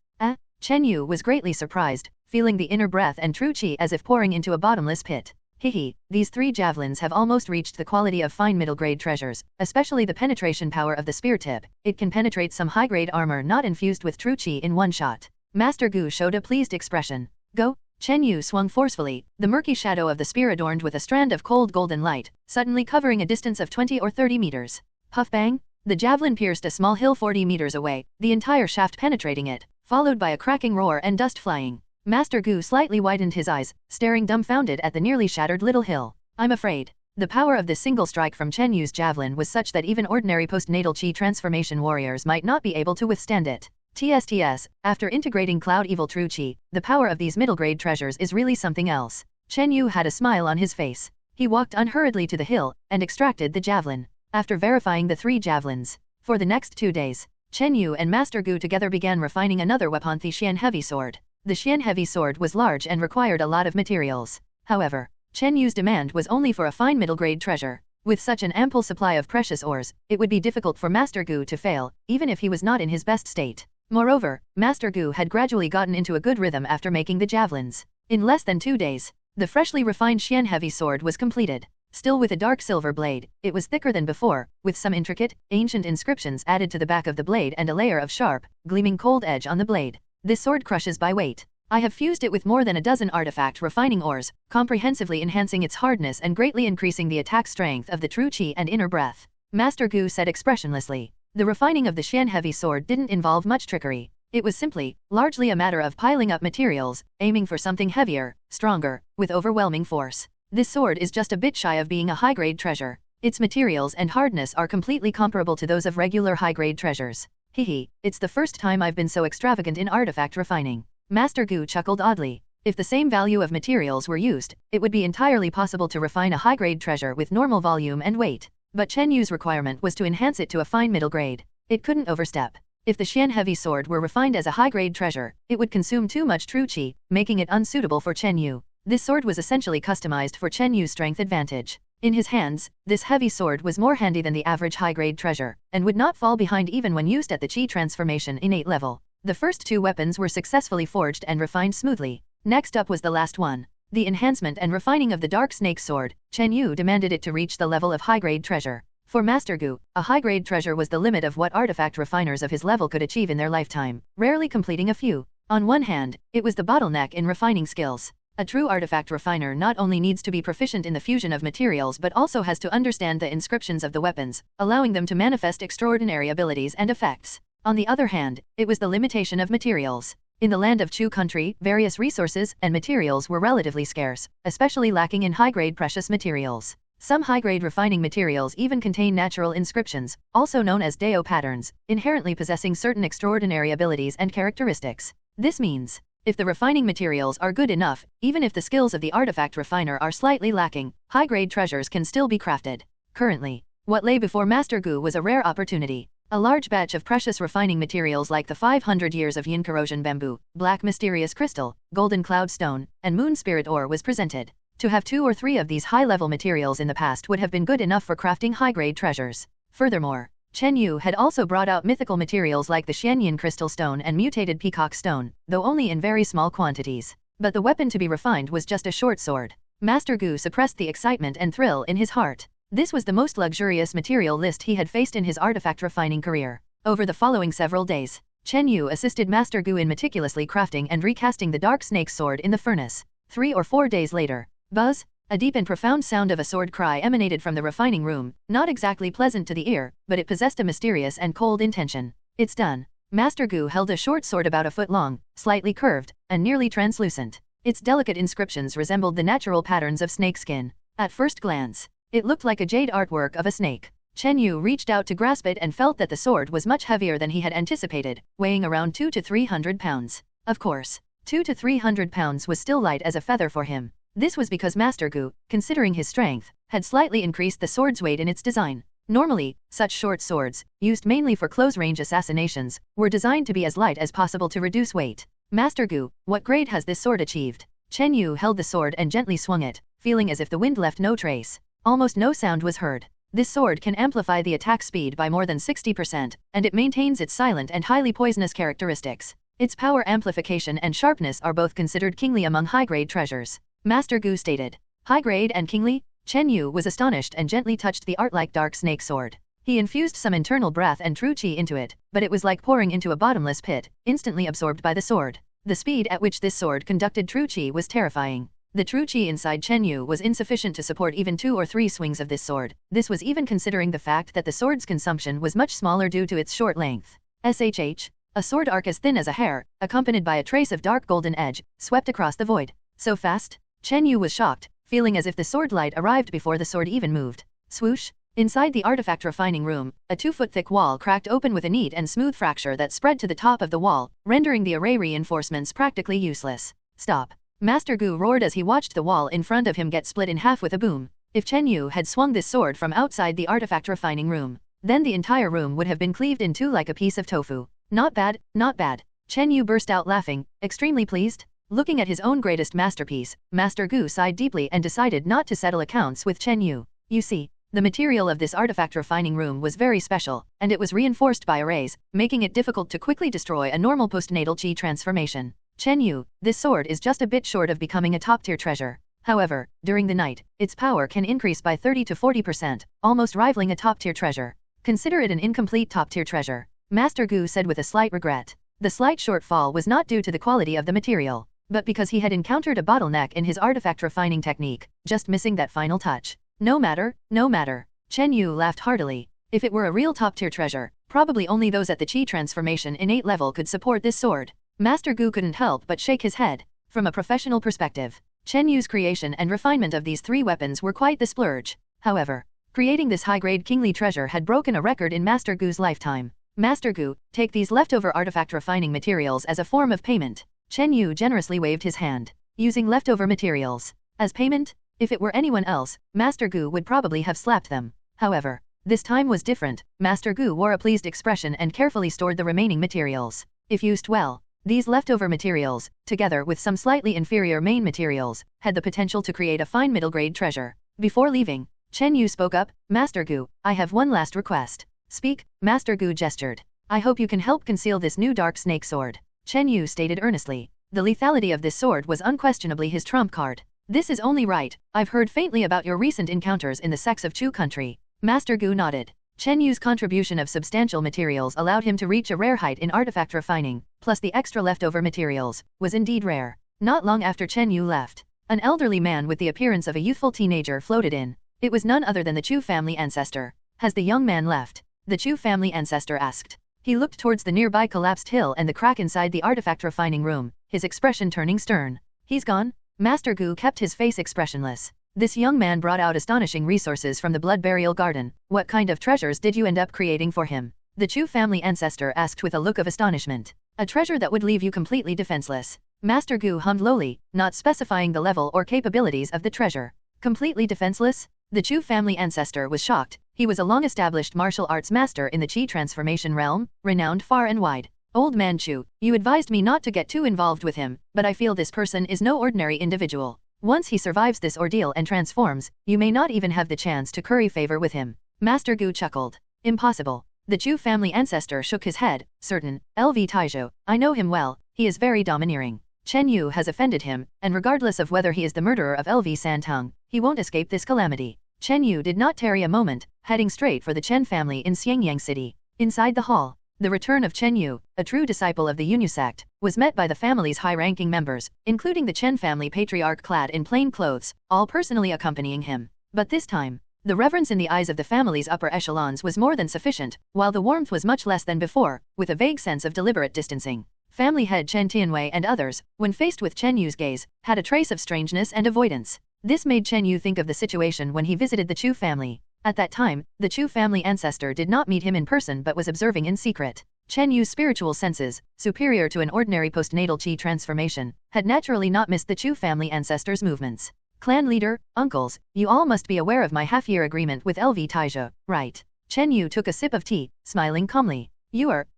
Chen Yu was greatly surprised, feeling the inner breath and true qi as if pouring into a bottomless pit. Hihi, these 3 javelins have almost reached the quality of fine middle-grade treasures, especially the penetration power of the spear tip. It can penetrate some high-grade armor not infused with true qi in one shot. Master Gu showed a pleased expression. Go! Chen Yu swung forcefully, the murky shadow of the spear adorned with a strand of cold golden light, suddenly covering a distance of 20 or 30 meters. Puff bang! The javelin pierced a small hill 40 meters away, the entire shaft penetrating it, followed by a cracking roar and dust flying. Master Gu slightly widened his eyes, staring dumbfounded at the nearly shattered little hill. I'm afraid. The power of this single strike from Chen Yu's javelin was such that even ordinary postnatal qi transformation warriors might not be able to withstand it. TSTS, after integrating cloud evil true qi, the power of these middle-grade treasures is really something else. Chen Yu had a smile on his face. He walked unhurriedly to the hill, and extracted the javelin. After verifying the 3 javelins, for the next 2 days, Chen Yu and Master Gu together began refining another weapon, the Xian heavy sword. The Xian heavy sword was large and required a lot of materials. However, Chen Yu's demand was only for a fine middle-grade treasure. With such an ample supply of precious ores, it would be difficult for Master Gu to fail, even if he was not in his best state. Moreover, Master Gu had gradually gotten into a good rhythm after making the javelins. In less than 2 days, the freshly refined Xian heavy sword was completed. Still with a dark silver blade, it was thicker than before, with some intricate, ancient inscriptions added to the back of the blade and a layer of sharp, gleaming cold edge on the blade. This sword crushes by weight. I have fused it with more than a dozen artifact refining ores, comprehensively enhancing its hardness and greatly increasing the attack strength of the true qi and inner breath. Master Gu said expressionlessly. The refining of the Xian heavy sword didn't involve much trickery. It was simply, largely a matter of piling up materials, aiming for something heavier, stronger, with overwhelming force. This sword is just a bit shy of being a high-grade treasure. Its materials and hardness are completely comparable to those of regular high-grade treasures. Hehe, it's the first time I've been so extravagant in artifact refining. Master Gu chuckled oddly. If the same value of materials were used, it would be entirely possible to refine a high-grade treasure with normal volume and weight. But Chen Yu's requirement was to enhance it to a fine middle grade. It couldn't overstep. If the Xian heavy sword were refined as a high-grade treasure, it would consume too much true qi, making it unsuitable for Chen Yu. This sword was essentially customized for Chen Yu's strength advantage. In his hands, this heavy sword was more handy than the average high-grade treasure, and would not fall behind even when used at the qi transformation innate level. The first two weapons were successfully forged and refined smoothly. Next up was the last one. The enhancement and refining of the Dark Snake Sword. Chen Yu demanded it to reach the level of high-grade treasure. For Master Gu, a high-grade treasure was the limit of what artifact refiners of his level could achieve in their lifetime, rarely completing a few. On one hand, it was the bottleneck in refining skills. A true artifact refiner not only needs to be proficient in the fusion of materials but also has to understand the inscriptions of the weapons, allowing them to manifest extraordinary abilities and effects. On the other hand, it was the limitation of materials. In the land of Chu country, various resources and materials were relatively scarce, especially lacking in high-grade precious materials. Some high-grade refining materials even contain natural inscriptions, also known as Dao patterns, inherently possessing certain extraordinary abilities and characteristics. This means, if the refining materials are good enough, even if the skills of the artifact refiner are slightly lacking, high-grade treasures can still be crafted. Currently, what lay before Master Gu was a rare opportunity. A large batch of precious refining materials like the 500 years of yin corrosion bamboo, black mysterious crystal, golden cloud stone, and moon spirit ore was presented. To have 2 or 3 of these high-level materials in the past would have been good enough for crafting high-grade treasures. Furthermore, Chen Yu had also brought out mythical materials like the Xianyin crystal stone and mutated peacock stone, though only in very small quantities. But the weapon to be refined was just a short sword. Master Gu suppressed the excitement and thrill in his heart. This was the most luxurious material list he had faced in his artifact refining career. Over the following several days, Chen Yu assisted Master Gu in meticulously crafting and recasting the Dark Snake Sword in the furnace. 3 or 4 days later, buzz! A deep and profound sound of a sword cry emanated from the refining room, not exactly pleasant to the ear, but it possessed a mysterious and cold intention. It's done. Master Gu held a short sword about a foot long, slightly curved, and nearly translucent. Its delicate inscriptions resembled the natural patterns of snake skin. At first glance, it looked like a jade artwork of a snake. Chen Yu reached out to grasp it and felt that the sword was much heavier than he had anticipated, weighing around 200 to 300 pounds. Of course, 200 to 300 pounds was still light as a feather for him. This was because Master Gu, considering his strength, had slightly increased the sword's weight in its design. Normally, such short swords, used mainly for close-range assassinations, were designed to be as light as possible to reduce weight. Master Gu, what grade has this sword achieved? Chen Yu held the sword and gently swung it, feeling as if the wind left no trace. Almost no sound was heard. This sword can amplify the attack speed by more than 60%, and it maintains its silent and highly poisonous characteristics. Its power amplification and sharpness are both considered kingly among high-grade treasures. Master Gu stated. High-grade and kingly? Chen Yu was astonished and gently touched the art-like dark snake sword. He infused some internal breath and true qi into it, but it was like pouring into a bottomless pit, instantly absorbed by the sword. The speed at which this sword conducted true qi was terrifying. The true qi inside Chen Yu was insufficient to support even 2 or 3 swings of this sword. This was even considering the fact that the sword's consumption was much smaller due to its short length. SHH, a sword arc as thin as a hair, accompanied by a trace of dark golden edge, swept across the void. So fast? Chen Yu was shocked, feeling as if the sword light arrived before the sword even moved. Swoosh! Inside the artifact refining room, a 2-foot-thick wall cracked open with a neat and smooth fracture that spread to the top of the wall, rendering the array reinforcements practically useless. Stop! Master Gu roared as he watched the wall in front of him get split in half with a boom. If Chen Yu had swung this sword from outside the artifact refining room, then the entire room would have been cleaved in two like a piece of tofu. Not bad, not bad. Chen Yu burst out laughing, extremely pleased. Looking at his own greatest masterpiece, Master Gu sighed deeply and decided not to settle accounts with Chen Yu. You see, the material of this artifact refining room was very special, and it was reinforced by arrays, making it difficult to quickly destroy a normal postnatal qi transformation. Chen Yu, this sword is just a bit short of becoming a top-tier treasure. However, during the night, its power can increase by 30 to 40%, almost rivaling a top-tier treasure. Consider it an incomplete top-tier treasure, Master Gu said with a slight regret. The slight shortfall was not due to the quality of the material, but because he had encountered a bottleneck in his artifact refining technique, just missing that final touch. No matter, no matter. Chen Yu laughed heartily. If it were a real top-tier treasure, probably only those at the Qi transformation innate level could support this sword. Master Gu couldn't help but shake his head. From a professional perspective, Chen Yu's creation and refinement of these three weapons were quite the splurge. However, creating this high-grade kingly treasure had broken a record in Master Gu's lifetime. Master Gu, take these leftover artifact refining materials as a form of payment. Chen Yu generously waved his hand. Using leftover materials as payment? If it were anyone else, Master Gu would probably have slapped them. However, this time was different. Master Gu wore a pleased expression and carefully stored the remaining materials. If used well, these leftover materials, together with some slightly inferior main materials, had the potential to create a fine middle-grade treasure. Before leaving, Chen Yu spoke up, Master Gu, I have one last request. Speak, Master Gu gestured. I hope you can help conceal this new dark snake sword. Chen Yu stated earnestly. The lethality of this sword was unquestionably his trump card. This is only right. I've heard faintly about your recent encounters in the sects of Chu country. Master Gu nodded. Chen Yu's contribution of substantial materials allowed him to reach a rare height in artifact refining, plus the extra leftover materials, was indeed rare. Not long after Chen Yu left, an elderly man with the appearance of a youthful teenager floated in. It was none other than the Chu family ancestor. Has the young man left? The Chu family ancestor asked. He looked towards the nearby collapsed hill and the crack inside the artifact refining room, his expression turning stern. He's gone? Master Gu kept his face expressionless. This young man brought out astonishing resources from the blood burial garden. What kind of treasures did you end up creating for him? The Chu family ancestor asked with a look of astonishment. A treasure that would leave you completely defenseless. Master Gu hummed lowly, not specifying the level or capabilities of the treasure. Completely defenseless? The Chu family ancestor was shocked. He was a long-established martial arts master in the Qi transformation realm, renowned far and wide. Old man Chu, you advised me not to get too involved with him, but I feel this person is no ordinary individual. Once he survives this ordeal and transforms, you may not even have the chance to curry favor with him. Master Gu chuckled. Impossible. The Chu family ancestor shook his head, certain. LV Taizhou, I know him well, he is very domineering. Chen Yu has offended him, and regardless of whether he is the murderer of LV Santang, he won't escape this calamity. Chen Yu did not tarry a moment, heading straight for the Chen family in Xiangyang City. Inside the hall, the return of Chen Yu, a true disciple of the Yunyu sect, was met by the family's high-ranking members, including the Chen family patriarch clad in plain clothes, all personally accompanying him. But this time, the reverence in the eyes of the family's upper echelons was more than sufficient, while the warmth was much less than before, with a vague sense of deliberate distancing. Family head Chen Tianwei and others, when faced with Chen Yu's gaze, had a trace of strangeness and avoidance. This made Chen Yu think of the situation when he visited the Chu family. At that time, the Chu family ancestor did not meet him in person but was observing in secret. Chen Yu's spiritual senses, superior to an ordinary postnatal Qi transformation, had naturally not missed the Chu family ancestor's movements. Clan leader, uncles, you all must be aware of my half-year agreement with LV Taizhou, right? Chen Yu took a sip of tea, smiling calmly.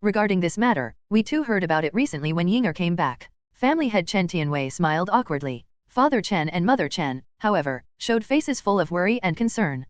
Regarding this matter, we too heard about it recently when Yinger came back. Family head Chen Tianwei smiled awkwardly. Father Chen and Mother Chen, however, showed faces full of worry and concern.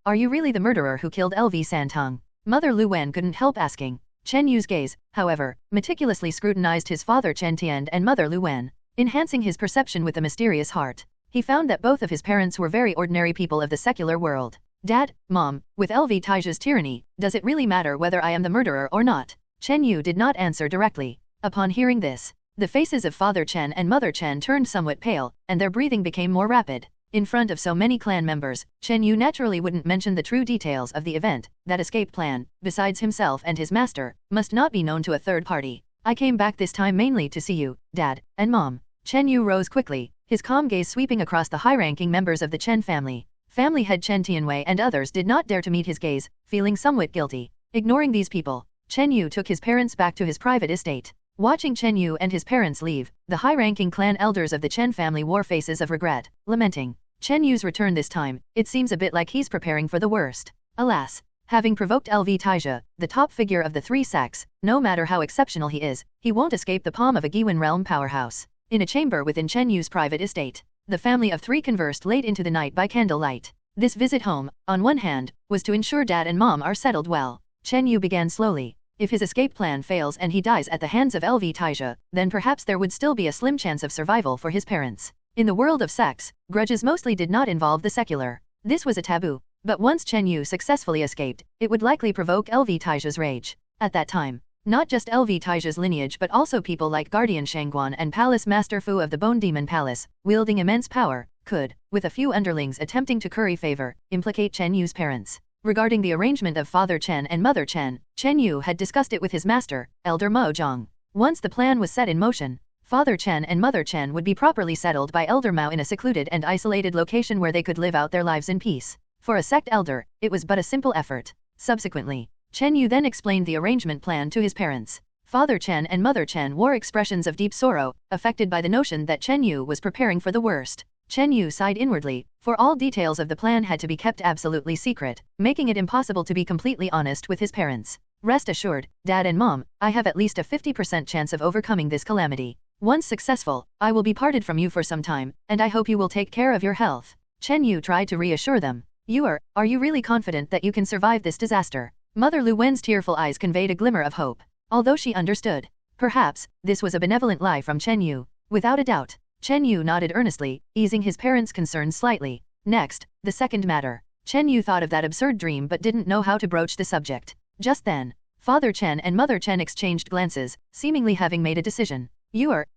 Are you really the murderer who killed LV Santang? Mother Lu Wen couldn't help asking. Chen Yu's gaze, however, meticulously scrutinized his father Chen Tian and Mother Lu Wen, enhancing his perception with a mysterious heart. He found that both of his parents were very ordinary people of the secular world. Dad, Mom, with LV Taizhou's tyranny, does it really matter whether I am the murderer or not? Chen Yu did not answer directly. Upon hearing this, the faces of Father Chen and Mother Chen turned somewhat pale, and their breathing became more rapid. In front of so many clan members, Chen Yu naturally wouldn't mention the true details of the event. That escape plan, besides himself and his master, must not be known to a third party. I came back this time mainly to see you, Dad, and Mom. Chen Yu rose quickly, his calm gaze sweeping across the high-ranking members of the Chen family. Family head Chen Tianwei and others did not dare to meet his gaze, feeling somewhat guilty. Ignoring these people, Chen Yu took his parents back to his private estate. Watching Chen Yu and his parents leave, the high-ranking clan elders of the Chen family wore faces of regret, lamenting. Chen Yu's return this time, it seems a bit like he's preparing for the worst. Alas, having provoked LV Taizhou, the top figure of the three sects, no matter how exceptional he is, he won't escape the palm of a Giwen realm powerhouse. In a chamber within Chen Yu's private estate, the family of three conversed late into the night by candlelight. This visit home, on one hand, was to ensure Dad and Mom are settled well. Chen Yu began slowly. If his escape plan fails and he dies at the hands of LV Taizhou, then perhaps there would still be a slim chance of survival for his parents. In the world of sects, grudges mostly did not involve the secular. This was a taboo. But once Chen Yu successfully escaped, it would likely provoke LV Taizhou's rage. At that time, not just LV Taizhou's lineage but also people like Guardian Shangguan and Palace Master Fu of the Bone Demon Palace, wielding immense power, could, with a few underlings attempting to curry favor, implicate Chen Yu's parents. Regarding the arrangement of Father Chen and Mother Chen, Chen Yu had discussed it with his master, Elder Mo Zhang. Once the plan was set in motion, Father Chen and Mother Chen would be properly settled by Elder Mao in a secluded and isolated location where they could live out their lives in peace. For a sect elder, it was but a simple effort. Subsequently, Chen Yu then explained the arrangement plan to his parents. Father Chen and Mother Chen wore expressions of deep sorrow, affected by the notion that Chen Yu was preparing for the worst. Chen Yu sighed inwardly, for all details of the plan had to be kept absolutely secret, making it impossible to be completely honest with his parents. Rest assured, Dad and Mom, I have at least a 50% chance of overcoming this calamity. Once successful, I will be parted from you for some time, and I hope you will take care of your health. Chen Yu tried to reassure them. Are you really confident that you can survive this disaster? Mother Lu Wen's tearful eyes conveyed a glimmer of hope. Although she understood, perhaps, this was a benevolent lie from Chen Yu. Without a doubt, Chen Yu nodded earnestly, easing his parents' concerns slightly. Next, the second matter. Chen Yu thought of that absurd dream but didn't know how to broach the subject. Just then, Father Chen and Mother Chen exchanged glances, seemingly having made a decision.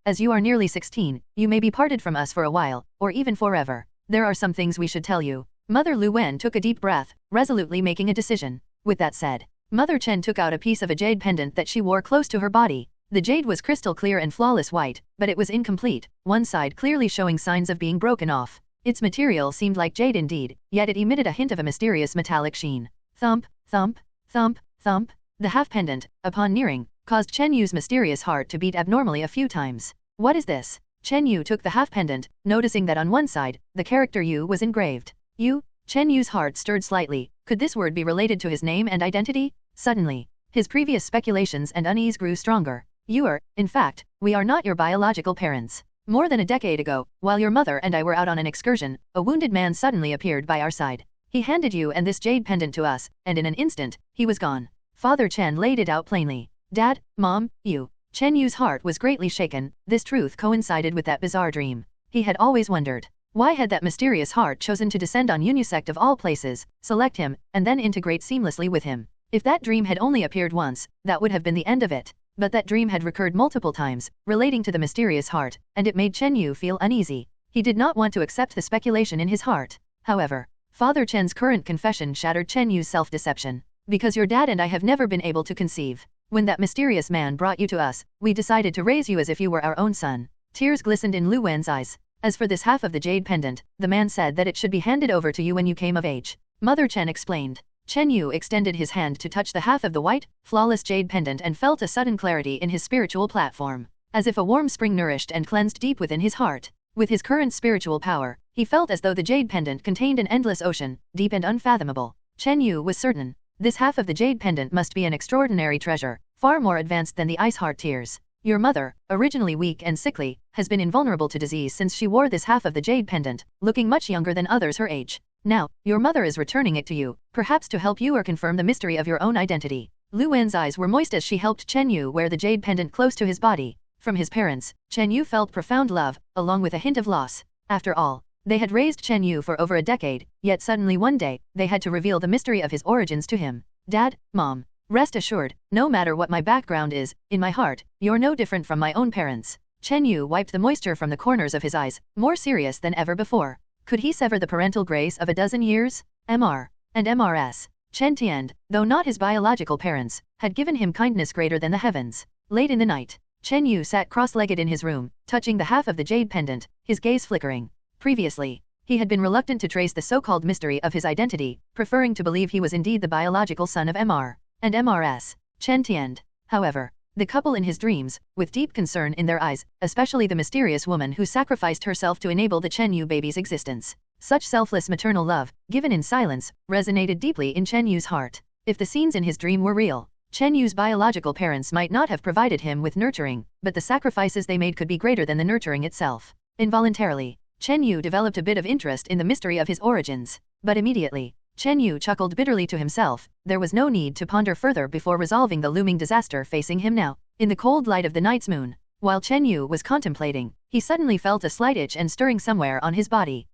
As you are nearly 16, you may be parted from us for a while, or even forever. There are some things we should tell you. Mother Lu Wen took a deep breath, resolutely making a decision. With that said, Mother Chen took out a piece of a jade pendant that she wore close to her body. The jade was crystal clear and flawless white, but it was incomplete, one side clearly showing signs of being broken off. Its material seemed like jade indeed, yet it emitted a hint of a mysterious metallic sheen. Thump, thump, thump, thump. The half pendant, upon nearing, caused Chen Yu's mysterious heart to beat abnormally a few times. What is this? Chen Yu took the half pendant, noticing that on one side, the character Yu was engraved. Yu? Chen Yu's heart stirred slightly. Could this word be related to his name and identity? Suddenly, his previous speculations and unease grew stronger. In fact, we are not your biological parents. More than a decade ago, while your mother and I were out on an excursion, a wounded man suddenly appeared by our side. He handed you and this jade pendant to us, and in an instant, he was gone. Father Chen laid it out plainly. Dad, Mom, you. Chen Yu's heart was greatly shaken. This truth coincided with that bizarre dream. He had always wondered, why had that mysterious heart chosen to descend on Unisect of all places, select him, and then integrate seamlessly with him? If that dream had only appeared once, that would have been the end of it. But that dream had recurred multiple times, relating to the mysterious heart, and it made Chen Yu feel uneasy. He did not want to accept the speculation in his heart. However, Father Chen's current confession shattered Chen Yu's self-deception. Because your dad and I have never been able to conceive. When that mysterious man brought you to us, we decided to raise you as if you were our own son. Tears glistened in Lu Wen's eyes. As for this half of the jade pendant, the man said that it should be handed over to you when you came of age. Mother Chen explained. Chen Yu extended his hand to touch the half of the white, flawless jade pendant and felt a sudden clarity in his spiritual platform. As if a warm spring nourished and cleansed deep within his heart. With his current spiritual power, he felt as though the jade pendant contained an endless ocean, deep and unfathomable. Chen Yu was certain. This half of the jade pendant must be an extraordinary treasure, far more advanced than the ice heart tears. Your mother, originally weak and sickly, has been invulnerable to disease since she wore this half of the jade pendant, looking much younger than others her age. Now, your mother is returning it to you, perhaps to help you or confirm the mystery of your own identity. Lu Wen's eyes were moist as she helped Chen Yu wear the jade pendant close to his body. From his parents, Chen Yu felt profound love, along with a hint of loss. After all, they had raised Chen Yu for over a decade, yet suddenly one day, they had to reveal the mystery of his origins to him. Dad, Mom, rest assured, no matter what my background is, in my heart, you're no different from my own parents. Chen Yu wiped the moisture from the corners of his eyes, more serious than ever before. Could he sever the parental grace of a dozen years? Mr. and Mrs. Chen Tian, though not his biological parents, had given him kindness greater than the heavens. Late in the night, Chen Yu sat cross-legged in his room, touching the half of the jade pendant, his gaze flickering. Previously, he had been reluctant to trace the so-called mystery of his identity, preferring to believe he was indeed the biological son of Mr. and Mrs. Chen Tian. However, the couple in his dreams, with deep concern in their eyes, especially the mysterious woman who sacrificed herself to enable the Chen Yu baby's existence. Such selfless maternal love, given in silence, resonated deeply in Chen Yu's heart. If the scenes in his dream were real, Chen Yu's biological parents might not have provided him with nurturing, but the sacrifices they made could be greater than the nurturing itself. Involuntarily, Chen Yu developed a bit of interest in the mystery of his origins. But immediately, Chen Yu chuckled bitterly to himself. There was no need to ponder further before resolving the looming disaster facing him now. In the cold light of the night's moon, while Chen Yu was contemplating, he suddenly felt a slight itch and stirring somewhere on his body.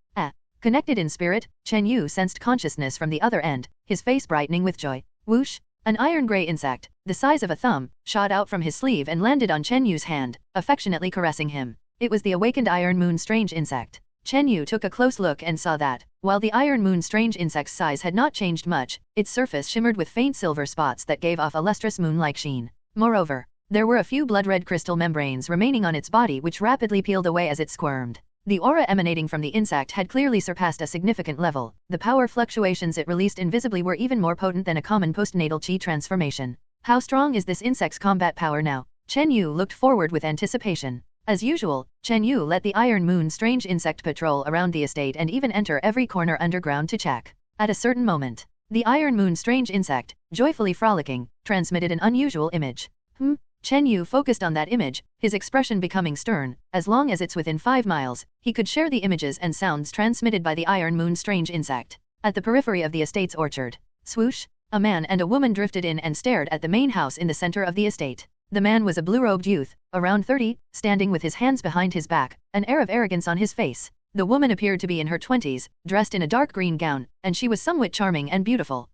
Connected in spirit, Chen Yu sensed consciousness from the other end, his face brightening with joy. Whoosh! An iron-gray insect, the size of a thumb, shot out from his sleeve and landed on Chen Yu's hand, affectionately caressing him. It was the awakened Iron Moon strange insect. Chen Yu took a close look and saw that, while the Iron Moon strange insect's size had not changed much, its surface shimmered with faint silver spots that gave off a lustrous moon-like sheen. Moreover, there were a few blood-red crystal membranes remaining on its body which rapidly peeled away as it squirmed. The aura emanating from the insect had clearly surpassed a significant level. The power fluctuations it released invisibly were even more potent than a common postnatal chi transformation. How strong is this insect's combat power now? Chen Yu looked forward with anticipation. As usual, Chen Yu let the Iron Moon strange insect patrol around the estate and even enter every corner underground to check. At a certain moment, the Iron Moon strange insect, joyfully frolicking, transmitted an unusual image. Chen Yu focused on that image, his expression becoming stern. As long as it's within 5 miles, he could share the images and sounds transmitted by the Iron Moon strange insect. At the periphery of the estate's orchard, swoosh, a man and a woman drifted in and stared at the main house in the center of the estate. The man was a blue-robed youth, around 30, standing with his hands behind his back, an air of arrogance on his face. The woman appeared to be in her 20s, dressed in a dark green gown, and she was somewhat charming and beautiful.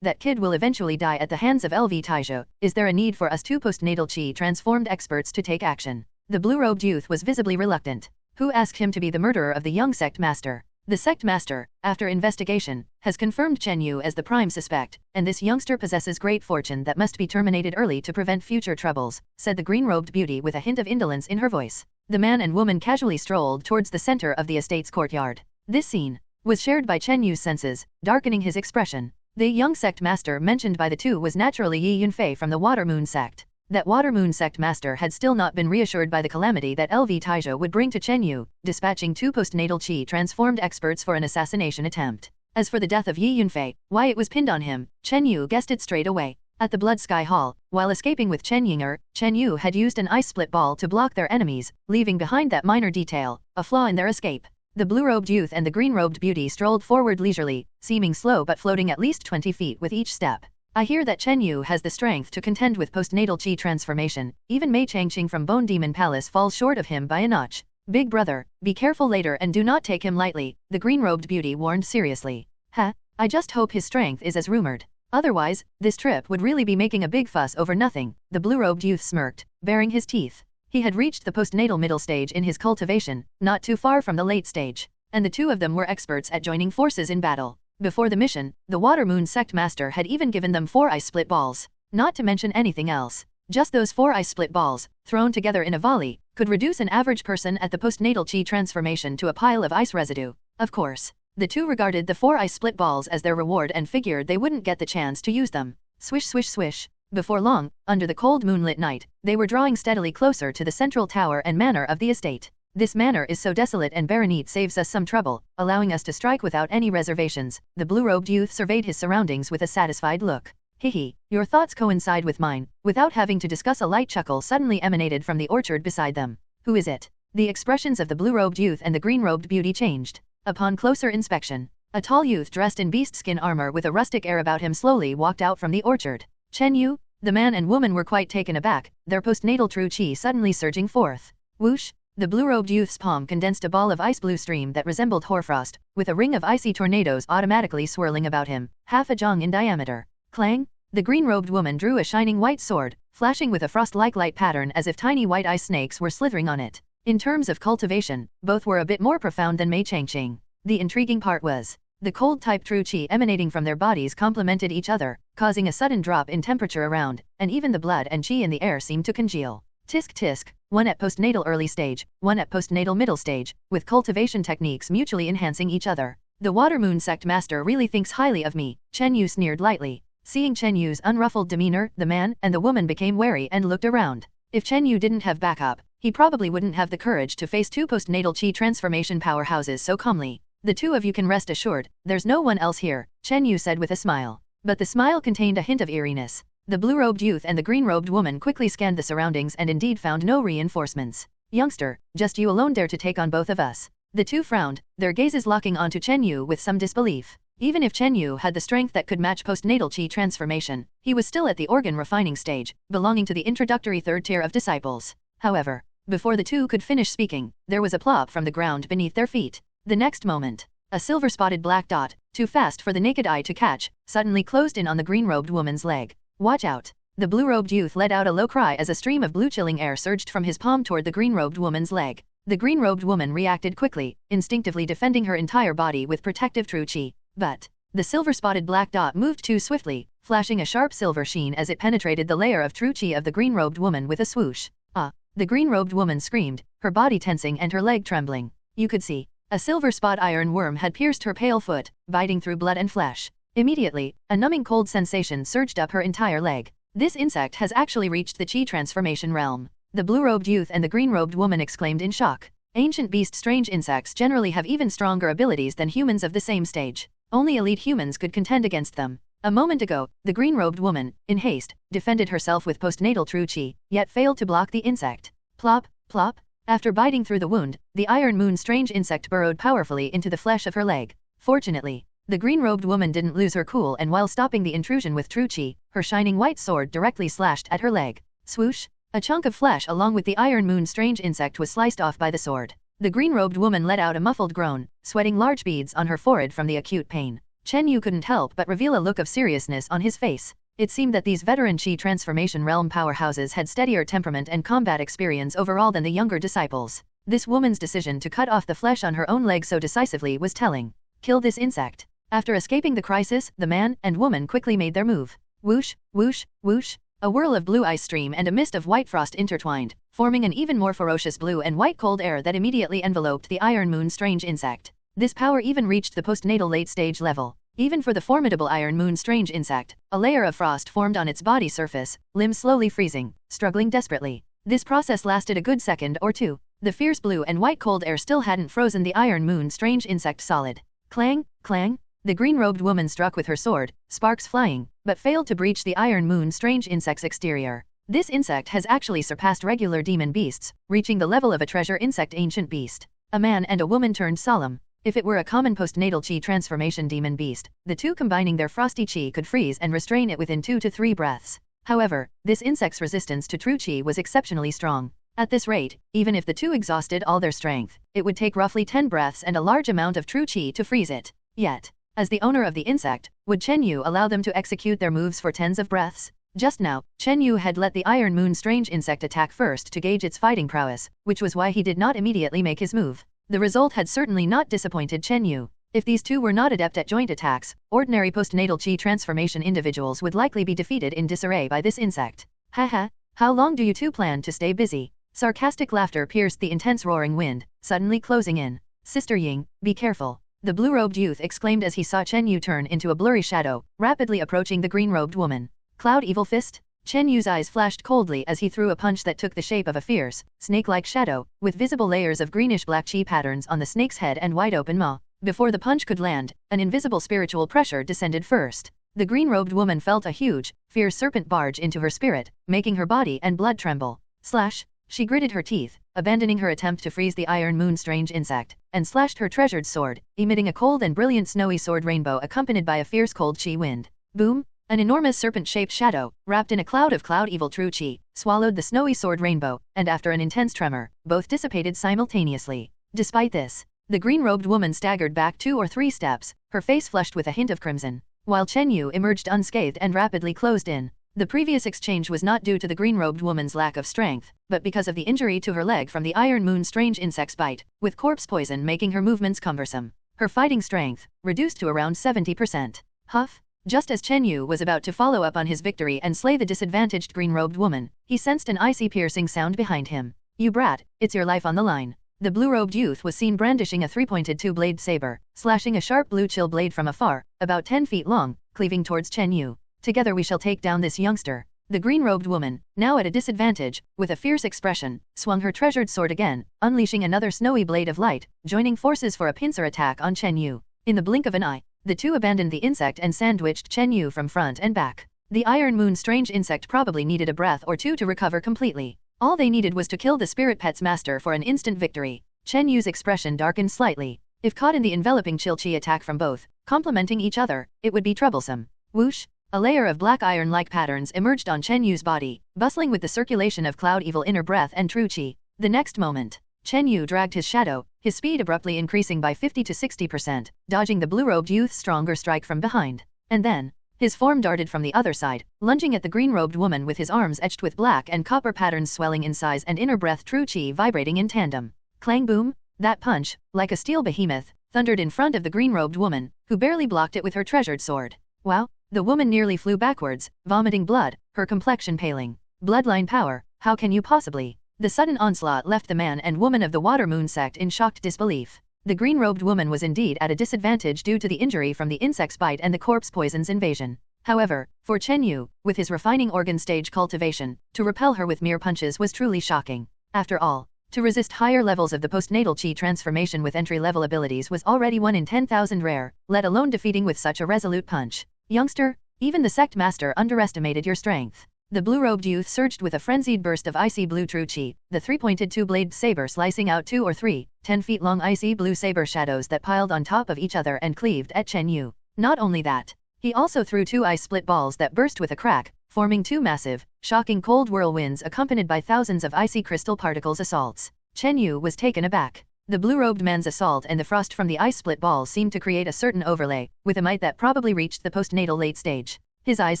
That kid will eventually die at the hands of LV Taijo. Is there a need for us two postnatal chi transformed experts to take action? The blue-robed youth was visibly reluctant. Who asked him to be the murderer of the young sect master? The sect master, after investigation, has confirmed Chen Yu as the prime suspect, and this youngster possesses great fortune that must be terminated early to prevent future troubles, said the green-robed beauty with a hint of indolence in her voice. The man and woman casually strolled towards the center of the estate's courtyard. This scene was shared by Chen Yu's senses, darkening his expression. The young sect master mentioned by the two was naturally Yi Yunfei from the Water Moon sect. That Water Moon sect master had still not been reassured by the calamity that LV Taijo would bring to Chen Yu, dispatching two postnatal chi transformed experts for an assassination attempt. As for the death of Yi Yunfei, why it was pinned on him, Chen Yu guessed it straight away. At the Blood Sky Hall, while escaping with Chen Yinger, Chen Yu had used an ice split ball to block their enemies, leaving behind that minor detail, a flaw in their escape. The blue-robed youth and the green-robed beauty strolled forward leisurely, seeming slow but floating at least 20 feet with each step. I hear that Chen Yu has the strength to contend with postnatal chi transformation. Even Mei Changqing from Bone Demon Palace falls short of him by a notch. Big brother, be careful later and do not take him lightly, the green-robed beauty warned seriously. I just hope his strength is as rumored. Otherwise, this trip would really be making a big fuss over nothing. The blue-robed youth smirked, baring his teeth. He had reached the postnatal middle stage in his cultivation, not too far from the late stage, and the two of them were experts at joining forces in battle. Before the mission, the Water Moon sect master had even given them 4 ice split balls, not to mention anything else. Just those 4 ice split balls, thrown together in a volley, could reduce an average person at the postnatal chi transformation to a pile of ice residue. Of course, the two regarded the 4 ice split balls as their reward and figured they wouldn't get the chance to use them. Swish swish swish. Before long, under the cold moonlit night, they were drawing steadily closer to the central tower and manor of the estate. This manor is so desolate and barren it saves us some trouble, allowing us to strike without any reservations. The blue-robed youth surveyed his surroundings with a satisfied look. Hihi, your thoughts coincide with mine. Without having to discuss, a light chuckle suddenly emanated from the orchard beside them. Who is it? The expressions of the blue-robed youth and the green-robed beauty changed. Upon closer inspection, a tall youth dressed in beast skin armor with a rustic air about him slowly walked out from the orchard. Chen Yu? The man and woman were quite taken aback, their postnatal true chi suddenly surging forth. Whoosh! The blue-robed youth's palm condensed a ball of ice blue stream that resembled hoarfrost, with a ring of icy tornadoes automatically swirling about him, half a jong in diameter. Clang! The green-robed woman drew a shining white sword, flashing with a frost-like light pattern as if tiny white ice snakes were slithering on it. In terms of cultivation, both were a bit more profound than Mei Changqing. The intriguing part was, the cold-type true chi emanating from their bodies complemented each other, causing a sudden drop in temperature around, and even the blood and chi in the air seemed to congeal. Tisk tisk, one at postnatal early stage, one at postnatal middle stage, with cultivation techniques mutually enhancing each other. The Water Moon sect master really thinks highly of me, Chen Yu sneered lightly. Seeing Chen Yu's unruffled demeanor, the man and the woman became wary and looked around. If Chen Yu didn't have backup, he probably wouldn't have the courage to face two postnatal chi transformation powerhouses so calmly. The two of you can rest assured, there's no one else here, Chen Yu said with a smile. But the smile contained a hint of eeriness. The blue-robed youth and the green-robed woman quickly scanned the surroundings and indeed found no reinforcements. Youngster, just you alone dare to take on both of us. The two frowned, their gazes locking onto Chen Yu with some disbelief. Even if Chen Yu had the strength that could match postnatal chi transformation, he was still at the organ refining stage, belonging to the introductory third tier of disciples. However, before the two could finish speaking, there was a plop from the ground beneath their feet. The next moment, a silver-spotted black dot, too fast for the naked eye to catch, suddenly closed in on the green-robed woman's leg. Watch out! The blue-robed youth let out a low cry as a stream of blue-chilling air surged from his palm toward the green-robed woman's leg. The green-robed woman reacted quickly, instinctively defending her entire body with protective true chi. But the silver-spotted black dot moved too swiftly, flashing a sharp silver sheen as it penetrated the layer of true chi of the green-robed woman with a swoosh. Ah! The green-robed woman screamed, her body tensing and her leg trembling. you could see. A silver spot iron worm had pierced her pale foot, biting through blood and flesh. Immediately, a numbing cold sensation surged up her entire leg. This insect has actually reached the Qi transformation realm. The blue-robed youth and the green-robed woman exclaimed in shock. Ancient beast strange insects generally have even stronger abilities than humans of the same stage. Only elite humans could contend against them. A moment ago, the green-robed woman, in haste, defended herself with postnatal true Qi, yet failed to block the insect. Plop, plop. After biting through the wound, the iron moon strange insect burrowed powerfully into the flesh of her leg. Fortunately, the green-robed woman didn't lose her cool, and while stopping the intrusion with true Qi, her shining white sword directly slashed at her leg. Swoosh! A chunk of flesh along with the iron moon strange insect was sliced off by the sword. The green-robed woman let out a muffled groan, sweating large beads on her forehead from the acute pain. Chen Yu couldn't help but reveal a look of seriousness on his face. It seemed that these veteran Qi transformation realm powerhouses had steadier temperament and combat experience overall than the younger disciples. This woman's decision to cut off the flesh on her own leg so decisively was telling. Kill this insect. After escaping the crisis, the man and woman quickly made their move. Whoosh, whoosh, whoosh. A whirl of blue ice stream and a mist of white frost intertwined, forming an even more ferocious blue and white cold air that immediately enveloped the iron moon strange insect. This power even reached the postnatal late stage level. Even for the formidable iron moon strange insect, a layer of frost formed on its body surface, limbs slowly freezing, struggling desperately. This process lasted a good second or two. The fierce blue and white cold air still hadn't frozen the iron moon strange insect solid. Clang, clang. The green-robed woman struck with her sword, sparks flying, but failed to breach the iron moon strange insect's exterior. This insect has actually surpassed regular demon beasts, reaching the level of a treasure insect ancient beast. A man and a woman turned solemn. If it were a common postnatal Qi transformation demon beast, the two combining their frosty Qi could freeze and restrain it within 2 to 3 breaths. However, this insect's resistance to true Qi was exceptionally strong. At this rate, even if the two exhausted all their strength, it would take roughly 10 breaths and a large amount of true Qi to freeze it. Yet, as the owner of the insect, would Chen Yu allow them to execute their moves for tens of breaths? Just now, Chen Yu had let the iron moon strange insect attack first to gauge its fighting prowess, which was why he did not immediately make his move. The result had certainly not disappointed Chen Yu. If these two were not adept at joint attacks, ordinary postnatal Qi transformation individuals would likely be defeated in disarray by this insect. Haha, how long do you two plan to stay busy? Sarcastic laughter pierced the intense roaring wind, suddenly closing in. Sister Ying, be careful. The blue-robed youth exclaimed as he saw Chen Yu turn into a blurry shadow, rapidly approaching the green-robed woman. Cloud Evil Fist? Chen Yu's eyes flashed coldly as he threw a punch that took the shape of a fierce, snake-like shadow, with visible layers of greenish-black Qi patterns on the snake's head and wide-open maw. Before the punch could land, an invisible spiritual pressure descended first. The green-robed woman felt a huge, fierce serpent barge into her spirit, making her body and blood tremble. Slash! She gritted her teeth, abandoning her attempt to freeze the iron moon strange insect, and slashed her treasured sword, emitting a cold and brilliant snowy sword rainbow accompanied by a fierce cold Qi wind. Boom! An enormous serpent-shaped shadow, wrapped in a cloud of cloud-evil true Qi, swallowed the snowy sword rainbow, and after an intense tremor, both dissipated simultaneously. Despite this, the green-robed woman staggered back 2 or 3 steps, her face flushed with a hint of crimson, while Chen Yu emerged unscathed and rapidly closed in. The previous exchange was not due to the green-robed woman's lack of strength, but because of the injury to her leg from the iron moon strange insect's bite, with corpse poison making her movements cumbersome. Her fighting strength, reduced to around 70%. Huff! Just as Chen Yu was about to follow up on his victory and slay the disadvantaged green-robed woman, he sensed an icy piercing sound behind him. You brat, it's your life on the line. The blue-robed youth was seen brandishing a 3-pointed 2-blade saber, slashing a sharp blue chill blade from afar, about 10 feet long, cleaving towards Chen Yu. Together we shall take down this youngster. The green-robed woman, now at a disadvantage, with a fierce expression, swung her treasured sword again, unleashing another snowy blade of light, joining forces for a pincer attack on Chen Yu. In the blink of an eye, the two abandoned the insect and sandwiched Chen Yu from front and back. The iron moon strange insect probably needed a breath or two to recover completely. All they needed was to kill the spirit pet's master for an instant victory. Chen Yu's expression darkened slightly. If caught in the enveloping chill Qi attack from both, complementing each other, it would be troublesome. Whoosh! A layer of black iron-like patterns emerged on Chen Yu's body, bustling with the circulation of cloud evil inner breath and true Qi. The next moment, Chen Yu dragged his shadow, his speed abruptly increasing by 50 to 60%, dodging the blue-robed youth's stronger strike from behind. And then, his form darted from the other side, lunging at the green-robed woman with his arms etched with black and copper patterns swelling in size and inner breath true Qi vibrating in tandem. Clang boom! That punch, like a steel behemoth, thundered in front of the green-robed woman, who barely blocked it with her treasured sword. Wow! The woman nearly flew backwards, vomiting blood, her complexion paling. Bloodline power, how can you possibly? The sudden onslaught left the man and woman of the Water Moon sect in shocked disbelief. The green-robed woman was indeed at a disadvantage due to the injury from the insect's bite and the corpse poison's invasion. However, for Chen Yu, with his refining organ stage cultivation, to repel her with mere punches was truly shocking. After all, to resist higher levels of the postnatal chi transformation with entry-level abilities was already 1 in 10,000 rare, let alone defeating with such a resolute punch. Youngster, even the sect master underestimated your strength. The blue-robed youth surged with a frenzied burst of icy blue true chi, the three-pointed two-bladed saber slicing out 2 or 3, 10-feet-long icy blue saber shadows that piled on top of each other and cleaved at Chen Yu. Not only that, he also threw 2 ice split balls that burst with a crack, forming 2 massive, shocking cold whirlwinds accompanied by thousands of icy crystal particles assaults. Chen Yu was taken aback. The blue-robed man's assault and the frost from the ice split balls seemed to create a certain overlay, with a might that probably reached the postnatal late stage. His eyes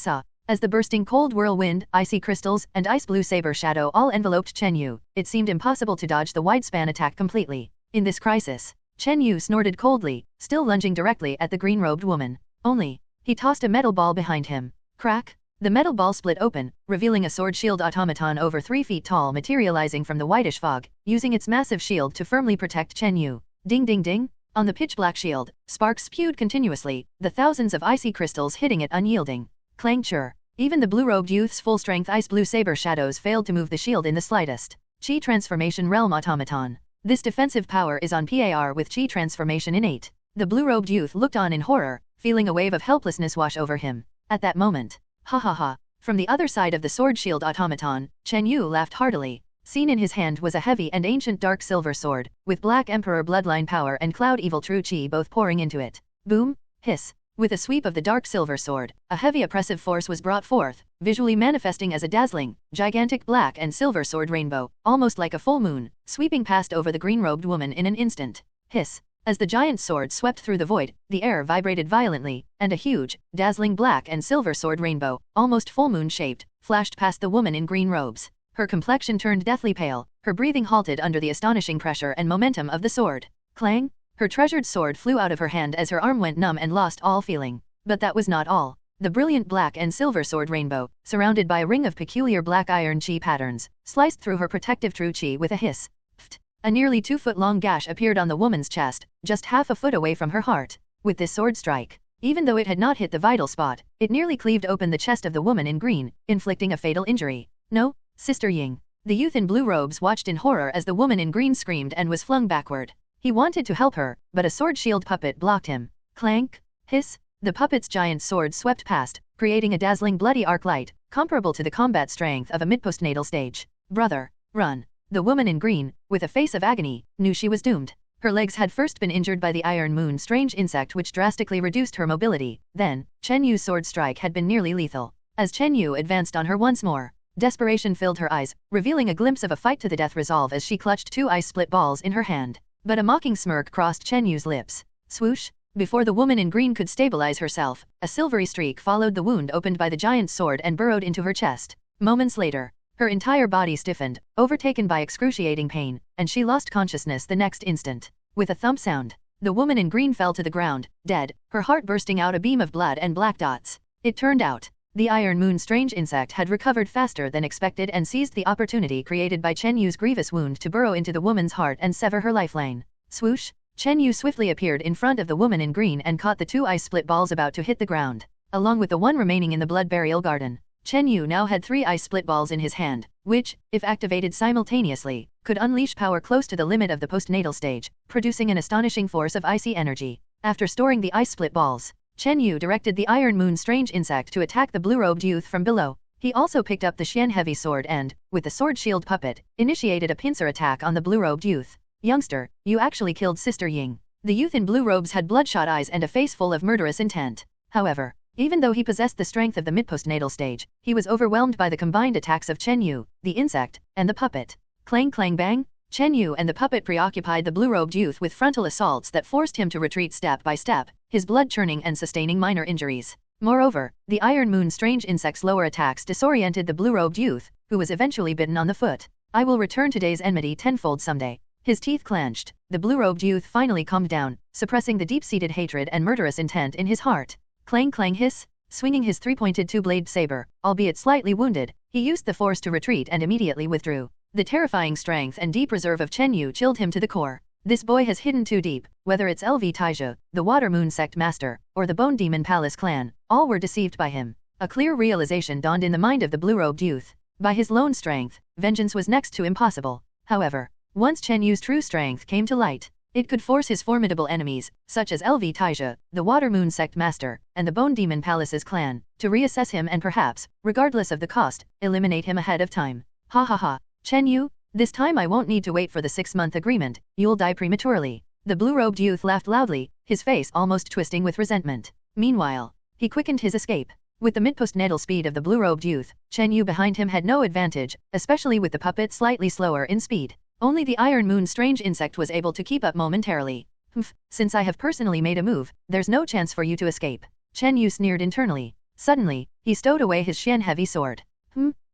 saw, as the bursting cold whirlwind, icy crystals, and ice blue saber shadow all enveloped Chen Yu, it seemed impossible to dodge the wide-span attack completely. In this crisis, Chen Yu snorted coldly, still lunging directly at the green-robed woman. Only, he tossed a metal ball behind him. Crack! The metal ball split open, revealing a sword shield automaton over 3 feet tall materializing from the whitish fog, using its massive shield to firmly protect Chen Yu. Ding ding ding! On the pitch-black shield, sparks spewed continuously, the thousands of icy crystals hitting it unyielding. Clang chur! Even the blue-robed youth's full-strength ice blue saber shadows failed to move the shield in the slightest. Chi Transformation Realm Automaton. This defensive power is on par with Chi Transformation innate. The blue-robed youth looked on in horror, feeling a wave of helplessness wash over him. At that moment, ha ha ha, from the other side of the sword shield automaton, Chen Yu laughed heartily. Seen in his hand was a heavy and ancient dark silver sword, with Black Emperor bloodline power and Cloud Evil True Chi both pouring into it. Boom! Hiss! With a sweep of the dark silver sword, a heavy oppressive force was brought forth, visually manifesting as a dazzling, gigantic black and silver sword rainbow, almost like a full moon, sweeping past over the green-robed woman in an instant. Hiss! As the giant sword swept through the void, the air vibrated violently, and a huge, dazzling black and silver sword rainbow, almost full moon-shaped, flashed past the woman in green robes. Her complexion turned deathly pale, her breathing halted under the astonishing pressure and momentum of the sword. Clang! Her treasured sword flew out of her hand as her arm went numb and lost all feeling. But that was not all. The brilliant black and silver sword rainbow, surrounded by a ring of peculiar black iron chi patterns, sliced through her protective true chi with a hiss. Pft! A nearly 2-foot-long gash appeared on the woman's chest, just half a foot away from her heart. With this sword strike, even though it had not hit the vital spot, it nearly cleaved open the chest of the woman in green, inflicting a fatal injury. No, Sister Ying. The youth in blue robes watched in horror as the woman in green screamed and was flung backward. He wanted to help her, but a sword shield puppet blocked him. Clank! Hiss! The puppet's giant sword swept past, creating a dazzling bloody arc light, comparable to the combat strength of a mid-postnatal stage. Brother, run! The woman in green, with a face of agony, knew she was doomed. Her legs had first been injured by the Iron Moon strange insect which drastically reduced her mobility, then, Chen Yu's sword strike had been nearly lethal. As Chen Yu advanced on her once more, desperation filled her eyes, revealing a glimpse of a fight-to-the-death resolve as she clutched 2 ice-split balls in her hand. But a mocking smirk crossed Chen Yu's lips. Swoosh! Before the woman in green could stabilize herself, a silvery streak followed the wound opened by the giant sword and burrowed into her chest. Moments later, her entire body stiffened, overtaken by excruciating pain, and she lost consciousness the next instant. With a thump sound, the woman in green fell to the ground, dead, her heart bursting out a beam of blood and black dots. It turned out, the Iron Moon strange insect had recovered faster than expected and seized the opportunity created by Chen Yu's grievous wound to burrow into the woman's heart and sever her lifeline. Swoosh! Chen Yu swiftly appeared in front of the woman in green and caught the 2 ice-split balls about to hit the ground. Along with the one remaining in the blood burial garden, Chen Yu now had 3 ice-split balls in his hand, which, if activated simultaneously, could unleash power close to the limit of the postnatal stage, producing an astonishing force of icy energy. After storing the ice-split balls, Chen Yu directed the Iron Moon strange insect to attack the blue-robed youth from below. He also picked up the Xian heavy sword and, with the sword shield puppet, initiated a pincer attack on the blue-robed youth. Youngster, you actually killed Sister Ying. The youth in blue robes had bloodshot eyes and a face full of murderous intent. However, even though he possessed the strength of the mid-postnatal stage, he was overwhelmed by the combined attacks of Chen Yu, the insect, and the puppet. Clang clang bang! Chen Yu and the puppet preoccupied the blue-robed youth with frontal assaults that forced him to retreat step by step, his blood churning and sustaining minor injuries. Moreover, the Iron Moon strange insect's lower attacks disoriented the blue-robed youth, who was eventually bitten on the foot. I will return today's enmity tenfold someday. His teeth clenched. The blue-robed youth finally calmed down, suppressing the deep-seated hatred and murderous intent in his heart. Clang clang hiss! Swinging his 3-pointed two-blade saber, albeit slightly wounded, he used the force to retreat and immediately withdrew. The terrifying strength and deep reserve of Chen Yu chilled him to the core. This boy has hidden too deep, whether it's LV Taija, the Water Moon Sect Master, or the Bone Demon Palace clan, all were deceived by him. A clear realization dawned in the mind of the blue-robed youth. By his lone strength, vengeance was next to impossible. However, once Chen Yu's true strength came to light, it could force his formidable enemies, such as LV Taija, the Water Moon Sect Master, and the Bone Demon Palace's clan, to reassess him and perhaps, regardless of the cost, eliminate him ahead of time. Ha ha ha, Chen Yu, this time I won't need to wait for the 6-month agreement, you'll die prematurely. The blue-robed youth laughed loudly, his face almost twisting with resentment. Meanwhile, he quickened his escape. With the mid-postnatal speed of the blue-robed youth, Chen Yu behind him had no advantage, especially with the puppet slightly slower in speed. Only the Iron Moon strange insect was able to keep up momentarily. Humph, since I have personally made a move, there's no chance for you to escape. Chen Yu sneered internally. Suddenly, he stowed away his Xian-heavy sword.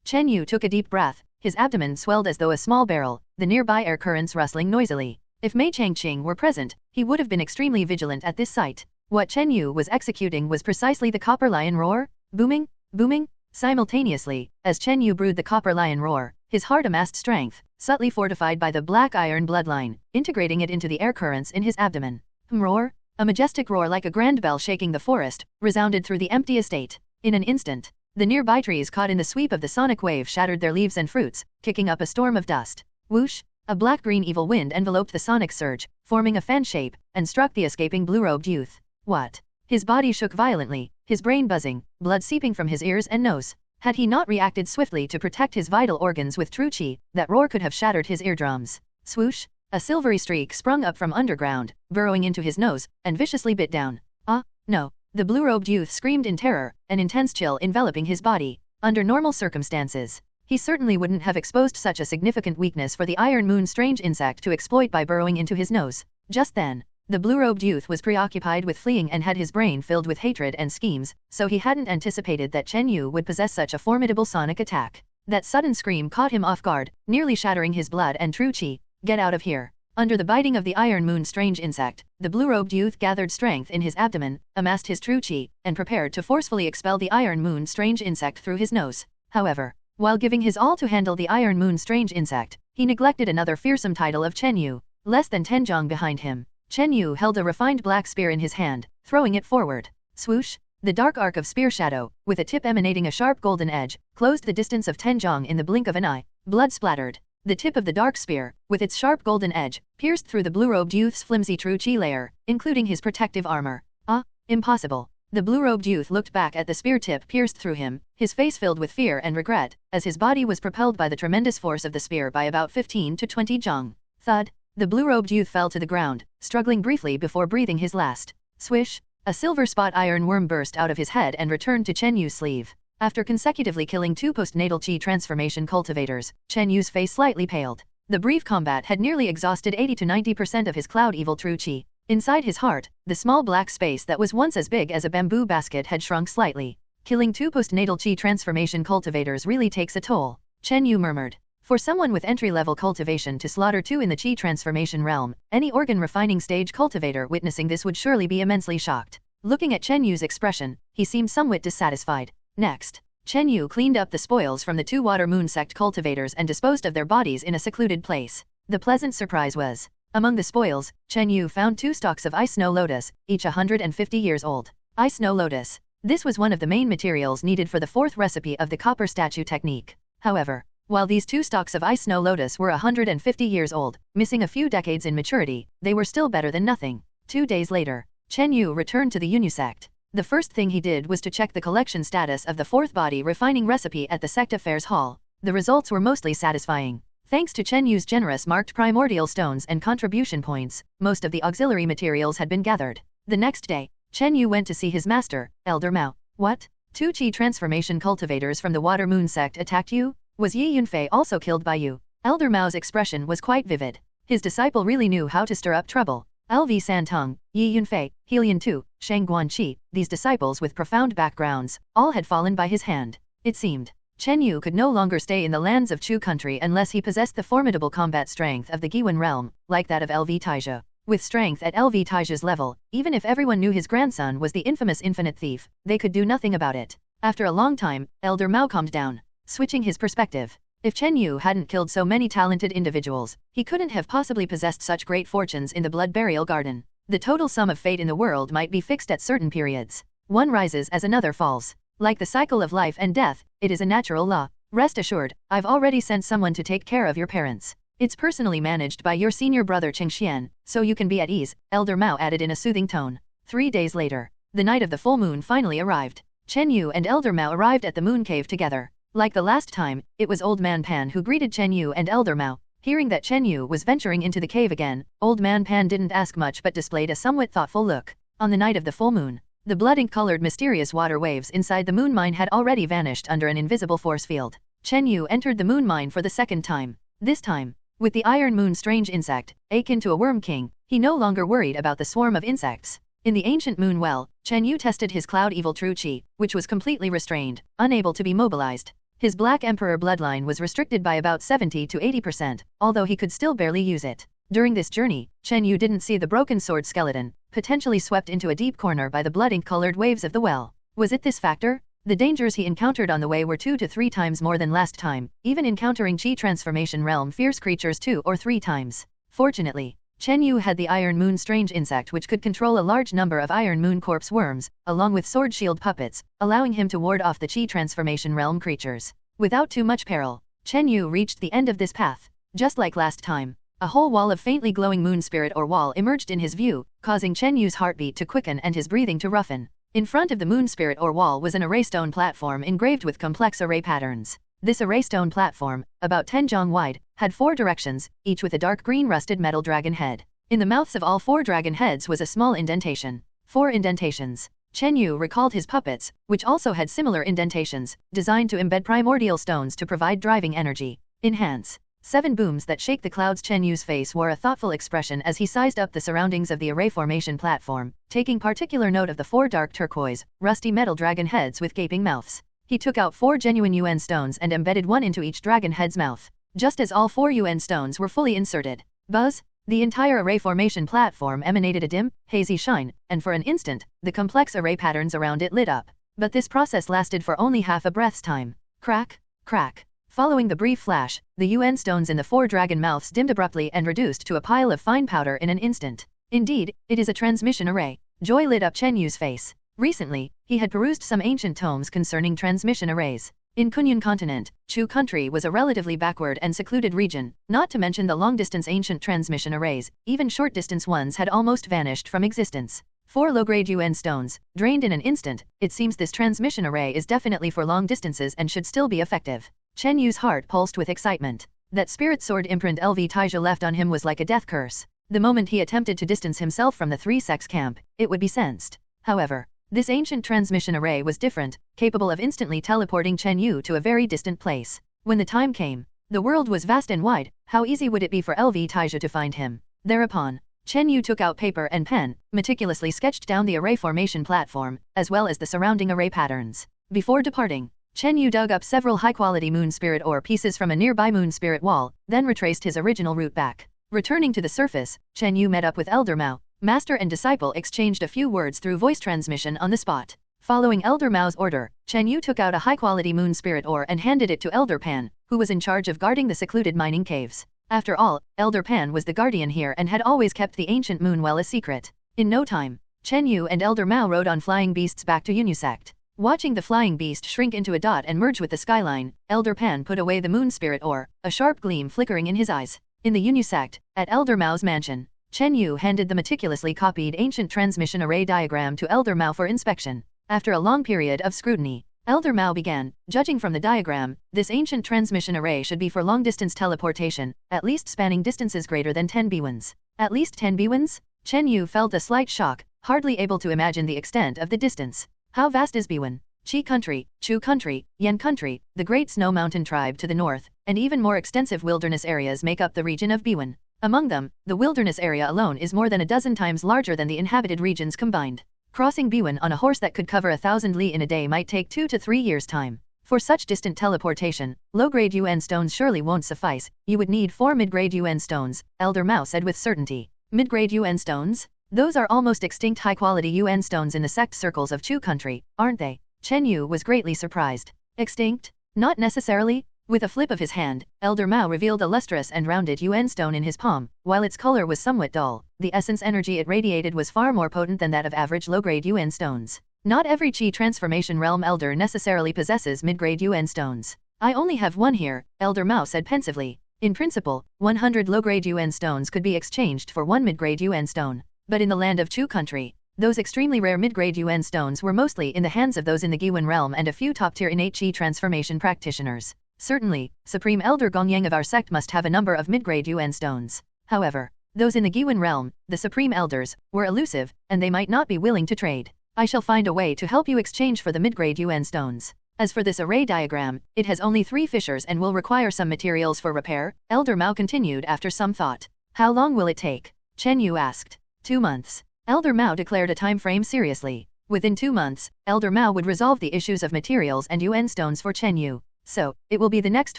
Chen Yu took a deep breath, his abdomen swelled as though a small barrel, the nearby air currents rustling noisily. If Mei Changqing were present, he would have been extremely vigilant at this sight. What Chen Yu was executing was precisely the copper lion roar, booming, booming. Simultaneously, as Chen Yu brewed the copper lion roar, his heart amassed strength, subtly fortified by the black iron bloodline, integrating it into the air currents in his abdomen. Roar, a majestic roar like a grand bell shaking the forest, resounded through the empty estate. In an instant, the nearby trees caught in the sweep of the sonic wave shattered their leaves and fruits, kicking up a storm of dust. Whoosh, a black-green evil wind enveloped the sonic surge, forming a fan shape, and struck the escaping blue-robed youth. What? His body shook violently, his brain buzzing, blood seeping from his ears and nose. Had he not reacted swiftly to protect his vital organs with true qi, that roar could have shattered his eardrums. Swoosh! A silvery streak sprung up from underground, burrowing into his nose, and viciously bit down. Ah, no! The blue-robed youth screamed in terror, an intense chill enveloping his body. Under normal circumstances, he certainly wouldn't have exposed such a significant weakness for the Iron Moon strange insect to exploit by burrowing into his nose. Just then, the blue-robed youth was preoccupied with fleeing and had his brain filled with hatred and schemes, so he hadn't anticipated that Chen Yu would possess such a formidable sonic attack. That sudden scream caught him off guard, nearly shattering his blood and true qi. Get out of here. Under the biting of the Iron Moon strange insect, the blue-robed youth gathered strength in his abdomen, amassed his true qi, and prepared to forcefully expel the Iron Moon strange insect through his nose. However, while giving his all to handle the Iron Moon strange insect, he neglected another fearsome title of Chen Yu. Less than 10 zhang behind him, Chen Yu held a refined black spear in his hand, throwing it forward. Swoosh! The dark arc of spear shadow, with a tip emanating a sharp golden edge, closed the distance of 10 zhang in the blink of an eye. Blood splattered. The tip of the dark spear, with its sharp golden edge, pierced through the blue-robed youth's flimsy true qi layer, including his protective armor. Ah, impossible. The blue-robed youth looked back at the spear tip pierced through him, his face filled with fear and regret, as his body was propelled by the tremendous force of the spear by about 15 to 20 zhang. Thud. The blue-robed youth fell to the ground, struggling briefly before breathing his last. Swish! A silver spot iron worm burst out of his head and returned to Chen Yu's sleeve. After consecutively killing 2 postnatal qi transformation cultivators, Chen Yu's face slightly paled. The brief combat had nearly exhausted 80 to 90% of his cloud evil true qi. Inside his heart, the small black space that was once as big as a bamboo basket had shrunk slightly. Killing 2 postnatal qi transformation cultivators really takes a toll, Chen Yu murmured. For someone with entry-level cultivation to slaughter 2 in the qi transformation realm, any organ refining stage cultivator witnessing this would surely be immensely shocked. Looking at Chen Yu's expression, he seemed somewhat dissatisfied. Next, Chen Yu cleaned up the spoils from the 2 Water Moon Sect cultivators and disposed of their bodies in a secluded place. The pleasant surprise was, among the spoils, Chen Yu found 2 stalks of ice snow lotus, each 150 years old. Ice snow lotus. This was one of the main materials needed for the 4th recipe of the copper statue technique. However, while these 2 stalks of ice snow lotus were 150 years old, missing a few decades in maturity, they were still better than nothing. 2 days later, Chen Yu returned to the Yunyu sect. The first thing he did was to check the collection status of the 4th body refining recipe at the sect affairs hall. The results were mostly satisfying. Thanks to Chen Yu's generous marked primordial stones and contribution points, most of the auxiliary materials had been gathered. The next day, Chen Yu went to see his master, Elder Mao. What? 2 qi transformation cultivators from the Water Moon sect attacked you? Was Yi Yunfei also killed by you? Elder Mao's expression was quite vivid. His disciple really knew how to stir up trouble. LV Santong, Yi Yunfei, Helian Tu, Shang Guanqi, these disciples with profound backgrounds, all had fallen by his hand. It seemed, Chen Yu could no longer stay in the lands of Chu country unless he possessed the formidable combat strength of the Giwen realm, like that of LV Taija. With strength at LV Taija's level, even if everyone knew his grandson was the infamous infinite thief, they could do nothing about it. After a long time, Elder Mao calmed down. Switching his perspective. If Chen Yu hadn't killed so many talented individuals, he couldn't have possibly possessed such great fortunes in the blood burial garden. The total sum of fate in the world might be fixed at certain periods. One rises as another falls. Like the cycle of life and death, it is a natural law. Rest assured, I've already sent someone to take care of your parents. It's personally managed by your senior brother Chengxian, so you can be at ease, Elder Mao added in a soothing tone. 3 days later, the night of the full moon finally arrived. Chen Yu and Elder Mao arrived at the moon cave together. Like the last time, it was Old Man Pan who greeted Chen Yu and Elder Mao. Hearing that Chen Yu was venturing into the cave again, Old Man Pan didn't ask much but displayed a somewhat thoughtful look. On the night of the full moon, the blood-ink-colored mysterious water waves inside the moon mine had already vanished under an invisible force field. Chen Yu entered the moon mine for the second time. This time, with the Iron Moon strange insect, akin to a worm king, he no longer worried about the swarm of insects. In the ancient moon well, Chen Yu tested his cloud evil true chi, which was completely restrained, unable to be mobilized. His Black Emperor bloodline was restricted by about 70 to 80%, although he could still barely use it. During this journey, Chen Yu didn't see the broken sword skeleton, potentially swept into a deep corner by the blood-ink-colored waves of the well. Was it this factor? The dangers he encountered on the way were 2 to 3 times more than last time, even encountering Chi Transformation Realm fierce creatures 2 or 3 times. Fortunately, Chen Yu had the Iron Moon strange insect which could control a large number of Iron Moon corpse worms, along with sword shield puppets, allowing him to ward off the Chi Transformation Realm creatures. Without too much peril, Chen Yu reached the end of this path. Just like last time, a whole wall of faintly glowing moon spirit or wall emerged in his view, causing Chen Yu's heartbeat to quicken and his breathing to roughen. In front of the moon spirit or wall was an array stone platform engraved with complex array patterns. This array stone platform, about 10 zhang wide, had 4 directions, each with a dark green rusted metal dragon head. In the mouths of all 4 dragon heads was a small indentation. 4 indentations. Chen Yu recalled his puppets, which also had similar indentations, designed to embed primordial stones to provide driving energy. Enhance. 7 booms that shake the clouds. Chen Yu's face wore a thoughtful expression as he sized up the surroundings of the array formation platform, taking particular note of the 4 dark turquoise, rusty metal dragon heads with gaping mouths. He took out 4 genuine UN stones and embedded one into each dragon head's mouth. Just as all 4 UN stones were fully inserted, buzz! The entire array formation platform emanated a dim, hazy shine, and for an instant, the complex array patterns around it lit up. But this process lasted for only half a breath's time. Crack, crack. Following the brief flash, the UN stones in the 4 dragon mouths dimmed abruptly and reduced to a pile of fine powder in an instant. Indeed, it is a transmission array. Joy lit up Chen Yu's face. Recently, he had perused some ancient tomes concerning transmission arrays. In Kunyun continent, Chu country was a relatively backward and secluded region, not to mention the long-distance ancient transmission arrays, even short-distance ones had almost vanished from existence. 4 low-grade UN stones, drained in an instant, it seems this transmission array is definitely for long distances and should still be effective. Chen Yu's heart pulsed with excitement. That spirit sword imprint LV Taija left on him was like a death curse. The moment he attempted to distance himself from the 3 sects camp, it would be sensed. However, this ancient transmission array was different, capable of instantly teleporting Chen Yu to a very distant place. When the time came, the world was vast and wide, how easy would it be for LV Taija to find him? Thereupon, Chen Yu took out paper and pen, meticulously sketched down the array formation platform, as well as the surrounding array patterns. Before departing, Chen Yu dug up several high-quality moon spirit ore pieces from a nearby moon spirit wall, then retraced his original route back. Returning to the surface, Chen Yu met up with Elder Mao. Master and disciple exchanged a few words through voice transmission on the spot. Following Elder Mao's order, Chen Yu took out a high-quality moon spirit ore and handed it to Elder Pan, who was in charge of guarding the secluded mining caves. After all, Elder Pan was the guardian here and had always kept the ancient moon well a secret. In no time, Chen Yu and Elder Mao rode on flying beasts back to Yunyu Sect. Watching the flying beast shrink into a dot and merge with the skyline, Elder Pan put away the moon spirit ore, a sharp gleam flickering in his eyes. In the Yunyu Sect, at Elder Mao's mansion, Chen Yu handed the meticulously copied ancient transmission array diagram to Elder Mao for inspection. After a long period of scrutiny, Elder Mao began, judging from the diagram, this ancient transmission array should be for long-distance teleportation, at least spanning distances greater than 10 biwans. At least 10 biwans? Chen Yu felt a slight shock, hardly able to imagine the extent of the distance. How vast is Biwan? Qi country, Chu country, Yan country, the Great Snow Mountain tribe to the north, and even more extensive wilderness areas make up the region of Biwan. Among them, the wilderness area alone is more than a dozen times larger than the inhabited regions combined. Crossing Biwan on a horse that could cover 1,000 li in a day might take 2 to 3 years' time. For such distant teleportation, low-grade UN stones surely won't suffice. You would need 4 mid-grade UN stones, Elder Mao said with certainty. Mid-grade UN stones? Those are almost extinct high-quality UN stones in the sect circles of Chu country, aren't they? Chen Yu was greatly surprised. Extinct? Not necessarily. With a flip of his hand, Elder Mao revealed a lustrous and rounded Yuan stone in his palm. While its color was somewhat dull, the essence energy it radiated was far more potent than that of average low-grade Yuan stones. Not every Qi transformation realm elder necessarily possesses mid-grade Yuan stones. I only have one here, Elder Mao said pensively. In principle, 100 low-grade Yuan stones could be exchanged for one mid-grade Yuan stone. But in the land of Chu country, those extremely rare mid-grade Yuan stones were mostly in the hands of those in the Giwen realm and a few top-tier innate Qi transformation practitioners. Certainly, Supreme Elder Gongyang of our sect must have a number of mid-grade Yuan stones. However, those in the Giwen realm, the Supreme Elders, were elusive, and they might not be willing to trade. I shall find a way to help you exchange for the mid-grade Yuan stones. As for this array diagram, it has only 3 fissures and will require some materials for repair, Elder Mao continued after some thought. How long will it take? Chen Yu asked. 2 months. Elder Mao declared a time frame seriously. Within 2 months, Elder Mao would resolve the issues of materials and Yuan stones for Chen Yu. So, it will be the next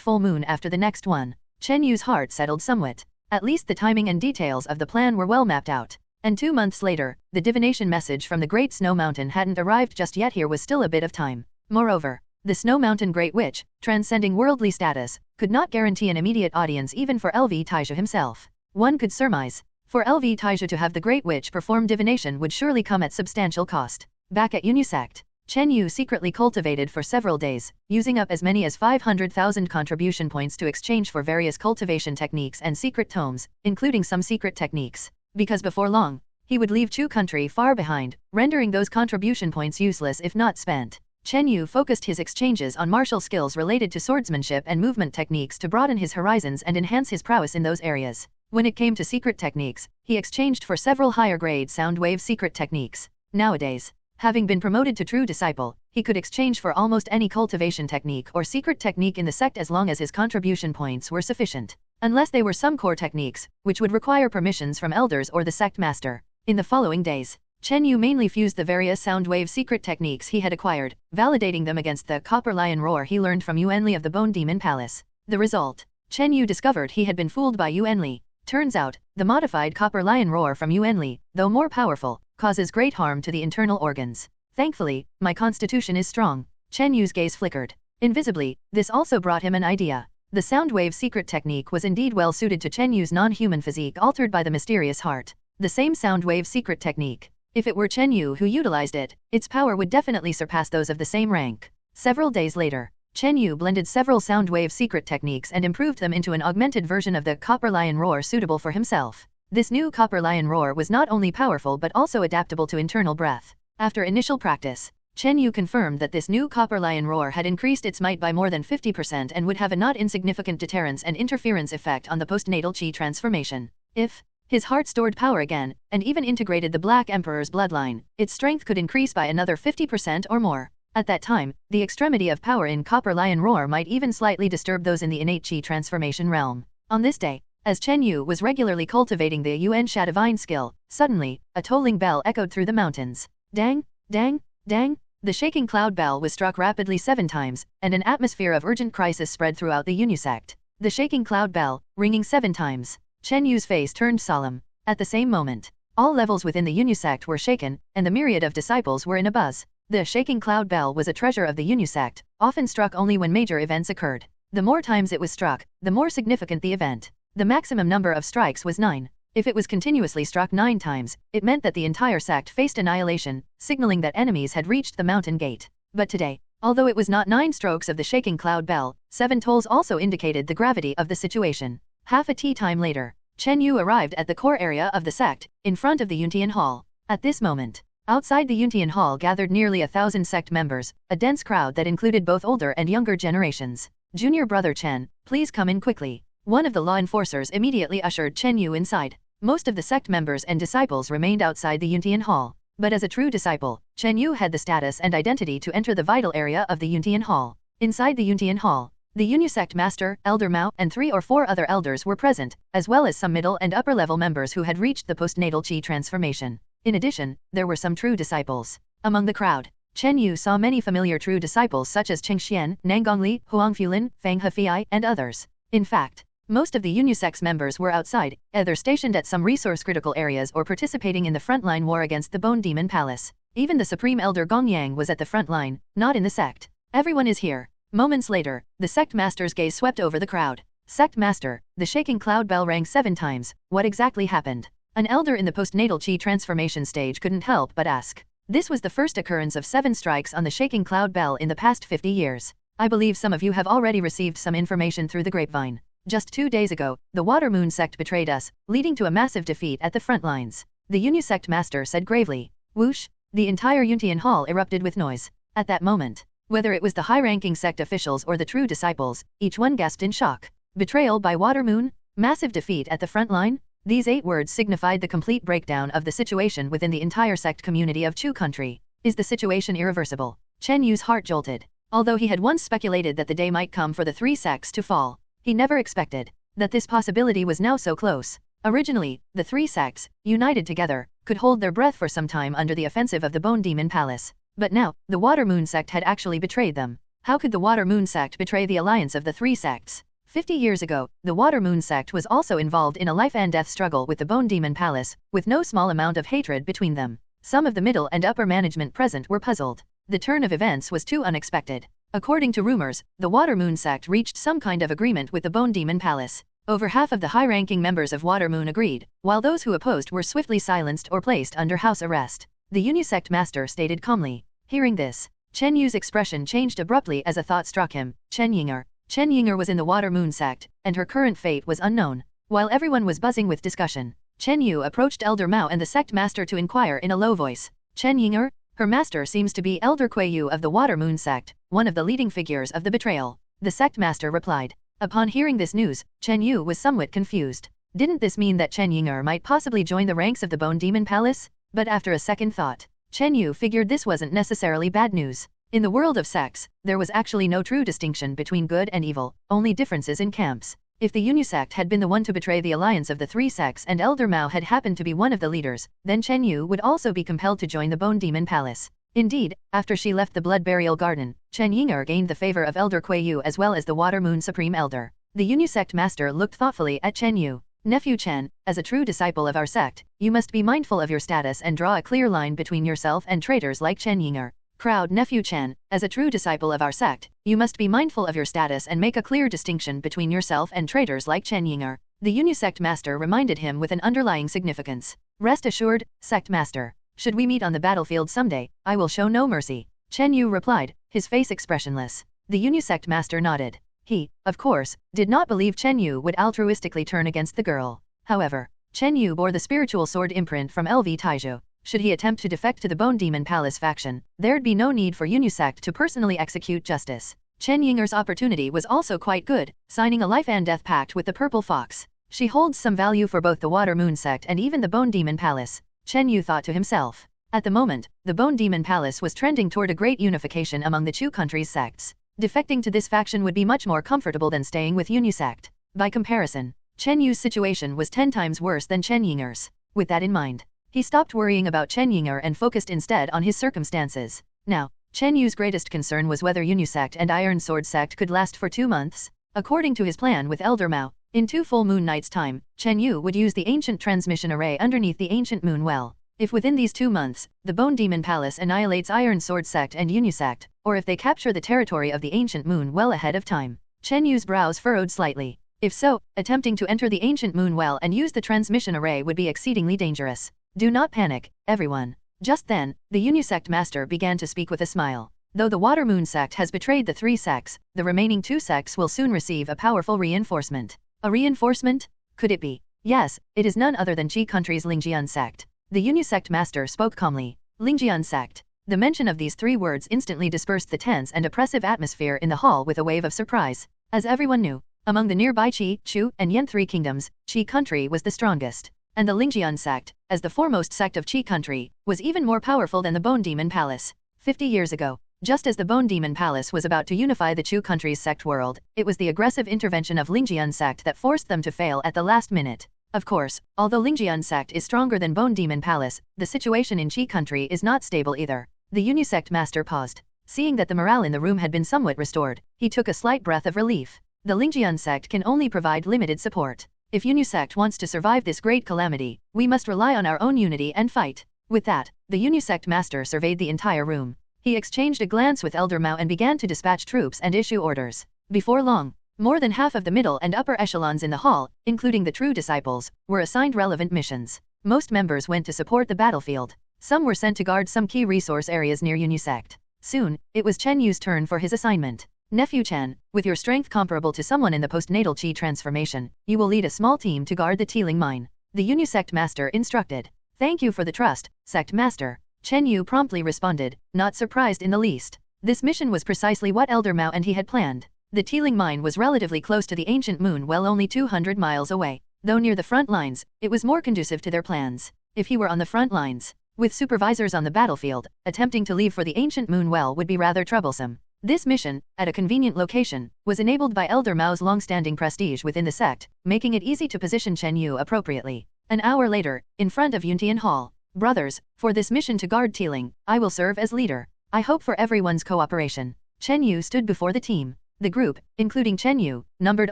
full moon after the next one. Chen Yu's heart settled somewhat. At least the timing and details of the plan were well mapped out. And 2 months later, the divination message from the Great Snow Mountain hadn't arrived just yet. Here was still a bit of time. Moreover, the Snow Mountain Great Witch, transcending worldly status, could not guarantee an immediate audience even for LV Taisha himself. One could surmise, for LV Taisha to have the Great Witch perform divination would surely come at substantial cost. Back at Unisect, Chen Yu secretly cultivated for several days, using up as many as 500,000 contribution points to exchange for various cultivation techniques and secret tomes, including some secret techniques. Because before long, he would leave Chu country far behind, rendering those contribution points useless if not spent. Chen Yu focused his exchanges on martial skills related to swordsmanship and movement techniques to broaden his horizons and enhance his prowess in those areas. When it came to secret techniques, he exchanged for several higher-grade sound wave secret techniques. Nowadays, having been promoted to true disciple, he could exchange for almost any cultivation technique or secret technique in the sect as long as his contribution points were sufficient. Unless they were some core techniques, which would require permissions from elders or the sect master. In the following days, Chen Yu mainly fused the various sound wave secret techniques he had acquired, validating them against the copper lion roar he learned from Yuanli of the Bone Demon Palace. The result, Chen Yu discovered he had been fooled by Yuanli. Turns out, the modified copper lion roar from Yuanli, though more powerful, causes great harm to the internal organs. Thankfully, my constitution is strong. Chen Yu's gaze flickered. Invisibly, this also brought him an idea. The sound wave secret technique was indeed well suited to Chen Yu's non-human physique altered by the mysterious heart. The same sound wave secret technique. If it were Chen Yu who utilized it, its power would definitely surpass those of the same rank. Several days later, Chen Yu blended several sound wave secret techniques and improved them into an augmented version of the copper lion roar suitable for himself. This new copper lion roar was not only powerful but also adaptable to internal breath. After initial practice, Chen Yu confirmed that this new copper lion roar had increased its might by more than 50% and would have a not insignificant deterrence and interference effect on the postnatal Qi transformation. If his heart stored power again, and even integrated the Black Emperor's bloodline, its strength could increase by another 50% or more. At that time, the extremity of power in Copper Lion Roar might even slightly disturb those in the innate Qi transformation realm. On this day, as Chen Yu was regularly cultivating the Yuan Sha divine skill, suddenly, a tolling bell echoed through the mountains. Dang, dang, dang. The shaking cloud bell was struck rapidly 7 times, and an atmosphere of urgent crisis spread throughout the Unisect. The shaking cloud bell, ringing 7 times. Chen Yu's face turned solemn. At the same moment, all levels within the Unisect were shaken, and the myriad of disciples were in a buzz. The shaking cloud bell was a treasure of the Unisect, often struck only when major events occurred. The more times it was struck, the more significant the event. The maximum number of strikes was 9. If it was continuously struck 9 times, it meant that the entire sect faced annihilation, signaling that enemies had reached the mountain gate. But today, although it was not 9 strokes of the shaking cloud bell, 7 tolls also indicated the gravity of the situation. Half a tea time later, Chen Yu arrived at the core area of the sect, in front of the Yuntian Hall. At this moment, outside the Yuntian Hall gathered nearly 1,000 sect members, a dense crowd that included both older and younger generations. Junior brother Chen, please come in quickly. One of the law enforcers immediately ushered Chen Yu inside. Most of the sect members and disciples remained outside the Yuntian Hall. But as a true disciple, Chen Yu had the status and identity to enter the vital area of the Yuntian Hall. Inside the Yuntian Hall, the Unisect Master, Elder Mao, and 3 or 4 other elders were present, as well as some middle and upper level members who had reached the postnatal Qi transformation. In addition, there were some true disciples. Among the crowd, Chen Yu saw many familiar true disciples such as Cheng Xian, Nanggongli, Huang Fulin, Fang Hefei, and others. In fact, most of the Unisect's members were outside, either stationed at some resource-critical areas or participating in the frontline war against the Bone Demon Palace. Even the Supreme Elder Gongyang was at the front line, not in the sect. Everyone is here. Moments later, the sect master's gaze swept over the crowd. Sect master, the shaking cloud bell rang 7 times. What exactly happened? An elder in the postnatal chi transformation stage couldn't help but ask. This was the first occurrence of 7 strikes on the shaking cloud bell in the past 50 years. I believe some of you have already received some information through the grapevine. Just 2 days ago, the Water Moon sect betrayed us, leading to a massive defeat at the front lines. The Unisect master said gravely. Whoosh! The entire Yuntian hall erupted with noise. At that moment, whether it was the high-ranking sect officials or the true disciples, each one gasped in shock. Betrayal by Water Moon? Massive defeat at the front line? These 8 words signified the complete breakdown of the situation within the entire sect community of Chu country. Is the situation irreversible? Chen Yu's heart jolted. Although he had once speculated that the day might come for the 3 sects to fall, he never expected that this possibility was now so close. Originally, the 3 sects, united together, could hold their breath for some time under the offensive of the Bone Demon Palace. But now, the Water Moon sect had actually betrayed them. How could the Water Moon sect betray the alliance of the 3 sects? 50 years ago, the Water Moon sect was also involved in a life and death struggle with the Bone Demon Palace, with no small amount of hatred between them. Some of the middle and upper management present were puzzled. The turn of events was too unexpected. According to rumors, the Water Moon sect reached some kind of agreement with the Bone Demon Palace. Over half of the high-ranking members of Water Moon agreed, while those who opposed were swiftly silenced or placed under house arrest. The Unisect master stated calmly. Hearing this, Chen Yu's expression changed abruptly as a thought struck him. Chen Yinger was in the Water Moon sect, and her current fate was unknown. While everyone was buzzing with discussion, Chen Yu approached Elder Mao and the sect master to inquire in a low voice. Chen Yinger? Her master seems to be Elder Kuei Yu of the Water Moon sect, one of the leading figures of the betrayal. The sect master replied. Upon hearing this news, Chen Yu was somewhat confused. Didn't this mean that Chen Yinger might possibly join the ranks of the Bone Demon Palace? But after a second thought, Chen Yu figured this wasn't necessarily bad news. In the world of sects, there was actually no true distinction between good and evil, only differences in camps. If the Unisect had been the one to betray the alliance of the 3 sects and Elder Mao had happened to be one of the leaders, then Chen Yu would also be compelled to join the Bone Demon Palace. Indeed, after she left the Blood Burial Garden, Chen Yinger gained the favor of Elder Kuei Yu as well as the Water Moon Supreme Elder. The Unisect master looked thoughtfully at Chen Yu. Nephew Chen, as a true disciple of our sect, you must be mindful of your status and draw a clear line between yourself and traitors like Chen Yinger. Proud Nephew Chen, as a true disciple of our sect, you must be mindful of your status and make a clear distinction between yourself and traitors like Chen Yinger. The Unisect master reminded him with an underlying significance. Rest assured, sect master. Should we meet on the battlefield someday, I will show no mercy. Chen Yu replied, his face expressionless. The Unisect master nodded. He, of course, did not believe Chen Yu would altruistically turn against the girl. However, Chen Yu bore the spiritual sword imprint from LV Taizhou. Should he attempt to defect to the Bone Demon Palace faction, there'd be no need for Unisect to personally execute justice. Chen Yinger's opportunity was also quite good, signing a life and death pact with the Purple Fox. She holds some value for both the Water Moon sect and even the Bone Demon Palace. Chen Yu thought to himself. At the moment, the Bone Demon Palace was trending toward a great unification among the Chu country's sects. Defecting to this faction would be much more comfortable than staying with Unisect. By comparison, Chen Yu's situation was 10 times worse than Chen Yinger's. With that in mind, he stopped worrying about Chen Yinger and focused instead on his circumstances. Now, Chen Yu's greatest concern was whether Unisect and Iron Sword sect could last for 2 months. According to his plan with Elder Mao, in 2 full moon nights' time, Chen Yu would use the ancient transmission array underneath the ancient moon well. If within these 2 months, the Bone Demon Palace annihilates Iron Sword sect and Unisect, or if they capture the territory of the ancient moon well ahead of time. Chen Yu's brows furrowed slightly. If so, attempting to enter the ancient moon well and use the transmission array would be exceedingly dangerous. Do not panic, everyone. Just then, the Unisect master began to speak with a smile. Though the Water Moon sect has betrayed the 3 sects, the remaining 2 sects will soon receive a powerful reinforcement. A reinforcement? Could it be? Yes, it is none other than Qi country's Lingjian sect. The Unisect master spoke calmly. Lingjian sect. The mention of these 3 words instantly dispersed the tense and oppressive atmosphere in the hall with a wave of surprise. As everyone knew, among the nearby Qi, Chu, and Yan 3 kingdoms, Qi country was the strongest. And the Lingjian sect, as the foremost sect of Qi country, was even more powerful than the Bone Demon Palace. 50 years ago, just as the Bone Demon Palace was about to unify the Chu country's sect world, it was the aggressive intervention of Lingjian sect that forced them to fail at the last minute. Of course, although Lingjian sect is stronger than Bone Demon Palace, the situation in Qi country is not stable either. The Unisect master paused. Seeing that the morale in the room had been somewhat restored, he took a slight breath of relief. The Lingjian sect can only provide limited support. If Unisect wants to survive this great calamity, we must rely on our own unity and fight. With that, the Unisect master surveyed the entire room. He exchanged a glance with Elder Mao and began to dispatch troops and issue orders. Before long, more than half of the middle and upper echelons in the hall, including the true disciples, were assigned relevant missions. Most members went to support the battlefield. Some were sent to guard some key resource areas near Yu Sect. Soon, it was Chen Yu's turn for his assignment. Nephew Chen, with your strength comparable to someone in the postnatal chi transformation, you will lead a small team to guard the Teeling mine. The Yu Sect master instructed. Thank you for the trust, Sect master. Chen Yu promptly responded, not surprised in the least. This mission was precisely what Elder Mao and he had planned. The Teeling mine was relatively close to the ancient moon, well only 200 miles away. Though near the front lines, it was more conducive to their plans. If he were on the front lines, with supervisors on the battlefield, attempting to leave for the ancient moon well would be rather troublesome. This mission, at a convenient location, was enabled by Elder Mao's long-standing prestige within the sect, making it easy to position Chen Yu appropriately. An hour later, in front of Yuntian Hall. Brothers, for this mission to guard Teeling, I will serve as leader. I hope for everyone's cooperation. Chen Yu stood before the team. The group, including Chen Yu, numbered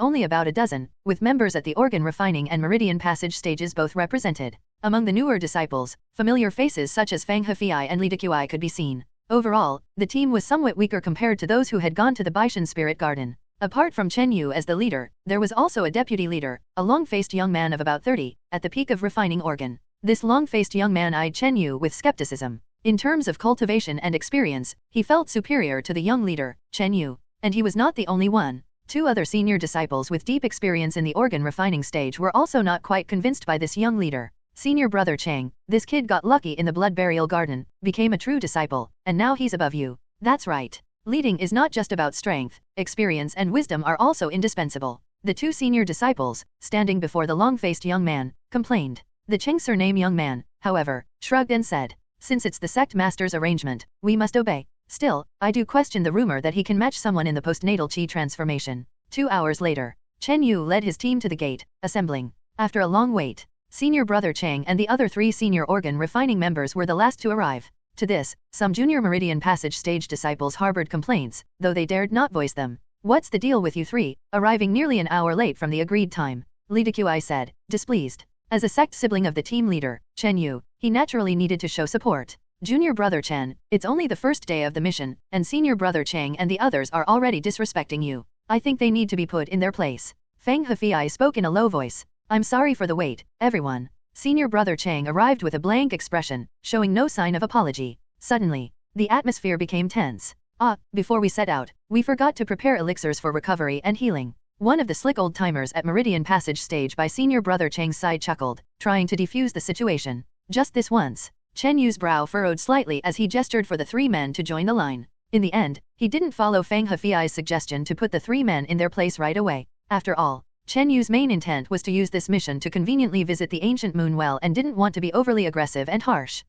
only about a dozen, with members at the organ refining and meridian passage stages both represented. Among the newer disciples, familiar faces such as Fang Hefei and Li Dequi could be seen. Overall, the team was somewhat weaker compared to those who had gone to the Baishan Spirit Garden. Apart from Chen Yu as the leader, there was also a deputy leader, a long-faced young man of about 30, at the peak of refining organ. This long-faced young man eyed Chen Yu with skepticism. In terms of cultivation and experience, he felt superior to the young leader, Chen Yu. And he was not the only one. Two other senior disciples with deep experience in the organ refining stage were also not quite convinced by this young leader. Senior brother Chang, this kid got lucky in the blood burial garden, became a true disciple, and now he's above you. That's right. Leading is not just about strength, experience and wisdom are also indispensable. The two senior disciples, standing before the long-faced young man, complained. The Cheng surname young man, however, shrugged and said, since it's the sect master's arrangement, we must obey. Still, I do question the rumor that he can match someone in the postnatal chi transformation. 2 hours later, Chen Yu led his team to the gate, assembling. After a long wait, senior brother Chang and the other 3 senior organ refining members were the last to arrive. To this, some junior meridian passage stage disciples harbored complaints, though they dared not voice them. What's the deal with you 3, arriving nearly an hour late from the agreed time? Li Dequi said, displeased. As a sect sibling of the team leader, Chen Yu, he naturally needed to show support. Junior brother Chen, it's only the first day of the mission, and senior brother Chang and the others are already disrespecting you. I think they need to be put in their place. Fang Hefei spoke in a low voice. I'm sorry for the wait, everyone. Senior brother Chang arrived with a blank expression, showing no sign of apology. Suddenly, the atmosphere became tense. Before we set out, we forgot to prepare elixirs for recovery and healing. One of the slick old-timers at Meridian Passage stage by senior brother Chang's side chuckled, trying to defuse the situation. Just this once. Chen Yu's brow furrowed slightly as he gestured for the 3 men to join the line. In the end, he didn't follow Fang Hefei's suggestion to put the 3 men in their place right away. After all, Chen Yu's main intent was to use this mission to conveniently visit the ancient moon well and didn't want to be overly aggressive and harsh.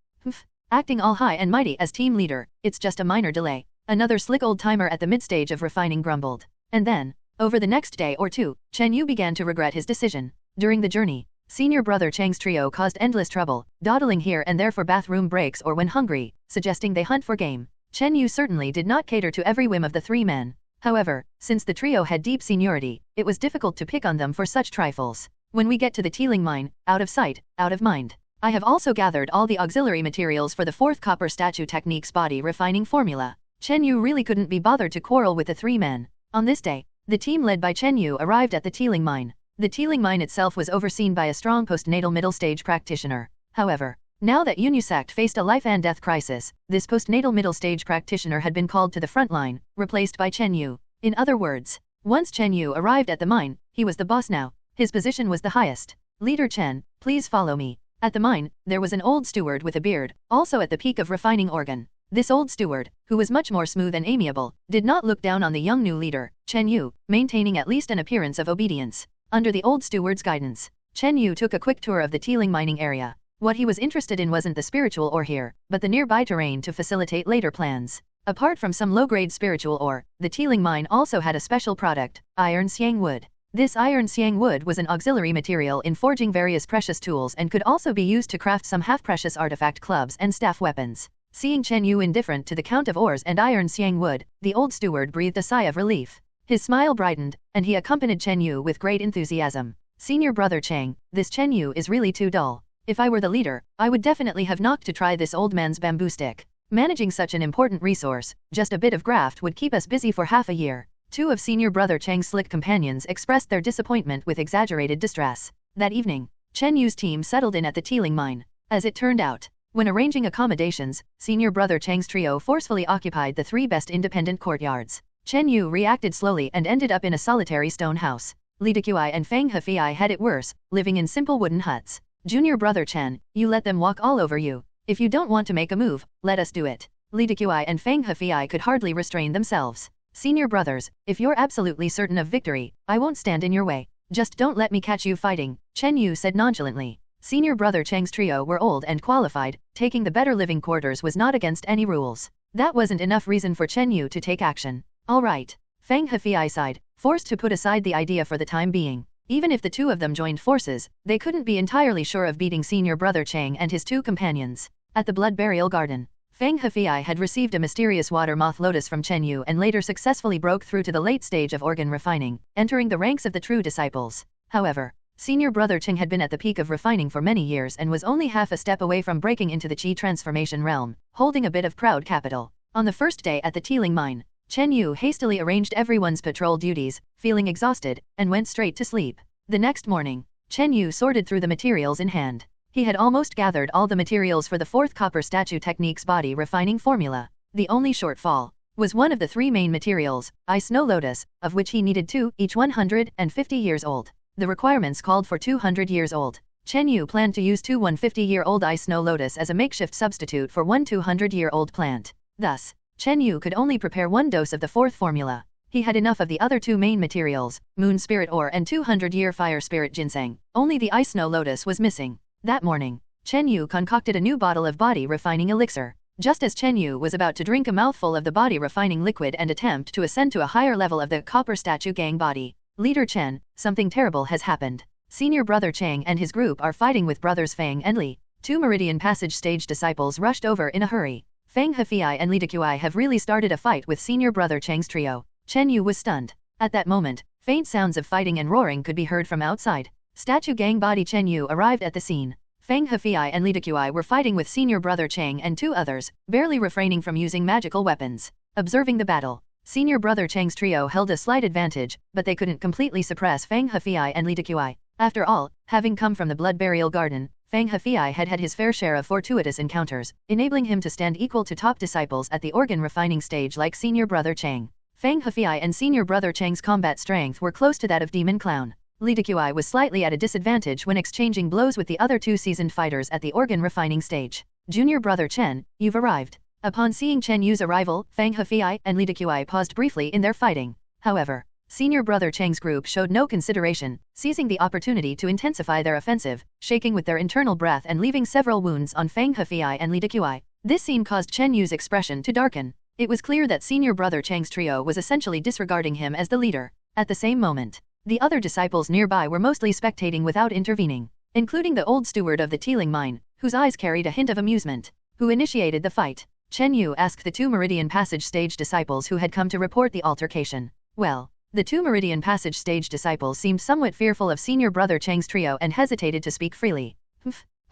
Acting all high and mighty as team leader, it's just a minor delay. Another slick old-timer at the mid-stage of refining grumbled. And then, over the next day or 2, Chen Yu began to regret his decision. During the journey, senior brother Chang's trio caused endless trouble, dawdling here and there for bathroom breaks or when hungry, suggesting they hunt for game. Chen Yu certainly did not cater to every whim of the 3 men. However, since the trio had deep seniority, it was difficult to pick on them for such trifles. When we get to the Teeling mine, out of sight, out of mind. I have also gathered all the auxiliary materials for the 4th copper statue technique's body refining formula. Chen Yu really couldn't be bothered to quarrel with the 3 men. On this day, the team led by Chen Yu arrived at the Teeling mine. The Teeling mine itself was overseen by a strong postnatal middle stage practitioner. However, now that Yu Sect faced a life and death crisis, this postnatal middle stage practitioner had been called to the front line, replaced by Chen Yu. In other words, once Chen Yu arrived at the mine, he was the boss now. His position was the highest. Leader Chen, please follow me. At the mine, there was an old steward with a beard, also at the peak of refining organ. This old steward, who was much more smooth and amiable, did not look down on the young new leader, Chen Yu, maintaining at least an appearance of obedience. Under the old steward's guidance, Chen Yu took a quick tour of the Teeling mining area. What he was interested in wasn't the spiritual ore here, but the nearby terrain to facilitate later plans. Apart from some low-grade spiritual ore, the Teeling mine also had a special product, iron siang wood. This iron siang wood was an auxiliary material in forging various precious tools and could also be used to craft some half-precious artifact clubs and staff weapons. Seeing Chen Yu indifferent to the count of ores and iron siang wood, the old steward breathed a sigh of relief. His smile brightened, and he accompanied Chen Yu with great enthusiasm. Senior brother Chang, this Chen Yu is really too dull. If I were the leader, I would definitely have knocked to try this old man's bamboo stick. Managing such an important resource, just a bit of graft would keep us busy for half a year. Two of senior brother Cheng's slick companions expressed their disappointment with exaggerated distress. That evening, Chen Yu's team settled in at the Teeling mine. As it turned out, when arranging accommodations, senior brother Cheng's trio forcefully occupied the three best independent courtyards. Chen Yu reacted slowly and ended up in a solitary stone house. Li Dequi and Feng Hefei had it worse, living in simple wooden huts. Junior brother Chen, you let them walk all over you. If you don't want to make a move, let us do it. Li Dequi and Feng Hefei could hardly restrain themselves. Senior brothers, if you're absolutely certain of victory, I won't stand in your way. Just don't let me catch you fighting, Chen Yu said nonchalantly. Senior brother Cheng's trio were old and qualified, taking the better living quarters was not against any rules. That wasn't enough reason for Chen Yu to take action. All right. Feng Hefei sighed, forced to put aside the idea for the time being. Even if the two of them joined forces, they couldn't be entirely sure of beating senior brother Cheng and his two companions. At the blood burial garden, Feng Hefei had received a mysterious water moth lotus from Chen Yu and later successfully broke through to the late stage of organ refining, entering the ranks of the true disciples. However, senior brother Cheng had been at the peak of refining for many years and was only half a step away from breaking into the Qi transformation realm, holding a bit of proud capital. On the first day at the Teeling mine, Chen Yu hastily arranged everyone's patrol duties, feeling exhausted, and went straight to sleep. The next morning, Chen Yu sorted through the materials in hand. He had almost gathered all the materials for the fourth copper statue technique's body refining formula. The only shortfall was one of the three main materials, ice snow lotus, of which he needed two, each 150 years old. The requirements called for 200 years old. Chen Yu planned to use two 150-year-old ice snow lotus as a makeshift substitute for one 200-year-old plant. Thus, Chen Yu could only prepare one dose of the fourth formula. He had enough of the other two main materials, moon spirit ore and 200-year fire spirit ginseng. Only the ice snow lotus was missing. That morning, Chen Yu concocted a new bottle of body refining elixir. Just as Chen Yu was about to drink a mouthful of the body refining liquid and attempt to ascend to a higher level of the copper statue gang body, Leader Chen, something terrible has happened. Senior brother Cheng and his group are fighting with brothers Feng and Li. Two Meridian Passage stage disciples rushed over in a hurry. Feng Hefei and Li Dequi have really started a fight with senior brother Cheng's trio. Chen Yu was stunned. At that moment, faint sounds of fighting and roaring could be heard from outside. Statue gang body Chen Yu arrived at the scene. Feng Hefei and Li Dequi were fighting with senior brother Cheng and two others, barely refraining from using magical weapons. Observing the battle, senior brother Cheng's trio held a slight advantage, but they couldn't completely suppress Feng Hefei and Li Dequi. After all, having come from the blood burial garden, Feng Hefei had had his fair share of fortuitous encounters, enabling him to stand equal to top disciples at the organ refining stage like senior brother Cheng. Feng Hefei and senior brother Cheng's combat strength were close to that of Demon Clown. Li Dequi was slightly at a disadvantage when exchanging blows with the other two seasoned fighters at the organ refining stage. Junior brother Chen, you've arrived. Upon seeing Chen Yu's arrival, Feng Hefei and Li Dequi paused briefly in their fighting. However, senior brother Cheng's group showed no consideration, seizing the opportunity to intensify their offensive, shaking with their internal breath and leaving several wounds on Feng Hefei and Li Dequi. This scene caused Chen Yu's expression to darken. It was clear that senior brother Cheng's trio was essentially disregarding him as the leader. At the same moment, the other disciples nearby were mostly spectating without intervening, including the old steward of the Teeling mine, whose eyes carried a hint of amusement. Who initiated the fight? Chen Yu asked the two Meridian Passage stage disciples who had come to report the altercation. Well, the two Meridian Passage stage disciples seemed somewhat fearful of senior brother Cheng's trio and hesitated to speak freely.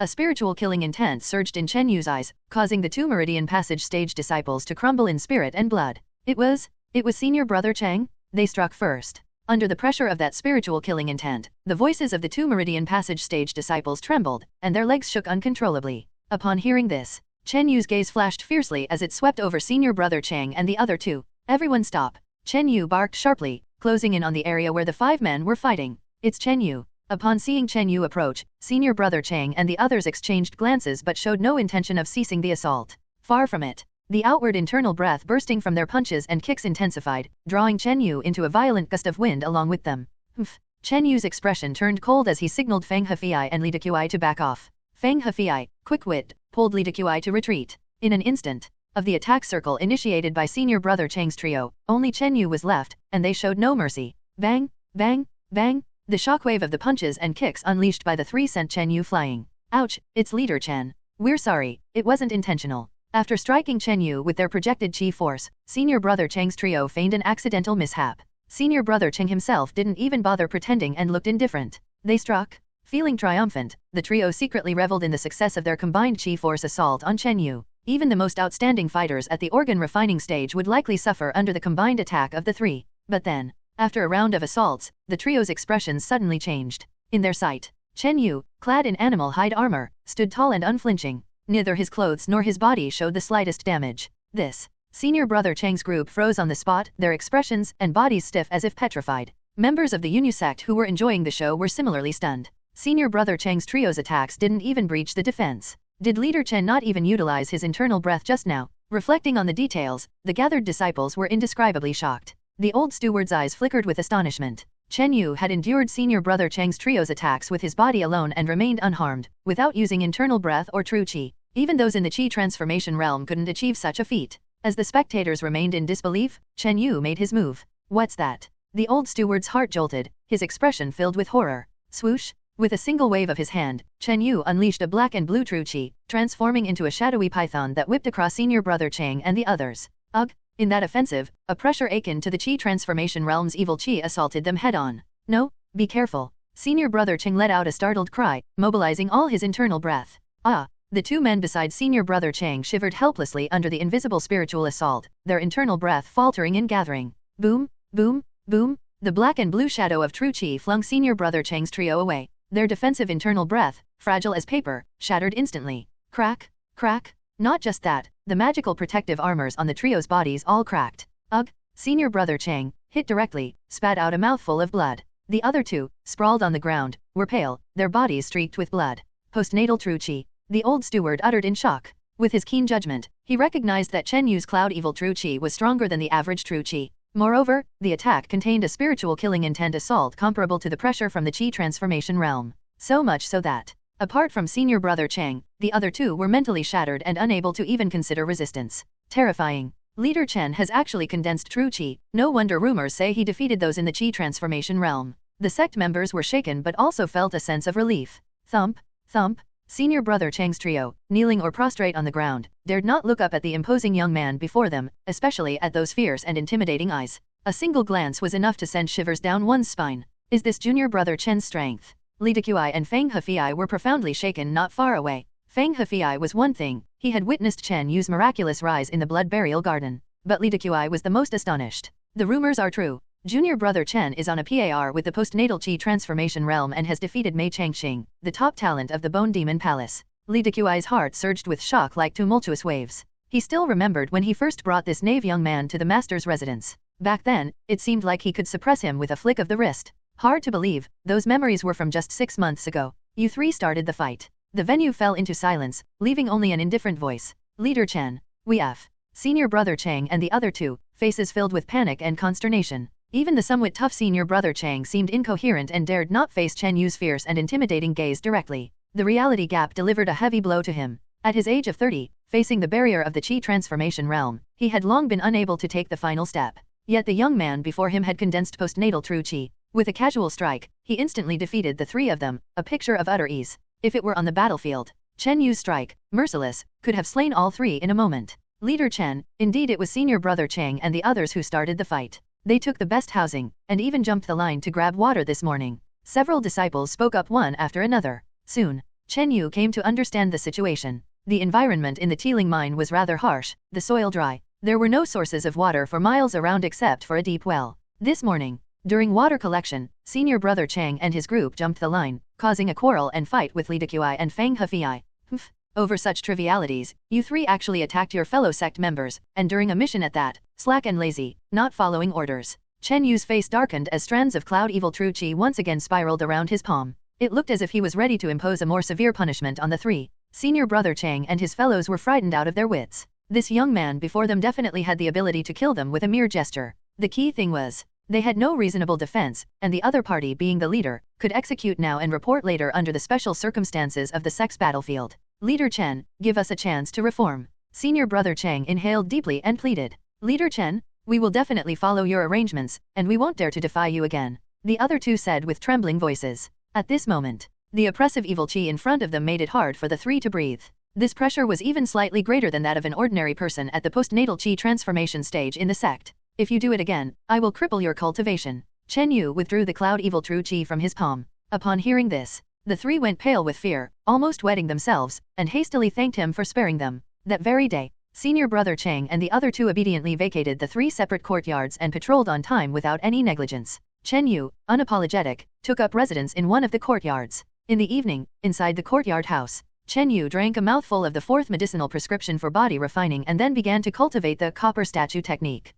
A spiritual killing intent surged in Chen Yu's eyes, causing the two Meridian Passage stage disciples to crumble in spirit and blood. It was senior brother Cheng? They struck first. Under the pressure of that spiritual killing intent, the voices of the two Meridian Passage stage disciples trembled, and their legs shook uncontrollably. Upon hearing this, Chen Yu's gaze flashed fiercely as it swept over senior brother Cheng and the other two. Everyone stop! Chen Yu barked sharply, closing in on the area where the five men were fighting. It's Chen Yu. Upon seeing Chen Yu approach, senior brother Cheng and the others exchanged glances but showed no intention of ceasing the assault. Far from it. The outward internal breath bursting from their punches and kicks intensified, drawing Chen Yu into a violent gust of wind along with them. Chen Yu's expression turned cold as he signaled Feng Hefei and Li Dequi to back off. Feng Hefei, quick-wit, pulled Li Dequi to retreat. In an instant, of the attack circle initiated by senior brother Cheng's trio, only Chen Yu was left, and they showed no mercy. Bang, bang, bang! The shockwave of the punches and kicks unleashed by the three sent Chen Yu flying. Ouch, it's Leader Chen. We're sorry, it wasn't intentional. After striking Chen Yu with their projected chi force, senior brother Cheng's trio feigned an accidental mishap. Senior brother Cheng himself didn't even bother pretending and looked indifferent. They struck. Feeling triumphant, the trio secretly reveled in the success of their combined chi force assault on Chen Yu. Even the most outstanding fighters at the organ refining stage would likely suffer under the combined attack of the three. But then, after a round of assaults, the trio's expressions suddenly changed. In their sight, Chen Yu, clad in animal hide armor, stood tall and unflinching. Neither his clothes nor his body showed the slightest damage. This senior brother Cheng's group froze on the spot, their expressions and bodies stiff as if petrified. Members of the Yunyu sect who were enjoying the show were similarly stunned. Senior brother Cheng's trio's attacks didn't even breach the defense. Did leader Chen not even utilize his internal breath just now? Reflecting on the details, the gathered disciples were indescribably shocked. The old steward's eyes flickered with astonishment. Chen Yu had endured senior brother Cheng's trio's attacks with his body alone and remained unharmed, without using internal breath or true qi. Even those in the qi transformation realm couldn't achieve such a feat. As the spectators remained in disbelief, Chen Yu made his move. What's that? The old steward's heart jolted, his expression filled with horror. Swoosh! With a single wave of his hand, Chen Yu unleashed a black and blue true qi, transforming into a shadowy python that whipped across senior brother Cheng and the others. Ugh! In that offensive, a pressure akin to the qi transformation realm's evil qi assaulted them head-on. No, be careful. Senior brother Cheng let out a startled cry, mobilizing all his internal breath. Ah! The two men beside senior brother Cheng shivered helplessly under the invisible spiritual assault, their internal breath faltering in gathering. Boom! Boom! Boom! The black and blue shadow of true qi flung senior brother Cheng's trio away. Their defensive internal breath, fragile as paper, shattered instantly. Crack! Crack! Not just that, the magical protective armors on the trio's bodies all cracked. Ugh! Senior brother Cheng, hit directly, spat out a mouthful of blood. The other two, sprawled on the ground, were pale, their bodies streaked with blood. Postnatal true qi. The old steward uttered in shock. With his keen judgment, he recognized that Chen Yu's cloud evil true qi was stronger than the average true qi. Moreover, the attack contained a spiritual killing intent assault comparable to the pressure from the qi transformation realm. So much so that, apart from senior brother Cheng, the other two were mentally shattered and unable to even consider resistance. Terrifying. Leader Chen has actually condensed true qi, no wonder rumors say he defeated those in the qi transformation realm. The sect members were shaken but also felt a sense of relief. Thump, thump. Senior brother Cheng's trio, kneeling or prostrate on the ground, dared not look up at the imposing young man before them, especially at those fierce and intimidating eyes. A single glance was enough to send shivers down one's spine. Is this junior brother Chen's strength? Li Dequi and Feng Hefei were profoundly shaken not far away. Feng Hefei was one thing, he had witnessed Chen Yu's miraculous rise in the blood burial garden. But Li Dequi was the most astonished. The rumors are true. Junior brother Chen is on a par with the postnatal qi transformation realm and has defeated Mei Changxing, the top talent of the Bone Demon Palace. Li Dequi's heart surged with shock like tumultuous waves. He still remembered when he first brought this naive young man to the master's residence. Back then, it seemed like he could suppress him with a flick of the wrist. Hard to believe, those memories were from just 6 months ago. You three started the fight. The venue fell into silence, leaving only an indifferent voice. Leader Chen. We F. Senior brother Cheng and the other two, faces filled with panic and consternation. Even the somewhat tough senior brother Cheng seemed incoherent and dared not face Chen Yu's fierce and intimidating gaze directly. The reality gap delivered a heavy blow to him. At his age of 30, facing the barrier of the qi transformation realm, he had long been unable to take the final step. Yet the young man before him had condensed postnatal true qi. With a casual strike, he instantly defeated the three of them, a picture of utter ease. If it were on the battlefield, Chen Yu's strike, merciless, could have slain all three in a moment. Leader Chen, indeed it was senior brother Cheng and the others who started the fight. They took the best housing, and even jumped the line to grab water this morning. Several disciples spoke up one after another. Soon, Chen Yu came to understand the situation. The environment in the Teeling mine was rather harsh, the soil dry. There were no sources of water for miles around except for a deep well. This morning, during water collection, senior brother Cheng and his group jumped the line, causing a quarrel and fight with Li Dequi and Feng Hefei. Over such trivialities, you three actually attacked your fellow sect members, and during a mission at that. Slack and lazy, not following orders. Chen Yu's face darkened as strands of cloud evil true qi once again spiraled around his palm. It looked as if he was ready to impose a more severe punishment on the three. Senior brother Cheng and his fellows were frightened out of their wits. This young man before them definitely had the ability to kill them with a mere gesture. The key thing was, they had no reasonable defense, and the other party being the leader, could execute now and report later under the special circumstances of the sect's battlefield. Leader Chen, give us a chance to reform. Senior brother Cheng inhaled deeply and pleaded. Leader Chen, we will definitely follow your arrangements, and we won't dare to defy you again. The other two said with trembling voices. At this moment, the oppressive evil qi in front of them made it hard for the three to breathe. This pressure was even slightly greater than that of an ordinary person at the postnatal qi transformation stage in the sect. If you do it again, I will cripple your cultivation. Chen Yu withdrew the cloud evil true qi from his palm. Upon hearing this, the three went pale with fear, almost wetting themselves, and hastily thanked him for sparing them. That very day, senior brother Chang and the other two obediently vacated the 3 separate courtyards and patrolled on time without any negligence. Chen Yu, unapologetic, took up residence in one of the courtyards. In the evening, inside the courtyard house, Chen Yu drank a mouthful of the 4th medicinal prescription for body refining and then began to cultivate the copper statue technique.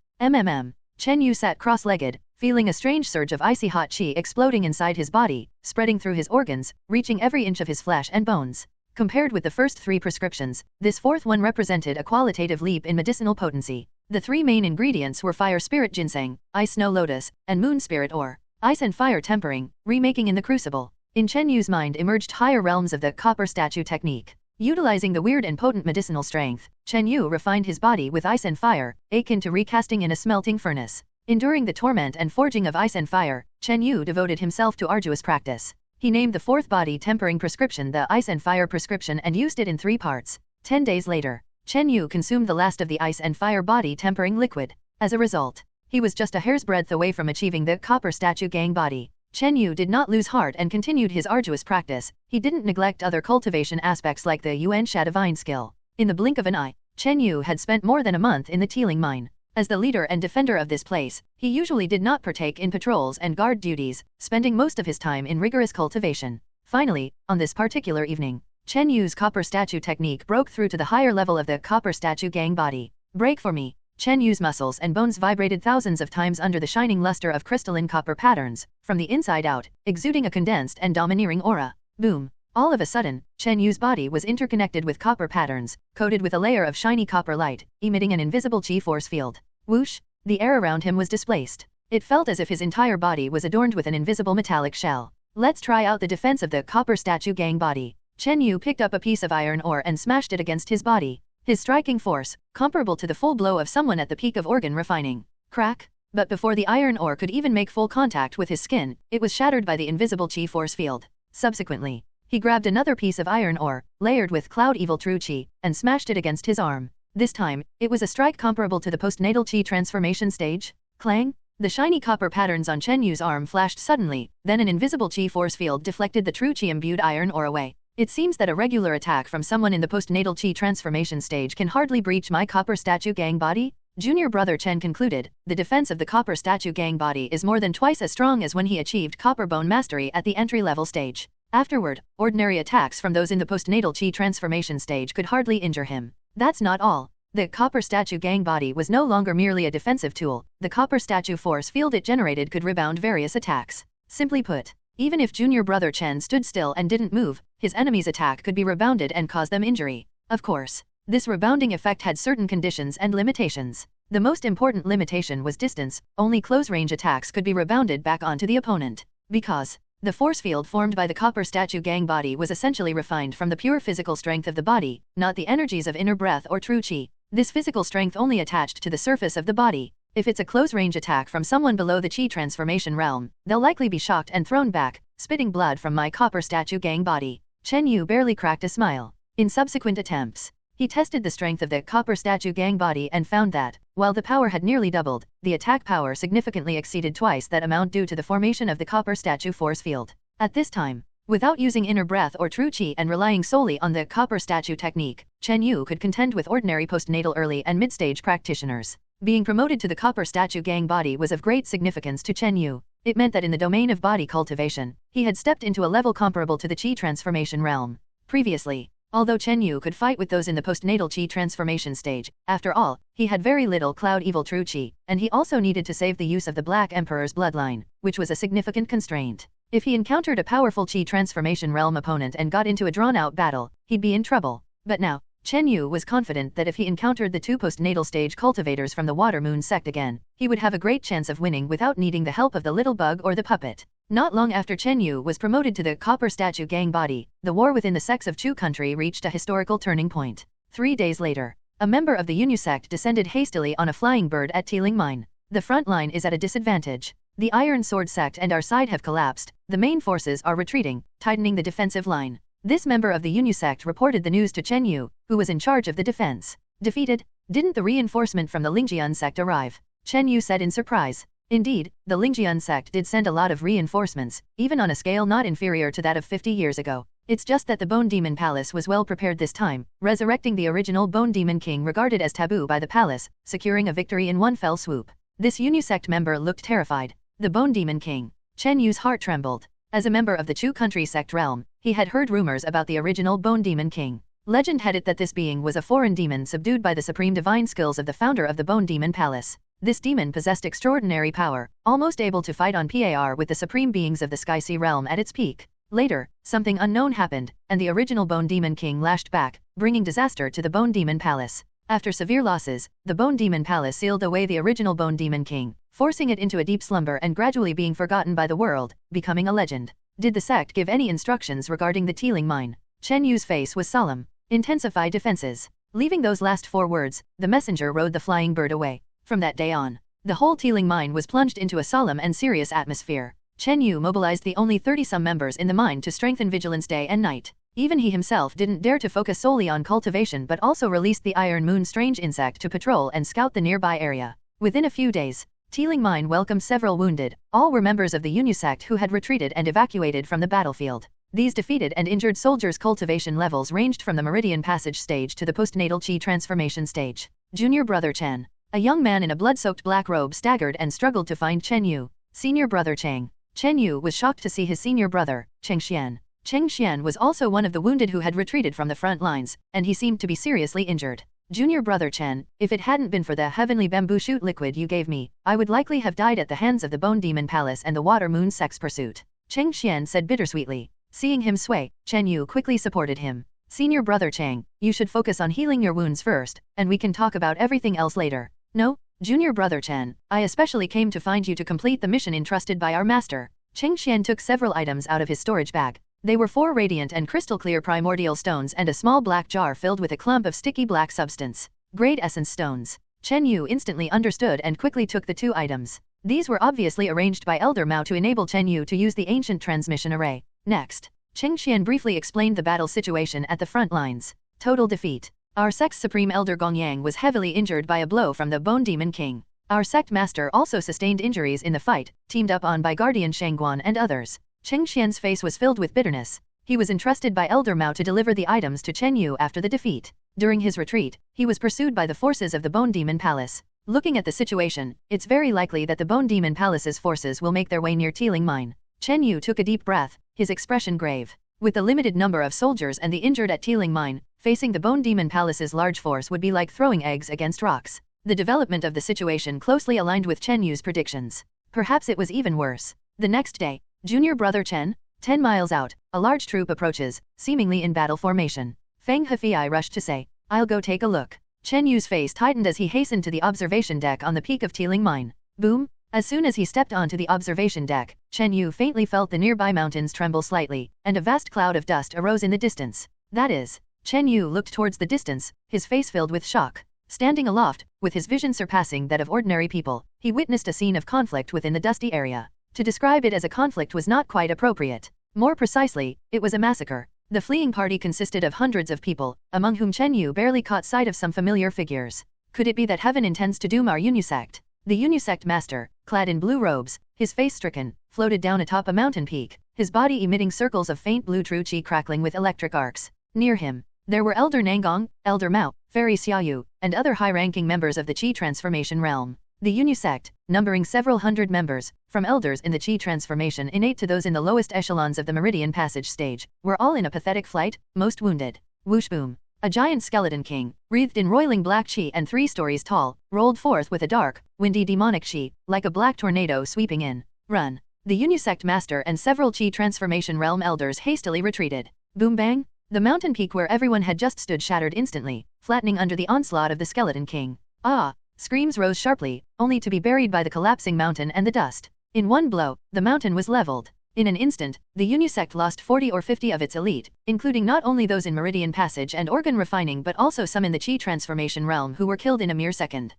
Chen Yu sat cross-legged, feeling a strange surge of icy hot qi exploding inside his body, spreading through his organs, reaching every inch of his flesh and bones. Compared with the first 3 prescriptions, this 4th one represented a qualitative leap in medicinal potency. The 3 main ingredients were fire spirit ginseng, ice snow lotus, and moon spirit ore. Ice and fire tempering, remaking in the crucible. In Chen Yu's mind emerged higher realms of the copper statue technique. Utilizing the weird and potent medicinal strength, Chen Yu refined his body with ice and fire, akin to recasting in a smelting furnace. Enduring the torment and forging of ice and fire, Chen Yu devoted himself to arduous practice. He named the 4th body tempering prescription the ice and fire prescription and used it in 3 parts. 10 days later, Chen Yu consumed the last of the ice and fire body tempering liquid. As a result, he was just a hair's breadth away from achieving the copper statue gang body. Chen Yu did not lose heart and continued his arduous practice. He didn't neglect other cultivation aspects like the yuan sha divine skill. In the blink of an eye, Chen Yu had spent more than a month in the Teeling mine. As the leader and defender of this place, he usually did not partake in patrols and guard duties, spending most of his time in rigorous cultivation. Finally, on this particular evening, Chen Yu's copper statue technique broke through to the higher level of the copper statue gang body. Break for me. Chen Yu's muscles and bones vibrated thousands of times under the shining luster of crystalline copper patterns, from the inside out, exuding a condensed and domineering aura. Boom. All of a sudden, Chen Yu's body was interconnected with copper patterns, coated with a layer of shiny copper light, emitting an invisible chi force field. Whoosh! The air around him was displaced. It felt as if his entire body was adorned with an invisible metallic shell. Let's try out the defense of the copper statue gang body. Chen Yu picked up a piece of iron ore and smashed it against his body. His striking force, comparable to the full blow of someone at the peak of organ refining. Crack! But before the iron ore could even make full contact with his skin, it was shattered by the invisible chi force field. Subsequently, he grabbed another piece of iron ore, layered with cloud evil true chi, and smashed it against his arm. This time, it was a strike comparable to the postnatal chi transformation stage. Clang! The shiny copper patterns on Chen Yu's arm flashed suddenly, then an invisible chi force field deflected the true chi-imbued iron ore away. It seems that a regular attack from someone in the postnatal chi transformation stage can hardly breach my copper statue gang body. Junior brother Chen concluded, the defense of the copper statue gang body is more than twice as strong as when he achieved copper bone mastery at the entry-level stage. Afterward, ordinary attacks from those in the postnatal chi transformation stage could hardly injure him. That's not all. The copper statue gang body was no longer merely a defensive tool. The copper statue force field it generated could rebound various attacks. Simply put, even if junior brother Chen stood still and didn't move, his enemy's attack could be rebounded and cause them injury. Of course, this rebounding effect had certain conditions and limitations. The most important limitation was distance. Only close-range attacks could be rebounded back onto the opponent. Because the force field formed by the copper statue gang body was essentially refined from the pure physical strength of the body, not the energies of inner breath or true chi. This physical strength only attached to the surface of the body. If it's a close-range attack from someone below the chi transformation realm, they'll likely be shocked and thrown back, spitting blood from my copper statue gang body. Chen Yu barely cracked a smile. In subsequent attempts, he tested the strength of the copper statue gang body and found that, while the power had nearly doubled, the attack power significantly exceeded twice that amount due to the formation of the copper statue force field. At this time, without using inner breath or true chi and relying solely on the copper statue technique, Chen Yu could contend with ordinary postnatal early and mid-stage practitioners. Being promoted to the copper statue gang body was of great significance to Chen Yu. It meant that in the domain of body cultivation, he had stepped into a level comparable to the chi transformation realm. Previously, although Chen Yu could fight with those in the postnatal chi transformation stage, after all, he had very little cloud evil true chi, and he also needed to save the use of the Black Emperor's bloodline, which was a significant constraint. If he encountered a powerful chi transformation realm opponent and got into a drawn-out battle, he'd be in trouble. But now, Chen Yu was confident that if he encountered the 2 postnatal stage cultivators from the Water Moon sect again, he would have a great chance of winning without needing the help of the little bug or the puppet. Not long after Chen Yu was promoted to the copper statue gang body, the war within the sects of Chu country reached a historical turning point. 3 days later, a member of the Yunyu sect descended hastily on a flying bird at Teeling Mine. The front line is at a disadvantage. The Iron Sword sect and our side have collapsed. The main forces are retreating, tightening the defensive line. This member of the Yunyu sect reported the news to Chen Yu, who was in charge of the defense. Defeated? Didn't the reinforcement from the Lingjian sect arrive? Chen Yu said in surprise. Indeed, the Lingjian sect did send a lot of reinforcements, even on a scale not inferior to that of 50 years ago. It's just that the Bone Demon Palace was well prepared this time, resurrecting the original Bone Demon King regarded as taboo by the palace, securing a victory in one fell swoop. This Unisect member looked terrified. The Bone Demon King. Chen Yu's heart trembled. As a member of the Chu country sect realm, he had heard rumors about the original Bone Demon King. Legend had it that this being was a foreign demon subdued by the supreme divine skills of the founder of the Bone Demon Palace. This demon possessed extraordinary power, almost able to fight on par with the supreme beings of the Sky Sea realm at its peak. Later, something unknown happened, and the original Bone Demon King lashed back, bringing disaster to the Bone Demon Palace. After severe losses, the Bone Demon Palace sealed away the original Bone Demon King, forcing it into a deep slumber and gradually being forgotten by the world, becoming a legend. Did the sect give any instructions regarding the Teeling Mine? Chen Yu's face was solemn. Intensify defenses. Leaving those last 4 words, the messenger rode the flying bird away. From that day on, the whole Teeling Mine was plunged into a solemn and serious atmosphere. Chen Yu mobilized the only 30-some members in the mine to strengthen vigilance day and night. Even he himself didn't dare to focus solely on cultivation but also released the Iron Moon strange insect to patrol and scout the nearby area. Within a few days, Teeling Mine welcomed several wounded. All were members of the Unisect who had retreated and evacuated from the battlefield. These defeated and injured soldiers' cultivation levels ranged from the Meridian Passage stage to the postnatal Qi transformation stage. Junior Brother Chen. A young man in a blood-soaked black robe staggered and struggled to find Chen Yu. Senior Brother Cheng. Chen Yu was shocked to see his senior brother, Cheng Xian. Cheng Xian was also one of the wounded who had retreated from the front lines, and he seemed to be seriously injured. Junior Brother Chen, if it hadn't been for the heavenly bamboo shoot liquid you gave me, I would likely have died at the hands of the Bone Demon Palace and the Water Moon Sect's pursuit. Cheng Xian said bittersweetly. Seeing him sway, Chen Yu quickly supported him. Senior Brother Cheng, you should focus on healing your wounds first, and we can talk about everything else later. No, Junior Brother Chen, I especially came to find you to complete the mission entrusted by our master. Cheng Xian took several items out of his storage bag. They were 4 radiant and crystal-clear primordial stones and a small black jar filled with a clump of sticky black substance. Grade essence stones. Chen Yu instantly understood and quickly took the 2 items. These were obviously arranged by Elder Mao to enable Chen Yu to use the ancient transmission array. Next, Cheng Xian briefly explained the battle situation at the front lines. Total defeat. Our sect's supreme elder Gongyang was heavily injured by a blow from the Bone Demon King. Our sect master also sustained injuries in the fight, teamed up on by Guardian Shangguan and others. Cheng Xian's face was filled with bitterness. He was entrusted by Elder Mao to deliver the items to Chen Yu after the defeat. During his retreat, he was pursued by the forces of the Bone Demon Palace. Looking at the situation, it's very likely that the Bone Demon Palace's forces will make their way near Teeling Mine. Chen Yu took a deep breath, his expression grave. With the limited number of soldiers and the injured at Teeling Mine, facing the Bone Demon Palace's large force would be like throwing eggs against rocks. The development of the situation closely aligned with Chen Yu's predictions. Perhaps it was even worse. The next day, Junior Brother Chen, 10 miles out, a large troop approaches, seemingly in battle formation. Feng Hefei rushed to say, I'll go take a look. Chen Yu's face tightened as he hastened to the observation deck on the peak of Teeling Mine. Boom! As soon as he stepped onto the observation deck, Chen Yu faintly felt the nearby mountains tremble slightly, and a vast cloud of dust arose in the distance. That is, Chen Yu looked towards the distance, his face filled with shock. Standing aloft, with his vision surpassing that of ordinary people, he witnessed a scene of conflict within the dusty area. To describe it as a conflict was not quite appropriate. More precisely, it was a massacre. The fleeing party consisted of hundreds of people, among whom Chen Yu barely caught sight of some familiar figures. Could it be that heaven intends to doom our Unisect? The Unisect master, clad in blue robes, his face stricken, floated down atop a mountain peak, his body emitting circles of faint blue true qi crackling with electric arcs. Near him, there were Elder Nangong, Elder Mao, Fairy Xiaoyu, and other high-ranking members of the Qi transformation realm. The Unisect, numbering several hundred members, from elders in the Qi transformation innate to those in the lowest echelons of the Meridian Passage stage, were all in a pathetic flight, most wounded. Whoosh boom. A giant skeleton king, wreathed in roiling black qi and 3 stories tall, rolled forth with a dark, windy demonic qi, like a black tornado sweeping in. Run. The Unisect master and several Qi transformation realm elders hastily retreated. Boom bang. The mountain peak where everyone had just stood shattered instantly, flattening under the onslaught of the skeleton king. Ah! Screams rose sharply, only to be buried by the collapsing mountain and the dust. In one blow, the mountain was leveled. In an instant, the Unisect lost 40 or 50 of its elite, including not only those in Meridian Passage and organ refining but also some in the Qi transformation realm who were killed in a mere second.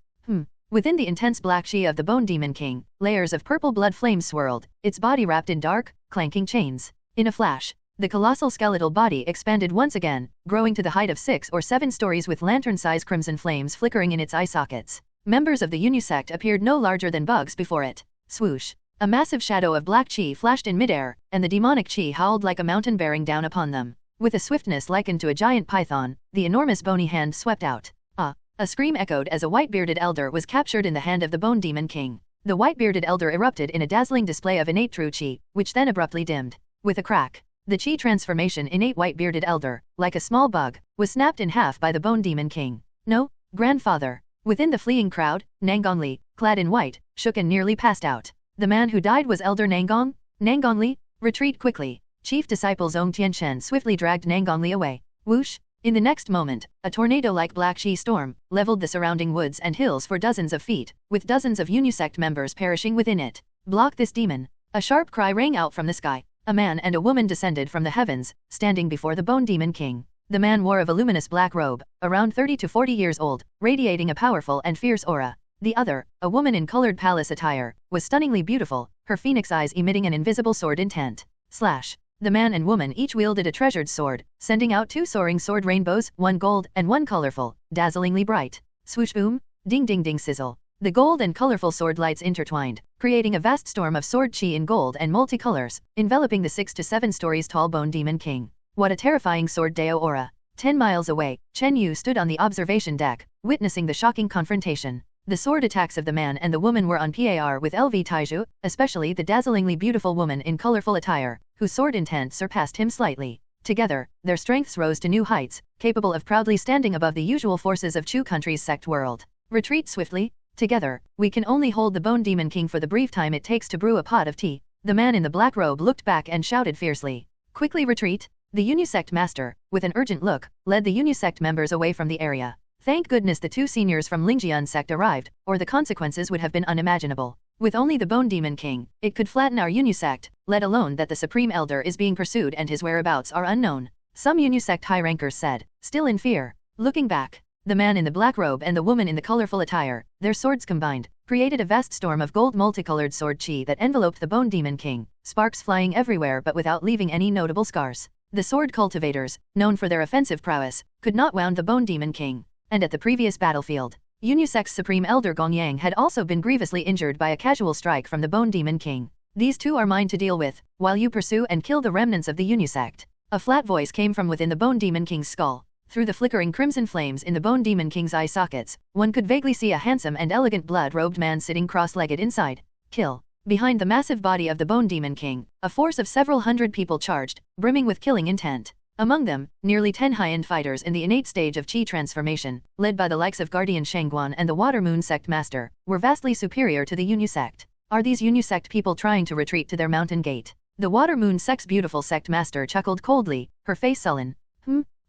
Within the intense black qi of the Bone Demon King, layers of purple blood flames swirled, its body wrapped in dark, clanking chains. In a flash, the colossal skeletal body expanded once again, growing to the height of 6 or 7 stories with lantern-sized crimson flames flickering in its eye sockets. Members of the Unisect appeared no larger than bugs before it. Swoosh! A massive shadow of black qi flashed in midair, and the demonic qi howled like a mountain bearing down upon them. With a swiftness likened to a giant python, the enormous bony hand swept out. A scream echoed as a white-bearded elder was captured in the hand of the Bone Demon King. The white-bearded elder erupted in a dazzling display of innate true chi, which then abruptly dimmed. With a crack, the chi transformation innate white-bearded elder, like a small bug, was snapped in half by the Bone Demon King. No, grandfather. Within the fleeing crowd, Nangongli, clad in white, shook and nearly passed out. The man who died was Elder Nangong? Nangongli? Retreat quickly. Chief Disciple Zhong Tianchen swiftly dragged Nangongli away. Whoosh! In the next moment, a tornado-like black chi storm leveled the surrounding woods and hills for dozens of feet, with dozens of Unisect members perishing within it. Block this demon! A sharp cry rang out from the sky. A man and a woman descended from the heavens, standing before the Bone Demon King. The man wore a voluminous black robe, around 30 to 40 years old, radiating a powerful and fierce aura. The other, a woman in colored palace attire, was stunningly beautiful, her phoenix eyes emitting an invisible sword intent. Slash. The man and woman each wielded a treasured sword, sending out two soaring sword rainbows, one gold and one colorful, dazzlingly bright. Swoosh boom, ding ding ding sizzle. The gold and colorful sword lights intertwined, creating a vast storm of sword chi in gold and multicolors, enveloping the 6 to 7 stories tall Bone Demon King. What a terrifying sword-A aura. 10 miles away, Chen Yu stood on the observation deck, witnessing the shocking confrontation. The sword attacks of the man and the woman were on par with LV Taiju, especially the dazzlingly beautiful woman in colorful attire, whose sword intent surpassed him slightly. Together, their strengths rose to new heights, capable of proudly standing above the usual forces of Chu country's sect world. Retreat swiftly. Together, we can only hold the Bone Demon King for the brief time it takes to brew a pot of tea. The man in the black robe looked back and shouted fiercely. Quickly retreat. The Unisect master, with an urgent look, led the Unisect members away from the area. Thank goodness the two seniors from Lingjian sect arrived, or the consequences would have been unimaginable. With only the Bone Demon King, it could flatten our Unisect, let alone that the Supreme Elder is being pursued and his whereabouts are unknown. Some Unisect high-rankers said, still in fear. Looking back, the man in the black robe and the woman in the colorful attire, their swords combined, created a vast storm of gold multicolored sword chi that enveloped the Bone Demon King, sparks flying everywhere but without leaving any notable scars. The sword cultivators, known for their offensive prowess, could not wound the Bone Demon King. And at the previous battlefield, Unisect's Supreme Elder Gongyang had also been grievously injured by a casual strike from the Bone Demon King. These two are mine to deal with, while you pursue and kill the remnants of the Unisect. A flat voice came from within the Bone Demon King's skull. Through the flickering crimson flames in the Bone Demon King's eye sockets, one could vaguely see a handsome and elegant blood-robed man sitting cross-legged inside. Kill. Behind the massive body of the Bone Demon King, a force of several hundred people charged, brimming with killing intent. Among them, nearly 10 high-end fighters in the innate stage of chi transformation, led by the likes of Guardian Shangguan and the Water Moon Sect Master, were vastly superior to the Unisect. Are these Unisect people trying to retreat to their mountain gate? The Water Moon Sect's beautiful Sect Master chuckled coldly, her face sullen.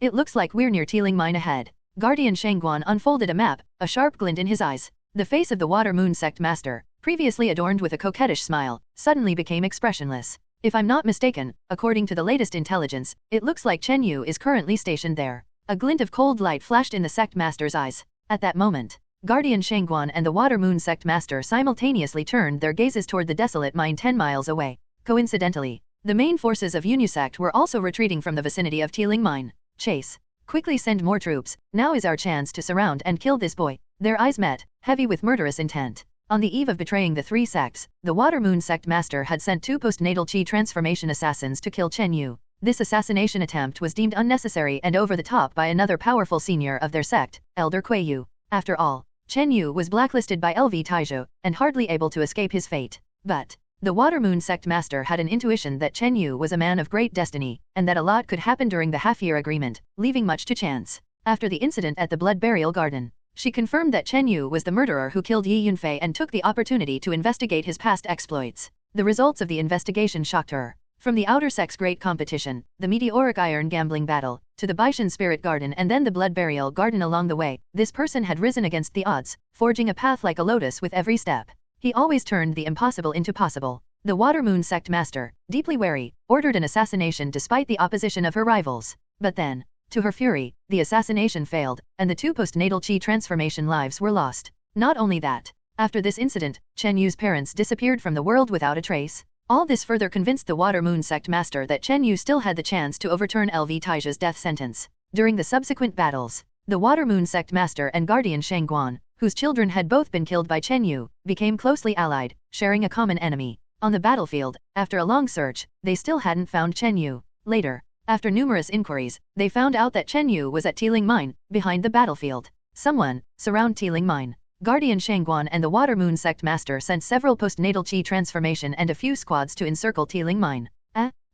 It looks like we're near Teeling Mine ahead. Guardian Shangguan unfolded a map, a sharp glint in his eyes. The face of the Water Moon Sect Master, previously adorned with a coquettish smile, suddenly became expressionless. If I'm not mistaken, according to the latest intelligence, it looks like Chen Yu is currently stationed there. A glint of cold light flashed in the Sect Master's eyes. At that moment, Guardian Shangguan and the Water Moon Sect Master simultaneously turned their gazes toward the desolate mine 10 miles away. Coincidentally, the main forces of Unisect were also retreating from the vicinity of Teeling Mine. Chase. Quickly send more troops, now is our chance to surround and kill this boy. Their eyes met, heavy with murderous intent. On the eve of betraying the three sects, the Water Moon Sect Master had sent 2 postnatal chi transformation assassins to kill Chen Yu. This assassination attempt was deemed unnecessary and over the top by another powerful senior of their sect, Elder Kuei Yu. After all, Chen Yu was blacklisted by LV Taiju, and hardly able to escape his fate. But the Water Moon Sect Master had an intuition that Chen Yu was a man of great destiny, and that a lot could happen during the half-year agreement, leaving much to chance. After the incident at the Blood Burial Garden, she confirmed that Chen Yu was the murderer who killed Yi Yunfei and took the opportunity to investigate his past exploits. The results of the investigation shocked her. From the Outer Sect's great competition, the meteoric iron gambling battle, to the Baishan Spirit Garden and then the Blood Burial Garden along the way, this person had risen against the odds, forging a path like a lotus with every step. He always turned the impossible into possible. The Water Moon Sect Master, deeply wary, ordered an assassination despite the opposition of her rivals. But then, to her fury, the assassination failed, and the 2 postnatal chi transformation lives were lost. Not only that, after this incident, Chen Yu's parents disappeared from the world without a trace. All this further convinced the Water Moon Sect Master that Chen Yu still had the chance to overturn LV Taiju's death sentence. During the subsequent battles, the Water Moon Sect Master and Guardian Shangguan, whose children had both been killed by Chen Yu, became closely allied, sharing a common enemy. On the battlefield, after a long search, they still hadn't found Chen Yu. Later, After numerous inquiries, they found out that Chen Yu was at Tiling Mine, behind the battlefield. Someone, surround Tiling Mine. Guardian Shangguan and the Water Moon Sect Master sent several postnatal chi transformation and a few squads to encircle Tiling Mine.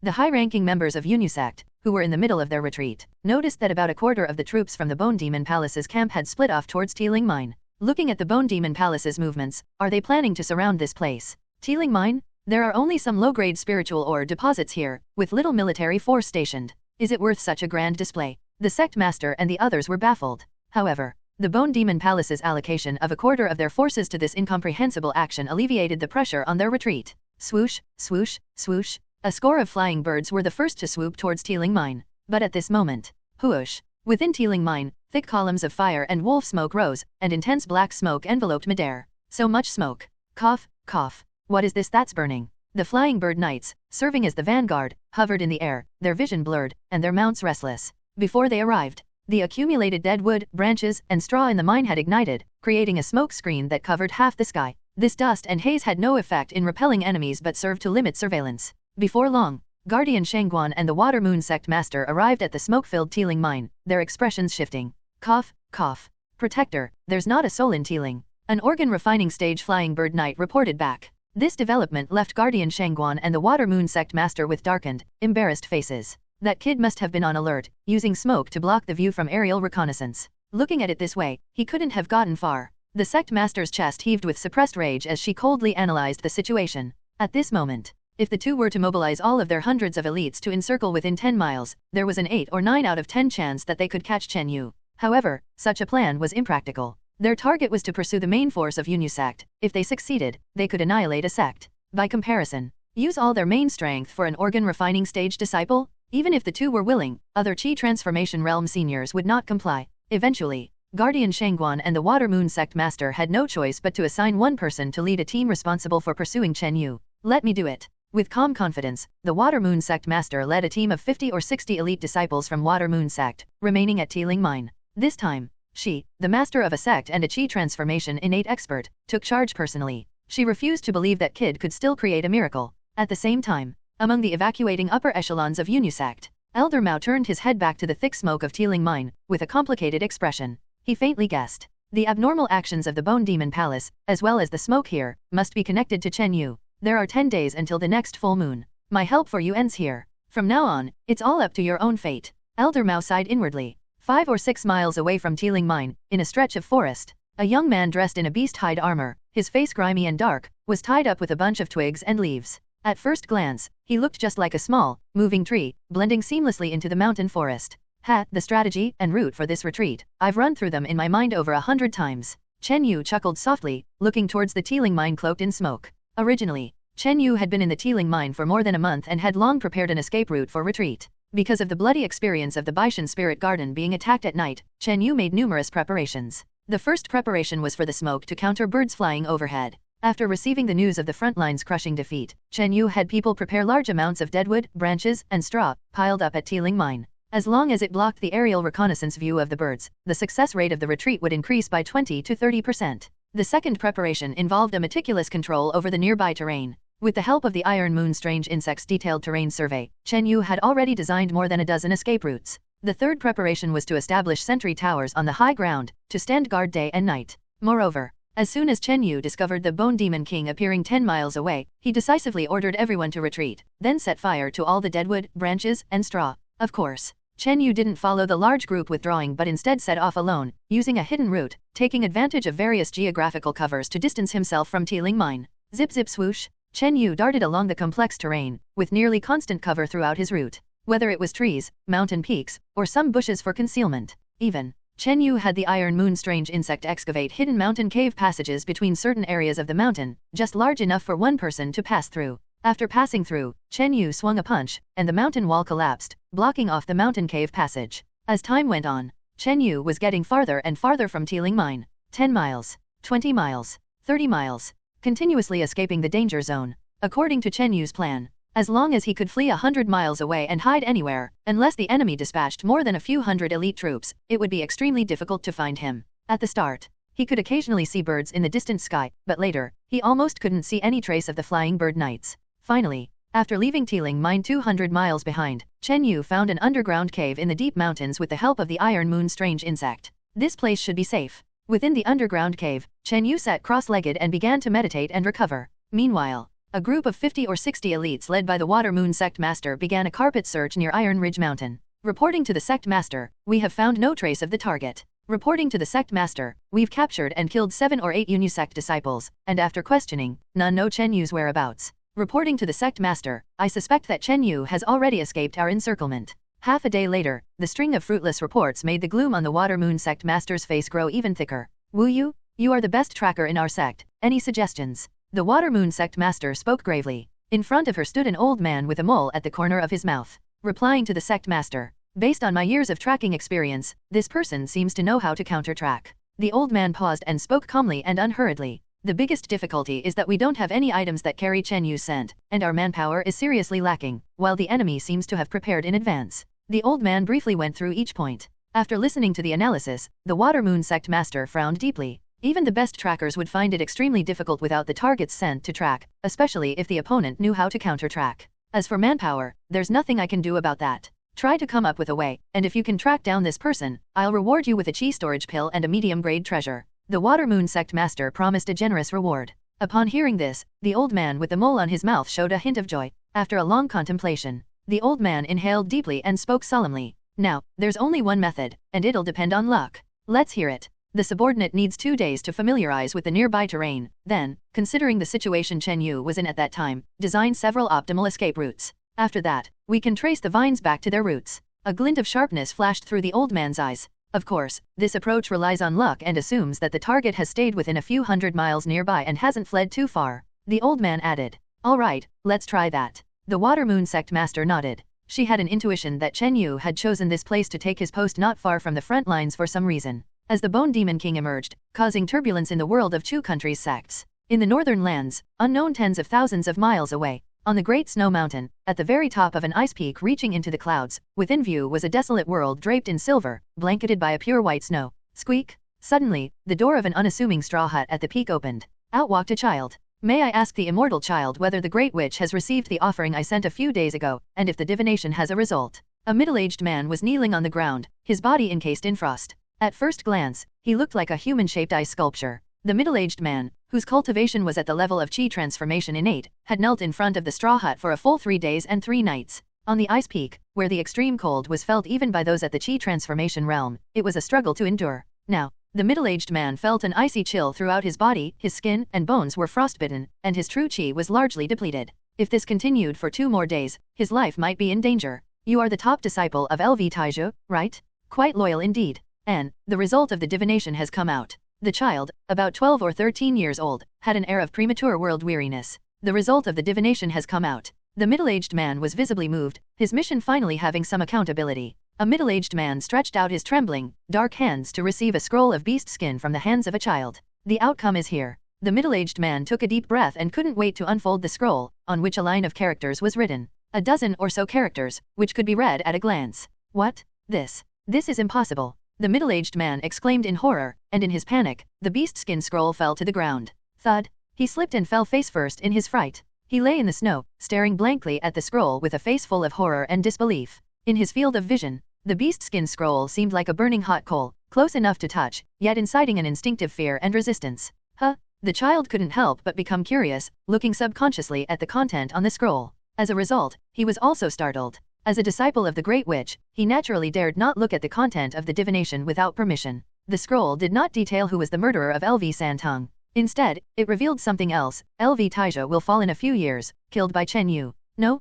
The high-ranking members of Unisect, who were in the middle of their retreat, noticed that about a quarter of the troops from the Bone Demon Palace's camp had split off towards Tiling Mine. Looking at the Bone Demon Palace's movements, are they planning to surround this place? Tiling Mine? There are only some low-grade spiritual ore deposits here, with little military force stationed. Is it worth such a grand display? The Sect Master and the others were baffled. However, the Bone Demon Palace's allocation of a quarter of their forces to this incomprehensible action alleviated the pressure on their retreat. Swoosh, swoosh, swoosh. A score of flying birds were the first to swoop towards Tiling Mine. But at this moment, whoosh! Within Tiling Mine, thick columns of fire and wolf smoke rose, and intense black smoke enveloped midair. So much smoke. Cough, cough. What is this that's burning? The flying bird knights, serving as the vanguard, hovered in the air, their vision blurred, and their mounts restless. Before they arrived, the accumulated dead wood, branches, and straw in the mine had ignited, creating a smoke screen that covered half the sky. This dust and haze had no effect in repelling enemies but served to limit surveillance. Before long, Guardian Shangguan and the Water Moon Sect Master arrived at the smoke-filled Tiling Mine, their expressions shifting. Cough, cough. Protector, there's not a soul in Tiling. An organ refining stage flying bird knight reported back. This development left Guardian Shangguan and the Water Moon Sect Master with darkened, embarrassed faces. That kid must have been on alert, using smoke to block the view from aerial reconnaissance. Looking at it this way, he couldn't have gotten far. The Sect Master's chest heaved with suppressed rage as she coldly analyzed the situation. At this moment, if the two were to mobilize all of their hundreds of elites to encircle within 10 miles, there was an 8 or 9 out of 10 chance that they could catch Chen Yu. However, such a plan was impractical. Their target was to pursue the main force of Unisect. If they succeeded, they could annihilate a sect. By comparison, use all their main strength for an organ refining stage disciple? Even if the two were willing, other Chi Transformation Realm seniors would not comply. Eventually, Guardian Shangguan and the Water Moon Sect Master had no choice but to assign one person to lead a team responsible for pursuing Chen Yu. Let me do it. With calm confidence, the Water Moon Sect Master led a team of 50 or 60 elite disciples from Water Moon Sect, remaining at Tiling Mine. This time, she, the master of a sect and a Chi transformation innate expert, took charge personally. She refused to believe that kid could still create a miracle. At the same time, among the evacuating upper echelons of Unisect, Elder Mao turned his head back to the thick smoke of Tiling Mine, with a complicated expression. He faintly guessed. The abnormal actions of the Bone Demon Palace, as well as the smoke here, must be connected to Chen Yu. There are 10 days until the next full moon. My help for you ends here. From now on, it's all up to your own fate. Elder Mao sighed inwardly. 5 or 6 miles away from Tiling Mine, in a stretch of forest, a young man dressed in a beast hide armor, his face grimy and dark, was tied up with a bunch of twigs and leaves. At first glance, he looked just like a small, moving tree, blending seamlessly into the mountain forest. The strategy and route for this retreat, I've run through them in my mind over 100 times. Chen Yu chuckled softly, looking towards the Tiling Mine cloaked in smoke. Originally, Chen Yu had been in the Tiling Mine for more than a month and had long prepared an escape route for retreat. Because of the bloody experience of the Baishan Spirit Garden being attacked at night, Chen Yu made numerous preparations. The first preparation was for the smoke to counter birds flying overhead. After receiving the news of the front line's crushing defeat, Chen Yu had people prepare large amounts of deadwood, branches, and straw, piled up at Tiling Mine. As long as it blocked the aerial reconnaissance view of the birds, the success rate of the retreat would increase by 20 to 30%. The second preparation involved a meticulous control over the nearby terrain. With the help of the Iron Moon Strange Insects detailed terrain survey, Chen Yu had already designed more than a dozen escape routes. The third preparation was to establish sentry towers on the high ground, to stand guard day and night. Moreover, as soon as Chen Yu discovered the Bone Demon King appearing 10 miles away, he decisively ordered everyone to retreat, then set fire to all the deadwood, branches, and straw. Of course, Chen Yu didn't follow the large group withdrawing but instead set off alone, using a hidden route, taking advantage of various geographical covers to distance himself from Tiling Mine. Zip zip swoosh. Chen Yu darted along the complex terrain, with nearly constant cover throughout his route. Whether it was trees, mountain peaks, or some bushes for concealment. Even, Chen Yu had the Iron Moon Strange Insect excavate hidden mountain cave passages between certain areas of the mountain, just large enough for one person to pass through. After passing through, Chen Yu swung a punch, and the mountain wall collapsed, blocking off the mountain cave passage. As time went on, Chen Yu was getting farther and farther from Tiling Mine. 10 miles, 20 miles, 30 miles. Continuously escaping the danger zone. According to Chen Yu's plan, as long as he could flee 100 miles away and hide anywhere, unless the enemy dispatched more than a few hundred elite troops, it would be extremely difficult to find him. At the start, he could occasionally see birds in the distant sky, but later, he almost couldn't see any trace of the flying bird knights. Finally, After leaving Tiling Mine 200 miles behind, Chen Yu found an underground cave in the deep mountains with the help of the Iron Moon strange insect. This place should be safe. Within the underground cave, Chen Yu sat cross-legged and began to meditate and recover. Meanwhile, a group of 50 or 60 elites led by the Water Moon Sect Master began a carpet search near Iron Ridge Mountain. Reporting to the Sect Master, we have found no trace of the target. Reporting to the Sect Master, we've captured and killed 7 or 8 Yu Sect disciples, and after questioning, none know Chen Yu's whereabouts. Reporting to the Sect Master, I suspect that Chen Yu has already escaped our encirclement. Half a day later, the string of fruitless reports made the gloom on the Water Moon Sect Master's face grow even thicker. Wu Yu, you are the best tracker in our sect. Any suggestions? The Water Moon Sect Master spoke gravely. In front of her stood an old man with a mole at the corner of his mouth. Replying to the Sect Master, based on my years of tracking experience, this person seems to know how to counter-track. The old man paused and spoke calmly and unhurriedly. The biggest difficulty is that we don't have any items that carry Chen Yu's scent, and our manpower is seriously lacking, while the enemy seems to have prepared in advance. The old man briefly went through each point. After listening to the analysis, the Water Moon Sect Master frowned deeply. Even the best trackers would find it extremely difficult without the target's scent to track, especially if the opponent knew how to counter-track. As for manpower, there's nothing I can do about that. Try to come up with a way, and if you can track down this person, I'll reward you with a chi storage pill and a medium-grade treasure. The Water Moon Sect Master promised a generous reward. Upon hearing this, the old man with the mole on his mouth showed a hint of joy. After a long contemplation, the old man inhaled deeply and spoke solemnly. Now, there's only one method, and it'll depend on luck. Let's hear it. The subordinate needs 2 days to familiarize with the nearby terrain, then, considering the situation Chen Yu was in at that time, design several optimal escape routes. After that, we can trace the vines back to their roots. A glint of sharpness flashed through the old man's eyes. Of course, this approach relies on luck and assumes that the target has stayed within a few hundred miles nearby and hasn't fled too far. The old man added, all right, let's try that. The Water Moon Sect Master nodded. She had an intuition that Chen Yu had chosen this place to take his post not far from the front lines for some reason. As the Bone Demon King emerged, causing turbulence in the world of Chu countries' sects. In the northern lands, unknown tens of thousands of miles away, on the Great Snow Mountain, at the very top of an ice peak reaching into the clouds, within view was a desolate world draped in silver, blanketed by a pure white snow. Squeak! Suddenly, the door of an unassuming straw hut at the peak opened. Out walked a child. May I ask the immortal child whether the Great Witch has received the offering I sent a few days ago, and if the divination has a result? A middle-aged man was kneeling on the ground, his body encased in frost. At first glance, he looked like a human-shaped ice sculpture. The middle-aged man, whose cultivation was at the level of chi transformation innate, had knelt in front of the straw hut for a full 3 days and 3 nights. On the ice peak, where the extreme cold was felt even by those at the chi transformation realm, it was a struggle to endure. Now, the middle-aged man felt an icy chill throughout his body, his skin and bones were frostbitten, and his true chi was largely depleted. If this continued for 2 more days, his life might be in danger. You are the top disciple of LV Taizhu, right? Quite loyal indeed. And, the result of the divination has come out. The child, about 12 or 13 years old, had an air of premature world weariness. The result of the divination has come out. The middle-aged man was visibly moved, his mission finally having some accountability. A middle-aged man stretched out his trembling, dark hands to receive a scroll of beast skin from the hands of a child. The outcome is here. The middle-aged man took a deep breath and couldn't wait to unfold the scroll, on which a line of characters was written. A dozen or so characters, which could be read at a glance. What? This is impossible. The middle-aged man exclaimed in horror, and in his panic, the beast skin scroll fell to the ground. Thud! He slipped and fell face first in his fright. He lay in the snow, staring blankly at the scroll with a face full of horror and disbelief. In his field of vision, the beast skin scroll seemed like a burning hot coal, close enough to touch, yet inciting an instinctive fear and resistance. The child couldn't help but become curious, looking subconsciously at the content on the scroll. As a result, he was also startled. As a disciple of the Great Witch, he naturally dared not look at the content of the divination without permission. The scroll did not detail who was the murderer of LV Santong. Instead, it revealed something else. LV Taizhu will fall in a few years, killed by Chen Yu. No,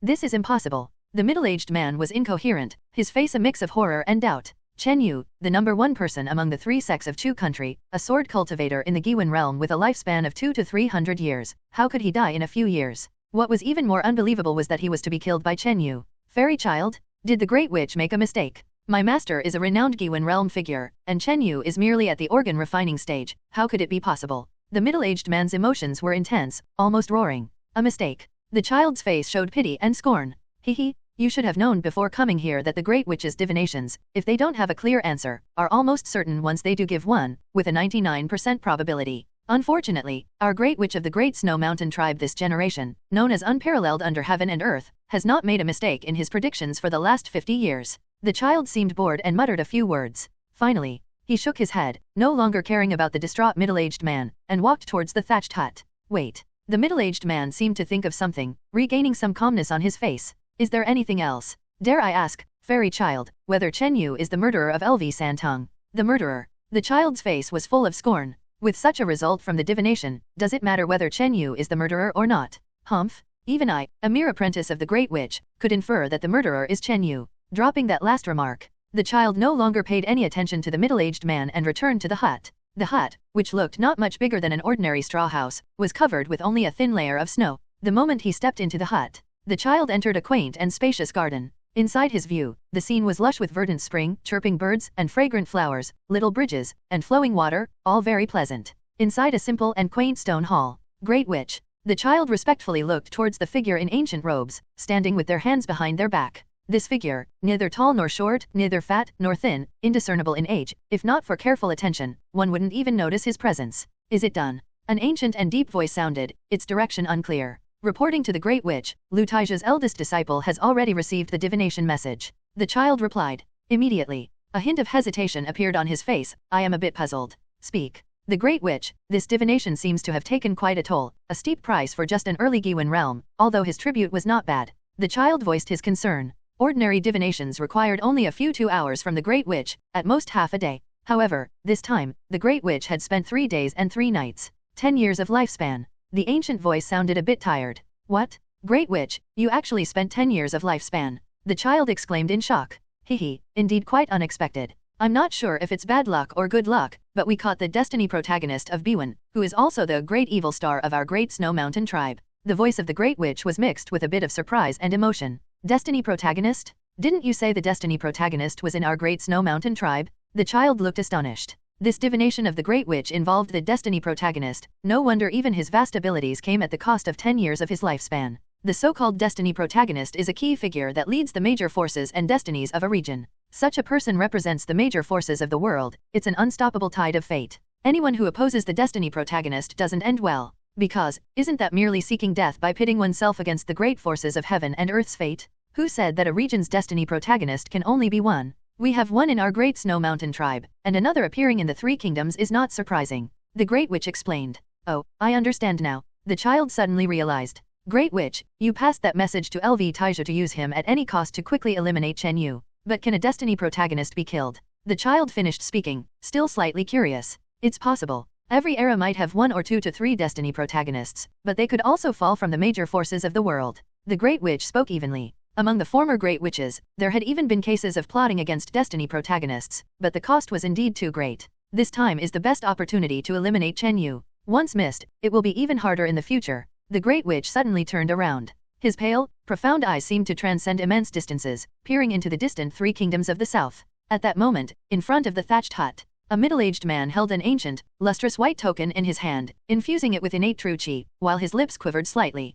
this is impossible. The middle-aged man was incoherent, his face a mix of horror and doubt. Chen Yu, the #1 person among the 3 sects of Chu country, a sword cultivator in the Giwen realm with a lifespan of 200 to 300 years. How could he die in a few years? What was even more unbelievable was that he was to be killed by Chen Yu. Fairy child? Did the Great Witch make a mistake? My master is a renowned Giwen realm figure, and Chen Yu is merely at the organ refining stage. How could it be possible? The middle-aged man's emotions were intense, almost roaring. A mistake. The child's face showed pity and scorn. Hee, you should have known before coming here that the Great Witch's divinations, if they don't have a clear answer, are almost certain once they do give one, with a 99% probability. Unfortunately, our Great Witch of the Great Snow Mountain Tribe this generation, known as unparalleled under heaven and earth, has not made a mistake in his predictions for the last 50 years. The child seemed bored and muttered a few words. Finally, he shook his head, no longer caring about the distraught middle-aged man, and walked towards the thatched hut. Wait. The middle-aged man seemed to think of something, regaining some calmness on his face. Is there anything else? Dare I ask, fairy child, whether Chen Yu is the murderer of LV Santong? The murderer. The child's face was full of scorn. With such a result from the divination, does it matter whether Chen Yu is the murderer or not? Humph. Even I, a mere apprentice of the Great Witch, could infer that the murderer is Chen Yu. Dropping that last remark, the child no longer paid any attention to the middle-aged man and returned to the hut. The hut, which looked not much bigger than an ordinary straw house, was covered with only a thin layer of snow. The moment he stepped into the hut, the child entered a quaint and spacious garden. Inside his view, the scene was lush with verdant spring, chirping birds, and fragrant flowers, little bridges, and flowing water, all very pleasant. Inside a simple and quaint stone hall, Great Witch. The child respectfully looked towards the figure in ancient robes, standing with their hands behind their back. This figure, neither tall nor short, neither fat nor thin, indiscernible in age, if not for careful attention, one wouldn't even notice his presence. Is it done? An ancient and deep voice sounded, its direction unclear. Reporting to the Great Witch, Lu Taijia's eldest disciple has already received the divination message. The child replied. Immediately, a hint of hesitation appeared on his face. I am a bit puzzled. Speak. The Great Witch, this divination seems to have taken quite a toll, a steep price for just an early Giwen realm, although his tribute was not bad. The child voiced his concern. Ordinary divinations required only a few 2 hours from the Great Witch, at most half a day. However, this time, the Great Witch had spent 3 days and 3 nights. 10 years of lifespan. The ancient voice sounded a bit tired. What? Great Witch, you actually spent 10 years of lifespan. The child exclaimed in shock. Hehe, indeed quite unexpected. I'm not sure if it's bad luck or good luck, but we caught the destiny protagonist of Biwen, who is also the great evil star of our Great Snow Mountain tribe. The voice of the Great Witch was mixed with a bit of surprise and emotion. Destiny protagonist? Didn't you say the destiny protagonist was in our Great Snow Mountain tribe? The child looked astonished. This divination of the Great Witch involved the destiny protagonist. No wonder even his vast abilities came at the cost of 10 years of his lifespan. The so-called destiny protagonist is a key figure that leads the major forces and destinies of a region. Such a person represents the major forces of the world. It's an unstoppable tide of fate. Anyone who opposes the destiny protagonist doesn't end well. Because, isn't that merely seeking death by pitting oneself against the great forces of heaven and earth's fate? Who said that a region's destiny protagonist can only be one? We have one in our Great Snow Mountain tribe, and another appearing in the 3 kingdoms is not surprising. The Great Witch explained. Oh, I understand now. The child suddenly realized. Great Witch, you passed that message to LV Taija to use him at any cost to quickly eliminate Chen Yu. But can a destiny protagonist be killed? The child finished speaking, still slightly curious. It's possible. Every era might have 1 or 2 to 3 destiny protagonists, but they could also fall from the major forces of the world. The Great Witch spoke evenly. Among the former Great Witches, there had even been cases of plotting against destiny protagonists, but the cost was indeed too great. This time is the best opportunity to eliminate Chen Yu. Once missed, it will be even harder in the future. The Great Witch suddenly turned around. His pale, profound eyes seemed to transcend immense distances, peering into the distant 3 kingdoms of the south. At that moment, in front of the thatched hut, a middle-aged man held an ancient, lustrous white token in his hand, infusing it with innate true qi, while his lips quivered slightly.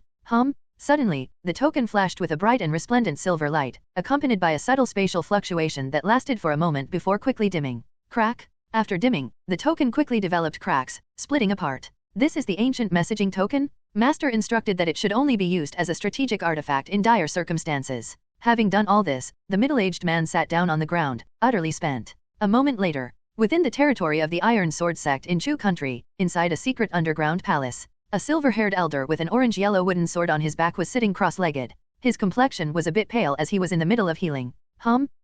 Suddenly, the token flashed with a bright and resplendent silver light, accompanied by a subtle spatial fluctuation that lasted for a moment before quickly dimming. Crack! After dimming, the token quickly developed cracks, splitting apart. This is the ancient messaging token? Master instructed that it should only be used as a strategic artifact in dire circumstances. Having done all this, the middle-aged man sat down on the ground, utterly spent. A moment later, within the territory of the Iron Sword Sect in Chu country, inside a secret underground palace, a silver-haired elder with an orange-yellow wooden sword on his back was sitting cross-legged. His complexion was a bit pale as he was in the middle of healing.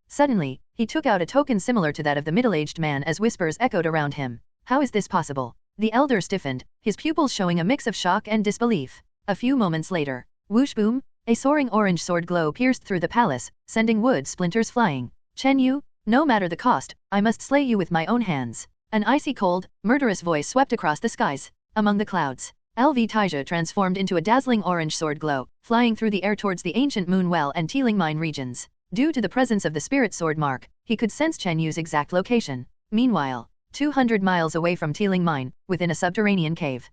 Suddenly, he took out a token similar to that of the middle-aged man as whispers echoed around him. How is this possible? The elder stiffened, his pupils showing a mix of shock and disbelief. A few moments later, whoosh boom, a soaring orange sword glow pierced through the palace, sending wood splinters flying. Chen Yu, no matter the cost, I must slay you with my own hands. An icy cold, murderous voice swept across the skies. Among the clouds, LV Taija transformed into a dazzling orange sword glow, flying through the air towards the ancient Moon Well and Teeling Mine regions. Due to the presence of the spirit sword mark, he could sense Chen Yu's exact location. Meanwhile, 200 miles away from Teeling Mine, within a subterranean cave.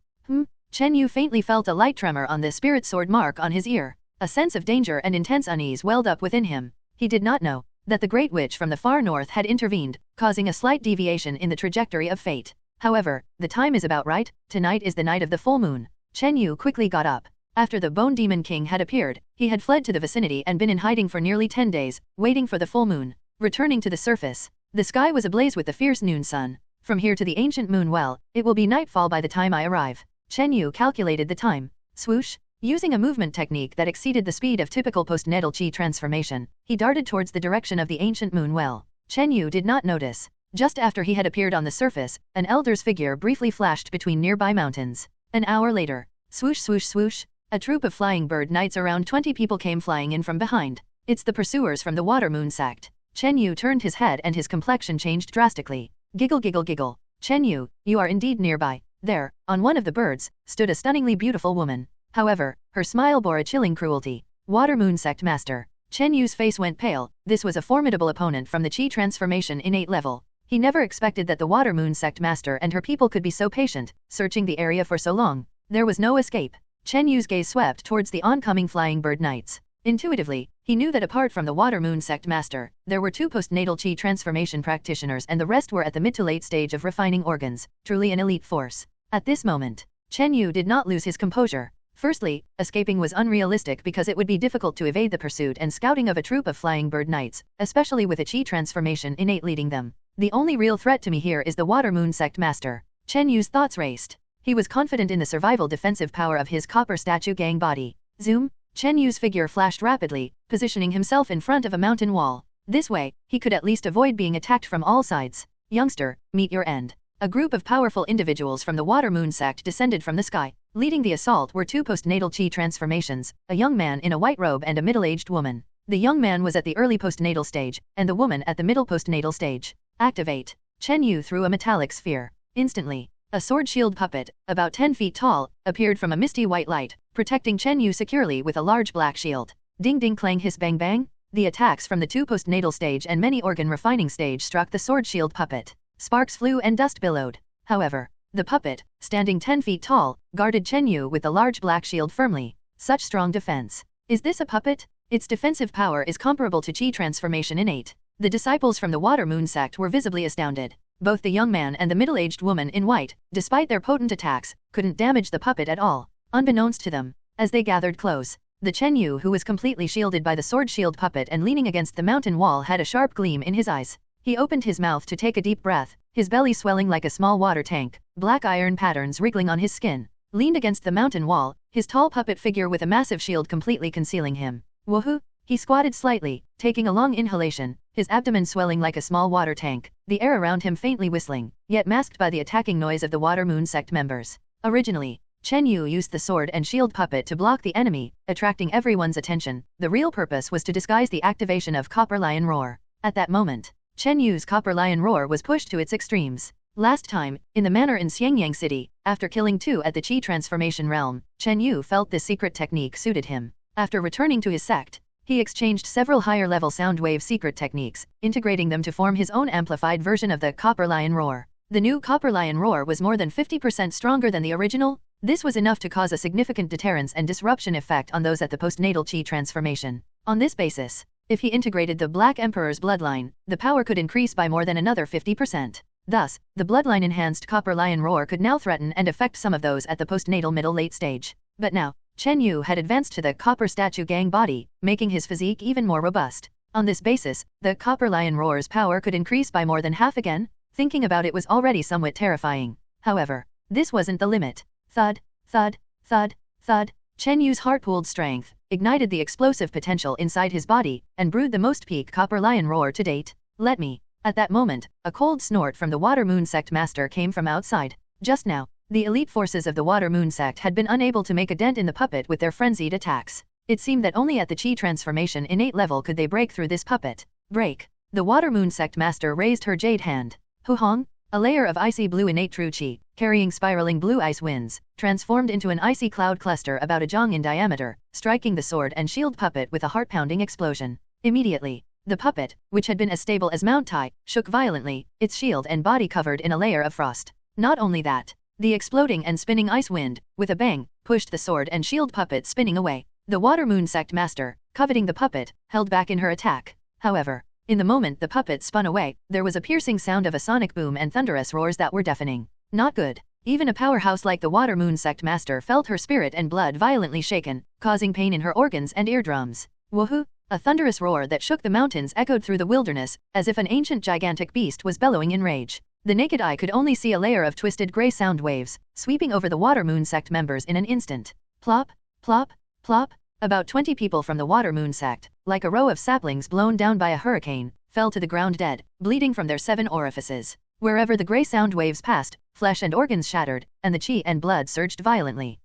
Chen Yu faintly felt a light tremor on the spirit sword mark on his ear. A sense of danger and intense unease welled up within him. He did not know that the Great Witch from the far north had intervened, causing a slight deviation in the trajectory of fate. However, the time is about right, tonight is the night of the full moon. Chen Yu quickly got up. After the Bone Demon King had appeared, he had fled to the vicinity and been in hiding for nearly 10 days, waiting for the full moon. Returning to the surface, the sky was ablaze with the fierce noon sun. From here to the ancient moon well, it will be nightfall by the time I arrive. Chen Yu calculated the time. Swoosh! Using a movement technique that exceeded the speed of typical postnatal chi transformation, he darted towards the direction of the ancient moon well. Chen Yu did not notice. Just after he had appeared on the surface, an elder's figure briefly flashed between nearby mountains. An hour later, swoosh swoosh swoosh, a troop of flying bird knights around 20 people came flying in from behind. It's the pursuers from the Water Moon Sect. Chen Yu turned his head and his complexion changed drastically. Giggle giggle giggle. Chen Yu, you are indeed nearby. There, on one of the birds, stood a stunningly beautiful woman. However, her smile bore a chilling cruelty. Water Moon Sect Master. Chen Yu's face went pale. This was a formidable opponent from the Chi transformation innate level. He never expected that the Water Moon Sect Master and her people could be so patient, searching the area for so long. There was no escape. Chen Yu's gaze swept towards the oncoming flying bird knights. Intuitively, he knew that apart from the Water Moon Sect Master, there were 2 postnatal Chi transformation practitioners and the rest were at the mid to late stage of refining organs, truly an elite force. At this moment, Chen Yu did not lose his composure. Firstly, escaping was unrealistic because it would be difficult to evade the pursuit and scouting of a troop of flying bird knights, especially with a Chi transformation innate leading them. The only real threat to me here is the Water Moon Sect Master. Chen Yu's thoughts raced. He was confident in the survival defensive power of his copper statue gang body. Zoom! Chen Yu's figure flashed rapidly, positioning himself in front of a mountain wall. This way, he could at least avoid being attacked from all sides. Youngster, meet your end. A group of powerful individuals from the Water Moon Sect descended from the sky. Leading the assault were 2 postnatal Chi transformations, a young man in a white robe and a middle-aged woman. The young man was at the early postnatal stage, and the woman at the middle postnatal stage. Activate. Chen Yu threw a metallic sphere. Instantly, a sword shield puppet, about 10 feet tall, appeared from a misty white light, protecting Chen Yu securely with a large black shield. Ding ding clang hiss bang bang. The attacks from the 2 postnatal stage and many organ refining stage struck the sword shield puppet. Sparks flew and dust billowed. However, the puppet, standing 10 feet tall, guarded Chen Yu with the large black shield firmly. Such strong defense. Is this a puppet? Its defensive power is comparable to Chi transformation innate. The disciples from the Water Moon Sect were visibly astounded. Both the young man and the middle-aged woman in white, despite their potent attacks, couldn't damage the puppet at all. Unbeknownst to them, as they gathered close, the Chen Yu who was completely shielded by the sword shield puppet and leaning against the mountain wall had a sharp gleam in his eyes. He opened his mouth to take a deep breath, his belly swelling like a small water tank, black iron patterns wriggling on his skin. Leaned against the mountain wall, his tall puppet figure with a massive shield completely concealing him. Woohoo! He squatted slightly, taking a long inhalation, his abdomen swelling like a small water tank, the air around him faintly whistling, yet masked by the attacking noise of the Water Moon Sect members. Originally, Chen Yu used the sword and shield puppet to block the enemy, attracting everyone's attention. The real purpose was to disguise the activation of Copper Lion Roar. At that moment, Chen Yu's Copper Lion Roar was pushed to its extremes. Last time, in the manor in Xiangyang City, after killing 2 at the Chi transformation realm, Chen Yu felt this secret technique suited him. After returning to his sect, he exchanged several higher-level sound wave secret techniques, integrating them to form his own amplified version of the Copper Lion Roar. The new Copper Lion Roar was more than 50% stronger than the original. This was enough to cause a significant deterrence and disruption effect on those at the postnatal Chi transformation. On this basis, if he integrated the Black Emperor's bloodline, the power could increase by more than another 50%. Thus, the bloodline-enhanced Copper Lion Roar could now threaten and affect some of those at the postnatal middle-late stage. But now, Chen Yu had advanced to the Copper Statue Gang body, making his physique even more robust. On this basis, the Copper Lion Roar's power could increase by more than half again. Thinking about it was already somewhat terrifying. However, this wasn't the limit. Thud, thud, thud, thud. Chen Yu's heart-pooled strength ignited the explosive potential inside his body and brewed the most peak Copper Lion Roar to date. Let me. At that moment, a cold snort from the Water Moon Sect Master came from outside. Just now, the elite forces of the Water Moon Sect had been unable to make a dent in the puppet with their frenzied attacks. It seemed that only at the Chi transformation innate level could they break through this puppet. Break. The Water Moon Sect Master raised her jade hand. Hu-hong, a layer of icy blue innate true Chi, carrying spiraling blue ice winds, transformed into an icy cloud cluster about a jong in diameter, striking the sword and shield puppet with a heart-pounding explosion. Immediately, the puppet, which had been as stable as Mount Tai, shook violently, its shield and body covered in a layer of frost. Not only that, the exploding and spinning ice wind, with a bang, pushed the sword and shield puppet spinning away. The Water Moon Sect Master, coveting the puppet, held back in her attack. However, in the moment the puppet spun away, there was a piercing sound of a sonic boom and thunderous roars that were deafening. Not good. Even a powerhouse like the Water Moon Sect Master felt her spirit and blood violently shaken, causing pain in her organs and eardrums. Woohoo! A thunderous roar that shook the mountains echoed through the wilderness, as if an ancient gigantic beast was bellowing in rage. The naked eye could only see a layer of twisted gray sound waves, sweeping over the Water Moon Sect members in an instant. Plop, plop, plop. About 20 people from the Water Moon Sect, like a row of saplings blown down by a hurricane, fell to the ground dead, bleeding from their 7 orifices. Wherever the gray sound waves passed, flesh and organs shattered, and the chi and blood surged violently.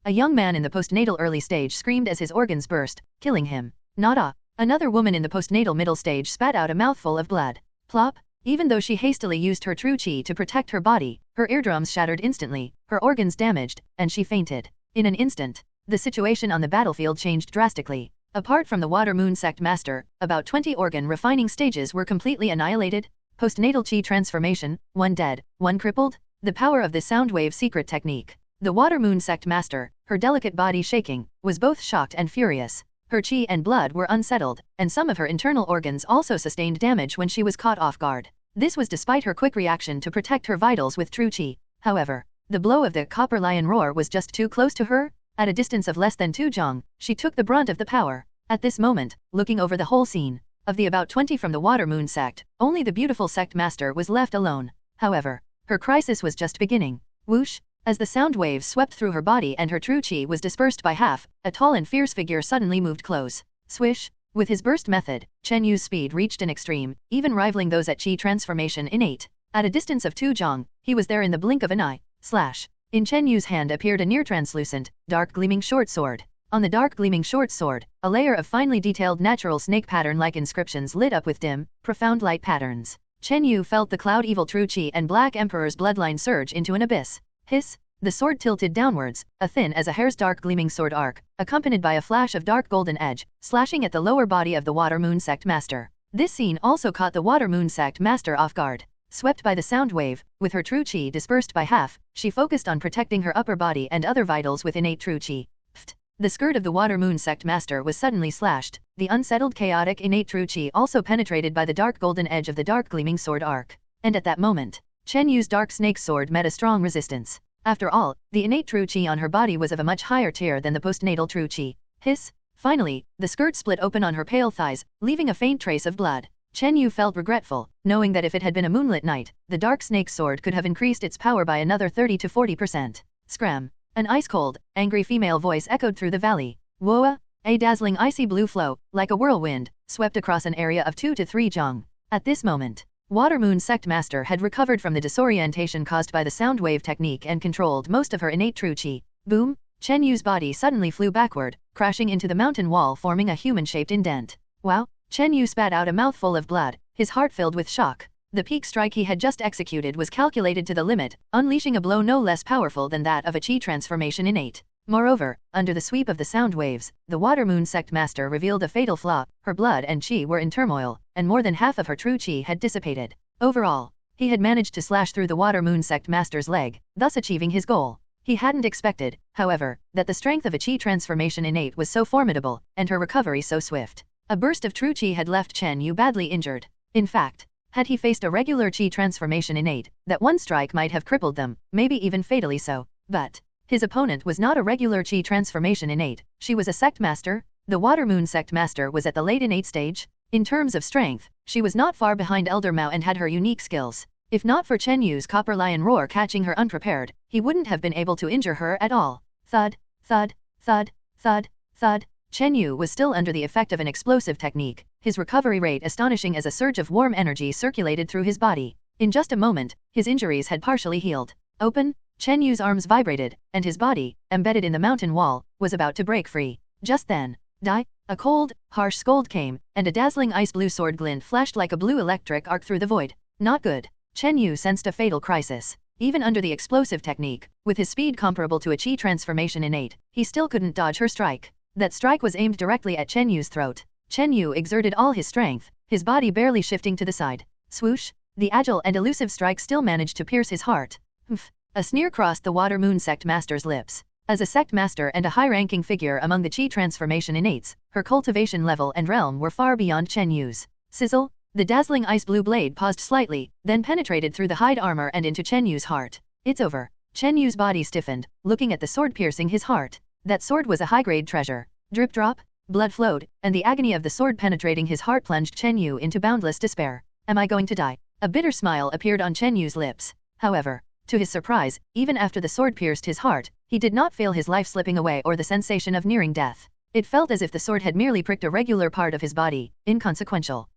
A young man in the postnatal early stage screamed as his organs burst, killing him. Not Another woman in the postnatal middle stage spat out a mouthful of blood. Plop. Even though she hastily used her true chi to protect her body, her eardrums shattered instantly, her organs damaged, and she fainted. In an instant, the situation on the battlefield changed drastically. Apart from the Water Moon Sect Master, about 20 organ refining stages were completely annihilated. Postnatal chi transformation, 1 dead, 1 crippled. The power of the Soundwave secret technique. The Water Moon Sect Master, her delicate body shaking, was both shocked and furious. Her chi and blood were unsettled, and some of her internal organs also sustained damage when she was caught off guard. This was despite her quick reaction to protect her vitals with true chi. However, the blow of the Copper Lion Roar was just too close to her. At a distance of less than 2 jong, she took the brunt of the power. At this moment, looking over the whole scene, of the about 20 from the Water Moon Sect, only the beautiful Sect Master was left alone. However, her crisis was just beginning. Whoosh! As the sound waves swept through her body and her true chi was dispersed by half, a tall and fierce figure suddenly moved close. Swish! With his burst method, Chen Yu's speed reached an extreme, even rivaling those at chi transformation innate. At a distance of 2 jong, he was there in the blink of an eye. Slash! In Chen Yu's hand appeared a near-translucent, dark gleaming short sword. On the dark gleaming short sword, a layer of finely detailed natural snake pattern-like inscriptions lit up with dim, profound light patterns. Chen Yu felt the cloud evil true chi and Black Emperor's bloodline surge into an abyss. Hiss! The sword tilted downwards, a thin as a hair's dark gleaming sword arc, accompanied by a flash of dark golden edge, slashing at the lower body of the Water Moon Sect Master. This scene also caught the Water Moon Sect Master off guard. Swept by the sound wave, with her true chi dispersed by half, she focused on protecting her upper body and other vitals with innate true chi. Pfft! The skirt of the Water Moon Sect Master was suddenly slashed, the unsettled chaotic innate true chi also penetrated by the dark golden edge of the dark gleaming sword arc. And at that moment, Chen Yu's dark snake sword met a strong resistance. After all, the innate true chi on her body was of a much higher tier than the postnatal true chi. Hiss! Finally, the skirt split open on her pale thighs, leaving a faint trace of blood. Chen Yu felt regretful, knowing that if it had been a moonlit night, the dark snake sword could have increased its power by another 30 to 40%. Scram! An ice-cold, angry female voice echoed through the valley. Woa! A dazzling icy blue flow, like a whirlwind, swept across an area of 2 to 3 jong. At this moment, Water Moon Sect Master had recovered from the disorientation caused by the sound wave technique and controlled most of her innate true chi. Boom! Chen Yu's body suddenly flew backward, crashing into the mountain wall forming a human-shaped indent. Wow! Chen Yu spat out a mouthful of blood, his heart filled with shock. The peak strike he had just executed was calculated to the limit, unleashing a blow no less powerful than that of a chi transformation innate. Moreover, under the sweep of the sound waves, the Water Moon Sect Master revealed a fatal flaw. Her blood and chi were in turmoil, and more than half of her true chi had dissipated. Overall, he had managed to slash through the Water Moon Sect Master's leg, thus achieving his goal. He hadn't expected, however, that the strength of a chi transformation innate was so formidable, and her recovery so swift. A burst of true chi had left Chen Yu badly injured. In fact, had he faced a regular chi transformation innate, that one strike might have crippled them, maybe even fatally so. But his opponent was not a regular chi transformation innate, she was a sect master. The Water Moon Sect Master was at the late innate stage. In terms of strength, she was not far behind Elder Mao and had her unique skills. If not for Chen Yu's Copper Lion Roar catching her unprepared, he wouldn't have been able to injure her at all. Thud, thud, thud, thud, thud. Chen Yu was still under the effect of an explosive technique, his recovery rate astonishing as a surge of warm energy circulated through his body. In just a moment, his injuries had partially healed. Open! Chen Yu's arms vibrated, and his body, embedded in the mountain wall, was about to break free. Just then, die! A cold, harsh scold came, and a dazzling ice-blue sword glint flashed like a blue electric arc through the void. Not good. Chen Yu sensed a fatal crisis. Even under the explosive technique, with his speed comparable to a chi transformation innate, he still couldn't dodge her strike. That strike was aimed directly at Chen Yu's throat. Chen Yu exerted all his strength, his body barely shifting to the side. Swoosh! The agile and elusive strike still managed to pierce his heart. Humph! A sneer crossed the Water Moon Sect Master's lips. As a sect master and a high-ranking figure among the chi transformation innates, her cultivation level and realm were far beyond Chen Yu's. Sizzle! The dazzling ice-blue blade paused slightly, then penetrated through the hide armor and into Chen Yu's heart. It's over. Chen Yu's body stiffened, looking at the sword piercing his heart. That sword was a high-grade treasure. Drip drop, blood flowed, and the agony of the sword penetrating his heart plunged Chen Yu into boundless despair. Am I going to die? A bitter smile appeared on Chen Yu's lips. However, to his surprise, even after the sword pierced his heart, he did not feel his life slipping away or the sensation of nearing death. It felt as if the sword had merely pricked a regular part of his body, inconsequential.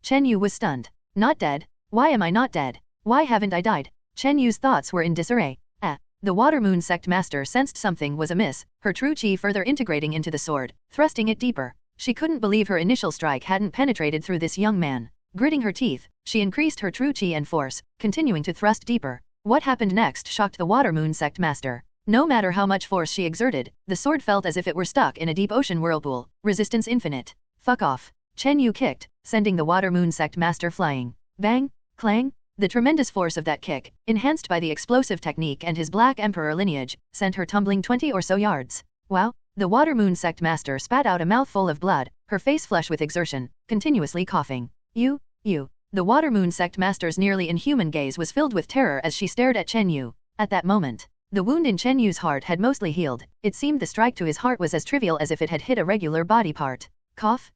Chen Yu was stunned. Not dead? Why am I not dead? Why haven't I died? Chen Yu's thoughts were in disarray. The Water Moon Sect Master sensed something was amiss, her true chi further integrating into the sword, thrusting it deeper. She couldn't believe her initial strike hadn't penetrated through this young man. Gritting her teeth, she increased her true chi and force, continuing to thrust deeper. What happened next shocked the Water Moon Sect Master. No matter how much force she exerted, the sword felt as if it were stuck in a deep ocean whirlpool, resistance infinite. Fuck off. Chen Yu kicked, sending the Water Moon Sect Master flying. Bang! Clang! The tremendous force of that kick, enhanced by the explosive technique and his Black Emperor lineage, sent her tumbling 20 or so yards. Wow! The Water Moon Sect Master spat out a mouthful of blood, her face flush with exertion, continuously coughing. You. The Water Moon Sect Master's nearly inhuman gaze was filled with terror as she stared at Chen Yu. At that moment, the wound in Chen Yu's heart had mostly healed. It seemed the strike to his heart was as trivial as if it had hit a regular body part. Cough.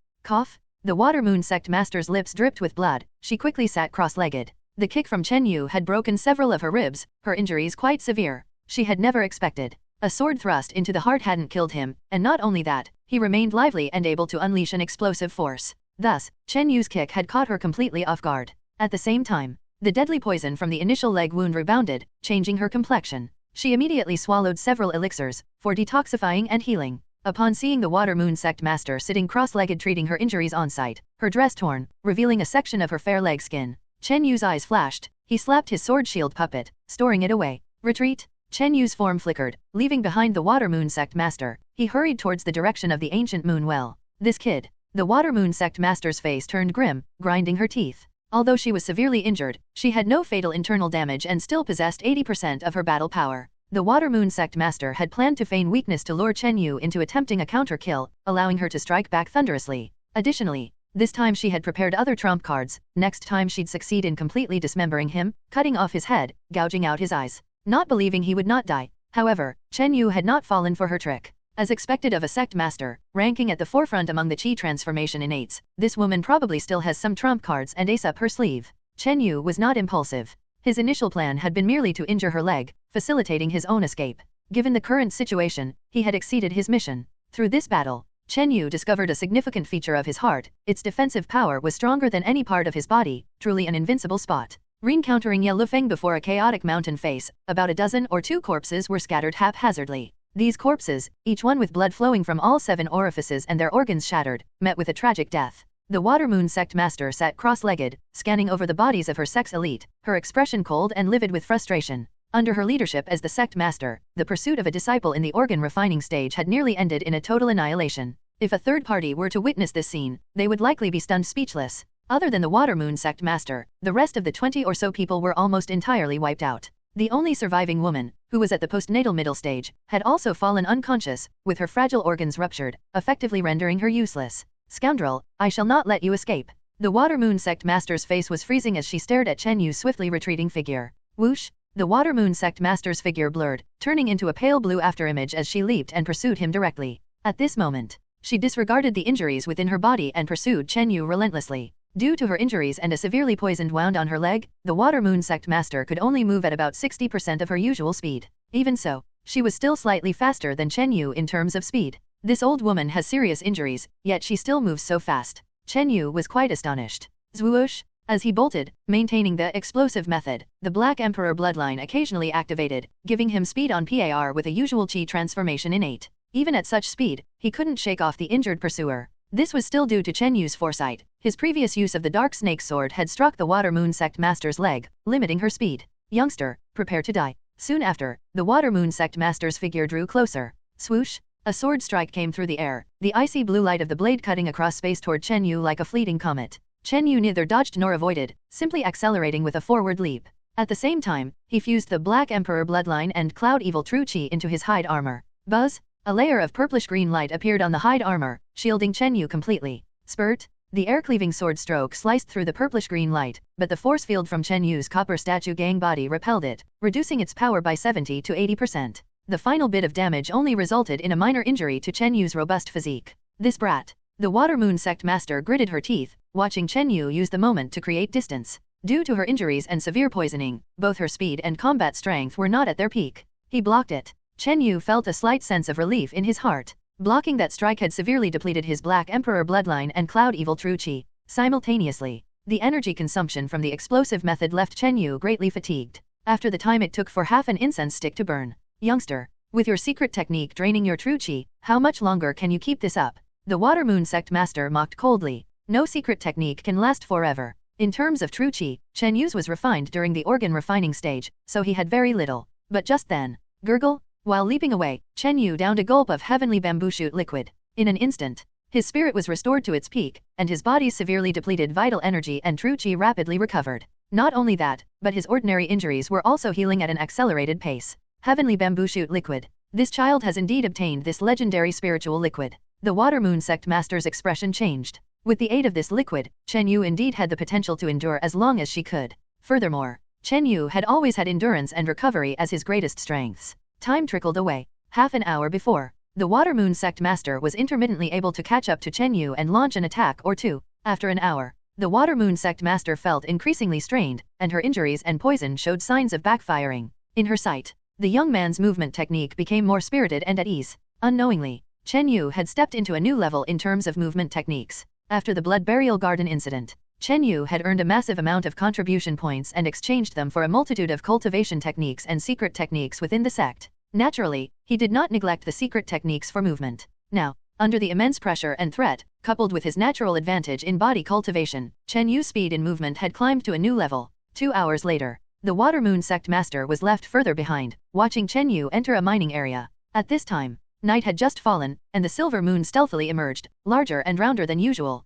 The Water Moon Sect Master's lips dripped with blood. She quickly sat cross-legged. The kick from Chen Yu had broken several of her ribs, her injuries quite severe. She had never expected. A sword thrust into the heart hadn't killed him, and not only that, he remained lively and able to unleash an explosive force. Thus, Chen Yu's kick had caught her completely off guard. At the same time, the deadly poison from the initial leg wound rebounded, changing her complexion. She immediately swallowed several elixirs, for detoxifying and healing. Upon seeing the Water Moon Sect Master sitting cross-legged treating her injuries on site, her dress torn, revealing a section of her fair leg skin, Chen Yu's eyes flashed. He slapped his sword shield puppet, storing it away. Retreat! Chen Yu's form flickered, leaving behind the Water Moon Sect Master. He hurried towards the direction of the ancient moon well. This kid. The Water Moon Sect Master's face turned grim, grinding her teeth. Although she was severely injured, she had no fatal internal damage and still possessed 80% of her battle power. The Water Moon Sect Master had planned to feign weakness to lure Chen Yu into attempting a counter-kill, allowing her to strike back thunderously. Additionally, this time she had prepared other trump cards. Next time she'd succeed in completely dismembering him, cutting off his head, gouging out his eyes. Not believing he would not die. However, Chen Yu had not fallen for her trick. As expected of a sect master, ranking at the forefront among the chi transformation innates, this woman probably still has some trump cards and ace up her sleeve. Chen Yu was not impulsive. His initial plan had been merely to injure her leg, facilitating his own escape. Given the current situation, he had exceeded his mission. Through this battle, Chen Yu discovered a significant feature of his heart. Its defensive power was stronger than any part of his body, truly an invincible spot. Re-encountering Ye Lufeng before a chaotic mountain face, about a dozen or two corpses were scattered haphazardly. These corpses, each one with blood flowing from all 7 orifices and their organs shattered, met with a tragic death. The Water Moon Sect Master sat cross-legged, scanning over the bodies of her sect's elite, her expression cold and livid with frustration. Under her leadership as the sect master, the pursuit of a disciple in the organ refining stage had nearly ended in a total annihilation. If a third party were to witness this scene, they would likely be stunned speechless. Other than the Water Moon Sect Master, the rest of the 20 or so people were almost entirely wiped out. The only surviving woman, who was at the postnatal middle stage, had also fallen unconscious, with her fragile organs ruptured, effectively rendering her useless. Scoundrel, I shall not let you escape. The Water Moon Sect Master's face was freezing as she stared at Chen Yu's swiftly retreating figure. Whoosh! The Water Moon Sect Master's figure blurred, turning into a pale blue afterimage as she leaped and pursued him directly. At this moment, she disregarded the injuries within her body and pursued Chen Yu relentlessly. Due to her injuries and a severely poisoned wound on her leg, the Water Moon Sect Master could only move at about 60% of her usual speed. Even so, she was still slightly faster than Chen Yu in terms of speed. This old woman has serious injuries, yet she still moves so fast. Chen Yu was quite astonished. Zwoosh! As he bolted, maintaining the explosive method, the Black Emperor bloodline occasionally activated, giving him speed on par with a usual chi transformation innate. Even at such speed, he couldn't shake off the injured pursuer. This was still due to Chen Yu's foresight. His previous use of the Dark Snake Sword had struck the Water Moon Sect Master's leg, limiting her speed. Youngster, prepare to die. Soon after, the Water Moon Sect Master's figure drew closer. Swoosh! A sword strike came through the air, the icy blue light of the blade cutting across space toward Chen Yu like a fleeting comet. Chen Yu neither dodged nor avoided, simply accelerating with a forward leap. At the same time, he fused the Black Emperor bloodline and Cloud Evil True Chi into his hide armor. Buzz! A layer of purplish-green light appeared on the hide armor, shielding Chen Yu completely. Spurt! The air-cleaving sword stroke sliced through the purplish-green light, but the force field from Chen Yu's copper statue gang body repelled it, reducing its power by 70 to 80%. The final bit of damage only resulted in a minor injury to Chen Yu's robust physique. This brat. The Water Moon Sect Master gritted her teeth, watching Chen Yu use the moment to create distance. Due to her injuries and severe poisoning, both her speed and combat strength were not at their peak. He blocked it. Chen Yu felt a slight sense of relief in his heart. Blocking that strike had severely depleted his Black Emperor bloodline and Cloud Evil True Qi. Simultaneously, the energy consumption from the explosive method left Chen Yu greatly fatigued. After the time it took for half an incense stick to burn. Youngster, with your secret technique draining your true Qi, how much longer can you keep this up? The Water Moon Sect Master mocked coldly. No secret technique can last forever. In terms of true Qi, Chen Yu's was refined during the organ refining stage, so he had very little. But just then, gurgle, while leaping away, Chen Yu downed a gulp of heavenly bamboo shoot liquid. In an instant, his spirit was restored to its peak, and his body's severely depleted vital energy and true Qi rapidly recovered. Not only that, but his ordinary injuries were also healing at an accelerated pace. Heavenly bamboo shoot liquid. This child has indeed obtained this legendary spiritual liquid. The Water Moon Sect Master's expression changed. With the aid of this liquid, Chen Yu indeed had the potential to endure as long as she could. Furthermore, Chen Yu had always had endurance and recovery as his greatest strengths. Time trickled away. Half an hour before, the Water Moon Sect Master was intermittently able to catch up to Chen Yu and launch an attack or two. After an hour, the Water Moon Sect Master felt increasingly strained, and her injuries and poison showed signs of backfiring. In her sight, the young man's movement technique became more spirited and at ease. Unknowingly, Chen Yu had stepped into a new level in terms of movement techniques. After the Blood Burial Garden incident, Chen Yu had earned a massive amount of contribution points and exchanged them for a multitude of cultivation techniques and secret techniques within the sect. Naturally, he did not neglect the secret techniques for movement. Now, under the immense pressure and threat, coupled with his natural advantage in body cultivation, Chen Yu's speed in movement had climbed to a new level. 2 hours later, the Water Moon Sect Master was left further behind, watching Chen Yu enter a mining area. At this time, night had just fallen, and the silver moon stealthily emerged, larger and rounder than usual.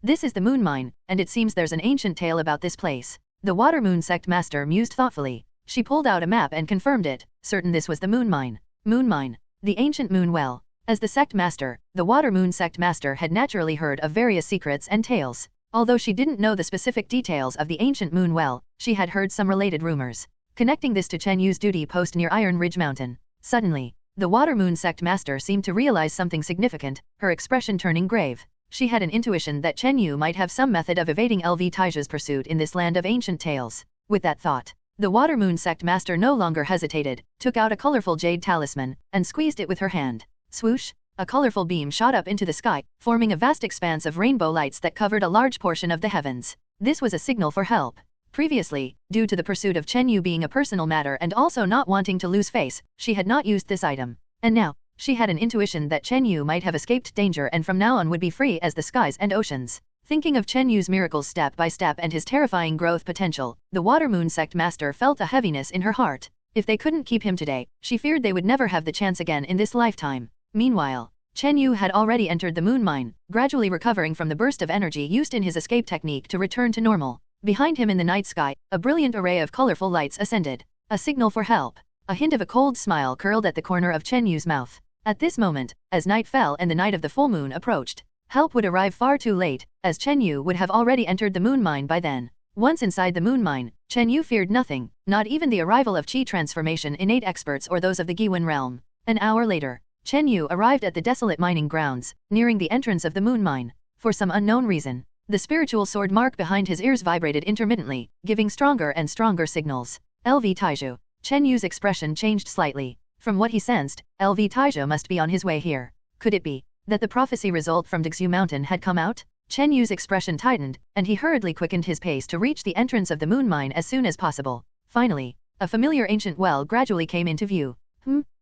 This is the moon mine, and it seems there's an ancient tale about this place. The Water Moon Sect Master mused thoughtfully. She pulled out a map and confirmed it, certain this was the moon mine. Moon mine. The ancient moon well. As the sect master, the Water Moon Sect Master had naturally heard of various secrets and tales. Although she didn't know the specific details of the ancient moon well, she had heard some related rumors. Connecting this to Chen Yu's duty post near Iron Ridge Mountain. Suddenly, the Water Moon Sect Master seemed to realize something significant, her expression turning grave. She had an intuition that Chen Yu might have some method of evading LV Taija's pursuit in this land of ancient tales. With that thought, the Water Moon Sect Master no longer hesitated, took out a colorful jade talisman, and squeezed it with her hand. Swoosh! A colorful beam shot up into the sky, forming a vast expanse of rainbow lights that covered a large portion of the heavens. This was a signal for help. Previously, due to the pursuit of Chen Yu being a personal matter and also not wanting to lose face, she had not used this item. And now, she had an intuition that Chen Yu might have escaped danger and from now on would be free as the skies and oceans. Thinking of Chen Yu's miracles step by step and his terrifying growth potential, the Water Moon Sect Master felt a heaviness in her heart. If they couldn't keep him today, she feared they would never have the chance again in this lifetime. Meanwhile, Chen Yu had already entered the moon mine, gradually recovering from the burst of energy used in his escape technique to return to normal. Behind him in the night sky, a brilliant array of colorful lights ascended. A signal for help. A hint of a cold smile curled at the corner of Chen Yu's mouth. At this moment, as night fell and the night of the full moon approached, help would arrive far too late, as Chen Yu would have already entered the moon mine by then. Once inside the moon mine, Chen Yu feared nothing, not even the arrival of Qi transformation innate experts or those of the Giwen realm. An hour later, Chen Yu arrived at the desolate mining grounds, nearing the entrance of the moon mine. For some unknown reason, the spiritual sword mark behind his ears vibrated intermittently, giving stronger and stronger signals. LV Taiju. Chen Yu's expression changed slightly. From what he sensed, LV Taiju must be on his way here. Could it be that the prophecy result from Dixu Mountain had come out? Chen Yu's expression tightened, and he hurriedly quickened his pace to reach the entrance of the moon mine as soon as possible. Finally, a familiar ancient well gradually came into view.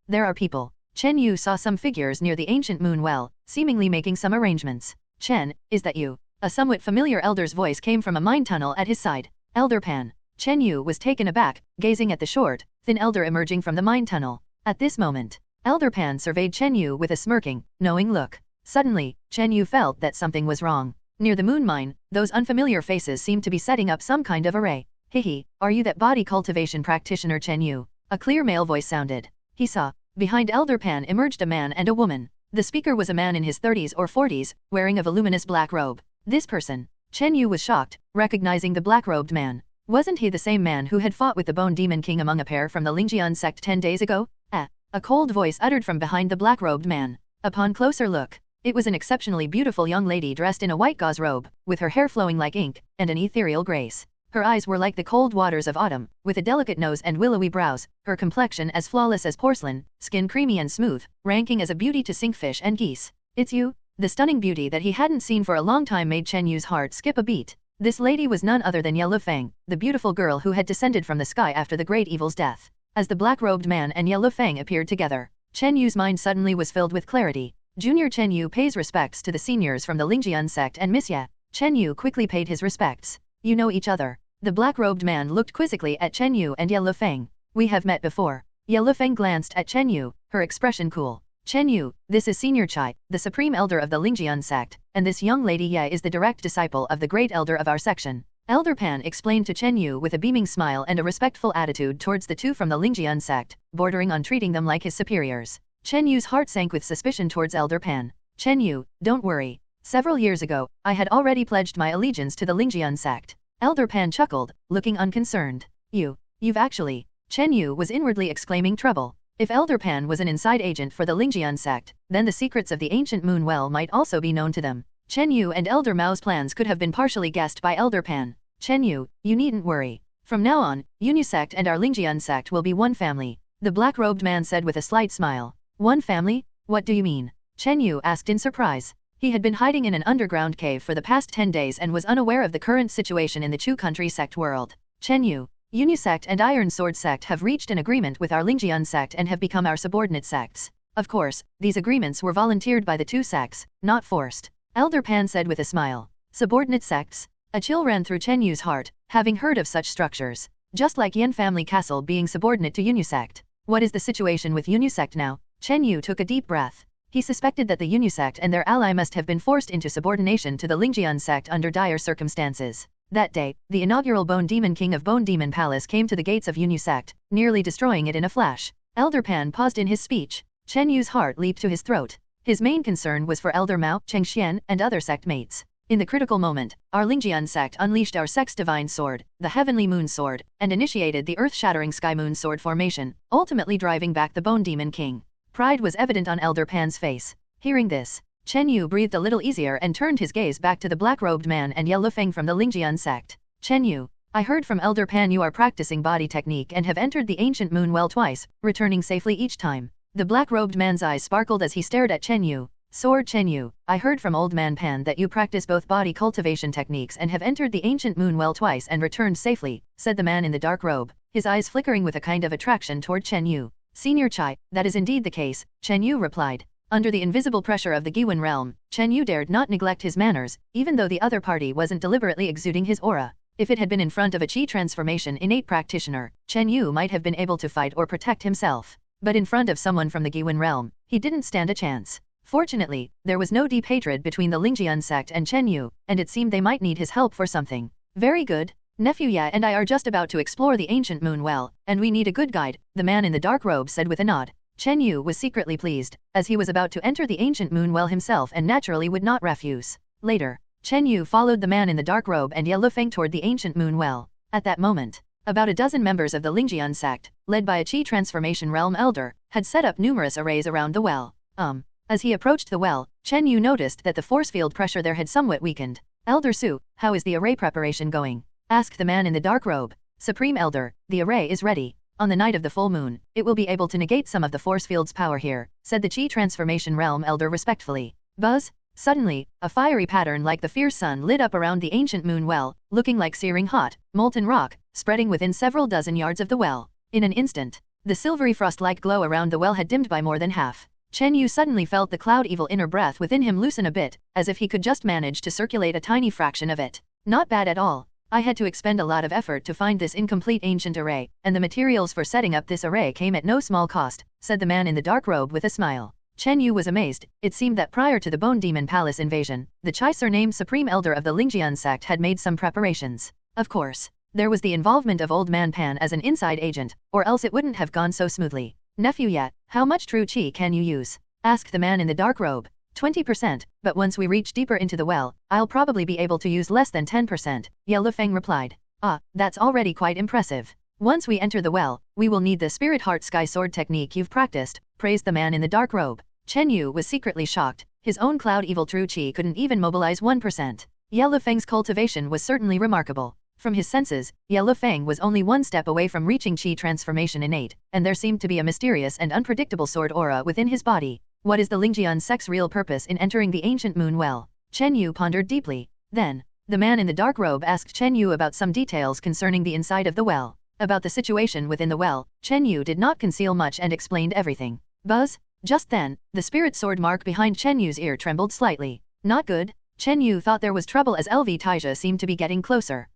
There are people. Chen Yu saw some figures near the ancient moon well, seemingly making some arrangements. Chen, is that you? A somewhat familiar elder's voice came from a mine tunnel at his side. Elder Pan. Chen Yu was taken aback, gazing at the short, thin elder emerging from the mine tunnel. At this moment, Elder Pan surveyed Chen Yu with a smirking, knowing look. Suddenly, Chen Yu felt that something was wrong. Near the moon mine, those unfamiliar faces seemed to be setting up some kind of array. Hihi, are you that body cultivation practitioner Chen Yu? A clear male voice sounded. He saw. Behind Elder Pan emerged a man and a woman. The speaker was a man in his 30s or 40s, wearing a voluminous black robe. This person. Chen Yu was shocked, recognizing the black-robed man. Wasn't he the same man who had fought with the Bone Demon King among a pair from the Lingjian sect 10 days ago? A cold voice uttered from behind the black-robed man. Upon closer look, it was an exceptionally beautiful young lady dressed in a white gauze robe, with her hair flowing like ink, and an ethereal grace. Her eyes were like the cold waters of autumn, with a delicate nose and willowy brows, her complexion as flawless as porcelain, skin creamy and smooth, ranking as a beauty to sink fish and geese. It's you? The stunning beauty that he hadn't seen for a long time made Chen Yu's heart skip a beat. This lady was none other than Ye Lufeng, the beautiful girl who had descended from the sky after the great evil's death. As the black-robed man and Ye Lufeng appeared together, Chen Yu's mind suddenly was filled with clarity. Junior Chen Yu pays respects to the seniors from the Lingjian sect and Miss Ye. Chen Yu quickly paid his respects. You know each other. The black-robed man looked quizzically at Chen Yu and Ye Lufeng. We have met before. Ye Lufeng glanced at Chen Yu, her expression cool. Chen Yu, this is Senior Chai, the supreme elder of the Lingjian sect, and this young lady Ye is the direct disciple of the great elder of our section. Elder Pan explained to Chen Yu with a beaming smile and a respectful attitude towards the two from the Lingjian sect, bordering on treating them like his superiors. Chen Yu's heart sank with suspicion towards Elder Pan. Chen Yu, don't worry. Several years ago, I had already pledged my allegiance to the Lingjian sect. Elder Pan chuckled, looking unconcerned. You've actually. Chen Yu was inwardly exclaiming trouble. If Elder Pan was an inside agent for the Lingjian sect, then the secrets of the ancient moon well might also be known to them. Chen Yu and Elder Mao's plans could have been partially guessed by Elder Pan. Chen Yu, you needn't worry. From now on, Yunyu sect and our Lingjian sect will be one family, the black-robed man said with a slight smile. One family? What do you mean? Chen Yu asked in surprise. He had been hiding in an underground cave for the past 10 days and was unaware of the current situation in the Chu country sect world. Chen Yu, Yunyu sect and Iron Sword sect have reached an agreement with our Lingjian sect and have become our subordinate sects. Of course, these agreements were volunteered by the two sects, not forced. Elder Pan said with a smile. Subordinate sects? A chill ran through Chen Yu's heart, having heard of such structures. Just like Yin family castle being subordinate to Yunyu sect. What is the situation with Yunyu sect now? Chen Yu took a deep breath. He suspected that the Yunyu sect and their ally must have been forced into subordination to the Lingjian sect under dire circumstances. That day, the inaugural Bone Demon King of Bone Demon Palace came to the gates of Yunyu sect, nearly destroying it in a flash. Elder Pan paused in his speech. Chen Yu's heart leaped to his throat. His main concern was for Elder Mao, Cheng Xian, and other sect mates. In the critical moment, our Lingjian sect unleashed our sect's divine sword, the Heavenly Moon Sword, and initiated the earth-shattering Sky Moon Sword formation, ultimately driving back the Bone Demon King. Pride was evident on Elder Pan's face. Hearing this, Chen Yu breathed a little easier and turned his gaze back to the black-robed man and Ye Lufeng from the Lingjian sect. Chen Yu, I heard from Elder Pan you are practicing body technique and have entered the ancient moon well twice, returning safely each time. The black-robed man's eyes sparkled as he stared at Chen Yu. Sword Chen Yu, I heard from Old Man Pan that you practice both body cultivation techniques and have entered the ancient moon well twice and returned safely, said the man in the dark robe, his eyes flickering with a kind of attraction toward Chen Yu. Senior Chai, that is indeed the case, Chen Yu replied. Under the invisible pressure of the Giwen realm, Chen Yu dared not neglect his manners, even though the other party wasn't deliberately exuding his aura. If it had been in front of a Qi transformation innate practitioner, Chen Yu might have been able to fight or protect himself. But in front of someone from the Giwen realm, he didn't stand a chance. Fortunately, there was no deep hatred between the Lingjian sect and Chen Yu, and it seemed they might need his help for something. Very good. Nephew Ye and I are just about to explore the ancient moon well, and we need a good guide, the man in the dark robe said with a nod. Chen Yu was secretly pleased, as he was about to enter the ancient moon well himself and naturally would not refuse. Later, Chen Yu followed the man in the dark robe and Ye Lufeng toward the ancient moon well. At that moment, about a dozen members of the Lingjian sect, led by a Qi transformation realm elder, had set up numerous arrays around the well. As he approached the well, Chen Yu noticed that the force field pressure there had somewhat weakened. Elder Su, how is the array preparation going? Asked the man in the dark robe. Supreme Elder, the array is ready. On the night of the full moon, it will be able to negate some of the force field's power here, said the Qi transformation realm elder respectfully. Buzz? Suddenly, a fiery pattern like the fierce sun lit up around the ancient moon well, looking like searing hot, molten rock, spreading within several dozen yards of the well. In an instant, the silvery frost-like glow around the well had dimmed by more than half. Chen Yu suddenly felt the cloud evil inner breath within him loosen a bit, as if he could just manage to circulate a tiny fraction of it. Not bad at all. I had to expend a lot of effort to find this incomplete ancient array, and the materials for setting up this array came at no small cost, said the man in the dark robe with a smile. Chen Yu was amazed. It seemed that prior to the Bone Demon Palace invasion, the Chai surnamed Supreme Elder of the Lingjian sect had made some preparations. Of course, there was the involvement of Old Man Pan as an inside agent, or else it wouldn't have gone so smoothly. Nephew Ye, how much true Qi can you use? Asked the man in the dark robe. 20%, but once we reach deeper into the well, I'll probably be able to use less than 10%, Ye Lufeng replied. Ah, that's already quite impressive. Once we enter the well, we will need the Spirit Heart Sky Sword technique you've practiced, praised the man in the dark robe. Chen Yu was secretly shocked. His own Cloud Evil True Qi couldn't even mobilize 1%. Ye Lufeng's cultivation was certainly remarkable. From his senses, Ye Lufeng was only one step away from reaching Qi transformation innate, and there seemed to be a mysterious and unpredictable sword aura within his body. What is the Lingjian sect's real purpose in entering the ancient moon well? Chen Yu pondered deeply. Then, the man in the dark robe asked Chen Yu about some details concerning the inside of the well. About the situation within the well, Chen Yu did not conceal much and explained everything. Buzz? Just then, the spirit sword mark behind Chen Yu's ear trembled slightly. Not good. Chen Yu thought there was trouble as LV Taija seemed to be getting closer.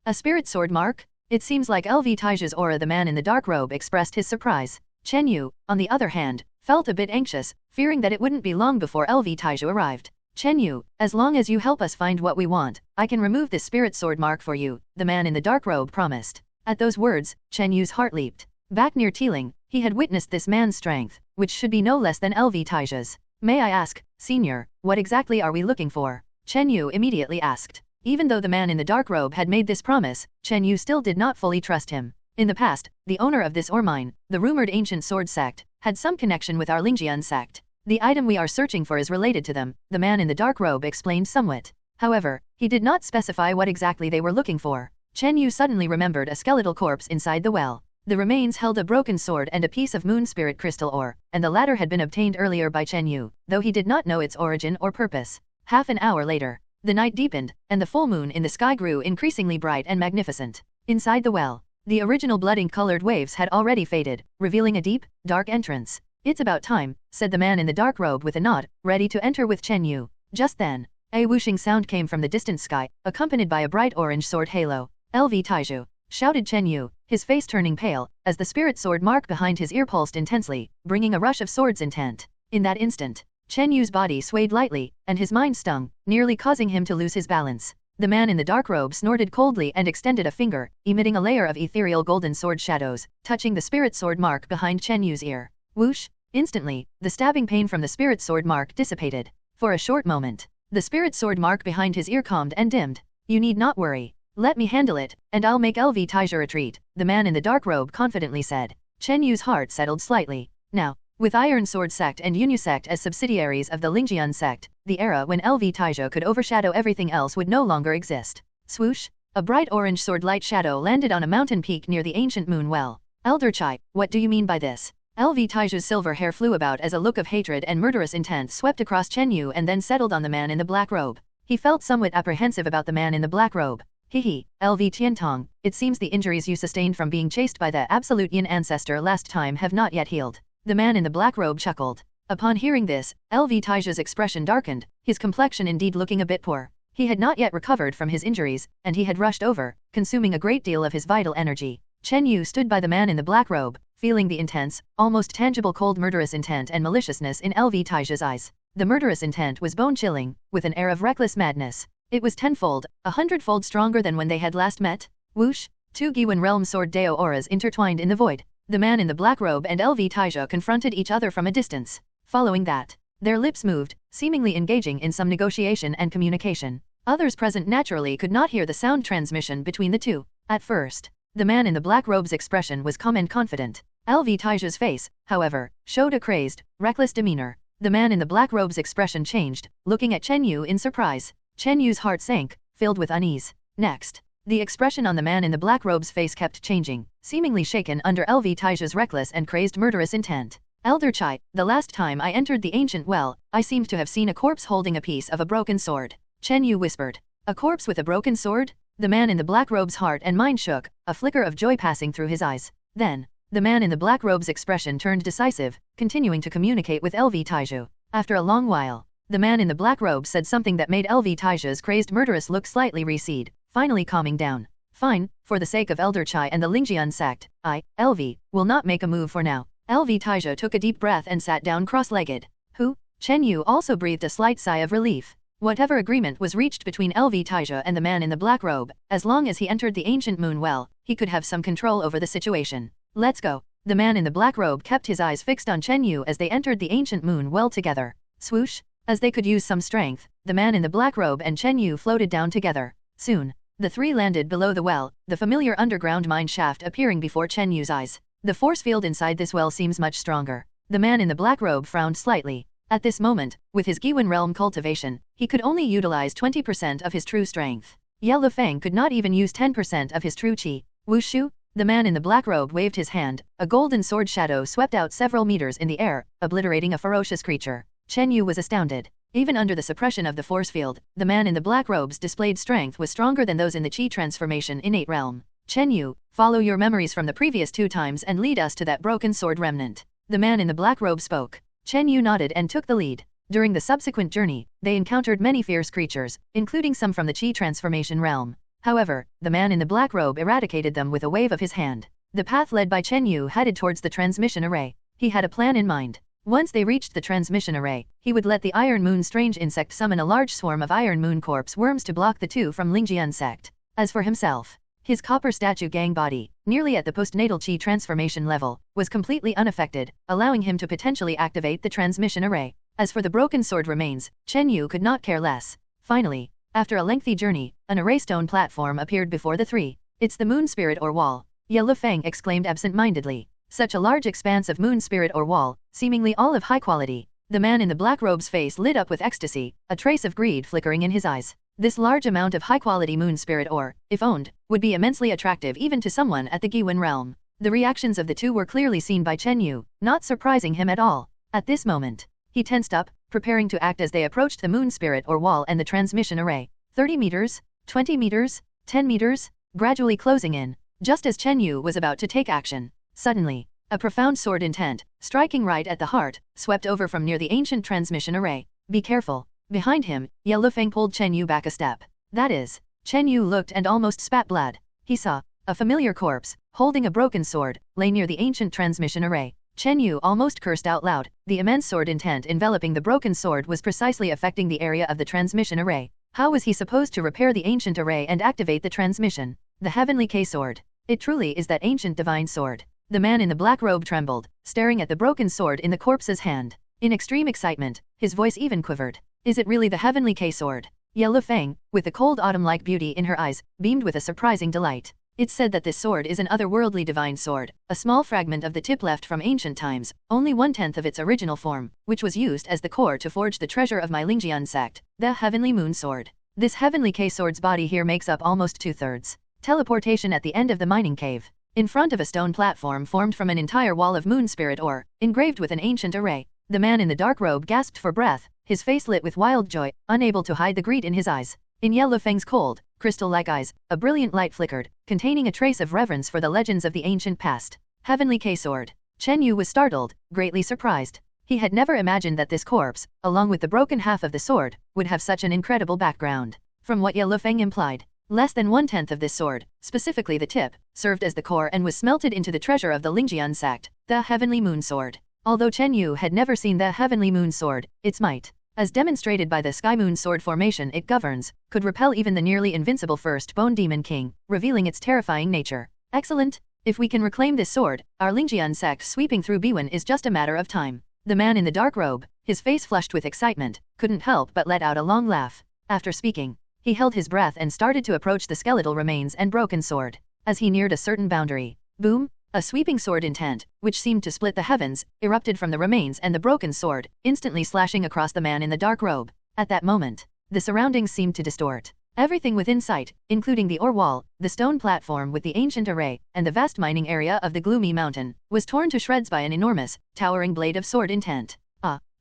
A spirit sword mark? It seems like LV Taija's aura. The man in the dark robe expressed his surprise. Chen Yu, on the other hand, felt a bit anxious, fearing that it wouldn't be long before LV Taija arrived. Chen Yu, as long as you help us find what we want, I can remove this spirit sword mark for you, the man in the dark robe promised. At those words, Chen Yu's heart leaped. Back near Tiling, he had witnessed this man's strength, which should be no less than LV Taija's. May I ask, Senior, what exactly are we looking for? Chen Yu immediately asked. Even though the man in the dark robe had made this promise, Chen Yu still did not fully trust him. In the past, the owner of this ore mine, the rumored ancient sword sect, had some connection with our Lingjian sect. The item we are searching for is related to them, the man in the dark robe explained somewhat. However, he did not specify what exactly they were looking for. Chen Yu suddenly remembered a skeletal corpse inside the well. The remains held a broken sword and a piece of moon spirit crystal ore, and the latter had been obtained earlier by Chen Yu, though he did not know its origin or purpose. Half an hour later, the night deepened, and the full moon in the sky grew increasingly bright and magnificent. Inside the well, the original blood-ink-colored waves had already faded, revealing a deep, dark entrance. It's about time, said the man in the dark robe with a nod, ready to enter with Chen Yu. Just then, a whooshing sound came from the distant sky, accompanied by a bright orange sword halo. LV Taiju, shouted Chen Yu, his face turning pale, as the spirit sword mark behind his ear pulsed intensely, bringing a rush of sword's intent. In that instant, Chen Yu's body swayed lightly, and his mind stung, nearly causing him to lose his balance. The man in the dark robe snorted coldly and extended a finger, emitting a layer of ethereal golden sword shadows, touching the spirit sword mark behind Chen Yu's ear. Whoosh! Instantly, the stabbing pain from the spirit sword mark dissipated. For a short moment, the spirit sword mark behind his ear calmed and dimmed. You need not worry. Let me handle it, and I'll make LV Taija retreat, the man in the dark robe confidently said. Chen Yu's heart settled slightly. Now, with Iron Sword Sect and Yunyu Sect as subsidiaries of the Lingjian Sect, the era when LV Taija could overshadow everything else would no longer exist. Swoosh! A bright orange sword light shadow landed on a mountain peak near the ancient moon well. Elder Chai, what do you mean by this? LV Taija's silver hair flew about as a look of hatred and murderous intent swept across Chen Yu and then settled on the man in the black robe. He felt somewhat apprehensive about the man in the black robe. Hehe, LV Tiantong, it seems the injuries you sustained from being chased by the absolute Yin ancestor last time have not yet healed. The man in the black robe chuckled. Upon hearing this, LV Taija's expression darkened, his complexion indeed looking a bit poor. He had not yet recovered from his injuries, and he had rushed over, consuming a great deal of his vital energy. Chen Yu stood by the man in the black robe, feeling the intense, almost tangible cold murderous intent and maliciousness in LV Taija's eyes. The murderous intent was bone-chilling, with an air of reckless madness. It was tenfold, 100-fold stronger than when they had last met. Whoosh! Two Giwen realm sword Dao auras intertwined in the void. The man in the black robe and LV Taija confronted each other from a distance. Following that, their lips moved, seemingly engaging in some negotiation and communication. Others present naturally could not hear the sound transmission between the two. At first, the man in the black robe's expression was calm and confident. LV Taija's face, however, showed a crazed, reckless demeanor. The man in the black robe's expression changed, looking at Chen Yu in surprise. Chen Yu's heart sank, filled with unease. Next, the expression on the man in the black robe's face kept changing, seemingly shaken under LV Taija's reckless and crazed murderous intent. Elder Chai, the last time I entered the ancient well, I seemed to have seen a corpse holding a piece of a broken sword. Chen Yu whispered. A corpse with a broken sword? The man in the black robe's heart and mind shook, a flicker of joy passing through his eyes. Then, the man in the black robe's expression turned decisive, continuing to communicate with LV Taija. After a long while, the man in the black robe said something that made LV Taija's crazed murderous look slightly recede, finally calming down. Fine, for the sake of Elder Chai and the Lingjian sect, I, LV, will not make a move for now. LV Taija took a deep breath and sat down cross-legged. Who? Chen Yu also breathed a slight sigh of relief. Whatever agreement was reached between LV Taija and the man in the black robe, as long as he entered the ancient moon well, he could have some control over the situation. Let's go. The man in the black robe kept his eyes fixed on Chen Yu as they entered the ancient moon well together. Swoosh! As they could use some strength, the man in the black robe and Chen Yu floated down together. Soon, the three landed below the well, the familiar underground mine shaft appearing before Chen Yu's eyes. The force field inside this well seems much stronger. The man in the black robe frowned slightly. At this moment, with his Giwen realm cultivation, he could only utilize 20% of his true strength. Ye Lufeng could not even use 10% of his true qi. Wushu? The man in the black robe waved his hand. A golden sword shadow swept out several meters in the air, obliterating a ferocious creature. Chen Yu was astounded. Even under the suppression of the force field, the man in the black robes displayed strength was stronger than those in the qi transformation innate realm. Chen Yu, follow your memories from the previous 2 times and lead us to that broken sword remnant. The man in the black robe spoke. Chen Yu nodded and took the lead. During the subsequent journey, they encountered many fierce creatures, including some from the qi transformation realm. However, the man in the black robe eradicated them with a wave of his hand. The path led by Chen Yu headed towards the transmission array. He had a plan in mind. Once they reached the transmission array, he would let the Iron Moon strange insect summon a large swarm of Iron Moon corpse worms to block the 2 from Lingjian sect. As for himself, his copper statue gang body, nearly at the postnatal qi transformation level, was completely unaffected, allowing him to potentially activate the transmission array. As for the broken sword remains, Chen Yu could not care less. Finally, after a lengthy journey, an array stone platform appeared before the 3. It's the moon spirit or wall, Ye Lufeng exclaimed absent-mindedly. Such a large expanse of moon spirit or wall, seemingly all of high quality. The man in the black robe's face lit up with ecstasy, a trace of greed flickering in his eyes. This large amount of high-quality moon spirit ore, if owned, would be immensely attractive even to someone at the Giwen realm. The reactions of the 2 were clearly seen by Chen Yu, not surprising him at all. At this moment, he tensed up, preparing to act as they approached the moon spirit or wall and the transmission array. 30 meters, 20 meters, 10 meters, gradually closing in. Just as Chen Yu was about to take action, suddenly, a profound sword intent, striking right at the heart, swept over from near the ancient transmission array. Be careful. Behind him, Ye Lufeng pulled Chen Yu back a step. That is, Chen Yu looked and almost spat blood. He saw a familiar corpse, holding a broken sword, lay near the ancient transmission array. Chen Yu almost cursed out loud. The immense sword intent enveloping the broken sword was precisely affecting the area of the transmission array. How was he supposed to repair the ancient array and activate the transmission? The heavenly K sword. It truly is that ancient divine sword. The man in the black robe trembled, staring at the broken sword in the corpse's hand. In extreme excitement, his voice even quivered. Is it really the heavenly K sword? Ye Lufeng, with the cold autumn-like beauty in her eyes, beamed with a surprising delight. It's said that this sword is an otherworldly divine sword, a small fragment of the tip left from ancient times, only 1/10 of its original form, which was used as the core to forge the treasure of my Lingjian sect, the heavenly moon sword. This heavenly K sword's body here makes up almost 2/3. Teleportation at the end of the mining cave. In front of a stone platform formed from an entire wall of moon spirit ore, engraved with an ancient array. The man in the dark robe gasped for breath, his face lit with wild joy, unable to hide the greed in his eyes. In Ye Lufeng's cold, crystal-like eyes, a brilliant light flickered, containing a trace of reverence for the legends of the ancient past. Heavenly K sword. Chen Yu was startled, greatly surprised. He had never imagined that this corpse, along with the broken half of the sword, would have such an incredible background. From what Ye Lufeng implied, less than 1/10 of this sword, specifically the tip, served as the core and was smelted into the treasure of the Lingjian sect, the heavenly moon sword. Although Chen Yu had never seen the heavenly moon sword, its might, as demonstrated by the sky moon sword formation it governs, could repel even the nearly invincible first bone demon king, revealing its terrifying nature. Excellent! If we can reclaim this sword, our Lingjian sect sweeping through Biwen is just a matter of time. The man in the dark robe, his face flushed with excitement, couldn't help but let out a long laugh. After speaking, he held his breath and started to approach the skeletal remains and broken sword. As he neared a certain boundary, boom! A sweeping sword intent, which seemed to split the heavens, erupted from the remains and the broken sword, instantly slashing across the man in the dark robe. At that moment, the surroundings seemed to distort. Everything within sight, including the ore wall, the stone platform with the ancient array, and the vast mining area of the gloomy mountain, was torn to shreds by an enormous, towering blade of sword intent.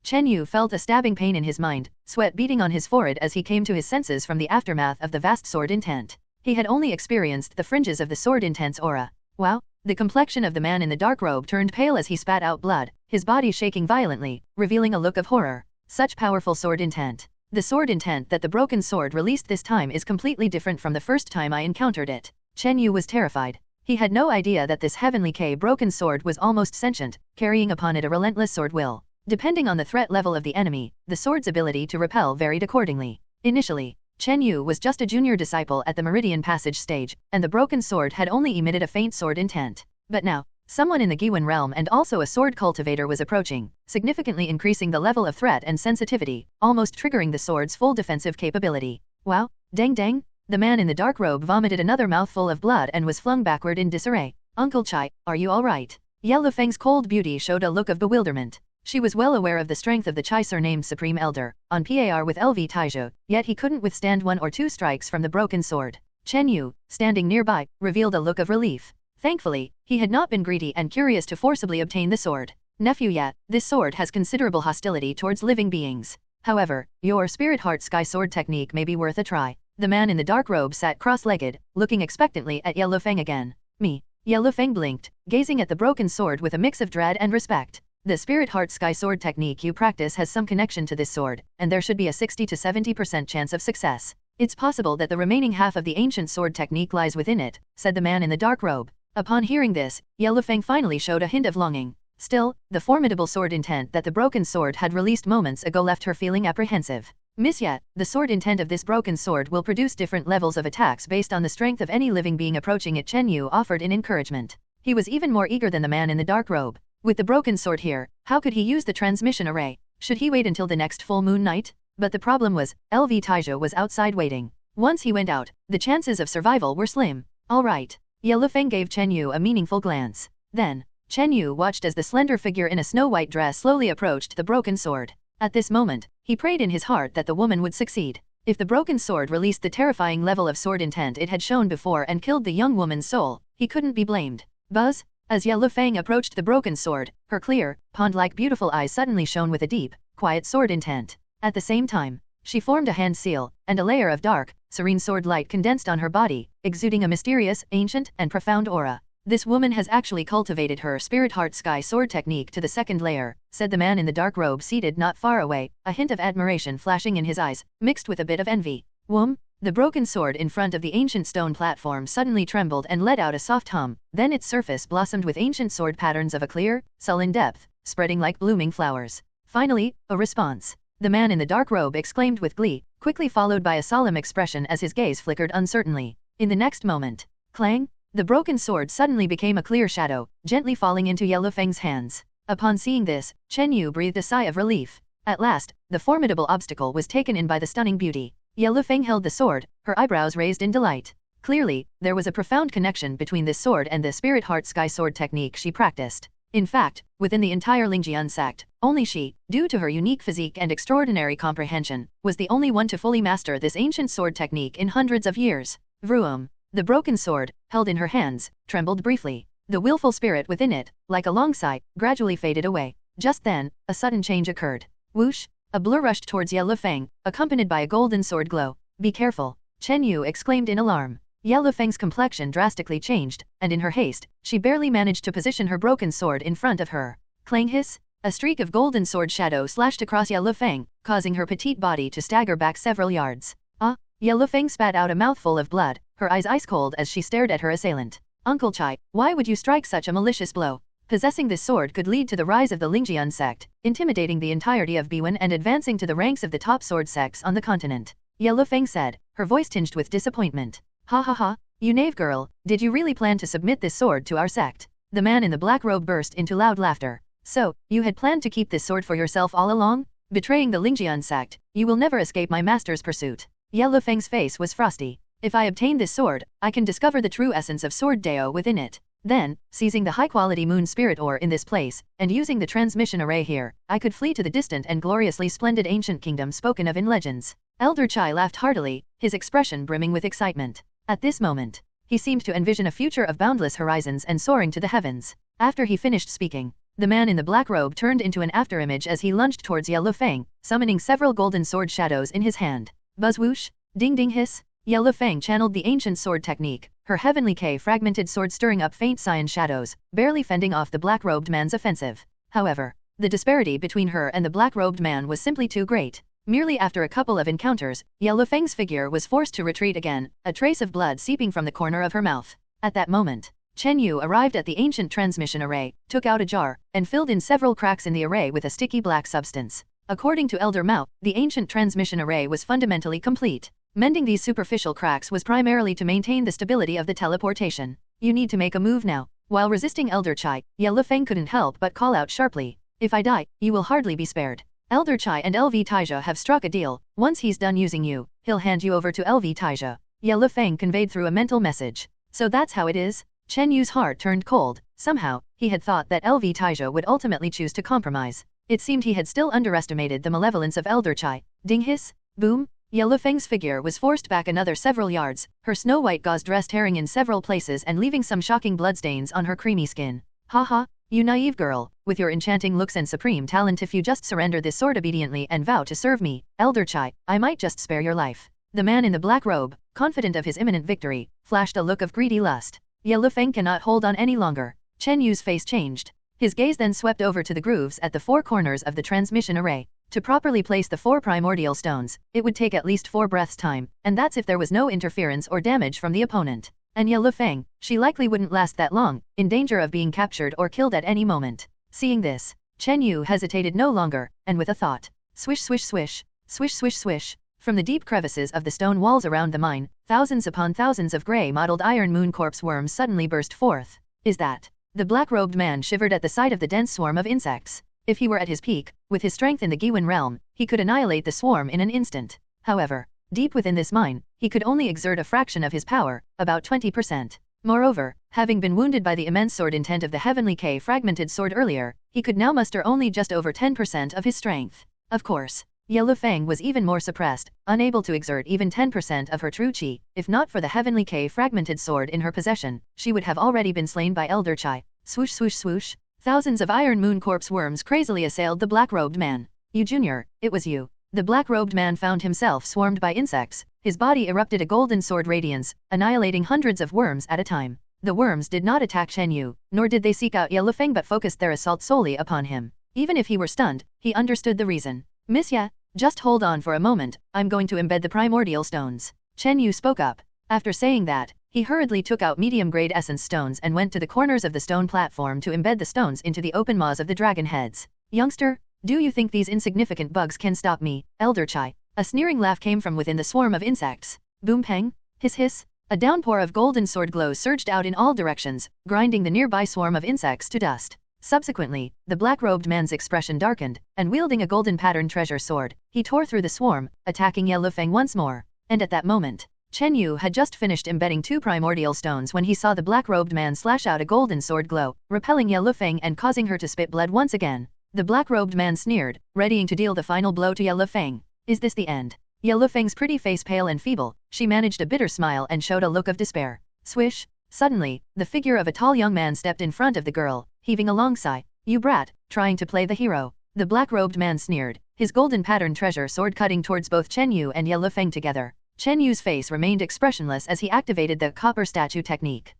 Chen Yu felt a stabbing pain in his mind, sweat beating on his forehead as he came to his senses from the aftermath of the vast sword intent. He had only experienced the fringes of the sword intent's aura. Wow! The complexion of the man in the dark robe turned pale as he spat out blood, his body shaking violently, revealing a look of horror. Such powerful sword intent. The sword intent that the broken sword released this time is completely different from the first time I encountered it. Chen Yu was terrified. He had no idea that this heavenly K broken sword was almost sentient, carrying upon it a relentless sword will. Depending on the threat level of the enemy, the sword's ability to repel varied accordingly. Initially, Chen Yu was just a junior disciple at the Meridian Passage stage, and the broken sword had only emitted a faint sword intent. But now, Someone in the Giwan realm and also a sword cultivator was approaching, significantly increasing the level of threat and sensitivity, almost triggering the sword's full defensive capability. Wow, dang dang! The man in the dark robe vomited another mouthful of blood and was flung backward in disarray. Uncle Chai, are you alright? Yellow Feng's cold beauty showed a look of bewilderment. She was well aware of the strength of the Chai surnamed Supreme Elder, on par with LV Taizhou, yet he couldn't withstand 1 or 2 strikes from the broken sword. Chen Yu, standing nearby, revealed a look of relief. Thankfully, he had not been greedy and curious to forcibly obtain the sword. Nephew, yet, this sword has considerable hostility towards living beings. However, your Spirit Heart Sky Sword technique may be worth a try. The man in the dark robe sat cross-legged, looking expectantly at Yellow Feng again. Me. Yellow Feng blinked, gazing at the broken sword with a mix of dread and respect. The Spirit Heart Sky Sword technique you practice has some connection to this sword, and there should be a 60 to 70% chance of success. It's possible that the remaining half of the ancient sword technique lies within it, said the man in the dark robe. Upon hearing this, Yellow Feng finally showed a hint of longing. Still, the formidable sword intent that the broken sword had released moments ago left her feeling apprehensive. Miss Yat, the sword intent of this broken sword will produce different levels of attacks based on the strength of any living being approaching it, Chen Yu offered in encouragement. He was even more eager than the man in the dark robe. With the broken sword here, how could he use the transmission array? Should he wait until the next full moon night? But the problem was, LV Taizhou was outside waiting. Once he went out, the chances of survival were slim. Alright. Yellow Feng gave Chen Yu a meaningful glance. Then, Chen Yu watched as the slender figure in a snow-white dress slowly approached the broken sword. At this moment, he prayed in his heart that the woman would succeed. If the broken sword released the terrifying level of sword intent it had shown before and killed the young woman's soul, he couldn't be blamed. Buzz? As Yellow Feng approached the broken sword, her clear, pond-like beautiful eyes suddenly shone with a deep, quiet sword intent. At the same time, she formed a hand seal, and a layer of dark, serene sword light condensed on her body, exuding a mysterious, ancient, and profound aura. This woman has actually cultivated her Spirit Heart Sky Sword technique to the second layer, said the man in the dark robe seated not far away, a hint of admiration flashing in his eyes, mixed with a bit of envy. Whoom! The broken sword in front of the ancient stone platform suddenly trembled and let out a soft hum, then its surface blossomed with ancient sword patterns of a clear, sullen depth, spreading like blooming flowers. Finally, a response. The man in the dark robe exclaimed with glee, quickly followed by a solemn expression as his gaze flickered uncertainly. In the next moment, clang! The broken sword suddenly became a clear shadow, gently falling into Yellow Feng's hands. Upon seeing this, Chen Yu breathed a sigh of relief. At last, the formidable obstacle was taken in by the stunning beauty. Yellow Feng held the sword, her eyebrows raised in delight. Clearly, there was a profound connection between this sword and the Spirit Heart Sky Sword technique she practiced. In fact, within the entire Lingjian sect, only she, due to her unique physique and extraordinary comprehension, was the only one to fully master this ancient sword technique in hundreds of years. Vroom! The broken sword, held in her hands, trembled briefly. The willful spirit within it, like a long sigh, gradually faded away. Just then, a sudden change occurred. Whoosh! A blur rushed towards Yellow Feng, accompanied by a golden sword glow. Be careful! Chen Yu exclaimed in alarm. Yellow Feng's complexion drastically changed, and in her haste, she barely managed to position her broken sword in front of her. Clang hiss! A streak of golden sword shadow slashed across Yellow Feng, causing her petite body to stagger back several yards. Ah! Yellow Feng spat out a mouthful of blood, her eyes ice-cold as she stared at her assailant. Uncle Chai, why would you strike such a malicious blow? Possessing this sword could lead to the rise of the Lingjian sect, intimidating the entirety of Biwen and advancing to the ranks of the top sword sects on the continent. Yellow Feng said, her voice tinged with disappointment. Ha ha ha, you knave girl, did you really plan to submit this sword to our sect? The man in the black robe burst into loud laughter. So, you had planned to keep this sword for yourself all along? Betraying the Lingjian sect, you will never escape my master's pursuit. Yellow Feng's face was frosty. If I obtain this sword, I can discover the true essence of forge.A within it. Then, seizing the high-quality moon spirit ore in this place, and using the transmission array here, I could flee to the distant and gloriously splendid ancient kingdom spoken of in legends. Elder Chai laughed heartily, his expression brimming with excitement. At this moment, he seemed to envision a future of boundless horizons and soaring to the heavens. After he finished speaking, the man in the black robe turned into an afterimage as he lunged towards Yellow Feng, summoning several golden sword shadows in his hand. Buzz whoosh! Ding ding hiss! Yellow Feng channeled the ancient sword technique, her heavenly fragmented sword stirring up faint cyan shadows, barely fending off the black-robed man's offensive. However, the disparity between her and the black-robed man was simply too great. Merely after a couple of encounters, Yellow Feng's figure was forced to retreat again, a trace of blood seeping from the corner of her mouth. At that moment, Chen Yu arrived at the ancient transmission array, took out a jar, and filled in several cracks in the array with a sticky black substance. According to Elder Mao, the ancient transmission array was fundamentally complete. Mending these superficial cracks was primarily to maintain the stability of the teleportation. You need to make a move now. While resisting Elder Chai, Ye Lufeng couldn't help but call out sharply, "If I die, you will hardly be spared. Elder Chai and LV Taija have struck a deal. Once he's done using you, he'll hand you over to LV Taija." Ye Lufeng conveyed through a mental message. So that's how it is? Chen Yu's heart turned cold. Somehow, he had thought that LV Taija would ultimately choose to compromise. It seemed he had still underestimated the malevolence of Elder Chai. Ding hiss, boom. Ye Lufeng's figure was forced back another several yards, her snow-white gauze dress tearing in several places and leaving some shocking bloodstains on her creamy skin. "Ha ha, you naive girl, with your enchanting looks and supreme talent, if you just surrender this sword obediently and vow to serve me, Elder Chai, I might just spare your life." The man in the black robe, confident of his imminent victory, flashed a look of greedy lust. Ye Lufeng cannot hold on any longer. Chen Yu's face changed. His gaze then swept over to the grooves at the four corners of the transmission array. To properly place the four primordial stones, it would take at least 4 breaths time, and that's if there was no interference or damage from the opponent. And Ye Lufeng, she likely wouldn't last that long, in danger of being captured or killed at any moment. Seeing this, Chen Yu hesitated no longer, and with a thought, swish swish swish, swish swish swish, from the deep crevices of the stone walls around the mine, thousands upon thousands of grey-mottled iron moon corpse worms suddenly burst forth. Is that? The black-robed man shivered at the sight of the dense swarm of insects. If he were at his peak, with his strength in the Giwen realm, he could annihilate the swarm in an instant. However, deep within this mine, he could only exert a fraction of his power, about 20%. Moreover, having been wounded by the immense sword intent of the Heavenly K fragmented sword earlier, he could now muster only just over 10% of his strength. Of course, Ye Lufeng was even more suppressed, unable to exert even 10% of her true chi. If not for the Heavenly K fragmented sword in her possession, she would have already been slain by Elder Chai. Swoosh swoosh swoosh. Thousands of iron moon corpse worms crazily assailed the black-robed man. "You Junior, it was you." The black-robed man found himself swarmed by insects. His body erupted a golden sword radiance, annihilating hundreds of worms at a time. The worms did not attack Chen Yu, nor did they seek out Ye Lufeng, but focused their assault solely upon him. Even if he were stunned, he understood the reason. "Miss Ye, just hold on for a moment, I'm going to embed the primordial stones." Chen Yu spoke up. After saying that, he hurriedly took out medium-grade essence stones and went to the corners of the stone platform to embed the stones into the open maws of the dragon heads. "Youngster, do you think these insignificant bugs can stop me, Elder Chai?" A sneering laugh came from within the swarm of insects. Boom peng, hiss hiss. A downpour of golden sword glow surged out in all directions, grinding the nearby swarm of insects to dust. Subsequently, the black-robed man's expression darkened, and wielding a golden patterned treasure sword, he tore through the swarm, attacking Ye Lufeng once more. And at that moment, Chen Yu had just finished embedding 2 primordial stones when he saw the black-robed man slash out a golden sword glow, repelling Ye Lufeng and causing her to spit blood once again. The black-robed man sneered, readying to deal the final blow to Ye Lufeng. Is this the end? Ye Lufeng's pretty face pale and feeble, she managed a bitter smile and showed a look of despair. Swish! Suddenly, the figure of a tall young man stepped in front of the girl, heaving a long sigh. "You brat, trying to play the hero." The black-robed man sneered, his golden patterned treasure sword cutting towards both Chen Yu and Ye Lufeng together. Chen Yu's face remained expressionless as he activated the copper statue technique.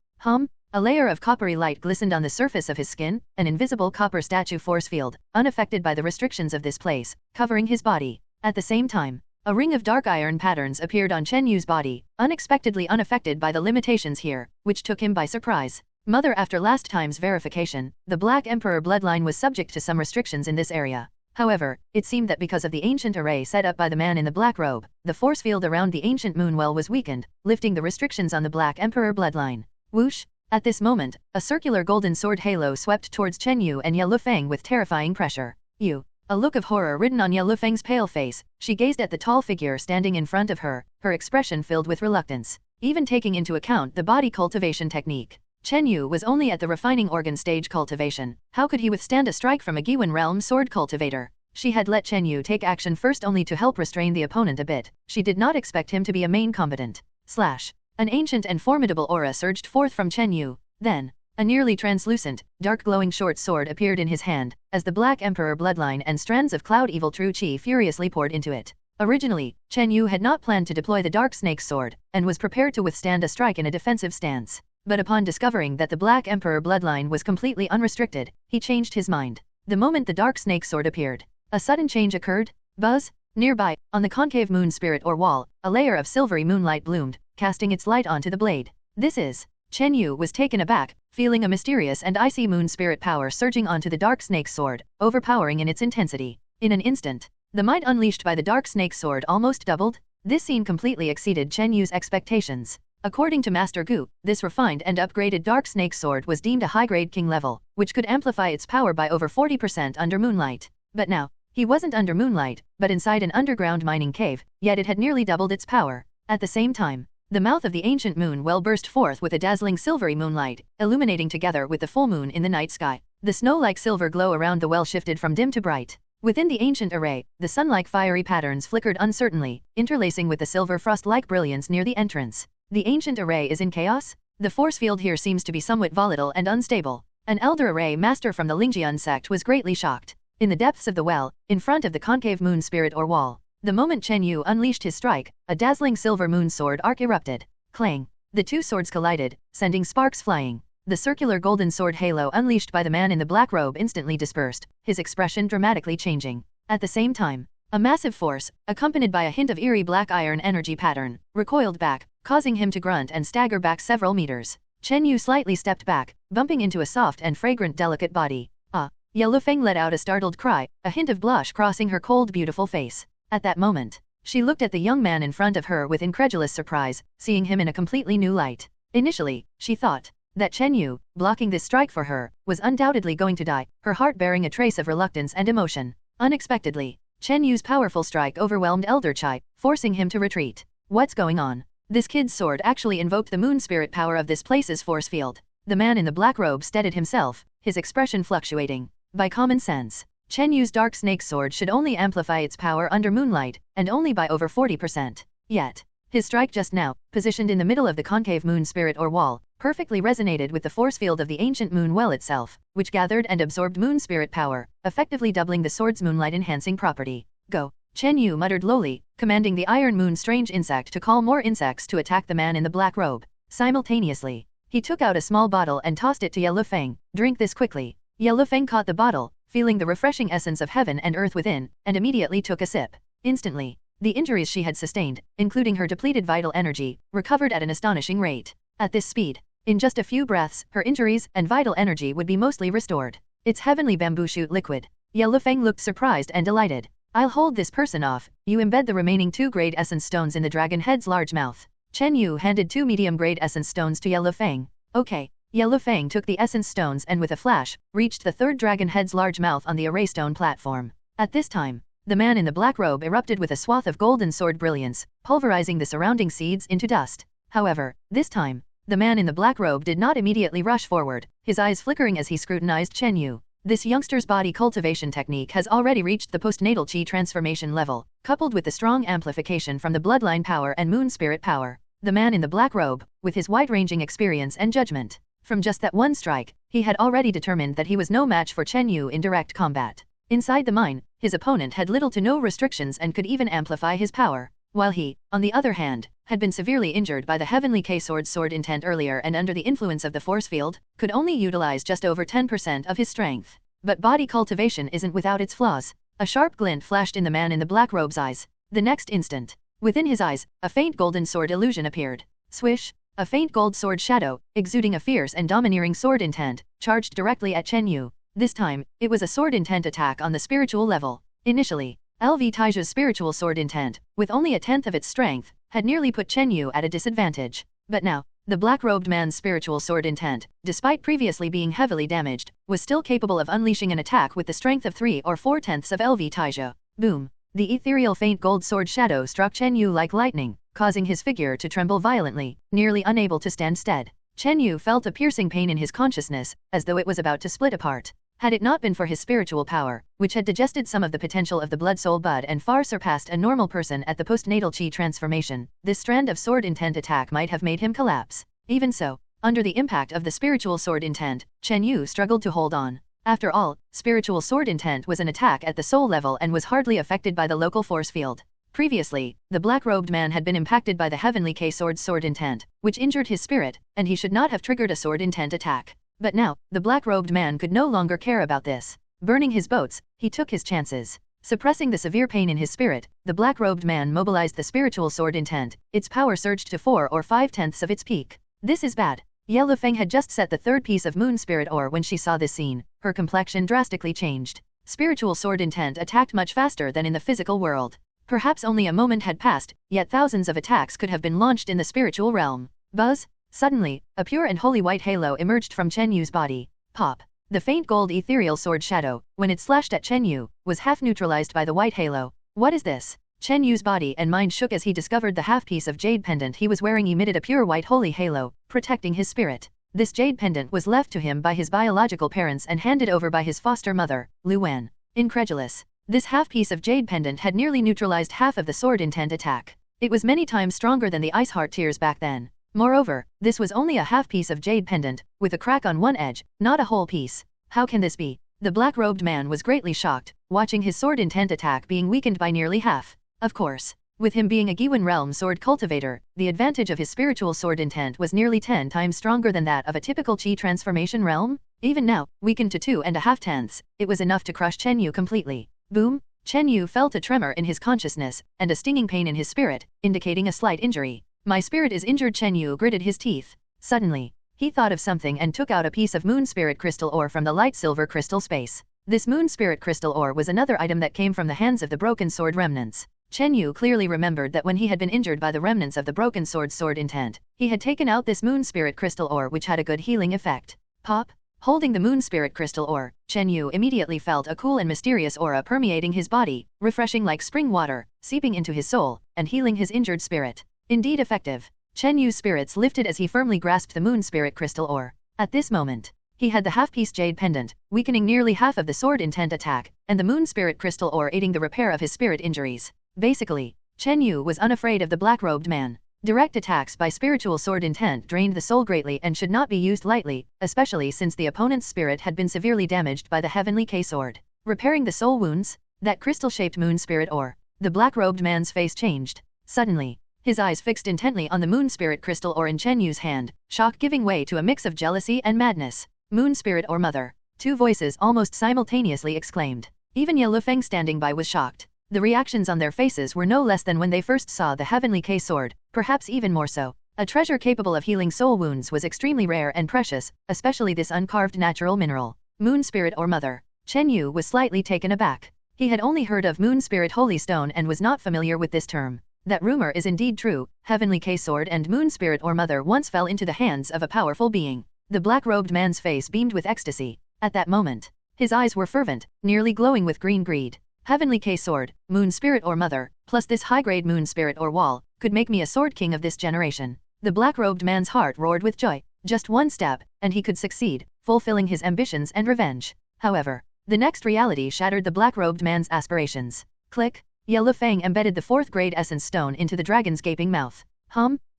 A layer of coppery light glistened on the surface of his skin, an invisible copper statue force field, unaffected by the restrictions of this place, covering his body. At the same time, a ring of dark iron patterns appeared on Chen Yu's body, unexpectedly unaffected by the limitations here, which took him by surprise. Mother, after last time's verification, the Black Emperor bloodline was subject to some restrictions in this area. However, it seemed that because of the ancient array set up by the man in the black robe, the force field around the ancient moonwell was weakened, lifting the restrictions on the Black Emperor bloodline. Whoosh! At this moment, a circular golden sword halo swept towards Chen Yu and Ye Lufeng with terrifying pressure. "You!" A look of horror written on Ye Lufeng's pale face, she gazed at the tall figure standing in front of her, her expression filled with reluctance. Even taking into account the body cultivation technique, Chen Yu was only at the refining organ stage cultivation. How could he withstand a strike from a Giwen realm sword cultivator? She had let Chen Yu take action first only to help restrain the opponent a bit. She did not expect him to be a main combatant. Slash. An ancient and formidable aura surged forth from Chen Yu. Then, a nearly translucent, dark glowing short sword appeared in his hand, as the Black Emperor bloodline and strands of cloud evil true chi furiously poured into it. Originally, Chen Yu had not planned to deploy the dark snake sword, and was prepared to withstand a strike in a defensive stance. But upon discovering that the Black Emperor bloodline was completely unrestricted, he changed his mind. The moment the dark snake sword appeared, a sudden change occurred. Buzz! Nearby, on the concave moon spirit or wall, a layer of silvery moonlight bloomed, casting its light onto the blade. This is... Chen Yu was taken aback, feeling a mysterious and icy moon spirit power surging onto the dark snake sword, overpowering in its intensity. In an instant, the might unleashed by the dark snake sword almost doubled. This scene completely exceeded Chen Yu's expectations. According to Master Gu, this refined and upgraded Dark Snake Sword was deemed a high-grade king level, which could amplify its power by over 40% under moonlight. But now, he wasn't under moonlight, but inside an underground mining cave, yet it had nearly doubled its power. At the same time, the mouth of the ancient moon well burst forth with a dazzling silvery moonlight, illuminating together with the full moon in the night sky. The snow-like silver glow around the well shifted from dim to bright. Within the ancient array, the sun-like fiery patterns flickered uncertainly, interlacing with the silver frost-like brilliance near the entrance. The ancient array is in chaos? The force field here seems to be somewhat volatile and unstable. An elder array master from the Lingjian sect was greatly shocked. In the depths of the well, in front of the concave moon spirit or wall, the moment Chen Yu unleashed his strike, a dazzling silver moon sword arc erupted. Clang! The two swords collided, sending sparks flying. The circular golden sword halo unleashed by the man in the black robe instantly dispersed, his expression dramatically changing. At the same time, a massive force, accompanied by a hint of eerie black iron energy pattern, recoiled back, causing him to grunt and stagger back several meters. Chen Yu slightly stepped back, bumping into a soft and fragrant delicate body. Ah! Yellow Feng let out a startled cry, a hint of blush crossing her cold beautiful face. At that moment, she looked at the young man in front of her with incredulous surprise, seeing him in a completely new light. Initially, she thought that Chen Yu, blocking this strike for her, was undoubtedly going to die, her heart bearing a trace of reluctance and emotion. Unexpectedly, Chen Yu's powerful strike overwhelmed Elder Chai, forcing him to retreat. What's going on? This kid's sword actually invoked the moon spirit power of this place's force field. The man in the black robe steadied himself, his expression fluctuating. By common sense, Chen Yu's dark snake sword should only amplify its power under moonlight, and only by over 40%. Yet, his strike just now, positioned in the middle of the concave moon spirit or wall, perfectly resonated with the force field of the ancient moon well itself, which gathered and absorbed moon spirit power, effectively doubling the sword's moonlight-enhancing property. Go! Chen Yu muttered lowly, commanding the iron moon strange insect to call more insects to attack the man in the black robe. Simultaneously, he took out a small bottle and tossed it to Yellow Feng. Drink this quickly. Yellow Feng caught the bottle, feeling the refreshing essence of heaven and earth within, and immediately took a sip. Instantly, the injuries she had sustained, including her depleted vital energy, recovered at an astonishing rate. At this speed, in just a few breaths, her injuries and vital energy would be mostly restored. It's heavenly bamboo shoot liquid. Yellow Feng looked surprised and delighted. I'll hold this person off. You embed the remaining 2 grade essence stones in the dragon head's large mouth. Chen Yu handed 2 medium grade essence stones to Yellow Feng. Okay. Yellow Feng took the essence stones and with a flash, reached the 3rd dragon head's large mouth on the array stone platform. At this time, the man in the black robe erupted with a swath of golden sword brilliance, pulverizing the surrounding seeds into dust. However, this time, the man in the black robe did not immediately rush forward, his eyes flickering as he scrutinized Chen Yu. This youngster's body cultivation technique has already reached the postnatal chi transformation level, coupled with the strong amplification from the bloodline power and moon spirit power. The man in the black robe, with his wide-ranging experience and judgment, from just that one strike, he had already determined that he was no match for Chen Yu in direct combat. Inside the mine, his opponent had little to no restrictions and could even amplify his power, while he, on the other hand, had been severely injured by the heavenly K-sword's sword intent earlier and under the influence of the force field, could only utilize just over 10% of his strength. But body cultivation isn't without its flaws. A sharp glint flashed in the man in the black robe's eyes. The next instant, within his eyes, a faint golden sword illusion appeared. Swish! A faint gold sword shadow, exuding a fierce and domineering sword intent, charged directly at Chen Yu. This time, it was a sword intent attack on the spiritual level. Initially, LV Taiju's spiritual sword intent, with only a tenth of its strength, had nearly put Chen Yu at a disadvantage. But now, the black-robed man's spiritual sword intent, despite previously being heavily damaged, was still capable of unleashing an attack with the strength of 3 or 4/10 of LV Taiju. Boom! The ethereal faint gold sword shadow struck Chen Yu like lightning, causing his figure to tremble violently, nearly unable to stand stead. Chen Yu felt a piercing pain in his consciousness, as though it was about to split apart. Had it not been for his spiritual power, which had digested some of the potential of the blood-soul bud and far surpassed a normal person at the postnatal chi transformation, this strand of sword intent attack might have made him collapse. Even so, under the impact of the spiritual sword intent, Chen Yu struggled to hold on. After all, spiritual sword intent was an attack at the soul level and was hardly affected by the local force field. Previously, the black-robed man had been impacted by the heavenly K-sword's sword intent, which injured his spirit, and he should not have triggered a sword intent attack. But now, the black-robed man could no longer care about this. Burning his boats, he took his chances. Suppressing the severe pain in his spirit, the black-robed man mobilized the spiritual sword intent. Its power surged to 4 or 5/10 of its peak. This is bad. Yellow Feng had just set the third piece of moon spirit ore when she saw this scene. Her complexion drastically changed. Spiritual sword intent attacked much faster than in the physical world. Perhaps only a moment had passed, yet thousands of attacks could have been launched in the spiritual realm. Buzz! Suddenly, a pure and holy white halo emerged from Chen Yu's body. Pop! The faint gold ethereal sword shadow, when it slashed at Chen Yu, was half neutralized by the white halo. What is this? Chen Yu's body and mind shook as he discovered the half-piece of jade pendant he was wearing emitted a pure white holy halo, protecting his spirit. This jade pendant was left to him by his biological parents and handed over by his foster mother, Lu Wen. Incredulous. This half-piece of jade pendant had nearly neutralized half of the sword intent attack. It was many times stronger than the ice heart tears back then. Moreover, this was only a half-piece of jade pendant, with a crack on one edge, not a whole piece. How can this be? The black-robed man was greatly shocked, watching his sword intent attack being weakened by nearly half. Of course, with him being a Giwen realm sword cultivator, the advantage of his spiritual sword intent was nearly 10 times stronger than that of a typical Qi transformation realm. Even now, weakened to 2.5 tenths, it was enough to crush Chen Yu completely. Boom! Chen Yu felt a tremor in his consciousness, and a stinging pain in his spirit, indicating a slight injury. My spirit is injured. Chen Yu gritted his teeth. Suddenly, he thought of something and took out a piece of moon spirit crystal ore from the light silver crystal space. This moon spirit crystal ore was another item that came from the hands of the broken sword remnants. Chen Yu clearly remembered that when he had been injured by the remnants of the broken sword intent, he had taken out this moon spirit crystal ore which had a good healing effect. Pop! Holding the moon spirit crystal ore, Chen Yu immediately felt a cool and mysterious aura permeating his body, refreshing like spring water, seeping into his soul, and healing his injured spirit. Indeed effective. Chen Yu's spirits lifted as he firmly grasped the moon spirit crystal ore. At this moment, he had the half-piece jade pendant, weakening nearly half of the sword intent attack, and the moon spirit crystal ore aiding the repair of his spirit injuries. Basically, Chen Yu was unafraid of the black-robed man. Direct attacks by spiritual sword intent drained the soul greatly and should not be used lightly, especially since the opponent's spirit had been severely damaged by the heavenly K sword. Repairing the soul wounds? That crystal-shaped moon spirit ore. The black-robed man's face changed. Suddenly, his eyes fixed intently on the moon spirit crystal ore in Chen Yu's hand, shock giving way to a mix of jealousy and madness. Moon spirit or mother? Two voices almost simultaneously exclaimed. Even Ye Lufeng standing by was shocked. The reactions on their faces were no less than when they first saw the heavenly K sword, perhaps even more so. A treasure capable of healing soul wounds was extremely rare and precious, especially this uncarved natural mineral. Moon spirit or mother? Chen Yu was slightly taken aback. He had only heard of moon spirit holy stone and was not familiar with this term. That rumor is indeed true. Heavenly K sword and moon spirit or mother once fell into the hands of a powerful being. The black-robed man's face beamed with ecstasy. At that moment, his eyes were fervent, nearly glowing with green greed. Heavenly K sword, moon spirit or mother, plus this high-grade moon spirit or wall, could make me a sword king of this generation. The black-robed man's heart roared with joy. Just one step, and he could succeed, fulfilling his ambitions and revenge. However, the next reality shattered the black-robed man's aspirations. Click! Ye Lufeng embedded the fourth-grade essence stone into the dragon's gaping mouth.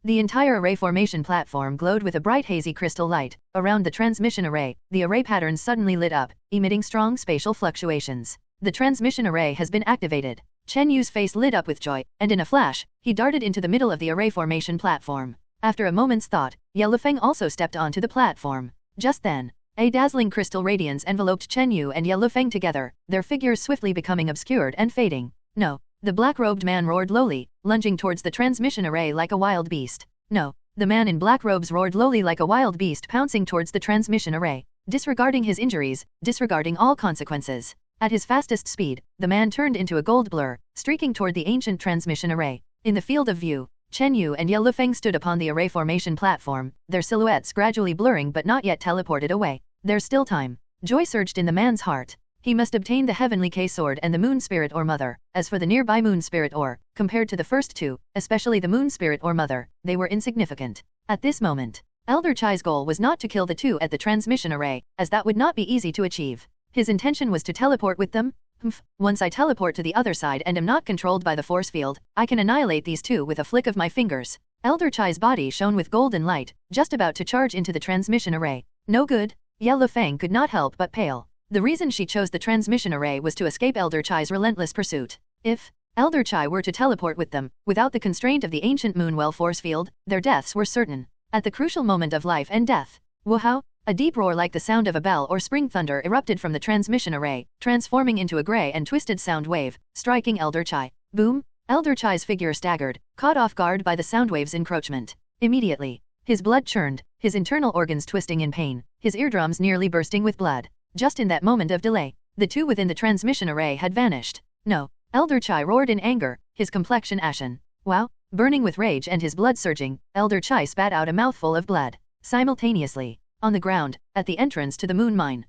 The entire array formation platform glowed with a bright hazy crystal light. Around the transmission array, the array patterns suddenly lit up, emitting strong spatial fluctuations. The transmission array has been activated. Chen Yu's face lit up with joy, and in a flash, he darted into the middle of the array formation platform. After a moment's thought, Ye Lufeng also stepped onto the platform. Just then, a dazzling crystal radiance enveloped Chen Yu and Ye Lufeng together, their figures swiftly becoming obscured and fading. No, the black-robed man roared lowly, lunging towards the transmission array like a wild beast. No, the man in black robes roared lowly like a wild beast pouncing towards the transmission array, disregarding his injuries, disregarding all consequences. At his fastest speed, the man turned into a gold blur, streaking toward the ancient transmission array. In the field of view, Chen Yu and Ye Lufeng stood upon the array formation platform, their silhouettes gradually blurring but not yet teleported away. There's still time. Joy surged in the man's heart. He must obtain the heavenly K sword and the moon spirit or mother. As for the nearby moon spirit or, compared to the first two, especially the moon spirit or mother, they were insignificant. At this moment, Elder Chai's goal was not to kill the two at the transmission array, as that would not be easy to achieve. His intention was to teleport with them. Once I teleport to the other side and am not controlled by the force field, I can annihilate these two with a flick of my fingers. Elder Chai's body shone with golden light, just about to charge into the transmission array. No good. Ye Lufeng could not help but pale. The reason she chose the transmission array was to escape Elder Chai's relentless pursuit. If Elder Chai were to teleport with them, without the constraint of the ancient Moonwell force field, their deaths were certain. At the crucial moment of life and death, woohow! A deep roar like the sound of a bell or spring thunder erupted from the transmission array, transforming into a gray and twisted sound wave, striking Elder Chai. Boom! Elder Chai's figure staggered, caught off guard by the sound wave's encroachment. Immediately, his blood churned, his internal organs twisting in pain, his eardrums nearly bursting with blood. Just in that moment of delay, the two within the transmission array had vanished. No! Elder Chai roared in anger, his complexion ashen. Wow! Burning with rage and his blood surging, Elder Chai spat out a mouthful of blood. Simultaneously, on the ground, at the entrance to the moon mine.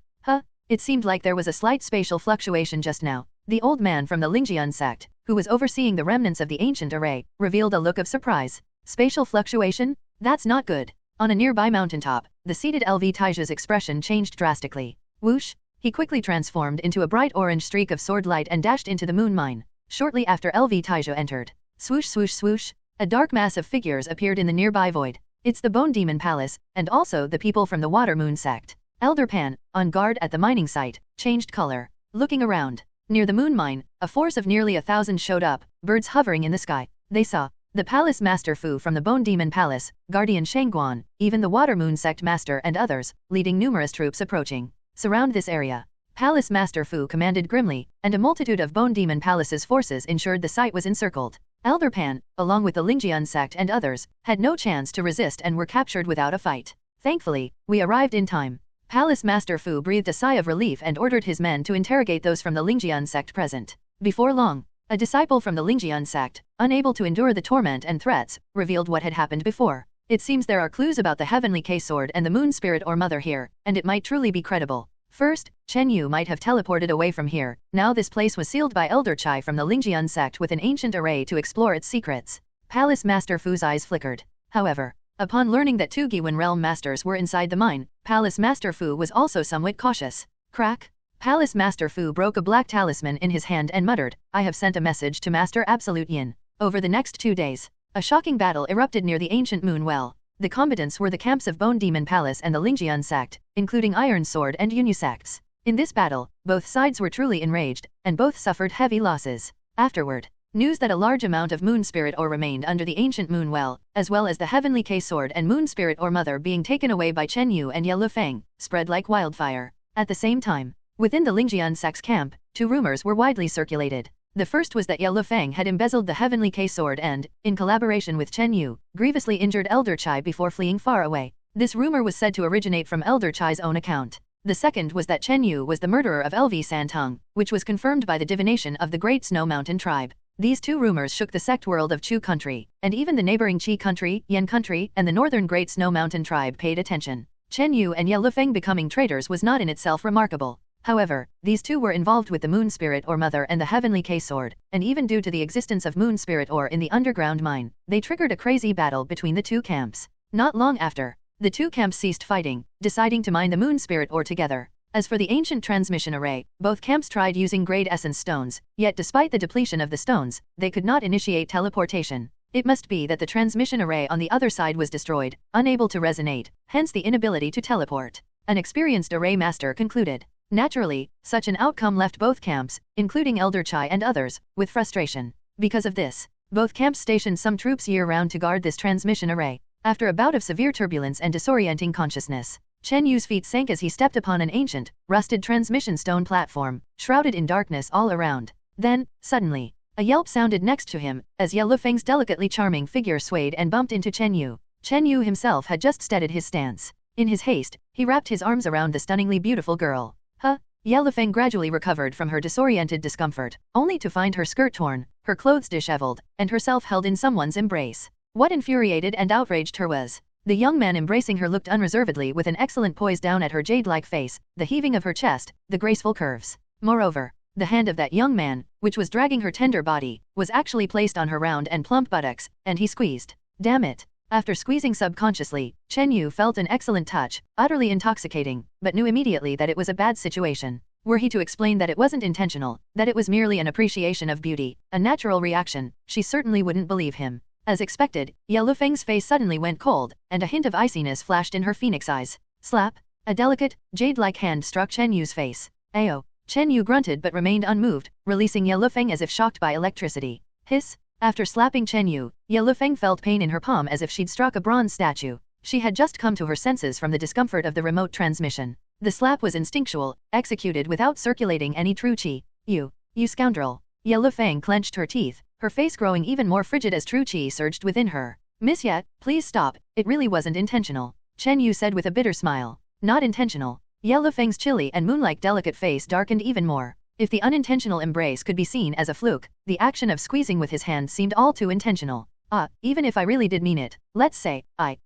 It seemed like there was a slight spatial fluctuation just now. The old man from the Lingjian sect, who was overseeing the remnants of the ancient array, revealed a look of surprise. Spatial fluctuation? That's not good. On a nearby mountaintop, the seated LV Taija's expression changed drastically. Whoosh! He quickly transformed into a bright orange streak of sword light and dashed into the moon mine. Shortly after LV Taija entered, swoosh swoosh swoosh, a dark mass of figures appeared in the nearby void. It's the Bone Demon Palace, and also the people from the Water Moon sect. Elder Pan, on guard at the mining site, changed color. Looking around, near the moon mine, a force of nearly 1,000 showed up, birds hovering in the sky. They saw the Palace Master Fu from the Bone Demon Palace, Guardian Shangguan, even the Water Moon Sect Master and others, leading numerous troops approaching. Surround this area. Palace Master Fu commanded grimly, and a multitude of Bone Demon Palace's forces ensured the site was encircled. Elder Pan, along with the Lingjian sect and others, had no chance to resist and were captured without a fight. Thankfully, we arrived in time. Palace Master Fu breathed a sigh of relief and ordered his men to interrogate those from the Lingjian sect present. Before long, a disciple from the Lingjian sect, unable to endure the torment and threats, revealed what had happened before. It seems there are clues about the heavenly K-sword and the moon spirit or mother here, and it might truly be credible. First, Chen Yu might have teleported away from here. Now this place was sealed by Elder Chai from the Lingjian sect with an ancient array to explore its secrets. Palace Master Fu's eyes flickered. However, upon learning that two Giwen realm masters were inside the mine, Palace Master Fu was also somewhat cautious. Crack! Palace Master Fu broke a black talisman in his hand and muttered, "I have sent a message to Master Absolute Yin." Over the next 2 days, a shocking battle erupted near the ancient moon well. The combatants were the camps of Bone Demon Palace and the Lingjian sect, including Iron Sword and Yunyu sects. In this battle, both sides were truly enraged, and both suffered heavy losses. Afterward, news that a large amount of moon spirit ore remained under the ancient moon well, as well as the heavenly K-sword and moon spirit ore mother being taken away by Chen Yu and Ye Lufeng, spread like wildfire. At the same time, within the Lingjian sect's camp, 2 rumors were widely circulated. The first was that Ye Lufeng had embezzled the heavenly K-sword and, in collaboration with Chen Yu, grievously injured Elder Chai before fleeing far away. This rumor was said to originate from Elder Chai's own account. The second was that Chen Yu was the murderer of LV Santong, which was confirmed by the divination of the Great Snow Mountain tribe. These 2 rumors shook the sect world of Chu country, and even the neighboring Qi country, Yan country, and the northern Great Snow Mountain tribe paid attention. Chen Yu and Ye Lufeng becoming traitors was not in itself remarkable. However, these 2 were involved with the moon spirit or mother and the heavenly K-sword, and even due to the existence of moon spirit ore in the underground mine, they triggered a crazy battle between the 2 camps. Not long after, the 2 camps ceased fighting, deciding to mine the moon spirit ore together. As for the ancient transmission array, both camps tried using grade essence stones, yet despite the depletion of the stones, they could not initiate teleportation. It must be that the transmission array on the other side was destroyed, unable to resonate, hence the inability to teleport. An experienced array master concluded. Naturally, such an outcome left both camps, including Elder Chai and others, with frustration. Because of this, both camps stationed some troops year-round to guard this transmission array. After a bout of severe turbulence and disorienting consciousness, Chen Yu's feet sank as he stepped upon an ancient, rusted transmission stone platform, shrouded in darkness all around. Then, suddenly, a yelp sounded next to him, as Ye Lufeng's delicately charming figure swayed and bumped into Chen Yu. Chen Yu himself had just steadied his stance. In his haste, he wrapped his arms around the stunningly beautiful girl. Ye Lufeng gradually recovered from her disoriented discomfort, only to find her skirt torn, her clothes disheveled, and herself held in someone's embrace. What infuriated and outraged her was the young man embracing her looked unreservedly with an excellent poise down at her jade-like face, the heaving of her chest, the graceful curves. Moreover, the hand of that young man, which was dragging her tender body, was actually placed on her round and plump buttocks, and he squeezed. Damn it! After squeezing subconsciously, Chen Yu felt an excellent touch, utterly intoxicating, but knew immediately that it was a bad situation. Were he to explain that it wasn't intentional, that it was merely an appreciation of beauty, a natural reaction, she certainly wouldn't believe him. As expected, Ye Lufeng's face suddenly went cold, and a hint of iciness flashed in her phoenix eyes. Slap! A delicate, jade-like hand struck Chen Yu's face. Ayo! Chen Yu grunted but remained unmoved, releasing Ye Lufeng as if shocked by electricity. Hiss! After slapping Chen Yu, Ye Lufeng felt pain in her palm as if she'd struck a bronze statue. She had just come to her senses from the discomfort of the remote transmission. The slap was instinctual, executed without circulating any true qi. You scoundrel! Ye Lufeng clenched her teeth, her face growing even more frigid as true qi surged within her. Miss Ye, please stop, it really wasn't intentional, Chen Yu said with a bitter smile. Not intentional. Ye Lufeng's chilly and moon-like delicate face darkened even more. If the unintentional embrace could be seen as a fluke, the action of squeezing with his hand seemed all too intentional. Even if I really did mean it, let's say,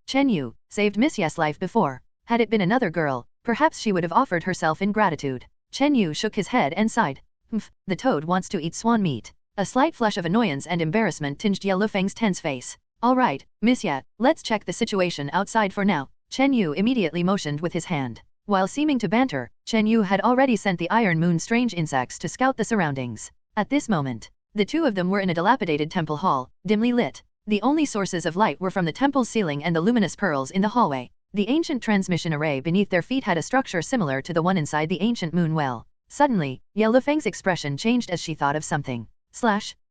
Chen Yu, saved Miss Ye's life before. Had it been another girl, perhaps she would have offered herself in gratitude. Chen Yu shook his head and sighed. Humph, the toad wants to eat swan meat. A slight flush of annoyance and embarrassment tinged Ye Lufeng's tense face. Alright, Miss Ye, let's check the situation outside for now. Chen Yu immediately motioned with his hand. While seeming to banter, Chen Yu had already sent the Iron Moon strange insects to scout the surroundings. At this moment, the two of them were in a dilapidated temple hall, dimly lit. The only sources of light were from the temple's ceiling and the luminous pearls in the hallway. The ancient transmission array beneath their feet had a structure similar to the one inside the ancient moon well. Suddenly, Ye Lufeng's expression changed as she thought of something.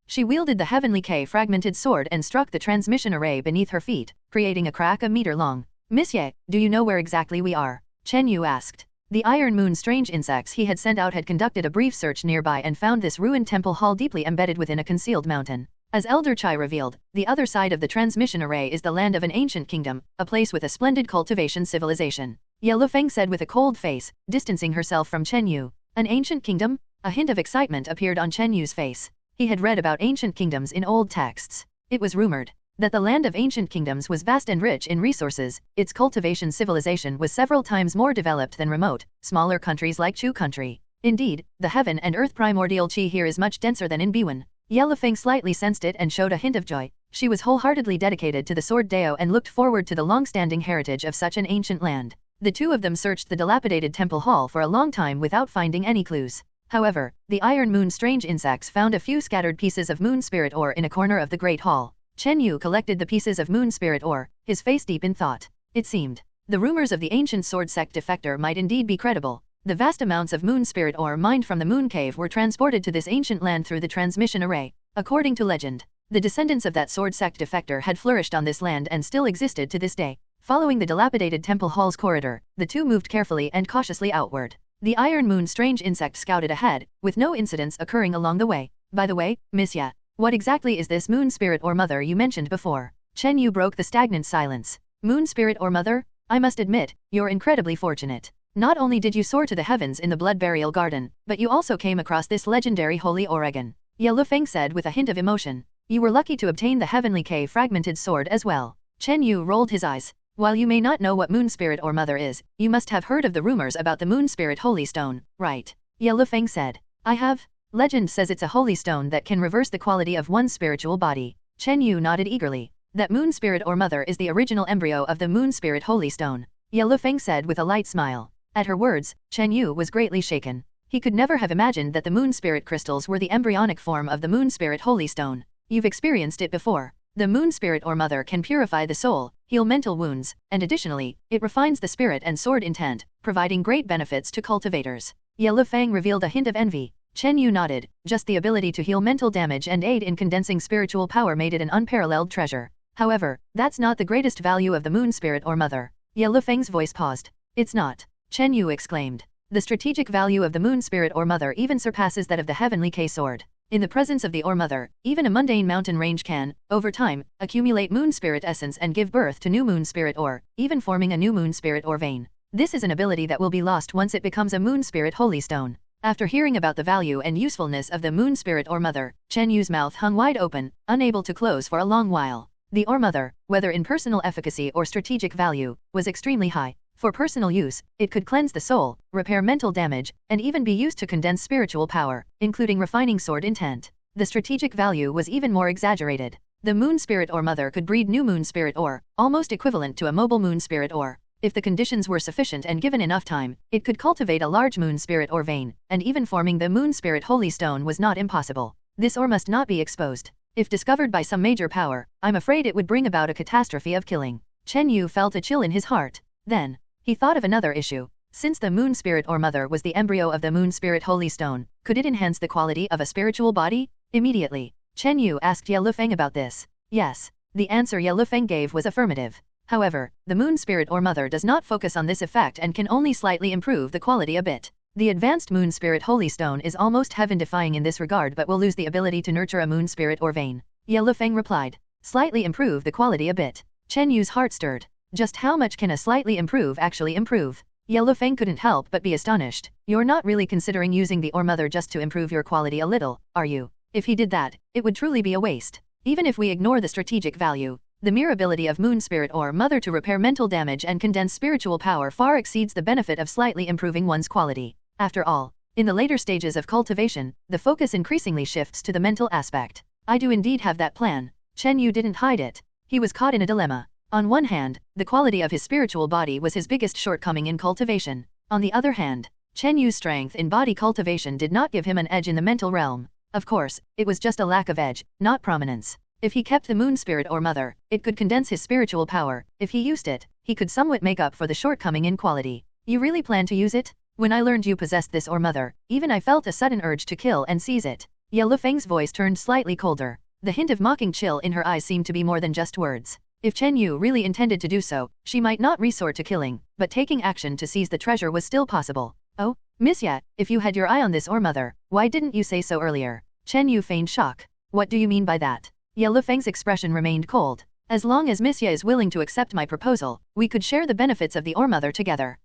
She wielded the heavenly K-fragmented sword and struck the transmission array beneath her feet, creating a crack a meter long. Miss Ye, do you know where exactly we are? Chen Yu asked. The Iron Moon strange insects he had sent out had conducted a brief search nearby and found this ruined temple hall deeply embedded within a concealed mountain. As Elder Chai revealed, the other side of the transmission array is the land of an ancient kingdom, a place with a splendid cultivation civilization. Ye Lufeng said with a cold face, distancing herself from Chen Yu. An ancient kingdom? A hint of excitement appeared on Chen Yu's face. He had read about ancient kingdoms in old texts. It was rumored that the land of ancient kingdoms was vast and rich in resources. Its cultivation civilization was several times more developed than remote, smaller countries like Chu country. Indeed, the heaven and earth primordial chi here is much denser than in Biwen. Ye Lufeng slightly sensed it and showed a hint of joy. She was wholeheartedly dedicated to the sword-A and looked forward to the long-standing heritage of such an ancient land. The two of them searched the dilapidated temple hall for a long time without finding any clues. However, the Iron Moon strange insects found a few scattered pieces of moon spirit ore in a corner of the Great Hall. Chen Yu collected the pieces of moon spirit ore, his face deep in thought. It seemed the rumors of the ancient sword sect defector might indeed be credible. The vast amounts of moon spirit ore mined from the moon cave were transported to this ancient land through the transmission array. According to legend, the descendants of that sword sect defector had flourished on this land and still existed to this day. Following the dilapidated temple hall's corridor, the two moved carefully and cautiously outward. The Iron Moon strange insect scouted ahead, with no incidents occurring along the way. By the way, Miss Ye, what exactly is this moon spirit or mother you mentioned before? Chen Yu broke the stagnant silence. Moon spirit or mother? I must admit, you're incredibly fortunate. Not only did you soar to the heavens in the blood burial garden, but you also came across this legendary holy Oregon. Ye Lufeng said with a hint of emotion. You were lucky to obtain the heavenly K-fragmented sword as well. Chen Yu rolled his eyes. While you may not know what moon spirit or mother is, you must have heard of the rumors about the moon spirit holy stone, right? Ye Lufeng said. I have. Legend says it's a holy stone that can reverse the quality of one's spiritual body. Chen Yu nodded eagerly. That moon spirit or mother is the original embryo of the moon spirit holy stone. Ye Lufeng said with a light smile. At her words, Chen Yu was greatly shaken. He could never have imagined that the moon spirit crystals were the embryonic form of the moon spirit holy stone. You've experienced it before. The moon spirit or mother can purify the soul, heal mental wounds, and additionally, it refines the spirit and sword intent, providing great benefits to cultivators. Ye Lufeng revealed a hint of envy. Chen Yu nodded. Just the ability to heal mental damage and aid in condensing spiritual power made it an unparalleled treasure. However, that's not the greatest value of the moon spirit or mother. Ye Lufeng's voice paused. It's not. Chen Yu exclaimed. The strategic value of the moon spirit or mother even surpasses that of the heavenly K-sword. In the presence of the Or Mother, even a mundane mountain range can, over time, accumulate moon spirit essence and give birth to new moon spirit ore, even forming a new moon spirit ore vein. This is an ability that will be lost once it becomes a moon spirit holy stone. After hearing about the value and usefulness of the moon spirit or mother, Chen Yu's mouth hung wide open, unable to close for a long while. The Or Mother, whether in personal efficacy or strategic value, was extremely high. For personal use, it could cleanse the soul, repair mental damage, and even be used to condense spiritual power, including refining sword intent. The strategic value was even more exaggerated. The moon spirit or mother could breed new moon spirit ore, almost equivalent to a mobile moon spirit ore. If the conditions were sufficient and given enough time, it could cultivate a large moon spirit ore vein, and even forming the moon spirit holy stone was not impossible. This ore must not be exposed. If discovered by some major power, I'm afraid it would bring about a catastrophe of killing. Chen Yu felt a chill in his heart. Then, he thought of another issue. Since the moon spirit or mother was the embryo of the moon spirit holy stone, could it enhance the quality of a spiritual body? Immediately, Chen Yu asked Ye Lufeng about this. Yes. The answer Ye Lufeng gave was affirmative. However, the moon spirit or mother does not focus on this effect and can only slightly improve the quality a bit. The advanced moon spirit holy stone is almost heaven-defying in this regard but will lose the ability to nurture a moon spirit or vein. Ye Lufeng replied. Slightly improve the quality a bit. Chen Yu's heart stirred. Just how much can a slightly improve actually improve? Ye Lufeng couldn't help but be astonished. You're not really considering using the Or Mother just to improve your quality a little, are you? If he did that, it would truly be a waste. Even if we ignore the strategic value, the mere ability of Moon Spirit or Mother to repair mental damage and condense spiritual power far exceeds the benefit of slightly improving one's quality. After all, in the later stages of cultivation, the focus increasingly shifts to the mental aspect. I do indeed have that plan. Chen Yu didn't hide it. He was caught in a dilemma. On one hand, the quality of his spiritual body was his biggest shortcoming in cultivation. On the other hand, Chen Yu's strength in body cultivation did not give him an edge in the mental realm. Of course, it was just a lack of edge, not prominence. If he kept the Moon Spirit or Mother, it could condense his spiritual power. If he used it, he could somewhat make up for the shortcoming in quality. You really plan to use it? When I learned you possessed this or Mother, even I felt a sudden urge to kill and seize it. Ye Lufeng's voice turned slightly colder. The hint of mocking chill in her eyes seemed to be more than just words. If Chen Yu really intended to do so, she might not resort to killing, but taking action to seize the treasure was still possible. Oh, Miss Ya, if you had your eye on this or Mother, why didn't you say so earlier? Chen Yu feigned shock. What do you mean by that? Ye Lufeng's expression remained cold. As long as Miss Ya is willing to accept my proposal, we could share the benefits of the Or-Mother together.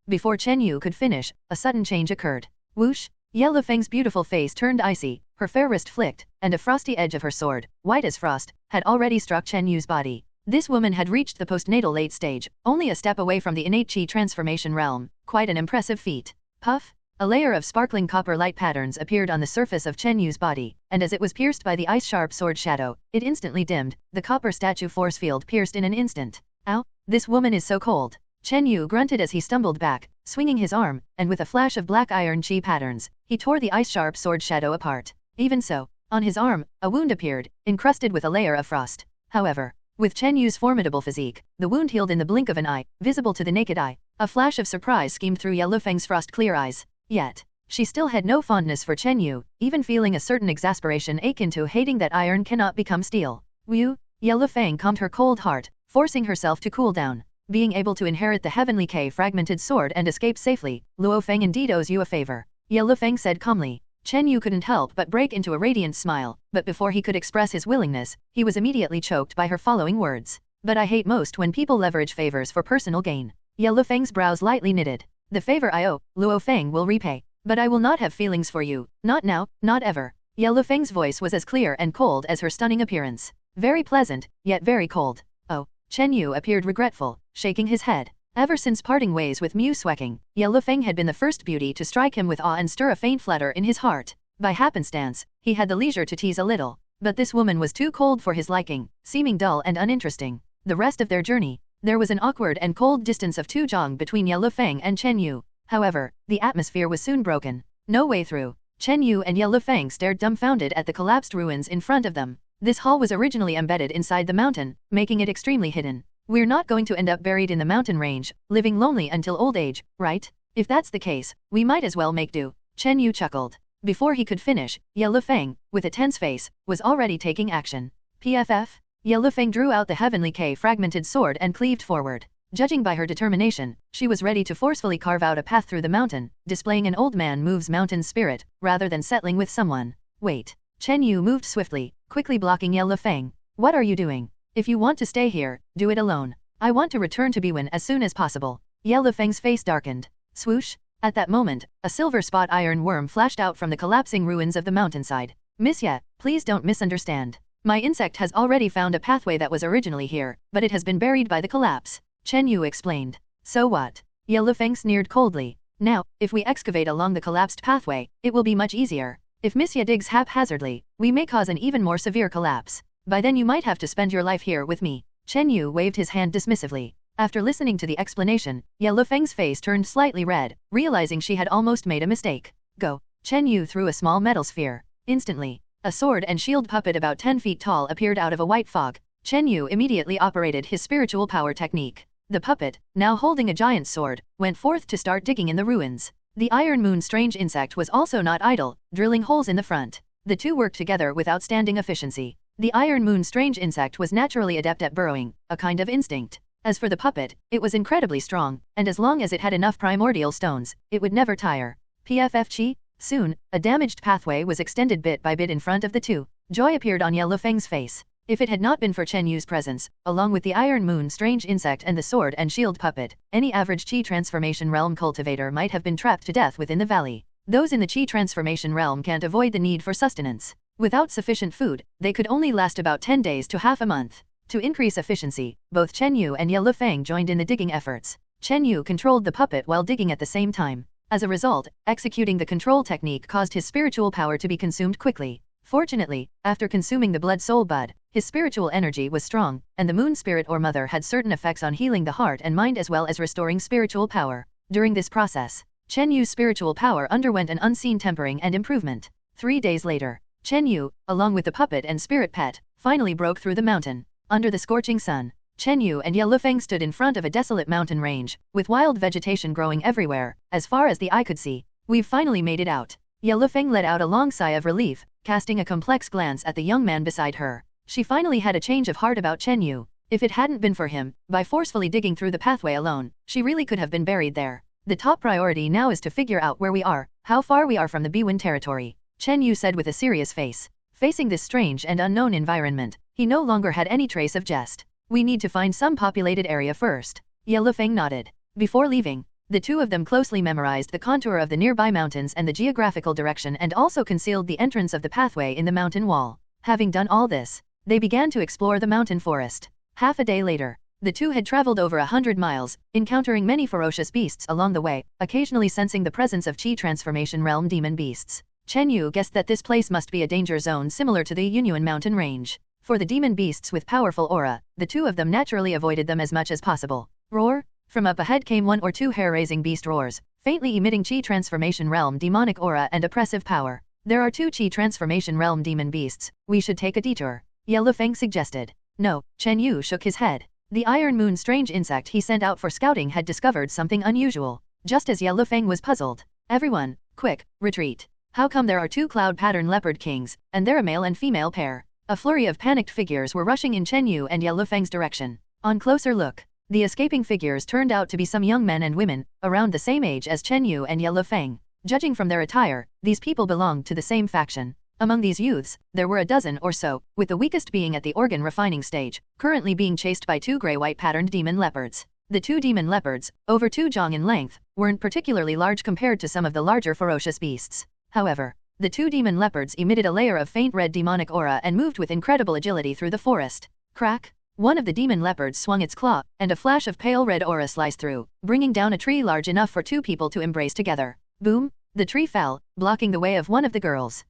Before Chen Yu could finish, a sudden change occurred. Whoosh! Ye Lufeng's beautiful face turned icy, her fair wrist flicked, and a frosty edge of her sword, white as frost, had already struck Chen Yu's body. This woman had reached the postnatal late stage, only a step away from the innate chi transformation realm, quite an impressive feat. Puff! A layer of sparkling copper light patterns appeared on the surface of Chen Yu's body, and as it was pierced by the ice-sharp sword shadow, it instantly dimmed. The copper statue force field pierced in an instant. Ow! This woman is so cold. Chen Yu grunted as he stumbled back, swinging his arm, and with a flash of black iron chi patterns, he tore the ice-sharp sword shadow apart. Even so, on his arm, a wound appeared, encrusted with a layer of frost. However, with Chen Yu's formidable physique, the wound healed in the blink of an eye, visible to the naked eye. A flash of surprise schemed through Ye Lufeng's frost-clear eyes. Yet, she still had no fondness for Chen Yu, even feeling a certain exasperation akin to hating that iron cannot become steel. Wu, Ye Lufeng calmed her cold heart, forcing herself to cool down. Being able to inherit the heavenly K-fragmented sword and escape safely, Luo Feng indeed owes you a favor. Ye Lufeng said calmly. Chen Yu couldn't help but break into a radiant smile, but before he could express his willingness, he was immediately choked by her following words. But I hate most when people leverage favors for personal gain. Ye Lufeng's brows lightly knitted. The favor I owe, Luo Feng will repay. But I will not have feelings for you, not now, not ever. Ye Lufeng's voice was as clear and cold as her stunning appearance. Very pleasant, yet very cold. Oh, Chen Yu appeared regretful, shaking his head. Ever since parting ways with Mu Sueking, Ye Lufeng had been the first beauty to strike him with awe and stir a faint flutter in his heart. By happenstance, he had the leisure to tease a little. But this woman was too cold for his liking, seeming dull and uninteresting. The rest of their journey, there was an awkward and cold distance of 2 zhang between Ye Lufeng and Chen Yu. However, the atmosphere was soon broken. No way through. Chen Yu and Ye Lufeng stared dumbfounded at the collapsed ruins in front of them. This hall was originally embedded inside the mountain, making it extremely hidden. We're not going to end up buried in the mountain range, living lonely until old age, right? If that's the case, we might as well make do. Chen Yu chuckled. Before he could finish, Ye Lufeng, with a tense face, was already taking action. PFF? Ye Lufeng drew out the heavenly K-fragmented sword and cleaved forward. Judging by her determination, she was ready to forcefully carve out a path through the mountain, displaying an old man moves mountain spirit, rather than settling with someone. Wait. Chen Yu moved swiftly, quickly blocking Ye Lufeng. What are you doing? If you want to stay here, do it alone. I want to return to Biwen as soon as possible. Ye Lufeng's face darkened. Swoosh. At that moment, a silver spot iron worm flashed out from the collapsing ruins of the mountainside. Miss Ye, please don't misunderstand. My insect has already found a pathway that was originally here, but it has been buried by the collapse. Chen Yu explained. So what? Ye Lufeng sneered coldly. Now, if we excavate along the collapsed pathway, it will be much easier. If Miss Ye digs haphazardly, we may cause an even more severe collapse. By then you might have to spend your life here with me. Chen Yu waved his hand dismissively. After listening to the explanation, Ye Lufeng's face turned slightly red, realizing she had almost made a mistake. Go. Chen Yu threw a small metal sphere. Instantly, a sword and shield puppet about 10 feet tall appeared out of a white fog. Chen Yu immediately operated his spiritual power technique. The puppet, now holding a giant sword, went forth to start digging in the ruins. The Iron Moon strange insect was also not idle, drilling holes in the front. The two worked together with outstanding efficiency. The Iron Moon strange insect was naturally adept at burrowing, a kind of instinct. As for the puppet, it was incredibly strong, and as long as it had enough primordial stones, it would never tire. PFFG? Soon, a damaged pathway was extended bit by bit in front of the two. Joy appeared on Ye Lufeng's face. If it had not been for Chen Yu's presence, along with the Iron Moon strange insect and the sword and shield puppet, any average Qi transformation realm cultivator might have been trapped to death within the valley. Those in the Qi transformation realm can't avoid the need for sustenance. Without sufficient food, they could only last about 10 days to half a month. To increase efficiency, both Chen Yu and Ye Lufeng joined in the digging efforts. Chen Yu controlled the puppet while digging at the same time. As a result, executing the control technique caused his spiritual power to be consumed quickly. Fortunately, after consuming the blood soul bud, his spiritual energy was strong, and the moon spirit or mother had certain effects on healing the heart and mind as well as restoring spiritual power. During this process, Chen Yu's spiritual power underwent an unseen tempering and improvement. 3 days later, Chen Yu, along with the puppet and spirit pet, finally broke through the mountain. Under the scorching sun, Chen Yu and Ye Lufeng stood in front of a desolate mountain range, with wild vegetation growing everywhere, as far as the eye could see. We've finally made it out. Ye Lufeng let out a long sigh of relief, casting a complex glance at the young man beside her. She finally had a change of heart about Chen Yu. If it hadn't been for him, by forcefully digging through the pathway alone, she really could have been buried there. The top priority now is to figure out where we are, how far we are from the Biwen territory, Chen Yu said with a serious face. Facing this strange and unknown environment, he no longer had any trace of jest. We need to find some populated area first. Ye Lufeng nodded. Before leaving, the two of them closely memorized the contour of the nearby mountains and the geographical direction and also concealed the entrance of the pathway in the mountain wall. Having done all this, they began to explore the mountain forest. Half a day later, the two had traveled over 100 miles, encountering many ferocious beasts along the way, occasionally sensing the presence of Qi transformation realm demon beasts. Chen Yu guessed that this place must be a danger zone similar to the Yunyuan mountain range. For the demon beasts with powerful aura, the two of them naturally avoided them as much as possible. Roar! From up ahead came 1 or 2 hair-raising beast roars, faintly emitting Qi transformation realm demonic aura and oppressive power. There are 2 Qi transformation realm demon beasts, we should take a detour, Ye Lufeng suggested. No, Chen Yu shook his head. The Iron Moon strange insect he sent out for scouting had discovered something unusual. Just as Ye Lufeng was puzzled. Everyone, quick, retreat. How come there are 2 cloud pattern leopard kings, and they're a male and female pair? A flurry of panicked figures were rushing in Chen Yu and Ye Lufeng's direction. On closer look, the escaping figures turned out to be some young men and women, around the same age as Chen Yu and Ye Lufeng. Judging from their attire, these people belonged to the same faction. Among these youths, there were a dozen or so, with the weakest being at the organ refining stage, currently being chased by 2 gray-white patterned demon leopards. The 2 demon leopards, over 2 zhang in length, weren't particularly large compared to some of the larger ferocious beasts. However, the 2 demon leopards emitted a layer of faint red demonic aura and moved with incredible agility through the forest. Crack! One of the demon leopards swung its claw, and a flash of pale red aura sliced through, bringing down a tree large enough for 2 people to embrace together. Boom! The tree fell, blocking the way of one of the girls.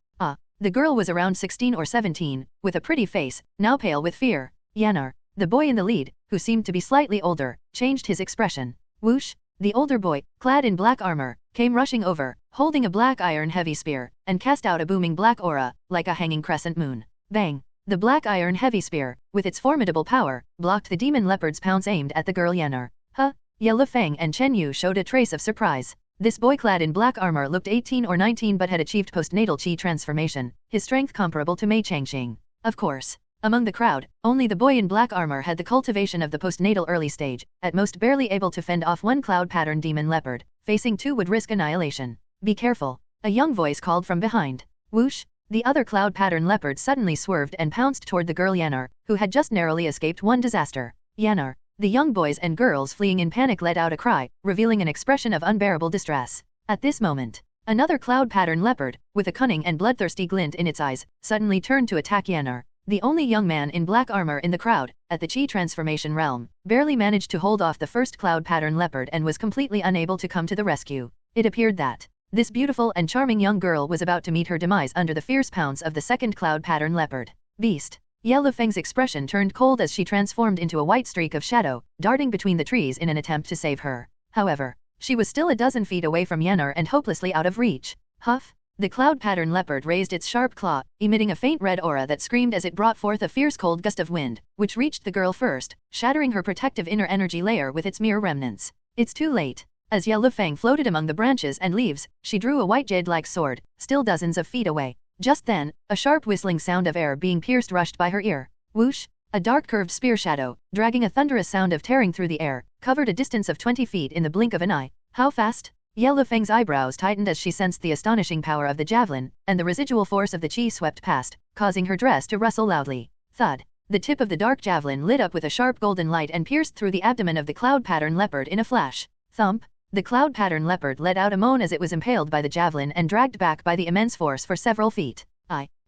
The girl was around 16 or 17, with a pretty face, now pale with fear. Yanar, the boy in the lead, who seemed to be slightly older, changed his expression. Whoosh! The older boy, clad in black armor, came rushing over, holding a black iron heavy spear, and cast out a booming black aura, like a hanging crescent moon. Bang! The black iron heavy spear, with its formidable power, blocked the demon leopard's pounce aimed at the girl Yanar. Huh? Ye Lufeng and Chen Yu showed a trace of surprise. This boy clad in black armor looked 18 or 19 but had achieved postnatal Qi transformation, his strength comparable to Mei Changxing. Of course, among the crowd, only the boy in black armor had the cultivation of the postnatal early stage, at most barely able to fend off 1 cloud pattern demon leopard, facing 2 would risk annihilation. Be careful, a young voice called from behind. Whoosh! The other cloud pattern leopard suddenly swerved and pounced toward the girl Yanar, who had just narrowly escaped one disaster. Yanar. The young boys and girls fleeing in panic let out a cry, revealing an expression of unbearable distress. At this moment, another cloud pattern leopard, with a cunning and bloodthirsty glint in its eyes, suddenly turned to attack Yanar. The only young man in black armor in the crowd, at the Qi transformation realm, barely managed to hold off the first cloud pattern leopard and was completely unable to come to the rescue. It appeared that this beautiful and charming young girl was about to meet her demise under the fierce pounce of the second cloud pattern leopard. Beast! Ye Lufeng's expression turned cold as she transformed into a white streak of shadow, darting between the trees in an attempt to save her. However, she was still a dozen feet away from Yanar and hopelessly out of reach. Huff! The cloud pattern leopard raised its sharp claw, emitting a faint red aura that screamed as it brought forth a fierce cold gust of wind, which reached the girl first, shattering her protective inner energy layer with its mere remnants. It's too late. As Ye Lufeng floated among the branches and leaves, she drew a white jade-like sword, still dozens of feet away. Just then, a sharp whistling sound of air being pierced rushed by her ear. Whoosh! A dark curved spear shadow, dragging a thunderous sound of tearing through the air, covered a distance of 20 feet in the blink of an eye. How fast? Ye Lufeng's eyebrows tightened as she sensed the astonishing power of the javelin, and the residual force of the Qi swept past, causing her dress to rustle loudly. Thud! The tip of the dark javelin lit up with a sharp golden light and pierced through the abdomen of the cloud pattern leopard in a flash. Thump! The cloud pattern leopard let out a moan as it was impaled by the javelin and dragged back by the immense force for several feet.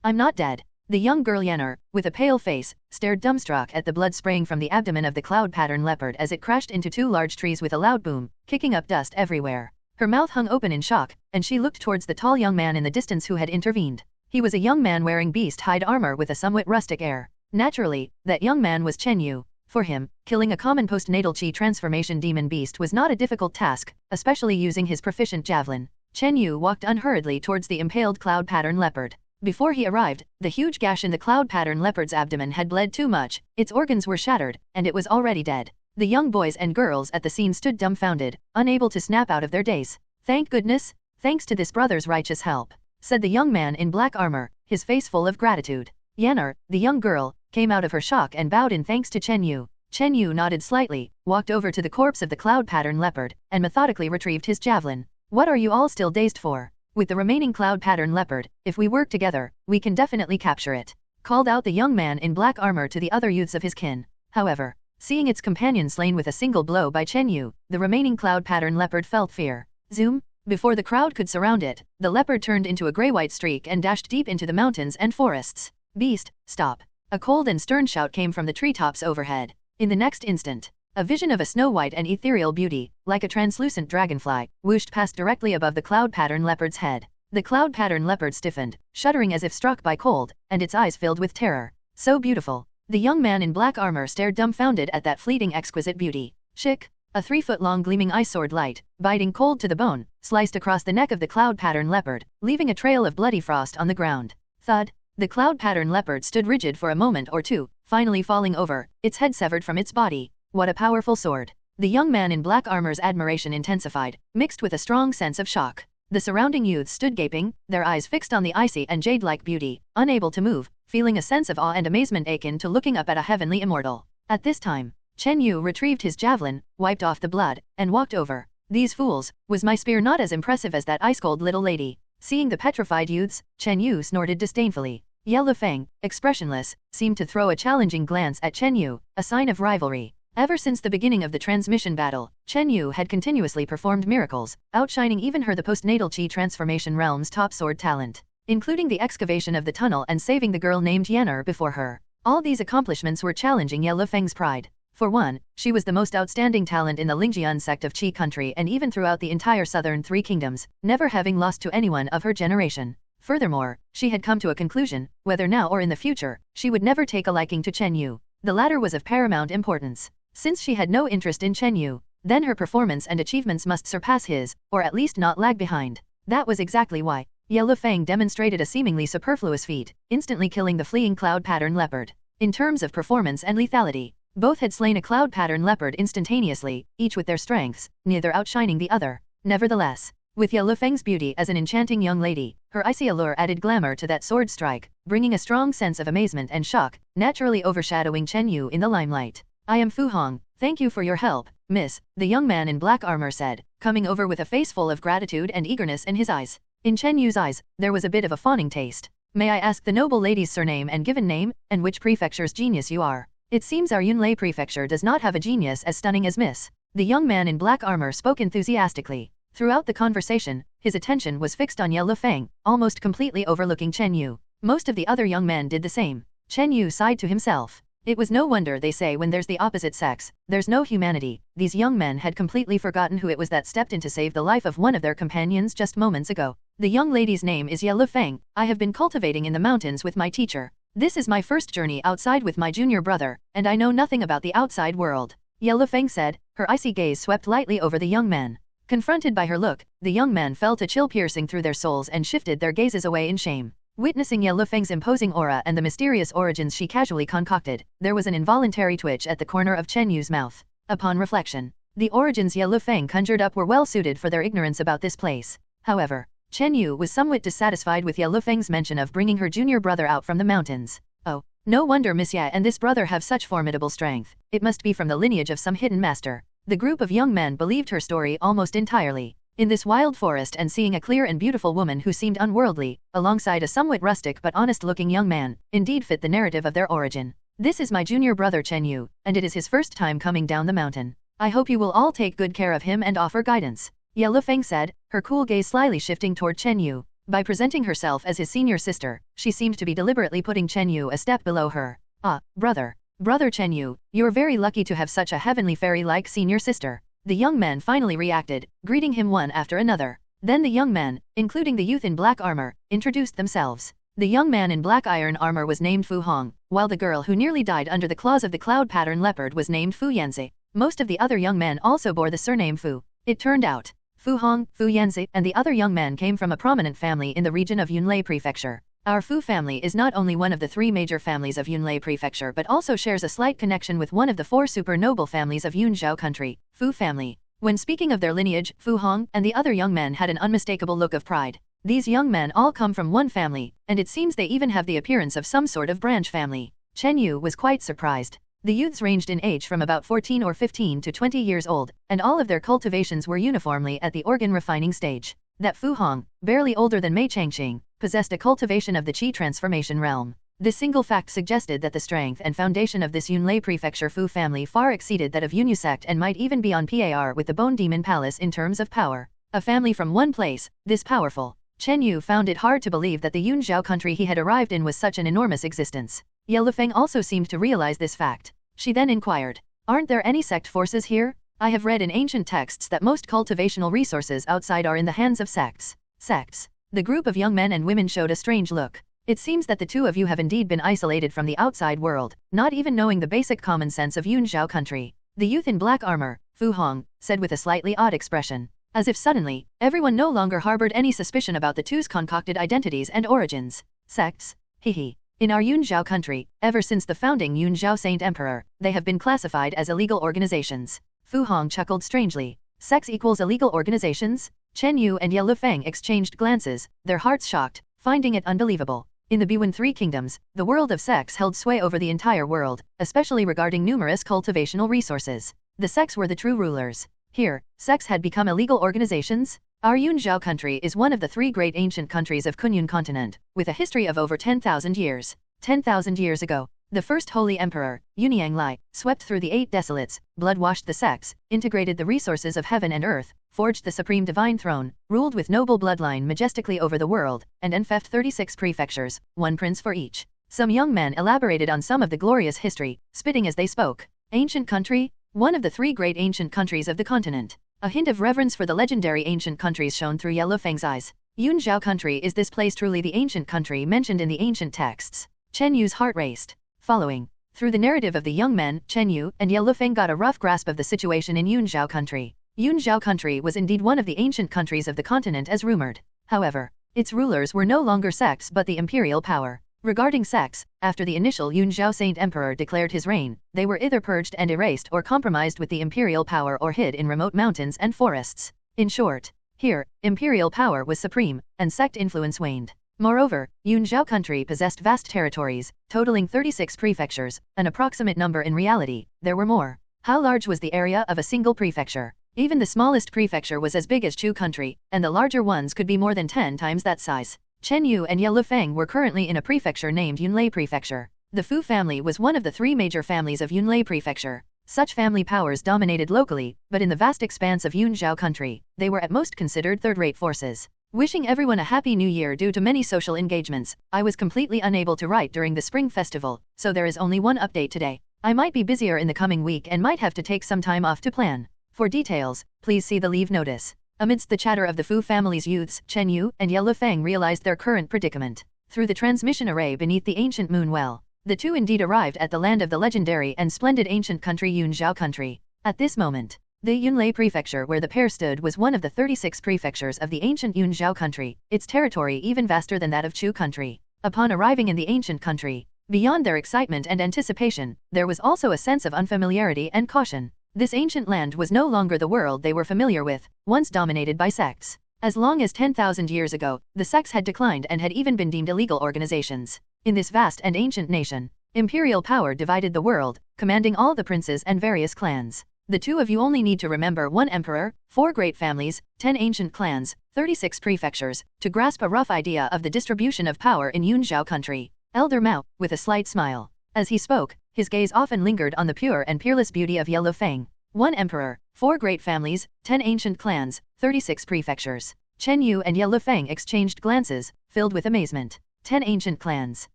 I'm not dead. The young girl Yennefer, with a pale face, stared dumbstruck at the blood spraying from the abdomen of the cloud pattern leopard as it crashed into two large trees with a loud boom, kicking up dust everywhere. Her mouth hung open in shock, and she looked towards the tall young man in the distance who had intervened. He was a young man wearing beast hide armor with a somewhat rustic air. Naturally, that young man was Chen Yu. For him, killing a common postnatal chi transformation demon beast was not a difficult task, especially using his proficient javelin. Chen Yu walked unhurriedly towards the impaled cloud pattern leopard. Before he arrived, the huge gash in the cloud pattern leopard's abdomen had bled too much, its organs were shattered, and it was already dead. The young boys and girls at the scene stood dumbfounded, unable to snap out of their daze. Thank goodness, thanks to this brother's righteous help, said the young man in black armor, his face full of gratitude. Yennefer, the young girl, came out of her shock and bowed in thanks to Chen Yu. Chen Yu nodded slightly, walked over to the corpse of the cloud pattern leopard, and methodically retrieved his javelin. What are you all still dazed for? With the remaining cloud pattern leopard, if we work together, we can definitely capture it, called out the young man in black armor to the other youths of his kin. However, seeing its companion slain with a single blow by Chen Yu, the remaining cloud pattern leopard felt fear. Zoom! Before the crowd could surround it, the leopard turned into a gray-white streak and dashed deep into the mountains and forests. Beast, stop! A cold and stern shout came from the treetops overhead. In the next instant, a vision of a snow-white and ethereal beauty, like a translucent dragonfly, whooshed past directly above the cloud pattern leopard's head. The cloud pattern leopard stiffened, shuddering as if struck by cold, and its eyes filled with terror. So beautiful! The young man in black armor stared dumbfounded at that fleeting exquisite beauty. Shik! A 3-foot-long gleaming ice sword light, biting cold to the bone, sliced across the neck of the cloud pattern leopard, leaving a trail of bloody frost on the ground. Thud! The cloud pattern leopard stood rigid for a moment or two, finally falling over, its head severed from its body. What a powerful sword! The young man in black armor's admiration intensified, mixed with a strong sense of shock. The surrounding youths stood gaping, their eyes fixed on the icy and jade-like beauty, unable to move, feeling a sense of awe and amazement akin to looking up at a heavenly immortal. At this time, Chen Yu retrieved his javelin, wiped off the blood, and walked over. These fools, was my spear not as impressive as that ice-cold little lady? Seeing the petrified youths, Chen Yu snorted disdainfully. Ye Lufeng, expressionless, seemed to throw a challenging glance at Chen Yu, a sign of rivalry. Ever since the beginning of the transmission battle, Chen Yu had continuously performed miracles, outshining even her the postnatal chi transformation realm's top sword talent, including the excavation of the tunnel and saving the girl named Yennefer before her. All these accomplishments were challenging Ye Lufeng's pride. For one, she was the most outstanding talent in the Lingjian sect of Qi country and even throughout the entire southern three kingdoms, never having lost to anyone of her generation. Furthermore, she had come to a conclusion, whether now or in the future, she would never take a liking to Chen Yu. The latter was of paramount importance. Since she had no interest in Chen Yu, then her performance and achievements must surpass his, or at least not lag behind. That was exactly why Ye Lufeng demonstrated a seemingly superfluous feat, instantly killing the fleeing cloud pattern leopard. In terms of performance and lethality, both had slain a cloud pattern leopard instantaneously, each with their strengths, neither outshining the other. Nevertheless, with Ye Lufeng's beauty as an enchanting young lady, her icy allure added glamour to that sword strike, bringing a strong sense of amazement and shock, naturally overshadowing Chen Yu in the limelight. I am Fu Hong, thank you for your help, miss, the young man in black armor said, coming over with a face full of gratitude and eagerness in his eyes. In Chen Yu's eyes, there was a bit of a fawning taste. May I ask the noble lady's surname and given name, and which prefecture's genius you are? It seems our Yunlei prefecture does not have a genius as stunning as Miss. The young man in black armor spoke enthusiastically. Throughout the conversation, his attention was fixed on Ye Lufeng, almost completely overlooking Chen Yu. Most of the other young men did the same. Chen Yu sighed to himself. It was no wonder they say when there's the opposite sex, there's no humanity. These young men had completely forgotten who it was that stepped in to save the life of one of their companions just moments ago. The young lady's name is Ye Lufeng. I have been cultivating in the mountains with my teacher. This is my first journey outside with my junior brother, and I know nothing about the outside world. Ye Lufeng said, her icy gaze swept lightly over the young men. Confronted by her look, the young men felt a chill piercing through their souls and shifted their gazes away in shame. Witnessing Ye Lufeng's imposing aura and the mysterious origins she casually concocted, there was an involuntary twitch at the corner of Chen Yu's mouth. Upon reflection, the origins Ye Lufeng conjured up were well suited for their ignorance about this place. However, Chen Yu was somewhat dissatisfied with Ye Lufeng's mention of bringing her junior brother out from the mountains. Oh, no wonder Miss Ye and this brother have such formidable strength. It must be from the lineage of some hidden master. The group of young men believed her story almost entirely. In this wild forest and seeing a clear and beautiful woman who seemed unworldly, alongside a somewhat rustic but honest-looking young man, indeed fit the narrative of their origin. This is my junior brother Chen Yu, and it is his first time coming down the mountain. I hope you will all take good care of him and offer guidance. Ye Lufeng said, her cool gaze slyly shifting toward Chen Yu. By presenting herself as his senior sister, she seemed to be deliberately putting Chen Yu a step below her. "Ah, brother. Brother Chen Yu, you're very lucky to have such a heavenly fairy-like senior sister." The young men finally reacted, greeting him one after another. Then the young men, including the youth in black armor, introduced themselves. The young man in black iron armor was named Fu Hong, while the girl who nearly died under the claws of the cloud pattern leopard was named Fu Yanzi. Most of the other young men also bore the surname Fu. It turned out, Fu Hong, Fu Yanzi, and the other young men came from a prominent family in the region of Yunlei Prefecture. Our Fu family is not only one of the three major families of Yunlei Prefecture but also shares a slight connection with one of the four super noble families of Yunzhou country, Fu family. When speaking of their lineage, Fu Hong and the other young men had an unmistakable look of pride. These young men all come from one family, and it seems they even have the appearance of some sort of branch family. Chen Yu was quite surprised. The youths ranged in age from about 14 or 15 to 20 years old, and all of their cultivations were uniformly at the organ refining stage. That Fu Hong, barely older than Mei Changqing, possessed a cultivation of the Qi transformation realm. This single fact suggested that the strength and foundation of this Yunlei Prefecture Fu family far exceeded that of Yunyu sect and might even be on par with the Bone Demon Palace in terms of power. A family from one place, this powerful. Chen Yu found it hard to believe that the Yunzhou country he had arrived in was such an enormous existence. Ye Lufeng also seemed to realize this fact. She then inquired, "Aren't there any sect forces here? I have read in ancient texts that most cultivational resources outside are in the hands of sects." Sects. The group of young men and women showed a strange look. "It seems that the two of you have indeed been isolated from the outside world, not even knowing the basic common sense of Yunzhou country." The youth in black armor, Fu Hong, said with a slightly odd expression. As if suddenly, everyone no longer harbored any suspicion about the two's concocted identities and origins. Sects? Hehe. In our Yunzhou country, ever since the founding Yunzhou Saint Emperor, they have been classified as illegal organizations. Fu Hong chuckled strangely. Sects equals illegal organizations? Chen Yu and Ye Lufeng exchanged glances, their hearts shocked, finding it unbelievable. In the Biwen Three Kingdoms, the world of sects held sway over the entire world, especially regarding numerous cultivational resources. The sects were the true rulers. Here, sects had become illegal organizations? Our Yunzhou country is one of the three great ancient countries of Kunyun continent, with a history of over 10,000 years. 10,000 years ago, the first holy emperor, Yunyang Lai, swept through the 8 desolates, blood-washed the sects, integrated the resources of heaven and earth, forged the supreme divine throne, ruled with noble bloodline majestically over the world, and enfeoffed 36 prefectures, one prince for each. Some young men elaborated on some of the glorious history, spitting as they spoke. Ancient country? One of the three great ancient countries of the continent. A hint of reverence for the legendary ancient countries shone through Ye Lufeng's eyes. Yunzhou country, is this place truly the ancient country mentioned in the ancient texts? Chen Yu's heart raced. Following. Through the narrative of the young men, Chen Yu and Ye Lufeng got a rough grasp of the situation in Yunzhou country. Yunzhou country was indeed one of the ancient countries of the continent as rumored. However, its rulers were no longer sects but the imperial power. Regarding sects, after the initial Yunzhou Saint Emperor declared his reign, they were either purged and erased or compromised with the imperial power or hid in remote mountains and forests. In short, here, imperial power was supreme, and sect influence waned. Moreover, Yunzhou country possessed vast territories, totaling 36 prefectures, an approximate number in reality, there were more. How large was the area of a single prefecture? Even the smallest prefecture was as big as Chu country, and the larger ones could be more than 10 times that size. Chen Yu and Ye Lufeng were currently in a prefecture named Yunlei Prefecture. The Fu family was one of the three major families of Yunlei Prefecture. Such family powers dominated locally, but in the vast expanse of Yunzhou country, they were at most considered third-rate forces. Wishing everyone a happy new year. Due to many social engagements, I was completely unable to write during the spring festival, so there is only one update today. I might be busier in the coming week and might have to take some time off to plan. For details, please see the leave notice. Amidst the chatter of the Fu family's youths, Chen Yu and Ye Lufeng realized their current predicament. Through the transmission array beneath the ancient moon well, the two indeed arrived at the land of the legendary and splendid ancient country Yunzhou country. At this moment, the Yunlei prefecture where the pair stood was one of the 36 prefectures of the ancient Yunzhou country, its territory even vaster than that of Chu country. Upon arriving in the ancient country, beyond their excitement and anticipation, there was also a sense of unfamiliarity and caution. This ancient land was no longer the world they were familiar with, once dominated by sects. As long as 10,000 years ago, the sects had declined and had even been deemed illegal organizations. In this vast and ancient nation, imperial power divided the world, commanding all the princes and various clans. The two of you only need to remember one emperor, 4 great families, 10 ancient clans, 36 prefectures, to grasp a rough idea of the distribution of power in Yunzhou country. Elder Mao, with a slight smile. As he spoke, his gaze often lingered on the pure and peerless beauty of Ye Lufeng. 1 emperor, 4 great families, 10 ancient clans, 36 prefectures. Chen Yu and Ye Lufeng exchanged glances, filled with amazement. 10 ancient clans.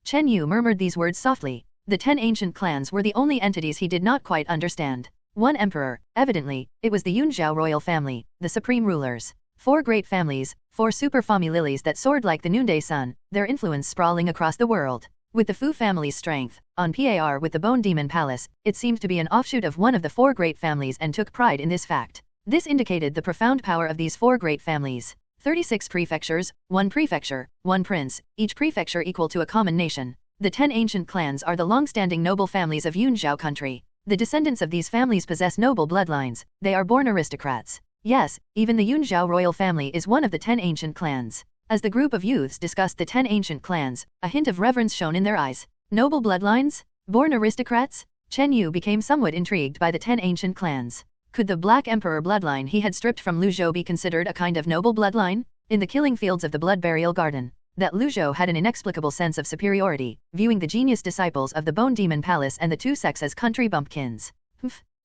Chen Yu murmured these words softly. The 10 ancient clans were the only entities he did not quite understand. One emperor, evidently, it was the Yunzhao royal family, the supreme rulers. 4 great families, 4 super families that soared like the noonday sun, their influence sprawling across the world. With the Fu family's strength, on par with the Bone Demon Palace, it seemed to be an offshoot of one of the 4 great families and took pride in this fact. This indicated the profound power of these 4 great families. 36 prefectures, 1 prefecture, 1 prince, each prefecture equal to a common nation. The 10 ancient clans are the long-standing noble families of Yunzhao country. The descendants of these families possess noble bloodlines, they are born aristocrats. Yes, even the Yunzhao royal family is one of the 10 ancient clans. As the group of youths discussed the 10 ancient clans, a hint of reverence shone in their eyes. Noble bloodlines? Born aristocrats? Chen Yu became somewhat intrigued by the 10 ancient clans. Could the Black Emperor bloodline he had stripped from Lu Zhou be considered a kind of noble bloodline? In the killing fields of the Blood Burial Garden, that Lu Zhou had an inexplicable sense of superiority, viewing the genius disciples of the Bone Demon Palace and the 2 sects as country bumpkins.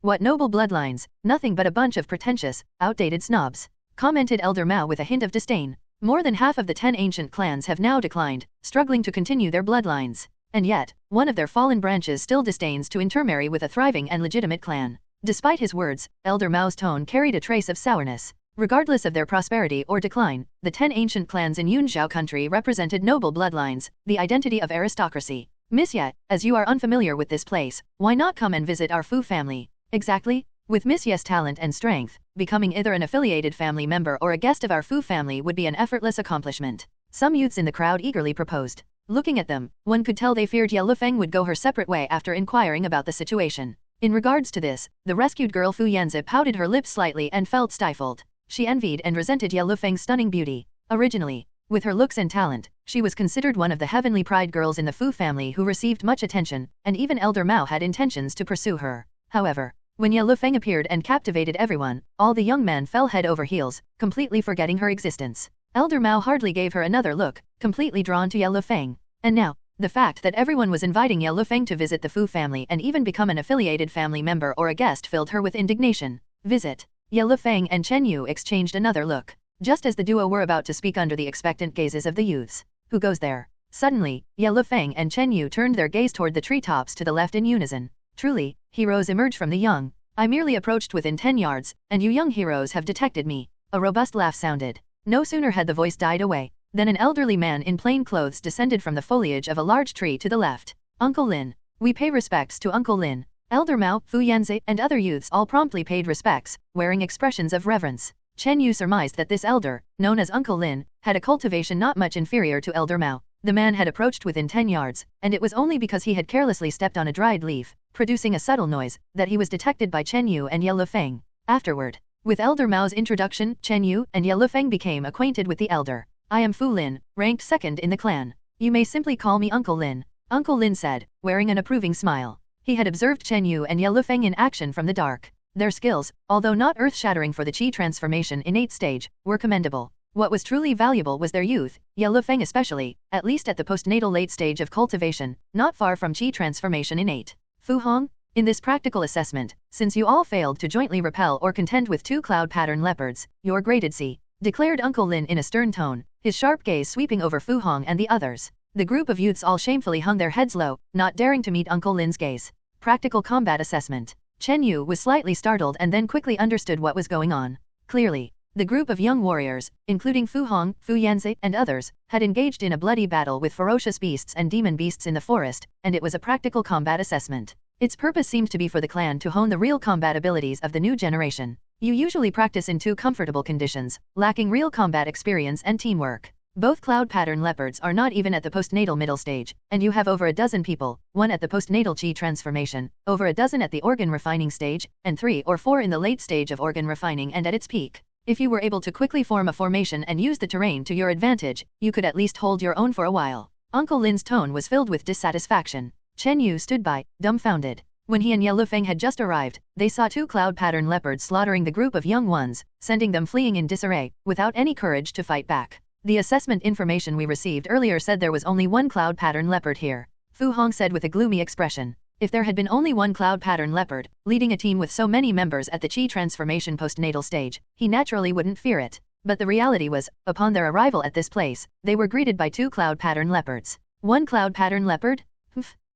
What noble bloodlines, nothing but a bunch of pretentious, outdated snobs, commented Elder Mao with a hint of disdain. More than half of the 10 ancient clans have now declined, struggling to continue their bloodlines. And yet, one of their fallen branches still disdains to intermarry with a thriving and legitimate clan. Despite his words, Elder Mao's tone carried a trace of sourness. Regardless of their prosperity or decline, the 10 ancient clans in Yunzhao country represented noble bloodlines, the identity of aristocracy. Miss Ye, as you are unfamiliar with this place, why not come and visit our Fu family? Exactly. With Miss Ye's talent and strength, becoming either an affiliated family member or a guest of our Fu family would be an effortless accomplishment. Some youths in the crowd eagerly proposed. Looking at them, one could tell they feared Ye Lufeng would go her separate way after inquiring about the situation. In regards to this, the rescued girl Fu Yanzi pouted her lips slightly and felt stifled. She envied and resented Ye Lufeng's stunning beauty. Originally, with her looks and talent, she was considered one of the heavenly pride girls in the Fu family who received much attention, and even Elder Mao had intentions to pursue her. However, when Ye Lufeng appeared and captivated everyone, all the young men fell head over heels, completely forgetting her existence. Elder Mao hardly gave her another look, completely drawn to Ye Lufeng. And now, the fact that everyone was inviting Ye Lufeng to visit the Fu family and even become an affiliated family member or a guest filled her with indignation. Visit. Ye Lufeng and Chen Yu exchanged another look. Just as the duo were about to speak under the expectant gazes of the youths. Who goes there? Suddenly, Ye Lufeng and Chen Yu turned their gaze toward the treetops to the left in unison. Truly, heroes emerge from the young. I merely approached within 10 yards, and you young heroes have detected me. A robust laugh sounded. No sooner had the voice died away, than an elderly man in plain clothes descended from the foliage of a large tree to the left. Uncle Lin. We pay respects to Uncle Lin. Elder Mao, Fu Yanzi, and other youths all promptly paid respects, wearing expressions of reverence. Chen Yu surmised that this elder, known as Uncle Lin, had a cultivation not much inferior to Elder Mao. The man had approached within 10 yards, and it was only because he had carelessly stepped on a dried leaf, producing a subtle noise, that he was detected by Chen Yu and Ye Lufeng. Afterward, with Elder Mao's introduction, Chen Yu and Ye Lufeng became acquainted with the elder. I am Fu Lin, ranked 2nd in the clan. You may simply call me Uncle Lin. Uncle Lin said, wearing an approving smile. He had observed Chen Yu and Ye Lufeng in action from the dark. Their skills, although not earth-shattering for the Qi transformation in 8th stage, were commendable. What was truly valuable was their youth, Ye Lufeng especially, at least at the postnatal late stage of cultivation, not far from Qi transformation in 8. Fu Hong? In this practical assessment, since you all failed to jointly repel or contend with 2 cloud pattern leopards, you're graded C, declared Uncle Lin in a stern tone, his sharp gaze sweeping over Fu Hong and the others. The group of youths all shamefully hung their heads low, not daring to meet Uncle Lin's gaze. Practical combat assessment. Chen Yu was slightly startled and then quickly understood what was going on. Clearly, the group of young warriors, including Fu Hong, Fu Yanzi, and others, had engaged in a bloody battle with ferocious beasts and demon beasts in the forest, and it was a practical combat assessment. Its purpose seemed to be for the clan to hone the real combat abilities of the new generation. You usually practice in 2 comfortable conditions, lacking real combat experience and teamwork. Both cloud pattern leopards are not even at the postnatal middle stage, and you have over a dozen people, 1 at the postnatal Qi transformation, over a dozen at the organ refining stage, and 3 or 4 in the late stage of organ refining and at its peak. If you were able to quickly form a formation and use the terrain to your advantage, you could at least hold your own for a while. Uncle Lin's tone was filled with dissatisfaction. Chen Yu stood by, dumbfounded. When he and Ye Lufeng had just arrived, they saw 2 cloud pattern leopards slaughtering the group of young ones, sending them fleeing in disarray, without any courage to fight back. The assessment information we received earlier said there was only 1 cloud pattern leopard here. Fu Hong said with a gloomy expression. If there had been only 1 cloud pattern leopard, leading a team with so many members at the Qi transformation postnatal stage, he naturally wouldn't fear it. But the reality was, upon their arrival at this place, they were greeted by 2 cloud pattern leopards. 1 cloud pattern leopard?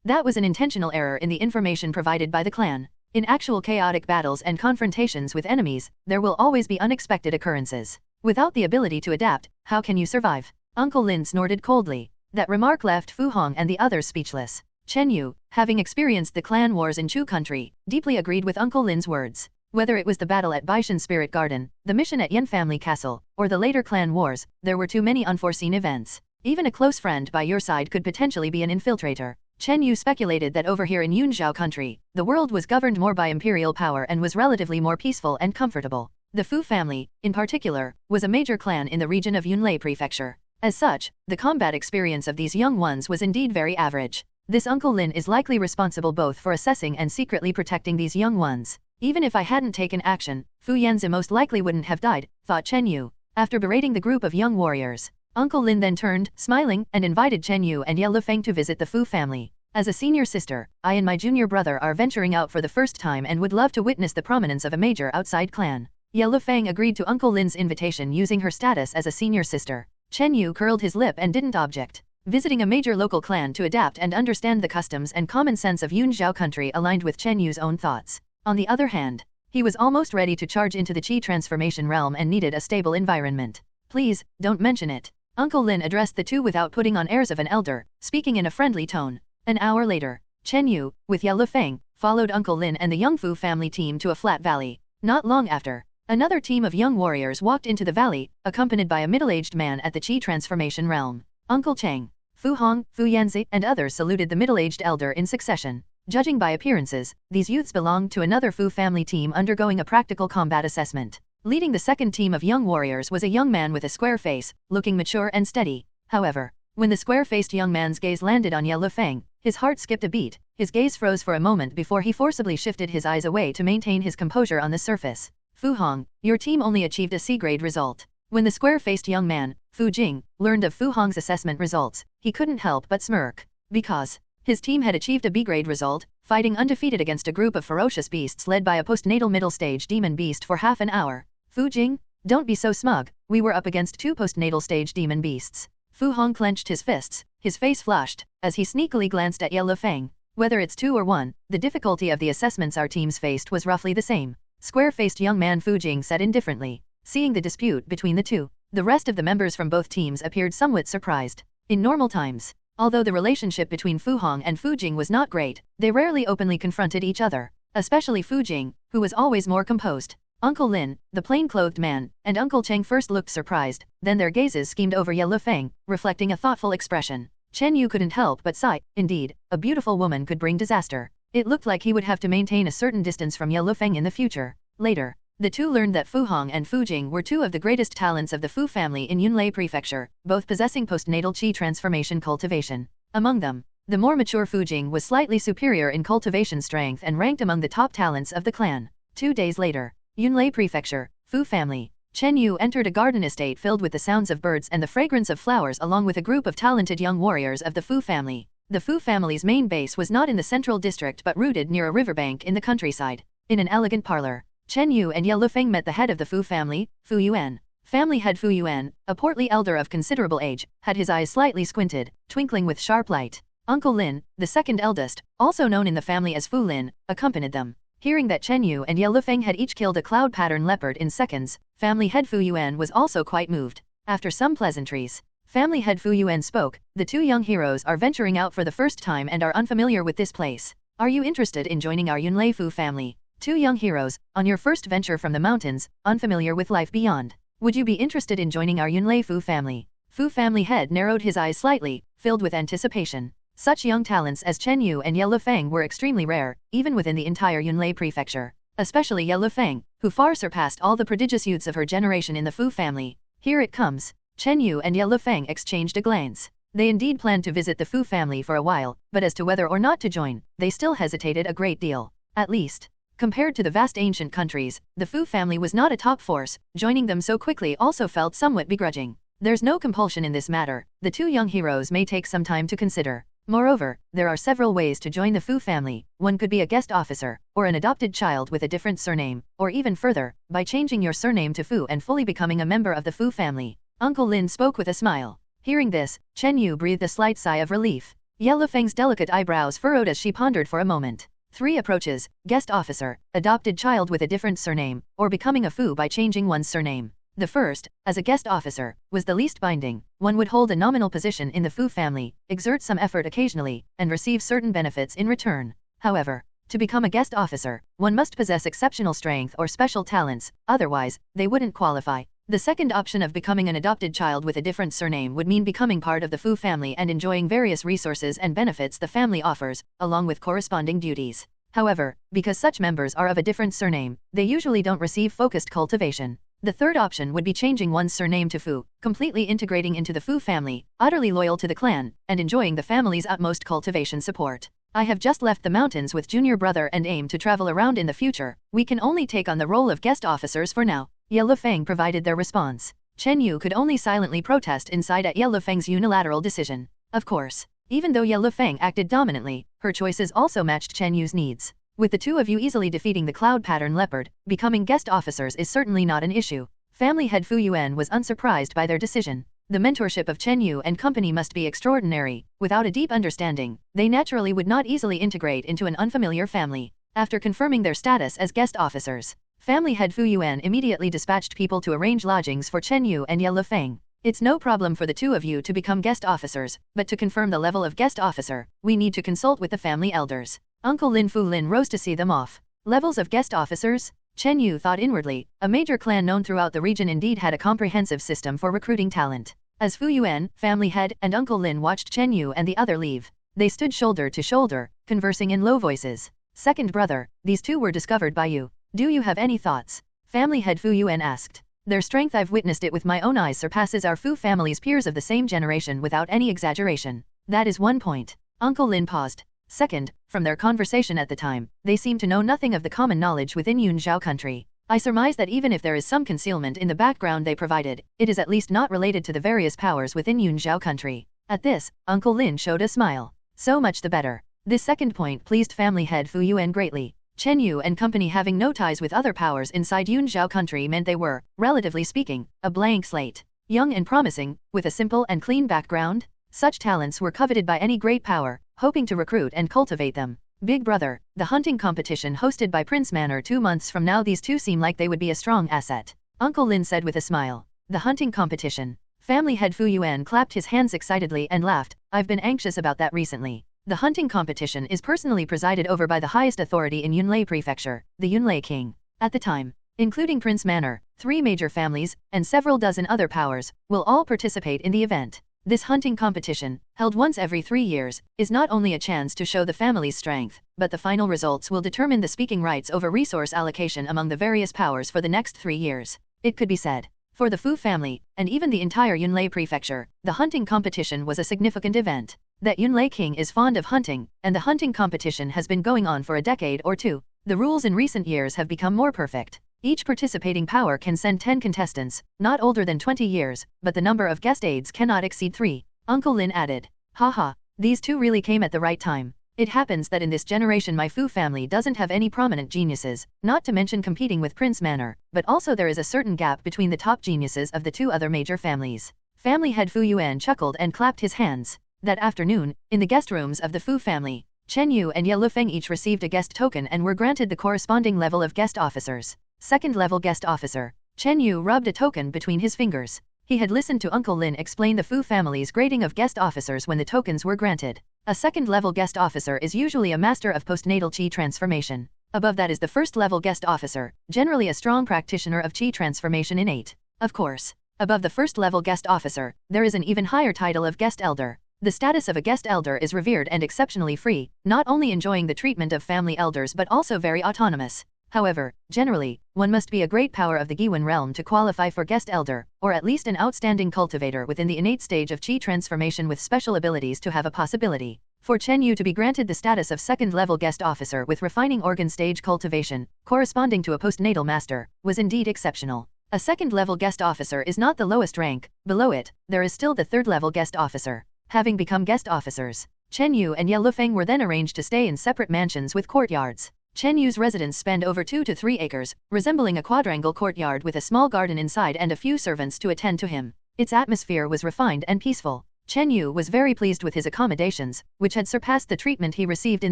That was an intentional error in the information provided by the clan. In actual chaotic battles and confrontations with enemies, there will always be unexpected occurrences. Without the ability to adapt, how can you survive? Uncle Lin snorted coldly. That remark left Fu Hong and the others speechless. Chen Yu, having experienced the clan wars in Chu country, deeply agreed with Uncle Lin's words. Whether it was the battle at Baishan Spirit Garden, the mission at Yen Family Castle, or the later clan wars, there were too many unforeseen events. Even a close friend by your side could potentially be an infiltrator. Chen Yu speculated that over here in Yunzhao country, the world was governed more by imperial power and was relatively more peaceful and comfortable. The Fu family, in particular, was a major clan in the region of Yunlei Prefecture. As such, the combat experience of these young ones was indeed very average. This Uncle Lin is likely responsible both for assessing and secretly protecting these young ones. Even if I hadn't taken action, Fu Yanzi most likely wouldn't have died, thought Chen Yu. After berating the group of young warriors, Uncle Lin then turned, smiling, and invited Chen Yu and Ye Lufeng to visit the Fu family. As a senior sister, I and my junior brother are venturing out for the first time and would love to witness the prominence of a major outside clan. Ye Lufeng agreed to Uncle Lin's invitation using her status as a senior sister. Chen Yu curled his lip and didn't object. Visiting a major local clan to adapt and understand the customs and common sense of Yunzhao country aligned with Chen Yu's own thoughts. On the other hand, he was almost ready to charge into the Qi transformation realm and needed a stable environment. Please, don't mention it. Uncle Lin addressed the two without putting on airs of an elder, speaking in a friendly tone. An hour later, Chen Yu, with Ye Lufeng, followed Uncle Lin and the Young Fu family team to a flat valley. Not long after, another team of young warriors walked into the valley, accompanied by a middle-aged man at the Qi transformation realm. Uncle Cheng, Fu Hong, Fu Yanzi, and others saluted the middle-aged elder in succession. Judging by appearances, these youths belonged to another Fu family team undergoing a practical combat assessment. Leading the second team of young warriors was a young man with a square face, looking mature and steady. However, when the square-faced young man's gaze landed on Ye Lufeng, his heart skipped a beat. His gaze froze for a moment before he forcibly shifted his eyes away to maintain his composure on the surface. Fu Hong, your team only achieved a C-grade result. When the square-faced young man, Fu Jing, learned of Fu Hong's assessment results, he couldn't help but smirk. Because his team had achieved a B-grade result, fighting undefeated against a group of ferocious beasts led by a postnatal middle-stage demon beast for half an hour. Fu Jing, don't be so smug, we were up against 2 postnatal stage demon beasts. Fu Hong clenched his fists, his face flushed, as he sneakily glanced at Ye Lufeng. Whether it's 2 or 1, the difficulty of the assessments our teams faced was roughly the same. Square-faced young man Fu Jing said indifferently. Seeing the dispute between the two, the rest of the members from both teams appeared somewhat surprised. In normal times, although the relationship between Fu Hong and Fu Jing was not great, they rarely openly confronted each other. Especially Fu Jing, who was always more composed. Uncle Lin, the plain-clothed man, and Uncle Cheng first looked surprised, then their gazes schemed over Ye Lufeng, reflecting a thoughtful expression. Chen Yu couldn't help but sigh. Indeed, a beautiful woman could bring disaster. It looked like he would have to maintain a certain distance from Ye Lufeng in the future. Later, the two learned that Fu Hong and Fu Jing were 2 of the greatest talents of the Fu family in Yunlei Prefecture, both possessing postnatal Qi transformation cultivation. Among them, the more mature Fu Jing was slightly superior in cultivation strength and ranked among the top talents of the clan. 2 days later, Yunlei Prefecture, Fu family. Chen Yu entered a garden estate filled with the sounds of birds and the fragrance of flowers along with a group of talented young warriors of the Fu family. The Fu family's main base was not in the central district but rooted near a riverbank in the countryside. In an elegant parlor, Chen Yu and Ye Lufeng met the head of the Fu family, Fu Yuan. Family head Fu Yuan, a portly elder of considerable age, had his eyes slightly squinted, twinkling with sharp light. Uncle Lin, the second eldest, also known in the family as Fu Lin, accompanied them. Hearing that Chen Yu and Ye Lufeng had each killed a cloud pattern leopard in seconds, family head Fu Yuan was also quite moved. After some pleasantries, family head Fu Yuan spoke. The 2 young heroes are venturing out for the first time and are unfamiliar with this place. Are you interested in joining our Yunlei Fu family? 2 young heroes, on your first venture from the mountains, unfamiliar with life beyond. Would you be interested in joining our Yunlei Fu family? Fu family head narrowed his eyes slightly, filled with anticipation. Such young talents as Chen Yu and Ye Lufeng were extremely rare, even within the entire Yunlei Prefecture. Especially Ye Lufeng, who far surpassed all the prodigious youths of her generation in the Fu family. Here it comes. Chen Yu and Ye Lufeng exchanged a glance. They indeed planned to visit the Fu family for a while, but as to whether or not to join, they still hesitated a great deal. At least, compared to the vast ancient countries, the Fu family was not a top force. Joining them so quickly also felt somewhat begrudging. There's no compulsion in this matter. The 2 young heroes may take some time to consider. Moreover, there are several ways to join the Fu family. One could be a guest officer, or an adopted child with a different surname, or even further, by changing your surname to Fu and fully becoming a member of the Fu family. Uncle Lin spoke with a smile. Hearing this, Chen Yu breathed a slight sigh of relief. Yellow Feng's delicate eyebrows furrowed as she pondered for a moment. 3 approaches: guest officer, adopted child with a different surname, or becoming a Fu by changing one's surname. The first, as a guest officer, was the least binding. One would hold a nominal position in the Fu family, exert some effort occasionally, and receive certain benefits in return. However, to become a guest officer, one must possess exceptional strength or special talents, otherwise, they wouldn't qualify. The second option of becoming an adopted child with a different surname would mean becoming part of the Fu family and enjoying various resources and benefits the family offers, along with corresponding duties. However, because such members are of a different surname, they usually don't receive focused cultivation. The third option would be changing one's surname to Fu, completely integrating into the Fu family, utterly loyal to the clan, and enjoying the family's utmost cultivation support. I have just left the mountains with junior brother and aim to travel around in the future. We can only take on the role of guest officers for now. Yellow Feng provided their response. Chen Yu could only silently protest inside at Yellow Feng's unilateral decision. Of course, even though Yellow Feng acted dominantly, her choices also matched Chen Yu's needs. With the two of you easily defeating the cloud pattern leopard, becoming guest officers is certainly not an issue. Family head Fu Yuan was unsurprised by their decision. The mentorship of Chen Yu and company must be extraordinary. Without a deep understanding, they naturally would not easily integrate into an unfamiliar family. After confirming their status as guest officers, family head Fu Yuan immediately dispatched people to arrange lodgings for Chen Yu and Yellow Feng. It's no problem for the two of you to become guest officers, but to confirm the level of guest officer, we need to consult with the family elders. Uncle Lin Fu Lin rose to see them off. Levels of guest officers? Chen Yu thought inwardly. A major clan known throughout the region indeed had a comprehensive system for recruiting talent. As Fu Yuan, family head, and Uncle Lin watched Chen Yu and the other leave, they stood shoulder to shoulder, conversing in low voices. Second brother, these two were discovered by you. Do you have any thoughts? Family head Fu Yuan asked. Their strength, I've witnessed it with my own eyes, surpasses our Fu family's peers of the same generation without any exaggeration. That is one point. Uncle Lin paused. Second, from their conversation at the time, they seem to know nothing of the common knowledge within Yunzhao country. I surmise that even if there is some concealment in the background they provided, it is at least not related to the various powers within Yunzhao country. At this, Uncle Lin showed a smile. So much the better. This second point pleased family head Fu Yuan greatly. Chen Yu and company having no ties with other powers inside Yunzhao country meant they were, relatively speaking, a blank slate. Young and promising, with a simple and clean background, such talents were coveted by any great power, hoping to recruit and cultivate them. Big brother, the hunting competition hosted by Prince Manor 2 months from now, these two seem like they would be a strong asset. Uncle Lin said with a smile. The hunting competition. Family head Fu Yuan clapped his hands excitedly and laughed. I've been anxious about that recently. The hunting competition is personally presided over by the highest authority in Yunlei Prefecture, the Yunlei King. At the time, including Prince Manor, 3 major families, and several dozen other powers, will all participate in the event. This hunting competition, held once every 3 years, is not only a chance to show the family's strength, but the final results will determine the speaking rights over resource allocation among the various powers for the next 3 years. It could be said, for the Fu family, and even the entire Yunlei Prefecture, the hunting competition was a significant event. That Yunlei King is fond of hunting, and the hunting competition has been going on for a decade or two. The rules in recent years have become more perfect. Each participating power can send 10 contestants, not older than 20 years, but the number of guest aides cannot exceed 3. Uncle Lin added. Haha, these two really came at the right time. It happens that in this generation my Fu family doesn't have any prominent geniuses, not to mention competing with Prince Manor, but also there is a certain gap between the top geniuses of the 2 other major families. Family head Fu Yuan chuckled and clapped his hands. That afternoon, in the guest rooms of the Fu family, Chen Yu and Yellow Feng each received a guest token and were granted the corresponding level of guest officers. Second level guest officer. Chen Yu rubbed a token between his fingers. He had listened to Uncle Lin explain the Fu family's grading of guest officers when the tokens were granted. A second level guest officer is usually a master of postnatal qi transformation. Above that is the first level guest officer, generally a strong practitioner of qi transformation innate. Of course, above the first level guest officer, there is an even higher title of guest elder. The status of a guest elder is revered and exceptionally free, not only enjoying the treatment of family elders but also very autonomous. However, generally, one must be a great power of the Giwen realm to qualify for guest elder, or at least an outstanding cultivator within the innate stage of qi transformation with special abilities to have a possibility for Chen Yu to be granted the status of second-level guest officer with refining organ stage cultivation, corresponding to a postnatal master, was indeed exceptional. A second-level guest officer is not the lowest rank. Below it, there is still the third-level guest officer. Having become guest officers, Chen Yu and Ye Lufeng were then arranged to stay in separate mansions with courtyards. Chen Yu's residence spanned over 2 to 3 acres, resembling a quadrangle courtyard with a small garden inside and a few servants to attend to him. Its atmosphere was refined and peaceful. Chen Yu was very pleased with his accommodations, which had surpassed the treatment he received in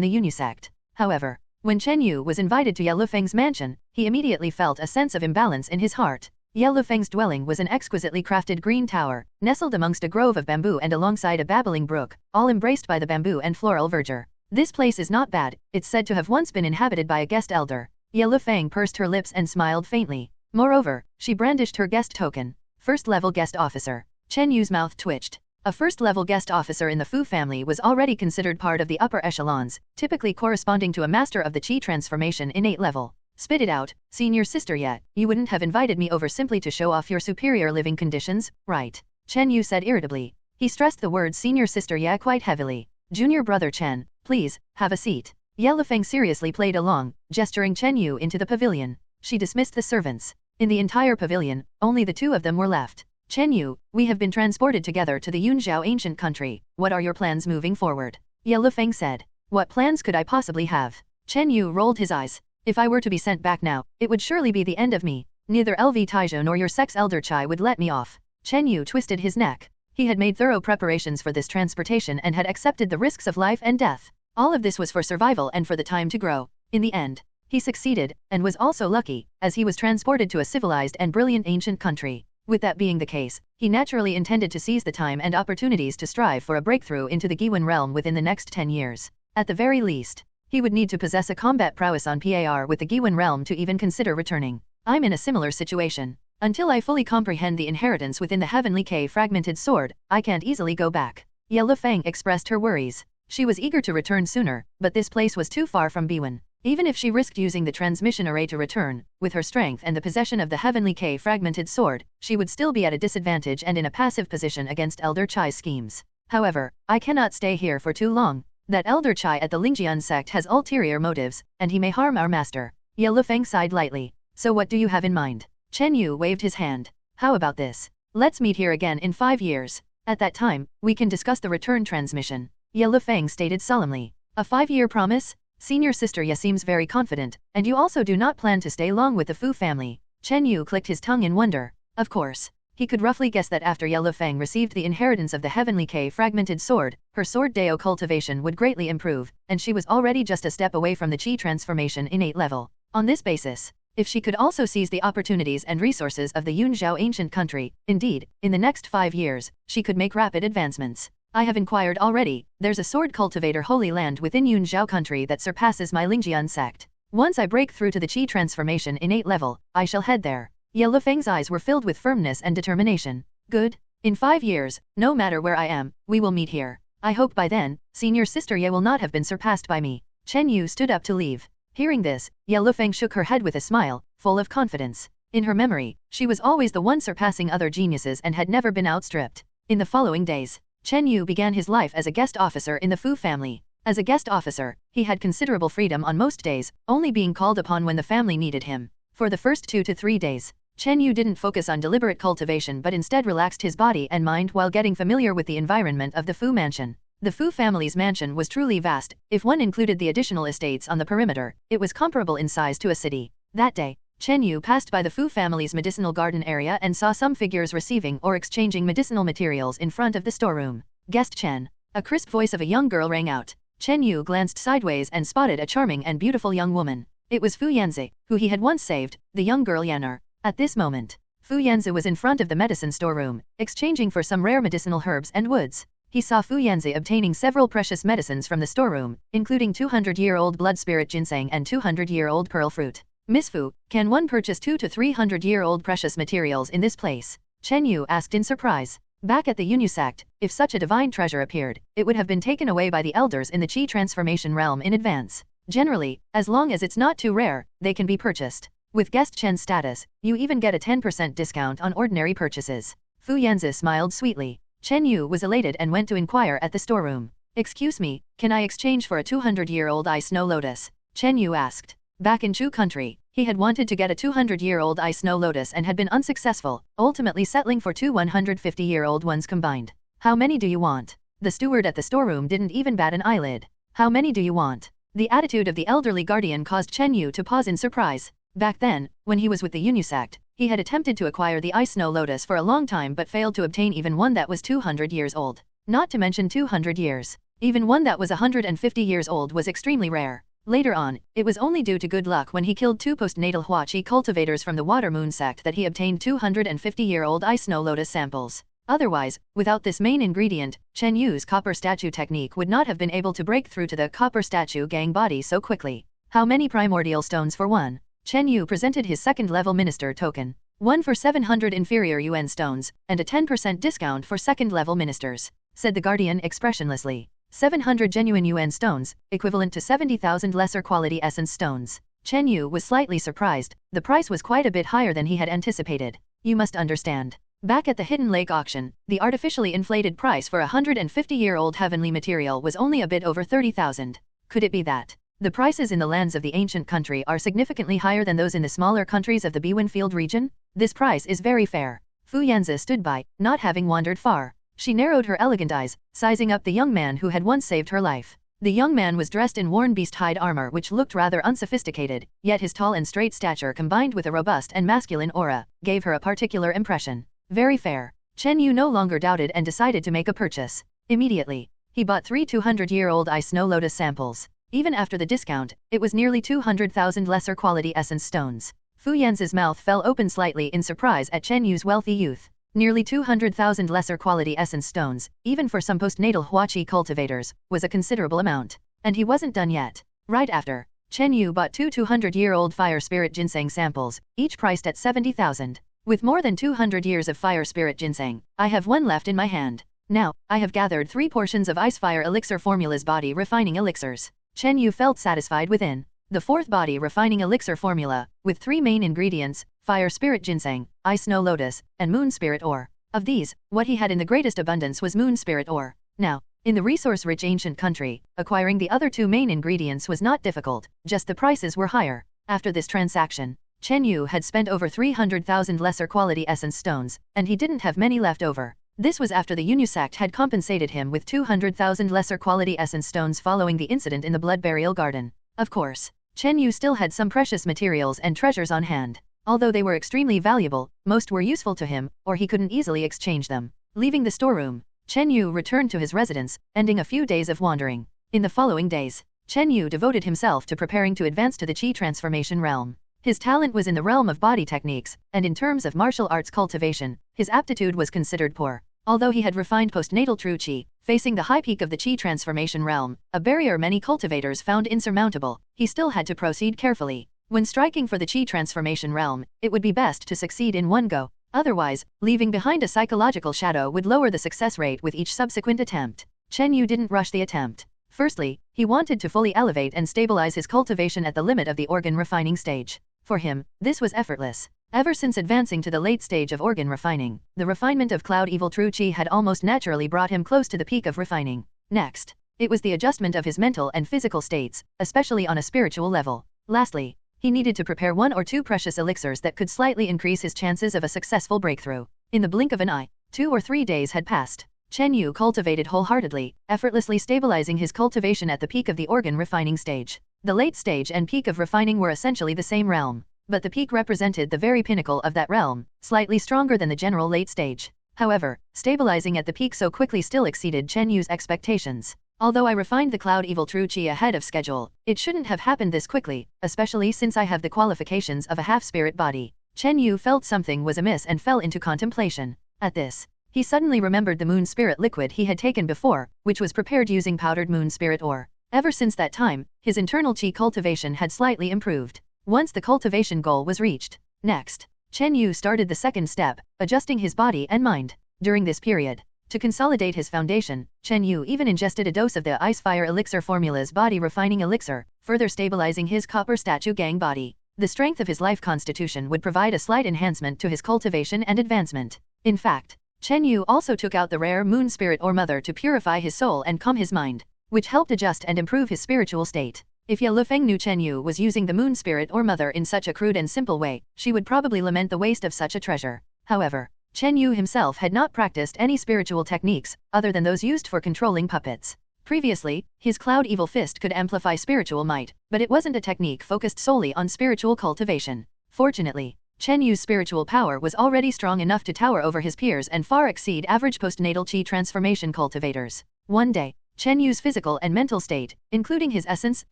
the Yunyu sect. However, when Chen Yu was invited to Ye Lufeng's mansion, he immediately felt a sense of imbalance in his heart. Ye Lufeng's dwelling was an exquisitely crafted green tower, nestled amongst a grove of bamboo and alongside a babbling brook, all embraced by the bamboo and floral verdure. This place is not bad, it's said to have once been inhabited by a guest elder. Ye Lufeng pursed her lips and smiled faintly. Moreover, she brandished her guest token. First-level guest officer. Chen Yu's mouth twitched. A first-level guest officer in the Fu family was already considered part of the upper echelons, typically corresponding to a master of the Qi transformation innate level. Spit it out, senior sister yet, you wouldn't have invited me over simply to show off your superior living conditions, right? Chen Yu said irritably. He stressed the word senior sister Ye quite heavily. Junior brother Chen, please, have a seat. Ye Lufeng seriously played along, gesturing Chen Yu into the pavilion. She dismissed the servants. In the entire pavilion, only the 2 of them were left. Chen Yu, we have been transported together to the Yunzhao ancient country. What are your plans moving forward? Ye Lufeng said. What plans could I possibly have? Chen Yu rolled his eyes. If I were to be sent back now, it would surely be the end of me. Neither LV Taizhou nor your sect's elder Chai would let me off. Chen Yu twisted his neck. He had made thorough preparations for this transportation and had accepted the risks of life and death. All of this was for survival and for the time to grow. In the end, he succeeded, and was also lucky, as he was transported to a civilized and brilliant ancient country. With that being the case, he naturally intended to seize the time and opportunities to strive for a breakthrough into the Giwen realm within the next 10 years. At the very least, he would need to possess a combat prowess on par with the Giwen realm to even consider returning. I'm in a similar situation. Until I fully comprehend the inheritance within the Heavenly K fragmented sword, I can't easily go back. Ye Lufeng expressed her worries. She was eager to return sooner, but this place was too far from Biwen. Even if she risked using the transmission array to return, with her strength and the possession of the Heavenly K fragmented sword, she would still be at a disadvantage and in a passive position against Elder Chai's schemes. However, I cannot stay here for too long. That Elder Chai at the Lingjian sect has ulterior motives, and he may harm our master. Ye Lufeng sighed lightly. So what do you have in mind? Chen Yu waved his hand. How about this? Let's meet here again in 5 years. At that time, we can discuss the return transmission. Ye Lufeng stated solemnly. A 5-year promise? Senior sister Ye seems very confident, and you also do not plan to stay long with the Fu family. Chen Yu clicked his tongue in wonder. Of course. He could roughly guess that after Ye Lufeng received the inheritance of the Heavenly K fragmented sword, her sword-A cultivation would greatly improve, and she was already just a step away from the Qi transformation innate level. On this basis, if she could also seize the opportunities and resources of the Yunzhao ancient country, indeed, in the next 5 years, she could make rapid advancements. I have inquired already, there's a sword cultivator holy land within Yunzhao country that surpasses my Lingjian sect. Once I break through to the Qi transformation innate level, I shall head there. Ye Lufeng's eyes were filled with firmness and determination. Good. In 5 years, no matter where I am, we will meet here. I hope by then, senior sister Ye will not have been surpassed by me. Chen Yu stood up to leave. Hearing this, Ye Lufeng shook her head with a smile, full of confidence. In her memory, she was always the one surpassing other geniuses and had never been outstripped. In the following days, Chen Yu began his life as a guest officer in the Fu family. As a guest officer, he had considerable freedom on most days, only being called upon when the family needed him. For the first 2 to 3 days, Chen Yu didn't focus on deliberate cultivation but instead relaxed his body and mind while getting familiar with the environment of the Fu mansion. The Fu family's mansion was truly vast. If one included the additional estates on the perimeter, it was comparable in size to a city. That day, Chen Yu passed by the Fu family's medicinal garden area and saw some figures receiving or exchanging medicinal materials in front of the storeroom. Guest Chen. A crisp voice of a young girl rang out. Chen Yu glanced sideways and spotted a charming and beautiful young woman. It was Fu Yanzi, who he had once saved, the young girl Yanar. At this moment, Fu Yanzi was in front of the medicine storeroom, exchanging for some rare medicinal herbs and woods. He saw Fu Yanzi obtaining several precious medicines from the storeroom, including 200-year-old blood spirit ginseng and 200-year-old pearl fruit. Miss Fu, can one purchase 200 to 300-year-old precious materials in this place? Chen Yu asked in surprise. Back at the Yunyu sect, if such a divine treasure appeared, it would have been taken away by the elders in the Qi transformation realm in advance. Generally, as long as it's not too rare, they can be purchased. With guest Chen's status, you even get a 10% discount on ordinary purchases. Fu Yanzi smiled sweetly. Chen Yu was elated and went to inquire at the storeroom. Excuse me, can I exchange for a 200-year-old ice snow lotus? Chen Yu asked. Back in Chu country, he had wanted to get a 200-year-old ice snow lotus and had been unsuccessful, ultimately settling for 2 150-year-old ones combined. How many do you want? The steward at the storeroom didn't even bat an eyelid. How many do you want? The attitude of the elderly guardian caused Chen Yu to pause in surprise. Back then, when he was with the Sect, he had attempted to acquire the ice snow lotus for a long time but failed to obtain even one that was 200 years old. Not to mention 200 years. Even one that was 150 years old was extremely rare. Later on, it was only due to good luck when he killed 2 postnatal Huachi cultivators from the Water Moon Sect that he obtained 250-year-old ice snow lotus samples. Otherwise, without this main ingredient, Chen Yu's copper statue technique would not have been able to break through to the copper statue gang body so quickly. How many primordial stones for one? Chen Yu presented his second-level minister token. 1 for 700 inferior yuan stones, and a 10% discount for second-level ministers, said the guardian expressionlessly. 700 genuine yuan stones, equivalent to 70,000 lesser quality essence stones. Chen Yu was slightly surprised. The price was quite a bit higher than he had anticipated. You must understand. Back at the Hidden Lake auction, the artificially inflated price for a 150-year-old heavenly material was only a bit over 30,000. Could it be that the prices in the lands of the ancient country are significantly higher than those in the smaller countries of the Biwenfield region? This price is very fair. Fu Yanzi stood by, not having wandered far. She narrowed her elegant eyes, sizing up the young man who had once saved her life. The young man was dressed in worn beast hide armor which looked rather unsophisticated, yet his tall and straight stature combined with a robust and masculine aura, gave her a particular impression. Very fair. Chen Yu no longer doubted and decided to make a purchase. Immediately, he bought 3 200-year-old ice snow lotus samples. Even after the discount, it was nearly 200,000 lesser quality essence stones. Fu Yanzi's mouth fell open slightly in surprise at Chen Yu's wealthy youth. Nearly 200,000 lesser quality essence stones, even for some postnatal Huachi cultivators, was a considerable amount. And he wasn't done yet. Right after, Chen Yu bought 2 200-year-old fire spirit ginseng samples, each priced at 70,000. With more than 200 years of fire spirit ginseng, I have one left in my hand. Now, I have gathered 3 portions of ice fire elixir formula's body refining elixirs. Chen Yu felt satisfied within. The 4th body refining elixir formula, with 3 main ingredients, fire spirit ginseng, ice snow lotus, and moon spirit ore. Of these, what he had in the greatest abundance was moon spirit ore. Now, in the resource-rich ancient country, acquiring the other 2 main ingredients was not difficult, just the prices were higher. After this transaction, Chen Yu had spent over 300,000 lesser quality essence stones, and he didn't have many left over. This was after the Sect had compensated him with 200,000 lesser quality essence stones following the incident in the blood burial garden. Of course, Chen Yu still had some precious materials and treasures on hand. Although they were extremely valuable, most were useful to him, or he couldn't easily exchange them. Leaving the storeroom, Chen Yu returned to his residence, ending a few days of wandering. In the following days, Chen Yu devoted himself to preparing to advance to the Qi transformation realm. His talent was in the realm of body techniques, and in terms of martial arts cultivation, his aptitude was considered poor. Although he had refined postnatal true Qi, facing the high peak of the Qi transformation realm, a barrier many cultivators found insurmountable, he still had to proceed carefully. When striking for the Qi transformation realm, it would be best to succeed in one go. Otherwise, leaving behind a psychological shadow would lower the success rate with each subsequent attempt. Chen Yu didn't rush the attempt. Firstly, he wanted to fully elevate and stabilize his cultivation at the limit of the organ refining stage. For him, this was effortless. Ever since advancing to the late stage of organ refining, the refinement of Cloud Evil True Qi had almost naturally brought him close to the peak of refining. Next, it was the adjustment of his mental and physical states, especially on a spiritual level. Lastly, he needed to prepare 1 or 2 precious elixirs that could slightly increase his chances of a successful breakthrough. In the blink of an eye, 2 or 3 days had passed. Chen Yu cultivated wholeheartedly, effortlessly stabilizing his cultivation at the peak of the organ refining stage. The late stage and peak of refining were essentially the same realm, but the peak represented the very pinnacle of that realm, slightly stronger than the general late stage. However, stabilizing at the peak so quickly still exceeded Chen Yu's expectations. Although I refined the Cloud Evil True Qi ahead of schedule, it shouldn't have happened this quickly, especially since I have the qualifications of a half-spirit body. Chen Yu felt something was amiss and fell into contemplation. At this, he suddenly remembered the moon spirit liquid he had taken before, which was prepared using powdered moon spirit ore. Ever since that time, his internal Qi cultivation had slightly improved. Once the cultivation goal was reached. Next, Chen Yu started the second step, adjusting his body and mind. During this period, to consolidate his foundation, Chen Yu even ingested a dose of the Ice Fire Elixir formula's body refining elixir, further stabilizing his copper statue gang body. The strength of his life constitution would provide a slight enhancement to his cultivation and advancement. In fact, Chen Yu also took out the rare moon spirit or mother to purify his soul and calm his mind, which helped adjust and improve his spiritual state. If Ye Lufeng knew Chen Yu was using the moon spirit or mother in such a crude and simple way, she would probably lament the waste of such a treasure. However, Chen Yu himself had not practiced any spiritual techniques other than those used for controlling puppets. Previously, his Cloud Evil Fist could amplify spiritual might, but it wasn't a technique focused solely on spiritual cultivation. Fortunately, Chen Yu's spiritual power was already strong enough to tower over his peers and far exceed average postnatal chi transformation cultivators. One day, Chen Yu's physical and mental state, including his essence,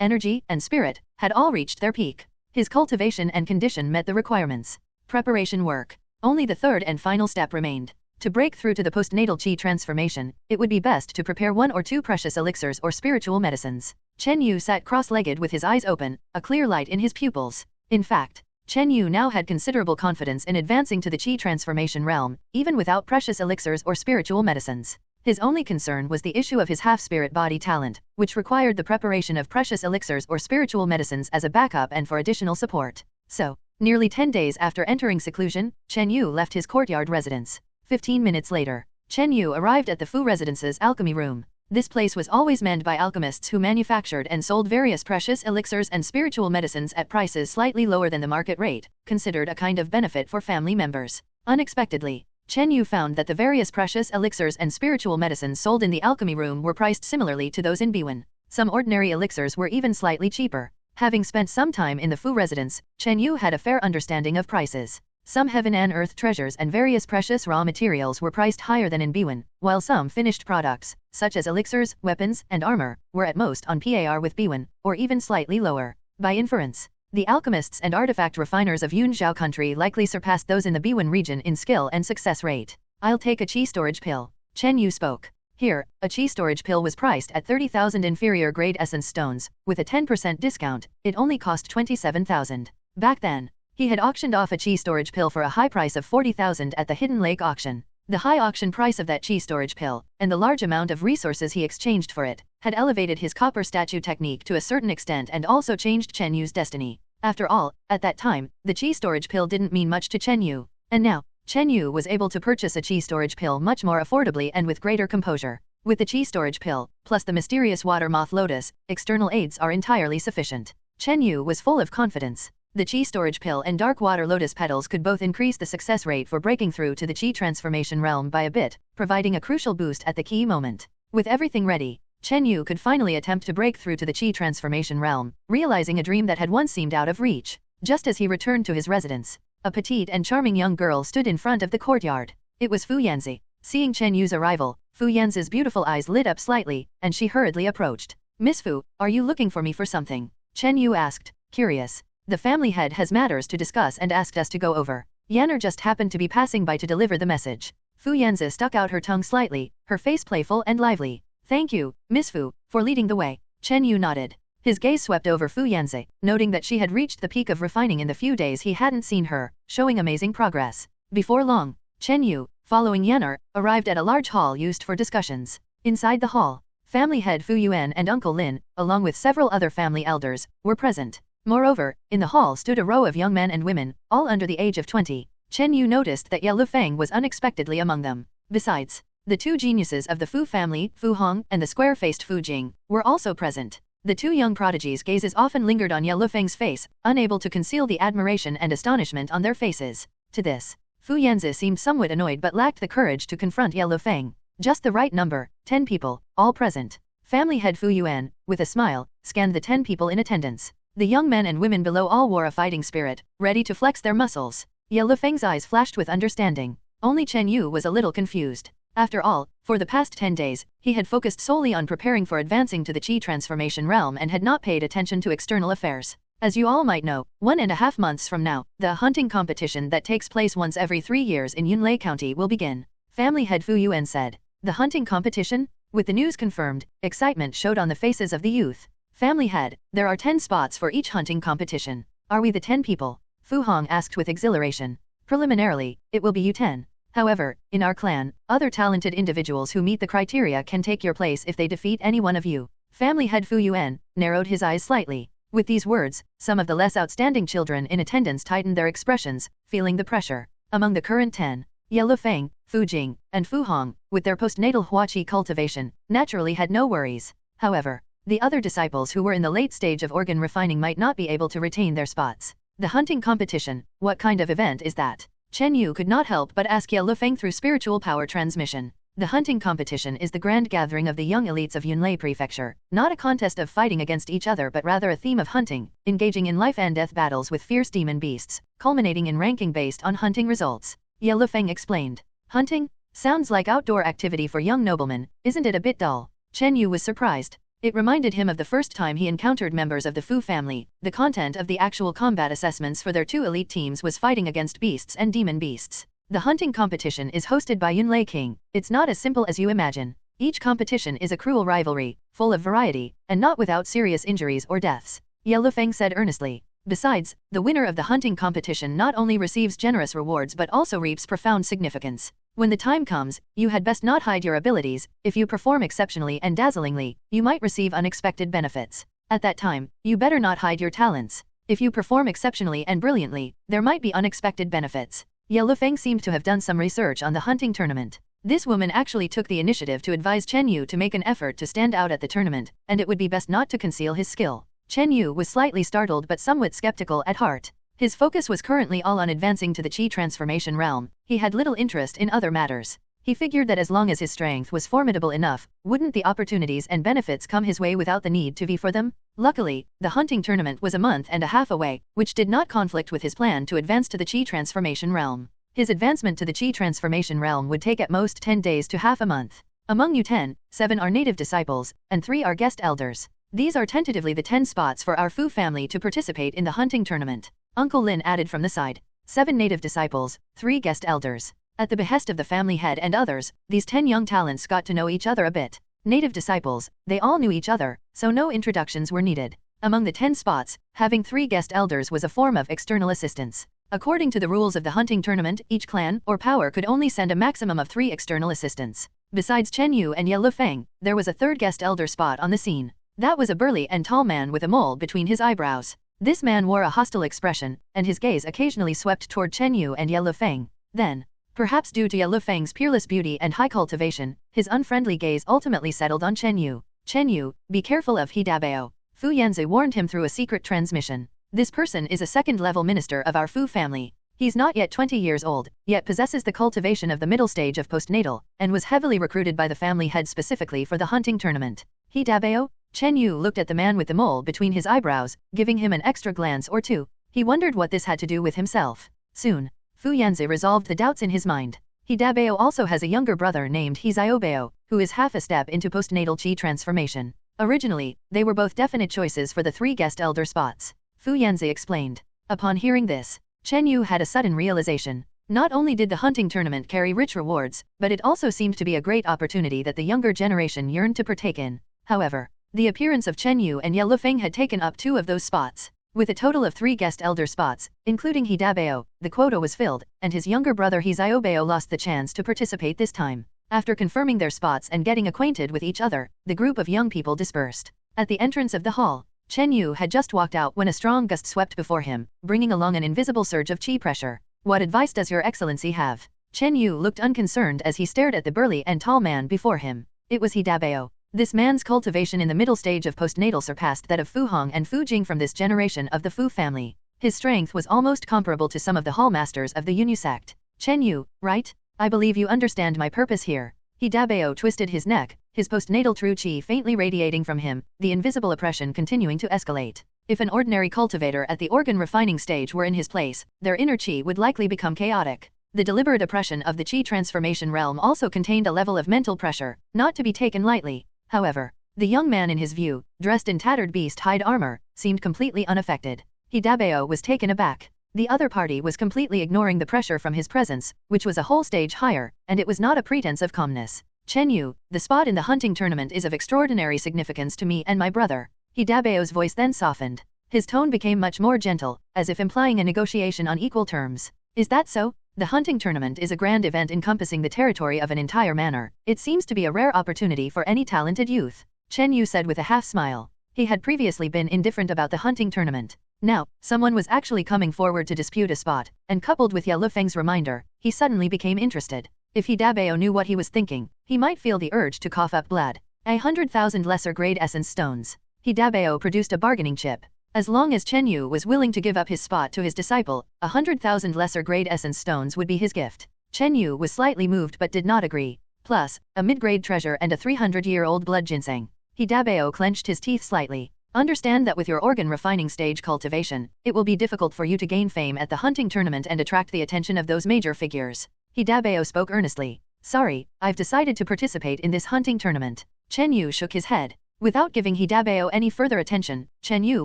energy, and spirit, had all reached their peak. His cultivation and condition met the requirements. Preparation work. Only the third and final step remained. To break through to the postnatal chi transformation, it would be best to prepare 1 or 2 precious elixirs or spiritual medicines. Chen Yu sat cross-legged with his eyes open, a clear light in his pupils. In fact, Chen Yu now had considerable confidence in advancing to the chi transformation realm, even without precious elixirs or spiritual medicines. His only concern was the issue of his half-spirit body talent, which required the preparation of precious elixirs or spiritual medicines as a backup and for additional support. So, nearly 10 days after entering seclusion, Chen Yu left his courtyard residence. 15 minutes later, Chen Yu arrived at the Fu Residence's alchemy room. This place was always manned by alchemists who manufactured and sold various precious elixirs and spiritual medicines at prices slightly lower than the market rate, considered a kind of benefit for family members. Unexpectedly, Chen Yu found that the various precious elixirs and spiritual medicines sold in the alchemy room were priced similarly to those in Biwen. Some ordinary elixirs were even slightly cheaper. Having spent some time in the Fu Residence, Chen Yu had a fair understanding of prices. Some heaven and earth treasures and various precious raw materials were priced higher than in Biwen, while some finished products, such as elixirs, weapons, and armor, were at most on par with Biwen, or even slightly lower. By inference, the alchemists and artifact refiners of Yunzhou country likely surpassed those in the Biwen region in skill and success rate. I'll take a chi storage pill. Chen Yu spoke. Here, a chi storage pill was priced at 30,000 inferior grade essence stones. With a 10% discount, it only cost 27,000. Back then, he had auctioned off a chi storage pill for a high price of 40,000 at the Hidden Lake auction. The high auction price of that chi storage pill, and the large amount of resources he exchanged for it, had elevated his copper statue technique to a certain extent and also changed Chen Yu's destiny. After all, at that time, the chi storage pill didn't mean much to Chen Yu. And now, Chen Yu was able to purchase a chi storage pill much more affordably and with greater composure. With the chi storage pill, plus the mysterious water moth lotus, external aids are entirely sufficient. Chen Yu was full of confidence. The chi storage pill and dark water lotus petals could both increase the success rate for breaking through to the chi transformation realm by a bit, providing a crucial boost at the key moment. With everything ready, Chen Yu could finally attempt to break through to the chi transformation realm, realizing a dream that had once seemed out of reach. Just as he returned to his residence, a petite and charming young girl stood in front of the courtyard. It was Fu Yanzi. Seeing Chen Yu's arrival, Fu Yanzi's beautiful eyes lit up slightly, and she hurriedly approached. "Miss Fu, are you looking for me for something?" Chen Yu asked, curious. "The family head has matters to discuss and asked us to go over." Yanner just happened to be passing by to deliver the message. Fu Yanzi stuck out her tongue slightly, her face playful and lively. "Thank you, Miss Fu, for leading the way." Chen Yu nodded. His gaze swept over Fu Yanzi, noting that she had reached the peak of refining in the few days he hadn't seen her, showing amazing progress. Before long, Chen Yu, following Yanner, arrived at a large hall used for discussions. Inside the hall, family head Fu Yuan and Uncle Lin, along with several other family elders, were present. Moreover, in the hall stood a row of young men and women, all under the age of 20. Chen Yu noticed that Ye Lufeng was unexpectedly among them. Besides, the two geniuses of the Fu family, Fu Hong and the square-faced Fu Jing, were also present. The two young prodigies' gazes often lingered on Ye Lufeng's face, unable to conceal the admiration and astonishment on their faces. To this, Fu Yanzi seemed somewhat annoyed but lacked the courage to confront Ye Lufeng. Just the right number, 10 people, all present. Family head Fu Yuan, with a smile, scanned the 10 people in attendance. The young men and women below all wore a fighting spirit, ready to flex their muscles. Ye Lufeng's eyes flashed with understanding. Only Chen Yu was a little confused. After all, for the past 10 days, he had focused solely on preparing for advancing to the chi transformation realm and had not paid attention to external affairs. As you all might know, 1.5 months from now, the hunting competition that takes place once every 3 years in Yunlei County will begin. Family head Fu Yuan said. The hunting competition? With the news confirmed, excitement showed on the faces of the youth. Family head, there are 10 spots for each hunting competition. Are we the 10 people? Fu Hong asked with exhilaration. Preliminarily, it will be you 10. However, in our clan, other talented individuals who meet the criteria can take your place if they defeat any one of you. Family head Fu Yuan narrowed his eyes slightly. With these words, some of the less outstanding children in attendance tightened their expressions, feeling the pressure. Among the current 10, Ye Lufeng, Fu Jing, and Fu Hong, with their postnatal Huaqi cultivation, naturally had no worries. However, the other disciples who were in the late stage of organ refining might not be able to retain their spots. The hunting competition, what kind of event is that? Chen Yu could not help but ask Ye Lufeng through spiritual power transmission. The hunting competition is the grand gathering of the young elites of Yunlei Prefecture, not a contest of fighting against each other but rather a theme of hunting, engaging in life and death battles with fierce demon beasts, culminating in ranking based on hunting results. Ye Lufeng explained. Hunting? Sounds like outdoor activity for young noblemen, isn't it a bit dull? Chen Yu was surprised. It reminded him of the first time he encountered members of the Fu family. The content of the actual combat assessments for their two elite teams was fighting against beasts and demon beasts. The hunting competition is hosted by Yunlei King. It's not as simple as you imagine. Each competition is a cruel rivalry, full of variety, and not without serious injuries or deaths. Ye Lufeng said earnestly. Besides, the winner of the hunting competition not only receives generous rewards but also reaps profound significance. When the time comes, you had best not hide your abilities. If you perform exceptionally and dazzlingly, you might receive unexpected benefits. At that time, you better not hide your talents. If you perform exceptionally and brilliantly, there might be unexpected benefits. Ye Lufeng seemed to have done some research on the hunting tournament. This woman actually took the initiative to advise Chen Yu to make an effort to stand out at the tournament, and it would be best not to conceal his skill. Chen Yu was slightly startled but somewhat skeptical at heart. His focus was currently all on advancing to the Qi transformation realm. He had little interest in other matters. He figured that as long as his strength was formidable enough, wouldn't the opportunities and benefits come his way without the need to vie for them? Luckily, the hunting tournament was a month and a half away, which did not conflict with his plan to advance to the Qi transformation realm. His advancement to the Qi transformation realm would take at most 10 days to half a month. Among you 10, 7 are native disciples, and 3 are guest elders. These are tentatively the 10 spots for our Fu family to participate in the hunting tournament. Uncle Lin added from the side. 7 native disciples, 3 guest elders. At the behest of the family head and others, these 10 young talents got to know each other a bit. Native disciples, they all knew each other, so no introductions were needed. Among the 10 spots, having 3 guest elders was a form of external assistance. According to the rules of the hunting tournament, each clan or power could only send a maximum of 3 external assistants. Besides Chen Yu and Ye Lufeng, there was a third guest elder spot on the scene. That was a burly and tall man with a mole between his eyebrows. This man wore a hostile expression, and his gaze occasionally swept toward Chen Yu and Ye Lufeng. Then, perhaps due to Ye Lufeng's peerless beauty and high cultivation, his unfriendly gaze ultimately settled on Chen Yu. Chen Yu, be careful of He Dabao. Fu Yanzi warned him through a secret transmission. This person is a second-level minister of our Fu family. He's not yet 20 years old, yet possesses the cultivation of the middle stage of postnatal, and was heavily recruited by the family head specifically for the hunting tournament. He Dabao? Chen Yu looked at the man with the mole between his eyebrows, giving him an extra glance or two. He wondered what this had to do with himself. Soon, Fu Yanzi resolved the doubts in his mind. He Dabao also has a younger brother named He Xiaobao, who is half a step into postnatal Qi transformation. Originally, they were both definite choices for the 3 guest elder spots. Fu Yanzi explained. Upon hearing this, Chen Yu had a sudden realization. Not only did the hunting tournament carry rich rewards, but it also seemed to be a great opportunity that the younger generation yearned to partake in. However, the appearance of Chen Yu and Ye Lufeng had taken up 2 of those spots. With a total of 3 guest elder spots, including He Dabao, the quota was filled, and his younger brother He Xiaobao lost the chance to participate this time. After confirming their spots and getting acquainted with each other, the group of young people dispersed. At the entrance of the hall, Chen Yu had just walked out when a strong gust swept before him, bringing along an invisible surge of qi pressure. What advice does your excellency have? Chen Yu looked unconcerned as he stared at the burly and tall man before him. It was He Dabao. This man's cultivation in the middle stage of postnatal surpassed that of Fu Hong and Fu Jing from this generation of the Fu family. His strength was almost comparable to some of the hall masters of the Yunyu sect. Chen Yu, right? I believe you understand my purpose here. He Dabao twisted his neck, his postnatal true qi faintly radiating from him, the invisible oppression continuing to escalate. If an ordinary cultivator at the organ refining stage were in his place, their inner qi would likely become chaotic. The deliberate oppression of the qi transformation realm also contained a level of mental pressure, not to be taken lightly. However, the young man in his view, dressed in tattered beast hide armor, seemed completely unaffected. He Dabao was taken aback. The other party was completely ignoring the pressure from his presence, which was a whole stage higher, and it was not a pretense of calmness. Chen Yu, the spot in the hunting tournament is of extraordinary significance to me and my brother. He Dabao's voice then softened. His tone became much more gentle, as if implying a negotiation on equal terms. Is that so? The hunting tournament is a grand event encompassing the territory of an entire manor. It seems to be a rare opportunity for any talented youth. Chen Yu said with a half smile. He had previously been indifferent about the hunting tournament. Now, someone was actually coming forward to dispute a spot, and coupled with Ye Lufeng's reminder, he suddenly became interested. If He Dabao knew what he was thinking, he might feel the urge to cough up blood. 100,000 lesser grade essence stones. He Dabao produced a bargaining chip. As long as Chen Yu was willing to give up his spot to his disciple, 100,000 lesser-grade essence stones would be his gift. Chen Yu was slightly moved but did not agree. Plus, a mid-grade treasure and a 300-year-old blood ginseng. He Dabao clenched his teeth slightly. Understand that with your organ refining stage cultivation, it will be difficult for you to gain fame at the hunting tournament and attract the attention of those major figures. He Dabao spoke earnestly. Sorry, I've decided to participate in this hunting tournament. Chen Yu shook his head. Without giving He Dabao any further attention, Chen Yu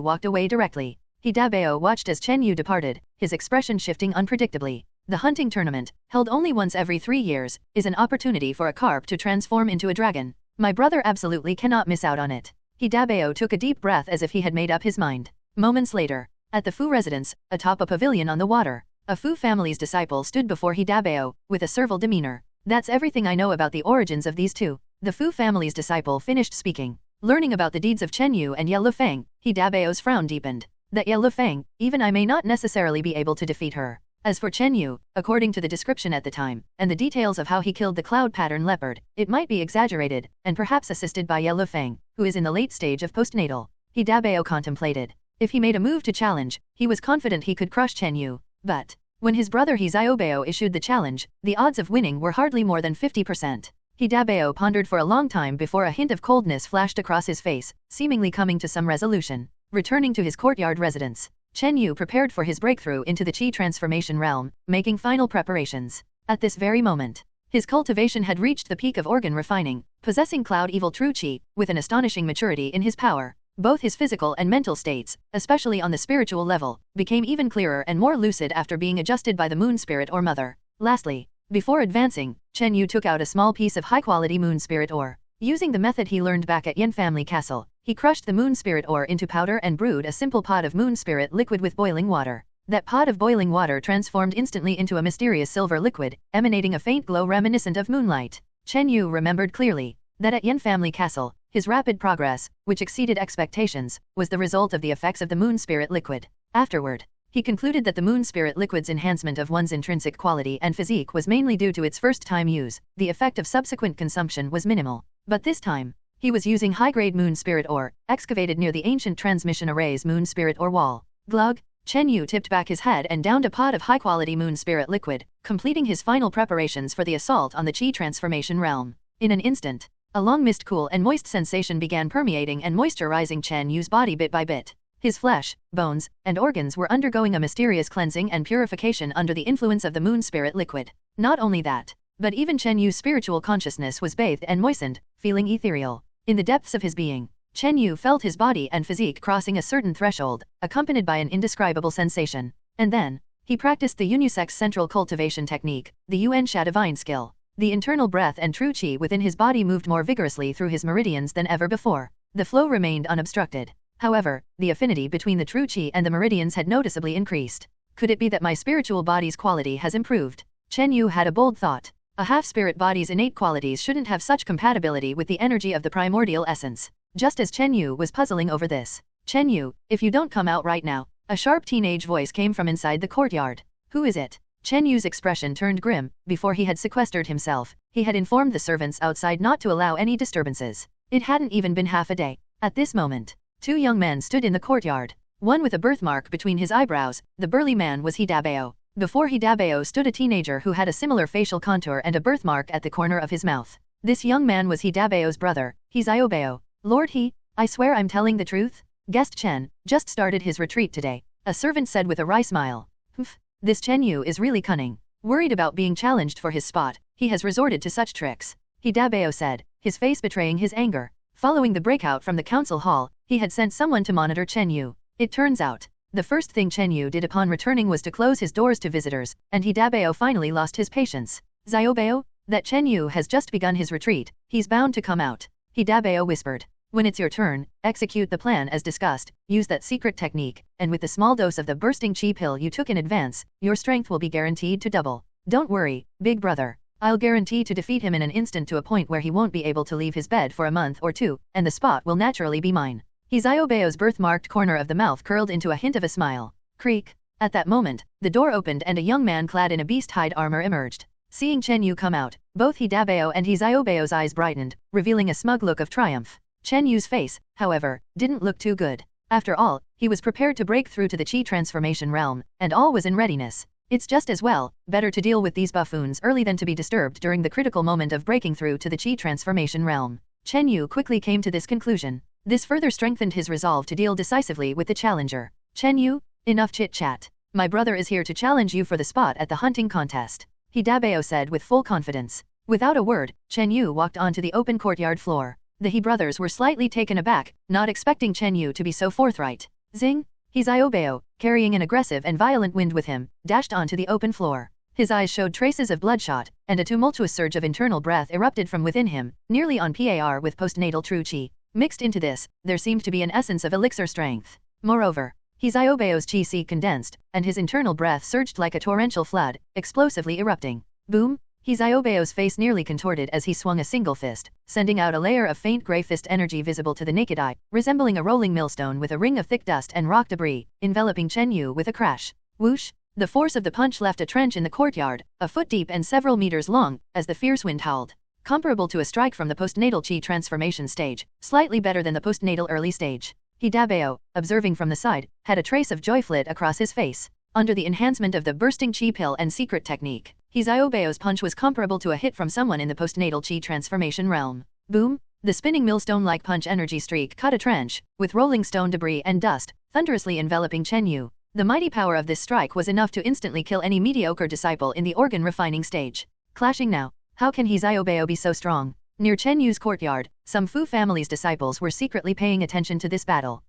walked away directly. He Dabao watched as Chen Yu departed, his expression shifting unpredictably. The hunting tournament, held only once every 3 years, is an opportunity for a carp to transform into a dragon. My brother absolutely cannot miss out on it. He Dabao took a deep breath as if he had made up his mind. Moments later, at the Fu residence, atop a pavilion on the water, a Fu family's disciple stood before He Dabao, with a servile demeanor. That's everything I know about the origins of these two. The Fu family's disciple finished speaking. Learning about the deeds of Chen Yu and Ye Lufeng, He Dabao's frown deepened. That Ye Lufeng, even I may not necessarily be able to defeat her. As for Chen Yu, according to the description at the time, and the details of how he killed the cloud pattern leopard, it might be exaggerated, and perhaps assisted by Ye Lufeng, who is in the late stage of postnatal. He Dabao contemplated. If he made a move to challenge, he was confident he could crush Chen Yu. But, when his brother He Xiaobao issued the challenge, the odds of winning were hardly more than 50%. He Dabao pondered for a long time before a hint of coldness flashed across his face, seemingly coming to some resolution. Returning to his courtyard residence, Chen Yu prepared for his breakthrough into the Qi transformation realm, making final preparations. At this very moment, his cultivation had reached the peak of organ refining, possessing cloud evil true Qi, with an astonishing maturity in his power. Both his physical and mental states, especially on the spiritual level, became even clearer and more lucid after being adjusted by the moon spirit or mother. Lastly, before advancing, Chen Yu took out a small piece of high-quality moon spirit ore. Using the method he learned back at Yin family castle, he crushed the moon spirit ore into powder and brewed a simple pot of moon spirit liquid with boiling water. That pot of boiling water transformed instantly into a mysterious silver liquid, emanating a faint glow reminiscent of moonlight. Chen Yu remembered clearly that at Yin family castle, his rapid progress, which exceeded expectations, was the result of the effects of the moon spirit liquid. Afterward, he concluded that the moon spirit liquid's enhancement of one's intrinsic quality and physique was mainly due to its first-time use. The effect of subsequent consumption was minimal. But this time, he was using high-grade moon spirit ore, excavated near the ancient transmission array's moon spirit ore wall. Glug! Chen Yu tipped back his head and downed a pot of high-quality moon spirit liquid, completing his final preparations for the assault on the Qi transformation realm. In an instant, a long mist cool and moist sensation began permeating and moisturizing Chen Yu's body bit by bit. His flesh, bones, and organs were undergoing a mysterious cleansing and purification under the influence of the moon spirit liquid. Not only that, but even Chen Yu's spiritual consciousness was bathed and moistened, feeling ethereal. In the depths of his being, Chen Yu felt his body and physique crossing a certain threshold, accompanied by an indescribable sensation. And then, he practiced the unisex central cultivation technique, the Yuan Sha divine skill. The internal breath and true qi within his body moved more vigorously through his meridians than ever before. The flow remained unobstructed. However, the affinity between the true qi and the meridians had noticeably increased. Could it be that my spiritual body's quality has improved? Chen Yu had a bold thought. A half-spirit body's innate qualities shouldn't have such compatibility with the energy of the primordial essence. Just as Chen Yu was puzzling over this, Chen Yu, if you don't come out right now, a sharp teenage voice came from inside the courtyard. Who is it? Chen Yu's expression turned grim. Before he had sequestered himself, he had informed the servants outside not to allow any disturbances. It hadn't even been half a day. At this moment, 2 young men stood in the courtyard. One with a birthmark between his eyebrows, the burly man was He Dabao. Before He Dabao stood a teenager who had a similar facial contour and a birthmark at the corner of his mouth. This young man was He Dabao's brother, He Xiaobao. Lord He, I swear I'm telling the truth? Guest Chen just started his retreat today, a servant said with a wry smile. Humph, this Chen Yu is really cunning. Worried about being challenged for his spot, he has resorted to such tricks. He Dabao said, his face betraying his anger. Following the breakout from the council hall, he had sent someone to monitor Chen Yu. It turns out, the first thing Chen Yu did upon returning was to close his doors to visitors, and He Dabao finally lost his patience. Xiaobao, that Chen Yu has just begun his retreat, he's bound to come out. He Dabao whispered. When it's your turn, execute the plan as discussed, use that secret technique, and with the small dose of the bursting chi pill you took in advance, your strength will be guaranteed to double. Don't worry, big brother. I'll guarantee to defeat him in an instant to a point where he won't be able to leave his bed for a month or 2, and the spot will naturally be mine. He Xiaobao's birthmarked corner of the mouth curled into a hint of a smile. Creak. At that moment, the door opened and a young man clad in a beast-hide armor emerged. Seeing Chen Yu come out, both He Dabao and He Xiaobao's eyes brightened, revealing a smug look of triumph. Chen Yu's face, however, didn't look too good. After all, he was prepared to break through to the Qi transformation realm, and all was in readiness. It's just as well, better to deal with these buffoons early than to be disturbed during the critical moment of breaking through to the Qi transformation realm. Chen Yu quickly came to this conclusion. This further strengthened his resolve to deal decisively with the challenger. Chen Yu, enough chit-chat. My brother is here to challenge you for the spot at the hunting contest, He Dabao said with full confidence. Without a word, Chen Yu walked onto the open courtyard floor. The He brothers were slightly taken aback, not expecting Chen Yu to be so forthright. Zing! He Xiaobao, carrying an aggressive and violent wind with him, dashed onto the open floor. His eyes showed traces of bloodshot, and a tumultuous surge of internal breath erupted from within him, nearly on par with postnatal true qi. Mixed into this, there seemed to be an essence of elixir strength. Moreover, He Xiaobao's qi si condensed, and his internal breath surged like a torrential flood, explosively erupting. Boom! He Xiaobao's face nearly contorted as he swung a single fist, sending out a layer of faint grey fist energy visible to the naked eye, resembling a rolling millstone with a ring of thick dust and rock debris, enveloping Chen Yu with a crash. Whoosh! The force of the punch left a trench in the courtyard, a foot deep and several meters long, as the fierce wind howled. Comparable to a strike from the postnatal qi transformation stage, slightly better than the postnatal early stage. He Dabao, observing from the side, had a trace of joy flit across his face. Under the enhancement of the bursting qi pill and secret technique, He Xiaobao's punch was comparable to a hit from someone in the postnatal qi transformation realm. Boom! The spinning millstone-like punch energy streak cut a trench, with rolling stone debris and dust, thunderously enveloping Chen Yu. The mighty power of this strike was enough to instantly kill any mediocre disciple in the organ refining stage. Clashing now. How can He Xiaobao be so strong? Near Chen Yu's courtyard, some Fu family's disciples were secretly paying attention to this battle.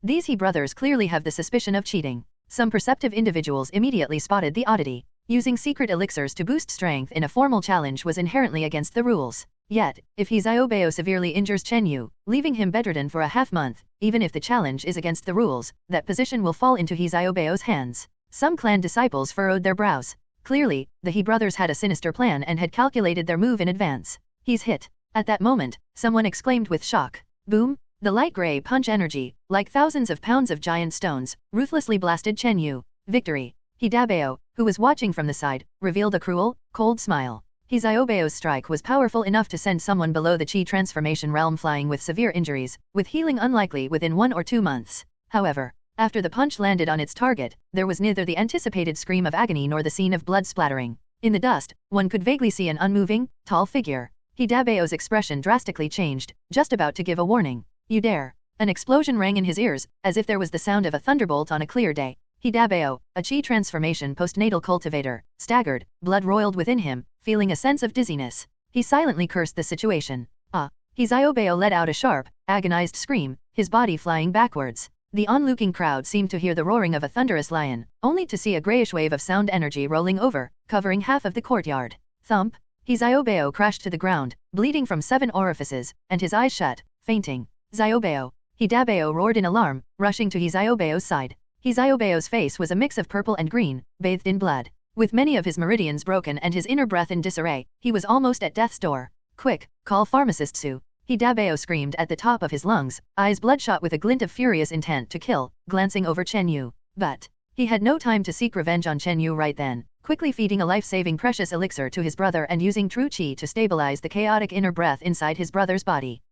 These He brothers clearly have the suspicion of cheating. Some perceptive individuals immediately spotted the oddity. Using secret elixirs to boost strength in a formal challenge was inherently against the rules. Yet, if He Xiaobao severely injures Chen Yu, leaving him bedridden for a half-month, even if the challenge is against the rules, that position will fall into He Xiaobao's hands. Some clan disciples furrowed their brows. Clearly, the He brothers had a sinister plan and had calculated their move in advance. He's hit. At that moment, someone exclaimed with shock. Boom! The light gray punch energy, like thousands of pounds of giant stones, ruthlessly blasted Chen Yu. Victory! He Dabao, who was watching from the side, revealed a cruel, cold smile. He Xiaobao's strike was powerful enough to send someone below the qi transformation realm flying with severe injuries, with healing unlikely within 1 or 2 months. However, after the punch landed on its target, there was neither the anticipated scream of agony nor the scene of blood splattering. In the dust, one could vaguely see an unmoving, tall figure. He Dabao's expression drastically changed, just about to give a warning. You dare! An explosion rang in his ears, as if there was the sound of a thunderbolt on a clear day. He Dabao, a qi transformation postnatal cultivator, staggered, blood roiled within him, feeling a sense of dizziness. He silently cursed the situation. He Xiaobao let out a sharp, agonized scream, his body flying backwards. The onlooking crowd seemed to hear the roaring of a thunderous lion, only to see a grayish wave of sound energy rolling over, covering half of the courtyard. Thump! He Xiaobao crashed to the ground, bleeding from 7 orifices, and his eyes shut, fainting. Xiaobao! He Dabao roared in alarm, rushing to He Xiaobao's side. He Xiaobao's face was a mix of purple and green, bathed in blood. With many of his meridians broken and his inner breath in disarray, he was almost at death's door. Quick, call pharmacist Su! He Dabao screamed at the top of his lungs, eyes bloodshot with a glint of furious intent to kill, glancing over Chen Yu. But he had no time to seek revenge on Chen Yu right then, quickly feeding a life-saving precious elixir to his brother and using true qi to stabilize the chaotic inner breath inside his brother's body.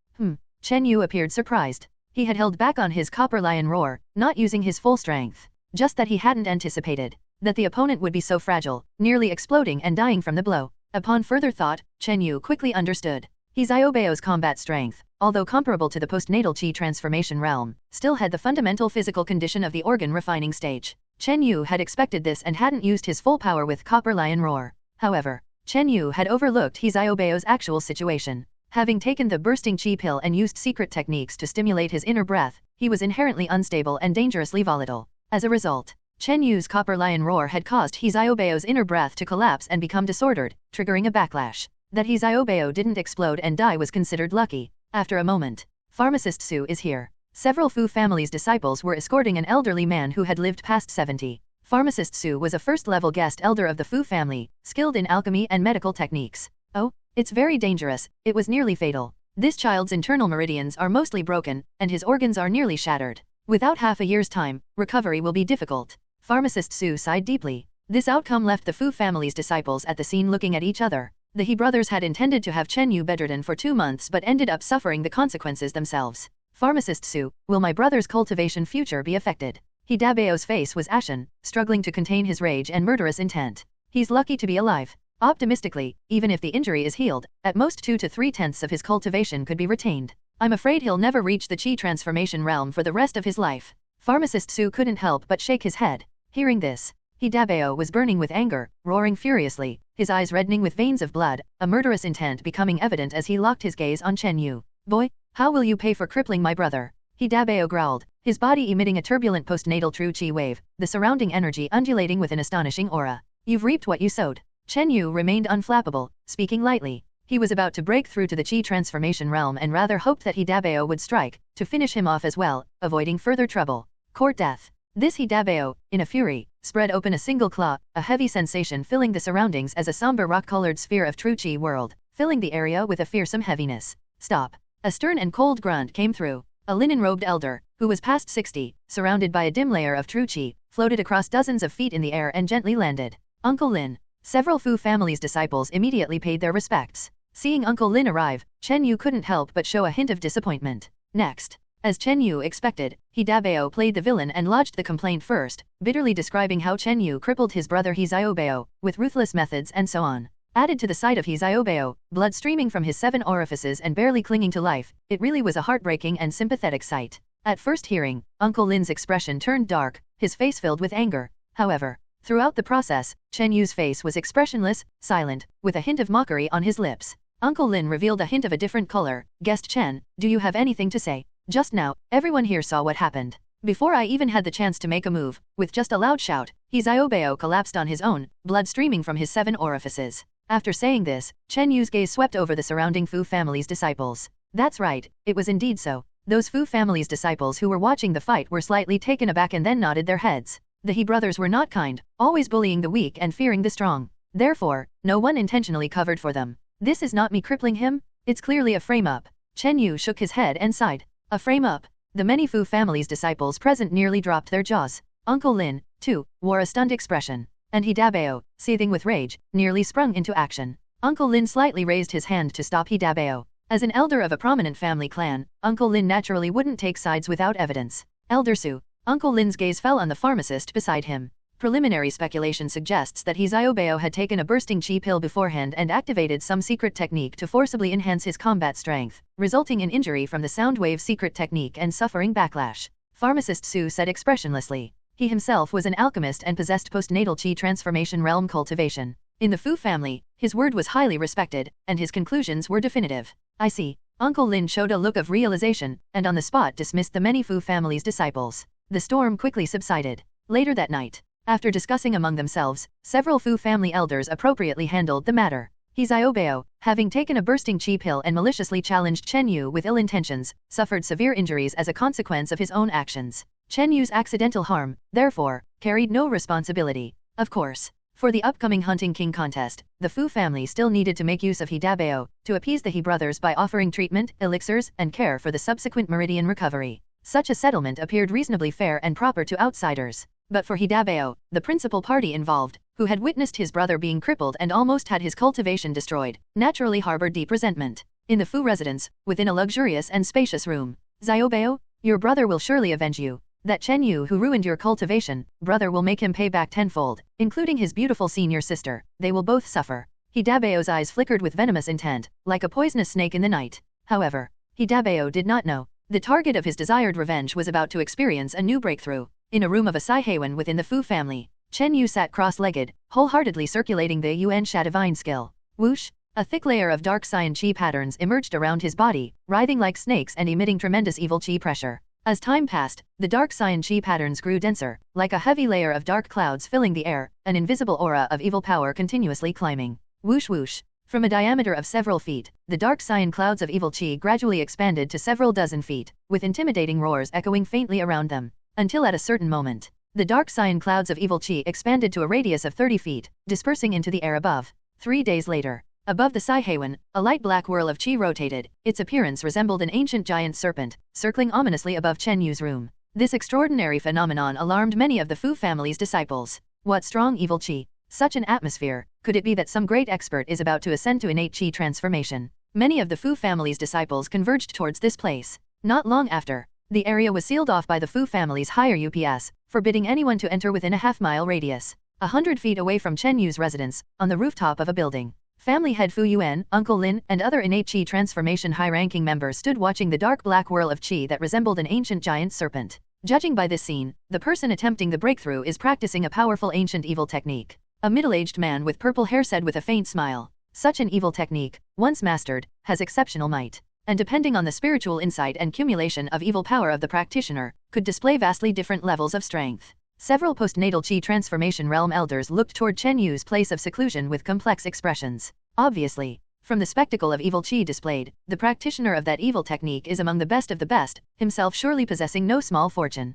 Chen Yu appeared surprised. He had held back on his copper lion roar, not using his full strength. Just that he hadn't anticipated that the opponent would be so fragile, nearly exploding and dying from the blow. Upon further thought, Chen Yu quickly understood. He Xiaobao's combat strength, although comparable to the postnatal qi transformation realm, still had the fundamental physical condition of the organ refining stage. Chen Yu had expected this and hadn't used his full power with copper lion roar. However, Chen Yu had overlooked He Xiaobao's actual situation. Having taken the bursting qi pill and used secret techniques to stimulate his inner breath, he was inherently unstable and dangerously volatile. As a result, Chen Yu's copper lion roar had caused He Xiaobao's inner breath to collapse and become disordered, triggering a backlash. That He Xiaobao didn't explode and die was considered lucky. After a moment, pharmacist Su is here. Several Fu family's disciples were escorting an elderly man who had lived past 70. Pharmacist Su was a first-level guest elder of the Fu family, skilled in alchemy and medical techniques. Oh, it's very dangerous, it was nearly fatal. This child's internal meridians are mostly broken, and his organs are nearly shattered. Without half a year's time, recovery will be difficult. Pharmacist Su sighed deeply. This outcome left the Fu family's disciples at the scene looking at each other. The He brothers had intended to have Chen Yu bedridden for 2 months but ended up suffering the consequences themselves. Pharmacist Su, will my brother's cultivation future be affected? He Dabao's face was ashen, struggling to contain his rage and murderous intent. He's lucky to be alive. Optimistically, even if the injury is healed, at most 2 to 3/10 of his cultivation could be retained. I'm afraid he'll never reach the Qi transformation realm for the rest of his life. Pharmacist Su couldn't help but shake his head. Hearing this, he Dabao was burning with anger, roaring furiously, his eyes reddening with veins of blood, a murderous intent becoming evident as he locked his gaze on Chen Yu. Boy, how will you pay for crippling my brother? He Dabao growled, his body emitting a turbulent postnatal true Qi wave, the surrounding energy undulating with an astonishing aura. You've reaped what you sowed. Chen Yu remained unflappable, speaking lightly. He was about to break through to the Qi transformation realm and rather hoped that he Dabao would strike, to finish him off as well, avoiding further trouble. Court death. This he Dabao, in a fury, spread open a single claw, a heavy sensation filling the surroundings as a somber rock-colored sphere of true Qi whirled, filling the area with a fearsome heaviness. Stop. A stern and cold grunt came through. A linen-robed elder, who was past 60, surrounded by a dim layer of true Qi, floated across dozens of feet in the air and gently landed. Uncle Lin. Several Fu family's disciples immediately paid their respects. Seeing Uncle Lin arrive, Chen Yu couldn't help but show a hint of disappointment. Next, as Chen Yu expected, he Dabao played the villain and lodged the complaint first, bitterly describing how Chen Yu crippled his brother He Xiaobao, with ruthless methods and so on. Added to the sight of He Xiaobao, blood streaming from his 7 orifices and barely clinging to life, it really was a heartbreaking and sympathetic sight. At first hearing, Uncle Lin's expression turned dark, his face filled with anger. However, throughout the process, Chen Yu's face was expressionless, silent, with a hint of mockery on his lips. Uncle Lin revealed a hint of a different color. Guest Chen, do you have anything to say? Just now, everyone here saw what happened. Before I even had the chance to make a move, with just a loud shout, He Xiaobao collapsed on his own, blood streaming from his 7 orifices. After saying this, Chen Yu's gaze swept over the surrounding Fu family's disciples. That's right, it was indeed so. Those Fu family's disciples who were watching the fight were slightly taken aback and then nodded their heads. The He brothers were not kind, always bullying the weak and fearing the strong. Therefore, no one intentionally covered for them. This is not me crippling him, it's clearly a frame-up. Chen Yu shook his head and sighed. A frame-up? The many Fu family's disciples present nearly dropped their jaws. Uncle Lin, too, wore a stunned expression. And He Dabao, seething with rage, nearly sprung into action. Uncle Lin slightly raised his hand to stop He Dabao. As an elder of a prominent family clan, Uncle Lin naturally wouldn't take sides without evidence. Elder Su. Uncle Lin's gaze fell on the pharmacist beside him. Preliminary speculation suggests that He Xiaobao had taken a bursting Qi pill beforehand and activated some secret technique to forcibly enhance his combat strength, resulting in injury from the sound wave secret technique and suffering backlash. Pharmacist Su said expressionlessly. He himself was an alchemist and possessed postnatal Qi transformation realm cultivation. In the Fu family, his word was highly respected, and his conclusions were definitive. I see. Uncle Lin showed a look of realization, and on the spot dismissed the many Fu family's disciples. The storm quickly subsided. Later that night, after discussing among themselves, several Fu family elders appropriately handled the matter. He Xiaobao, having taken a bursting Qi pill and maliciously challenged Chen Yu with ill intentions, suffered severe injuries as a consequence of his own actions. Chen Yu's accidental harm, therefore, carried no responsibility. Of course, for the upcoming Hunting King contest, the Fu family still needed to make use of He Dabao, to appease the He brothers by offering treatment, elixirs, and care for the subsequent meridian recovery. Such a settlement appeared reasonably fair and proper to outsiders. But for He Dabao, the principal party involved, who had witnessed his brother being crippled and almost had his cultivation destroyed, naturally harbored deep resentment. In the Fu residence, within a luxurious and spacious room, Xiaobao, your brother will surely avenge you. That Chen Yu who ruined your cultivation, brother will make him pay back tenfold, including his beautiful senior sister. They will both suffer. He Dabao's eyes flickered with venomous intent, like a poisonous snake in the night. However, He Dabao did not know. The target of his desired revenge was about to experience a new breakthrough. In a room of a Saihewan within the Fu family, Chen Yu sat cross-legged, wholeheartedly circulating the Yuan Sha divine skill. Whoosh! A thick layer of dark cyan Qi patterns emerged around his body, writhing like snakes and emitting tremendous evil Qi pressure. As time passed, the dark cyan Qi patterns grew denser, like a heavy layer of dark clouds filling the air, an invisible aura of evil power continuously climbing. Whoosh whoosh! From a diameter of several feet, the dark cyan clouds of evil Qi gradually expanded to several dozen feet, with intimidating roars echoing faintly around them. Until at a certain moment, the dark cyan clouds of evil Qi expanded to a radius of 30 feet, dispersing into the air above. 3 days later, above the Saihewan, a light black whirl of Qi rotated. Its appearance resembled an ancient giant serpent, circling ominously above Chen Yu's room. This extraordinary phenomenon alarmed many of the Fu family's disciples. What strong evil Qi! Such an atmosphere! Could it be that some great expert is about to ascend to innate Qi transformation? Many of the Fu family's disciples converged towards this place. Not long after, the area was sealed off by the Fu family's higher UPS, forbidding anyone to enter within a half-mile radius. 100 feet away from Chen Yu's residence, on the rooftop of a building, family head Fu Yuan, Uncle Lin, and other innate Qi transformation high-ranking members stood watching the dark black whirl of Qi that resembled an ancient giant serpent. Judging by this scene, the person attempting the breakthrough is practicing a powerful ancient evil technique. A middle-aged man with purple hair said with a faint smile, "Such an evil technique, once mastered, has exceptional might, and depending on the spiritual insight and accumulation of evil power of the practitioner, could display vastly different levels of strength." Several postnatal Qi transformation realm elders looked toward Chen Yu's place of seclusion with complex expressions. Obviously, from the spectacle of evil Qi displayed, the practitioner of that evil technique is among the best of the best, himself surely possessing no small fortune.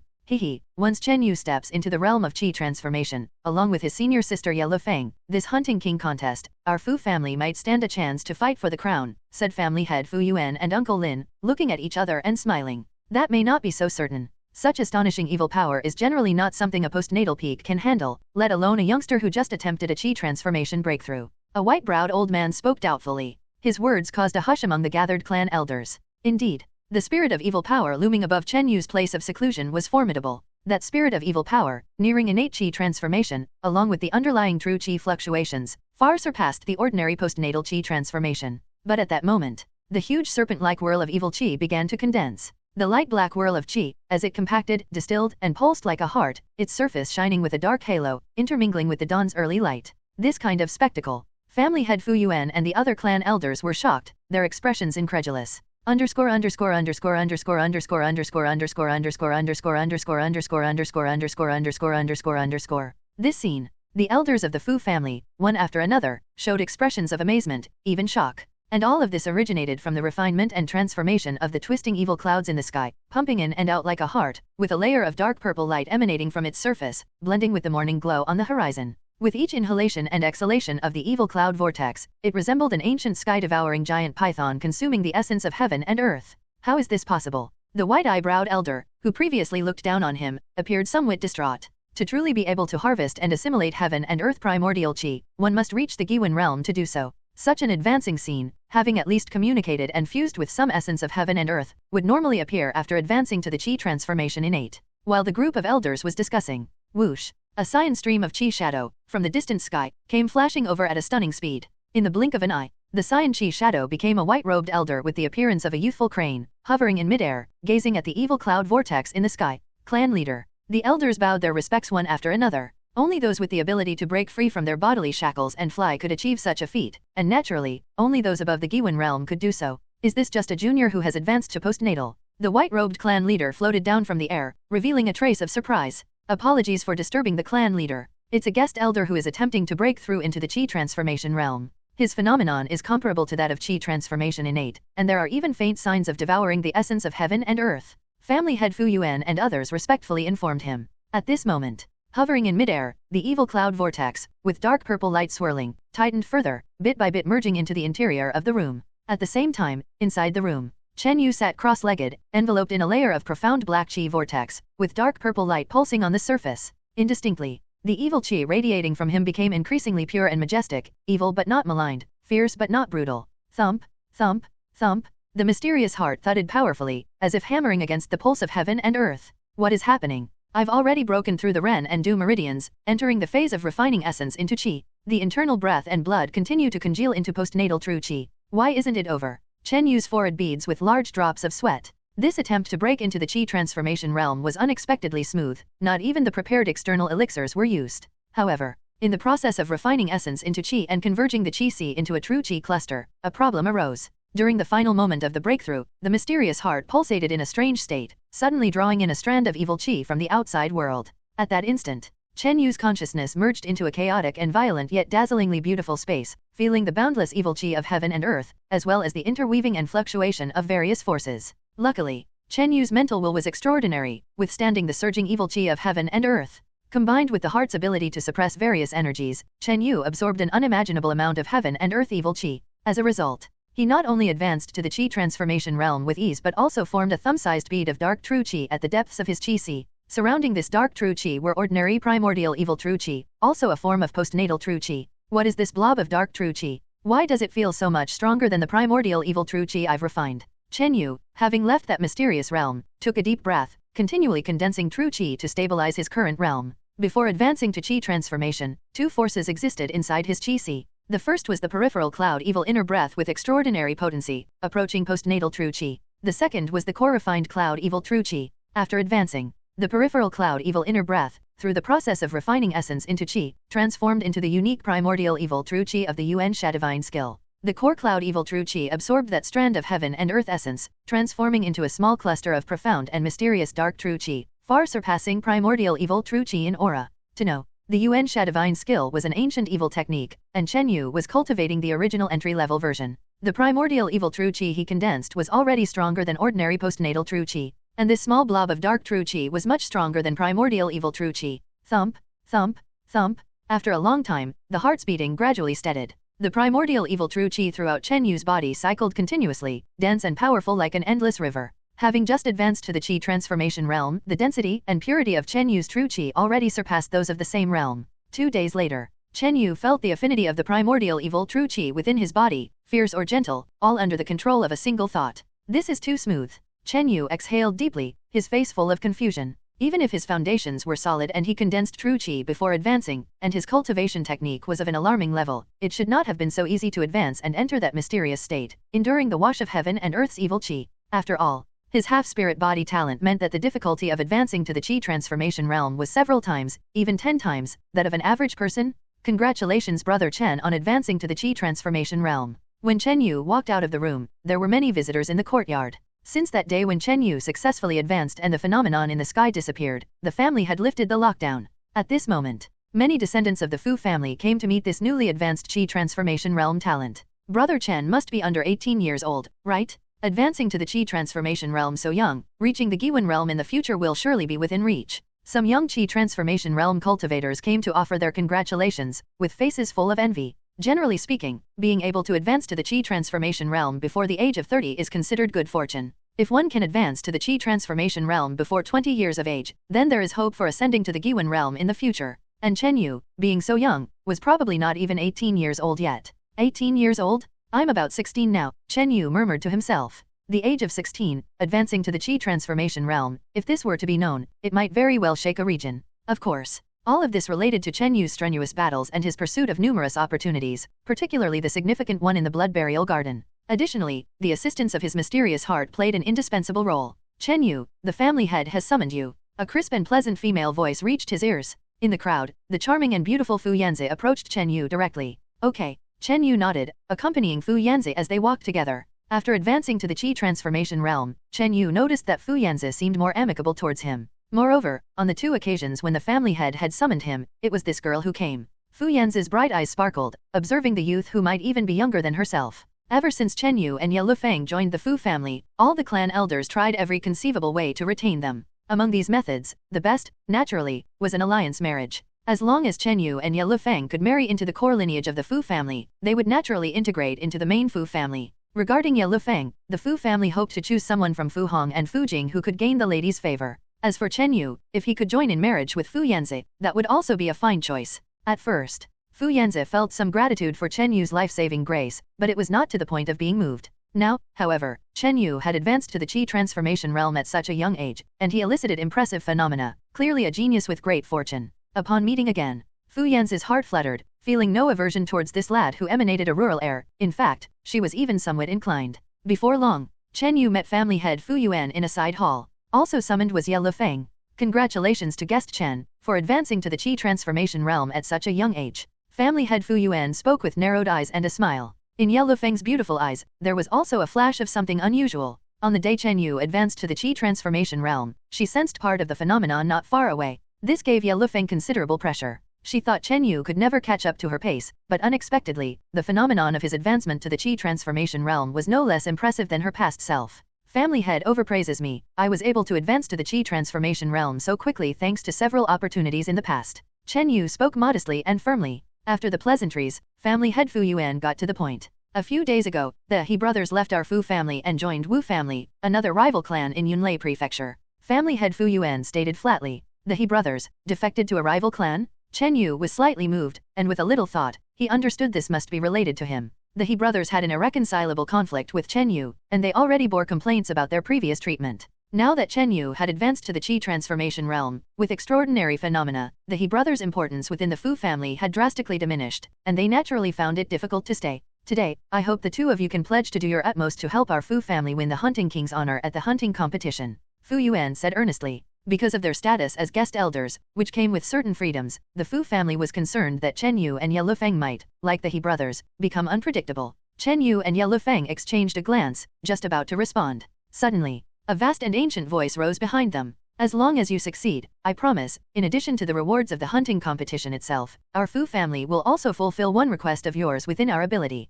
Once Chen Yu steps into the realm of Qi transformation, along with his senior sister Ye Lufeng, this hunting king contest, our Fu family might stand a chance to fight for the crown, said family head Fu Yuan and Uncle Lin, looking at each other and smiling. That may not be so certain. Such astonishing evil power is generally not something a postnatal peak can handle, let alone a youngster who just attempted a Qi transformation breakthrough. A white-browed old man spoke doubtfully. His words caused a hush among the gathered clan elders. Indeed, the spirit of evil power looming above Chen Yu's place of seclusion was formidable. That spirit of evil power, nearing innate Qi transformation, along with the underlying true Qi fluctuations, far surpassed the ordinary postnatal Qi transformation. But at that moment, the huge serpent-like whirl of evil Qi began to condense. The light black whirl of Qi, as it compacted, distilled, and pulsed like a heart, its surface shining with a dark halo, intermingling with the dawn's early light. This kind of spectacle, family head Fu Yuan and the other clan elders were shocked, their expressions incredulous. Underscore underscore underscore underscore underscore underscore underscore underscore underscore underscore underscore underscore underscore underscore underscore underscore. This scene, the elders of the Fu family, one after another, showed expressions of amazement, even shock. And all of this originated from the refinement and transformation of the twisting evil clouds in the sky, pumping in and out like a heart, with a layer of dark purple light emanating from its surface, blending with the morning glow on the horizon. With each inhalation and exhalation of the evil cloud vortex, it resembled an ancient sky-devouring giant python consuming the essence of heaven and earth. How is this possible? The white-eyebrow elder, who previously looked down on him, appeared somewhat distraught. To truly be able to harvest and assimilate heaven and earth primordial Qi, one must reach the Giwen realm to do so. Such an advancing scene, having at least communicated and fused with some essence of heaven and earth, would normally appear after advancing to the Qi transformation innate. While the group of elders was discussing, whoosh, a cyan stream of Qi shadow, from the distant sky, came flashing over at a stunning speed. In the blink of an eye, the cyan Qi shadow became a white-robed elder with the appearance of a youthful crane, hovering in midair, gazing at the evil cloud vortex in the sky. Clan leader. The elders bowed their respects one after another. Only those with the ability to break free from their bodily shackles and fly could achieve such a feat, and naturally, only those above the Giwen realm could do so. Is this just a junior who has advanced to postnatal? The white-robed clan leader floated down from the air, revealing a trace of surprise. Apologies for disturbing the clan leader. It's a guest elder who is attempting to break through into the Qi transformation realm. His phenomenon is comparable to that of Qi transformation innate, and there are even faint signs of devouring the essence of heaven and earth. Family head Fu Yuan and others respectfully informed him. At this moment, hovering in midair, the evil cloud vortex, with dark purple light swirling, tightened further, bit by bit merging into the interior of the room. At the same time, inside the room, Chen Yu sat cross-legged, enveloped in a layer of profound black Qi vortex, with dark purple light pulsing on the surface. Indistinctly, the evil Qi radiating from him became increasingly pure and majestic, evil but not maligned, fierce but not brutal. Thump, thump, thump. The mysterious heart thudded powerfully, as if hammering against the pulse of heaven and earth. What is happening? I've already broken through the Ren and Du meridians, entering the phase of refining essence into Qi. The internal breath and blood continue to congeal into postnatal true Qi. Why isn't it over? Chen Yu's forehead beads with large drops of sweat. This attempt to break into the Qi transformation realm was unexpectedly smooth, not even the prepared external elixirs were used. However, in the process of refining essence into Qi and converging the Qi Si into a true Qi cluster, a problem arose. During the final moment of the breakthrough, the mysterious heart pulsated in a strange state, suddenly drawing in a strand of evil Qi from the outside world. At that instant, Chen Yu's consciousness merged into a chaotic and violent yet dazzlingly beautiful space, feeling the boundless evil Qi of heaven and earth, as well as the interweaving and fluctuation of various forces. Luckily, Chen Yu's mental will was extraordinary, withstanding the surging evil Qi of heaven and earth. Combined with the heart's ability to suppress various energies, Chen Yu absorbed an unimaginable amount of heaven and earth evil Qi. As a result, he not only advanced to the Qi transformation realm with ease but also formed a thumb-sized bead of dark true Qi at the depths of his Qi Si. Surrounding this dark true Qi were ordinary primordial evil true Qi, also a form of postnatal true Qi. What is this blob of dark true Qi? Why does it feel so much stronger than the primordial evil true Qi I've refined? Chen Yu, having left that mysterious realm, took a deep breath, continually condensing true qi to stabilize his current realm. Before advancing to qi transformation, two forces existed inside his qi sea. The first was the peripheral cloud evil inner breath with extraordinary potency, approaching postnatal true qi. The second was the core refined cloud evil true qi. After advancing, the peripheral cloud evil inner breath, through the process of refining essence into qi, transformed into the unique primordial evil true qi of the Yuan Sha divine skill. The core cloud evil true qi absorbed that strand of heaven and earth essence, transforming into a small cluster of profound and mysterious dark true qi, far surpassing primordial evil true qi in aura. To know, the Yuan Sha divine skill was an ancient evil technique, and Chen Yu was cultivating the original entry-level version. The primordial evil true qi he condensed was already stronger than ordinary postnatal true qi, and this small blob of dark true qi was much stronger than primordial evil true qi. Thump, thump, thump. After a long time, the heart's beating gradually steadied. The primordial evil true qi throughout Chen Yu's body cycled continuously, dense and powerful like an endless river. Having just advanced to the qi transformation realm, the density and purity of Chen Yu's true qi already surpassed those of the same realm. 2 days later, Chen Yu felt the affinity of the primordial evil true qi within his body, fierce or gentle, all under the control of a single thought. This is too smooth. Chen Yu exhaled deeply, his face full of confusion. Even if his foundations were solid and he condensed true qi before advancing, and his cultivation technique was of an alarming level, it should not have been so easy to advance and enter that mysterious state, enduring the wash of heaven and earth's evil qi. After all, his half-spirit body talent meant that the difficulty of advancing to the qi transformation realm was several times, even 10 times, that of an average person. Congratulations Brother Chen on advancing to the qi transformation realm. When Chen Yu walked out of the room, there were many visitors in the courtyard. Since that day when Chen Yu successfully advanced and the phenomenon in the sky disappeared, the family had lifted the lockdown. At this moment, many descendants of the Fu family came to meet this newly advanced qi transformation realm talent. Brother Chen must be under 18 years old, right? Advancing to the qi transformation realm so young, reaching the Giwen realm in the future will surely be within reach. Some young qi transformation realm cultivators came to offer their congratulations, with faces full of envy. Generally speaking, being able to advance to the qi transformation realm before the age of 30 is considered good fortune. If one can advance to the qi transformation realm before 20 years of age, then there is hope for ascending to the Giwen realm in the future. And Chen Yu, being so young, was probably not even 18 years old yet. 18 years old? I'm about 16 now, Chen Yu murmured to himself. The age of 16, advancing to the qi transformation realm, if this were to be known, it might very well shake a region. Of course, all of this related to Chen Yu's strenuous battles and his pursuit of numerous opportunities, particularly the significant one in the blood burial garden. Additionally, the assistance of his mysterious heart played an indispensable role. Chen Yu, the family head has summoned you. A crisp and pleasant female voice reached his ears. In the crowd, the charming and beautiful Fu Yanzi approached Chen Yu directly. Okay. Chen Yu nodded, accompanying Fu Yanzi as they walked together. After advancing to the qi transformation realm, Chen Yu noticed that Fu Yanzi seemed more amicable towards him. Moreover, on the 2 occasions when the family head had summoned him, it was this girl who came. Fu Yanzi's bright eyes sparkled, observing the youth who might even be younger than herself. Ever since Chen Yu and Ye Lufeng joined the Fu family, all the clan elders tried every conceivable way to retain them. Among these methods, the best, naturally, was an alliance marriage. As long as Chen Yu and Ye Lufeng could marry into the core lineage of the Fu family, they would naturally integrate into the main Fu family. Regarding Ye Lufeng, the Fu family hoped to choose someone from Fu Hong and Fu Jing who could gain the lady's favor. As for Chen Yu, if he could join in marriage with Fu Yanzi, that would also be a fine choice. At first, Fu Yanzi felt some gratitude for Chen Yu's life-saving grace, but it was not to the point of being moved. Now, however, Chen Yu had advanced to the qi transformation realm at such a young age, and he elicited impressive phenomena, clearly a genius with great fortune. Upon meeting again, Fu Yanzi's heart fluttered, feeling no aversion towards this lad who emanated a rural air. In fact, she was even somewhat inclined. Before long, Chen Yu met family head Fu Yuan in a side hall. Also summoned was Ye Lufeng. Congratulations to guest Chen, for advancing to the qi transformation realm at such a young age. Family head Fu Yuan spoke with narrowed eyes and a smile. In Ye Lufeng's beautiful eyes, there was also a flash of something unusual. On the day Chen Yu advanced to the qi transformation realm, she sensed part of the phenomenon not far away. This gave Ye Lufeng considerable pressure. She thought Chen Yu could never catch up to her pace, but unexpectedly, the phenomenon of his advancement to the qi transformation realm was no less impressive than her past self. Family head overpraises me. I was able to advance to the qi transformation realm so quickly thanks to several opportunities in the past. Chen Yu spoke modestly and firmly. After the pleasantries, family head Fu Yuan got to the point. A few days ago, the He brothers left our Fu family and joined Wu family, another rival clan in Yunlei Prefecture. Family head Fu Yuan stated flatly. The He brothers defected to a rival clan? Chen Yu was slightly moved, and with a little thought, he understood this must be related to him. The He brothers had an irreconcilable conflict with Chen Yu, and they already bore complaints about their previous treatment. Now that Chen Yu had advanced to the Qi transformation realm, with extraordinary phenomena, the He brothers' importance within the Fu family had drastically diminished, and they naturally found it difficult to stay. Today, I hope the two of you can pledge to do your utmost to help our Fu family win the Hunting King's honor at the hunting competition, Fu Yuan said earnestly. Because of their status as guest elders, which came with certain freedoms, the Fu family was concerned that Chen Yu and Ye Lufeng might, like the He brothers, become unpredictable. Chen Yu and Ye Lufeng exchanged a glance, just about to respond. Suddenly, a vast and ancient voice rose behind them. As long as you succeed, I promise, in addition to the rewards of the hunting competition itself, our Fu family will also fulfill one request of yours within our ability.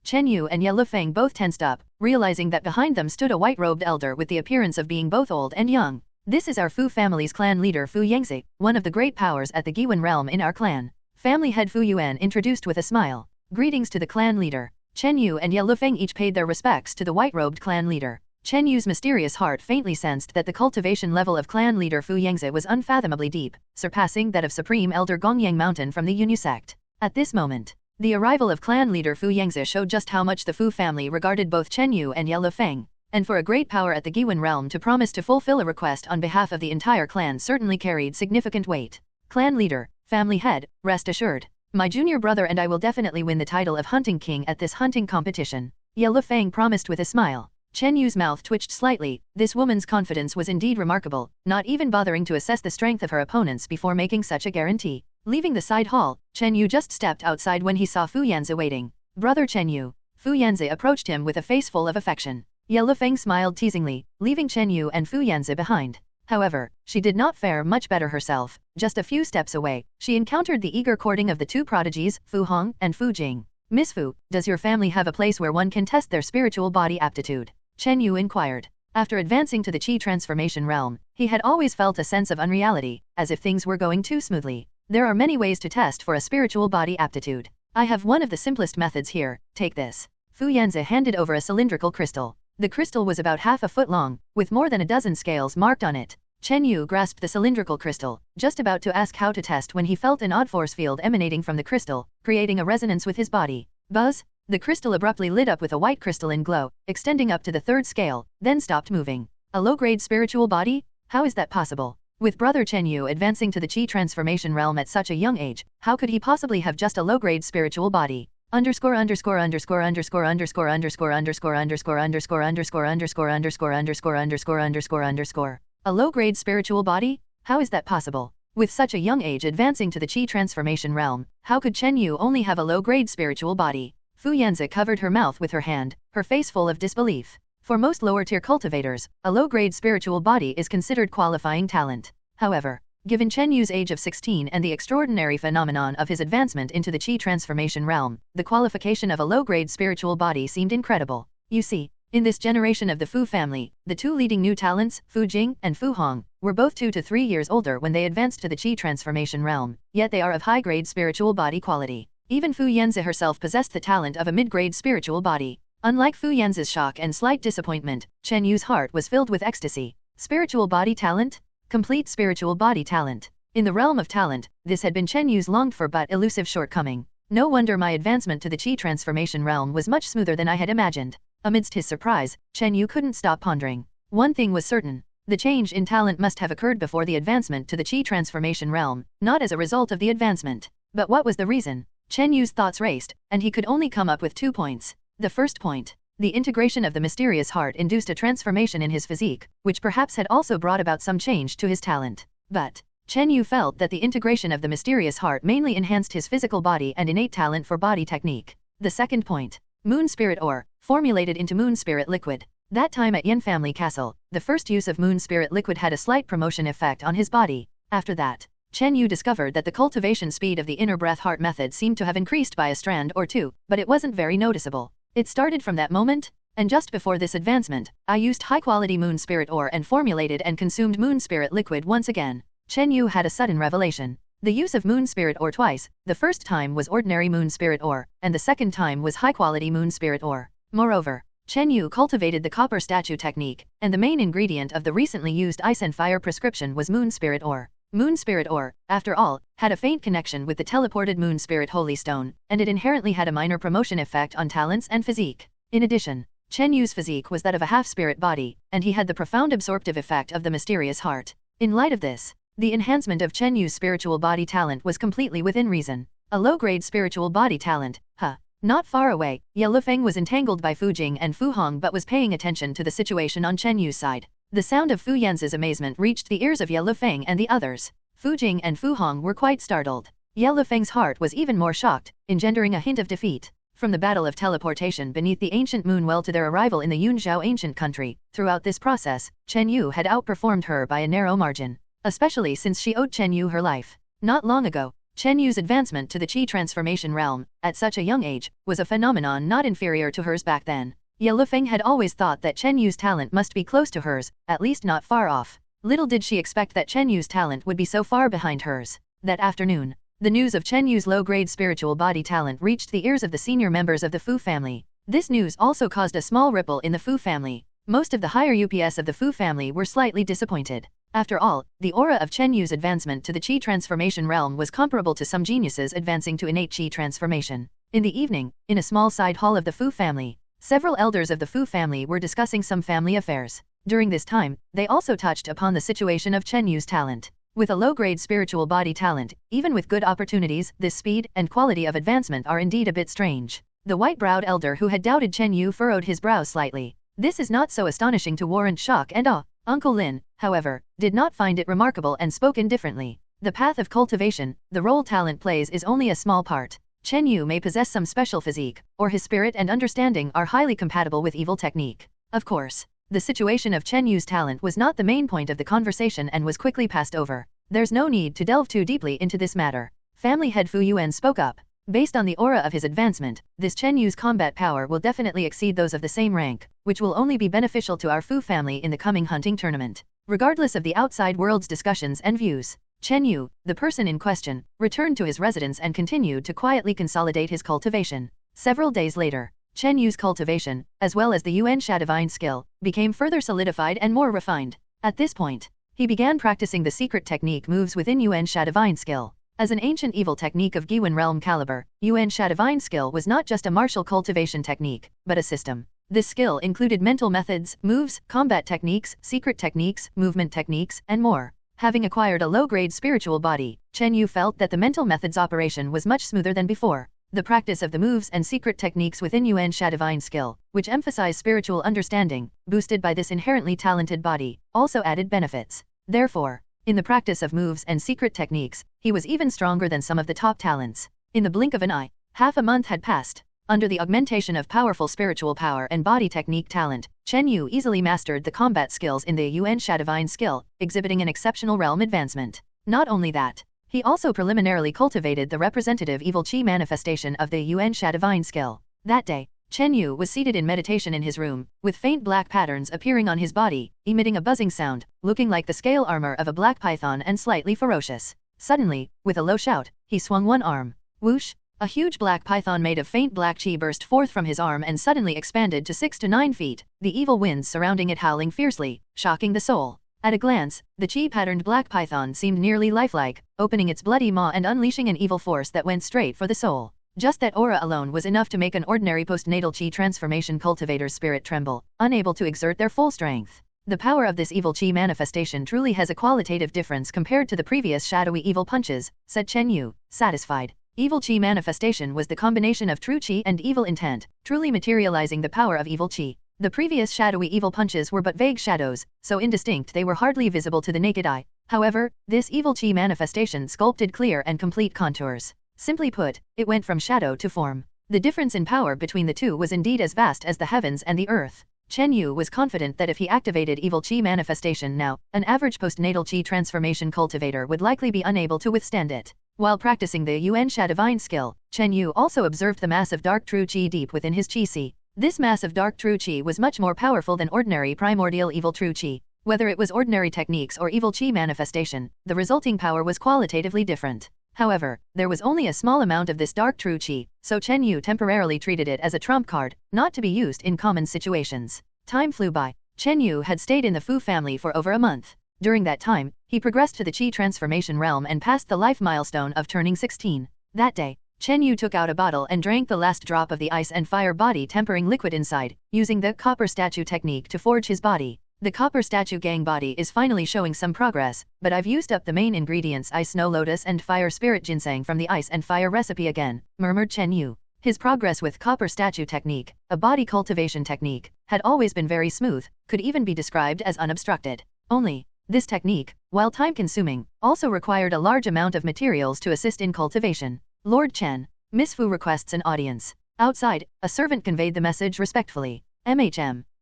Chen Yu and Ye Lufeng both tensed up, realizing that behind them stood a white-robed elder with the appearance of being both old and young. This is our Fu family's clan leader Fu Yangzi, one of the great powers at the Giwan realm in our clan. Family head Fu Yuan introduced with a smile. Greetings to the clan leader. Chen Yu and Ye Lufeng each paid their respects to the white-robed clan leader. Chen Yu's mysterious heart faintly sensed that the cultivation level of clan leader Fu Yangzi was unfathomably deep, surpassing that of Supreme Elder Gongyang Mountain from the Yunyu sect. At this moment, the arrival of clan leader Fu Yangzi showed just how much the Fu family regarded both Chen Yu and Ye Lufeng. And for a great power at the Giwan realm to promise to fulfill a request on behalf of the entire clan certainly carried significant weight. Clan leader, family head, rest assured. My junior brother and I will definitely win the title of Hunting King at this hunting competition, Ye Lufeng promised with a smile. Chen Yu's mouth twitched slightly. This woman's confidence was indeed remarkable, not even bothering to assess the strength of her opponents before making such a guarantee. Leaving the side hall, Chen Yu just stepped outside when he saw Fu Yanzi waiting. Brother Chen Yu. Fu Yanzi approached him with a face full of affection. Ye Lufeng smiled teasingly, leaving Chen Yu and Fu Yanzi behind. However, she did not fare much better herself. Just a few steps away, she encountered the eager courting of the two prodigies, Fu Hong and Fu Jing. Miss Fu, does your family have a place where one can test their spiritual body aptitude? Chen Yu inquired. After advancing to the Qi transformation realm, he had always felt a sense of unreality, as if things were going too smoothly. There are many ways to test for a spiritual body aptitude. I have one of the simplest methods here, take this. Fu Yanzi handed over a cylindrical crystal. The crystal was about half a foot long, with more than a dozen scales marked on it. Chen Yu grasped the cylindrical crystal, just about to ask how to test when he felt an odd force field emanating from the crystal, creating a resonance with his body. Buzz! The crystal abruptly lit up with a white crystalline glow, extending up to the third scale, then stopped moving. A low-grade spiritual body? How is that possible? With brother Chen Yu advancing to the Qi transformation realm at such a young age, how could he possibly have just a low-grade spiritual body? Underscore underscore underscore underscore underscore underscore underscore underscore underscore underscore underscore underscore underscore underscore underscore underscore. A low-grade spiritual body? How is that possible? With such a young age advancing to the Qi transformation realm, how could Chen Yu only have a low-grade spiritual body? Fu Yanzi covered her mouth with her hand, her face full of disbelief. For most lower-tier cultivators, a low-grade spiritual body is considered qualifying talent. However, given Chen Yu's age of 16 and the extraordinary phenomenon of his advancement into the Qi transformation realm, the qualification of a low-grade spiritual body seemed incredible. You see, in this generation of the Fu family, the two leading new talents, Fu Jing and Fu Hong, were both 2 to 3 years older when they advanced to the Qi transformation realm, yet they are of high-grade spiritual body quality. Even Fu Yanzi herself possessed the talent of a mid-grade spiritual body. Unlike Fu Yanzi's shock and slight disappointment, Chen Yu's heart was filled with ecstasy. Spiritual body talent? Complete spiritual body talent. In the realm of talent, this had been Chen Yu's longed-for but elusive shortcoming. No wonder my advancement to the Qi transformation realm was much smoother than I had imagined. Amidst his surprise, Chen Yu couldn't stop pondering. One thing was certain. The change in talent must have occurred before the advancement to the Qi transformation realm, not as a result of the advancement. But what was the reason? Chen Yu's thoughts raced, and he could only come up with 2 points. The first point. The integration of the mysterious heart induced a transformation in his physique, which perhaps had also brought about some change to his talent. But Chen Yu felt that the integration of the mysterious heart mainly enhanced his physical body and innate talent for body technique. The second point. Moon spirit ore, formulated into moon spirit liquid. That time at Yin family castle, the first use of moon spirit liquid had a slight promotion effect on his body. After that, Chen Yu discovered that the cultivation speed of the inner breath heart method seemed to have increased by a strand or 2, but it wasn't very noticeable. It started from that moment, and just before this advancement, I used high-quality moon spirit ore and formulated and consumed moon spirit liquid once again. Chen Yu had a sudden revelation. The use of moon spirit ore twice, the first time was ordinary moon spirit ore, and the second time was high-quality moon spirit ore. Moreover, Chen Yu cultivated the copper statue technique, and the main ingredient of the recently used ice and fire prescription was moon spirit ore. Moon Spirit Ore, after all, had a faint connection with the teleported Moon Spirit Holy Stone, and it inherently had a minor promotion effect on talents and physique. In addition, Chen Yu's physique was that of a half-spirit body, and he had the profound absorptive effect of the mysterious heart. In light of this, the enhancement of Chen Yu's spiritual body talent was completely within reason. A low-grade spiritual body talent, huh? Not far away, Ye Lufeng was entangled by Fu Jing and Fu Hong but was paying attention to the situation on Chen Yu's side. The sound of Fu Yan's amazement reached the ears of Ye Lufeng and the others. Fu Jing and Fu Hong were quite startled. Ye Lufeng's heart was even more shocked, engendering a hint of defeat. From the battle of teleportation beneath the ancient moon well to their arrival in the Yunzhao ancient country, throughout this process, Chen Yu had outperformed her by a narrow margin. Especially since she owed Chen Yu her life. Not long ago, Chen Yu's advancement to the Qi transformation realm, at such a young age, was a phenomenon not inferior to hers back then. Ye Lufeng had always thought that Chen Yu's talent must be close to hers, at least not far off. Little did she expect that Chen Yu's talent would be so far behind hers. That afternoon, the news of Chen Yu's low-grade spiritual body talent reached the ears of the senior members of the Fu family. This news also caused a small ripple in the Fu family. Most of the higher UPS of the Fu family were slightly disappointed. After all, the aura of Chen Yu's advancement to the Qi transformation realm was comparable to some geniuses advancing to innate Qi transformation. In the evening, in a small side hall of the Fu family, several elders of the Fu family were discussing some family affairs. During this time, they also touched upon the situation of Chen Yu's talent. With a low-grade spiritual body talent, even with good opportunities, this speed and quality of advancement are indeed a bit strange. The white-browed elder who had doubted Chen Yu furrowed his brows slightly. This is not so astonishing to warrant shock and awe. Uncle Lin, however, did not find it remarkable and spoke indifferently. The path of cultivation, the role talent plays is only a small part. Chen Yu may possess some special physique, or his spirit and understanding are highly compatible with evil technique. Of course, the situation of Chen Yu's talent was not the main point of the conversation and was quickly passed over. There's no need to delve too deeply into this matter. Family head Fu Yuan spoke up. Based on the aura of his advancement, this Chen Yu's combat power will definitely exceed those of the same rank, which will only be beneficial to our Fu family in the coming hunting tournament. Regardless of the outside world's discussions and views, Chen Yu, the person in question, returned to his residence and continued to quietly consolidate his cultivation. Several days later, Chen Yu's cultivation, as well as the Yuan Sha divine skill, became further solidified and more refined. At this point, he began practicing the secret technique moves within Yuan Sha divine skill. As an ancient evil technique of Giwen realm caliber, Yuan Sha divine skill was not just a martial cultivation technique, but a system. This skill included mental methods, moves, combat techniques, secret techniques, movement techniques, and more. Having acquired a low-grade spiritual body, Chen Yu felt that the mental methods operation was much smoother than before. The practice of the moves and secret techniques within Yuan Sha divine skill, which emphasize spiritual understanding, boosted by this inherently talented body, also added benefits. Therefore, in the practice of moves and secret techniques, he was even stronger than some of the top talents. In the blink of an eye, half a month had passed. Under the augmentation of powerful spiritual power and body technique talent, Chen Yu easily mastered the combat skills in the Yuan Sha divine skill, exhibiting an exceptional realm advancement. Not only that, he also preliminarily cultivated the representative evil Qi manifestation of the Yuan Sha divine skill. That day, Chen Yu was seated in meditation in his room, with faint black patterns appearing on his body, emitting a buzzing sound, looking like the scale armor of a black python and slightly ferocious. Suddenly, with a low shout, he swung one arm. Whoosh! A huge black python made of faint black chi burst forth from his arm and suddenly expanded to 6 to 9 feet, the evil winds surrounding it howling fiercely, shocking the soul. At a glance, the chi-patterned black python seemed nearly lifelike, opening its bloody maw and unleashing an evil force that went straight for the soul. Just that aura alone was enough to make an ordinary postnatal chi transformation cultivator's spirit tremble, unable to exert their full strength. The power of this evil chi manifestation truly has a qualitative difference compared to the previous shadowy evil punches, said Chen Yu, satisfied. Evil Qi manifestation was the combination of true Qi and evil intent, truly materializing the power of evil Qi. The previous shadowy evil punches were but vague shadows, so indistinct they were hardly visible to the naked eye. However, this evil Qi manifestation sculpted clear and complete contours. Simply put, it went from shadow to form. The difference in power between the two was indeed as vast as the heavens and the earth. Chen Yu was confident that if he activated evil Qi manifestation now, an average postnatal Qi transformation cultivator would likely be unable to withstand it. While practicing the Yuan Sha divine skill, Chen Yu also observed the mass of dark true Qi deep within his Qi Si. This mass of dark true Qi was much more powerful than ordinary primordial evil true Qi. Whether it was ordinary techniques or evil Qi manifestation, the resulting power was qualitatively different. However, there was only a small amount of this dark true Qi, so Chen Yu temporarily treated it as a trump card, not to be used in common situations. Time flew by. Chen Yu had stayed in the Fu family for over a month. During that time, he progressed to the Qi transformation realm and passed the life milestone of turning 16. That day, Chen Yu took out a bottle and drank the last drop of the ice and fire body tempering liquid inside, using the copper statue technique to forge his body. The copper statue gang body is finally showing some progress, but I've used up the main ingredients ice snow lotus and fire spirit ginseng from the ice and fire recipe again, murmured Chen Yu. His progress with copper statue technique, a body cultivation technique, had always been very smooth, could even be described as unobstructed. Only, this technique, while time-consuming, also required a large amount of materials to assist in cultivation. Lord Chen, Miss Fu requests an audience. Outside, a servant conveyed the message respectfully.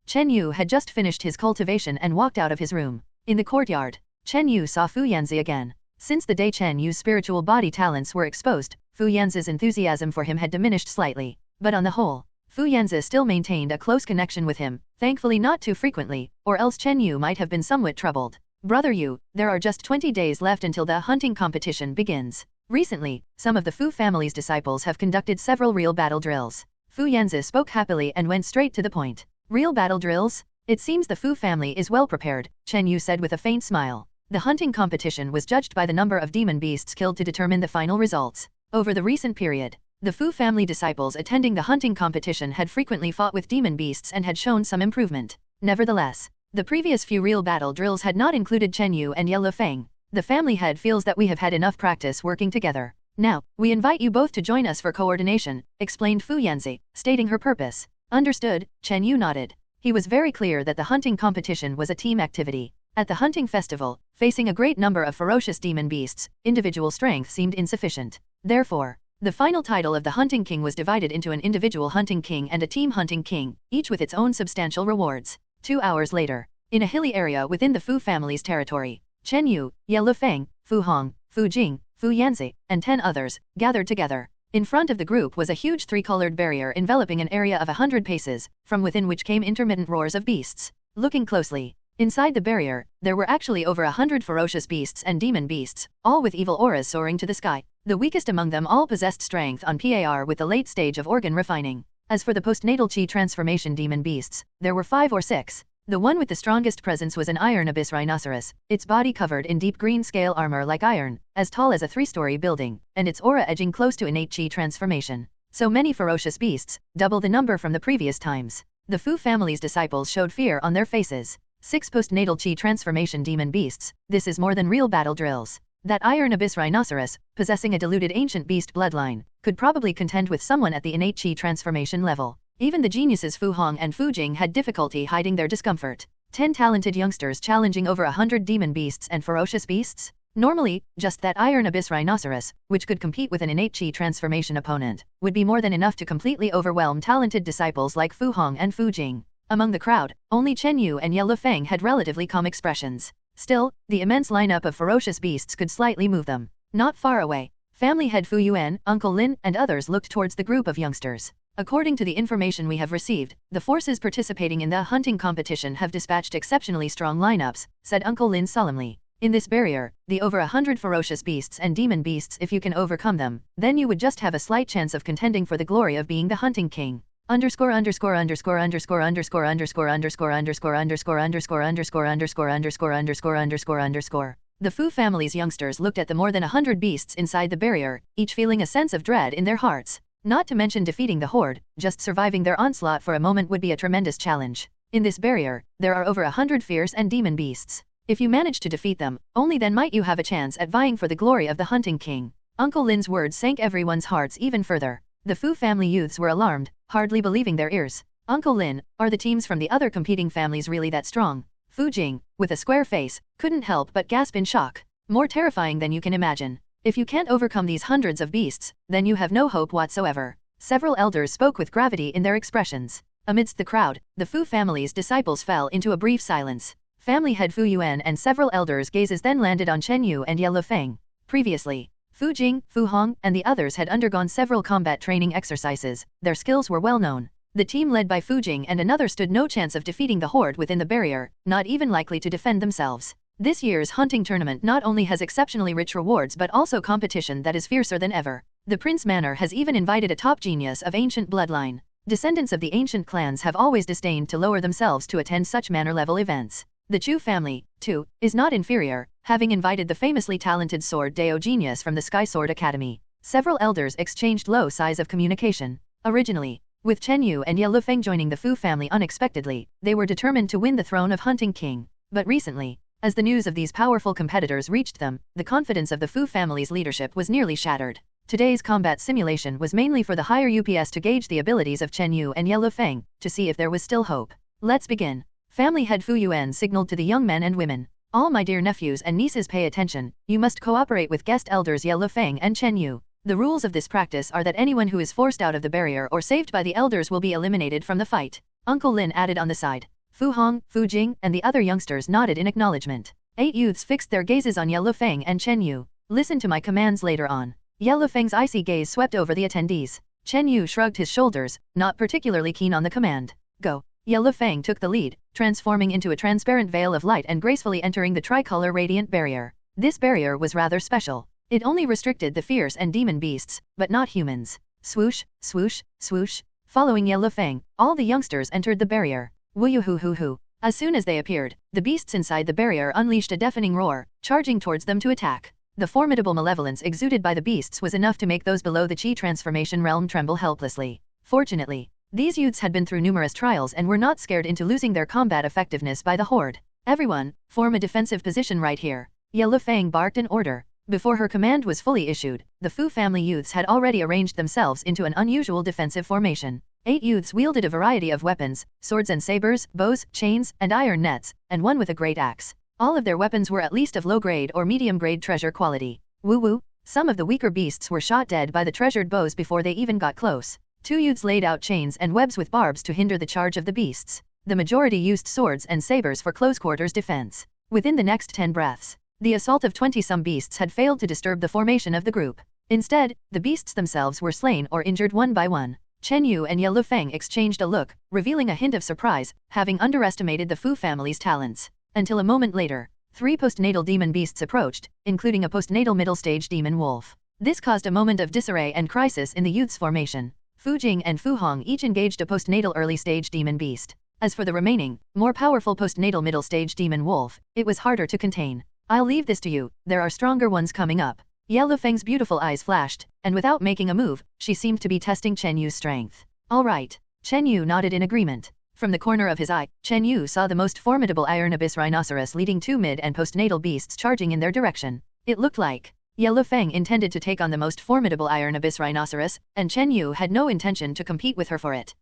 Chen Yu had just finished his cultivation and walked out of his room. In the courtyard, Chen Yu saw Fu Yanzi again. Since the day Chen Yu's spiritual body talents were exposed, Fu Yanzi's enthusiasm for him had diminished slightly, but on the whole, Fu Yanzi still maintained a close connection with him, thankfully not too frequently, or else Chen Yu might have been somewhat troubled. Brother Yu, there are just 20 days left until the hunting competition begins. Recently, some of the Fu family's disciples have conducted several real battle drills. Fu Yanzi spoke happily and went straight to the point. Real battle drills? It seems the Fu family is well prepared, Chen Yu said with a faint smile. The hunting competition was judged by the number of demon beasts killed to determine the final results. Over the recent period, the Fu family disciples attending the hunting competition had frequently fought with demon beasts and had shown some improvement. Nevertheless, the previous few real battle drills had not included Chen Yu and Ye Lufeng. The family head feels that we have had enough practice working together. Now, we invite you both to join us for coordination, explained Fu Yanzi, stating her purpose. Understood, Chen Yu nodded. He was very clear that the hunting competition was a team activity. At the hunting festival, facing a great number of ferocious demon beasts, individual strength seemed insufficient. Therefore, the final title of the hunting king was divided into an individual hunting king and a team hunting king, each with its own substantial rewards. 2 hours later, in a hilly area within the Fu family's territory, Chen Yu, Ye Lufeng, Fu Hong, Fu Jing, Fu Yanzi, and 10 others, gathered together. In front of the group was a huge three-colored barrier enveloping an area of 100 paces, from within which came intermittent roars of beasts. Looking closely, inside the barrier, there were actually over 100 ferocious beasts and demon beasts, all with evil auras soaring to the sky. The weakest among them all possessed strength on par with the late stage of organ refining. As for the postnatal Qi transformation demon beasts, there were 5 or 6. The one with the strongest presence was an iron abyss rhinoceros, its body covered in deep green scale armor like iron, as tall as a 3-story building, and its aura edging close to innate Qi transformation. So many ferocious beasts, double the number from the previous times. The Fu family's disciples showed fear on their faces. 6 postnatal Qi transformation demon beasts, this is more than real battle drills. That iron abyss rhinoceros, possessing a diluted ancient beast bloodline, could probably contend with someone at the innate Qi transformation level. Even the geniuses Fu Hong and Fu Jing had difficulty hiding their discomfort. 10 talented youngsters challenging over 100 demon beasts and ferocious beasts? Normally, just that iron abyss rhinoceros, which could compete with an innate Qi transformation opponent, would be more than enough to completely overwhelm talented disciples like Fu Hong and Fu Jing. Among the crowd, only Chen Yu and Ye Lufeng had relatively calm expressions. Still, the immense lineup of ferocious beasts could slightly move them. Not far away, family head Fu Yuan, Uncle Lin, and others looked towards the group of youngsters. According to the information we have received, the forces participating in the hunting competition have dispatched exceptionally strong lineups, said Uncle Lin solemnly. In this barrier, the over 100 ferocious beasts and demon beasts, if you can overcome them, then you would just have a slight chance of contending for the glory of being the hunting king. Underscore underscore underscore underscore underscore underscore underscore underscore underscore underscore underscore underscore underscore underscore underscore underscore. The Fu family's youngsters looked at the more than 100 beasts inside the barrier, each feeling a sense of dread in their hearts. Not to mention defeating the horde, just surviving their onslaught for a moment would be a tremendous challenge. In this barrier, there are over 100 fierce and demon beasts. If you manage to defeat them, only then might you have a chance at vying for the glory of the hunting king. Uncle Lin's words sank everyone's hearts even further. The Fu family youths were alarmed, hardly believing their ears. Uncle Lin, are the teams from the other competing families really that strong? Fu Jing, with a square face, couldn't help but gasp in shock. More terrifying than you can imagine. If you can't overcome these hundreds of beasts, then you have no hope whatsoever. Several elders spoke with gravity in their expressions. Amidst the crowd, the Fu family's disciples fell into a brief silence. Family head Fu Yuan and several elders' gazes then landed on Chen Yu and Ye Lufeng. Previously, Fu Jing, Fu Hong, and the others had undergone several combat training exercises. Their skills were well known. The team led by Fu Jing and another stood no chance of defeating the horde within the barrier, not even likely to defend themselves. This year's hunting tournament not only has exceptionally rich rewards but also competition that is fiercer than ever. The Prince Manor has even invited a top genius of ancient bloodline. Descendants of the ancient clans have always disdained to lower themselves to attend such manor-level events. The Chu family, too, is not inferior, having invited the famously talented sword.A genius from the Sky Sword Academy. Several elders exchanged low sighs of communication. Originally, with Chen Yu and Ye Lufeng joining the Fu family unexpectedly, they were determined to win the throne of Hunting King. But recently, as the news of these powerful competitors reached them, the confidence of the Fu family's leadership was nearly shattered. Today's combat simulation was mainly for the higher UPS to gauge the abilities of Chen Yu and Ye Lufeng, to see if there was still hope. Let's begin. Family head Fu Yuan signaled to the young men and women. All my dear nephews and nieces, pay attention, you must cooperate with guest elders Ye Lufeng and Chen Yu. The rules of this practice are that anyone who is forced out of the barrier or saved by the elders will be eliminated from the fight. Uncle Lin added on the side. Fu Hong, Fu Jing, and the other youngsters nodded in acknowledgement. 8 youths fixed their gazes on Ye Lufeng and Chen Yu. Listen to my commands later on. Ye Lufeng's icy gaze swept over the attendees. Chen Yu shrugged his shoulders, not particularly keen on the command. Go. Ye Lufeng took the lead, transforming into a transparent veil of light and gracefully entering the tricolor radiant barrier. This barrier was rather special. It only restricted the fierce and demon beasts, but not humans. Swoosh, swoosh, swoosh. Following Ye Lufeng, all the youngsters entered the barrier. Woo hoo hoo hoo. As soon as they appeared, the beasts inside the barrier unleashed a deafening roar, charging towards them to attack. The formidable malevolence exuded by the beasts was enough to make those below the Qi transformation realm tremble helplessly. Fortunately, these youths had been through numerous trials and were not scared into losing their combat effectiveness by the horde. Everyone, form a defensive position right here. Ye Lufeng barked an order. Before her command was fully issued, the Fu family youths had already arranged themselves into an unusual defensive formation. 8 youths wielded a variety of weapons, swords and sabers, bows, chains, and iron nets, and one with a great axe. All of their weapons were at least of low-grade or medium-grade treasure quality. Woo-woo, some of the weaker beasts were shot dead by the treasured bows before they even got close. 2 youths laid out chains and webs with barbs to hinder the charge of the beasts. The majority used swords and sabers for close-quarters defense. Within the next 10 breaths, the assault of 20-some beasts had failed to disturb the formation of the group. Instead, the beasts themselves were slain or injured one by one. Chen Yu and Ye Lufeng exchanged a look, revealing a hint of surprise, having underestimated the Fu family's talents. Until a moment later, 3 postnatal demon beasts approached, including a postnatal middle-stage demon wolf. This caused a moment of disarray and crisis in the youth's formation. Fu Jing and Fu Hong each engaged a postnatal early-stage demon beast. As for the remaining, more powerful postnatal middle-stage demon wolf, it was harder to contain. I'll leave this to you, there are stronger ones coming up. Ye Lufeng's beautiful eyes flashed, and without making a move, she seemed to be testing Chen Yu's strength. All right. Chen Yu nodded in agreement. From the corner of his eye, Chen Yu saw the most formidable iron abyss rhinoceros leading 2 mid and postnatal beasts charging in their direction. It looked like Ye Lufeng intended to take on the most formidable iron abyss rhinoceros, and Chen Yu had no intention to compete with her for it.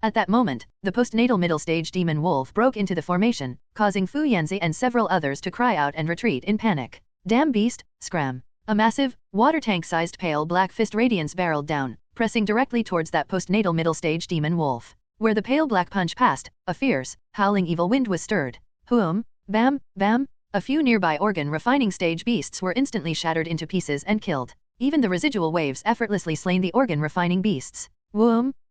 At that moment, the postnatal middle-stage demon wolf broke into the formation, causing Fu Yanzi and several others to cry out and retreat in panic. Damn beast, scram. A massive, water tank-sized pale black fist radiance barreled down, pressing directly towards that postnatal middle-stage demon wolf. Where the pale black punch passed, a fierce, howling evil wind was stirred. Bam, bam. A few nearby organ refining stage beasts were instantly shattered into pieces and killed. Even the residual waves effortlessly slain the organ refining beasts.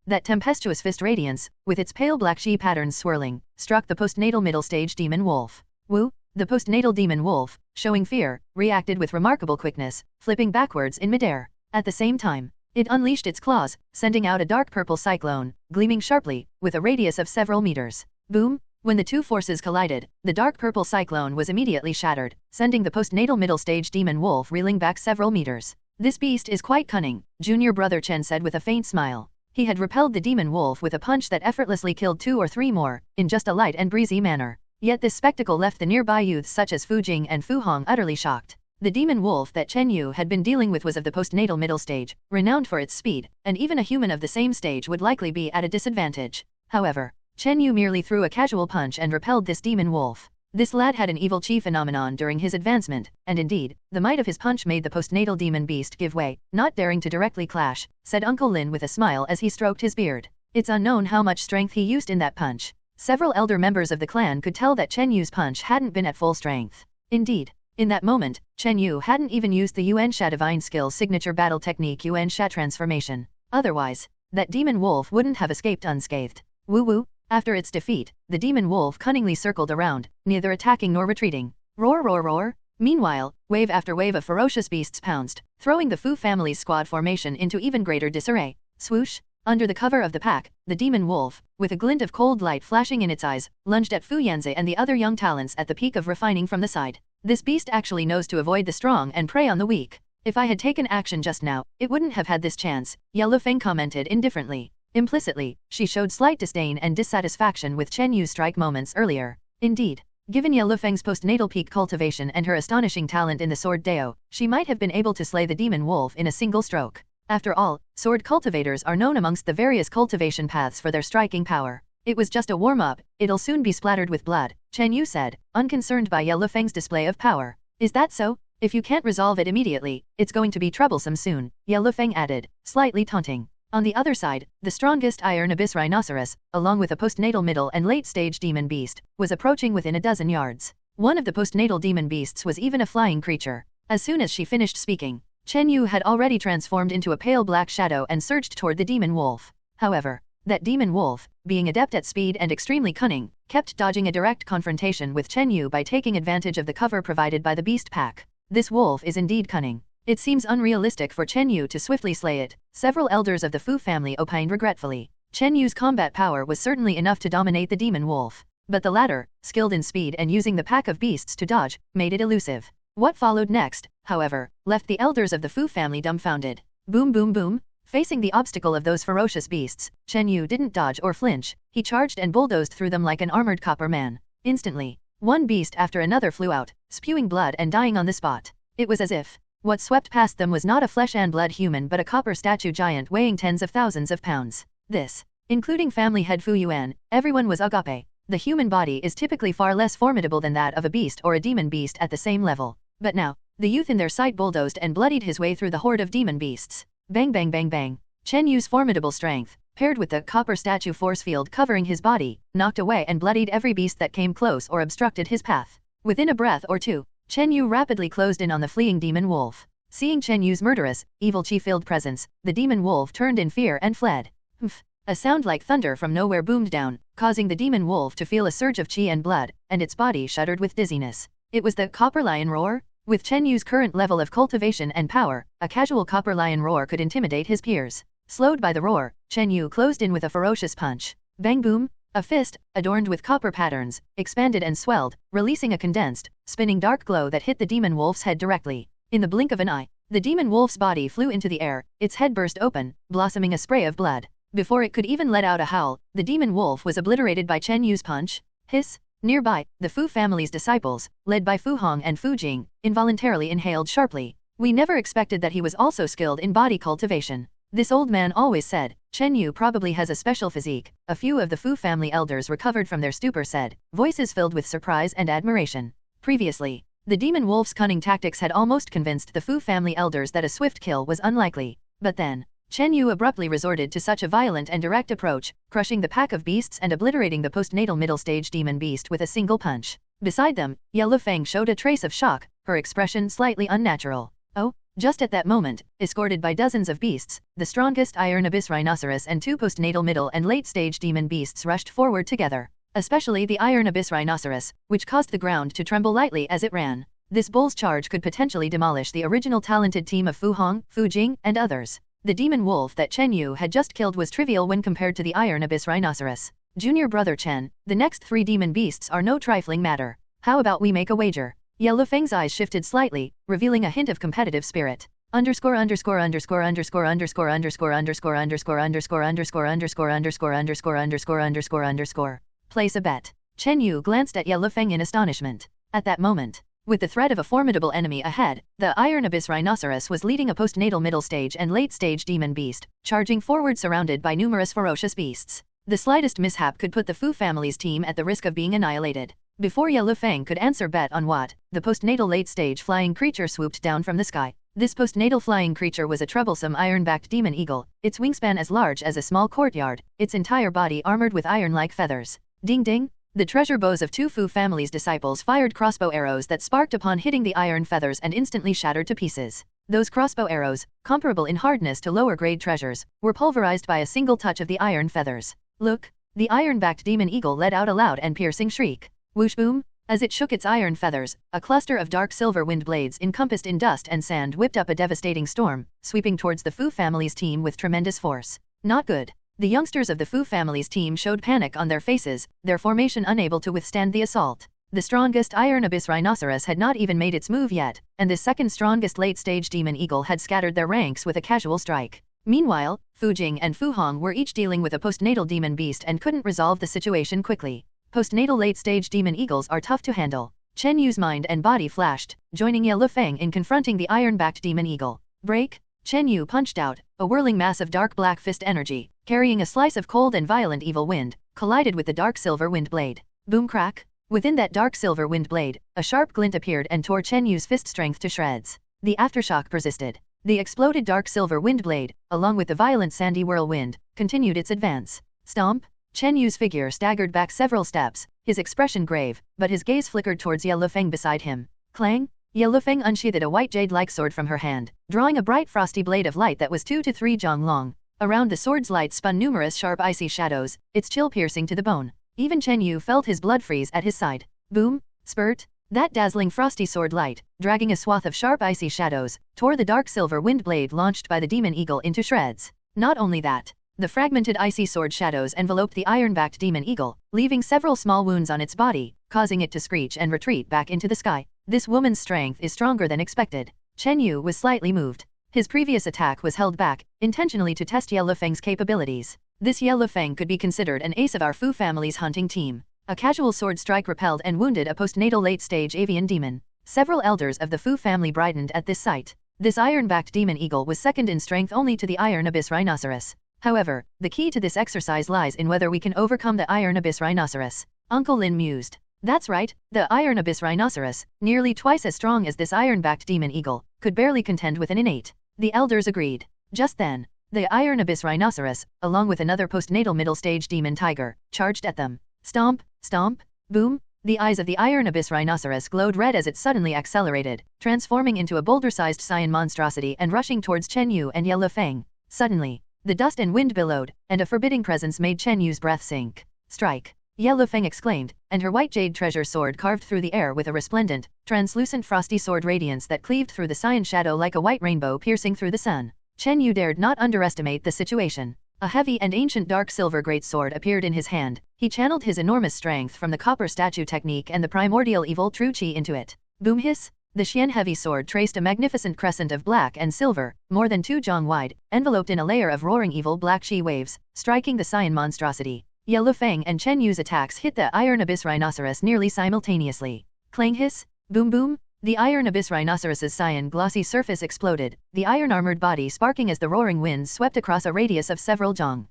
That tempestuous fist radiance, with its pale black Qi patterns swirling, struck the postnatal middle-stage demon wolf. The postnatal demon wolf, showing fear, reacted with remarkable quickness, flipping backwards in midair. At the same time, it unleashed its claws, sending out a dark purple cyclone, gleaming sharply, with a radius of several meters. Boom! When the two forces collided, the dark purple cyclone was immediately shattered, sending the postnatal middle-stage demon wolf reeling back several meters. This beast is quite cunning, junior brother Chen said with a faint smile. He had repelled the demon wolf with a punch that effortlessly killed 2 or 3 more, in just a light and breezy manner. Yet this spectacle left the nearby youths such as Fu Jing and Fu Hong utterly shocked. The demon wolf that Chen Yu had been dealing with was of the postnatal middle stage, renowned for its speed, and even a human of the same stage would likely be at a disadvantage. However, Chen Yu merely threw a casual punch and repelled this demon wolf. This lad had an evil chi phenomenon during his advancement, and indeed, the might of his punch made the postnatal demon beast give way, not daring to directly clash, said Uncle Lin with a smile as he stroked his beard. It's unknown how much strength he used in that punch. Several elder members of the clan could tell that Chen Yu's punch hadn't been at full strength. Indeed, in that moment, Chen Yu hadn't even used the Yuan Sha divine skill's signature battle technique Yuan Sha transformation. Otherwise, that demon wolf wouldn't have escaped unscathed. Woo. After its defeat, the demon wolf cunningly circled around, neither attacking nor retreating. Roar. Meanwhile, wave after wave of ferocious beasts pounced, throwing the Fu family's squad formation into even greater disarray. Swoosh, Under the cover of the pack, the demon wolf, with a glint of cold light flashing in its eyes, lunged at Fu Yanzi and the other young talents at the peak of refining from the side. This beast actually knows to avoid the strong and prey on the weak. If I had taken action just now, it wouldn't have had this chance, Ye Lufeng commented indifferently. Implicitly, she showed slight disdain and dissatisfaction with Chen Yu's strike moments earlier. Indeed, given Ye Lufeng's postnatal peak cultivation and her astonishing talent in the sword-A, she might have been able to slay the demon wolf in a single stroke. After all, sword cultivators are known amongst the various cultivation paths for their striking power. It was just a warm-up, it'll soon be splattered with blood, Chen Yu said, unconcerned by Ye Lufeng's display of power. Is that so? If you can't resolve it immediately, it's going to be troublesome soon, Ye Lufeng added, slightly taunting. On the other side, the strongest iron abyss rhinoceros, along with a postnatal middle and late-stage demon beast, was approaching within a dozen yards. One of the postnatal demon beasts was even a flying creature. As soon as she finished speaking, Chen Yu had already transformed into a pale black shadow and surged toward the demon wolf. However, that demon wolf, being adept at speed and extremely cunning, kept dodging a direct confrontation with Chen Yu by taking advantage of the cover provided by the beast pack. This wolf is indeed cunning. It seems unrealistic for Chen Yu to swiftly slay it, several elders of the Fu family opined regretfully. Chen Yu's combat power was certainly enough to dominate the demon wolf, but the latter, skilled in speed and using the pack of beasts to dodge, made it elusive. What followed next, however, left the elders of the Fu family dumbfounded. Boom boom boom. Facing the obstacle of those ferocious beasts, Chen Yu didn't dodge or flinch, he charged and bulldozed through them like an armored copper man. Instantly, one beast after another flew out, spewing blood and dying on the spot. It was as if what swept past them was not a flesh and blood human but a copper statue giant weighing tens of thousands of pounds. This, including family head Fu Yuan, everyone was agape. The human body is typically far less formidable than that of a beast or a demon beast at the same level. But now, the youth in their sight bulldozed and bloodied his way through the horde of demon beasts. Bang bang bang bang. Chen Yu's formidable strength, paired with the copper statue force field covering his body, knocked away and bloodied every beast that came close or obstructed his path. Within a breath or two, Chen Yu rapidly closed in on the fleeing demon wolf. Seeing Chen Yu's murderous, evil chi-filled presence, the demon wolf turned in fear and fled. Humph. A sound like thunder from nowhere boomed down, causing the demon wolf to feel a surge of chi and blood, and its body shuddered with dizziness. It was the copper lion roar? With Chen Yu's current level of cultivation and power, a casual copper lion roar could intimidate his peers. Slowed by the roar, Chen Yu closed in with a ferocious punch. Bang boom! A fist, adorned with copper patterns, expanded and swelled, releasing a condensed, spinning dark glow that hit the demon wolf's head directly. In the blink of an eye, the demon wolf's body flew into the air, its head burst open, blossoming a spray of blood. Before it could even let out a howl, the demon wolf was obliterated by Chen Yu's punch. Hiss! Nearby, the Fu family's disciples, led by Fu Hong and Fu Jing, involuntarily inhaled sharply. We never expected that he was also skilled in body cultivation. This old man always said, Chen Yu probably has a special physique. A few of the Fu family elders recovered from their stupor said, voices filled with surprise and admiration. Previously, the demon wolf's cunning tactics had almost convinced the Fu family elders that a swift kill was unlikely. But then, Chen Yu abruptly resorted to such a violent and direct approach, crushing the pack of beasts and obliterating the postnatal middle-stage demon beast with a single punch. Beside them, Ye Lufeng showed a trace of shock, her expression slightly unnatural. Oh? Just at that moment, escorted by dozens of beasts, the strongest iron abyss rhinoceros and two postnatal middle and late-stage demon beasts rushed forward together. Especially the iron abyss rhinoceros, which caused the ground to tremble lightly as it ran. This bull's charge could potentially demolish the original talented team of Fu Hong, Fu Jing, and others. The demon wolf that Chen Yu had just killed was trivial when compared to the iron abyss rhinoceros. Junior brother Chen, the next three demon beasts are no trifling matter. How about we make a wager? Ye Lufeng's eyes shifted slightly, revealing a hint of competitive spirit. Underscore underscore underscore underscore underscore underscore underscore underscore underscore underscore underscore underscore underscore underscore underscore underscore. Place a bet. Chen Yu glanced at Ye Lufeng in astonishment. At that moment, with the threat of a formidable enemy ahead, the iron abyss rhinoceros was leading a postnatal middle stage and late stage demon beast, charging forward surrounded by numerous ferocious beasts. The slightest mishap could put the Fu family's team at the risk of being annihilated. Before Ye Lufeng could answer bet on what, the postnatal late-stage flying creature swooped down from the sky. This postnatal flying creature was a troublesome iron-backed demon eagle, its wingspan as large as a small courtyard, its entire body armored with iron-like feathers. Ding ding! The treasure bows of two Fu family's disciples fired crossbow arrows that sparked upon hitting the iron feathers and instantly shattered to pieces. Those crossbow arrows, comparable in hardness to lower-grade treasures, were pulverized by a single touch of the iron feathers. Look! The iron-backed demon eagle let out a loud and piercing shriek. Whoosh boom! As it shook its iron feathers, a cluster of dark silver wind blades encompassed in dust and sand whipped up a devastating storm, sweeping towards the Fu family's team with tremendous force. Not good. The youngsters of the Fu family's team showed panic on their faces, their formation unable to withstand the assault. The strongest Iron Abyss Rhinoceros had not even made its move yet, and the second strongest late-stage Demon Eagle had scattered their ranks with a casual strike. Meanwhile, Fu Jing and Fu Hong were each dealing with a postnatal demon beast and couldn't resolve the situation quickly. Postnatal late-stage demon eagles are tough to handle. Chen Yu's mind and body flashed, joining Ye Lufeng in confronting the iron-backed demon eagle. Break! Chen Yu punched out, a whirling mass of dark black fist energy, carrying a slice of cold and violent evil wind, collided with the dark silver wind blade. Boom crack! Within that dark silver wind blade, a sharp glint appeared and tore Chen Yu's fist strength to shreds. The aftershock persisted. The exploded dark silver wind blade, along with the violent sandy whirlwind, continued its advance. Stomp! Chen Yu's figure staggered back several steps, his expression grave, but his gaze flickered towards Ye Lufeng beside him. Clang! Ye Lufeng unsheathed a white jade-like sword from her hand, drawing a bright frosty blade of light that was 2 to 3 zhang long. Around the sword's light spun numerous sharp icy shadows, its chill piercing to the bone. Even Chen Yu felt his blood freeze at his side. Boom! Spurt! That dazzling frosty sword light, dragging a swath of sharp icy shadows, tore the dark silver wind blade launched by the demon eagle into shreds. Not only that, the fragmented icy sword shadows enveloped the iron-backed demon eagle, leaving several small wounds on its body, causing it to screech and retreat back into the sky. This woman's strength is stronger than expected. Chen Yu was slightly moved. His previous attack was held back, intentionally to test Ye Lufeng's capabilities. This Ye Lufeng could be considered an ace of our Fu family's hunting team. A casual sword strike repelled and wounded a postnatal late-stage avian demon. Several elders of the Fu family brightened at this sight. This iron-backed demon eagle was second in strength only to the Iron Abyss Rhinoceros. However, the key to this exercise lies in whether we can overcome the Iron Abyss Rhinoceros. Uncle Lin mused. That's right, the Iron Abyss Rhinoceros, nearly twice as strong as this iron-backed demon eagle, could barely contend with an innate. The elders agreed. Just then, the Iron Abyss Rhinoceros, along with another postnatal middle-stage demon tiger, charged at them. Stomp, stomp, boom. The eyes of the Iron Abyss Rhinoceros glowed red as it suddenly accelerated, transforming into a boulder-sized cyan monstrosity and rushing towards Chen Yu and Ye Lufeng. Suddenly, the dust and wind billowed, and a forbidding presence made Chen Yu's breath sink. Strike! Ye Lufeng exclaimed, and her white jade treasure sword carved through the air with a resplendent, translucent frosty sword radiance that cleaved through the cyan shadow like a white rainbow piercing through the sun. Chen Yu dared not underestimate the situation. A heavy and ancient dark silver greatsword appeared in his hand. He channeled his enormous strength from the copper statue technique and the primordial evil true chi into it. Boom hiss! The Xian heavy sword traced a magnificent crescent of black and silver, more than 2 zhang wide, enveloped in a layer of roaring evil black chi waves, striking the cyan monstrosity. Ye Lufeng and Chen Yu's attacks hit the Iron Abyss Rhinoceros nearly simultaneously. Clang hiss! Boom boom! The Iron Abyss Rhinoceros's cyan glossy surface exploded, the iron-armored body sparking as the roaring winds swept across a radius of several zhang.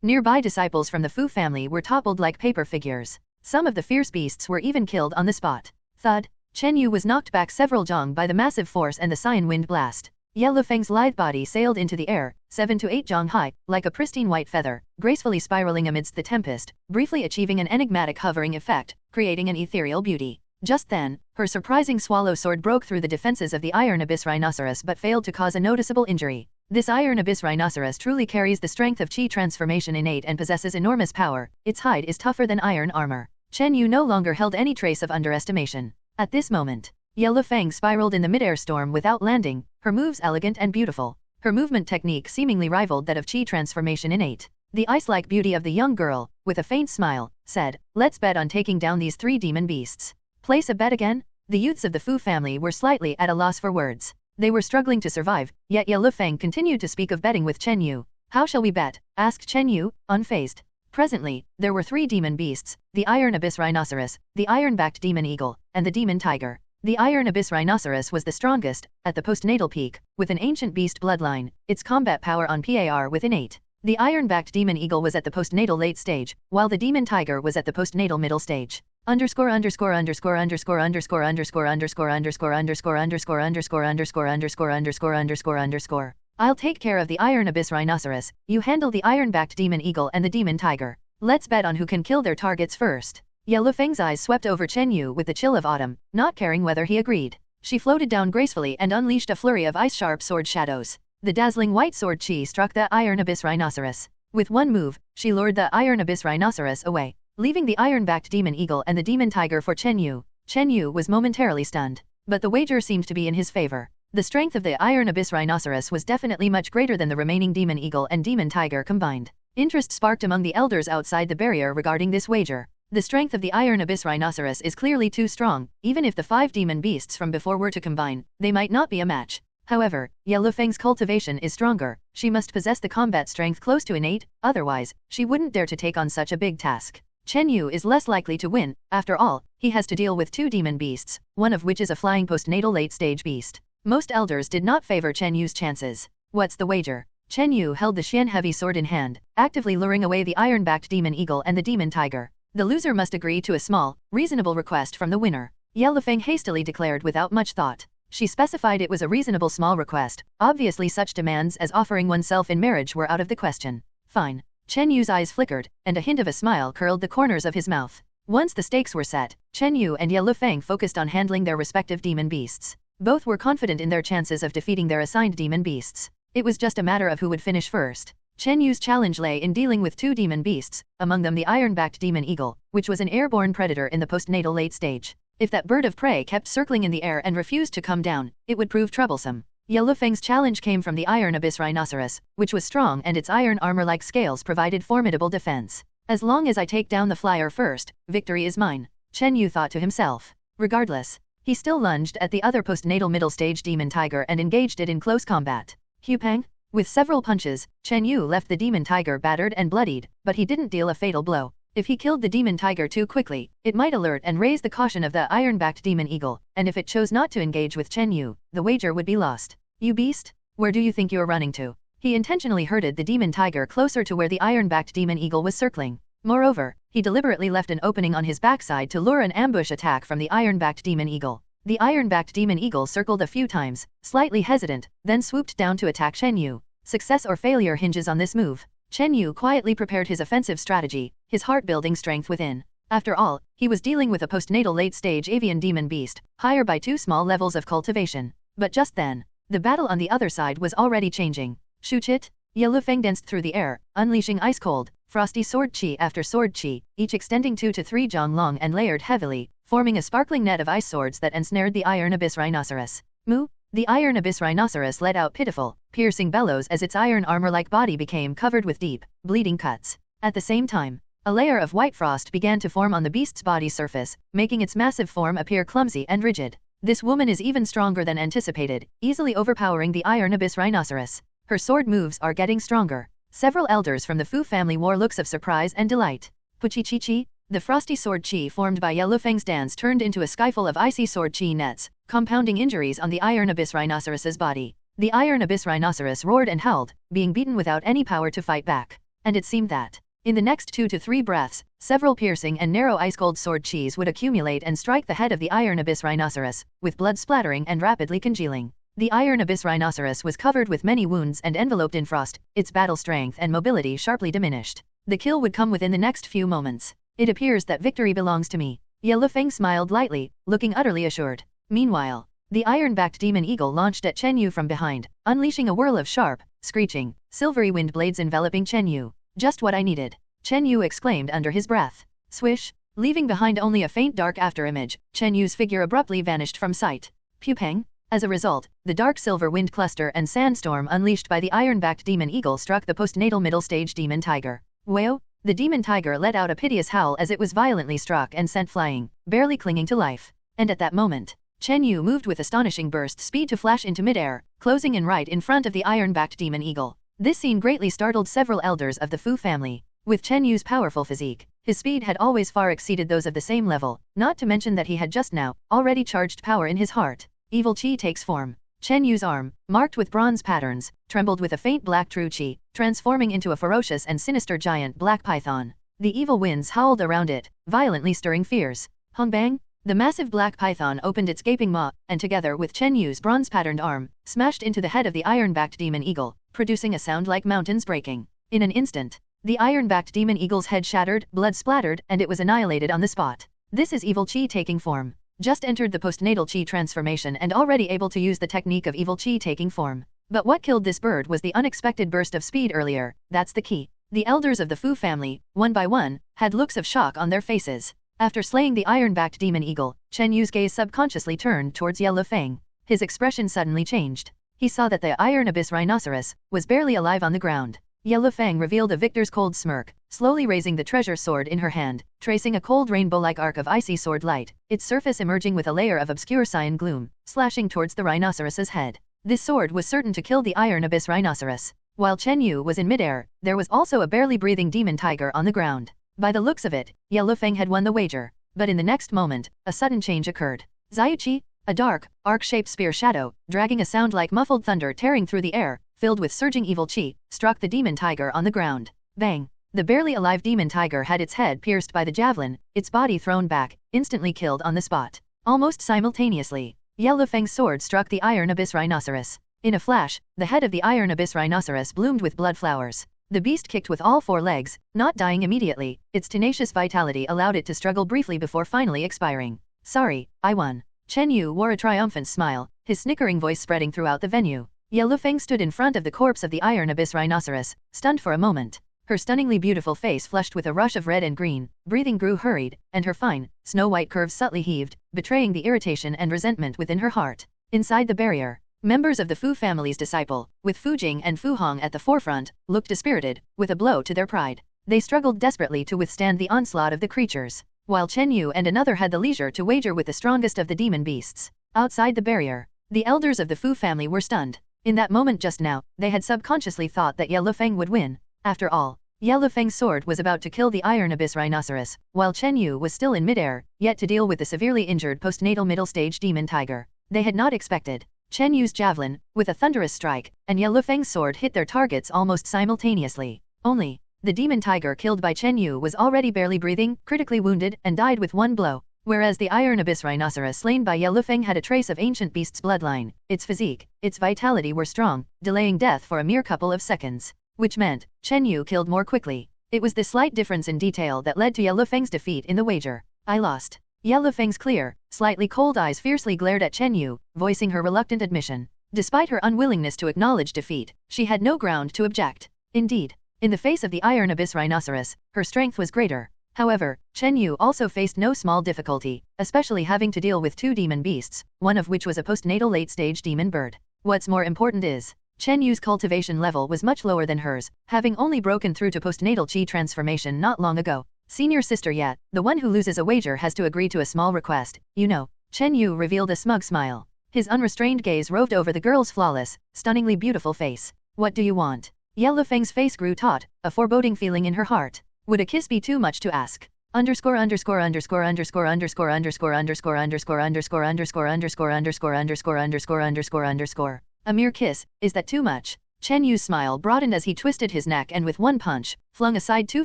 Nearby disciples from the Fu family were toppled like paper figures. Some of the fierce beasts were even killed on the spot. Thud! Chen Yu was knocked back several zhang by the massive force and the cyan wind blast. Ye Lufeng's lithe body sailed into the air, 7 to 8 zhang high, like a pristine white feather, gracefully spiraling amidst the tempest, briefly achieving an enigmatic hovering effect, creating an ethereal beauty. Just then, her surprising swallow sword broke through the defenses of the Iron Abyss Rhinoceros but failed to cause a noticeable injury. This Iron Abyss Rhinoceros truly carries the strength of chi transformation innate and possesses enormous power. Its hide is tougher than iron armor. Chen Yu no longer held any trace of underestimation. At this moment, Ye Lufeng spiraled in the mid-air storm without landing, her moves elegant and beautiful. Her movement technique seemingly rivaled that of chi transformation innate. The ice-like beauty of the young girl, with a faint smile, said, "Let's bet on taking down these 3 demon beasts." Place a bet again? The youths of the Fu family were slightly at a loss for words. They were struggling to survive, yet Ye Lufeng continued to speak of betting with Chen Yu. "How shall we bet?" asked Chen Yu, unfazed. Presently, there were 3 demon beasts, the Iron Abyss Rhinoceros, the iron-backed demon eagle, and the demon tiger. The Iron Abyss Rhinoceros was the strongest, at the postnatal peak, with an ancient beast bloodline, its combat power on par with innate. The iron-backed demon eagle was at the postnatal late stage, while the demon tiger was at the postnatal middle stage. Underscore underscore underscore underscore underscore underscore underscore underscore underscore underscore underscore underscore underscore underscore underscore underscore. I'll take care of the Iron Abyss Rhinoceros, you handle the iron-backed demon eagle and the demon tiger. Let's bet on who can kill their targets first. Ye Lufeng's eyes swept over Chen Yu with the chill of autumn, not caring whether he agreed. She floated down gracefully and unleashed a flurry of ice-sharp sword shadows. The dazzling white sword chi struck the Iron Abyss Rhinoceros. With one move, she lured the Iron Abyss Rhinoceros away, leaving the iron-backed demon eagle and the demon tiger for Chen Yu. Chen Yu was momentarily stunned, but the wager seemed to be in his favor. The strength of the Iron Abyss Rhinoceros was definitely much greater than the remaining Demon Eagle and Demon Tiger combined. Interest sparked among the elders outside the barrier regarding this wager. The strength of the Iron Abyss Rhinoceros is clearly too strong. Even if the 5 demon beasts from before were to combine, they might not be a match. However, Ye Feng's cultivation is stronger. She must possess the combat strength close to innate, otherwise, she wouldn't dare to take on such a big task. Chen Yu is less likely to win. After all, he has to deal with 2 demon beasts, one of which is a flying postnatal late-stage beast. Most elders did not favor Chen Yu's chances. What's the wager? Chen Yu held the Xian heavy sword in hand, actively luring away the iron-backed demon eagle and the demon tiger. The loser must agree to a small, reasonable request from the winner. Ye Feng hastily declared without much thought. She specified it was a reasonable small request. Obviously such demands as offering oneself in marriage were out of the question. Fine. Chen Yu's eyes flickered, and a hint of a smile curled the corners of his mouth. Once the stakes were set, Chen Yu and Ye Feng focused on handling their respective demon beasts. Both were confident in their chances of defeating their assigned demon beasts. It was just a matter of who would finish first. Chen Yu's challenge lay in dealing with 2 demon beasts, among them the iron-backed demon eagle, which was an airborne predator in the postnatal late stage. If that bird of prey kept circling in the air and refused to come down, it would prove troublesome. Ye Feng's challenge came from the Iron Abyss Rhinoceros, which was strong and its iron armor-like scales provided formidable defense. As long as I take down the flyer first, victory is mine, Chen Yu thought to himself. Regardless, he still lunged at the other postnatal middle-stage demon tiger and engaged it in close combat. Hupang? With several punches, Chen Yu left the demon tiger battered and bloodied, but he didn't deal a fatal blow. If he killed the demon tiger too quickly, it might alert and raise the caution of the iron-backed demon eagle, and if it chose not to engage with Chen Yu, the wager would be lost. You beast? Where do you think you're running to? He intentionally herded the demon tiger closer to where the iron-backed demon eagle was circling. Moreover, he deliberately left an opening on his backside to lure an ambush attack from the iron-backed demon eagle. The iron-backed demon eagle circled a few times, slightly hesitant, then swooped down to attack Chen Yu. Success or failure hinges on this move. Chen Yu quietly prepared his offensive strategy, his heart building strength within. After all, he was dealing with a postnatal late-stage avian demon beast, higher by 2 small levels of cultivation. But just then, the battle on the other side was already changing. Shuchit? Ye Feng danced through the air, unleashing ice-cold, frosty sword chi after sword chi, each extending 2 to 3 jong long and layered heavily, forming a sparkling net of ice swords that ensnared the Iron Abyss Rhinoceros. Moo? The Iron Abyss Rhinoceros let out pitiful, piercing bellows as its iron armor-like body became covered with deep, bleeding cuts. At the same time, a layer of white frost began to form on the beast's body surface, making its massive form appear clumsy and rigid. This woman is even stronger than anticipated, easily overpowering the Iron Abyss Rhinoceros. Her sword moves are getting stronger. Several elders from the Fu family wore looks of surprise and delight. Puchi-chi-chi? The frosty sword chi formed by Ye Feng's dance turned into a skyful of icy sword chi nets, compounding injuries on the Iron Abyss Rhinoceros's body. The Iron Abyss Rhinoceros roared and howled, being beaten without any power to fight back. And it seemed that, in the next 2 to 3 breaths, several piercing and narrow ice-cold sword chis would accumulate and strike the head of the Iron Abyss Rhinoceros, with blood splattering and rapidly congealing. The Iron Abyss Rhinoceros was covered with many wounds and enveloped in frost, its battle strength and mobility sharply diminished. The kill would come within the next few moments. It appears that victory belongs to me. Ye Feng smiled lightly, looking utterly assured. Meanwhile, the iron-backed demon eagle launched at Chen Yu from behind, unleashing a whirl of sharp, screeching, silvery wind blades enveloping Chen Yu. Just what I needed, Chen Yu exclaimed under his breath. Swish, leaving behind only a faint dark afterimage, Chen Yu's figure abruptly vanished from sight. Pupeng. As a result, the dark silver wind cluster and sandstorm unleashed by the iron-backed demon eagle struck the postnatal middle-stage demon tiger. Weo? The demon tiger let out a piteous howl as it was violently struck and sent flying, barely clinging to life. And at that moment, Chen Yu moved with astonishing burst speed to flash into midair, closing in right in front of the iron-backed demon eagle. This scene greatly startled several elders of the Fu family. With Chen Yu's powerful physique, his speed had always far exceeded those of the same level, not to mention that he had just now already charged power in his heart. Evil chi takes form. Chen Yu's arm, marked with bronze patterns, trembled with a faint black true chi, transforming into a ferocious and sinister giant black python. The evil winds howled around it, violently stirring fears. Hongbang! The massive black python opened its gaping maw, and together with Chen Yu's bronze-patterned arm, smashed into the head of the iron-backed demon eagle, producing a sound like mountains breaking. In an instant, the iron-backed demon eagle's head shattered, blood splattered, and it was annihilated on the spot. This is evil chi taking form. Just entered the postnatal chi transformation and already able to use the technique of evil chi taking form. But what killed this bird was the unexpected burst of speed earlier. That's the key. The elders of the Fu family, one by one, had looks of shock on their faces. After slaying the iron-backed demon eagle, Chen Yu's gaze subconsciously turned towards Ye Feng. his expression suddenly changed. He saw that the Iron Abyss rhinoceros was barely alive on the ground. Yellow Fang revealed a victor's cold smirk, slowly raising the treasure sword in her hand, tracing a cold rainbow-like arc of icy sword light, its surface emerging with a layer of obscure cyan gloom, slashing towards the rhinoceros's head. This sword was certain to kill the Iron Abyss rhinoceros. While Chen Yu was in midair, there was also a barely breathing demon tiger on the ground. By the looks of it, Yellow Fang had won the wager. But in the next moment, a sudden change occurred. Ziyuchi, a dark, arc-shaped spear shadow, dragging a sound like muffled thunder tearing through the air, filled with surging evil chi, struck the demon tiger on the ground. Bang! The barely alive demon tiger had its head pierced by the javelin, its body thrown back, instantly killed on the spot. Almost simultaneously, Yellow Fang's sword struck the Iron Abyss rhinoceros. In a flash, the head of the Iron Abyss rhinoceros bloomed with blood flowers. The beast kicked with all four legs, not dying immediately. Its tenacious vitality allowed it to struggle briefly before finally expiring. Sorry, I won. Chen Yu wore a triumphant smile, his snickering voice spreading throughout the venue. Yellow Fang stood in front of the corpse of the Iron Abyss rhinoceros, stunned for a moment. Her stunningly beautiful face flushed with a rush of red and green, breathing grew hurried, and her fine, snow-white curves subtly heaved, betraying the irritation and resentment within her heart. Inside the barrier, members of the Fu family's disciple, with Fu Jing and Fu Hong at the forefront, looked dispirited, with a blow to their pride. They struggled desperately to withstand the onslaught of the creatures, while Chen Yu and another had the leisure to wager with the strongest of the demon beasts. Outside the barrier, the elders of the Fu family were stunned. In that moment just now, they had subconsciously thought that Yellow Fang would win. After all, Yellow Fang's sword was about to kill the Iron Abyss rhinoceros, while Chen Yu was still in midair, yet to deal with the severely injured postnatal middle-stage demon tiger. They had not expected Chen Yu's javelin, with a thunderous strike, and Yellow Fang's sword hit their targets almost simultaneously. Only, the demon tiger killed by Chen Yu was already barely breathing, critically wounded, and died with one blow. Whereas the Iron Abyss rhinoceros slain by Yellow Fang had a trace of ancient beast's bloodline, its physique, its vitality were strong, delaying death for a mere couple of seconds. Which meant, Chen Yu killed more quickly. It was this slight difference in detail that led to Yellow Fang's defeat in the wager. I lost. Yellow Fang's clear, slightly cold eyes fiercely glared at Chen Yu, voicing her reluctant admission. Despite her unwillingness to acknowledge defeat, she had no ground to object. Indeed, in the face of the Iron Abyss rhinoceros, her strength was greater. However, Chen Yu also faced no small difficulty, especially having to deal with two demon beasts, one of which was a postnatal late-stage demon bird. What's more important is, Chen Yu's cultivation level was much lower than hers, having only broken through to postnatal chi transformation not long ago. Senior sister yet, the one who loses a wager has to agree to a small request, you know. Chen Yu revealed a smug smile. His unrestrained gaze roved over the girl's flawless, stunningly beautiful face. What do you want? Yellow Fang's face grew taut, a foreboding feeling in her heart. Would a kiss be too much to ask? Underscore underscore underscore underscore underscore underscore underscore underscore underscore underscore underscore underscore underscore underscore underscore underscore. A mere kiss, is that too much? Chen Yu's smile broadened as he twisted his neck and with one punch, flung aside two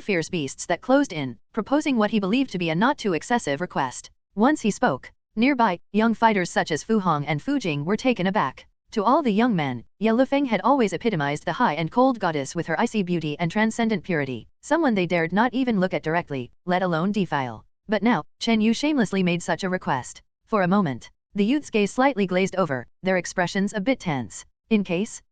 fierce beasts that closed in, proposing what he believed to be a not too excessive request. Once he spoke, nearby, young fighters such as Fu Hong and Fu Jing were taken aback. To all the young men, Yellow Fang had always epitomized the high and cold goddess with her icy beauty and transcendent purity, someone they dared not even look at directly, let alone defile. But now, Chen Yu shamelessly made such a request. For a moment, the youth's gaze slightly glazed over, their expressions a bit tense. In case,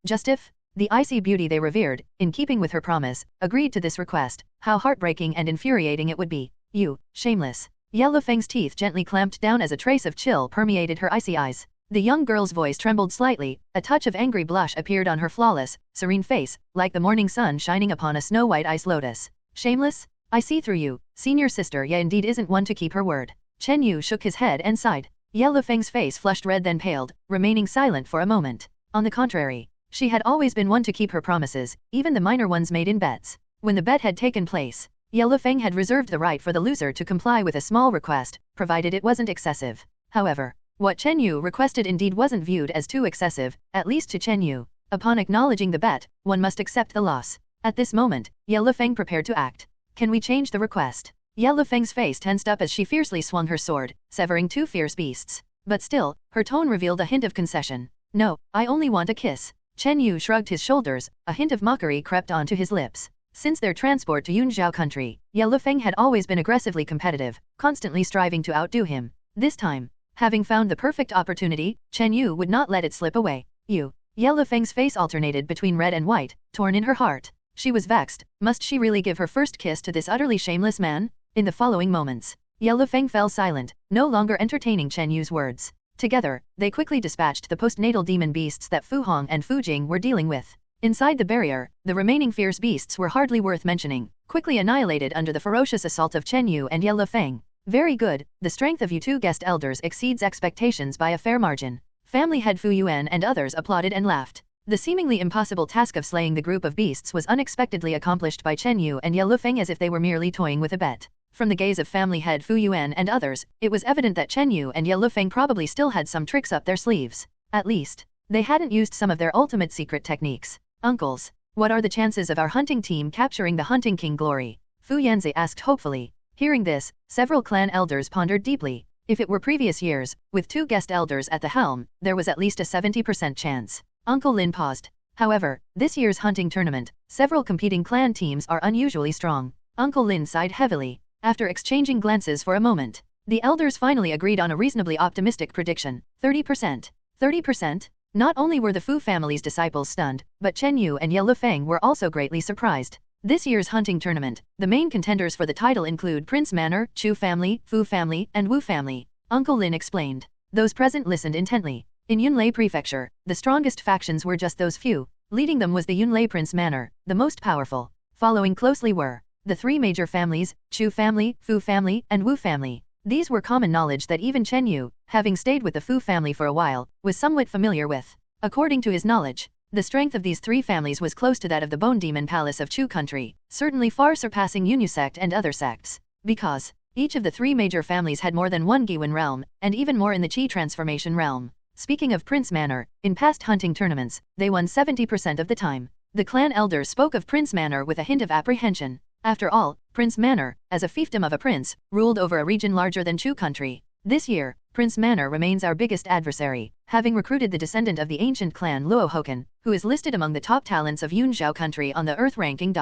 just if, the icy beauty they revered, in keeping with her promise, agreed to this request, how heartbreaking and infuriating it would be. You, shameless. Yellow Fang's teeth gently clamped down as a trace of chill permeated her icy eyes. The young girl's voice trembled slightly, a touch of angry blush appeared on her flawless, serene face, like the morning sun shining upon a snow-white ice lotus. Shameless? I see through you. Senior sister Ye indeed isn't one to keep her word. Chen Yu shook his head and sighed. Yellow Fang's face flushed red then paled, remaining silent for a moment. On the contrary, she had always been one to keep her promises, even the minor ones made in bets. When the bet had taken place, Yellow Fang had reserved the right for the loser to comply with a small request, provided it wasn't excessive. However, what Chen Yu requested indeed wasn't viewed as too excessive, at least to Chen Yu. Upon acknowledging the bet, one must accept the loss. At this moment, Yellow Fang prepared to act. Can we change the request? Yellow Fang's face tensed up as she fiercely swung her sword, severing two fierce beasts. But still, her tone revealed a hint of concession. No, I only want a kiss. Chen Yu shrugged his shoulders, a hint of mockery crept onto his lips. Since their transport to Yunzhou country, Yellow Fang had always been aggressively competitive, constantly striving to outdo him. This time, having found the perfect opportunity, Chen Yu would not let it slip away. You. Yellow Fang's face alternated between red and white, torn in her heart. She was vexed. Must she really give her first kiss to this utterly shameless man? In the following moments, Yellow Fang fell silent, no longer entertaining Chen Yu's words. Together, they quickly dispatched the postnatal demon beasts that Fu Hong and Fu Jing were dealing with. Inside the barrier, the remaining fierce beasts were hardly worth mentioning, quickly annihilated under the ferocious assault of Chen Yu and Ye Feng. Very good, the strength of you two guest elders exceeds expectations by a fair margin. Family head Fu Yuan and others applauded and laughed. The seemingly impossible task of slaying the group of beasts was unexpectedly accomplished by Chen Yu and Ye Feng as if they were merely toying with a bet. From the gaze of family head Fu Yuan and others, it was evident that Chen Yu and Ye Feng probably still had some tricks up their sleeves. At least, they hadn't used some of their ultimate secret techniques. Uncles, what are the chances of our hunting team capturing the Hunting King glory? Fu Yanzi asked hopefully. Hearing this, several clan elders pondered deeply. If it were previous years, with two guest elders at the helm, there was at least a 70% chance. Uncle Lin paused. However, this year's hunting tournament, several competing clan teams are unusually strong. Uncle Lin sighed heavily. After exchanging glances for a moment, the elders finally agreed on a reasonably optimistic prediction. 30%. 30%? Not only were the Fu family's disciples stunned, but Chen Yu and Ye Feng were also greatly surprised. This year's hunting tournament, the main contenders for the title include Prince Manor, Chu family, Fu family, and Wu family. Uncle Lin explained. Those present listened intently. In Yunlei Prefecture, the strongest factions were just those few. Leading them was the Yunlei Prince Manor, the most powerful. Following closely were the three major families, Chu family, Fu family, and Wu family. These were common knowledge that even Chen Yu, having stayed with the Fu family for a while, was somewhat familiar with. According to his knowledge, the strength of these three families was close to that of the Bone Demon Palace of Chu country, certainly far surpassing Yunyu sect and other sects. Because each of the three major families had more than one Giwen realm, and even more in the Qi transformation realm. Speaking of Prince Manor, in past hunting tournaments, they won 70% of the time. The clan elders spoke of Prince Manor with a hint of apprehension. After all, Prince Manor, as a fiefdom of a prince, ruled over a region larger than Chu country. This year, Prince Manor remains our biggest adversary, having recruited the descendant of the ancient clan Luo Hokan, who is listed among the top talents of Yunzhao country on the Earth ranking.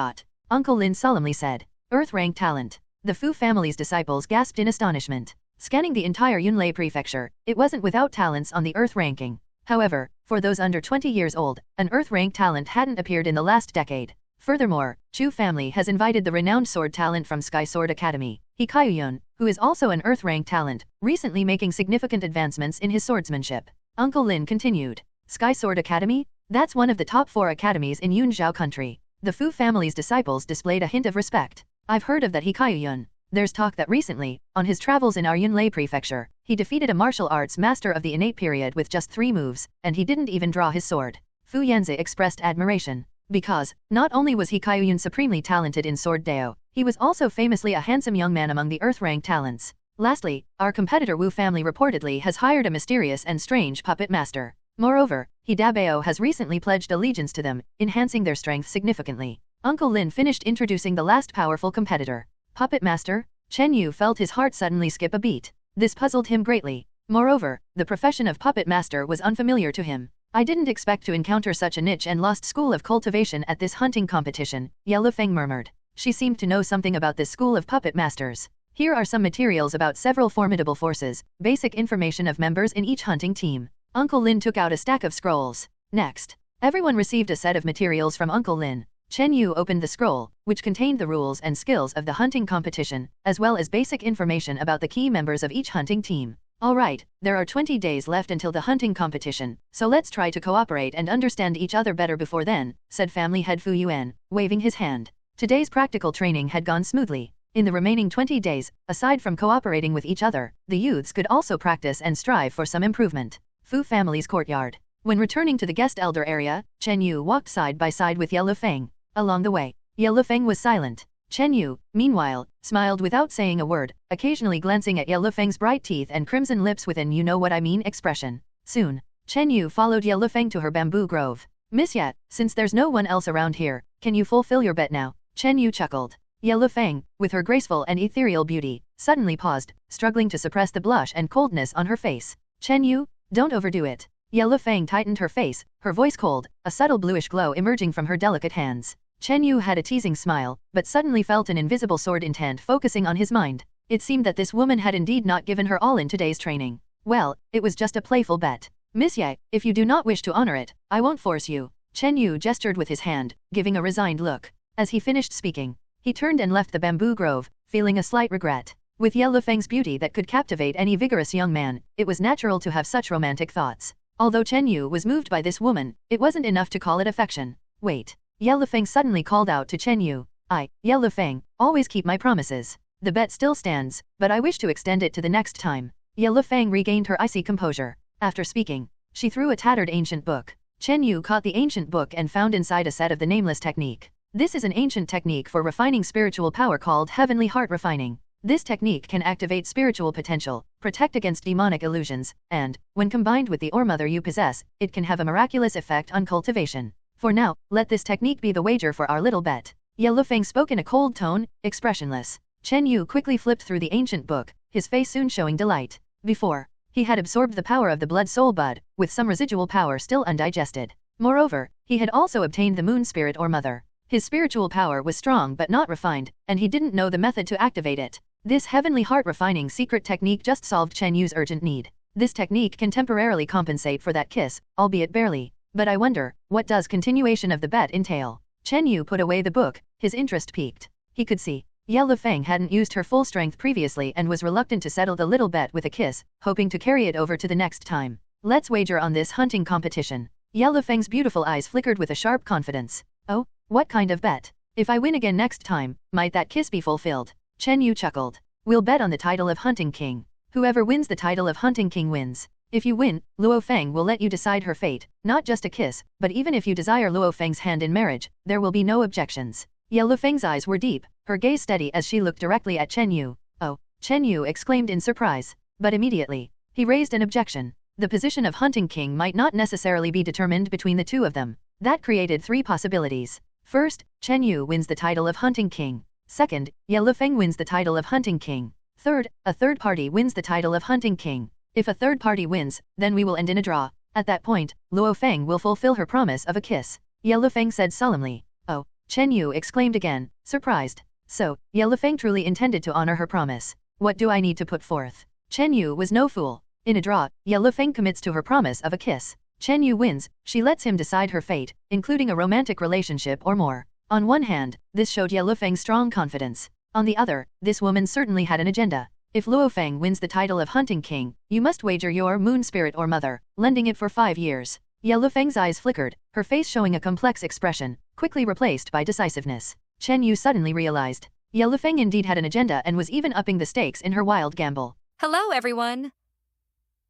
Uncle Lin solemnly said. Earth rank talent. The Fu family's disciples gasped in astonishment. Scanning the entire Yunlei prefecture, it wasn't without talents on the Earth ranking. However, for those under 20 years old, an Earth rank talent hadn't appeared in the last decade. Furthermore, Chu family has invited the renowned sword talent from Sky Sword Academy, Hikayuyun, who is also an Earth rank talent, recently making significant advancements in his swordsmanship. Uncle Lin continued. Sky Sword Academy? That's one of the top 4 academies in Yunzhao country. The Fu family's disciples displayed a hint of respect. I've heard of that Hikayuyun. There's talk that recently, on his travels in our Yunlei prefecture, he defeated a martial arts master of the innate period with just 3 moves, and he didn't even draw his sword. Fu Yanzi expressed admiration. Because, not only was Hikayuyun supremely talented in sword dao, he was also famously a handsome young man among the Earth rank talents. Lastly, our competitor Wu family reportedly has hired a mysterious and strange puppet master. Moreover, Hidabao has recently pledged allegiance to them, enhancing their strength significantly. Uncle Lin finished introducing the last powerful competitor. Puppet master? Chen Yu felt his heart suddenly skip a beat. This puzzled him greatly. Moreover, the profession of puppet master was unfamiliar to him. I didn't expect to encounter such a niche and lost school of cultivation at this hunting competition, Ye Feng murmured. She seemed to know something about this school of puppet masters. Here are some materials about several formidable forces, basic information of members in each hunting team. Uncle Lin took out a stack of scrolls. Next, everyone received a set of materials from Uncle Lin. Chen Yu opened the scroll, which contained the rules and skills of the hunting competition, as well as basic information about the key members of each hunting team. Alright, there are 20 days left until the hunting competition, so let's try to cooperate and understand each other better before then, said family head Fu Yuan, waving his hand. Today's practical training had gone smoothly. In the remaining 20 days, aside from cooperating with each other, the youths could also practice and strive for some improvement. Fu family's courtyard. When returning to the guest elder area, Chen Yu walked side by side with Ye Feng. Along the way, Ye Feng was silent. Chen Yu, meanwhile, smiled without saying a word, occasionally glancing at Ye Feng's bright teeth and crimson lips with an you-know-what-I-mean expression. Soon, Chen Yu followed Ye Feng to her bamboo grove. Miss Yat, since there's no one else around here, can you fulfill your bet now? Chen Yu chuckled. Ye Feng, with her graceful and ethereal beauty, suddenly paused, struggling to suppress the blush and coldness on her face. Chen Yu, don't overdo it. Ye Feng tightened her face, her voice cold, a subtle bluish glow emerging from her delicate hands. Chen Yu had a teasing smile, but suddenly felt an invisible sword intent focusing on his mind. It seemed that this woman had indeed not given her all in today's training. Well, it was just a playful bet. Miss Ye, if you do not wish to honor it, I won't force you. Chen Yu gestured with his hand, giving a resigned look. As he finished speaking, he turned and left the bamboo grove, feeling a slight regret. With Ye Lufeng's beauty that could captivate any vigorous young man, it was natural to have such romantic thoughts. Although Chen Yu was moved by this woman, it wasn't enough to call it affection. Wait. Ye Lufeng suddenly called out to Chen Yu. Ye Lufeng, always keep my promises. The bet still stands, but I wish to extend it to the next time. Ye Lufeng regained her icy composure. After speaking, she threw a tattered ancient book. Chen Yu caught the ancient book and found inside a set of the nameless technique. This is an ancient technique for refining spiritual power called Heavenly Heart Refining. This technique can activate spiritual potential, protect against demonic illusions, and, when combined with the Ore Mother you possess, it can have a miraculous effect on cultivation. For now, let this technique be the wager for our little bet. Ye Lufeng spoke in a cold tone, expressionless. Chen Yu quickly flipped through the ancient book, his face soon showing delight. Before, he had absorbed the power of the blood soul bud, with some residual power still undigested. Moreover, he had also obtained the moon spirit or mother. His spiritual power was strong but not refined, and he didn't know the method to activate it. This heavenly heart refining secret technique just solved Chen Yu's urgent need. This technique can temporarily compensate for that kiss, albeit barely. But I wonder, what does continuation of the bet entail? Chen Yu put away the book, his interest piqued. He could see Ye Lufeng hadn't used her full strength previously and was reluctant to settle the little bet with a kiss, hoping to carry it over to the next time. Let's wager on this hunting competition. Ye Lufeng's beautiful eyes flickered with a sharp confidence. Oh, what kind of bet? If I win again next time, might that kiss be fulfilled? Chen Yu chuckled. We'll bet on the title of Hunting King. Whoever wins the title of Hunting King wins. If you win, Luo Feng will let you decide her fate, not just a kiss, but even if you desire Luo Feng's hand in marriage, there will be no objections. Ye Lufeng's eyes were deep, her gaze steady as she looked directly at Chen Yu. Oh, Chen Yu exclaimed in surprise. But immediately, he raised an objection. The position of Hunting King might not necessarily be determined between the two of them. That created three possibilities. First, Chen Yu wins the title of Hunting King. Second, Ye Lufeng wins the title of Hunting King. Third, a third party wins the title of Hunting King. If a third party wins, then we will end in a draw. At that point, Luo Feng will fulfill her promise of a kiss. Ye Lufeng said solemnly. Oh, Chen Yu exclaimed again, surprised. So, Ye Lufeng truly intended to honor her promise. What do I need to put forth? Chen Yu was no fool. In a draw, Ye Lufeng commits to her promise of a kiss. Chen Yu wins, she lets him decide her fate, including a romantic relationship or more. On one hand, this showed Ye Lufeng's strong confidence. On the other, this woman certainly had an agenda. If Luo Feng wins the title of Hunting King, you must wager your moon spirit or mother, lending it for 5 years. Ye Lufeng's eyes flickered, her face showing a complex expression, quickly replaced by decisiveness. Chen Yu suddenly realized. Ye Lufeng indeed had an agenda and was even upping the stakes in her wild gamble. Hello, everyone!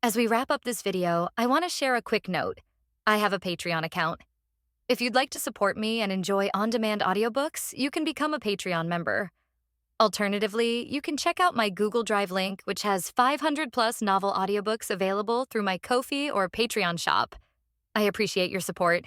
As we wrap up this video, I want to share a quick note. I have a Patreon account. If you'd like to support me and enjoy on-demand audiobooks, you can become a Patreon member. Alternatively, you can check out my Google Drive link, which has 500+ novel audiobooks available through my Ko-fi or Patreon shop. I appreciate your support.